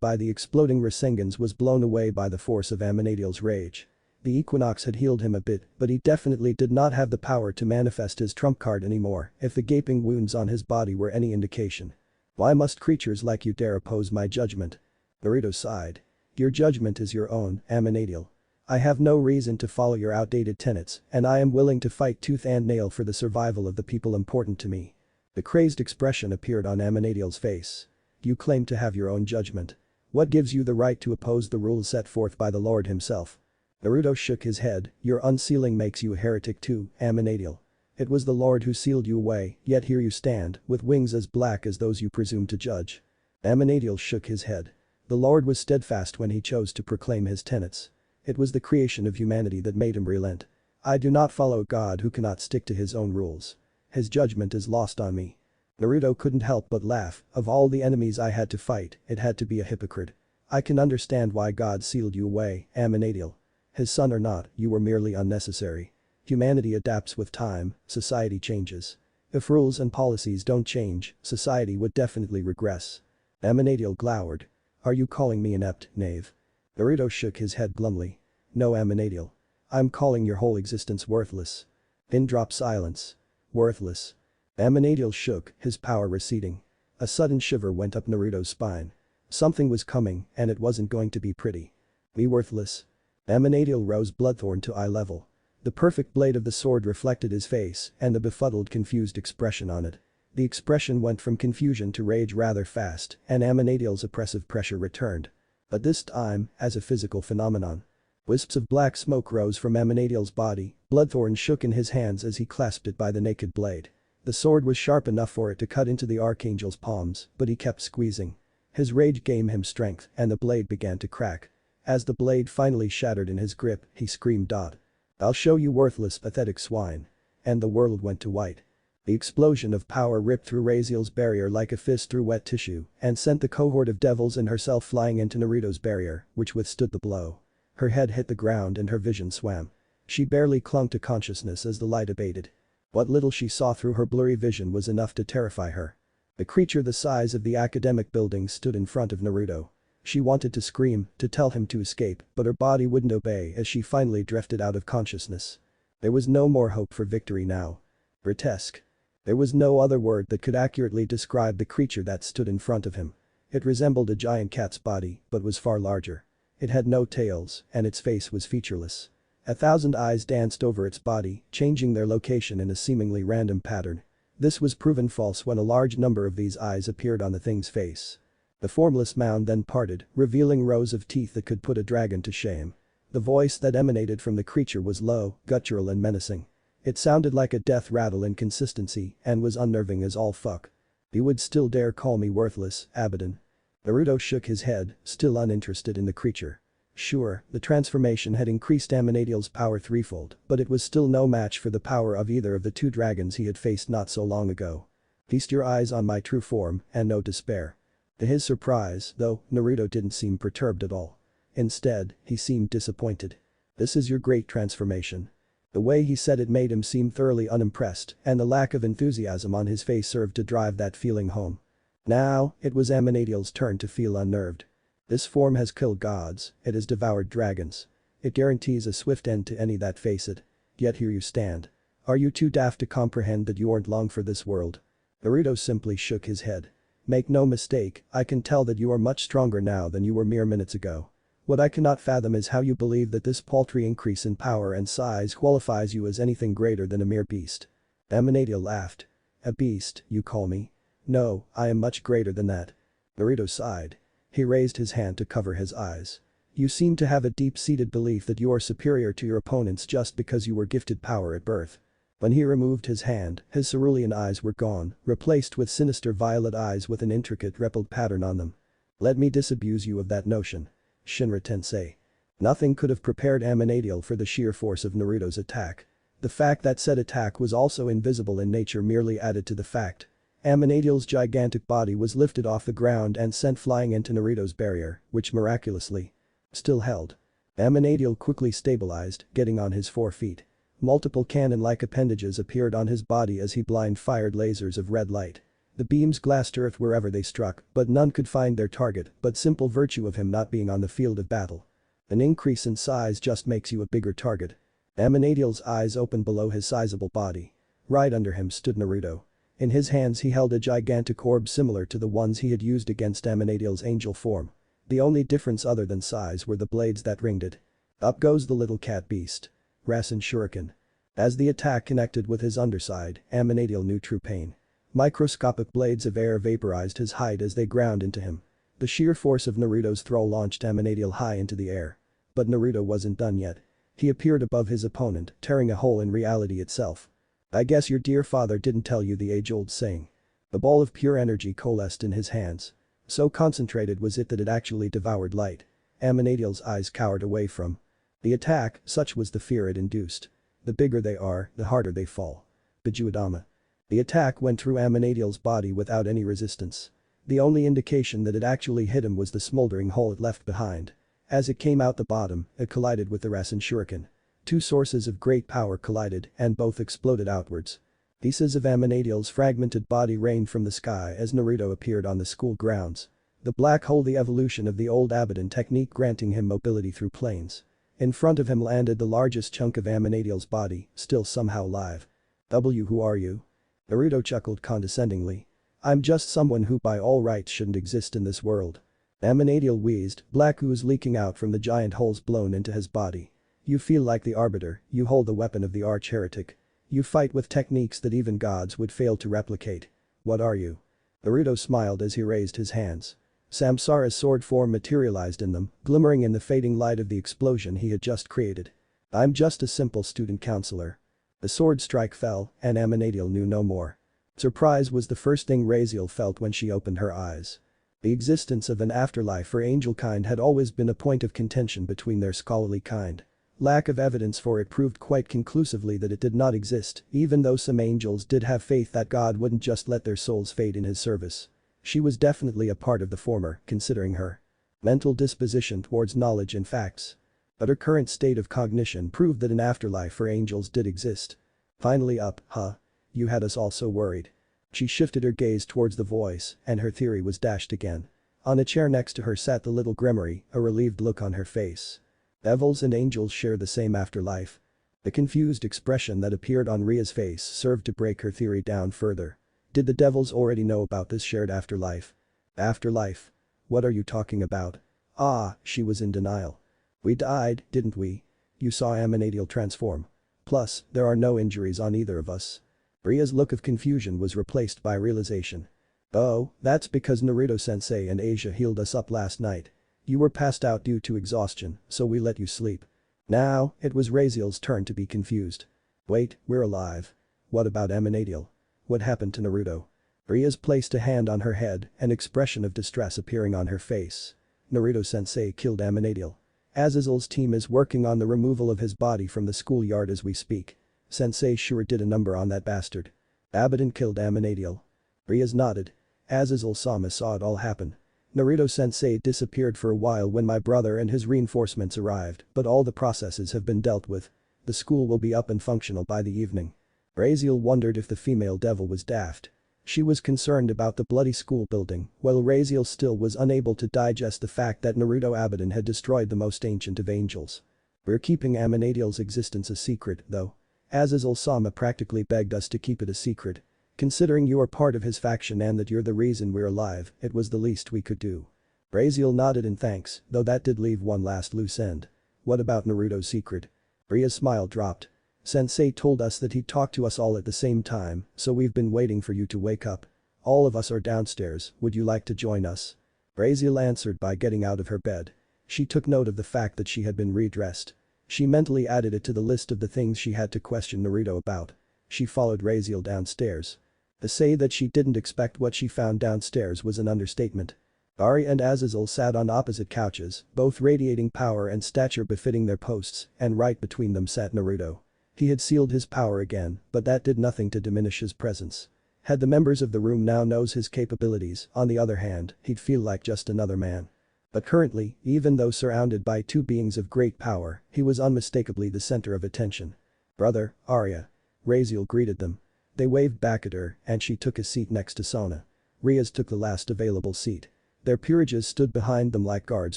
[SPEAKER 1] by the exploding Rasengans was blown away by the force of Amenadiel's rage. The equinox had healed him a bit, but he definitely did not have the power to manifest his trump card anymore if the gaping wounds on his body were any indication. Why must creatures like you dare oppose my judgment? Naruto sighed. Your judgment is your own, Amenadiel. I have no reason to follow your outdated tenets, and I am willing to fight tooth and nail for the survival of the people important to me. The crazed expression appeared on Amenadiel's face. You claim to have your own judgment. What gives you the right to oppose the rules set forth by the Lord himself? Naruto shook his head. Your unsealing makes you a heretic too, Amenadiel. It was the Lord who sealed you away, yet here you stand, with wings as black as those you presume to judge. Amenadiel shook his head. The Lord was steadfast when he chose to proclaim his tenets. It was the creation of humanity that made him relent. I do not follow a God who cannot stick to his own rules. His judgment is lost on me. Naruto couldn't help but laugh. Of all the enemies I had to fight, it had to be a hypocrite. I can understand why God sealed you away, Amenadiel. His son or not, you were merely unnecessary. Humanity adapts with time, society changes. If rules and policies don't change, society would definitely regress. Amenadiel glowered. Are you calling me inept, knave? Naruto shook his head glumly. No, Amenadiel. I'm calling your whole existence worthless. Pin drop silence. Worthless. Amenadiel shook, his power receding. A sudden shiver went up Naruto's spine. Something was coming, and it wasn't going to be pretty. Be worthless. Amenadiel rose bloodthorn to eye level. The perfect blade of the sword reflected his face and the befuddled, confused expression on it. The expression went from confusion to rage rather fast, and Amenadiel's oppressive pressure returned. But this time, as a physical phenomenon. Wisps of black smoke rose from Amenadiel's body, bloodthorn shook in his hands as he clasped it by the naked blade. The sword was sharp enough for it to cut into the Archangel's palms, but he kept squeezing. His rage gave him strength, and the blade began to crack. As the blade finally shattered in his grip, he screamed. I'll show you, worthless, pathetic swine. And the world went to white. The explosion of power ripped through Raziel's barrier like a fist through wet tissue and sent the cohort of devils and herself flying into Naruto's barrier, which withstood the blow. Her head hit the ground and her vision swam. She barely clung to consciousness as the light abated. What little she saw through her blurry vision was enough to terrify her. The creature the size of the academic building stood in front of Naruto. She wanted to scream, to tell him to escape, but her body wouldn't obey as she finally drifted out of consciousness. There was no more hope for victory now. Grotesque. There was no other word that could accurately describe the creature that stood in front of him. It resembled a giant cat's body, but was far larger. It had no tails, and its face was featureless. 1,000 eyes danced over its body, changing their location in a seemingly random pattern. This was proven false when a large number of these eyes appeared on the thing's face. The formless mound then parted, revealing rows of teeth that could put a dragon to shame. The voice that emanated from the creature was low, guttural and menacing. It sounded like a death rattle in consistency and was unnerving as all fuck. You would still dare call me worthless, Abidan? Naruto shook his head, still uninterested in the creature. Sure, the transformation had increased Amenadiel's power threefold, but it was still no match for the power of either of the two dragons he had faced not so long ago. Feast your eyes on my true form and no despair. To his surprise, though, Naruto didn't seem perturbed at all. Instead, he seemed disappointed. This is your great transformation. The way he said it made him seem thoroughly unimpressed, and the lack of enthusiasm on his face served to drive that feeling home. Now, it was Amenadiel's turn to feel unnerved. This form has killed gods, it has devoured dragons. It guarantees a swift end to any that face it. Yet here you stand. Are you too daft to comprehend that you aren't long for this world? Naruto simply shook his head. Make no mistake, I can tell that you are much stronger now than you were mere minutes ago. What I cannot fathom is how you believe that this paltry increase in power and size qualifies you as anything greater than a mere beast. Amenadiel laughed. A beast, you call me? No, I am much greater than that. Naruto sighed. He raised his hand to cover his eyes. You seem to have a deep-seated belief that you are superior to your opponents just because you were gifted power at birth. When he removed his hand, his cerulean eyes were gone, replaced with sinister violet eyes with an intricate rippled pattern on them. Let me disabuse you of that notion. Shinra Tensei. Nothing could have prepared Amenadiel for the sheer force of Naruto's attack. The fact that said attack was also invisible in nature merely added to the fact. Amenadiel's gigantic body was lifted off the ground and sent flying into Naruto's barrier, which miraculously still held. Amenadiel quickly stabilized, getting on his 4 feet. Multiple cannon-like appendages appeared on his body as he blind-fired lasers of red light. The beams glassed earth wherever they struck, but none could find their target, but simple virtue of him not being on the field of battle. An increase in size just makes you a bigger target. Amenadiel's eyes opened below his sizable body. Right under him stood Naruto. In his hands he held a gigantic orb similar to the ones he had used against Amenadiel's angel form. The only difference other than size were the blades that ringed it. Up goes the little cat beast. Rasen Shuriken. As the attack connected with his underside, Amenadiel knew true pain. Microscopic blades of air vaporized his hide as they ground into him. The sheer force of Naruto's throw launched Amenadiel high into the air. But Naruto wasn't done yet. He appeared above his opponent, tearing a hole in reality itself. I guess your dear father didn't tell you the age-old saying. The ball of pure energy coalesced in his hands. So concentrated was it that it actually devoured light. Amenadiel's eyes cowered away from the attack, such was the fear it induced. The bigger they are, the harder they fall. Bijuadama. The attack went through Amenadiel's body without any resistance. The only indication that it actually hit him was the smoldering hole it left behind. As it came out the bottom, it collided with the Rasen shuriken. Two sources of great power collided and both exploded outwards. Pieces of Amenadiel's fragmented body rained from the sky as Naruto appeared on the school grounds. The black hole, the evolution of the old Abidan technique, granting him mobility through planes. In front of him landed the largest chunk of Amenadiel's body, still somehow alive. Who are you? Naruto chuckled condescendingly. I'm just someone who by all rights shouldn't exist in this world. Amenadiel wheezed, black ooze leaking out from the giant holes blown into his body. You feel like the arbiter, you hold the weapon of the arch-heretic. You fight with techniques that even gods would fail to replicate. What are you? Naruto smiled as he raised his hands. Samsara's sword form materialized in them, glimmering in the fading light of the explosion he had just created. I'm just a simple student counselor. The sword strike fell, and Amenadiel knew no more. Surprise was the first thing Raziel felt when she opened her eyes. The existence of an afterlife for angel kind had always been a point of contention between their scholarly kind. Lack of evidence for it proved quite conclusively that it did not exist, even though some angels did have faith that God wouldn't just let their souls fade in his service. She was definitely a part of the former, considering her mental disposition towards knowledge and facts. But her current state of cognition proved that an afterlife for angels did exist. Finally up, huh? You had us all so worried. She shifted her gaze towards the voice, and her theory was dashed again. On a chair next to her sat the little Gremory, a relieved look on her face. Devils and angels share the same afterlife. The confused expression that appeared on Ria's face served to break her theory down further. Did the devils already know about this shared afterlife? Afterlife? What are you talking about? Ah, she was in denial. We died, didn't we? You saw Amenadiel transform. Plus, there are no injuries on either of us. Ria's look of confusion was replaced by realization. Oh, that's because Naruto-sensei and Asia healed us up last night. You were passed out due to exhaustion, so we let you sleep. Now, it was Raziel's turn to be confused. Wait, we're alive. What about Amenadiel? What happened to Naruto? Ria's placed a hand on her head, an expression of distress appearing on her face. Naruto-sensei killed Amenadiel. Azazel's team is working on the removal of his body from the schoolyard as we speak. Sensei sure did a number on that bastard. Abidan killed Amenadiel. Ria's nodded. Azazel-sama saw it all happen. Naruto-sensei disappeared for a while when my brother and his reinforcements arrived, but all the processes have been dealt with. The school will be up and functional by the evening. Raziel wondered if the female devil was daft. She was concerned about the bloody school building, while Raziel still was unable to digest the fact that Naruto Abidan had destroyed the most ancient of angels. We're keeping Amenadiel's existence a secret, though. Azazel-sama practically begged us to keep it a secret. Considering you are part of his faction and that you're the reason we're alive, it was the least we could do. Raziel nodded in thanks, though that did leave one last loose end. What about Naruto's secret? Ria's smile dropped. Sensei told us that he'd talk to us all at the same time, so we've been waiting for you to wake up. All of us are downstairs, would you like to join us? Raziel answered by getting out of her bed. She took note of the fact that she had been redressed. She mentally added it to the list of the things she had to question Naruto about. She followed Raziel downstairs. To say that she didn't expect what she found downstairs was an understatement. Arya and Azazel sat on opposite couches, both radiating power and stature befitting their posts, and right between them sat Naruto. He had sealed his power again, but that did nothing to diminish his presence. Had the members of the room now knows his capabilities, on the other hand, he'd feel like just another man. But currently, even though surrounded by two beings of great power, he was unmistakably the center of attention. Brother, Arya. Raziel greeted them. They waved back at her, and she took a seat next to Sona. Rias took the last available seat. Their peerages stood behind them like guards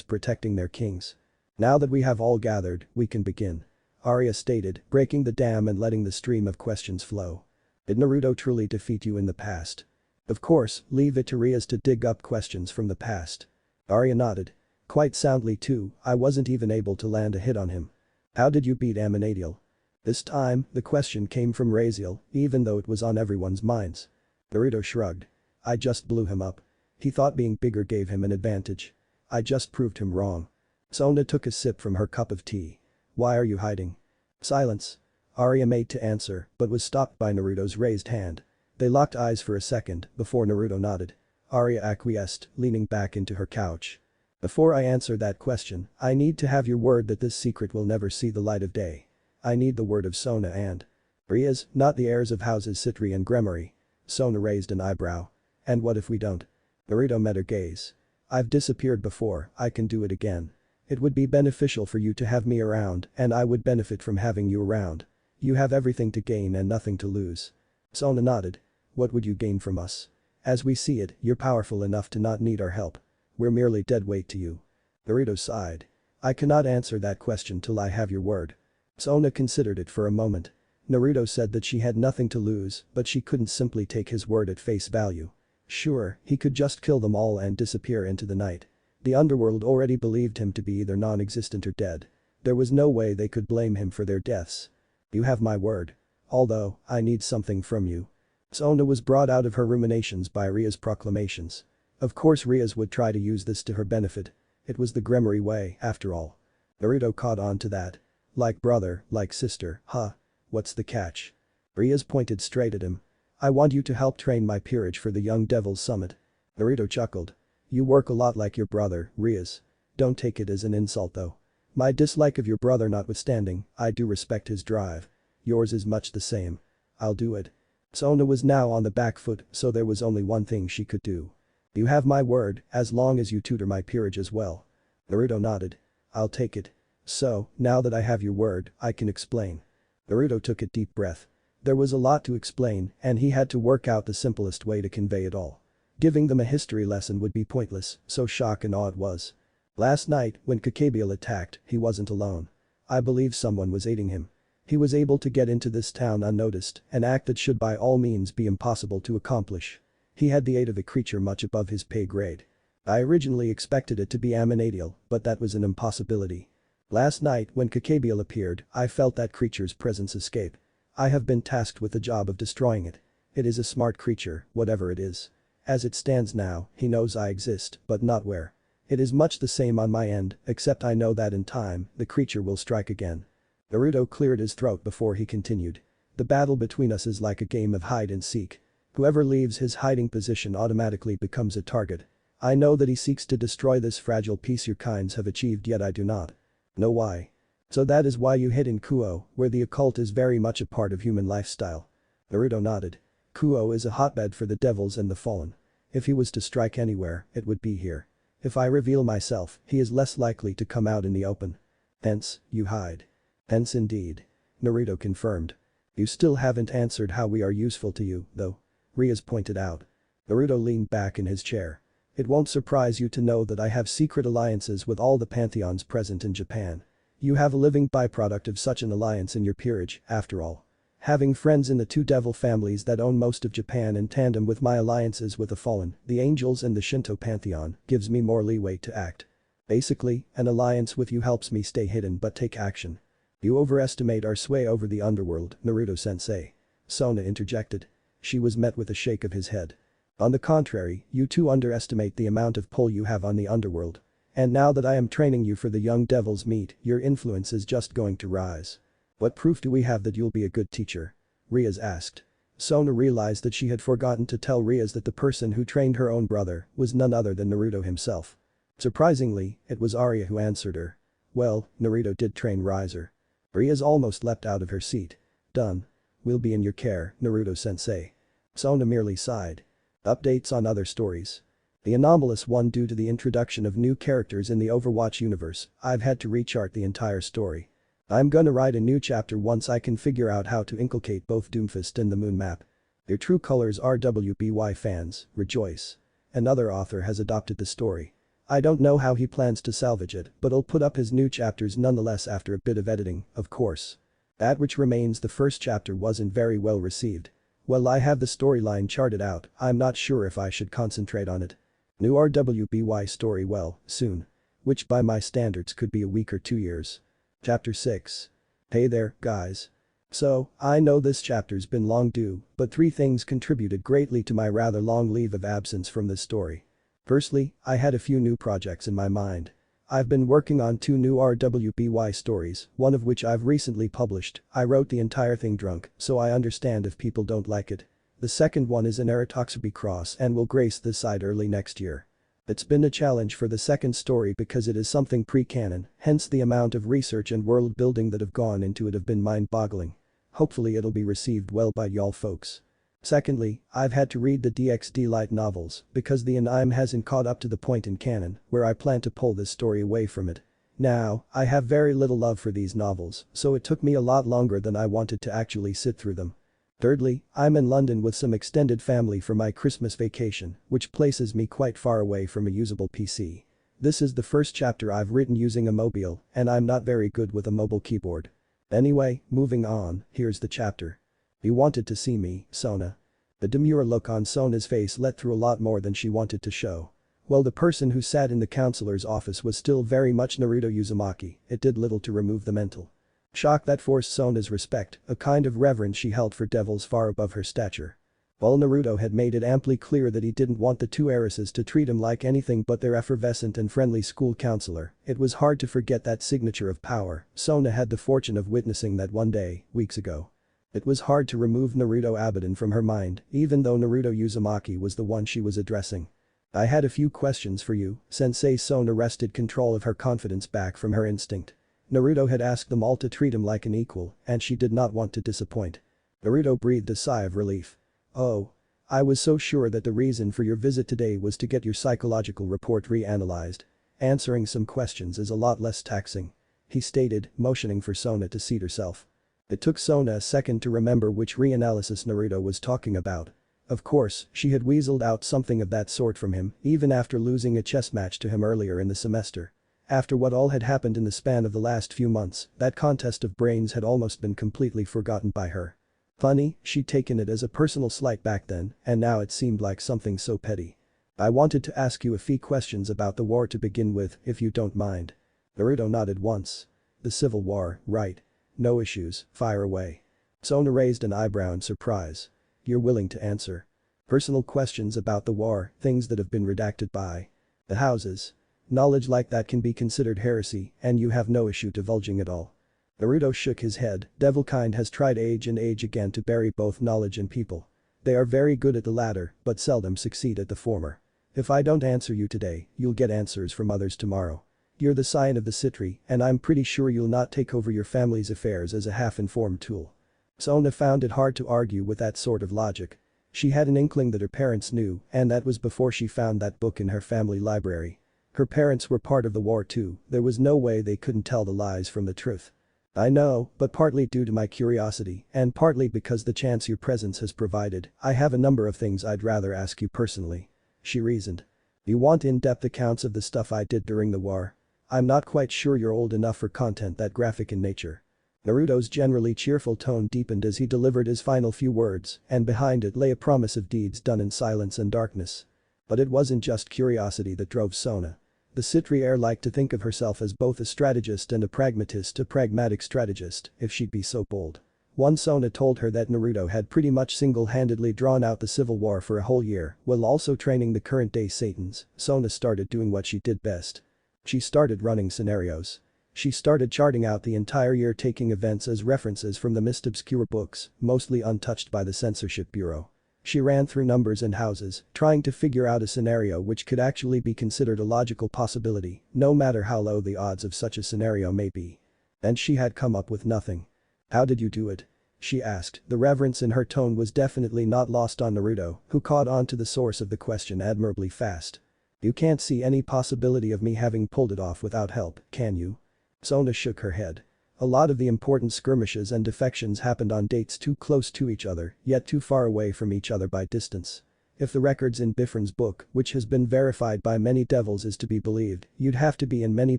[SPEAKER 1] protecting their kings. Now that we have all gathered, we can begin. Arya stated, breaking the dam and letting the stream of questions flow. Did Naruto truly defeat you in the past? Of course, leave it to Rias to dig up questions from the past. Arya nodded. Quite soundly too, I wasn't even able to land a hit on him. How did you beat Amenadiel? This time, the question came from Raziel, even though it was on everyone's minds. Naruto shrugged. I just blew him up. He thought being bigger gave him an advantage. I just proved him wrong. Sona took a sip from her cup of tea. Why are you hiding? Silence. Arya made to answer, but was stopped by Naruto's raised hand. They locked eyes for a second, before Naruto nodded. Arya acquiesced, leaning back into her couch. Before I answer that question, I need to have your word that this secret will never see the light of day. I need the word of Sona and Rias, not the heirs of houses Citri and Gremory. Sona raised an eyebrow. And what if we don't? Naruto met her gaze. I've disappeared before, I can do it again. It would be beneficial for you to have me around and I would benefit from having you around. You have everything to gain and nothing to lose. Sona nodded. What would you gain from us? As we see it, you're powerful enough to not need our help. We're merely dead weight to you. Naruto sighed. I cannot answer that question till I have your word. Sona considered it for a moment. Naruto said that she had nothing to lose, but she couldn't simply take his word at face value. Sure, he could just kill them all and disappear into the night. The underworld already believed him to be either non-existent or dead. There was no way they could blame him for their deaths. You have my word. Although, I need something from you. Sona was brought out of her ruminations by Ria's proclamations. Of course Ria's would try to use this to her benefit. It was the Gremory way, after all. Naruto caught on to that. Like brother, like sister, huh? What's the catch? Ria's pointed straight at him. I want you to help train my peerage for the Young Devils Summit. Naruto chuckled. You work a lot like your brother, Ria's. Don't take it as an insult though. My dislike of your brother notwithstanding, I do respect his drive. Yours is much the same. I'll do it. Sona was now on the back foot, so there was only one thing she could do. You have my word, as long as you tutor my peerage as well. Naruto nodded. I'll take it. So, now that I have your word, I can explain. Naruto took a deep breath. There was a lot to explain, and he had to work out the simplest way to convey it all. Giving them a history lesson would be pointless, so shock and awe it was. Last night, when Kakabiel attacked, he wasn't alone. I believe someone was aiding him. He was able to get into this town unnoticed, an act that should by all means be impossible to accomplish. He had the aid of a creature much above his pay grade. I originally expected it to be Aminadiel, but that was an impossibility. Last night, when Kakabiel appeared, I felt that creature's presence escape. I have been tasked with the job of destroying it. It is a smart creature, whatever it is. As it stands now, he knows I exist, but not where. It is much the same on my end, except I know that in time, the creature will strike again. Naruto cleared his throat before he continued. The battle between us is like a game of hide and seek. Whoever leaves his hiding position automatically becomes a target. I know that he seeks to destroy this fragile peace your kinds have achieved, yet I do not know why. So that is why you hid in Kuo, where the occult is very much a part of human lifestyle. Naruto nodded. Kuo is a hotbed for the devils and the fallen. If he was to strike anywhere, it would be here. If I reveal myself, he is less likely to come out in the open. Hence, you hide. Hence indeed. Naruto confirmed. You still haven't answered how we are useful to you, though. Rias pointed out. Naruto leaned back in his chair. It won't surprise you to know that I have secret alliances with all the pantheons present in Japan. You have a living byproduct of such an alliance in your peerage, after all. Having friends in the two devil families that own most of Japan in tandem with my alliances with the fallen, the angels and the Shinto pantheon, gives me more leeway to act. Basically, an alliance with you helps me stay hidden but take action. You overestimate our sway over the underworld, Naruto-sensei. Sona interjected. She was met with a shake of his head. On the contrary, you too underestimate the amount of pull you have on the underworld. And now that I am training you for the young devil's meat, your influence is just going to rise. What proof do we have that you'll be a good teacher? Rias asked. Sona realized that she had forgotten to tell Rias that the person who trained her own brother was none other than Naruto himself. Surprisingly, it was Arya who answered her. Well, Naruto did train Riser. Rias almost leapt out of her seat. Done. We'll be in your care, Naruto-sensei. Sona merely sighed. Updates on other stories. The anomalous one due to the introduction of new characters in the Overwatch universe, I've had to rechart the entire story. I'm gonna write a new chapter once I can figure out how to inculcate both Doomfist and the Moon Map. Their true colors are WBY fans, rejoice. Another author has adopted the story. I don't know how he plans to salvage it, but I'll put up his new chapters nonetheless after a bit of editing, of course. That which remains the first chapter wasn't very well received. Well, I have the storyline charted out, I'm not sure if I should concentrate on it. New RWBY story well, soon. Which by my standards could be a week or 2 years. Chapter 6. Hey there, guys. So, I know this chapter's been long due, but 3 things contributed greatly to my rather long leave of absence from this story. Firstly, I had a few new projects in my mind. I've been working on 2 new RWBY stories, one of which I've recently published. I wrote the entire thing drunk, so I understand if people don't like it. The second one is an Aratoxaby cross and will grace this side early next year. It's been a challenge for the second story because it is something pre-canon, hence the amount of research and world building that have gone into it have been mind-boggling. Hopefully it'll be received well by y'all folks. Secondly, I've had to read the DxD light novels because the anime hasn't caught up to the point in canon where I plan to pull this story away from it. Now, I have very little love for these novels, so it took me a lot longer than I wanted to actually sit through them. Thirdly, I'm in London with some extended family for my Christmas vacation, which places me quite far away from a usable PC. This is the first chapter I've written using a mobile, and I'm not very good with a mobile keyboard. Anyway, moving on, here's the chapter. You wanted to see me, Sona. The demure look on Sona's face let through a lot more than she wanted to show. While the person who sat in the counselor's office was still very much Naruto Uzumaki, it did little to remove the mental shock that forced Sona's respect, a kind of reverence she held for devils far above her stature. While Naruto had made it amply clear that he didn't want the two heiresses to treat him like anything but their effervescent and friendly school counselor, it was hard to forget that signature of power Sona had the fortune of witnessing that one day, weeks ago. It was hard to remove Naruto Abidan from her mind, even though Naruto Uzumaki was the one she was addressing. I had a few questions for you, Sensei. Sona wrested control of her confidence back from her instinct. Naruto had asked them all to treat him like an equal, and she did not want to disappoint. Naruto breathed a sigh of relief. Oh. I was so sure that the reason for your visit today was to get your psychological report re-analyzed. Answering some questions is a lot less taxing. He stated, motioning for Sona to seat herself. It took Sona a second to remember which reanalysis Naruto was talking about. Of course, she had weaseled out something of that sort from him, even after losing a chess match to him earlier in the semester. After what all had happened in the span of the last few months, that contest of brains had almost been completely forgotten by her. Funny, she'd taken it as a personal slight back then, and now it seemed like something so petty. I wanted to ask you a few questions about the war to begin with, if you don't mind. Naruto nodded once. The Civil War, right. No issues, fire away. Sona raised an eyebrow in surprise. You're willing to answer personal questions about the war, things that have been redacted by the houses. Knowledge like that can be considered heresy, and you have no issue divulging it all. Naruto shook his head. Devilkind has tried age and age again to bury both knowledge and people. They are very good at the latter, but seldom succeed at the former. If I don't answer you today, you'll get answers from others tomorrow. You're the scion of the Citri, and I'm pretty sure you'll not take over your family's affairs as a half-informed tool. Sona found it hard to argue with that sort of logic. She had an inkling that her parents knew, and that was before she found that book in her family library. Her parents were part of the war too, there was no way they couldn't tell the lies from the truth. I know, but partly due to my curiosity, and partly because the chance your presence has provided, I have a number of things I'd rather ask you personally. She reasoned. You want in-depth accounts of the stuff I did during the war? I'm not quite sure you're old enough for content that graphic in nature. Naruto's generally cheerful tone deepened as he delivered his final few words, and behind it lay a promise of deeds done in silence and darkness. But it wasn't just curiosity that drove Sona. The Citri heir liked to think of herself as both a strategist and a pragmatic strategist, if she'd be so bold. One Sona told her that Naruto had pretty much single-handedly drawn out the Civil War for a whole year, while also training the current-day Satans. Sona started doing what she did best. She started running scenarios. She started charting out the entire year, taking events as references from the most obscure books, mostly untouched by the censorship bureau. She ran through numbers and houses, trying to figure out a scenario which could actually be considered a logical possibility, no matter how low the odds of such a scenario may be. And she had come up with nothing. How did you do it? She asked. The reverence in her tone was definitely not lost on Naruto, who caught on to the source of the question admirably fast. You can't see any possibility of me having pulled it off without help, can you? Sona shook her head. A lot of the important skirmishes and defections happened on dates too close to each other, yet too far away from each other by distance. If the records in Bifron's book, which has been verified by many devils, is to be believed, you'd have to be in many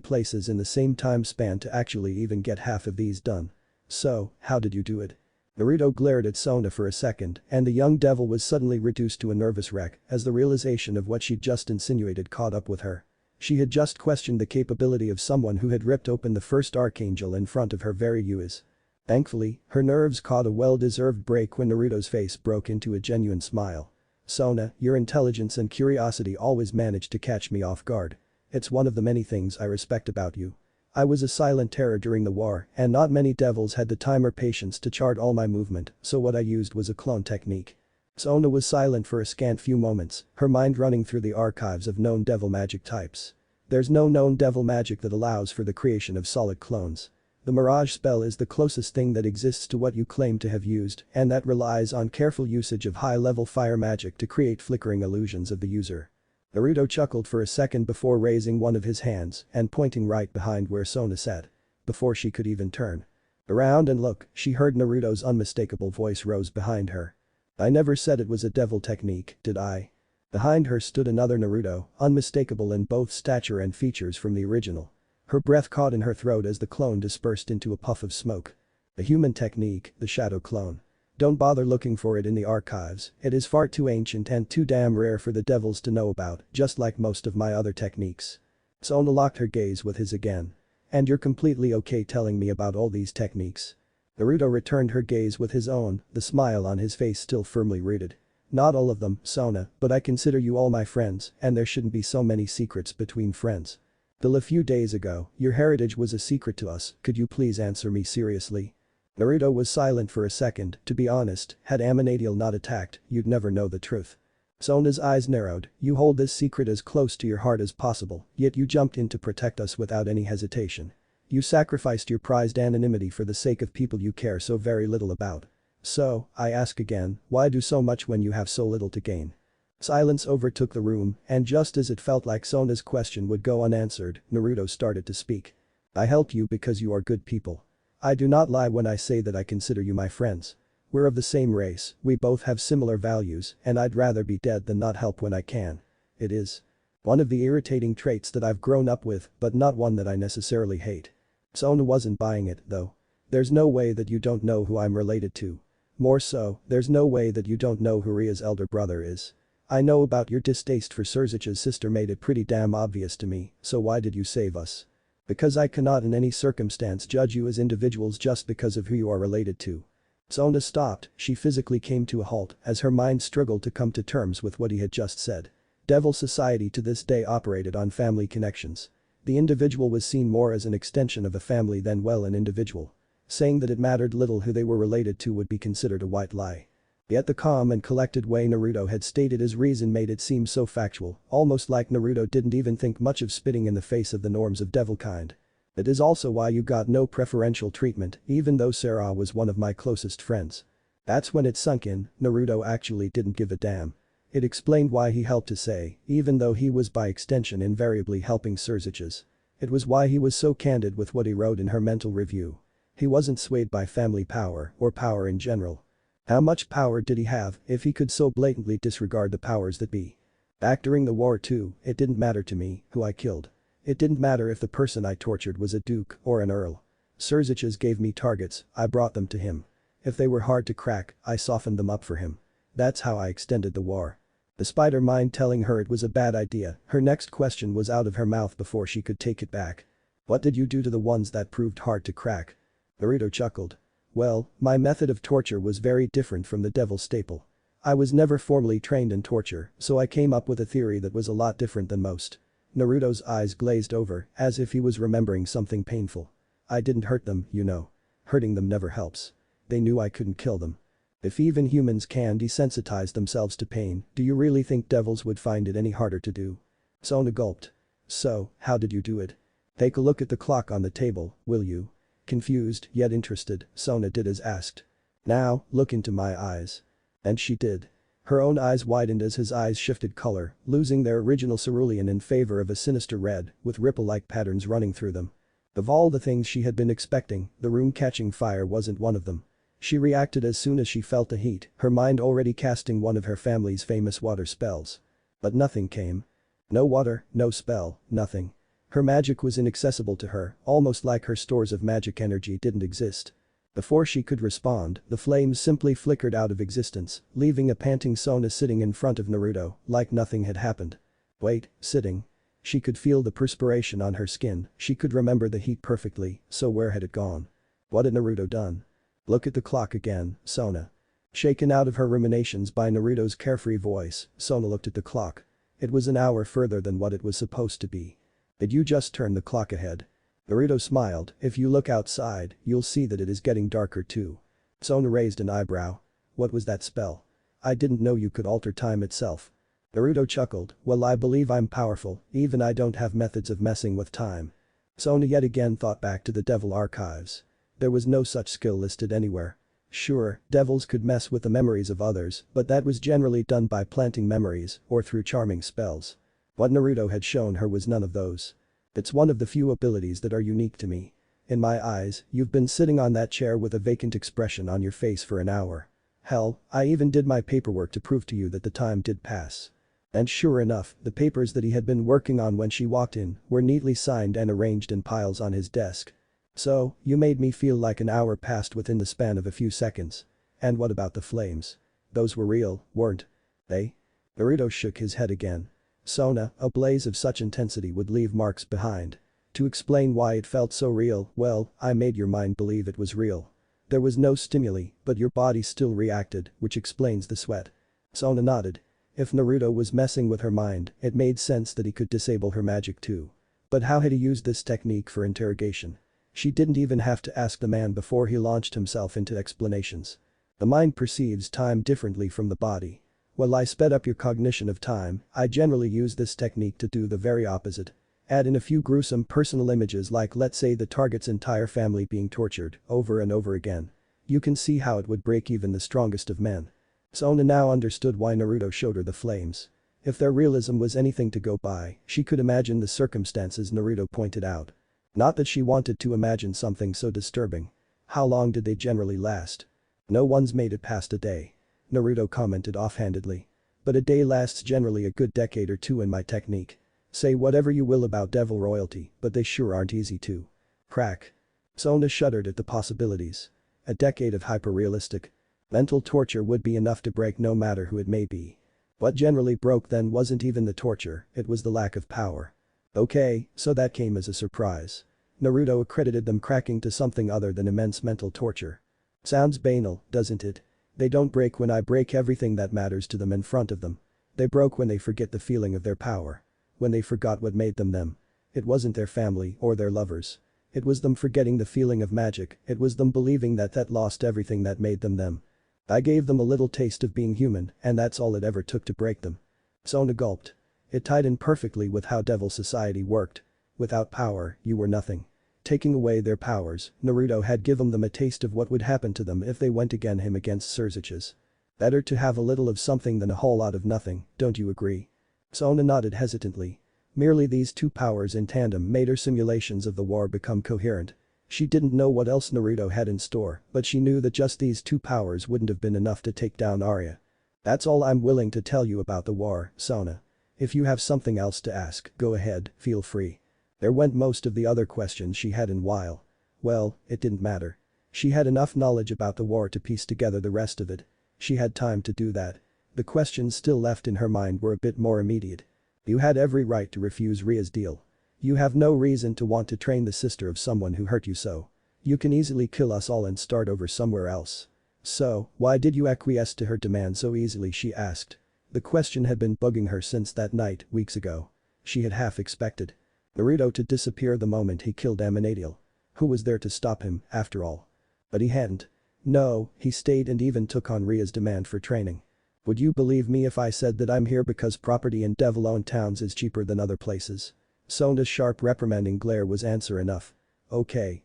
[SPEAKER 1] places in the same time span to actually even get half of these done. So, how did you do it? Naruto glared at Sona for a second, and the young devil was suddenly reduced to a nervous wreck as the realization of what she'd just insinuated caught up with her. She had just questioned the capability of someone who had ripped open the first archangel in front of her very eyes. Thankfully, her nerves caught a well-deserved break when Naruto's face broke into a genuine smile. Sona, your intelligence and curiosity always manage to catch me off guard. It's one of the many things I respect about you. I was a silent terror during the war, and not many devils had the time or patience to chart all my movement, so what I used was a clone technique. Sona was silent for a scant few moments, her mind running through the archives of known devil magic types. There's no known devil magic that allows for the creation of solid clones. The mirage spell is the closest thing that exists to what you claim to have used, and that relies on careful usage of high-level fire magic to create flickering illusions of the user. Naruto chuckled for a second before raising one of his hands and pointing right behind where Sona sat. Before she could even turn around and look, she heard Naruto's unmistakable voice rose behind her. "I never said it was a devil technique, did I?" Behind her stood another Naruto, unmistakable in both stature and features from the original. Her breath caught in her throat as the clone dispersed into a puff of smoke. "A human technique, the shadow clone. Don't bother looking for it in the archives, it is far too ancient and too damn rare for the devils to know about, just like most of my other techniques." Sona locked her gaze with his again. "And you're completely okay telling me about all these techniques?" Naruto returned her gaze with his own, the smile on his face still firmly rooted. "Not all of them, Sona, but I consider you all my friends, and there shouldn't be so many secrets between friends. Till a few days ago, your heritage was a secret to us, could you please answer me seriously?" Naruto was silent for a second. To be honest, had Amenadiel not attacked, you'd never know the truth. Sona's eyes narrowed. "You hold this secret as close to your heart as possible, yet you jumped in to protect us without any hesitation. You sacrificed your prized anonymity for the sake of people you care so very little about. So, I ask again, why do so much when you have so little to gain?" Silence overtook the room, and just as it felt like Sona's question would go unanswered, Naruto started to speak. "I help you because you are good people. I do not lie when I say that I consider you my friends. We're of the same race, we both have similar values, and I'd rather be dead than not help when I can. It is one of the irritating traits that I've grown up with, but not one that I necessarily hate." Sona wasn't buying it, though. "There's no way that you don't know who I'm related to. More so, there's no way that you don't know who Ria's elder brother is. I know about your distaste for Surzich's sister made it pretty damn obvious to me, so why did you save us? Because I cannot in any circumstance judge you as individuals just because of who you are related to." Sona stopped, she physically came to a halt as her mind struggled to come to terms with what he had just said. Devil society to this day operated on family connections. The individual was seen more as an extension of a family than well an individual. Saying that it mattered little who they were related to would be considered a white lie. Yet the calm and collected way Naruto had stated his reason made it seem so factual, almost like Naruto didn't even think much of spitting in the face of the norms of devil kind. "It is also why you got no preferential treatment, even though Sarah was one of my closest friends." That's when it sunk in, Naruto actually didn't give a damn. It explained why he helped Issei, even though he was by extension invariably helping Surzich's. It was why he was so candid with what he wrote in her mental review. He wasn't swayed by family power or power in general. How much power did he have if he could so blatantly disregard the powers that be? Back during the war too, it didn't matter to me who I killed. It didn't matter if the person I tortured was a duke or an earl. Surzich's gave me targets, I brought them to him. If they were hard to crack, I softened them up for him. That's how I extended the war. Despite her mind telling her it was a bad idea, her next question was out of her mouth before she could take it back. "What did you do to the ones that proved hard to crack?" Naruto chuckled. "Well, my method of torture was very different from the devil staple. I was never formally trained in torture, so I came up with a theory that was a lot different than most." Naruto's eyes glazed over, as if he was remembering something painful. "I didn't hurt them, you know. Hurting them never helps. They knew I couldn't kill them. If even humans can desensitize themselves to pain, do you really think devils would find it any harder to do?" Sona gulped. "So, how did you do it? Take a look at the clock on the table, will you?" Confused, yet interested, Sona did as asked. "Now, look into my eyes." And she did. Her own eyes widened as his eyes shifted color, losing their original cerulean in favor of a sinister red, with ripple-like patterns running through them. Of all the things she had been expecting, the room catching fire wasn't one of them. She reacted as soon as she felt the heat, her mind already casting one of her family's famous water spells. But nothing came. No water, no spell, nothing. Her magic was inaccessible to her, almost like her stores of magic energy didn't exist. Before she could respond, the flames simply flickered out of existence, leaving a panting Sona sitting in front of Naruto, like nothing had happened. Wait, sitting. She could feel the perspiration on her skin, she could remember the heat perfectly, so where had it gone? What had Naruto done? "Look at the clock again, Sona." Shaken out of her ruminations by Naruto's carefree voice, Sona looked at the clock. It was an hour further than what it was supposed to be. "Did you just turn the clock ahead?" Naruto smiled. "If you look outside, you'll see that it is getting darker too." Sona raised an eyebrow. "What was that spell? I didn't know you could alter time itself." Naruto chuckled. "Well, I believe I'm powerful, even I don't have methods of messing with time." Sona yet again thought back to the devil archives. There was no such skill listed anywhere. Sure, devils could mess with the memories of others, but that was generally done by planting memories or through charming spells. What Naruto had shown her was none of those. It's one of the few abilities that are unique to me. In my eyes, you've been sitting on that chair with a vacant expression on your face for an hour. Hell, I even did my paperwork to prove to you that the time did pass. And sure enough, the papers that he had been working on when she walked in were neatly signed and arranged in piles on his desk. So, you made me feel like an hour passed within the span of a few seconds. And what about the flames? Those were real, weren't they? Naruto shook his head again. Sona, a blaze of such intensity would leave marks behind. To explain why it felt so real, well, I made your mind believe it was real. There was no stimuli, but your body still reacted, which explains the sweat. Sona nodded. If Naruto was messing with her mind, it made sense that he could disable her magic too. But how had he used this technique for interrogation? She didn't even have to ask the man before he launched himself into explanations. The mind perceives time differently from the body. While I sped up your cognition of time, I generally use this technique to do the very opposite. Add in a few gruesome personal images like let's say the target's entire family being tortured over and over again. You can see how it would break even the strongest of men. Sona now understood why Naruto showed her the flames. If their realism was anything to go by, she could imagine the circumstances Naruto pointed out. Not that she wanted to imagine something so disturbing. How long did they generally last? No one's made it past a day. Naruto commented offhandedly. But a day lasts generally a good decade or two in my technique. Say whatever you will about devil royalty, but they sure aren't easy to crack. Sona shuddered at the possibilities. A decade of hyper-realistic mental torture would be enough to break no matter who it may be. What generally broke then wasn't even the torture, it was the lack of power. Okay, so that came as a surprise. Naruto accredited them cracking to something other than immense mental torture. Sounds banal, doesn't it? They don't break when I break everything that matters to them in front of them. They broke when they forget the feeling of their power. When they forgot what made them them. It wasn't their family or their lovers. It was them forgetting the feeling of magic, it was them believing that lost everything that made them them. I gave them a little taste of being human, and that's all it ever took to break them. Sona gulped. It tied in perfectly with how devil society worked. Without power, you were nothing. Taking away their powers, Naruto had given them a taste of what would happen to them if they went against Surziches. Better to have a little of something than a whole lot of nothing, don't you agree? Sona nodded hesitantly. Merely these two powers in tandem made her simulations of the war become coherent. She didn't know what else Naruto had in store, but she knew that just these two powers wouldn't have been enough to take down Arya. That's all I'm willing to tell you about the war, Sona. If you have something else to ask, go ahead, feel free. There went most of the other questions she had in while. Well, it didn't matter. She had enough knowledge about the war to piece together the rest of it. She had time to do that. The questions still left in her mind were a bit more immediate. You had every right to refuse Ria's deal. You have no reason to want to train the sister of someone who hurt you so. You can easily kill us all and start over somewhere else. So, why did you acquiesce to her demand so easily, she asked. The question had been bugging her since that night, weeks ago. She had half expected Naruto to disappear the moment he killed Amanadiel. Who was there to stop him, after all? But he hadn't. No, he stayed and even took on Ria's demand for training. Would you believe me if I said that I'm here because property in devil-owned towns is cheaper than other places? Sona's sharp reprimanding glare was answer enough. Okay.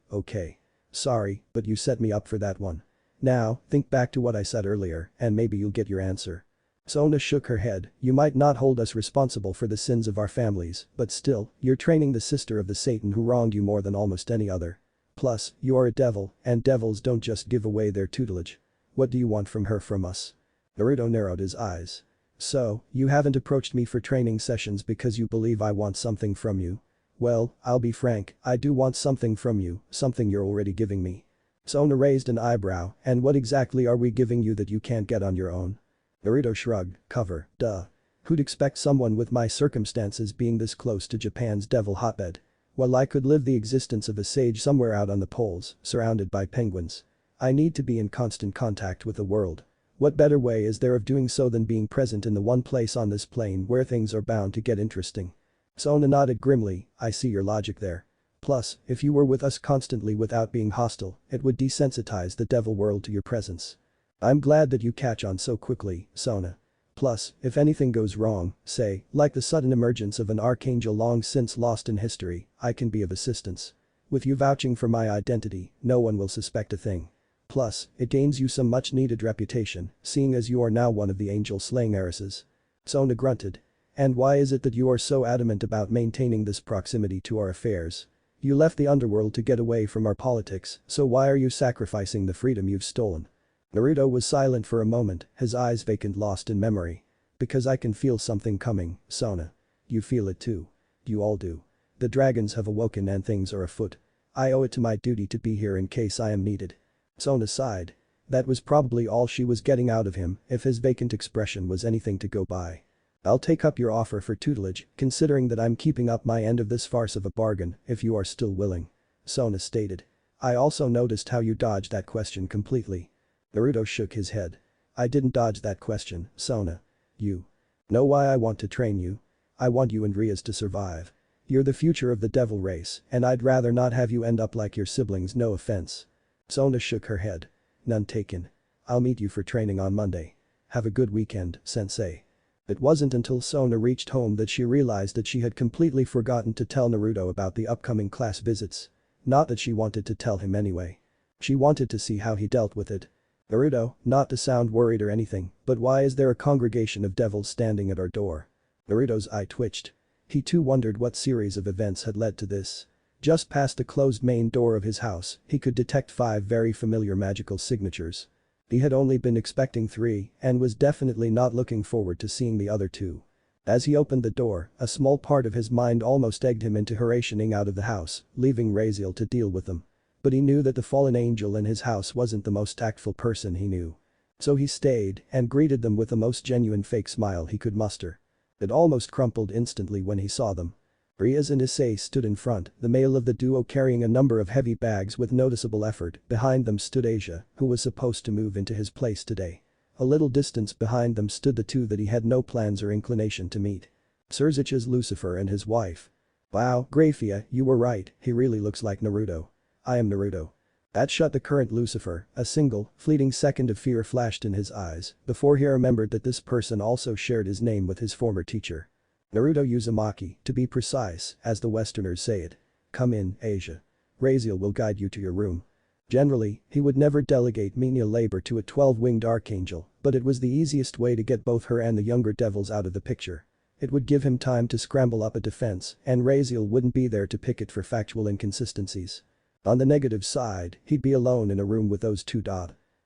[SPEAKER 1] Sorry, but you set me up for that one. Now, think back to what I said earlier, and maybe you'll get your answer. Sona shook her head. You might not hold us responsible for the sins of our families, but still, you're training the sister of the Satan who wronged you more than almost any other. Plus, you are a devil, and devils don't just give away their tutelage. What do you want from her, from us? Naruto narrowed his eyes. So, you haven't approached me for training sessions because you believe I want something from you? Well, I'll be frank, I do want something from you, something you're already giving me. Sona raised an eyebrow, and what exactly are we giving you that you can't get on your own? Naruto shrugged, cover, duh. Who'd expect someone with my circumstances being this close to Japan's devil hotbed? Well, I could live the existence of a sage somewhere out on the poles, surrounded by penguins. I need to be in constant contact with the world. What better way is there of doing so than being present in the one place on this plane where things are bound to get interesting? Sona nodded grimly, I see your logic there. Plus, if you were with us constantly without being hostile, it would desensitize the devil world to your presence. I'm glad that you catch on so quickly, Sona. Plus, if anything goes wrong, say, like the sudden emergence of an archangel long since lost in history, I can be of assistance. With you vouching for my identity, no one will suspect a thing. Plus, it gains you some much-needed reputation, seeing as you are now one of the angel-slaying heiresses. Sona grunted. And why is it that you are so adamant about maintaining this proximity to our affairs? You left the underworld to get away from our politics, so why are you sacrificing the freedom you've stolen? Naruto was silent for a moment, his eyes vacant, lost in memory. Because I can feel something coming, Sona. You feel it too. You all do. The dragons have awoken and things are afoot. I owe it to my duty to be here in case I am needed. Sona sighed. That was probably all she was getting out of him, if his vacant expression was anything to go by. I'll take up your offer for tutelage, considering that I'm keeping up my end of this farce of a bargain, if you are still willing. Sona stated. I also noticed how you dodged that question completely. Naruto shook his head. I didn't dodge that question, Sona. You know why I want to train you? I want you and Rias to survive. You're the future of the devil race, and I'd rather not have you end up like your siblings, no offense. Sona shook her head. None taken. I'll meet you for training on Monday. Have a good weekend, sensei. It wasn't until Sona reached home that she realized that she had completely forgotten to tell Naruto about the upcoming class visits. Not that she wanted to tell him anyway. She wanted to see how he dealt with it. Naruto, not to sound worried or anything, but why is there a congregation of devils standing at our door? Naruto's eye twitched. He too wondered what series of events had led to this. Just past the closed main door of his house, he could detect 5 very familiar magical signatures. He had only been expecting 3 and was definitely not looking forward to seeing the other 2. As he opened the door, a small part of his mind almost egged him into hurrying out of the house, leaving Raziel to deal with them. But he knew that the fallen angel in his house wasn't the most tactful person he knew. So he stayed and greeted them with the most genuine fake smile he could muster. It almost crumpled instantly when he saw them. Rias and Issei stood in front, the male of the duo carrying a number of heavy bags with noticeable effort. Behind them stood Asia, who was supposed to move into his place today. A little distance behind them stood the 2 that he had no plans or inclination to meet. Surzich's Lucifer and his wife. Wow, Graphia, you were right, he really looks like Naruto. I am Naruto. That shut the current Lucifer, a single, fleeting second of fear flashed in his eyes before he remembered that this person also shared his name with his former teacher. Naruto Uzumaki, to be precise, as the Westerners say it. Come in, Asia. Raziel will guide you to your room. Generally, he would never delegate menial labor to a 12-winged archangel, but it was the easiest way to get both her and the younger devils out of the picture. It would give him time to scramble up a defense, and Raziel wouldn't be there to pick it for factual inconsistencies. On the negative side, he'd be alone in a room with those 2.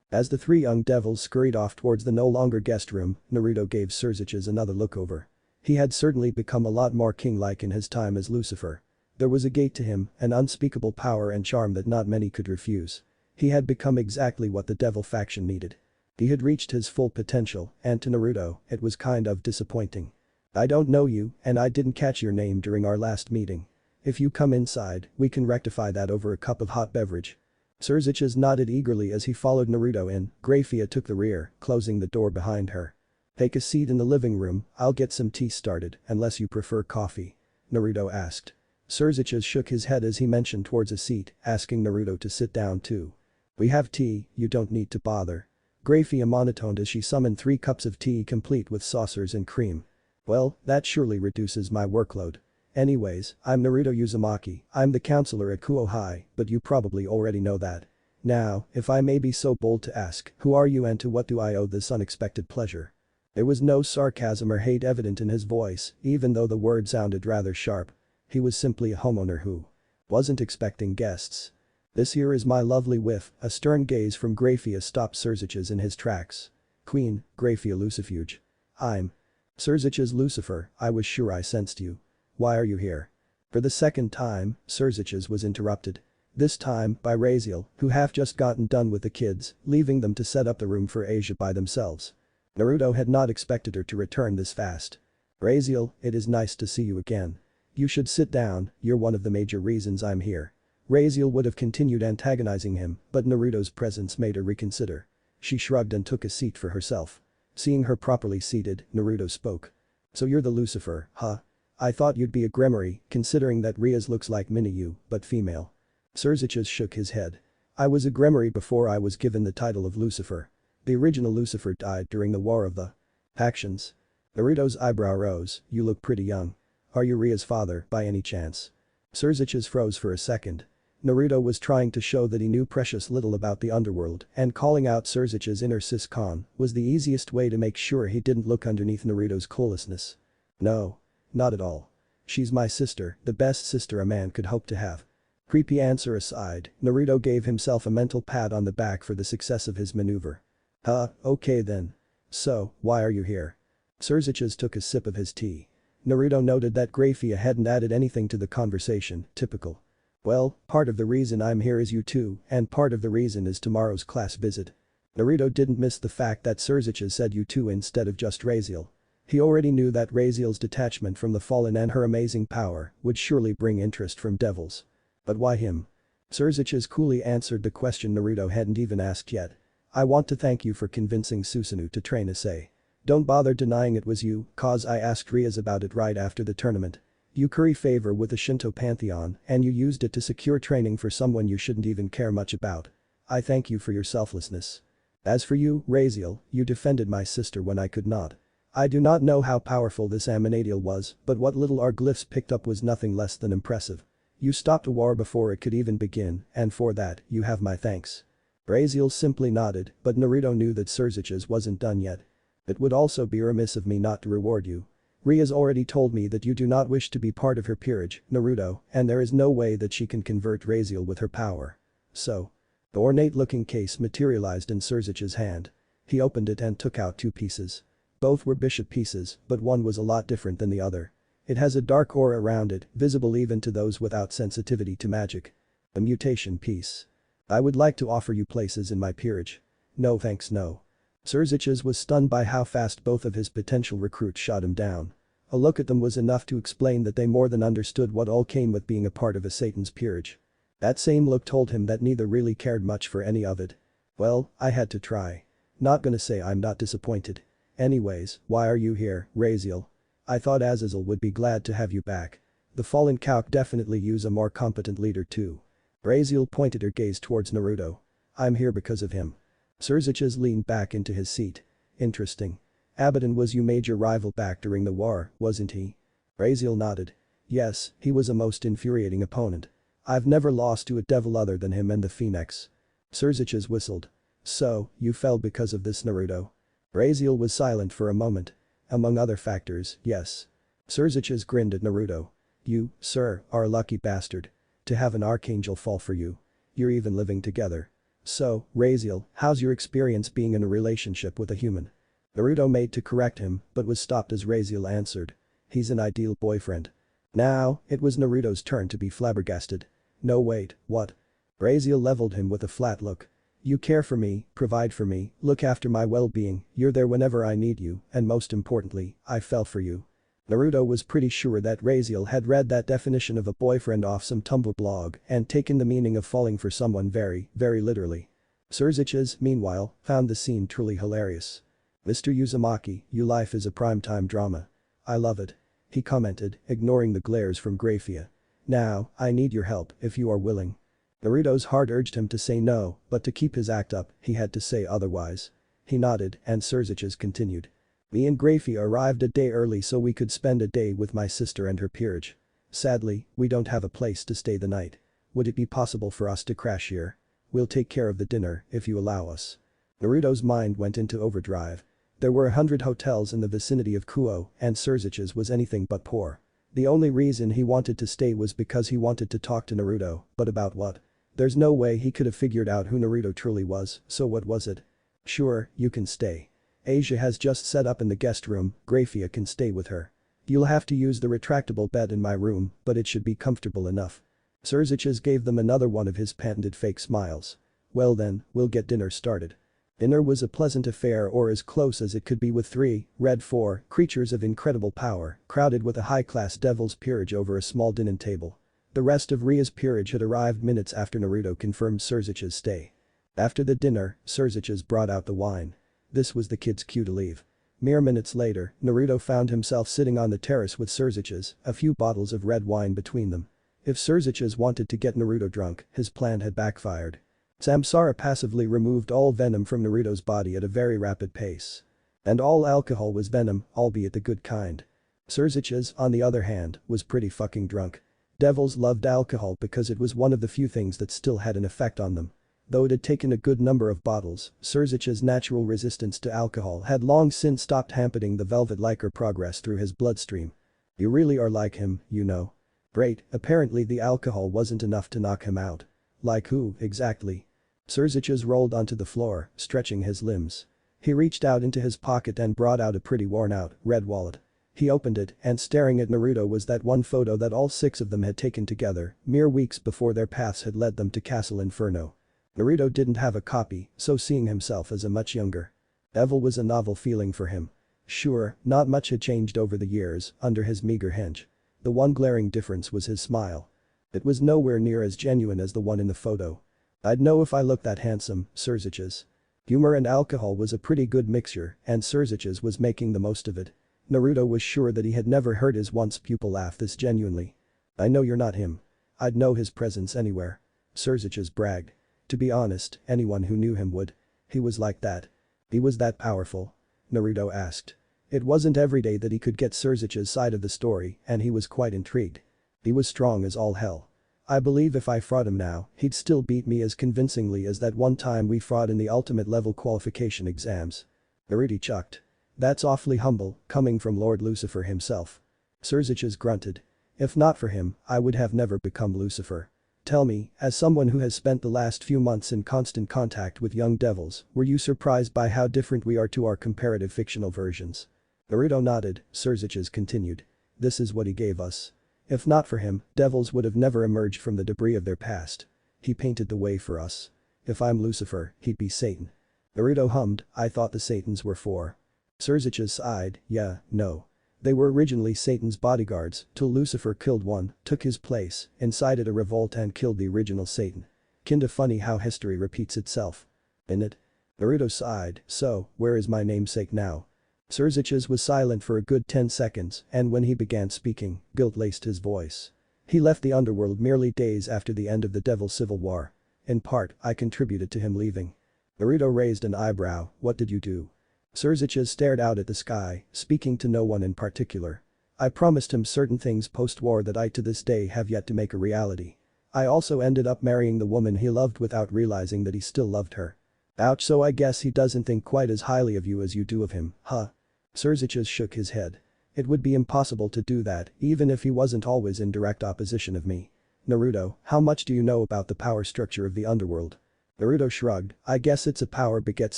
[SPEAKER 1] As the 3 young devils scurried off towards the no longer guest room, Naruto gave Surzich's another look over. He had certainly become a lot more king-like in his time as Lucifer. There was a gate to him, an unspeakable power and charm that not many could refuse. He had become exactly what the devil faction needed. He had reached his full potential, and to Naruto, it was kind of disappointing. I don't know you, and I didn't catch your name during our last meeting. If you come inside, we can rectify that over a cup of hot beverage. Surzich's nodded eagerly as he followed Naruto in. Graphia took the rear, closing the door behind her. Take a seat in the living room, I'll get some tea started, unless you prefer coffee. Naruto asked. Surzich's shook his head as he motioned towards a seat, asking Naruto to sit down too. We have tea, you don't need to bother. Graphia monotoned as she summoned 3 cups of tea complete with saucers and cream. Well, that surely reduces my workload. Anyways, I'm Naruto Uzumaki, I'm the counselor at Kuo High, but you probably already know that. Now, if I may be so bold to ask, who are you and to what do I owe this unexpected pleasure? There was no sarcasm or hate evident in his voice, even though the word sounded rather sharp. He was simply a homeowner who wasn't expecting guests. This here is my lovely wife, a stern gaze from Graphia stopped Surzich's in his tracks. Queen, Graphia Lucifuge. I'm Surzich's Lucifer, I was sure I sensed you. Why are you here? For the second time, Surzich's was interrupted. This time by Raziel, who half just gotten done with the kids, leaving them to set up the room for Asia by themselves. Naruto had not expected her to return this fast. Raziel, it is nice to see you again. You should sit down, you're one of the major reasons I'm here. Raziel would have continued antagonizing him, but Naruto's presence made her reconsider. She shrugged and took a seat for herself. Seeing her properly seated, Naruto spoke. So you're the Lucifer, huh? I thought you'd be a Grimoire, considering that Rias looks like Mini-you, but female. Surzich's shook his head. I was a Grimoire before I was given the title of Lucifer. The original Lucifer died during the War of the Actions. Naruto's eyebrow rose, you look pretty young. Are you Ria's father, by any chance? Surzich's froze for a second. Naruto was trying to show that he knew precious little about the underworld, and calling out Surzich's inner sis-con was the easiest way to make sure he didn't look underneath Naruto's cluelessness. No. Not at all. She's my sister, the best sister a man could hope to have. Creepy answer aside, Naruto gave himself a mental pat on the back for the success of his maneuver. Okay then. So, why are you here? Surzich's took a sip of his tea. Naruto noted that Grafia hadn't added anything to the conversation, typical. Well, part of the reason I'm here is you too, and part of the reason is tomorrow's class visit. Naruto didn't miss the fact that Surzich's said you too instead of just Raziel. He already knew that Raziel's detachment from the fallen and her amazing power would surely bring interest from devils. But why him? Surzich's coolly answered the question Naruto hadn't even asked yet. I want to thank you for convincing Susanoo to train Issei. Don't bother denying it was you, cause I asked Rias about it right after the tournament. You curry favor with the Shinto pantheon and you used it to secure training for someone you shouldn't even care much about. I thank you for your selflessness. As for you, Raziel, you defended my sister when I could not. I do not know how powerful this Amanadiel was, but what little our glyphs picked up was nothing less than impressive. You stopped a war before it could even begin, and for that, you have my thanks. Raziel simply nodded, but Naruto knew that Surzich's wasn't done yet. It would also be remiss of me not to reward you. Ria's already told me that you do not wish to be part of her peerage, Naruto, and there is no way that she can convert Raziel with her power. So. The ornate-looking case materialized in Surzich's hand. He opened it and took out two pieces. Both were bishop pieces, but one was a lot different than the other. It has a dark aura around it, visible even to those without sensitivity to magic. A mutation piece. I would like to offer you places in my peerage. No thanks no. Surzich's was stunned by how fast both of his potential recruits shot him down. A look at them was enough to explain that they more than understood what all came with being a part of a Satan's peerage. That same look told him that neither really cared much for any of it. Well, I had to try. Not gonna say I'm not disappointed. Anyways, why are you here, Raziel? I thought Azazel would be glad to have you back. The fallen cow definitely use a more competent leader too. Raziel pointed her gaze towards Naruto. I'm here because of him. Surzich's leaned back into his seat. Interesting. Abidan was your major rival back during the war, wasn't he? Raziel nodded. Yes, he was a most infuriating opponent. I've never lost to a devil other than him and the Phoenix. Surzich's whistled. So, you fell because of this Naruto? Raziel was silent for a moment. Among other factors, yes. Surzich's grinned at Naruto. You, sir, are a lucky bastard. To have an archangel fall for you. You're even living together. So, Raziel, how's your experience being in a relationship with a human? Naruto made to correct him, but was stopped as Raziel answered. He's an ideal boyfriend. Now, it was Naruto's turn to be flabbergasted. No wait, what? Raziel leveled him with a flat look. You care for me, provide for me, look after my well-being, you're there whenever I need you, and most importantly, I fell for you. Naruto was pretty sure that Raziel had read that definition of a boyfriend off some Tumblr blog and taken the meaning of falling for someone very, very literally. Surzich's, meanwhile, found the scene truly hilarious. Mr. Uzumaki, your life is a primetime drama. I love it. He commented, ignoring the glares from Grafia. Now, I need your help if you are willing. Naruto's heart urged him to say no, but to keep his act up, he had to say otherwise. He nodded, and Surzich's continued. Me and Grafia arrived a day early so we could spend a day with my sister and her peerage. Sadly, we don't have a place to stay the night. Would it be possible for us to crash here? We'll take care of the dinner, if you allow us. Naruto's mind went into overdrive. There were 100 hotels in the vicinity of Kuo, and Surzich's was anything but poor. The only reason he wanted to stay was because he wanted to talk to Naruto, but about what? There's no way he could have figured out who Naruto truly was, so what was it? Sure, you can stay. Asia has just set up in the guest room, Grafia can stay with her. You'll have to use the retractable bed in my room, but it should be comfortable enough. Surzich's gave them another one of his patented fake smiles. Well then, we'll get dinner started. Dinner was a pleasant affair or as close as it could be with three, red four, creatures of incredible power, crowded with a high-class devil's peerage over a small dining table. The rest of Ria's peerage had arrived minutes after Naruto confirmed Surzich's stay. After the dinner, Surzich's brought out the wine. This was the kid's cue to leave. Mere minutes later, Naruto found himself sitting on the terrace with Surzich's, a few bottles of red wine between them. If Surzich's wanted to get Naruto drunk, his plan had backfired. Samsara passively removed all venom from Naruto's body at a very rapid pace. And all alcohol was venom, albeit the good kind. Surzich's, on the other hand, was pretty fucking drunk. Devils loved alcohol because it was one of the few things that still had an effect on them. Though it had taken a good number of bottles, Surzich's natural resistance to alcohol had long since stopped hampering the velvet-liker progress through his bloodstream. You really are like him, you know. Great, apparently the alcohol wasn't enough to knock him out. Like who, exactly? Surzich's rolled onto the floor, stretching his limbs. He reached out into his pocket and brought out a pretty worn-out, red wallet. He opened it, and staring at Naruto was that one photo that all 6 of them had taken together, mere weeks before their paths had led them to Castle Inferno. Naruto didn't have a copy, so seeing himself as a much younger Evil was a novel feeling for him. Sure, not much had changed over the years, under his meager hench. The one glaring difference was his smile. It was nowhere near as genuine as the one in the photo. I'd know if I looked that handsome, Surzich's. Humor and alcohol was a pretty good mixture, and Surzich's was making the most of it. Naruto was sure that he had never heard his once pupil laugh this genuinely. I know you're not him. I'd know his presence anywhere. Surzich's bragged. To be honest, anyone who knew him would. He was like that. He was that powerful? Naruto asked. It wasn't every day that he could get Surzich's side of the story, and he was quite intrigued. He was strong as all hell. I believe if I fought him now, he'd still beat me as convincingly as that one time we fought in the ultimate level qualification exams. Naruto chucked. That's awfully humble, coming from Lord Lucifer himself. Surzich's grunted. If not for him, I would have never become Lucifer. Tell me, as someone who has spent the last few months in constant contact with young devils, were you surprised by how different we are to our comparative fictional versions? Naruto nodded, Surzich's continued. This is what he gave us. If not for him, devils would have never emerged from the debris of their past. He painted the way for us. If I'm Lucifer, he'd be Satan. Naruto hummed, I thought the Satans were for. Surzich's sighed, yeah, no. They were originally Satan's bodyguards, till Lucifer killed one, took his place, incited a revolt and killed the original Satan. Kinda funny how history repeats itself. Innit? Naruto sighed, so, where is my namesake now? Surzich's was silent for a good 10 seconds, and when he began speaking, guilt laced his voice. He left the underworld merely days after the end of the Devil Civil War. In part, I contributed to him leaving. Naruto raised an eyebrow, what did you do? Surzich's stared out at the sky, speaking to no one in particular. I promised him certain things post-war that I to this day have yet to make a reality. I also ended up marrying the woman he loved without realizing that he still loved her. Ouch, so I guess he doesn't think quite as highly of you as you do of him, huh? Surzich's shook his head. It would be impossible to do that, even if he wasn't always in direct opposition of me. Naruto, how much do you know about the power structure of the underworld? Naruto shrugged, I guess it's a power begets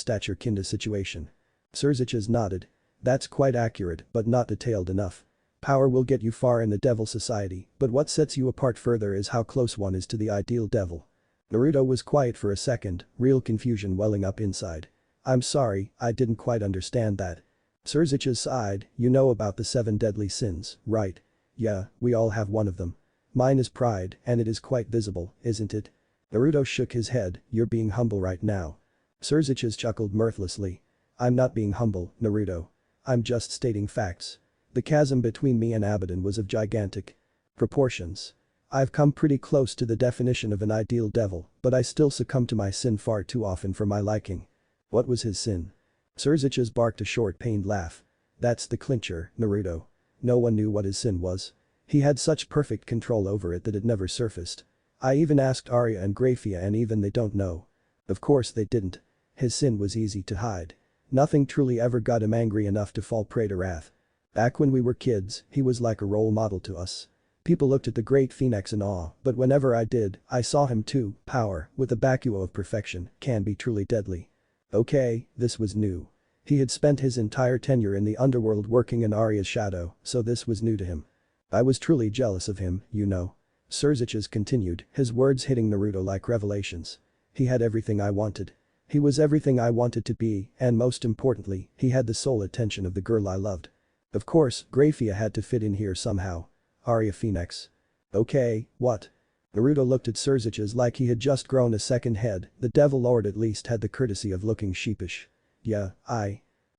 [SPEAKER 1] stature kinda situation. Surzich's nodded. That's quite accurate, but not detailed enough. Power will get you far in the devil society, but what sets you apart further is how close one is to the ideal devil. Naruto was quiet for a second, real confusion welling up inside. I'm sorry, I didn't quite understand that. Surzich's sighed, you know about the 7 deadly sins, right? Yeah, we all have one of them. Mine is pride, and it is quite visible, isn't it? Naruto shook his head, you're being humble right now. Surzich's chuckled mirthlessly. I'm not being humble, Naruto. I'm just stating facts. The chasm between me and Abidan was of gigantic proportions. I've come pretty close to the definition of an ideal devil, but I still succumb to my sin far too often for my liking. What was his sin? Surzich's barked a short pained laugh. That's the clincher, Naruto. No one knew what his sin was. He had such perfect control over it that it never surfaced. I even asked Arya and Graphia and even they don't know. Of course they didn't. His sin was easy to hide. Nothing truly ever got him angry enough to fall prey to wrath. Back when we were kids, he was like a role model to us. People looked at the great phoenix in awe, but whenever I did, I saw him too, power, with a vacuo of perfection, can be truly deadly. Okay, this was new. He had spent his entire tenure in the underworld working in Arya's shadow, so this was new to him. I was truly jealous of him, you know. Surzich's continued, his words hitting Naruto like revelations. He had everything I wanted. He was everything I wanted to be, and most importantly, he had the sole attention of the girl I loved. Of course, Graphia had to fit in here somehow. Arya Phoenix. Okay, what? Naruto looked at Surzich's like he had just grown a second head, the Devil Lord at least had the courtesy of looking sheepish. Yeah,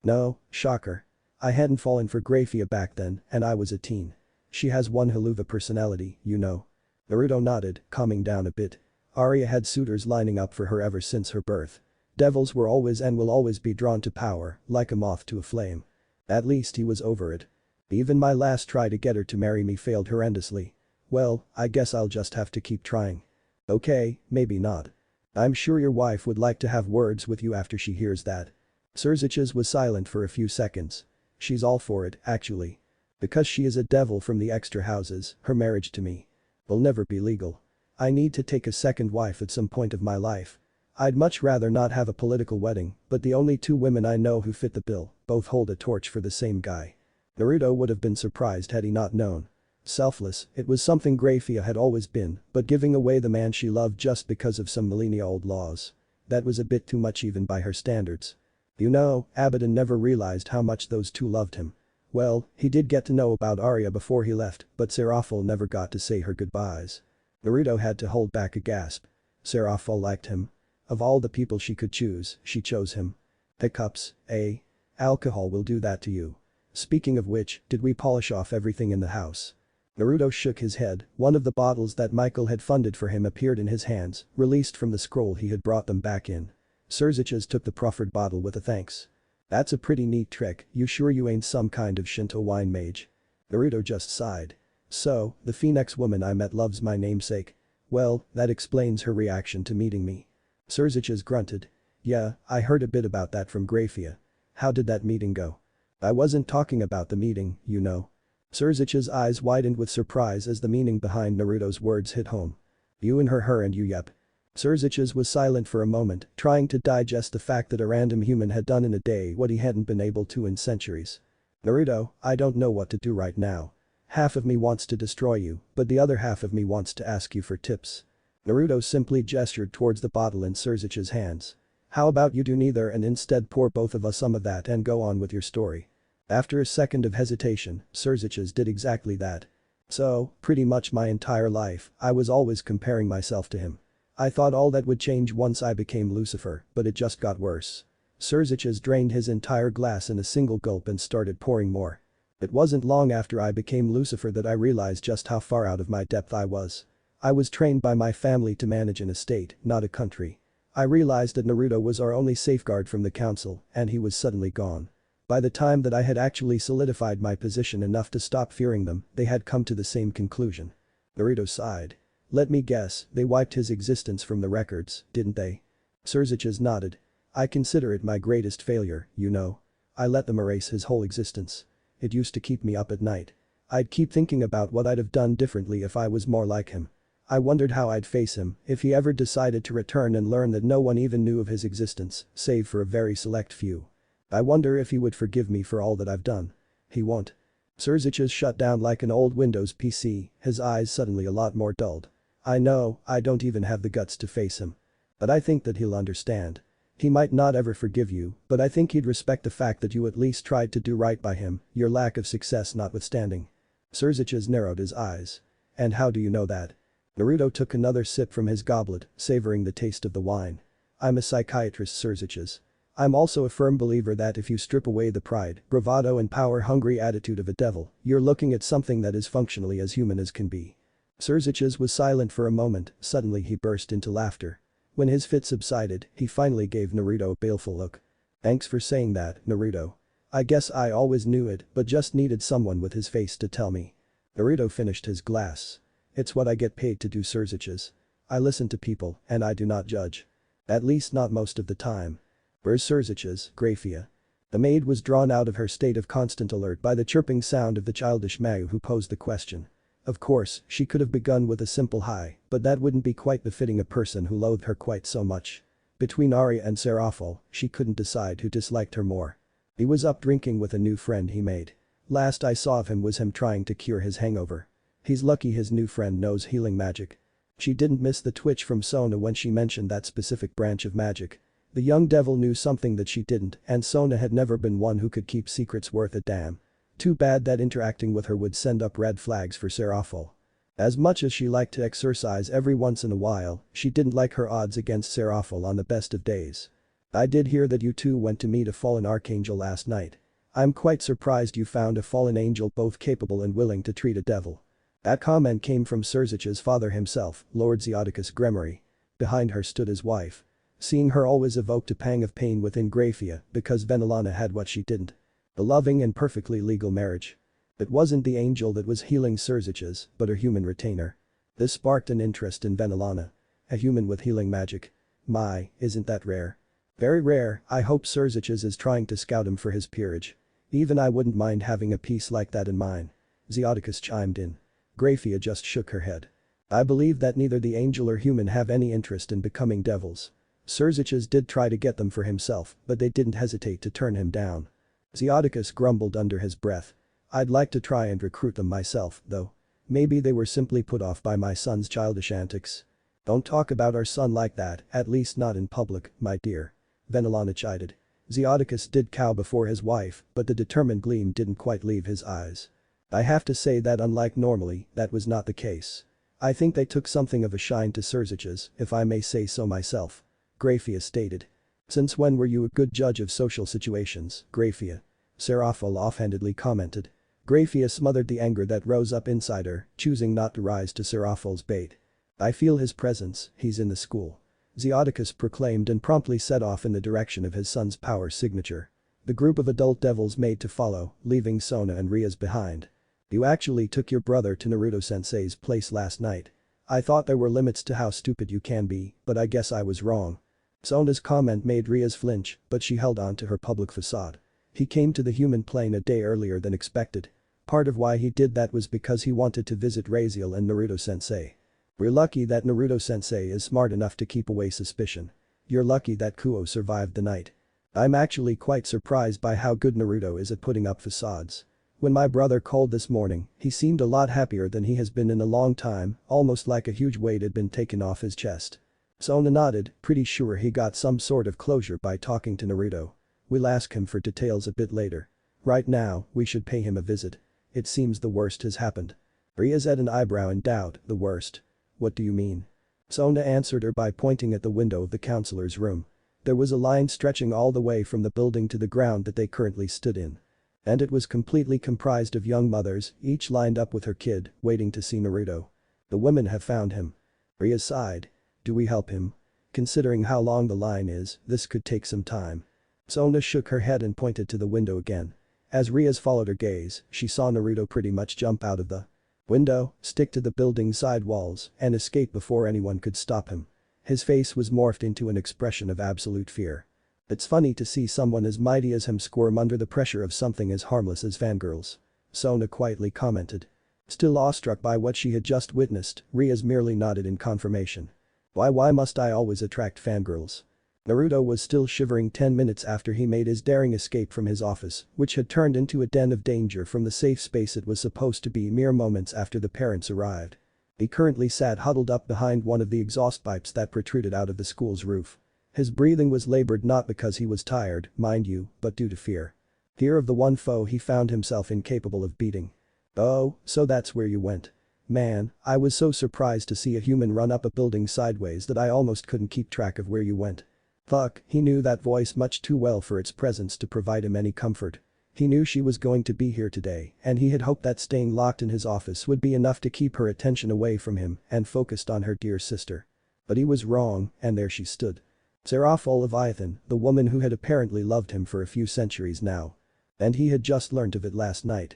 [SPEAKER 1] No, shocker. I hadn't fallen for Graphia back then, and I was a teen. She has one Haluva personality, you know. Naruto nodded, calming down a bit. Arya had suitors lining up for her ever since her birth. Devils were always and will always be drawn to power, like a moth to a flame. At least he was over it. Even my last try to get her to marry me failed horrendously. Well, I guess I'll just have to keep trying. Okay, maybe not. I'm sure your wife would like to have words with you after she hears that. Surziches was silent for a few seconds. She's all for it, actually. Because she is a devil from the extra houses, her marriage to me will never be legal. I need to take a second wife at some point of my life. I'd much rather not have a political wedding, but the only two women I know who fit the bill both hold a torch for the same guy. Naruto would have been surprised had he not known. Selfless, it was something Grafia had always been, but giving away the man she loved just because of some millennia-old laws. That was a bit too much even by her standards. You know, Abidan never realized how much those two loved him. Well, he did get to know about Arya before he left, but Seraphil never got to say her goodbyes. Naruto had to hold back a gasp. Seraphil liked him. Of all the people she could choose, she chose him. Hiccups, eh? Alcohol will do that to you. Speaking of which, did we polish off everything in the house? Naruto shook his head. One of the bottles that Michael had funded for him appeared in his hands, released from the scroll he had brought them back in. Surziches took the proffered bottle with a thanks. That's a pretty neat trick, you sure you ain't some kind of Shinto wine mage? Naruto just sighed. So, the Phoenix woman I met loves my namesake. Well, that explains her reaction to meeting me. Surziches grunted. Yeah, I heard a bit about that from Grafia. How did that meeting go? I wasn't talking about the meeting, you know. Surziches' eyes widened with surprise as the meaning behind Naruto's words hit home. You and her and you yep. Surziches was silent for a moment, trying to digest the fact that a random human had done in a day what he hadn't been able to in centuries. Naruto, I don't know what to do right now. Half of me wants to destroy you, but the other half of me wants to ask you for tips. Naruto simply gestured towards the bottle in Surziches' hands. How about you do neither and instead pour both of us some of that and go on with your story? After a second of hesitation, Surziches did exactly that. So, pretty much my entire life, I was always comparing myself to him. I thought all that would change once I became Lucifer, but it just got worse. Surziches drained his entire glass in a single gulp and started pouring more. It wasn't long after I became Lucifer that I realized just how far out of my depth I was. I was trained by my family to manage an estate, not a country. I realized that Naruto was our only safeguard from the council, and he was suddenly gone. By the time that I had actually solidified my position enough to stop fearing them, they had come to the same conclusion. Naruto sighed. Let me guess, they wiped his existence from the records, didn't they? Surziches nodded. I consider it my greatest failure, you know. I let them erase his whole existence. It used to keep me up at night. I'd keep thinking about what I'd have done differently if I was more like him. I wondered how I'd face him if he ever decided to return and learn that no one even knew of his existence, save for a very select few. I wonder if he would forgive me for all that I've done. He won't. Surziches shut down like an old Windows PC, his eyes suddenly a lot more dulled. I know, I don't even have the guts to face him. But I think that he'll understand. He might not ever forgive you, but I think he'd respect the fact that you at least tried to do right by him, your lack of success notwithstanding. Surziches narrowed his eyes. And how do you know that? Naruto took another sip from his goblet, savoring the taste of the wine. I'm a psychiatrist, Surziches. I'm also a firm believer that if you strip away the pride, bravado and power-hungry attitude of a devil, you're looking at something that is functionally as human as can be. Surziches was silent for a moment, suddenly he burst into laughter. When his fit subsided, he finally gave Naruto a baleful look. Thanks for saying that, Naruto. I guess I always knew it, but just needed someone with his face to tell me. Naruto finished his glass. It's what I get paid to do, Surziches. I listen to people, and I do not judge. At least not most of the time. Where's Surziches, Grafia? The maid was drawn out of her state of constant alert by the chirping sound of the childish Mayu who posed the question. Of course, she could have begun with a simple hi, but that wouldn't be quite befitting a person who loathed her quite so much. Between Arya and Seraphil, she couldn't decide who disliked her more. He was up drinking with a new friend he made. Last I saw of him was him trying to cure his hangover. He's lucky his new friend knows healing magic. She didn't miss the twitch from Sona when she mentioned that specific branch of magic. The young devil knew something that she didn't, and Sona had never been one who could keep secrets worth a damn. Too bad that interacting with her would send up red flags for Seraphil. As much as she liked to exercise every once in a while, she didn't like her odds against Seraphil on the best of days. I did hear that you two went to meet a fallen archangel last night. I'm quite surprised you found a fallen angel both capable and willing to treat a devil. That comment came from Surziches' father himself, Lord Zeodicus Gremory. Behind her stood his wife. Seeing her always evoked a pang of pain within Grafia because Venelana had what she didn't. The loving and perfectly legal marriage. It wasn't the angel that was healing Surzich's, but her human retainer. This sparked an interest in Venelana. A human with healing magic. My, isn't that rare? Very rare. I hope Surzich's is trying to scout him for his peerage. Even I wouldn't mind having a piece like that in mine. Zeoticus chimed in. Grafia just shook her head. I believe that neither the angel or human have any interest in becoming devils. Surzich's did try to get them for himself, but they didn't hesitate to turn him down. Zeoticus grumbled under his breath. I'd like to try and recruit them myself, though. Maybe they were simply put off by my son's childish antics. Don't talk about our son like that, at least not in public, my dear. Venelana chided. Zeoticus did cow before his wife, but the determined gleam didn't quite leave his eyes. I have to say that unlike normally, that was not the case. I think they took something of a shine to Surzich's, if I may say so myself. Grafia stated. Since when were you a good judge of social situations, Grafia? Seraphil offhandedly commented. Grafia smothered the anger that rose up inside her, choosing not to rise to Seraphil's bait. I feel his presence, he's in the school. Zeoticus proclaimed and promptly set off in the direction of his son's power signature. The group of adult devils made to follow, leaving Sona and Rias behind. You actually took your brother to Naruto-sensei's place last night. I thought there were limits to how stupid you can be, but I guess I was wrong. Sona's comment made Rias flinch, but she held on to her public facade. He came to the human plane a day earlier than expected. Part of why he did that was because he wanted to visit Raziel and Naruto-sensei. We're lucky that Naruto-sensei is smart enough to keep away suspicion. You're lucky that Kuo survived the night. I'm actually quite surprised by how good Naruto is at putting up facades. When my brother called this morning, he seemed a lot happier than he has been in a long time, almost like a huge weight had been taken off his chest. Sona nodded, pretty sure he got some sort of closure by talking to Naruto. We'll ask him for details a bit later. Right now, we should pay him a visit. It seems the worst has happened. Rias had an eyebrow in doubt, the worst. What do you mean? Sona answered her by pointing at the window of the counselor's room. There was a line stretching all the way from the building to the ground that they currently stood in. And it was completely comprised of young mothers, each lined up with her kid, waiting to see Naruto. The women have found him. Rias sighed. Do we help him? Considering how long the line is, this could take some time. Sona shook her head and pointed to the window again. As Rias followed her gaze, she saw Naruto pretty much jump out of the window, stick to the building's side walls, and escape before anyone could stop him. His face was morphed into an expression of absolute fear. It's funny to see someone as mighty as him squirm under the pressure of something as harmless as fangirls. Sona quietly commented. Still awestruck by what she had just witnessed, Rias merely nodded in confirmation. Why must I always attract fangirls? Naruto was still shivering 10 minutes after he made his daring escape from his office, which had turned into a den of danger from the safe space it was supposed to be mere moments after the parents arrived. He currently sat huddled up behind one of the exhaust pipes that protruded out of the school's roof. His breathing was labored not because he was tired, mind you, but due to fear. Fear of the one foe he found himself incapable of beating. Oh, so that's where you went. Man, I was so surprised to see a human run up a building sideways that I almost couldn't keep track of where you went. Fuck, he knew that voice much too well for its presence to provide him any comfort. He knew she was going to be here today, and he had hoped that staying locked in his office would be enough to keep her attention away from him and focused on her dear sister. But he was wrong, and there she stood. Seraphil Leviathan, the woman who had apparently loved him for a few centuries now. And he had just learned of it last night.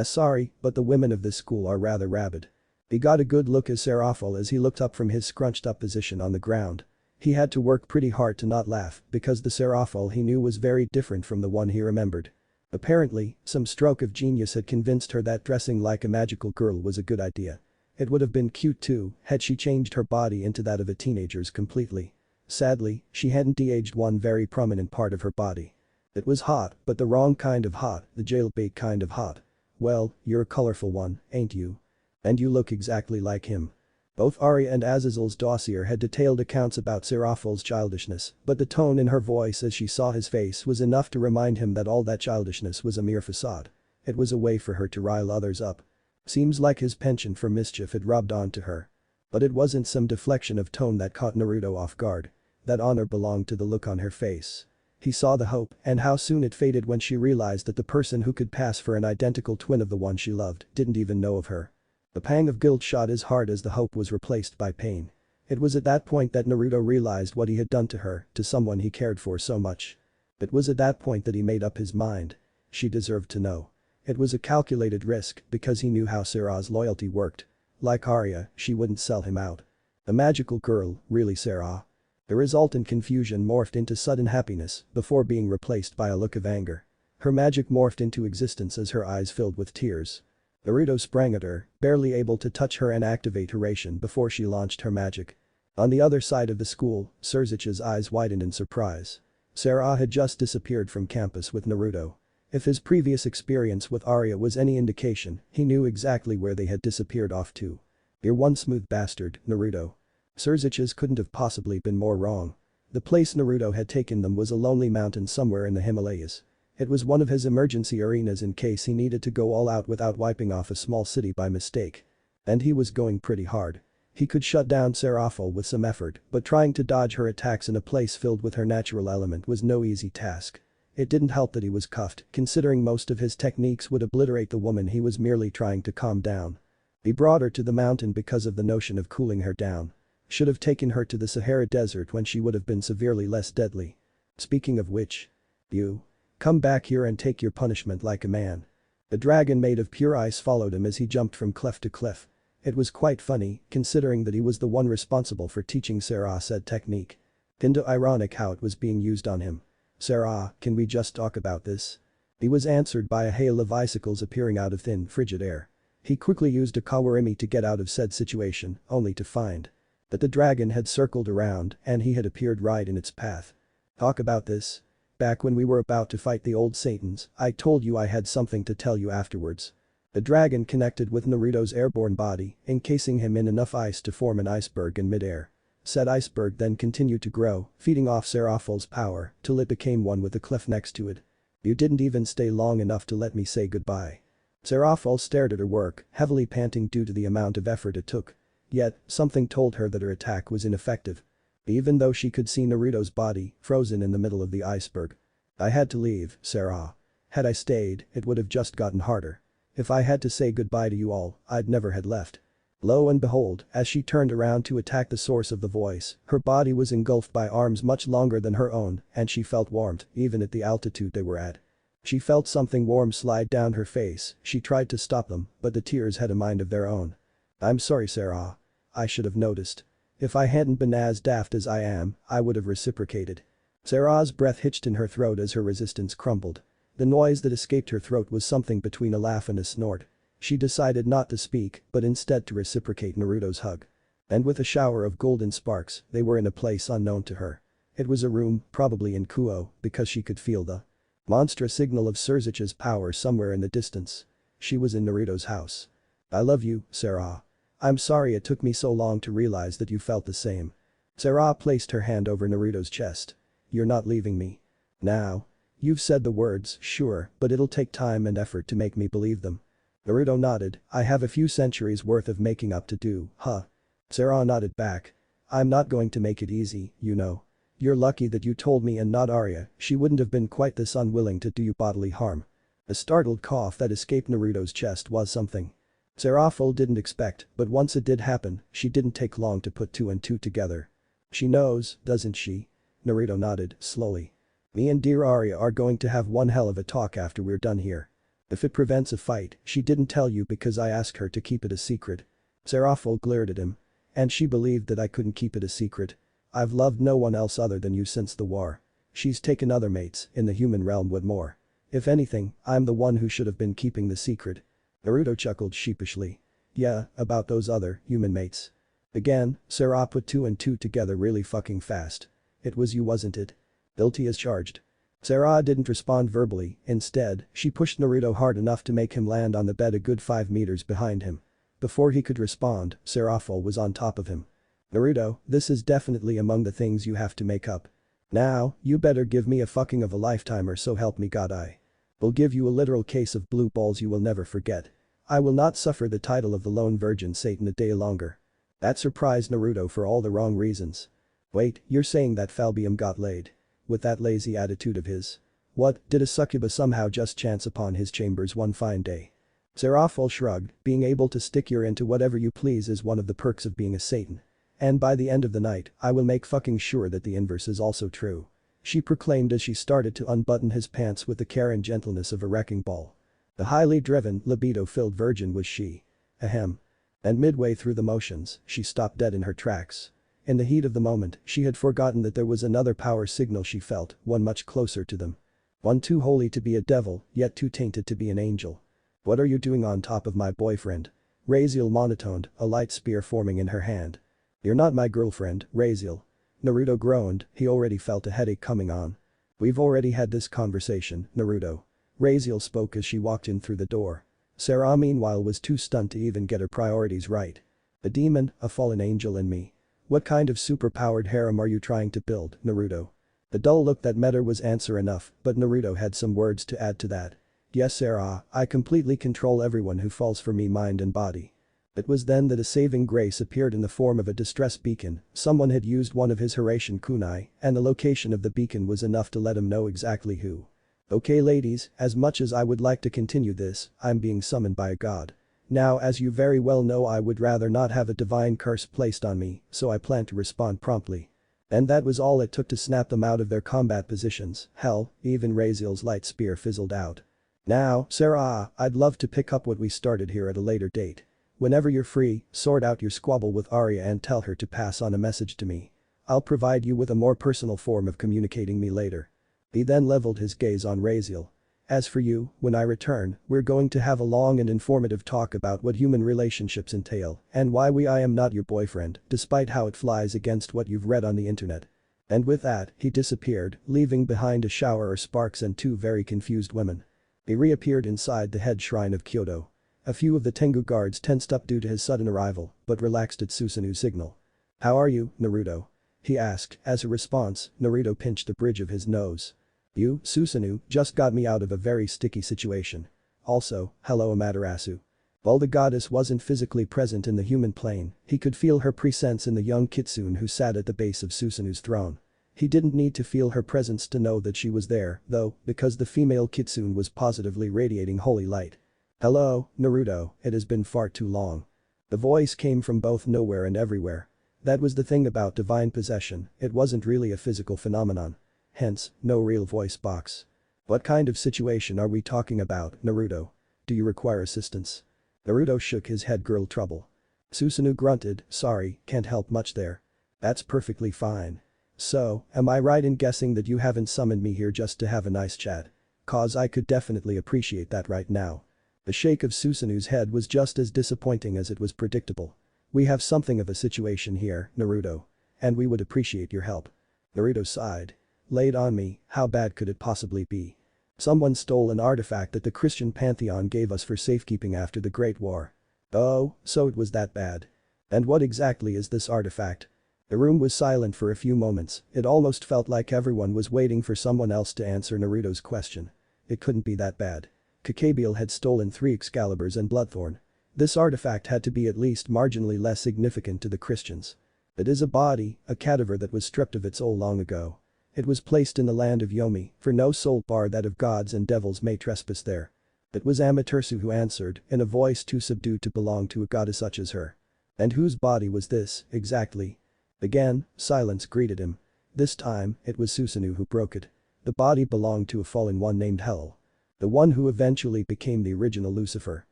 [SPEAKER 1] Sorry, but the women of this school are rather rabid. He got a good look at Seraphil as he looked up from his scrunched up position on the ground. He had to work pretty hard to not laugh because the Seraphil he knew was very different from the one he remembered. Apparently, some stroke of genius had convinced her that dressing like a magical girl was a good idea. It would have been cute too had she changed her body into that of a teenager's completely. Sadly, she hadn't de-aged one very prominent part of her body. It was hot, but the wrong kind of hot, the jailbait kind of hot. Well, you're a colorful one, ain't you? And you look exactly like him. Both Arya and Azazel's dossier had detailed accounts about Seraphil's childishness, but the tone in her voice as she saw his face was enough to remind him that all that childishness was a mere facade. It was a way for her to rile others up. Seems like his penchant for mischief had rubbed onto her. But it wasn't some deflection of tone that caught Naruto off guard. That honor belonged to the look on her face. He saw the hope and how soon it faded when she realized that the person who could pass for an identical twin of the one she loved didn't even know of her. The pang of guilt shot as hard as the hope was replaced by pain. It was at that point that Naruto realized what he had done to her, to someone he cared for so much. It was at that point that he made up his mind. She deserved to know. It was a calculated risk because he knew how Sarah's loyalty worked. Like Arya, she wouldn't sell him out. A magical girl, really Sarah? The resultant confusion morphed into sudden happiness before being replaced by a look of anger. Her magic morphed into existence as her eyes filled with tears. Naruto sprang at her, barely able to touch her and activate her ration before she launched her magic. On the other side of the school, Surzich's eyes widened in surprise. Sarah had just disappeared from campus with Naruto. If his previous experience with Arya was any indication, he knew exactly where they had disappeared off to. "You're one smooth bastard, Naruto." Surzich's couldn't have possibly been more wrong. The place Naruto had taken them was a lonely mountain somewhere in the Himalayas. It was one of his emergency arenas in case he needed to go all out without wiping off a small city by mistake. And he was going pretty hard. He could shut down Seraphil with some effort, but trying to dodge her attacks in a place filled with her natural element was no easy task. It didn't help that he was cuffed, considering most of his techniques would obliterate the woman he was merely trying to calm down. He brought her to the mountain because of the notion of cooling her down. Should have taken her to the Sahara Desert when she would have been severely less deadly. Speaking of which. You. Come back here and take your punishment like a man. The dragon made of pure ice followed him as he jumped from cliff to cliff. It was quite funny, considering that he was the one responsible for teaching Sarah said technique. Kinda ironic how it was being used on him. "Sarah, can we just talk about this?" He was answered by a hail of icicles appearing out of thin, frigid air. He quickly used a kawarimi to get out of said situation, only to find that the dragon had circled around and he had appeared right in its path. "Talk about this? Back when we were about to fight the old Satans, I told you I had something to tell you afterwards." The dragon connected with Naruto's airborne body, encasing him in enough ice to form an iceberg in midair. Said iceberg then continued to grow, feeding off Seraphil's power, till it became one with the cliff next to it. "You didn't even stay long enough to let me say goodbye." Seraphil stared at her work, heavily panting due to the amount of effort it took. Yet, something told her that her attack was ineffective. Even though she could see Naruto's body, frozen in the middle of the iceberg. "I had to leave, Sarah. Had I stayed, it would have just gotten harder. If I had to say goodbye to you all, I'd never had left." Lo and behold, as she turned around to attack the source of the voice, her body was engulfed by arms much longer than her own, and she felt warmth, even at the altitude they were at. She felt something warm slide down her face, she tried to stop them, but the tears had a mind of their own. "I'm sorry, Sarah. I should have noticed. If I hadn't been as daft as I am, I would have reciprocated." Sarah's breath hitched in her throat as her resistance crumbled. The noise that escaped her throat was something between a laugh and a snort. She decided not to speak, but instead to reciprocate Naruto's hug. And with a shower of golden sparks, they were in a place unknown to her. It was a room, probably in Kuo, because she could feel the monstrous signal of Surzich's power somewhere in the distance. She was in Naruto's house. "I love you, Sarah. I'm sorry it took me so long to realize that you felt the same." Sarah placed her hand over Naruto's chest. "You're not leaving me. Now. You've said the words, sure, but it'll take time and effort to make me believe them." Naruto nodded. "I have a few centuries worth of making up to do, huh?" Sarah nodded back. "I'm not going to make it easy, you know. You're lucky that you told me and not Arya, she wouldn't have been quite this unwilling to do you bodily harm." A startled cough that escaped Naruto's chest was something Seraphil didn't expect, but once it did happen, she didn't take long to put two and two together. "She knows, doesn't she?" Naruto nodded, slowly. "Me and dear Arya are going to have one hell of a talk after we're done here. If it prevents a fight, she didn't tell you because I asked her to keep it a secret." Seraphil glared at him. "And she believed that I couldn't keep it a secret. I've loved no one else other than you since the war. She's taken other mates, in the human realm what more. If anything, I'm the one who should have been keeping the secret." Naruto chuckled sheepishly. "Yeah, about those other, human mates." Again, Sarah put two and two together really fucking fast. "It was you, wasn't it? Guilty as charged." Sarah didn't respond verbally, instead, she pushed Naruto hard enough to make him land on the bed a good 5 meters behind him. Before he could respond, Seraphil was on top of him. "Naruto, this is definitely among the things you have to make up. Now, you better give me a fucking of a lifetime or so help me God I will give you a literal case of blue balls you will never forget. I will not suffer the title of the lone virgin Satan a day longer." That surprised Naruto for all the wrong reasons. "Wait, you're saying that Falbium got laid? With that lazy attitude of his? What, did a succubus somehow just chance upon his chambers one fine day?" Seraphil shrugged, "Being able to stick your into whatever you please is one of the perks of being a Satan. And by the end of the night, I will make fucking sure that the inverse is also true. She proclaimed as she started to unbutton his pants with the care and gentleness of a wrecking ball. The highly driven, libido-filled virgin was she. Ahem. And midway through the motions, she stopped dead in her tracks. In the heat of the moment, she had forgotten that there was another power signal she felt, one much closer to them. One too holy to be a devil, yet too tainted to be an angel. What are you doing on top of my boyfriend? Raziel monotoned, a light spear forming in her hand. You're not my girlfriend, Raziel. Naruto groaned, he already felt a headache coming on. We've already had this conversation, Naruto. Raziel spoke as she walked in through the door. Sarah meanwhile was too stunned to even get her priorities right. A demon, a fallen angel and me. What kind of super-powered harem are you trying to build, Naruto? The dull look that met her was answer enough, but Naruto had some words to add to that. Yes Sarah, I completely control everyone who falls for me mind and body. It was then that a saving grace appeared in the form of a distress beacon. Someone had used one of his Hiraishin kunai, and the location of the beacon was enough to let him know exactly who. Okay ladies, as much as I would like to continue this, I'm being summoned by a god. Now as you very well know I would rather not have a divine curse placed on me, so I plan to respond promptly. And that was all it took to snap them out of their combat positions. Hell, even Raziel's light spear fizzled out. Now, Sarah, I'd love to pick up what we started here at a later date. Whenever you're free, sort out your squabble with Arya and tell her to pass on a message to me. I'll provide you with a more personal form of communicating me later. He then leveled his gaze on Raziel. As for you, when I return, we're going to have a long and informative talk about what human relationships entail and why I am not your boyfriend, despite how it flies against what you've read on the internet. And with that, he disappeared, leaving behind a shower of sparks and two very confused women. He reappeared inside the head shrine of Kyoto. A few of the Tengu guards tensed up due to his sudden arrival, but relaxed at Susanu's signal. How are you, Naruto? He asked. As a response, Naruto pinched the bridge of his nose. You, Susanoo, just got me out of a very sticky situation. Also, hello Amaterasu. While the goddess wasn't physically present in the human plane, he could feel her presence in the young kitsune who sat at the base of Susanu's throne. He didn't need to feel her presence to know that she was there, though, because the female kitsune was positively radiating holy light. Hello, Naruto, it has been far too long. The voice came from both nowhere and everywhere. That was the thing about divine possession, it wasn't really a physical phenomenon. Hence, no real voice box. What kind of situation are we talking about, Naruto? Do you require assistance? Naruto shook his head. Girl trouble. Susanoo grunted, sorry, can't help much there. That's perfectly fine. So, am I right in guessing that you haven't summoned me here just to have a nice chat? Cause I could definitely appreciate that right now. The shake of Susanoo's head was just as disappointing as it was predictable. We have something of a situation here, Naruto. And we would appreciate your help. Naruto sighed. Laid on me, how bad could it possibly be? Someone stole an artifact that the Christian pantheon gave us for safekeeping after the Great War. Oh, so it was that bad. And what exactly is this artifact? The room was silent for a few moments, it almost felt like everyone was waiting for someone else to answer Naruto's question. It couldn't be that bad. Kakabiel had stolen 3 Excaliburs and Bloodthorn. This artifact had to be at least marginally less significant to the Christians. It is a body, a cadaver that was stripped of its soul long ago. It was placed in the land of Yomi, for no soul bar that of gods and devils may trespass there. It was Amaterasu who answered, in a voice too subdued to belong to a goddess such as her. And whose body was this, exactly? Again, silence greeted him. This time, it was Susanoo who broke it. The body belonged to a fallen one named Hell. The one who eventually became the original Lucifer.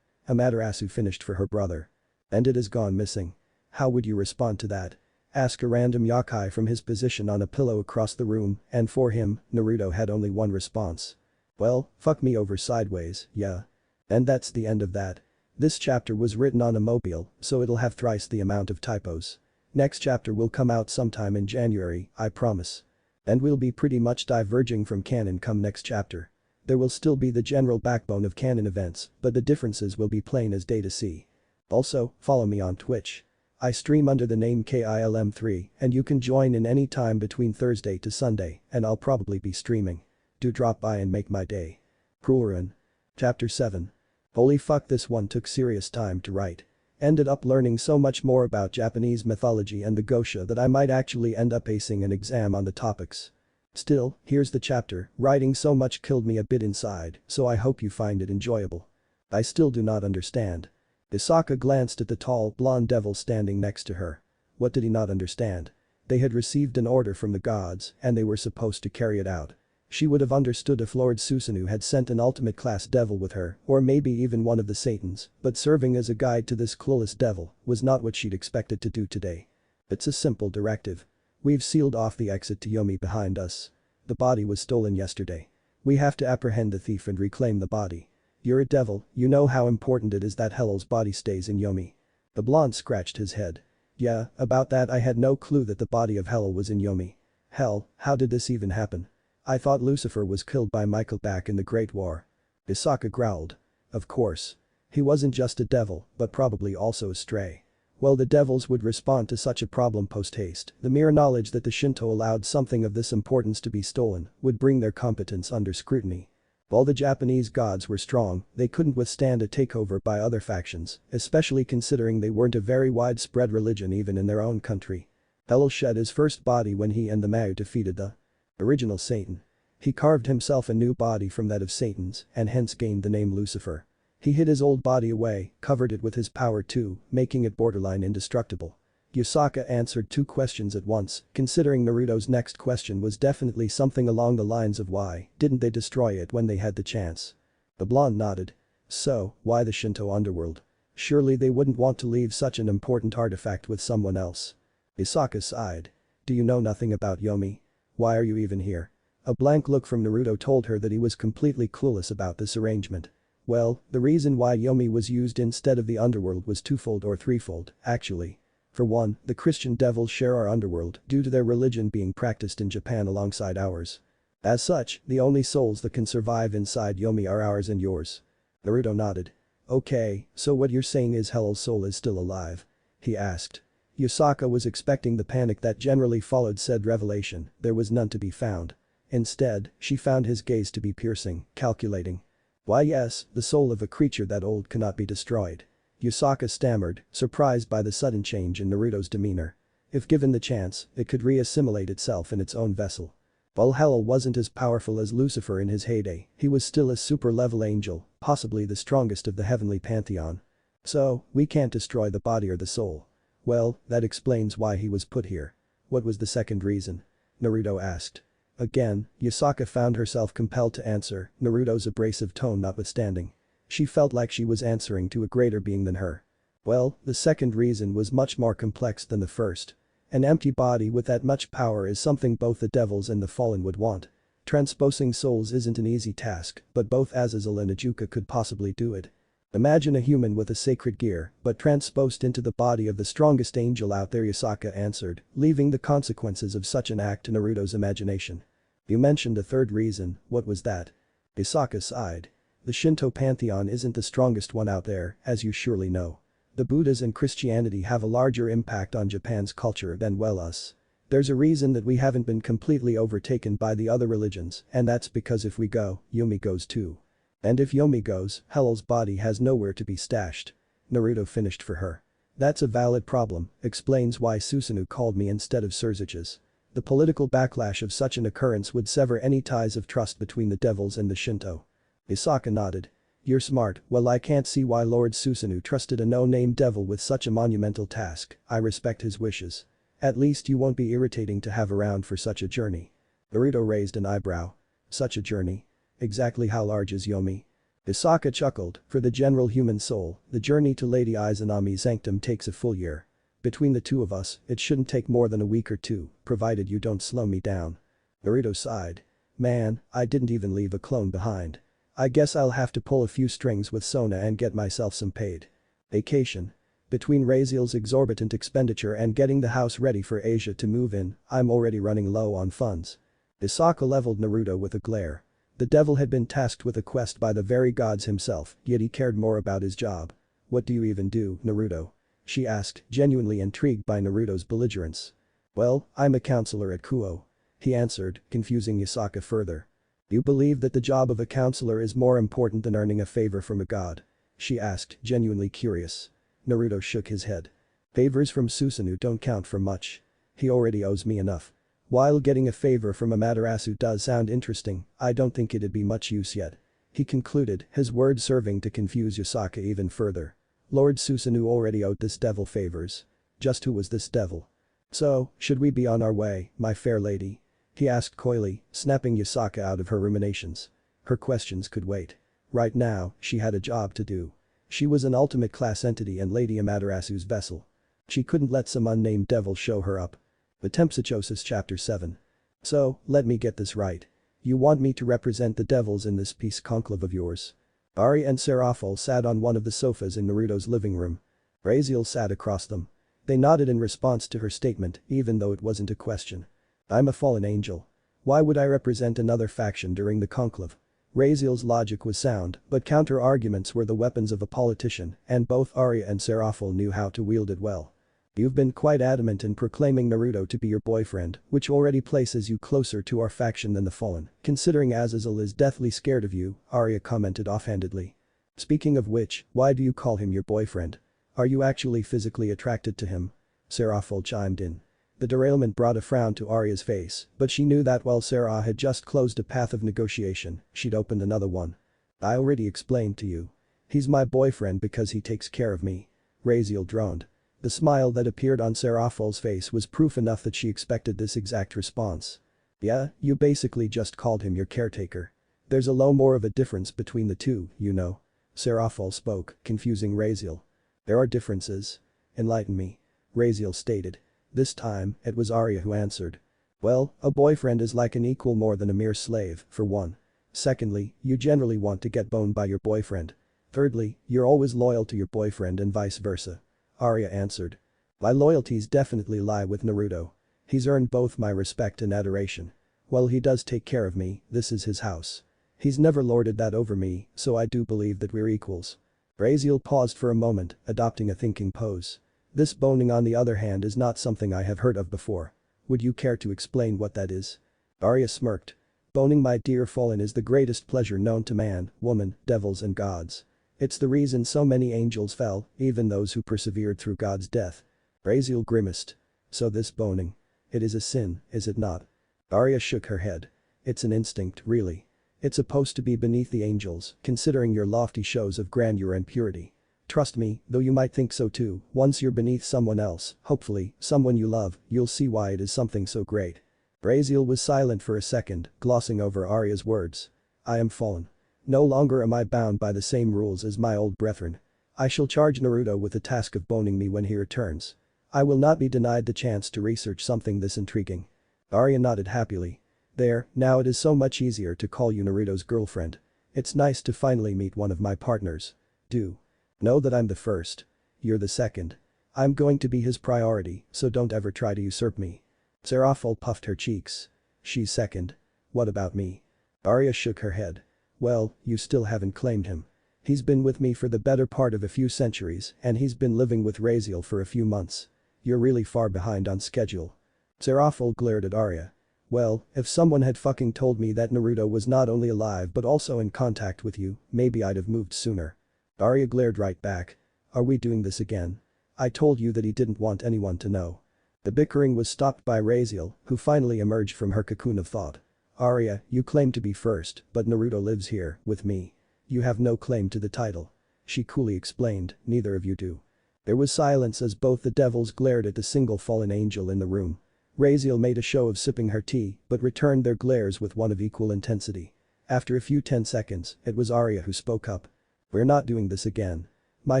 [SPEAKER 1] Amaterasu finished for her brother. And it has gone missing. How would you respond to that? Ask a random yakai from his position on a pillow across the room, and for him, Naruto had only one response. Well, fuck me over sideways, yeah. And that's the end of that. This chapter was written on a mobile, so it'll have thrice the amount of typos. Next chapter will come out sometime in January, I promise. And we'll be pretty much diverging from canon come next chapter. There will still be the general backbone of canon events, but the differences will be plain as day to see. Also, follow me on Twitch. I stream under the name KILM3 and you can join in any time between Thursday to Sunday and I'll probably be streaming. Do drop by and make my day. Prurin. Chapter 7. Holy fuck, this one took serious time to write. Ended up learning so much more about Japanese mythology and the Gosha that I might actually end up acing an exam on the topics. Still, here's the chapter. Writing so much killed me a bit inside, so I hope you find it enjoyable. I still do not understand. Isaka glanced at the tall, blonde devil standing next to her. What did he not understand? They had received an order from the gods, and they were supposed to carry it out. She would have understood if Lord Susanoo had sent an ultimate-class devil with her, or maybe even one of the Satans, but serving as a guide to this clueless devil was not what she'd expected to do today. It's a simple directive. We've sealed off the exit to Yomi behind us. The body was stolen yesterday. We have to apprehend the thief and reclaim the body. You're a devil, you know how important it is that Hell's body stays in Yomi. The blonde scratched his head. Yeah, about that I had no clue that the body of Hell was in Yomi. Hell, how did this even happen? I thought Lucifer was killed by Michael back in the Great War. Isaka growled. Of course. He wasn't just a devil, but probably also a stray. Well, the devils would respond to such a problem post-haste. The mere knowledge that the Shinto allowed something of this importance to be stolen would bring their competence under scrutiny. While the Japanese gods were strong, they couldn't withstand a takeover by other factions, especially considering they weren't a very widespread religion even in their own country. Hell shed his first body when he and the Mao defeated the original Satan. He carved himself a new body from that of Satan's and hence gained the name Lucifer. He hid his old body away, covered it with his power too, making it borderline indestructible. Yusaka answered two questions at once, considering Naruto's next question was definitely something along the lines of why didn't they destroy it when they had the chance. The blonde nodded. So, why the Shinto underworld? Surely they wouldn't want to leave such an important artifact with someone else. Yusaka sighed. Do you know nothing about Yomi? Why are you even here? A blank look from Naruto told her that he was completely clueless about this arrangement. Well, the reason why Yomi was used instead of the underworld was twofold or threefold, actually. For one, the Christian devils share our underworld due to their religion being practiced in Japan alongside ours. As such, the only souls that can survive inside Yomi are ours and yours. Naruto nodded. Okay, so what you're saying is Hell's soul is still alive? He asked. Yusaka was expecting the panic that generally followed said revelation, there was none to be found. Instead, she found his gaze to be piercing, calculating. Why yes, the soul of a creature that old cannot be destroyed. Yusaka stammered, surprised by the sudden change in Naruto's demeanor. If given the chance, it could re-assimilate itself in its own vessel. While Hell wasn't as powerful as Lucifer in his heyday, he was still a super-level angel, possibly the strongest of the heavenly pantheon. So, we can't destroy the body or the soul. Well, that explains why he was put here. What was the second reason? Naruto asked. Again, Yusaka found herself compelled to answer, Naruto's abrasive tone notwithstanding. She felt like she was answering to a greater being than her. Well, the second reason was much more complex than the first. An empty body with that much power is something both the devils and the fallen would want. Transposing souls isn't an easy task, but both Azazel and Ajuka could possibly do it. Imagine a human with a sacred gear, but transposed into the body of the strongest angel out there, Yusaka answered, leaving the consequences of such an act to Naruto's imagination. You mentioned a third reason, what was that? Yusaka sighed. The Shinto pantheon isn't the strongest one out there, as you surely know. The Buddhas and Christianity have a larger impact on Japan's culture than well us. There's a reason that we haven't been completely overtaken by the other religions, and that's because if we go, Yomi goes too. And if Yomi goes, Hell's body has nowhere to be stashed. Naruto finished for her. That's a valid problem, explains why Susanoo called me instead of Sursages. The political backlash of such an occurrence would sever any ties of trust between the devils and the Shinto. Isaka nodded. You're smart, well I can't see why Lord Susanoo trusted a no-name devil with such a monumental task, I respect his wishes. At least you won't be irritating to have around for such a journey. Naruto raised an eyebrow. Such a journey? Exactly how large is Yomi? Isaka chuckled, for the general human soul, the journey to Lady Izanami's sanctum takes a full year. Between the two of us, it shouldn't take more than a week or two, provided you don't slow me down. Naruto sighed. Man, I didn't even leave a clone behind. I guess I'll have to pull a few strings with Sona and get myself some paid vacation. Between Raziel's exorbitant expenditure and getting the house ready for Asia to move in, I'm already running low on funds. Isaka leveled Naruto with a glare. The devil had been tasked with a quest by the very gods himself, yet he cared more about his job. What do you even do, Naruto? She asked, genuinely intrigued by Naruto's belligerence. Well, I'm a counselor at Kuo. He answered, confusing Isaka further. You believe that the job of a counselor is more important than earning a favor from a god? She asked, genuinely curious. Naruto shook his head. Favors from Susanoo don't count for much. He already owes me enough. While getting a favor from Amaterasu does sound interesting, I don't think it'd be much use yet. He concluded, his words serving to confuse Yusaka even further. Lord Susanoo already owed this devil favors. Just who was this devil? "So, should we be on our way, my fair lady?" he asked coyly, snapping Yasaka out of her ruminations. Her questions could wait. Right now, she had a job to do. She was an ultimate class entity and Lady Amaterasu's vessel. She couldn't let some unnamed devil show her up. Metempsychosis Chapter 7. "So, let me get this right. You want me to represent the devils in this peace conclave of yours?" Arya and Seraphil sat on one of the sofas in Naruto's living room. Raziel sat across them. They nodded in response to her statement, even though it wasn't a question. "I'm a fallen angel. Why would I represent another faction during the conclave?" Raziel's logic was sound, but counter-arguments were the weapons of a politician, and both Arya and Seraphil knew how to wield it well. "You've been quite adamant in proclaiming Naruto to be your boyfriend, which already places you closer to our faction than the Fallen, considering Azazel is deathly scared of you," Arya commented offhandedly. "Speaking of which, why do you call him your boyfriend? Are you actually physically attracted to him?" Seraphil chimed in. The derailment brought a frown to Arya's face, but she knew that while Sarah had just closed a path of negotiation, she'd opened another one. "I already explained to you. He's my boyfriend because he takes care of me." Raziel droned. The smile that appeared on Seraphil's face was proof enough that she expected this exact response. "Yeah, you basically just called him your caretaker. There's a lot more of a difference between the two, you know." Seraphil spoke, confusing Raziel. "There are differences. Enlighten me," Raziel stated. This time, it was Arya who answered. "Well, a boyfriend is like an equal more than a mere slave, for one. Secondly, you generally want to get boned by your boyfriend. Thirdly, you're always loyal to your boyfriend and vice versa." Arya answered. "My loyalties definitely lie with Naruto. He's earned both my respect and adoration. While he does take care of me, this is his house. He's never lorded that over me, so I do believe that we're equals." Raziel paused for a moment, adopting a thinking pose. "This boning on the other hand is not something I have heard of before. Would you care to explain what that is?" Arya smirked. "Boning my dear Fallen is the greatest pleasure known to man, woman, devils and gods. It's the reason so many angels fell, even those who persevered through God's death." Raziel grimaced. "So this boning. It is a sin, is it not?" Arya shook her head. "It's an instinct, really. It's supposed to be beneath the angels, considering your lofty shows of grandeur and purity. Trust me, though you might think so too, once you're beneath someone else, hopefully, someone you love, you'll see why it is something so great." Raziel was silent for a second, glossing over Arya's words. "I am fallen. No longer am I bound by the same rules as my old brethren. I shall charge Naruto with the task of boning me when he returns. I will not be denied the chance to research something this intriguing." Arya nodded happily. "There, now it is so much easier to call you Naruto's girlfriend. It's nice to finally meet one of my partners. Do know that I'm the first. You're the second. I'm going to be his priority, so don't ever try to usurp me." Seraphil puffed her cheeks. "She's second. What about me?" Arya shook her head. "Well, you still haven't claimed him. He's been with me for the better part of a few centuries and he's been living with Raziel for a few months. You're really far behind on schedule." Seraphil glared at Arya. "Well, if someone had fucking told me that Naruto was not only alive but also in contact with you, maybe I'd have moved sooner." Arya glared right back. "Are we doing this again? I told you that he didn't want anyone to know." The bickering was stopped by Raziel, who finally emerged from her cocoon of thought. "Arya, you claim to be first, but Naruto lives here, with me. You have no claim to the title." She coolly explained, "Neither of you do." There was silence as both the devils glared at the single fallen angel in the room. Raziel made a show of sipping her tea, but returned their glares with one of equal intensity. After a few 10 seconds, it was Arya who spoke up. "We're not doing this again. My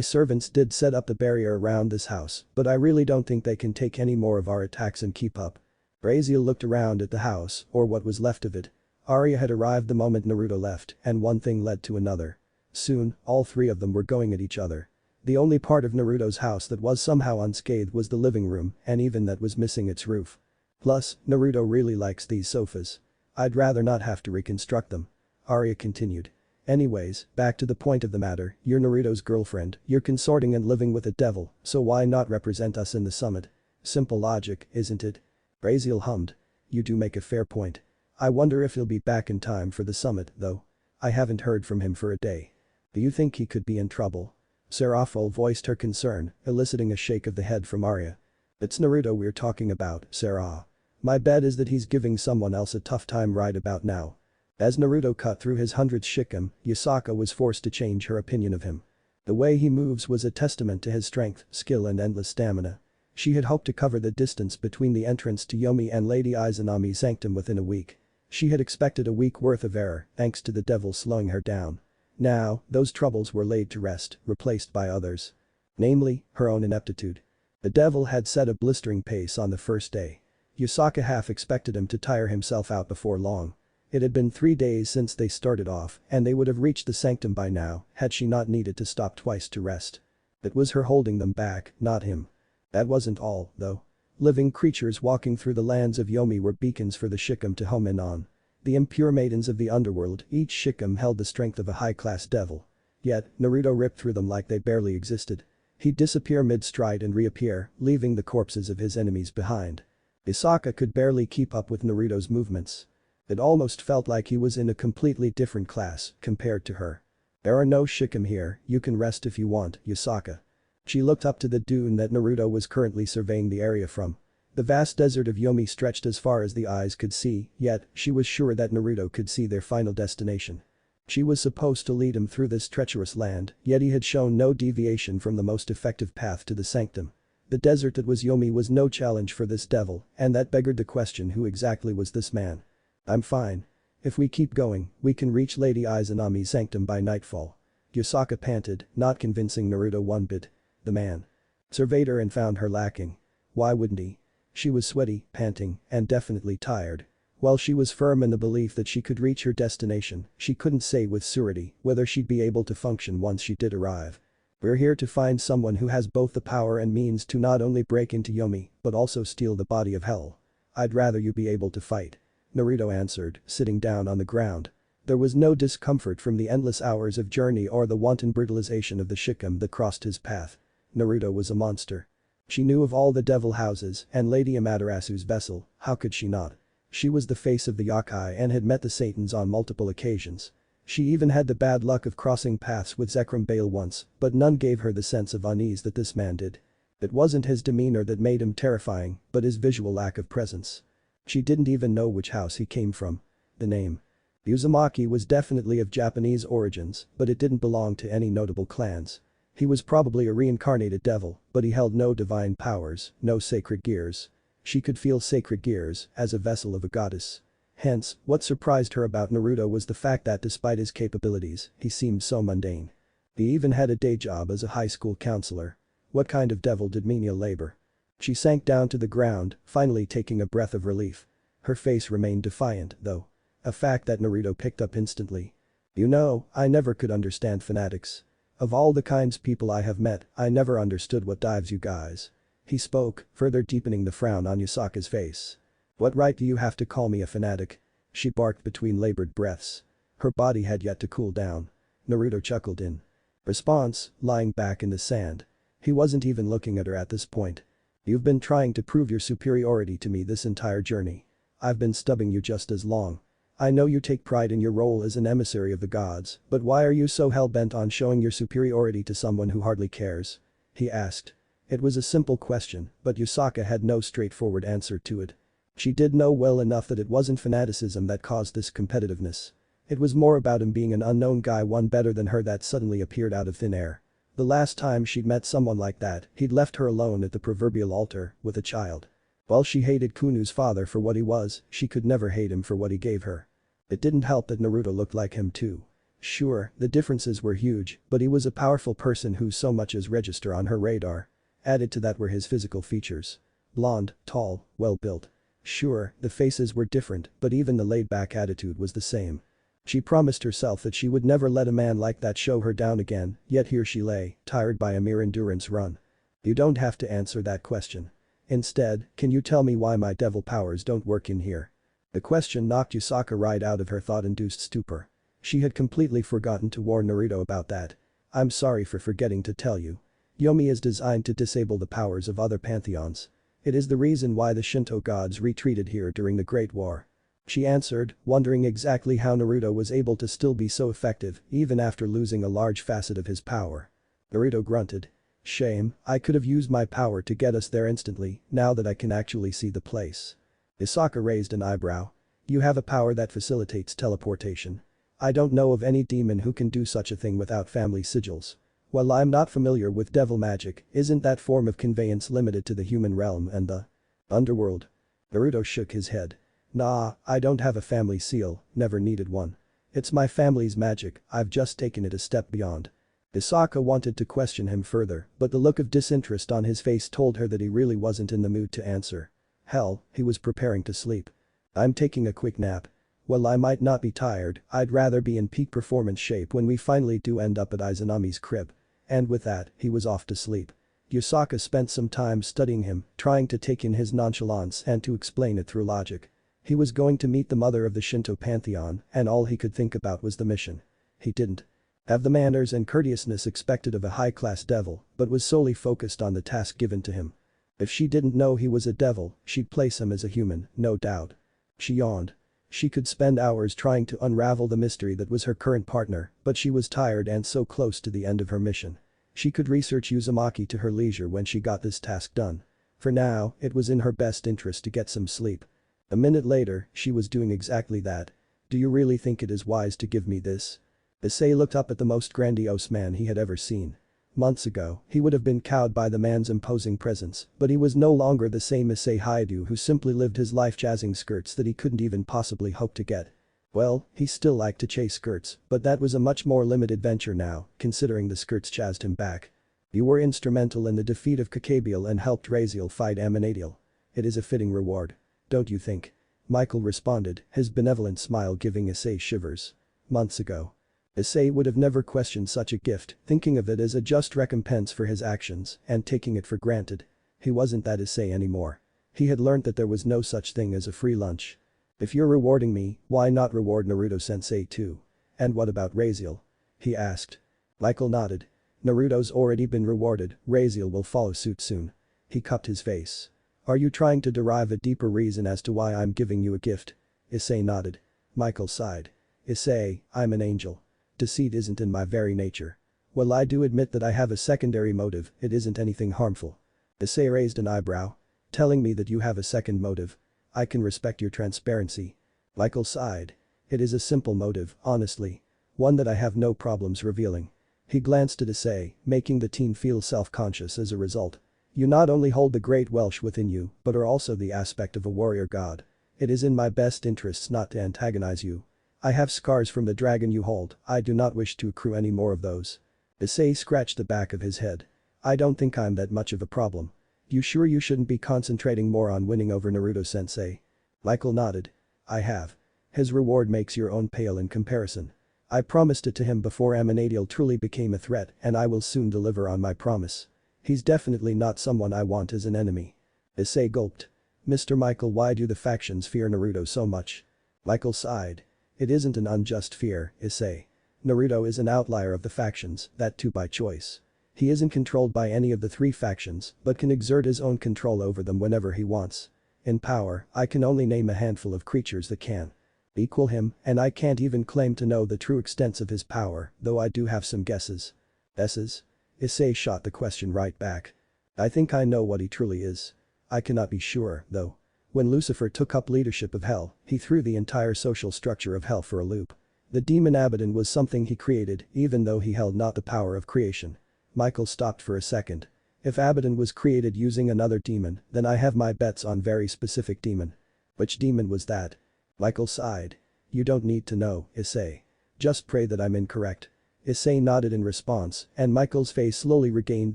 [SPEAKER 1] servants did set up the barrier around this house, but I really don't think they can take any more of our attacks and keep up." Raziel looked around at the house, or what was left of it. Arya had arrived the moment Naruto left, and one thing led to another. Soon, all three of them were going at each other. The only part of Naruto's house that was somehow unscathed was the living room, and even that was missing its roof. Plus, Naruto really likes these sofas. "I'd rather not have to reconstruct them," Arya continued. "Anyways, back to the point of the matter, you're Naruto's girlfriend, you're consorting and living with a devil, so why not represent us in the summit? Simple logic, isn't it?" Raziel hummed. "You do make a fair point. I wonder if he'll be back in time for the summit, though. I haven't heard from him for a day. Do you think he could be in trouble?" Seraphil voiced her concern, eliciting a shake of the head from Arya. "It's Naruto we're talking about, Sarah. My bet is that he's giving someone else a tough time right about now." As Naruto cut through his 100th Shikam, Yasaka was forced to change her opinion of him. The way he moves was a testament to his strength, skill and endless stamina. She had hoped to cover the distance between the entrance to Yomi and Lady Izanami's sanctum within a week. She had expected a week worth of error thanks to the devil slowing her down. Now, those troubles were laid to rest, replaced by others. Namely, her own ineptitude. The devil had set a blistering pace on the first day. Yusaka half expected him to tire himself out before long. It had been 3 days since they started off, and they would have reached the sanctum by now had she not needed to stop twice to rest. It was her holding them back, not him. That wasn't all, though. Living creatures walking through the lands of Yomi were beacons for the Shikam to home in on. The impure maidens of the underworld, each Shikam held the strength of a high-class devil. Yet, Naruto ripped through them like they barely existed. He'd disappear mid-stride and reappear, leaving the corpses of his enemies behind. Yusaka could barely keep up with Naruto's movements. It almost felt like he was in a completely different class compared to her. There are no Shikam here, you can rest if you want, Yusaka. She looked up to the dune that Naruto was currently surveying the area from. The vast desert of Yomi stretched as far as the eyes could see, yet she was sure that Naruto could see their final destination. She was supposed to lead him through this treacherous land, yet he had shown no deviation from the most effective path to the sanctum. The desert that was Yomi was no challenge for this devil, and that beggared the question, who exactly was this man? I'm fine. If we keep going, we can reach Lady Izanami's sanctum by nightfall. Yusaka panted, not convincing Naruto one bit. The man surveyed her and found her lacking. Why wouldn't he? She was sweaty, panting, and definitely tired. While she was firm in the belief that she could reach her destination, she couldn't say with certainty whether she'd be able to function once she did arrive. We're here to find someone who has both the power and means to not only break into Yomi, but also steal the body of hell. I'd rather you be able to fight. Naruto answered, sitting down on the ground. There was no discomfort from the endless hours of journey or the wanton brutalization of the Shikam that crossed his path. Naruto was a monster. She knew of all the devil houses and Lady Amaterasu's vessel, how could she not? She was the face of the yokai and had met the Satans on multiple occasions. She even had the bad luck of crossing paths with Zekrom Bale once, but none gave her the sense of unease that this man did. It wasn't his demeanor that made him terrifying, but his visual lack of presence. She didn't even know which house he came from. The name Uzumaki was definitely of Japanese origins, but it didn't belong to any notable clans. He was probably a reincarnated devil, but he held no divine powers, no sacred gears. She could feel sacred gears as a vessel of a goddess. Hence, what surprised her about Naruto was the fact that despite his capabilities, he seemed so mundane. He even had a day job as a high school counselor. What kind of devil did menial labor? She sank down to the ground, finally taking a breath of relief. Her face remained defiant, though. A fact that Naruto picked up instantly. You know, I never could understand fanatics. Of all the kinds people I have met, I never understood what drives you guys. He spoke, further deepening the frown on Yusaka's face. What right do you have to call me a fanatic? She barked between labored breaths. Her body had yet to cool down. Naruto chuckled in response, lying back in the sand. He wasn't even looking at her at this point. You've been trying to prove your superiority to me this entire journey. I've been stubbing you just as long. I know you take pride in your role as an emissary of the gods, but why are you so hell-bent on showing your superiority to someone who hardly cares? He asked. It was a simple question, but Yusaka had no straightforward answer to it. She did know well enough that it wasn't fanaticism that caused this competitiveness. It was more about him being an unknown guy, one better than her, that suddenly appeared out of thin air. The last time she'd met someone like that, he'd left her alone at the proverbial altar with a child. While she hated Kunu's father for what he was, she could never hate him for what he gave her. It didn't help that Naruto looked like him too. Sure, the differences were huge, but he was a powerful person who so much as register on her radar. Added to that were his physical features. Blonde, tall, well-built. Sure, the faces were different, but even the laid-back attitude was the same. She promised herself that she would never let a man like that show her down again, yet here she lay, tired by a mere endurance run. You don't have to answer that question. Instead, can you tell me why my devil powers don't work in here? The question knocked Yusaka right out of her thought-induced stupor. She had completely forgotten to warn Naruto about that. I'm sorry for forgetting to tell you. Yomi is designed to disable the powers of other pantheons. It is the reason why the Shinto gods retreated here during the Great War. She answered, wondering exactly how Naruto was able to still be so effective even after losing a large facet of his power. Naruto grunted. Shame, I could have used my power to get us there instantly, now that I can actually see the place. Yusaka raised an eyebrow. You have a power that facilitates teleportation. I don't know of any demon who can do such a thing without family sigils. While I'm not familiar with devil magic, isn't that form of conveyance limited to the human realm and the underworld? Naruto shook his head. Nah, I don't have a family seal, never needed one. It's my family's magic, I've just taken it a step beyond. Isaka wanted to question him further, but the look of disinterest on his face told her that he really wasn't in the mood to answer. Hell, he was preparing to sleep. I'm taking a quick nap. While I might not be tired, I'd rather be in peak performance shape when we finally do end up at Izanami's crib. And with that, he was off to sleep. Yusaka spent some time studying him, trying to take in his nonchalance and to explain it through logic. He was going to meet the mother of the Shinto pantheon, and all he could think about was the mission. He didn't have the manners and courteousness expected of a high-class devil, but was solely focused on the task given to him. If she didn't know he was a devil, she'd place him as a human, no doubt. She yawned. She could spend hours trying to unravel the mystery that was her current partner, but she was tired and so close to the end of her mission. She could research Uzumaki to her leisure when she got this task done. For now, it was in her best interest to get some sleep. A minute later, she was doing exactly that. Do you really think it is wise to give me this? Issei looked up at the most grandiose man he had ever seen. Months ago, he would have been cowed by the man's imposing presence, but he was no longer the same Issei Haidu who simply lived his life jazzing skirts that he couldn't even possibly hope to get. Well, he still liked to chase skirts, but that was a much more limited venture now, considering the skirts jazzed him back. You were instrumental in the defeat of Kakabiel and helped Raziel fight Amanadiel. It is a fitting reward. Don't you think? Michael responded, his benevolent smile giving Issei shivers. Months ago. Issei would have never questioned such a gift, thinking of it as a just recompense for his actions and taking it for granted. He wasn't that Issei anymore. He had learned that there was no such thing as a free lunch. If you're rewarding me, why not reward Naruto-sensei too? And what about Raziel? He asked. Michael nodded. Naruto's already been rewarded, Raziel will follow suit soon. He cupped his face. Are you trying to derive a deeper reason as to why I'm giving you a gift? Issei nodded. Michael sighed. Issei, I'm an angel. Deceit isn't in my very nature. While I do admit that I have a secondary motive, it isn't anything harmful. Issei raised an eyebrow. Telling me that you have a second motive. I can respect your transparency. Michael sighed. It is a simple motive, honestly. One that I have no problems revealing. He glanced at Issei, making the teen feel self-conscious as a result. You not only hold the great Welsh within you, but are also the aspect of a warrior god. It is in my best interests not to antagonize you. I have scars from the dragon you hold, I do not wish to accrue any more of those. Issei scratched the back of his head. I don't think I'm that much of a problem. You sure you shouldn't be concentrating more on winning over Naruto-sensei? Michael nodded. I have. His reward makes your own pale in comparison. I promised it to him before Amanadiel truly became a threat and I will soon deliver on my promise. He's definitely not someone I want as an enemy. Issei gulped. Mr. Michael, why do the factions fear Naruto so much? Michael sighed. It isn't an unjust fear, Issei. Naruto is an outlier of the factions, that too by choice. He isn't controlled by any of the three factions, but can exert his own control over them whenever he wants. In power, I can only name a handful of creatures that can equal him, and I can't even claim to know the true extents of his power, though I do have some guesses. Guesses? Issei shot the question right back. I think I know what he truly is. I cannot be sure, though. When Lucifer took up leadership of Hell, he threw the entire social structure of Hell for a loop. The demon Abidan was something he created, even though he held not the power of creation. Michael stopped for a second. If Abidan was created using another demon, then I have my bets on very specific demon. Which demon was that? Michael sighed. You don't need to know, Issei. Just pray that I'm incorrect. Issei nodded in response, and Michael's face slowly regained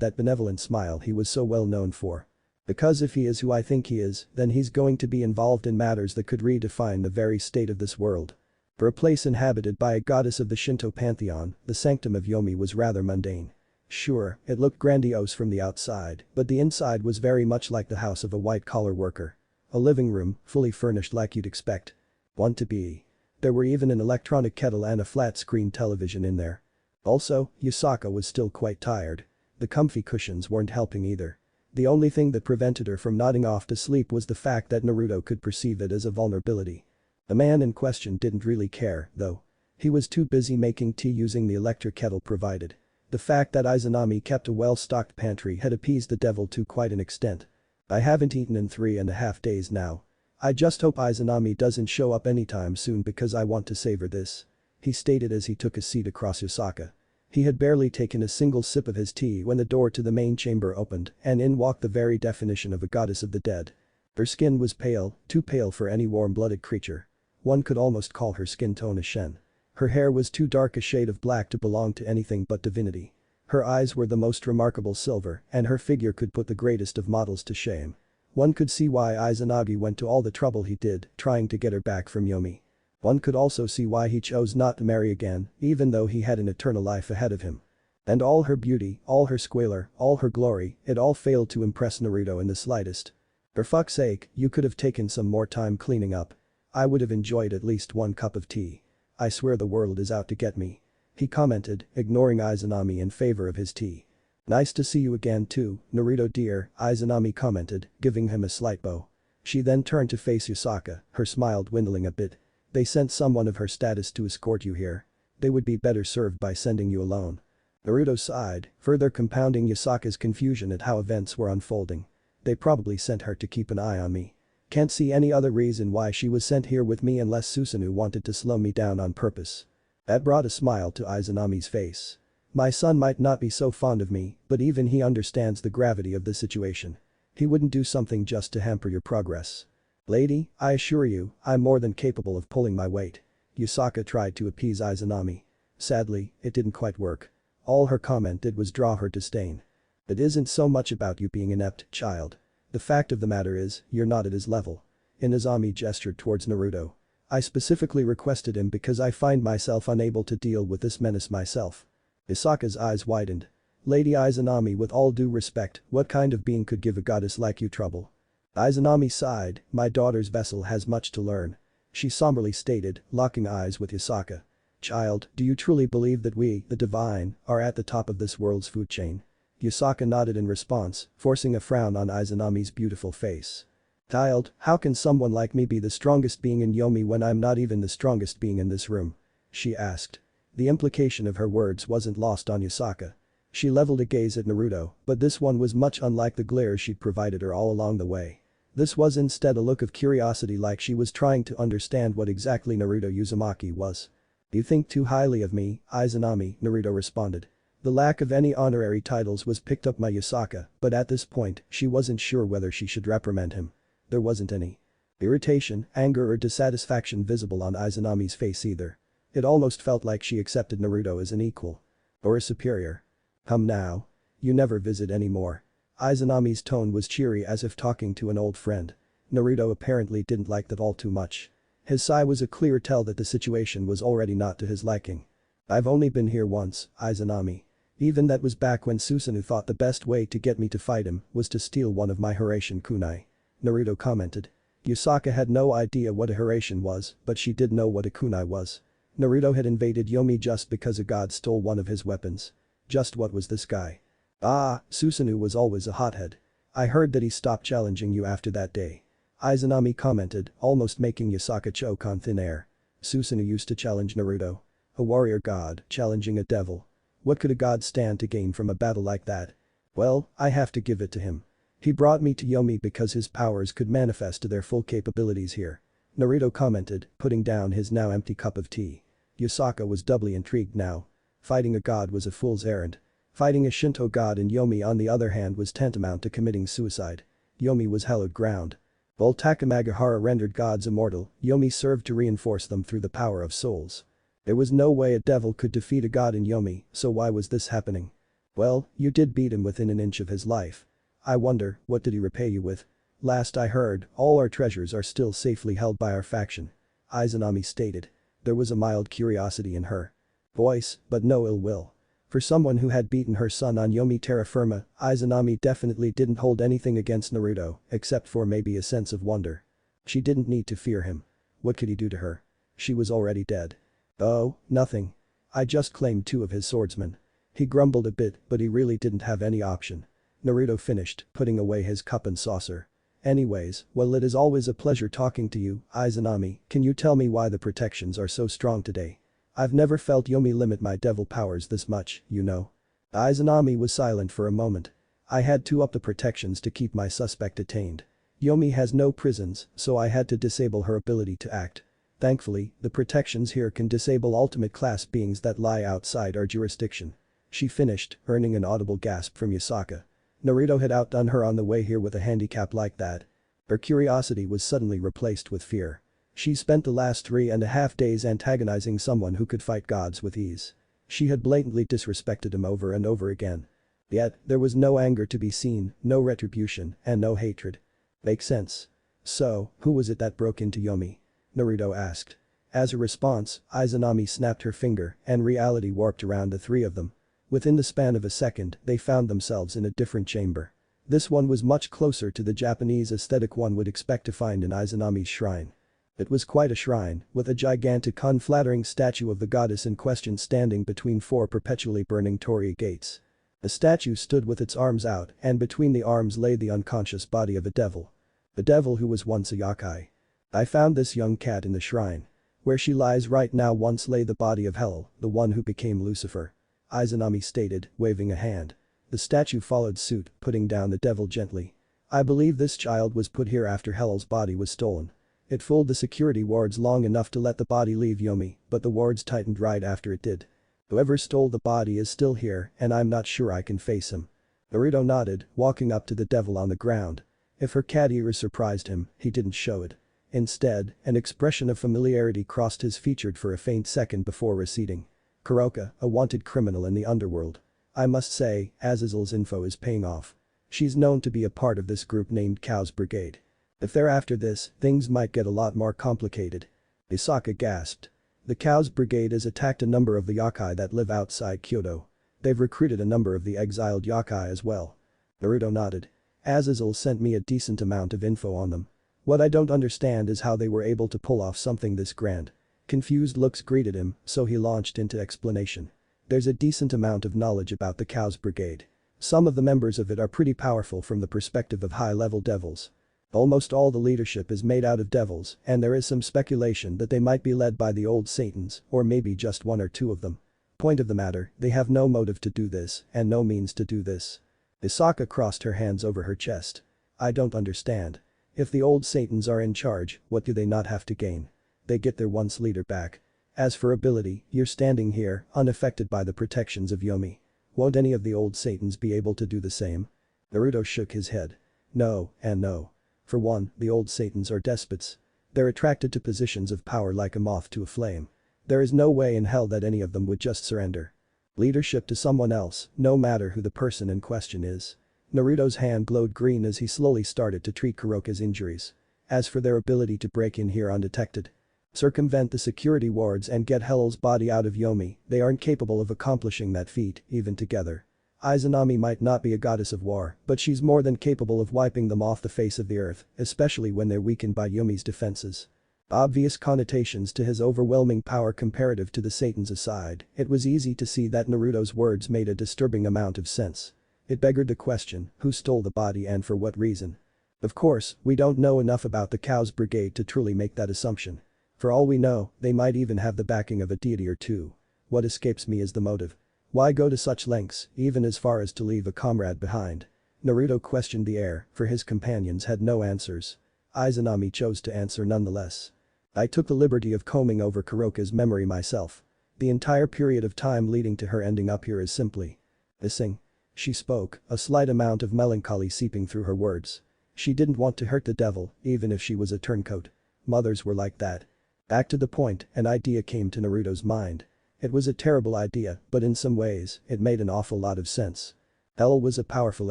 [SPEAKER 1] that benevolent smile he was so well known for. Because if he is who I think he is, then he's going to be involved in matters that could redefine the very state of this world. For a place inhabited by a goddess of the Shinto pantheon, the sanctum of Yomi was rather mundane. Sure, it looked grandiose from the outside, but the inside was very much like the house of a white-collar worker. A living room, fully furnished like you'd expect one to be. There were even an electronic kettle and a flat-screen television in there. Also, Yusaka was still quite tired. The comfy cushions weren't helping either. The only thing that prevented her from nodding off to sleep was the fact that Naruto could perceive it as a vulnerability. The man in question didn't really care, though. He was too busy making tea using the electric kettle provided. The fact that Izanami kept a well-stocked pantry had appeased the devil to quite an extent. I haven't eaten in 3.5 days now. I just hope Izanami doesn't show up anytime soon because I want to savor this. He stated as he took a seat across Yusaka. He had barely taken a single sip of his tea when the door to the main chamber opened and in walked the very definition of a goddess of the dead. Her skin was pale, too pale for any warm-blooded creature. One could almost call her skin tone a shen. Her hair was too dark a shade of black to belong to anything but divinity. Her eyes were the most remarkable silver and her figure could put the greatest of models to shame. One could see why Izanagi went to all the trouble he did trying to get her back from Yomi. One could also see why he chose not to marry again, even though he had an eternal life ahead of him. And all her beauty, all her squalor, all her glory, it all failed to impress Naruto in the slightest. For fuck's sake, you could have taken some more time cleaning up. I would have enjoyed at least one cup of tea. I swear the world is out to get me. He commented, ignoring Izanami in favor of his tea. Nice to see you again too, Naruto dear, Izanami commented, giving him a slight bow. She then turned to face Yusaka, her smile dwindling a bit. They sent someone of her status to escort you here. They would be better served by sending you alone. Naruto sighed, further compounding Yusaka's confusion at how events were unfolding. They probably sent her to keep an eye on me. Can't see any other reason why she was sent here with me unless Susanoo wanted to slow me down on purpose. That brought a smile to Izanami's face. My son might not be so fond of me, but even he understands the gravity of the situation. He wouldn't do something just to hamper your progress. Lady, I assure you, I'm more than capable of pulling my weight. Yusaka tried to appease Izanami. Sadly, it didn't quite work. All her comment did was draw her disdain. It isn't so much about you being inept, child. The fact of the matter is, you're not at his level. Inazami gestured towards Naruto. I specifically requested him because I find myself unable to deal with this menace myself. Isaka's eyes widened. Lady Izanami, with all due respect, what kind of being could give a goddess like you trouble? Izanami sighed, my daughter's vessel has much to learn. She somberly stated, locking eyes with Yusaka. Child, do you truly believe that we, the divine, are at the top of this world's food chain? Yusaka nodded in response, forcing a frown on Izanami's beautiful face. Child, how can someone like me be the strongest being in Yomi when I'm not even the strongest being in this room? She asked. The implication of her words wasn't lost on Yusaka. She leveled a gaze at Naruto, but this one was much unlike the glare she'd provided her all along the way. This was instead a look of curiosity, like she was trying to understand what exactly Naruto Uzumaki was. You think too highly of me, Izanami, Naruto responded. The lack of any honorary titles was picked up by Yusaka, but at this point, she wasn't sure whether she should reprimand him. There wasn't any irritation, anger or dissatisfaction visible on Izanami's face either. It almost felt like she accepted Naruto as an equal. Or a superior. Now. You never visit anymore. Izanami's tone was cheery, as if talking to an old friend. Naruto apparently didn't like that all too much. His sigh was a clear tell that the situation was already not to his liking. I've only been here once, Izanami. Even that was back when Susanoo thought the best way to get me to fight him was to steal one of my Hiraishin kunai. Naruto commented. Yusaka had no idea what a Hiraishin was, but she did know what a kunai was. Naruto had invaded Yomi just because a god stole one of his weapons. Just what was this guy? Ah, Susanoo was always a hothead. I heard that he stopped challenging you after that day. Izanami commented, almost making Yusaka choke on thin air. Susanoo used to challenge Naruto. A warrior god challenging a devil. What could a god stand to gain from a battle like that? Well, I have to give it to him. He brought me to Yomi because his powers could manifest to their full capabilities here. Naruto commented, putting down his now empty cup of tea. Yusaka was doubly intrigued now. Fighting a god was a fool's errand. Fighting a Shinto god in Yomi, on the other hand, was tantamount to committing suicide. Yomi was hallowed ground. While Takamagahara rendered gods immortal, Yomi served to reinforce them through the power of souls. There was no way a devil could defeat a god in Yomi, so why was this happening? Well, you did beat him within an inch of his life. I wonder, what did he repay you with? Last I heard, all our treasures are still safely held by our faction. Izanami stated. There was a mild curiosity in her voice, but no ill will. For someone who had beaten her son on Yomi terra firma, Izanami definitely didn't hold anything against Naruto, except for maybe a sense of wonder. She didn't need to fear him. What could he do to her? She was already dead. Oh, nothing. I just claimed 2 of his swordsmen. He grumbled a bit, but he really didn't have any option. Naruto finished, putting away his cup and saucer. Anyways, well, it is always a pleasure talking to you, Izanami. Can you tell me why the protections are so strong today? I've never felt Yomi limit my devil powers this much, you know. Izanami was silent for a moment. I had to up the protections to keep my suspect detained. Yomi has no prisons, so I had to disable her ability to act. Thankfully, the protections here can disable ultimate class beings that lie outside our jurisdiction. She finished, earning an audible gasp from Yasaka. Naruto had outdone her on the way here with a handicap like that. Her curiosity was suddenly replaced with fear. She spent the last 3.5 days antagonizing someone who could fight gods with ease. She had blatantly disrespected him over and over again. Yet, there was no anger to be seen, no retribution, and no hatred. Makes sense. So, who was it that broke into Yomi? Naruto asked. As a response, Izanami snapped her finger and reality warped around the three of them. Within the span of a second, they found themselves in a different chamber. This one was much closer to the Japanese aesthetic one would expect to find in Izanami's shrine. It was quite a shrine, with a gigantic unflattering statue of the goddess in question standing between four perpetually burning torii gates. The statue stood with its arms out and between the arms lay the unconscious body of a devil. The devil who was once a yokai. I found this young cat in the shrine. Where she lies right now once lay the body of Hell, the one who became Lucifer. Izanami stated, waving a hand. The statue followed suit, putting down the devil gently. I believe this child was put here after Hell's body was stolen. It fooled the security wards long enough to let the body leave Yomi, but the wards tightened right after it did. Whoever stole the body is still here and I'm not sure I can face him. Naruto nodded, walking up to the devil on the ground. If her cat ears surprised him, he didn't show it. Instead, an expression of familiarity crossed his features for a faint second before receding. Kuroka, a wanted criminal in the underworld. I must say, Azazel's info is paying off. She's known to be a part of this group named Cow's Brigade. If they're after this, things might get a lot more complicated. Isaka gasped. The Cow's Brigade has attacked a number of the yokai that live outside Kyoto. They've recruited a number of the exiled yokai as well. Naruto nodded. Azazel sent me a decent amount of info on them. What I don't understand is how they were able to pull off something this grand. Confused looks greeted him, so he launched into explanation. There's a decent amount of knowledge about the Cow's Brigade. Some of the members of it are pretty powerful from the perspective of high-level devils. Almost all the leadership is made out of devils, and there is some speculation that they might be led by the old Satans, or maybe just one or two of them. Point of the matter, they have no motive to do this, and no means to do this. Isaka crossed her hands over her chest. I don't understand. If the old Satans are in charge, what do they not have to gain? They get their once leader back. As for ability, you're standing here, unaffected by the protections of Yomi. Won't any of the old Satans be able to do the same? Naruto shook his head. No, and no. For one, the old Satans are despots. They're attracted to positions of power like a moth to a flame. There is no way in hell that any of them would just surrender. Leadership to someone else, no matter who the person in question is. Naruto's hand glowed green as he slowly started to treat Kuroka's injuries. As for their ability to break in here undetected, circumvent the security wards and get Hell's body out of Yomi, they aren't capable of accomplishing that feat, even together. Izanami might not be a goddess of war, but she's more than capable of wiping them off the face of the earth, especially when they're weakened by Yomi's defenses. Obvious connotations to his overwhelming power comparative to the Satans aside, it was easy to see that Naruto's words made a disturbing amount of sense. It beggared the question, who stole the body and for what reason? Of course, we don't know enough about the Cow's Brigade to truly make that assumption. For all we know, they might even have the backing of a deity or two. What escapes me is the motive. Why go to such lengths, even as far as to leave a comrade behind? Naruto questioned the air, for his companions had no answers. Izanami chose to answer nonetheless. I took the liberty of combing over Kuroka's memory myself. The entire period of time leading to her ending up here is simply missing. She spoke, a slight amount of melancholy seeping through her words. She didn't want to hurt the devil, even if she was a turncoat. Mothers were like that. Back to the point, an idea came to Naruto's mind. It was a terrible idea, but in some ways, it made an awful lot of sense. El was a powerful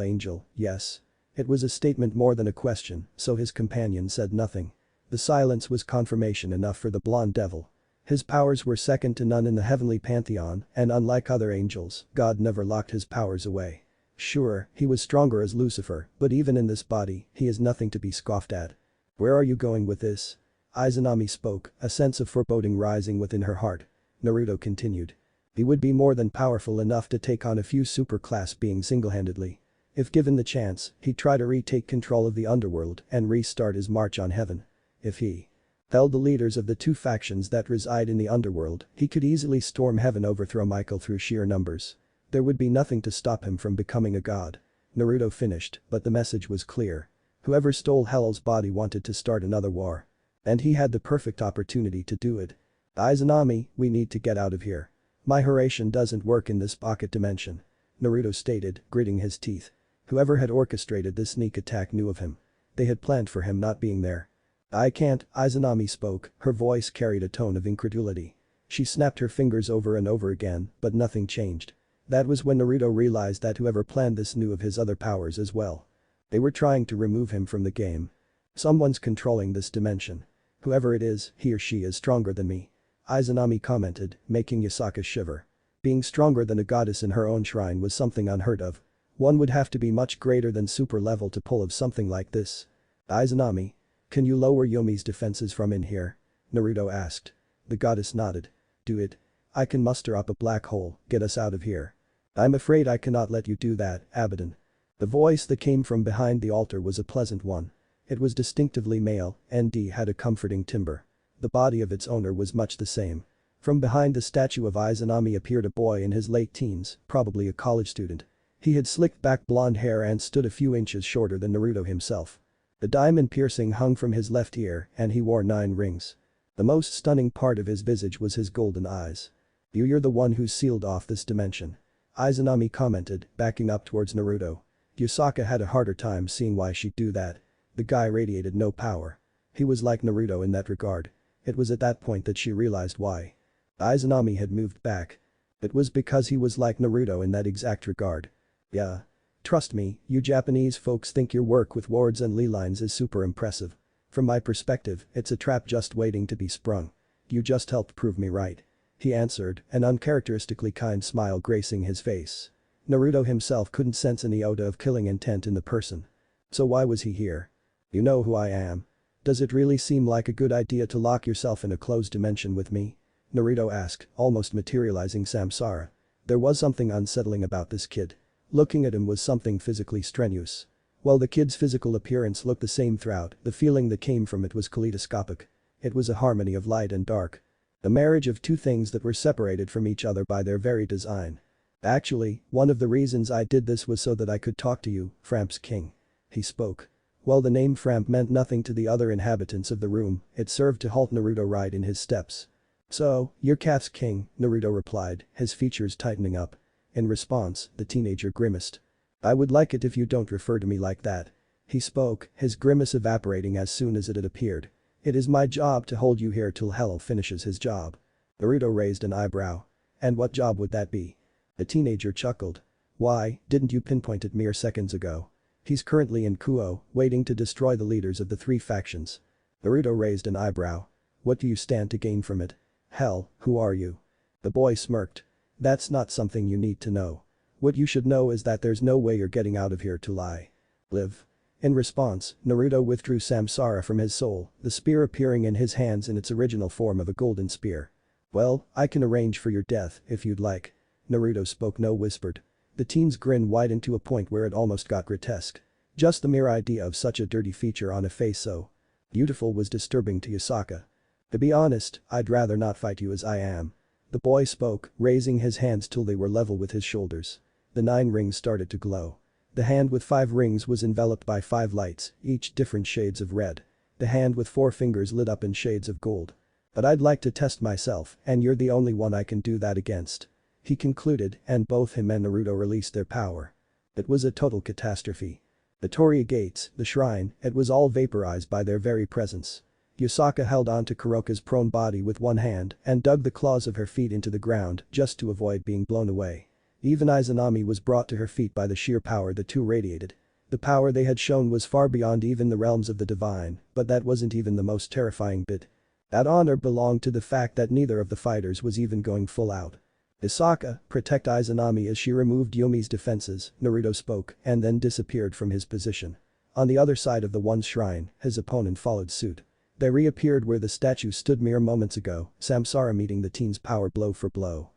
[SPEAKER 1] angel, yes. It was a statement more than a question, so his companion said nothing. The silence was confirmation enough for the blonde devil. His powers were second to none in the heavenly pantheon, and unlike other angels, God never locked his powers away. Sure, he was stronger as Lucifer, but even in this body, he is nothing to be scoffed at. Where are you going with this? Izanami spoke, a sense of foreboding rising within her heart. Naruto continued. He would be more than powerful enough to take on a few superclass beings single-handedly. If given the chance, he'd try to retake control of the underworld and restart his march on heaven. If he held the leaders of the two factions that reside in the underworld, he could easily storm heaven, overthrow Michael through sheer numbers. There would be nothing to stop him from becoming a god. Naruto finished, but the message was clear. Whoever stole Hell's body wanted to start another war. And he had the perfect opportunity to do it. Izanami, we need to get out of here. My Haration doesn't work in this pocket dimension. Naruto stated, gritting his teeth. Whoever had orchestrated this sneak attack knew of him. They had planned for him not being there. I can't, Izanami spoke, her voice carried a tone of incredulity. She snapped her fingers over and over again, but nothing changed. That was when Naruto realized that whoever planned this knew of his other powers as well. They were trying to remove him from the game. Someone's controlling this dimension. Whoever it is, he or she is stronger than me. Izanami commented, making Yasaka shiver. Being stronger than a goddess in her own shrine was something unheard of. One would have to be much greater than super level to pull of something like this. Izanami. Can you lower Yomi's defenses from in here? Naruto asked. The goddess nodded. Do it. I can muster up a black hole, get us out of here. I'm afraid I cannot let you do that, Abidan. The voice that came from behind the altar was a pleasant one. It was distinctively male, and had a comforting timbre. The body of its owner was much the same. From behind the statue of Izanami appeared a boy in his late teens, probably a college student. He had slicked back blonde hair and stood a few inches shorter than Naruto himself. The diamond piercing hung from his left ear and he wore 9 rings. The most stunning part of his visage was his golden eyes. You're the one who sealed off this dimension. Izanami commented, backing up towards Naruto. Yasaka had a harder time seeing why she'd do that. The guy radiated no power. He was like Naruto in that regard. It was at that point that she realized why. Izanami had moved back. It was because he was like Naruto in that exact regard. Yeah. Trust me, you Japanese folks think your work with wards and ley lines is super impressive. From my perspective, it's a trap just waiting to be sprung. You just helped prove me right. He answered, an uncharacteristically kind smile gracing his face. Naruto himself couldn't sense any iota of killing intent in the person. So why was he here? You know who I am. Does it really seem like a good idea to lock yourself in a closed dimension with me? Naruto asked, almost materializing Samsara. There was something unsettling about this kid. Looking at him was something physically strenuous. While the kid's physical appearance looked the same throughout, the feeling that came from it was kaleidoscopic. It was a harmony of light and dark. The marriage of two things that were separated from each other by their very design. Actually, one of the reasons I did this was so that I could talk to you, Framps King. He spoke. While the name Framp meant nothing to the other inhabitants of the room, it served to halt Naruto right in his steps. So, you're Calf's king, Naruto replied, his features tightening up. In response, the teenager grimaced. I would like it if you don't refer to me like that. He spoke, his grimace evaporating as soon as it had appeared. It is my job to hold you here till Hell finishes his job. Naruto raised an eyebrow. And what job would that be? The teenager chuckled. Why, didn't you pinpoint it mere seconds ago? He's currently in Kuo, waiting to destroy the leaders of the 3 factions. Naruto raised an eyebrow. What do you stand to gain from it? Hell, who are you? The boy smirked. That's not something you need to know. What you should know is that there's no way you're getting out of here to lie. Live. In response, Naruto withdrew Samsara from his soul, the spear appearing in his hands in its original form of a golden spear. Well, I can arrange for your death if you'd like. Naruto spoke no whispered. The teen's grin widened to a point where it almost got grotesque. Just the mere idea of such a dirty feature on a face so beautiful was disturbing to Yasaka. To be honest, I'd rather not fight you as I am. The boy spoke, raising his hands till they were level with his shoulders. The 9 rings started to glow. The hand with 5 rings was enveloped by 5 lights, each different shades of red. The hand with 4 fingers lit up in shades of gold. But I'd like to test myself, and you're the only one I can do that against. He concluded, and both him and Naruto released their power. It was a total catastrophe. The Torii gates, the shrine, it was all vaporized by their very presence. Yasaka held on to Kuroka's prone body with one hand and dug the claws of her feet into the ground just to avoid being blown away. Even Izanami was brought to her feet by the sheer power the two radiated. The power they had shown was far beyond even the realms of the divine, but that wasn't even the most terrifying bit. That honor belonged to the fact that neither of the fighters was even going full out. Yasaka, protect Izanami as she removed Yumi's defenses, Naruto spoke and then disappeared from his position. On the other side of the one shrine, his opponent followed suit. They reappeared where the statue stood mere moments ago, Samsara meeting the teen's power blow for blow.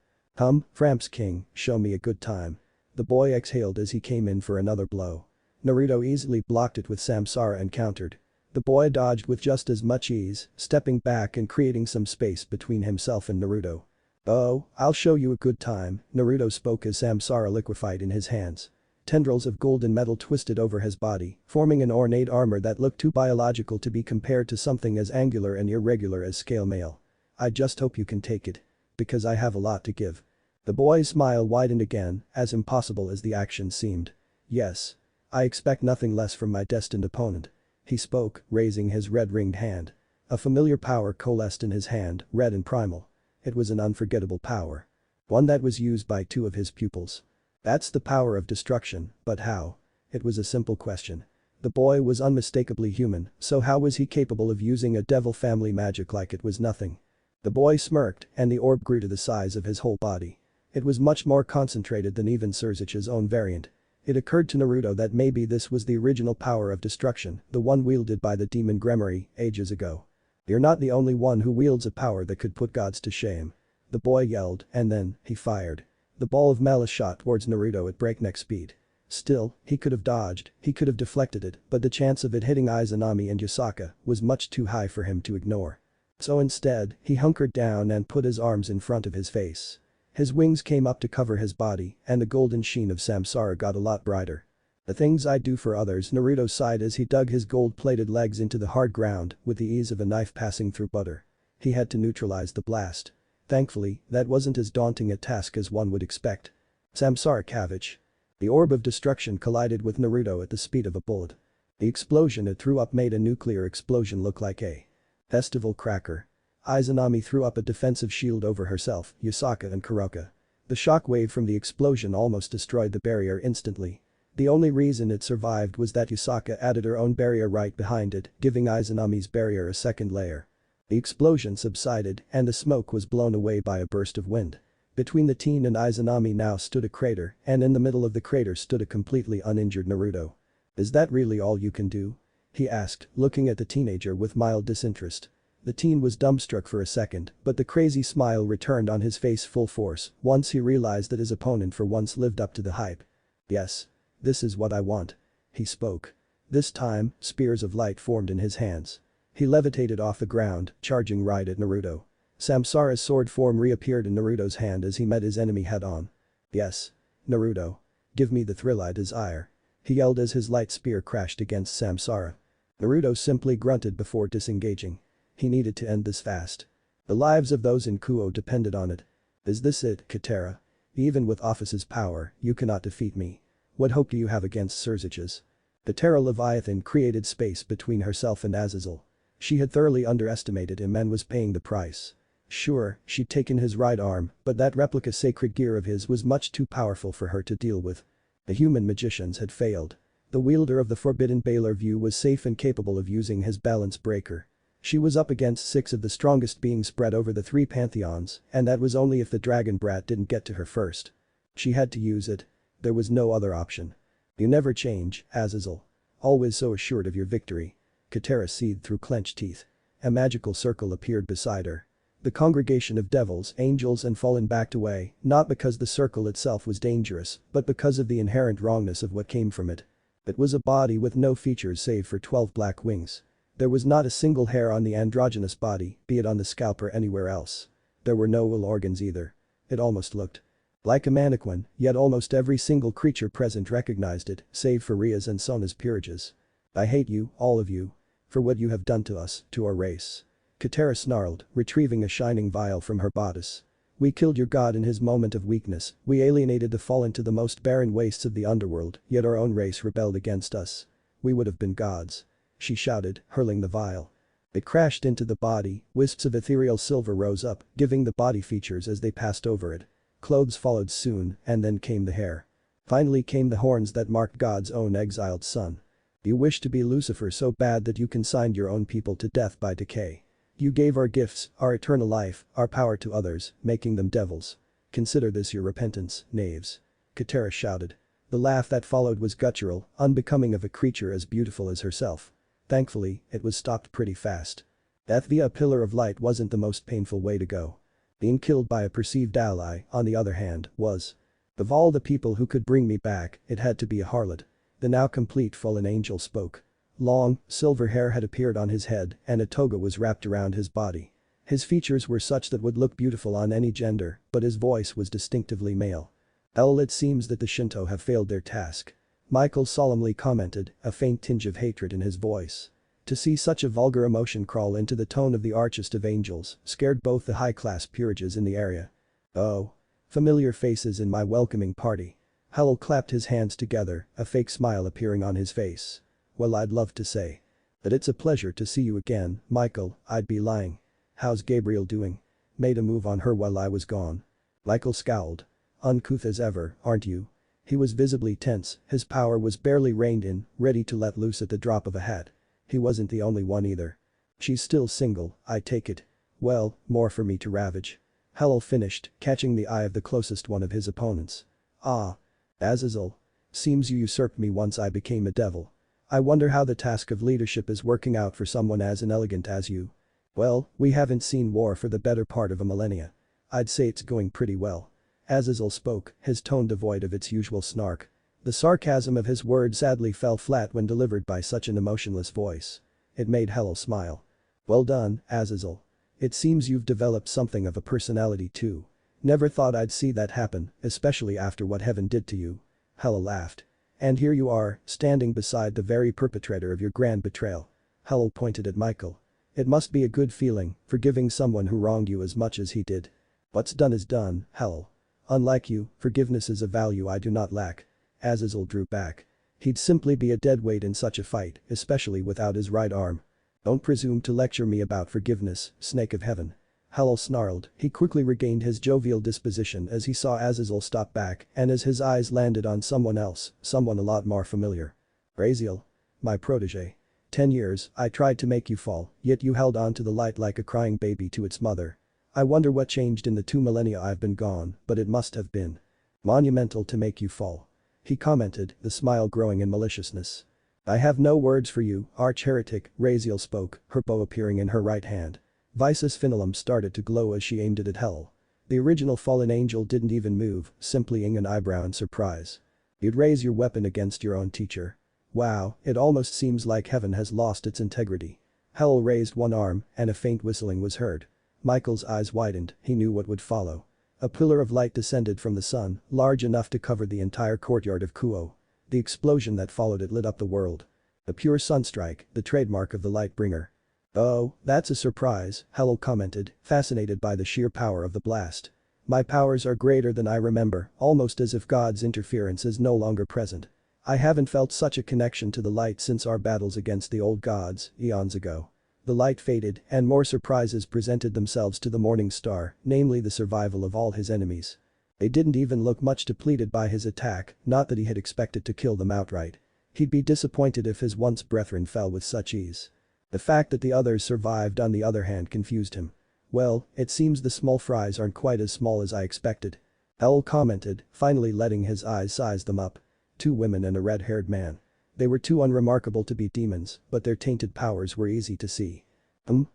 [SPEAKER 1] Framps King, show me a good time. The boy exhaled as he came in for another blow. Naruto easily blocked it with Samsara and countered. The boy dodged with just as much ease, stepping back and creating some space between himself and Naruto. Oh, I'll show you a good time, Naruto spoke as Samsara liquefied in his hands. Tendrils of golden metal twisted over his body, forming an ornate armor that looked too biological to be compared to something as angular and irregular as scale mail. I just hope you can take it. Because I have a lot to give. The boy's smile widened again, as impossible as the action seemed. Yes. I expect nothing less from my destined opponent. He spoke, raising his red-ringed hand. A familiar power coalesced in his hand, red and primal. It was an unforgettable power. One that was used by two of his pupils. That's the power of destruction, but how? It was a simple question. The boy was unmistakably human, so how was he capable of using a devil family magic like it was nothing? The boy smirked, and the orb grew to the size of his whole body. It was much more concentrated than even Surzich's own variant. It occurred to Naruto that maybe this was the original power of destruction, the one wielded by the demon Gremory, ages ago. You're not the only one who wields a power that could put gods to shame. The boy yelled, and then, he fired. The ball of malice shot towards Naruto at breakneck speed. Still, he could have dodged, he could have deflected it, but the chance of it hitting Izanami and Yasaka was much too high for him to ignore. So instead, he hunkered down and put his arms in front of his face. His wings came up to cover his body, and the golden sheen of Samsara got a lot brighter. The things I do for others, Naruto sighed as he dug his gold-plated legs into the hard ground with the ease of a knife passing through butter. He had to neutralize the blast. Thankfully, that wasn't as daunting a task as one would expect. Samsara Kavich. The orb of destruction collided with Naruto at the speed of a bullet. The explosion it threw up made a nuclear explosion look like a festival cracker. Izanami threw up a defensive shield over herself, Yasaka and Kuroka. The shockwave from the explosion almost destroyed the barrier instantly. The only reason it survived was that Yasaka added her own barrier right behind it, giving Izanami's barrier a second layer. The explosion subsided and the smoke was blown away by a burst of wind. Between the teen and Izanami now stood a crater, and in the middle of the crater stood a completely uninjured Naruto. "Is that really all you can do?" he asked, looking at the teenager with mild disinterest. The teen was dumbstruck for a second, but the crazy smile returned on his face full force once he realized that his opponent for once lived up to the hype. "Yes. This is what I want." He spoke. This time, spears of light formed in his hands. He levitated off the ground, charging right at Naruto. Samsara's sword form reappeared in Naruto's hand as he met his enemy head-on. "Yes. Naruto. Give me the thrill I desire." He yelled as his light spear crashed against Samsara. Naruto simply grunted before disengaging. He needed to end this fast. The lives of those in Kuo depended on it. "Is this it, Katara? Even with Ophis's power, you cannot defeat me. What hope do you have against Surzich's?" The Terra Leviathan created space between herself and Azazel. She had thoroughly underestimated him and was paying the price. Sure, she'd taken his right arm, but that replica sacred gear of his was much too powerful for her to deal with. The human magicians had failed. The wielder of the forbidden Baylor view was safe and capable of using his balance breaker. She was up against 6 of the strongest beings spread over the 3 pantheons, and that was only if the dragon brat didn't get to her first. She had to use it. There was no other option. "You never change, Azazel. Always so assured of your victory." Katara seethed through clenched teeth. A magical circle appeared beside her. The congregation of devils, angels and fallen backed away, not because the circle itself was dangerous, but because of the inherent wrongness of what came from it. It was a body with no features save for 12 black wings. There was not a single hair on the androgynous body, be it on the scalp or anywhere else. There were no will organs either. It almost looked like a mannequin, yet almost every single creature present recognized it, save for Ria's and Sona's peerages. "I hate you, all of you. For what you have done to us, to our race." Katara snarled, retrieving a shining vial from her bodice. "We killed your god in his moment of weakness, we alienated the fallen to the most barren wastes of the underworld, yet our own race rebelled against us. We would have been gods." She shouted, hurling the vial. It crashed into the body, wisps of ethereal silver rose up, giving the body features as they passed over it. Clothes followed soon, and then came the hair. Finally came the horns that marked God's own exiled son. "You wish to be Lucifer so bad that you consigned your own people to death by decay. You gave our gifts, our eternal life, our power to others, making them devils. Consider this your repentance, knaves." Katara shouted. The laugh that followed was guttural, unbecoming of a creature as beautiful as herself. Thankfully, it was stopped pretty fast. Death via a pillar of light wasn't the most painful way to go. Being killed by a perceived ally, on the other hand, was. Of all the people who could bring me back, it had to be a harlot. The now complete fallen angel spoke. Long, silver hair had appeared on his head and a toga was wrapped around his body. His features were such that would look beautiful on any gender, but his voice was distinctively male. "It seems that the Shinto have failed their task," Michael solemnly commented, a faint tinge of hatred in his voice. To see such a vulgar emotion crawl into the tone of the archest of angels scared both the high-class peerages in the area. "Oh. Familiar faces in my welcoming party. Howell clapped his hands together, a fake smile appearing on his face. Well, I'd love to say that it's a pleasure to see you again, Michael, I'd be lying. How's Gabriel doing? Made a move on her while I was gone. Michael scowled. Uncouth as ever, aren't you? He was visibly tense, his power was barely reined in, ready to let loose at the drop of a hat. He wasn't the only one either. She's still single, I take it. Well, more for me to ravage. Howell finished, catching the eye of the closest one of his opponents. Ah. Azazel. Seems you usurped me once I became a devil. I wonder how the task of leadership is working out for someone as inelegant as you. Well, we haven't seen war for the better part of a millennia. I'd say it's going pretty well. Azazel spoke, his tone devoid of its usual snark. The sarcasm of his words sadly fell flat when delivered by such an emotionless voice. It made Howell smile. Well done, Azazel. It seems you've developed something of a personality too. Never thought I'd see that happen, especially after what heaven did to you. Howell laughed. And here you are, standing beside the very perpetrator of your grand betrayal. Howell pointed at Michael. It must be a good feeling, forgiving someone who wronged you as much as he did. What's done is done, Howell. Unlike you, forgiveness is a value I do not lack. Azazel drew back. He'd simply be a deadweight in such a fight, especially without his right arm. Don't presume to lecture me about forgiveness, snake of heaven. Howell snarled, he quickly regained his jovial disposition as he saw Azazel stop back and as his eyes landed on someone else, someone a lot more familiar. Raziel. My protege. 10 years, I tried to make you fall, yet you held on to the light like a crying baby to its mother. I wonder what changed in the 2 millennia I've been gone, but it must have been monumental to make you fall. He commented, the smile growing in maliciousness. I have no words for you, arch-heretic, Raziel spoke, her bow appearing in her right hand. Visa's frenulum started to glow as she aimed it at Hell. The original fallen angel didn't even move, simply ing an eyebrow in surprise. You'd raise your weapon against your own teacher. Wow, it almost seems like heaven has lost its integrity. Howell raised one arm, and a faint whistling was heard. Michael's eyes widened, he knew what would follow. A pillar of light descended from the sun, large enough to cover the entire courtyard of Kuo. The explosion that followed it lit up the world. A pure sunstrike, the trademark of the Lightbringer. Oh, that's a surprise, Howell commented, fascinated by the sheer power of the blast. My powers are greater than I remember, almost as if God's interference is no longer present. I haven't felt such a connection to the light since our battles against the old gods, eons ago. The light faded, and more surprises presented themselves to the morning star, namely the survival of all his enemies. They didn't even look much depleted by his attack, not that he had expected to kill them outright. He'd be disappointed if his once brethren fell with such ease. The fact that the others survived on the other hand confused him. Well, it seems the small fries aren't quite as small as I expected. Howell commented, finally letting his eyes size them up. 2 women and a red-haired man. They were too unremarkable to be demons, but their tainted powers were easy to see.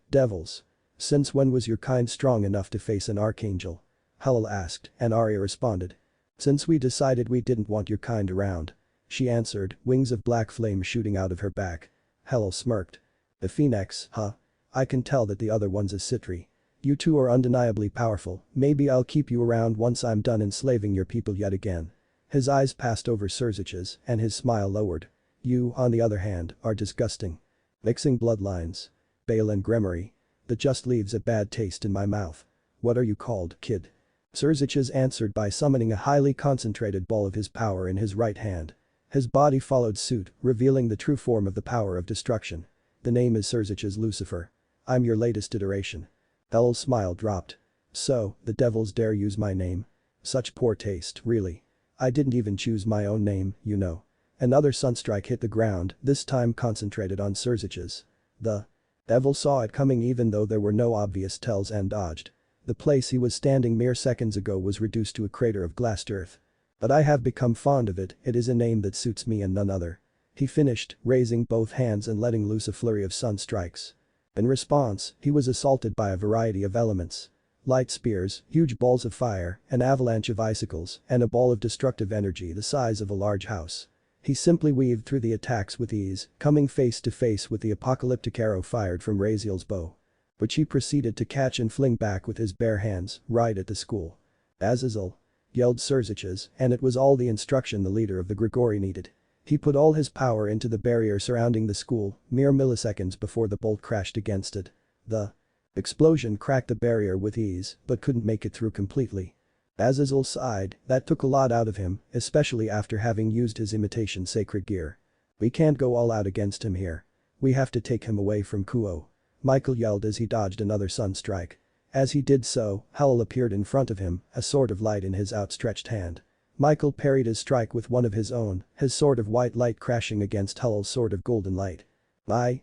[SPEAKER 1] Devils. Since when was your kind strong enough to face an archangel? Howell asked, and Arya responded. Since we decided we didn't want your kind around. She answered, wings of black flame shooting out of her back. Howell smirked. The phoenix, huh? I can tell that the other one's a Citri. You two are undeniably powerful, maybe I'll keep you around once I'm done enslaving your people yet again. His eyes passed over Serzich's, and his smile lowered. You, on the other hand, are disgusting. Mixing bloodlines. Bale and Gremory. That just leaves a bad taste in my mouth. What are you called, kid? Serzich's answered by summoning a highly concentrated ball of his power in his right hand. His body followed suit, revealing the true form of the power of destruction. The name is Serzich's Lucifer. I'm your latest iteration. Howell's smile dropped. So, the devils dare use my name? Such poor taste, really. I didn't even choose my own name, you know. Another sunstrike hit the ground, this time concentrated on Serzich's. The devil saw it coming even though there were no obvious tells and dodged. The place he was standing mere seconds ago was reduced to a crater of glassed earth. But I have become fond of it, it is a name that suits me and none other. He finished, raising both hands and letting loose a flurry of sun strikes. In response, he was assaulted by a variety of elements. Light spears, huge balls of fire, an avalanche of icicles, and a ball of destructive energy the size of a large house. He simply weaved through the attacks with ease, coming face to face with the apocalyptic arrow fired from Raziel's bow. Which he proceeded to catch and fling back with his bare hands, right at the school. Azazel! Yelled Serzich's, and it was all the instruction the leader of the Grigori needed. He put all his power into the barrier surrounding the school, mere milliseconds before the bolt crashed against it. The explosion cracked the barrier with ease, but couldn't make it through completely. Azazel sighed, that took a lot out of him, especially after having used his imitation sacred gear. We can't go all out against him here. We have to take him away from Kuo. Michael yelled as he dodged another sun strike. As he did so, Howell appeared in front of him, a sword of light in his outstretched hand. Michael parried his strike with one of his own, his sword of white light crashing against Howell's sword of golden light.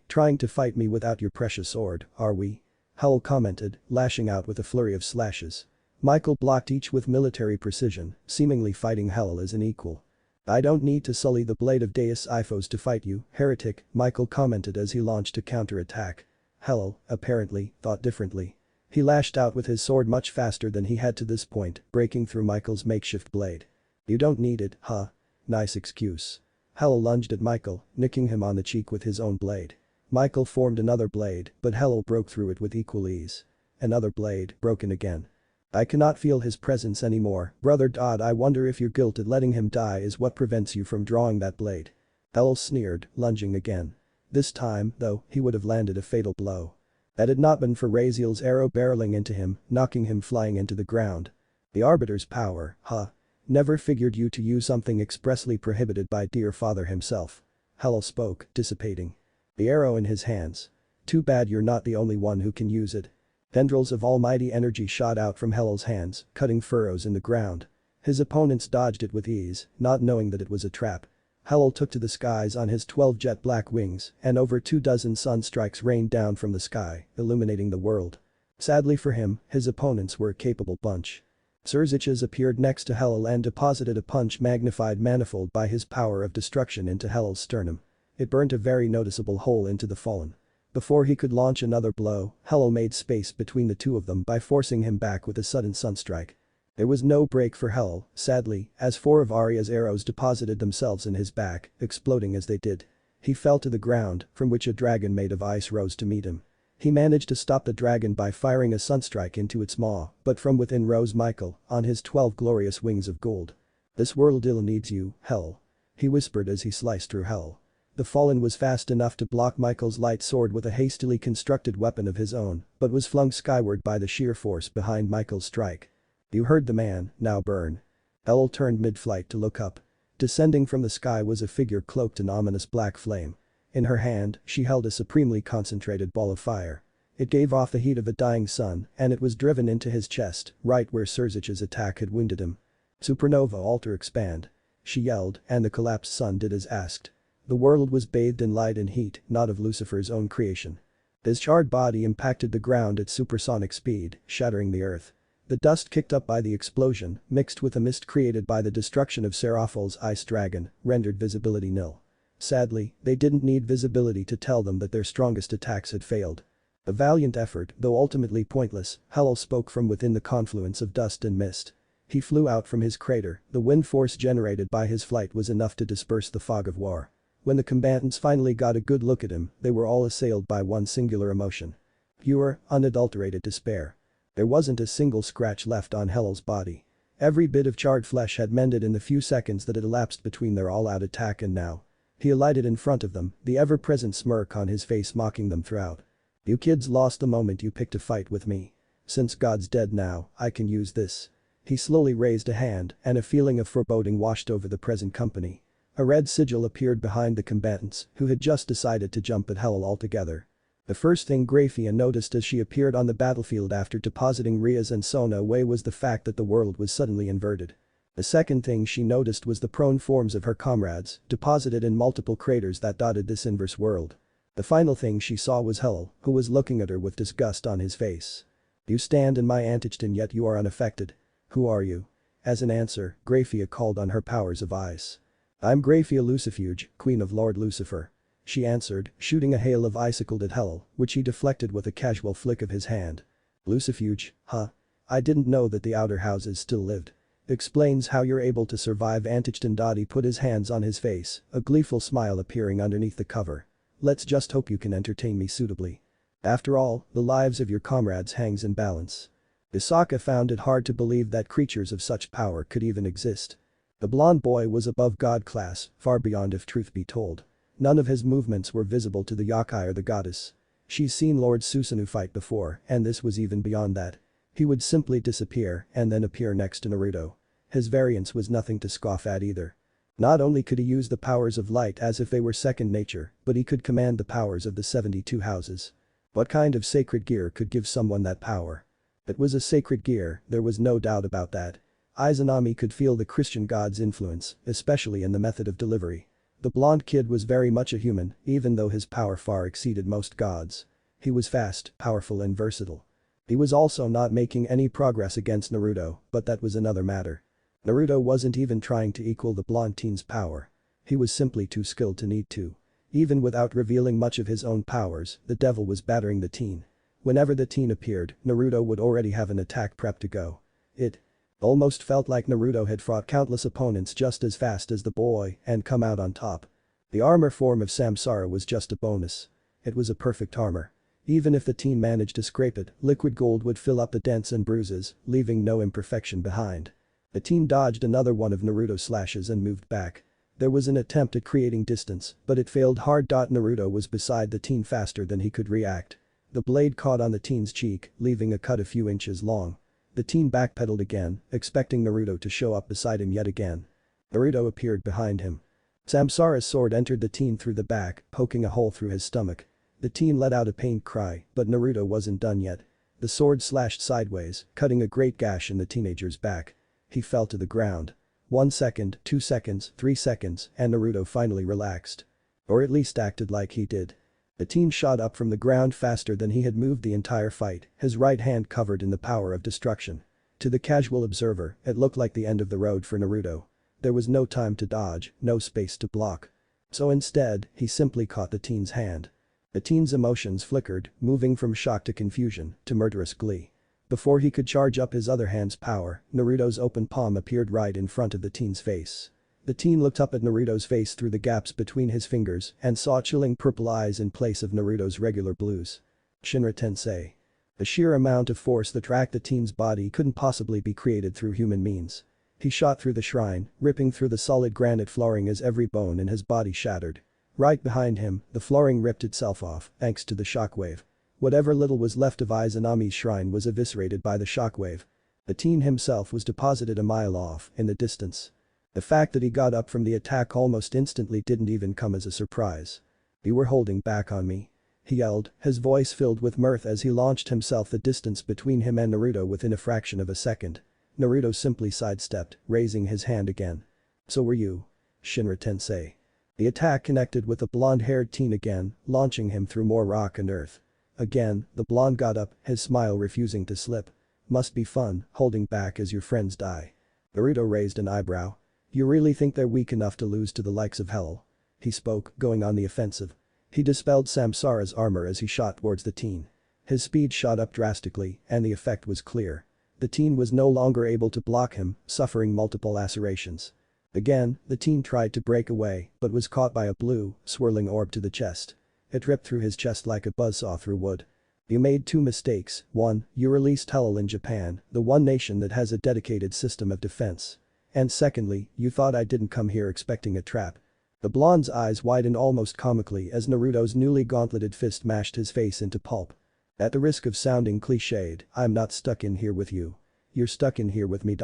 [SPEAKER 1] Trying to fight me without your precious sword, are we? Howell commented, lashing out with a flurry of slashes. Michael blocked each with military precision, seemingly fighting Howell as an equal. I don't need to sully the blade of Deus Iphos to fight you, heretic, Michael commented as he launched a counter-attack. Howell, apparently, thought differently. He lashed out with his sword much faster than he had to this point, breaking through Michael's makeshift blade. You don't need it, huh? Nice excuse. Howell lunged at Michael, nicking him on the cheek with his own blade. Michael formed another blade, but Howell broke through it with equal ease. Another blade, broken again. I cannot feel his presence anymore, brother. I wonder if your guilt at letting him die is what prevents you from drawing that blade. Howell sneered, lunging again. This time, though, he would have landed a fatal blow. Had it not been for Raziel's arrow barreling into him, knocking him flying into the ground. The Arbiter's power, huh? Never figured you to use something expressly prohibited by dear father himself. Howell spoke, dissipating. The arrow in his hands. Too bad you're not the only one who can use it. Tendrils of almighty energy shot out from Howell's hands, cutting furrows in the ground. His opponents dodged it with ease, not knowing that it was a trap. Howell took to the skies on his 12 jet black wings, and over 24 sun strikes rained down from the sky, illuminating the world. Sadly for him, his opponents were a capable bunch. Surziches appeared next to Howell and deposited a punch magnified manifold by his power of destruction into Howell's sternum. It burnt a very noticeable hole into the fallen. Before he could launch another blow, Howell made space between the two of them by forcing him back with a sudden sunstrike. There was no break for Howell, sadly, as 4 of Arya's arrows deposited themselves in his back, exploding as they did. He fell to the ground, from which a dragon made of ice rose to meet him. He managed to stop the dragon by firing a sunstrike into its maw, but from within rose Michael, on his 12 glorious wings of gold. This world ill needs you, Hell. He whispered as he sliced through Hell. The fallen was fast enough to block Michael's light sword with a hastily constructed weapon of his own, but was flung skyward by the sheer force behind Michael's strike. You heard the man, now burn. Hell turned mid-flight to look up. Descending from the sky was a figure cloaked in ominous black flame. In her hand, she held a supremely concentrated ball of fire. It gave off the heat of a dying sun, and it was driven into his chest, right where Surzich's attack had wounded him. Supernova altar expand. She yelled, and the collapsed sun did as asked. The world was bathed in light and heat, not of Lucifer's own creation. His charred body impacted the ground at supersonic speed, shattering the earth. The dust kicked up by the explosion, mixed with the mist created by the destruction of Seraphol's ice dragon, rendered visibility nil. Sadly, they didn't need visibility to tell them that their strongest attacks had failed. A valiant effort, though ultimately pointless, Howell spoke from within the confluence of dust and mist. He flew out from his crater, the wind force generated by his flight was enough to disperse the fog of war. When the combatants finally got a good look at him, they were all assailed by one singular emotion. Pure, unadulterated despair. There wasn't a single scratch left on Hell's body. Every bit of charred flesh had mended in the few seconds that had elapsed between their all-out attack and now. He alighted in front of them, the ever-present smirk on his face mocking them throughout. You kids lost the moment you picked a fight with me. Since God's dead now, I can use this. He slowly raised a hand, and a feeling of foreboding washed over the present company. A red sigil appeared behind the combatants, who had just decided to jump at Hell altogether. The first thing Graphia noticed as she appeared on the battlefield after depositing Riaz and Sona away was the fact that the world was suddenly inverted. The second thing she noticed was the prone forms of her comrades, deposited in multiple craters that dotted this inverse world. The final thing she saw was Hell, who was looking at her with disgust on his face. You stand in my antechton yet you are unaffected. Who are you? As an answer, Graphia called on her powers of ice. I'm Graphia Lucifuge, Queen of Lord Lucifer. She answered, shooting a hail of icicled at Hell, which he deflected with a casual flick of his hand. Lucifuge, huh? I didn't know that the outer houses still lived. Explains how you're able to survive. Antechton. He put his hands on his face, a gleeful smile appearing underneath the cover. Let's just hope you can entertain me suitably. After all, the lives of your comrades hangs in balance. Isaka found it hard to believe that creatures of such power could even exist. The blonde boy was above god class, far beyond if truth be told. None of his movements were visible to the yokai or the goddess. She's seen Lord Susanoo fight before, and this was even beyond that. He would simply disappear and then appear next to Naruto. His variance was nothing to scoff at either. Not only could he use the powers of light as if they were second nature, but he could command the powers of the 72 houses. What kind of sacred gear could give someone that power? It was a sacred gear, there was no doubt about that. Izanami could feel the Christian god's influence, especially in the method of delivery. The blonde kid was very much a human, even though his power far exceeded most gods. He was fast, powerful and versatile. He was also not making any progress against Naruto, but that was another matter. Naruto wasn't even trying to equal the blonde teen's power. He was simply too skilled to need to. Even without revealing much of his own powers, the devil was battering the teen. Whenever the teen appeared, Naruto would already have an attack prepped to go. It almost felt like Naruto had fought countless opponents just as fast as the boy and come out on top. The armor form of Samsara was just a bonus. It was a perfect armor. Even if the teen managed to scrape it, liquid gold would fill up the dents and bruises, leaving no imperfection behind. The teen dodged another one of Naruto's slashes and moved back. There was an attempt at creating distance, but it failed hard. Naruto was beside the teen faster than he could react. The blade caught on the teen's cheek, leaving a cut a few inches long. The teen backpedaled again, expecting Naruto to show up beside him yet again. Naruto appeared behind him. Samsara's sword entered the teen through the back, poking a hole through his stomach. The teen let out a pained cry, but Naruto wasn't done yet. The sword slashed sideways, cutting a great gash in the teenager's back. He fell to the ground. 1 second, 2 seconds, 3 seconds, and Naruto finally relaxed. Or at least acted like he did. The teen shot up from the ground faster than he had moved the entire fight, his right hand covered in the power of destruction. To the casual observer, it looked like the end of the road for Naruto. There was no time to dodge, no space to block. So instead, he simply caught the teen's hand. The teen's emotions flickered, moving from shock to confusion, to murderous glee. Before he could charge up his other hand's power, Naruto's open palm appeared right in front of the teen's face. The teen looked up at Naruto's face through the gaps between his fingers and saw chilling purple eyes in place of Naruto's regular blues. Shinra Tensei. The sheer amount of force that racked the teen's body couldn't possibly be created through human means. He shot through the shrine, ripping through the solid granite flooring as every bone in his body shattered. Right behind him, the flooring ripped itself off, thanks to the shockwave. Whatever little was left of Izanami's shrine was eviscerated by the shockwave. The teen himself was deposited a mile off, in the distance. The fact that he got up from the attack almost instantly didn't even come as a surprise. "You were holding back on me," he yelled, his voice filled with mirth as he launched himself the distance between him and Naruto within a fraction of a second. Naruto simply sidestepped, raising his hand again. "So were you. Shinra Tensei." The attack connected with the blonde-haired teen again, launching him through more rock and earth. Again, the blonde got up, his smile refusing to slip. "Must be fun, holding back as your friends die." Naruto raised an eyebrow. "You really think they're weak enough to lose to the likes of Hell?" He spoke, going on the offensive. He dispelled Samsara's armor as he shot towards the teen. His speed shot up drastically, and the effect was clear. The teen was no longer able to block him, suffering multiple lacerations. Again, the teen tried to break away, but was caught by a blue, swirling orb to the chest. It ripped through his chest like a buzzsaw through wood. "You made 2 mistakes. 1, you released Hell in Japan, the one nation that has a dedicated system of defense. And secondly, you thought I didn't come here expecting a trap." The blonde's eyes widened almost comically as Naruto's newly gauntleted fist mashed his face into pulp. "At the risk of sounding cliched, I'm not stuck in here with you. You're stuck in here with me.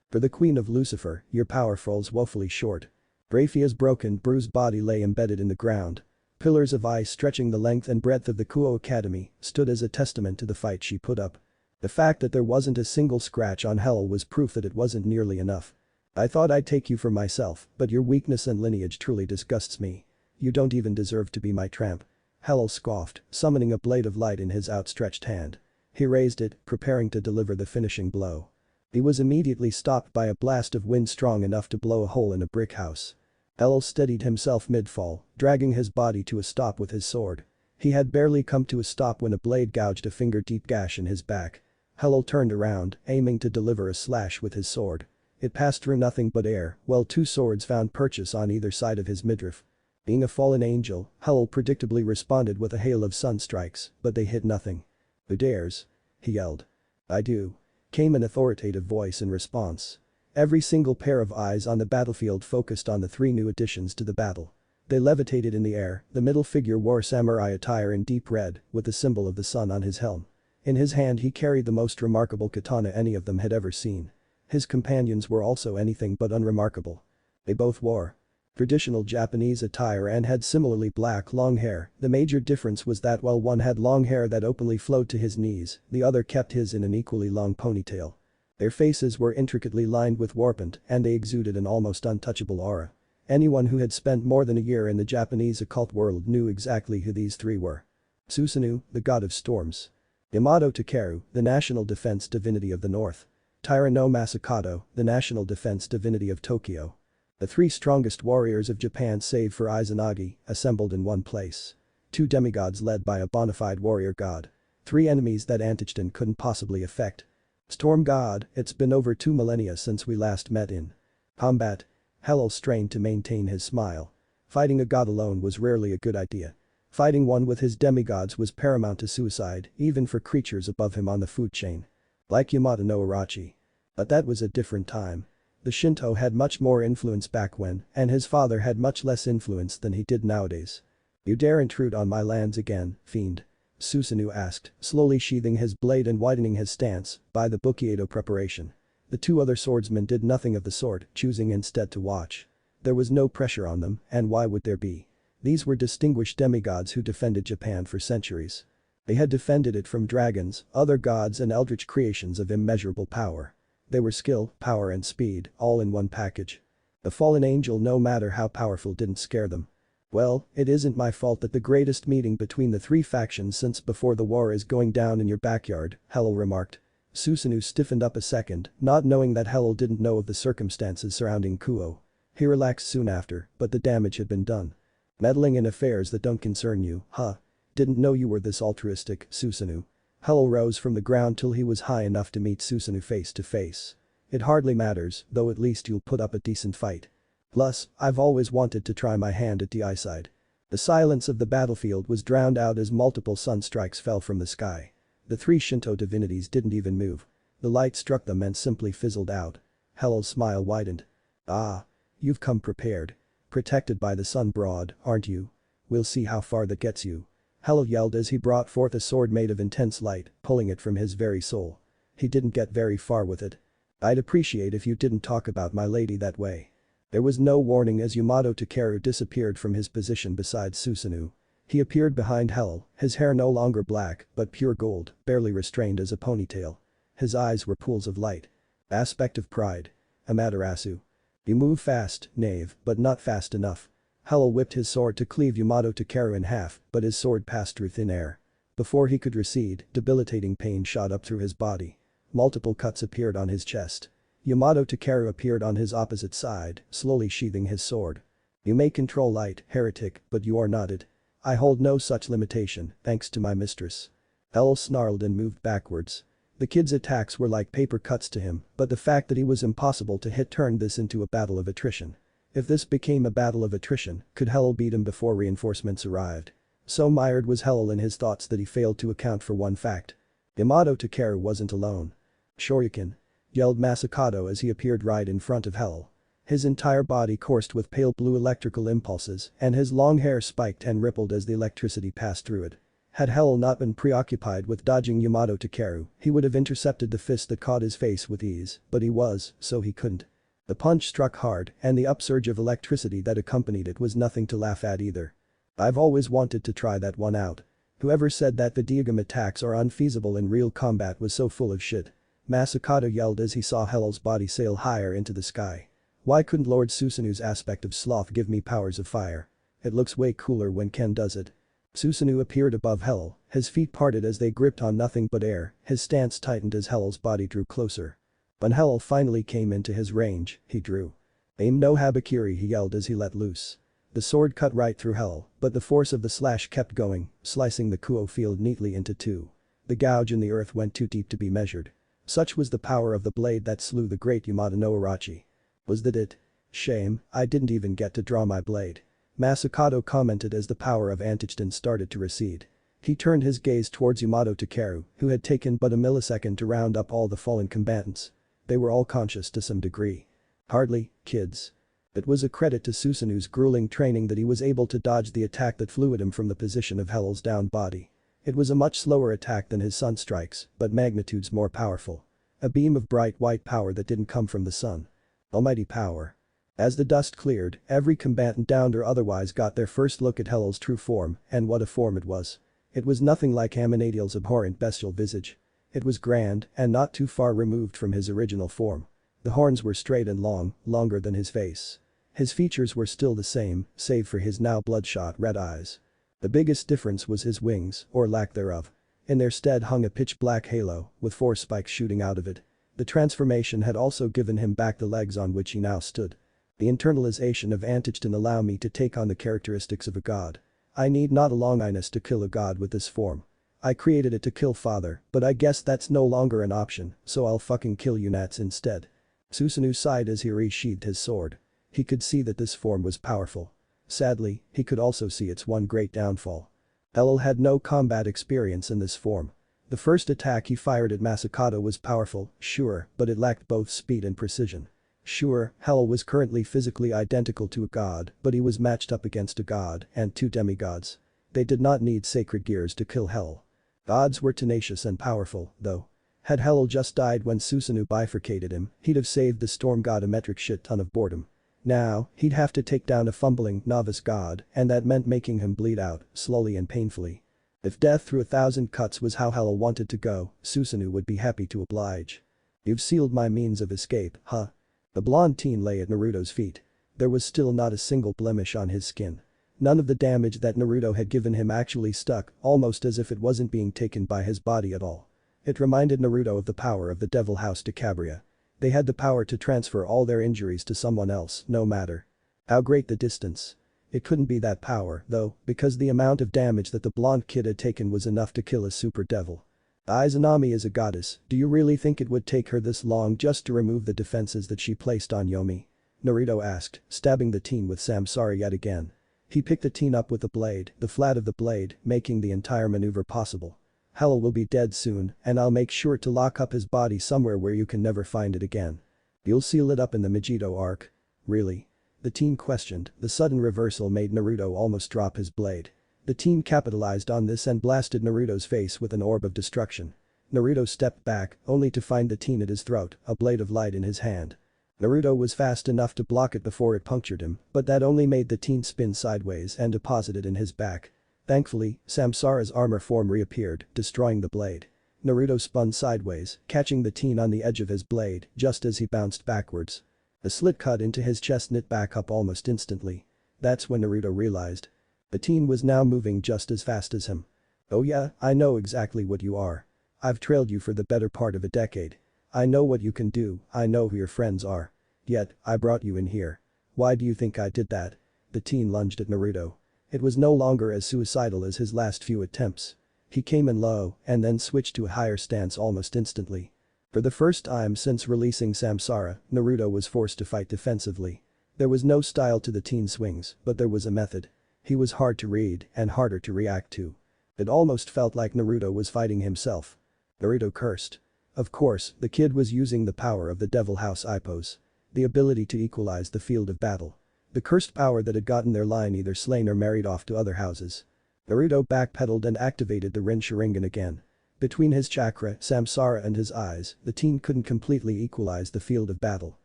[SPEAKER 1] For the Queen of Lucifer, your power falls woefully short." Raphia's broken, bruised body lay embedded in the ground. Pillars of ice stretching the length and breadth of the Kuo Academy stood as a testament to the fight she put up. The fact that there wasn't a single scratch on Hell was proof that it wasn't nearly enough. "I thought I'd take you for myself, but your weakness and lineage truly disgusts me. You don't even deserve to be my tramp." Hell scoffed, summoning a blade of light in his outstretched hand. He raised it, preparing to deliver the finishing blow. He was immediately stopped by a blast of wind strong enough to blow a hole in a brick house. Hell steadied himself mid-fall, dragging his body to a stop with his sword. He had barely come to a stop when a blade gouged a finger-deep gash in his back. Hell turned around, aiming to deliver a slash with his sword. It passed through nothing but air, while 2 swords found purchase on either side of his midriff. Being a fallen angel, Hell predictably responded with a hail of sun strikes, but they hit nothing. "Who dares?" he yelled. "I do," came an authoritative voice in response. Every single pair of eyes on the battlefield focused on the 3 new additions to the battle. They levitated in the air, the middle figure wore samurai attire in deep red, with the symbol of the sun on his helm. In his hand he carried the most remarkable katana any of them had ever seen. His companions were also anything but unremarkable. They both wore traditional Japanese attire and had similarly black long hair. The major difference was that while one had long hair that openly flowed to his knees, the other kept his in an equally long ponytail. Their faces were intricately lined with warpaint and they exuded an almost untouchable aura. Anyone who had spent more than a year in the Japanese occult world knew exactly who these three were. Susanoo, the god of storms. Yamato Takeru, the national defense divinity of the north. Taira no Masakado, the national defense divinity of Tokyo. The three strongest warriors of Japan save for Izanagi, assembled in one place. Two demigods led by a bona fide warrior god. Three enemies that Anticton couldn't possibly affect. Storm god, it's been over 2 millennia since we last met in combat. Hellel strained to maintain his smile. Fighting a god alone was rarely a good idea. Fighting one with his demigods was paramount to suicide, even for creatures above him on the food chain. Like Yamato no Orochi. But that was a different time. The Shinto had much more influence back when, and his father had much less influence than he did nowadays. You dare intrude on my lands again, fiend? Susanoo asked, slowly sheathing his blade and widening his stance, by the Bukiedo preparation. The two other swordsmen did nothing of the sort, choosing instead to watch. There was no pressure on them, and why would there be? These were distinguished demigods who defended Japan for centuries. They had defended it from dragons, other gods and eldritch creations of immeasurable power. They were skill, power and speed, all in one package. The fallen angel no matter how powerful didn't scare them. Well, it isn't my fault that the greatest meeting between the three factions since before the war is going down in your backyard, Hellel remarked. Susanoo stiffened up a second, not knowing that Hellel didn't know of the circumstances surrounding Kuo. He relaxed soon after, but the damage had been done. Meddling in affairs that don't concern you, huh? Didn't know you were this altruistic, Susanoo. Hellel rose from the ground till he was high enough to meet Susanoo face to face. It hardly matters, though at least you'll put up a decent fight. Plus, I've always wanted to try my hand at the Issei. The silence of the battlefield was drowned out as multiple sunstrikes fell from the sky. The three Shinto divinities didn't even move. The light struck them and simply fizzled out. Hellel's smile widened. Ah. You've come prepared. Protected by the sun broad, aren't you? We'll see how far that gets you. Hellel yelled as he brought forth a sword made of intense light, pulling it from his very soul. He didn't get very far with it. I'd appreciate if you didn't talk about my lady that way. There was no warning as Yamato Takeru disappeared from his position beside Susanoo. He appeared behind Hellel, his hair no longer black, but pure gold, barely restrained as a ponytail. His eyes were pools of light. Aspect of pride. Amaterasu. You move fast, knave, but not fast enough. Hellel whipped his sword to cleave Yamato Takeru in half, but his sword passed through thin air. Before he could recede, debilitating pain shot up through his body. Multiple cuts appeared on his chest. Yamato Takeru appeared on his opposite side, slowly sheathing his sword. You may control light, heretic, but you are not it. I hold no such limitation, thanks to my mistress. Hellel snarled and moved backwards. The kid's attacks were like paper cuts to him, but the fact that he was impossible to hit turned this into a battle of attrition. If this became a battle of attrition, could Hellel beat him before reinforcements arrived? So mired was Hellel in his thoughts that he failed to account for one fact. Yamato Takeru wasn't alone. Shoryuken! Yelled Masakado as he appeared right in front of Hellel. His entire body coursed with pale blue electrical impulses and his long hair spiked and rippled as the electricity passed through it. Had Hellel not been preoccupied with dodging Yamato Takeru, he would have intercepted the fist that caught his face with ease, but he was, so he couldn't. The punch struck hard and the upsurge of electricity that accompanied it was nothing to laugh at either. I've always wanted to try that one out. Whoever said that the Diagam attacks are unfeasible in real combat was so full of shit. Masakado yelled as he saw Hellel's body sail higher into the sky. Why couldn't Lord Susanoo's aspect of sloth give me powers of fire? It looks way cooler when Ken does it. Susanoo appeared above Hellel, his feet parted as they gripped on nothing but air, his stance tightened as Hellel's body drew closer. When Hellel finally came into his range, he drew. Aim no habakiri, he yelled as he let loose. The sword cut right through Hellel, but the force of the slash kept going, slicing the Kuo field neatly into two. The gouge in the earth went too deep to be measured. Such was the power of the blade that slew the great Yamato no Orochi. Was that it? Shame, I didn't even get to draw my blade. Masakado commented as the power of Anticton started to recede. He turned his gaze towards Yamato Takeru, who had taken but a millisecond to round up all the fallen combatants. They were all conscious to some degree. Hardly, kids. It was a credit to Susanoo's grueling training that he was able to dodge the attack that flew at him from the position of Hellel's downed body. It was a much slower attack than his sun strikes, but magnitudes more powerful. A beam of bright white power that didn't come from the sun. Almighty power. As the dust cleared, every combatant downed or otherwise got their first look at Hell's true form, and what a form it was. It was nothing like Aminadiel's abhorrent bestial visage. It was grand and not too far removed from his original form. The horns were straight and long, longer than his face. His features were still the same, save for his now bloodshot red eyes. The biggest difference was his wings, or lack thereof. In their stead hung a pitch-black halo, with 4 spikes shooting out of it. The transformation had also given him back the legs on which he now stood. The internalization of Antichton allow me to take on the characteristics of a god. I need not a longinus to kill a god with this form. I created it to kill father, but I guess that's no longer an option, so I'll fucking kill you Nats instead. Susanoo sighed as he resheathed his sword. He could see that this form was powerful. Sadly, he could also see its one great downfall. Hell had no combat experience in this form. The first attack he fired at Masakata was powerful, sure, but it lacked both speed and precision. Sure, Hell was currently physically identical to a god, but he was matched up against a god and 2 demigods. They did not need sacred gears to kill Hell. Gods were tenacious and powerful, though. Had Hell just died when Susanoo bifurcated him, he'd have saved the storm god a metric shit ton of boredom. Now, he'd have to take down a fumbling, novice god, and that meant making him bleed out, slowly and painfully. If death through 1,000 cuts was how Hell wanted to go, Susanoo would be happy to oblige. You've sealed my means of escape, huh? The blonde teen lay at Naruto's feet. There was still not a single blemish on his skin. None of the damage that Naruto had given him actually stuck, almost as if it wasn't being taken by his body at all. It reminded Naruto of the power of the Devil House Decabria. They had the power to transfer all their injuries to someone else, no matter how great the distance. It couldn't be that power, though, because the amount of damage that the blonde kid had taken was enough to kill a super devil. Izanami is a goddess, do you really think it would take her this long just to remove the defenses that she placed on Yomi? Naruto asked, stabbing the teen with Samsara yet again. He picked the teen up with the blade, the flat of the blade, making the entire maneuver possible. Hell will be dead soon, and I'll make sure to lock up his body somewhere where you can never find it again. You'll seal it up in the Megiddo arc. Really? The teen questioned, the sudden reversal made Naruto almost drop his blade. The teen capitalized on this and blasted Naruto's face with an orb of destruction. Naruto stepped back, only to find the teen at his throat, a blade of light in his hand. Naruto was fast enough to block it before it punctured him, but that only made the teen spin sideways and deposit it in his back. Thankfully, Samsara's armor form reappeared, destroying the blade. Naruto spun sideways, catching the teen on the edge of his blade, just as he bounced backwards. A slit cut into his chest knit back up almost instantly. That's when Naruto realized. The teen was now moving just as fast as him. Oh yeah, I know exactly what you are. I've trailed you for the better part of a decade. I know what you can do, I know who your friends are. Yet, I brought you in here. Why do you think I did that? The teen lunged at Naruto. It was no longer as suicidal as his last few attempts. He came in low and then switched to a higher stance almost instantly. For the first time since releasing Samsara, Naruto was forced to fight defensively. There was no style to the teen's swings, but there was a method. He was hard to read and harder to react to. It almost felt like Naruto was fighting himself. Naruto cursed. Of course, the kid was using the power of the Devil House Ippos. The ability to equalize the field of battle. The cursed power that had gotten their line either slain or married off to other houses. Naruto backpedaled and activated the Rin Sharingan again. Between his chakra, Samsara and his eyes, the teen couldn't completely equalize the field of battle.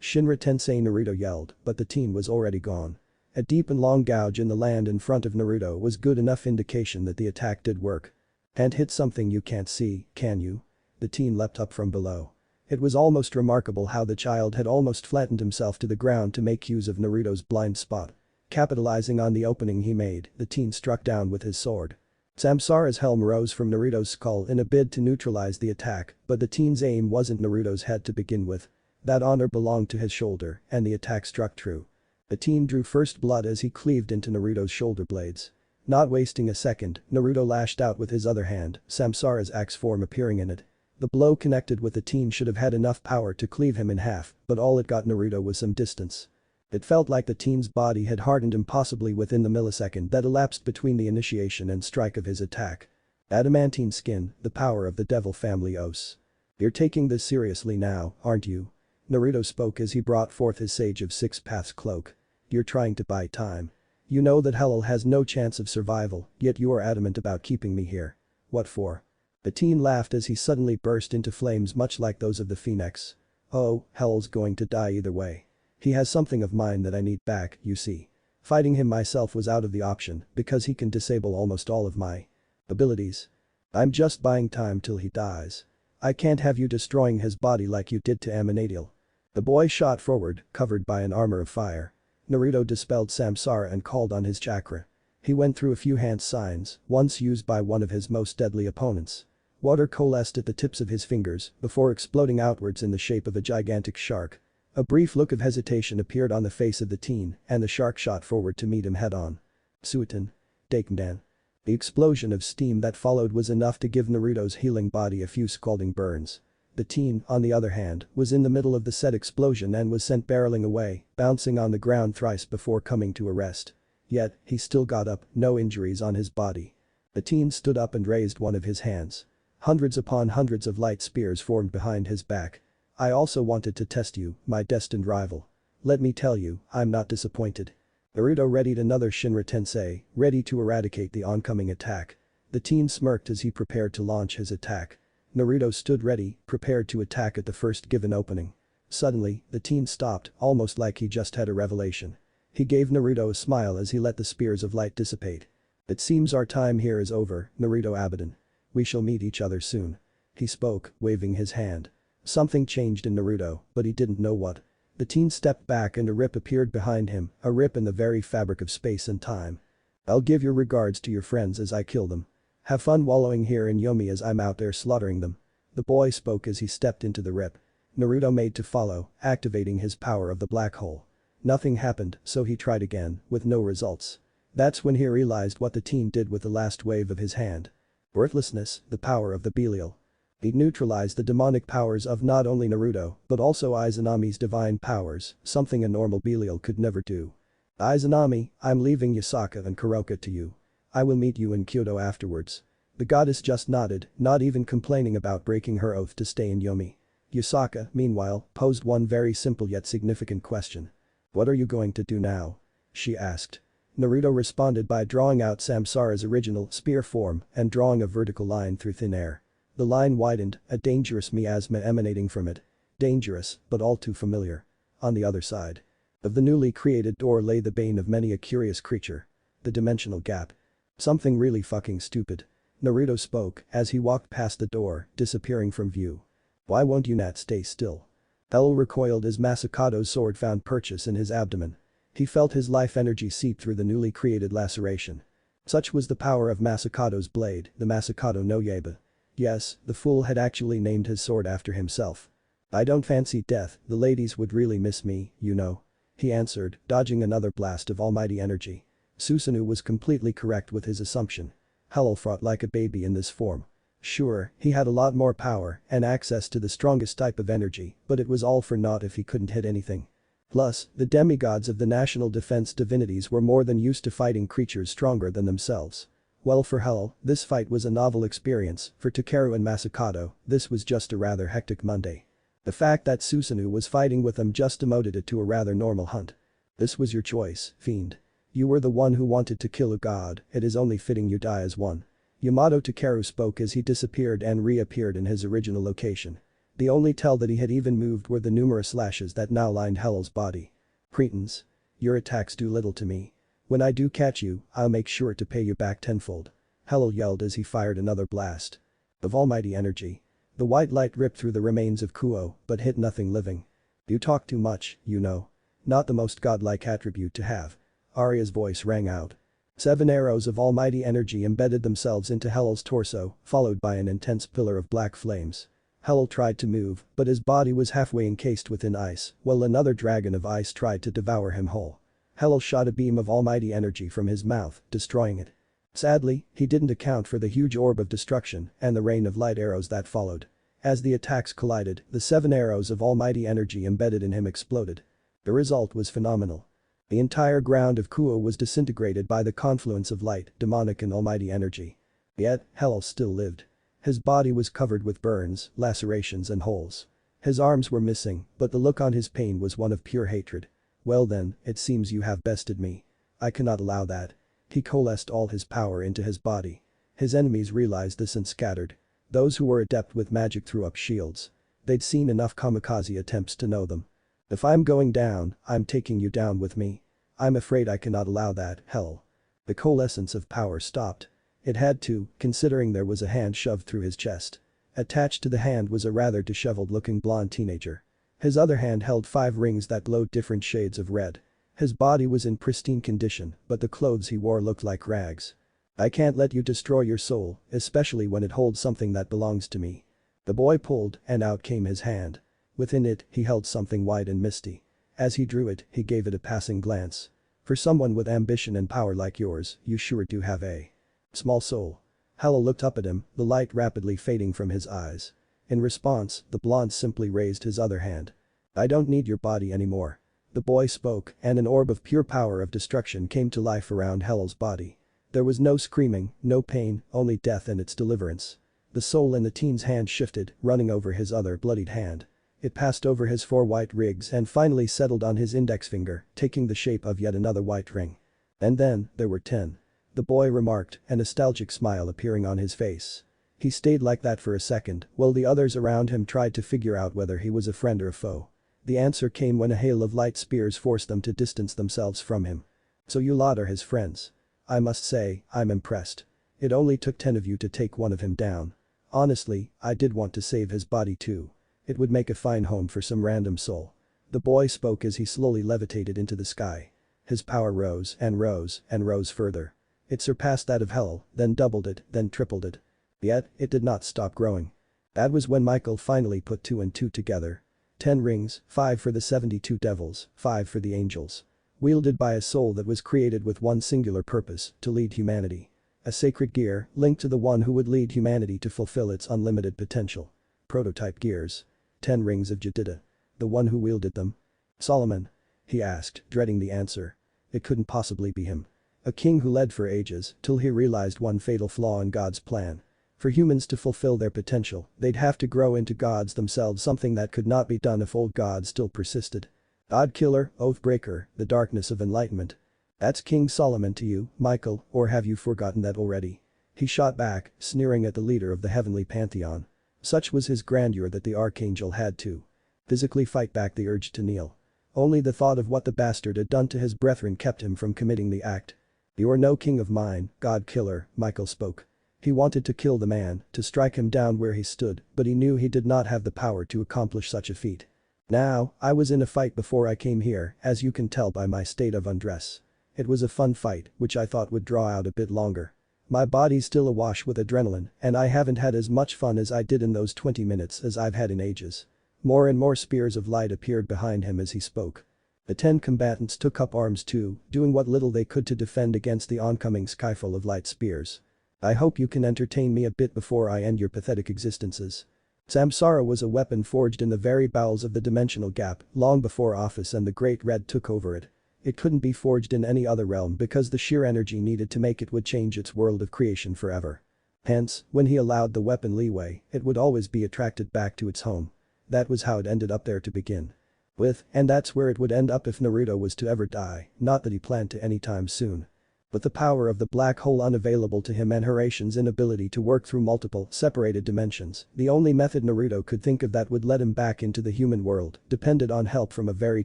[SPEAKER 1] Shinra Tensei Naruto yelled, but the teen was already gone. A deep and long gouge in the land in front of Naruto was good enough indication that the attack did work. Can't hit something you can't see, can you? The teen leapt up from below. It was almost remarkable how the child had almost flattened himself to the ground to make use of Naruto's blind spot. Capitalizing on the opening he made, the teen struck down with his sword. Samsara's helm rose from Naruto's skull in a bid to neutralize the attack, but the teen's aim wasn't Naruto's head to begin with. That honor belonged to his shoulder, and the attack struck true. The teen drew first blood as he cleaved into Naruto's shoulder blades. Not wasting a second, Naruto lashed out with his other hand, Samsara's axe form appearing in it. The blow connected with the teen should have had enough power to cleave him in half, but all it got Naruto was some distance. It felt like the teen's body had hardened impossibly within the millisecond that elapsed between the initiation and strike of his attack. Adamantine skin, the power of the devil family Os. You're taking this seriously now, aren't you? Naruto spoke as he brought forth his Sage of Six Paths cloak. You're trying to buy time. You know that Hell has no chance of survival, yet you are adamant about keeping me here. What for? The teen laughed as he suddenly burst into flames much like those of the phoenix. Oh, hell's going to die either way. He has something of mine that I need back, you see. Fighting him myself was out of the option because he can disable almost all of my abilities. I'm just buying time till he dies. I can't have you destroying his body like you did to Amanadiel. The boy shot forward, covered by an armor of fire. Naruto dispelled samsara and called on his chakra. He went through a few hand signs, once used by one of his most deadly opponents. Water coalesced at the tips of his fingers before exploding outwards in the shape of a gigantic shark. A brief look of hesitation appeared on the face of the teen and the shark shot forward to meet him head-on. Suiton. Dakendan. The explosion of steam that followed was enough to give Naruto's healing body a few scalding burns. The teen, on the other hand, was in the middle of the said explosion and was sent barreling away, bouncing on the ground thrice before coming to a rest. Yet, he still got up, no injuries on his body. The teen stood up and raised one of his hands. Hundreds upon hundreds of light spears formed behind his back. I also wanted to test you, my destined rival. Let me tell you, I'm not disappointed. Naruto readied another Shinra Tensei, ready to eradicate the oncoming attack. The teen smirked as he prepared to launch his attack. Naruto stood ready, prepared to attack at the first given opening. Suddenly, the teen stopped, almost like he just had a revelation. He gave Naruto a smile as he let the spears of light dissipate. It seems our time here is over, Naruto Abidan. We shall meet each other soon. He spoke, waving his hand. Something changed in Naruto, but he didn't know what. The teen stepped back and a rip appeared behind him, a rip in the very fabric of space and time. I'll give your regards to your friends as I kill them. Have fun wallowing here in Yomi as I'm out there slaughtering them. The boy spoke as he stepped into the rip. Naruto made to follow, activating his power of the black hole. Nothing happened, so he tried again, with no results. That's when he realized what the teen did with the last wave of his hand. Worthlessness, the power of the Belial. He neutralized the demonic powers of not only Naruto, but also Izanami's divine powers, something a normal Belial could never do. Izanami, I'm leaving Yasaka and Kuroka to you. I will meet you in Kyoto afterwards. The goddess just nodded, not even complaining about breaking her oath to stay in Yomi. Yasaka, meanwhile, posed one very simple yet significant question. What are you going to do now? She asked. Naruto responded by drawing out Samsara's original spear form and drawing a vertical line through thin air. The line widened, a dangerous miasma emanating from it. Dangerous, but all too familiar. On the other side of the newly created door lay the bane of many a curious creature. The dimensional gap. Something really fucking stupid. Naruto spoke as he walked past the door, disappearing from view. Why won't you not stay still? El recoiled as Masakato's sword found purchase in his abdomen. He felt his life energy seep through the newly created laceration. Such was the power of Masakato's blade, the Masakato no Yaiba. Yes, the fool had actually named his sword after himself. I don't fancy death, the ladies would really miss me, you know. He answered, dodging another blast of almighty energy. Susanoo was completely correct with his assumption. Hell fought like a baby in this form. Sure, he had a lot more power and access to the strongest type of energy, but it was all for naught if he couldn't hit anything. Plus, the demigods of the national defense divinities were more than used to fighting creatures stronger than themselves. Well, for Hell, this fight was a novel experience. For Takeru and Masakato, this was just a rather hectic Monday. The fact that Susanoo was fighting with them just demoted it to a rather normal hunt. This was your choice, fiend. You were the one who wanted to kill a god, it is only fitting you die as one. Yamato Takeru spoke as he disappeared and reappeared in his original location. The only tell that he had even moved were the numerous lashes that now lined Hell's body. Cretins. Your attacks do little to me. When I do catch you, I'll make sure to pay you back tenfold. Hell yelled as he fired another blast. Of almighty energy. The white light ripped through the remains of Kuo, but hit nothing living. You talk too much, you know. Not the most godlike attribute to have. Arya's voice rang out. 7 arrows of almighty energy embedded themselves into Hell's torso, followed by an intense pillar of black flames. Hell tried to move, but his body was halfway encased within ice, while another dragon of ice tried to devour him whole. Hell shot a beam of almighty energy from his mouth, destroying it. Sadly, he didn't account for the huge orb of destruction and the rain of light arrows that followed. As the attacks collided, the 7 arrows of almighty energy embedded in him exploded. The result was phenomenal. The entire ground of Kuo was disintegrated by the confluence of light, demonic and almighty energy. Yet, Hell still lived. His body was covered with burns, lacerations and holes. His arms were missing, but the look on his pain was one of pure hatred. Well then, it seems you have bested me. I cannot allow that. He coalesced all his power into his body. His enemies realized this and scattered. Those who were adept with magic threw up shields. They'd seen enough kamikaze attempts to know them. If I'm going down, I'm taking you down with me. I'm afraid I cannot allow that, hell. The coalescence of power stopped. It had to, considering there was a hand shoved through his chest. Attached to the hand was a rather disheveled-looking blonde teenager. His other hand held 5 rings that glowed different shades of red. His body was in pristine condition, but the clothes he wore looked like rags. I can't let you destroy your soul, especially when it holds something that belongs to me. The boy pulled, and out came his hand. Within it, he held something white and misty. As he drew it, he gave it a passing glance. For someone with ambition and power like yours, you sure do have a small soul. Hal looked up at him, the light rapidly fading from his eyes. In response, the blonde simply raised his other hand. I don't need your body anymore. The boy spoke, and an orb of pure power of destruction came to life around Hal's body. There was no screaming, no pain, only death and its deliverance. The soul in the teen's hand shifted, running over his other bloodied hand. It passed over his 4 white rings and finally settled on his index finger, taking the shape of yet another white ring. And then, there were 10. The boy remarked, a nostalgic smile appearing on his face. He stayed like that for a second, while the others around him tried to figure out whether he was a friend or a foe. The answer came when a hail of light spears forced them to distance themselves from him. So you lot are his friends. I must say, I'm impressed. It only took 10 of you to take one of him down. Honestly, I did want to save his body too. It would make a fine home for some random soul. The boy spoke as he slowly levitated into the sky. His power rose and rose and rose further. It surpassed that of Hell, then doubled it, then tripled it. Yet, it did not stop growing. That was when Michael finally put 2 and 2 together. 10 rings, 5 for the 72 devils, 5 for the angels. Wielded by a soul that was created with one singular purpose, to lead humanity. A sacred gear, linked to the one who would lead humanity to fulfill its unlimited potential. Prototype gears. 10 rings of Jedidah. The one who wielded them. Solomon? He asked, dreading the answer. It couldn't possibly be him. A king who led for ages, till he realized one fatal flaw in God's plan. For humans to fulfill their potential, they'd have to grow into gods themselves, something that could not be done if old gods still persisted. God killer, oath breaker, the darkness of enlightenment. That's King Solomon to you, Michael, or have you forgotten that already? He shot back, sneering at the leader of the heavenly pantheon. Such was his grandeur that the archangel had to physically fight back the urge to kneel. Only the thought of what the bastard had done to his brethren kept him from committing the act. You are no king of mine, God killer, Michael spoke. He wanted to kill the man, to strike him down where he stood, but he knew he did not have the power to accomplish such a feat. Now, I was in a fight before I came here, as you can tell by my state of undress. It was a fun fight, which I thought would draw out a bit longer. My body's still awash with adrenaline, and I haven't had as much fun as I did in those 20 minutes as I've had in ages. More and more spears of light appeared behind him as he spoke. The 10 combatants took up arms too, doing what little they could to defend against the oncoming skyfall of light spears. I hope you can entertain me a bit before I end your pathetic existences. Samsara was a weapon forged in the very bowels of the dimensional gap, long before Ophis and the Great Red took over it. It couldn't be forged in any other realm because the sheer energy needed to make it would change its world of creation forever. Hence, when he allowed the weapon leeway, it would always be attracted back to its home. That was how it ended up there to begin with, and that's where it would end up if Naruto was to ever die, not that he planned to anytime soon. But the power of the black hole unavailable to him and Hiration's inability to work through multiple, separated dimensions, the only method Naruto could think of that would let him back into the human world, depended on help from a very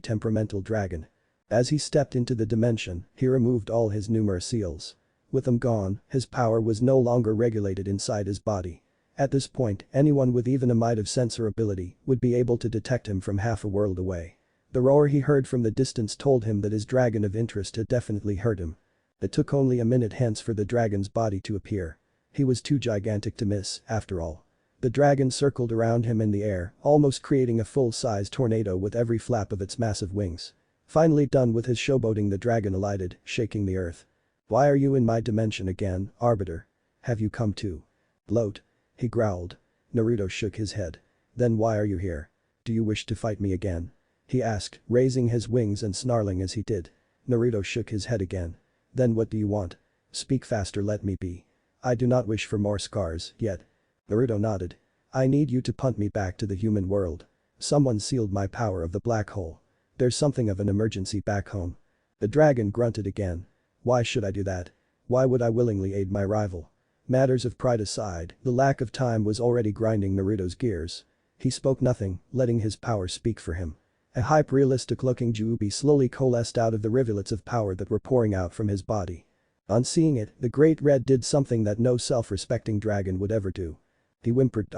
[SPEAKER 1] temperamental dragon. As he stepped into the dimension, he removed all his numerous seals. With them gone, his power was no longer regulated inside his body. At this point, anyone with even a mite of sensor ability would be able to detect him from half a world away. The roar he heard from the distance told him that his dragon of interest had definitely heard him. It took only a minute hence for the dragon's body to appear. He was too gigantic to miss, after all. The dragon circled around him in the air, almost creating a full-size tornado with every flap of its massive wings. Finally done with his showboating, the dragon alighted, shaking the earth. Why are you in my dimension again, Arbiter? Have you come to bloat? He growled. Naruto shook his head. Then why are you here? Do you wish to fight me again? He asked, raising his wings and snarling as he did. Naruto shook his head again. Then what do you want? Speak faster, let me be. I do not wish for more scars, yet. Naruto nodded. I need you to punt me back to the human world. Someone sealed my power of the black hole. There's something of an emergency back home. The dragon grunted again. Why should I do that? Why would I willingly aid my rival? Matters of pride aside, the lack of time was already grinding Naruto's gears. He spoke nothing, letting his power speak for him. A hyper-realistic-looking Juubi slowly coalesced out of the rivulets of power that were pouring out from his body. On seeing it, the Great Red did something that no self-respecting dragon would ever do. He whimpered.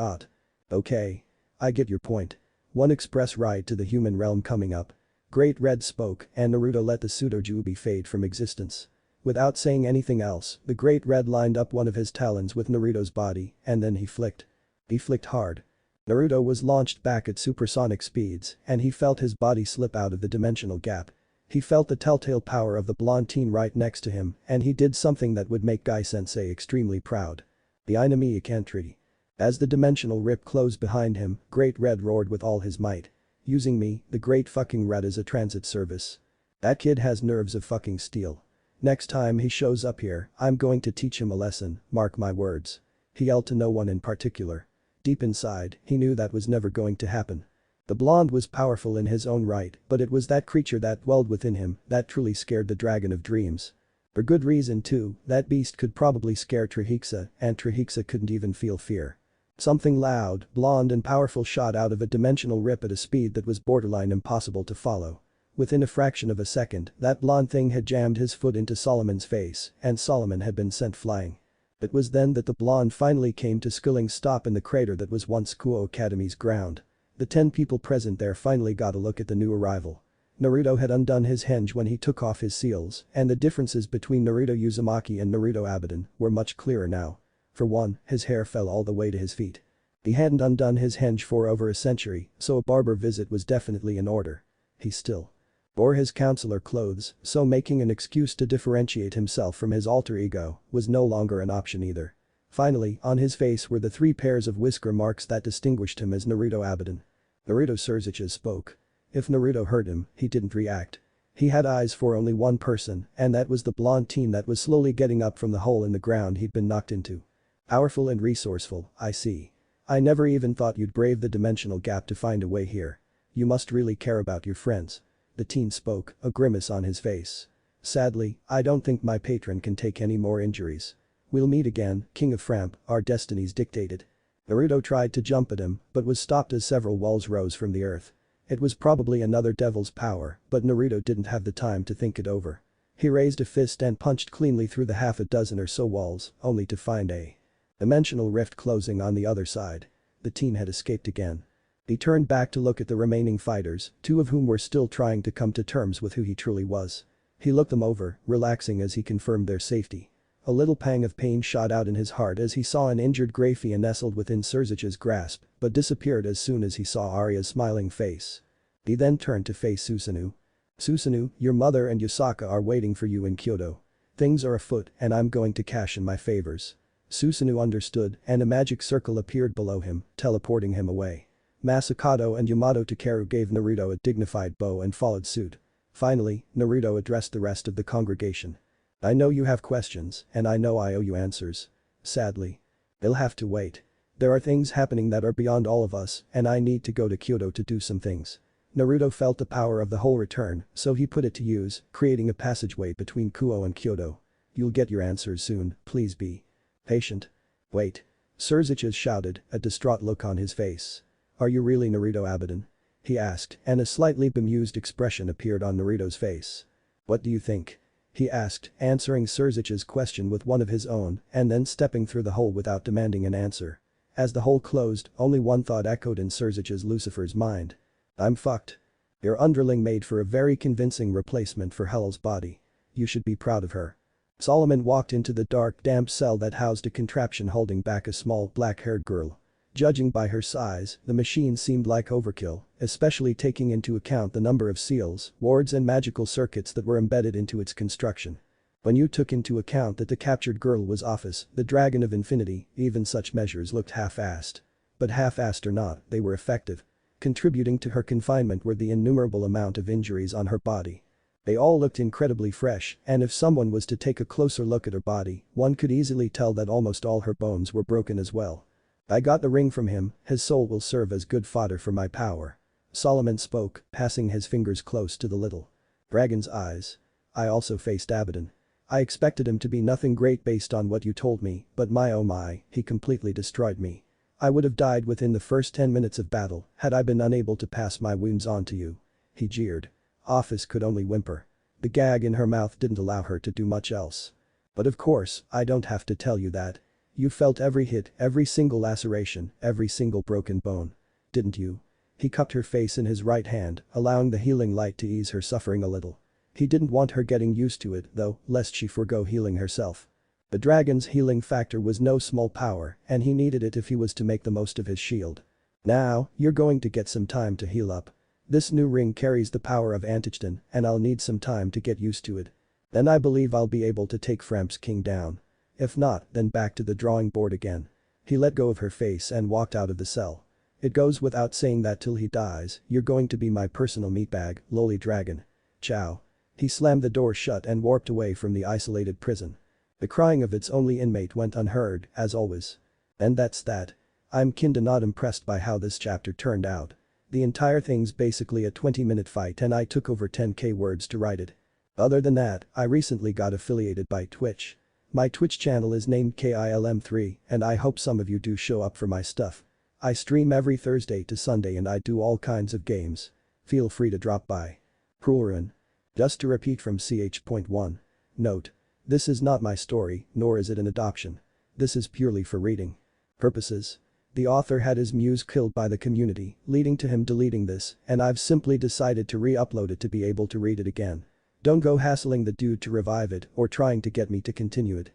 [SPEAKER 1] Okay. I get your point. One express ride to the human realm coming up. Great Red spoke, and Naruto let the pseudo-Juubi fade from existence. Without saying anything else, the Great Red lined up one of his talons with Naruto's body, and then he flicked. He flicked hard. Naruto was launched back at supersonic speeds, and he felt his body slip out of the dimensional gap. He felt the telltale power of the blonde teen right next to him, and he did something that would make Guy-sensei extremely proud. The Inami Ikentri. As the dimensional rip closed behind him, Great Red roared with all his might. Using me, the Great fucking Red, as a transit service. That kid has nerves of fucking steel. Next time he shows up here, I'm going to teach him a lesson, mark my words. He yelled to no one in particular. Deep inside, he knew that was never going to happen. The blonde was powerful in his own right, but it was that creature that dwelled within him that truly scared the dragon of dreams. For good reason too, that beast could probably scare Trihexa, and Trihexa couldn't even feel fear. Something loud, blonde and powerful shot out of a dimensional rip at a speed that was borderline impossible to follow. Within a fraction of a second, that blonde thing had jammed his foot into Solomon's face, and Solomon had been sent flying. It was then that the blonde finally came to skilling stop in the crater that was once Kuo Academy's ground. The 10 people present there finally got a look at the new arrival. Naruto had undone his henge when he took off his seals, and the differences between Naruto Uzumaki and Naruto Abidan were much clearer now. For one, his hair fell all the way to his feet. He hadn't undone his henge for over a century, so a barber visit was definitely in order. He still bore his counselor clothes, so making an excuse to differentiate himself from his alter ego was no longer an option either. Finally, on his face were the 3 pairs of whisker marks that distinguished him as Naruto Abidan. Naruto Surziches spoke. If Naruto heard him, he didn't react. He had eyes for only one person, and that was the blonde teen that was slowly getting up from the hole in the ground he'd been knocked into. Powerful and resourceful, I see. I never even thought you'd brave the dimensional gap to find a way here. You must really care about your friends. The teen spoke, a grimace on his face. Sadly, I don't think my patron can take any more injuries. We'll meet again, King of Framp, our destinies dictated. Naruto tried to jump at him, but was stopped as several walls rose from the earth. It was probably another devil's power, but Naruto didn't have the time to think it over. He raised a fist and punched cleanly through the half a dozen or so walls, only to find a dimensional rift closing on the other side. The teen had escaped again. He turned back to look at the remaining fighters, 2 of whom were still trying to come to terms with who he truly was. He looked them over, relaxing as he confirmed their safety. A little pang of pain shot out in his heart as he saw an injured Grafia nestled within Surzich's grasp, but disappeared as soon as he saw Arya's smiling face. He then turned to face Susanoo. Susanoo, your mother and Yusaka are waiting for you in Kyoto. Things are afoot and I'm going to cash in my favors. Susanoo understood, and a magic circle appeared below him, teleporting him away. Masakado and Yamato Takeru gave Naruto a dignified bow and followed suit. Finally, Naruto addressed the rest of the congregation. I know you have questions, and I know I owe you answers. Sadly. They'll have to wait. There are things happening that are beyond all of us, and I need to go to Kyoto to do some things. Naruto felt the power of the whole return, so he put it to use, creating a passageway between Kuo and Kyoto. You'll get your answers soon, please be patient. Wait. Surziches shouted, a distraught look on his face. Are you really Naruto Abidan? He asked, and a slightly bemused expression appeared on Naruto's face. What do you think? He asked, answering Surzich's question with one of his own, and then stepping through the hole without demanding an answer. As the hole closed, only one thought echoed in Surzich's Lucifer's mind. I'm fucked. Your underling made for a very convincing replacement for Hell's body. You should be proud of her. Solomon walked into the dark, damp cell that housed a contraption holding back a small, black-haired girl. Judging by her size, the machine seemed like overkill, especially taking into account the number of seals, wards and magical circuits that were embedded into its construction. When you took into account that the captured girl was Ophis, the Dragon of Infinity, even such measures looked half-assed. But half-assed or not, they were effective. Contributing to her confinement were the innumerable amount of injuries on her body. They all looked incredibly fresh, and if someone was to take a closer look at her body, one could easily tell that almost all her bones were broken as well. I got the ring from him, his soul will serve as good fodder for my power. Solomon spoke, passing his fingers close to the little dragon's eyes. I also faced Abidan. I expected him to be nothing great based on what you told me, but my oh my, he completely destroyed me. I would have died within the first 10 minutes of battle had I been unable to pass my wounds on to you. He jeered. Ophis could only whimper. The gag in her mouth didn't allow her to do much else. But of course, I don't have to tell you that. You felt every hit, every single laceration, every single broken bone. Didn't you? He cupped her face in his right hand, allowing the healing light to ease her suffering a little. He didn't want her getting used to it, though, lest she forgo healing herself. The dragon's healing factor was no small power, and he needed it if he was to make the most of his shield. Now, you're going to get some time to heal up. This new ring carries the power of Antichton, and I'll need some time to get used to it. Then I believe I'll be able to take Framps King down. If not, then back to the drawing board again. He let go of her face and walked out of the cell. It goes without saying that till he dies, you're going to be my personal meatbag, lowly dragon. Ciao. He slammed the door shut and warped away from the isolated prison. The crying of its only inmate went unheard, as always. And that's that. I'm kinda not impressed by how this chapter turned out. The entire thing's basically a 20-minute fight and I took over 10k words to write it. Other than that, I recently got affiliated by Twitch. My Twitch channel is named KILM3 and I hope some of you do show up for my stuff. I stream every Thursday to Sunday and I do all kinds of games. Feel free to drop by. Prulrin. Just to repeat from ch.1. Note. This is not my story, nor is it an adoption. This is purely for reading purposes. The author had his muse killed by the community, leading to him deleting this, and I've simply decided to re-upload it to be able to read it again. Don't go hassling the dude to revive it or trying to get me to continue it.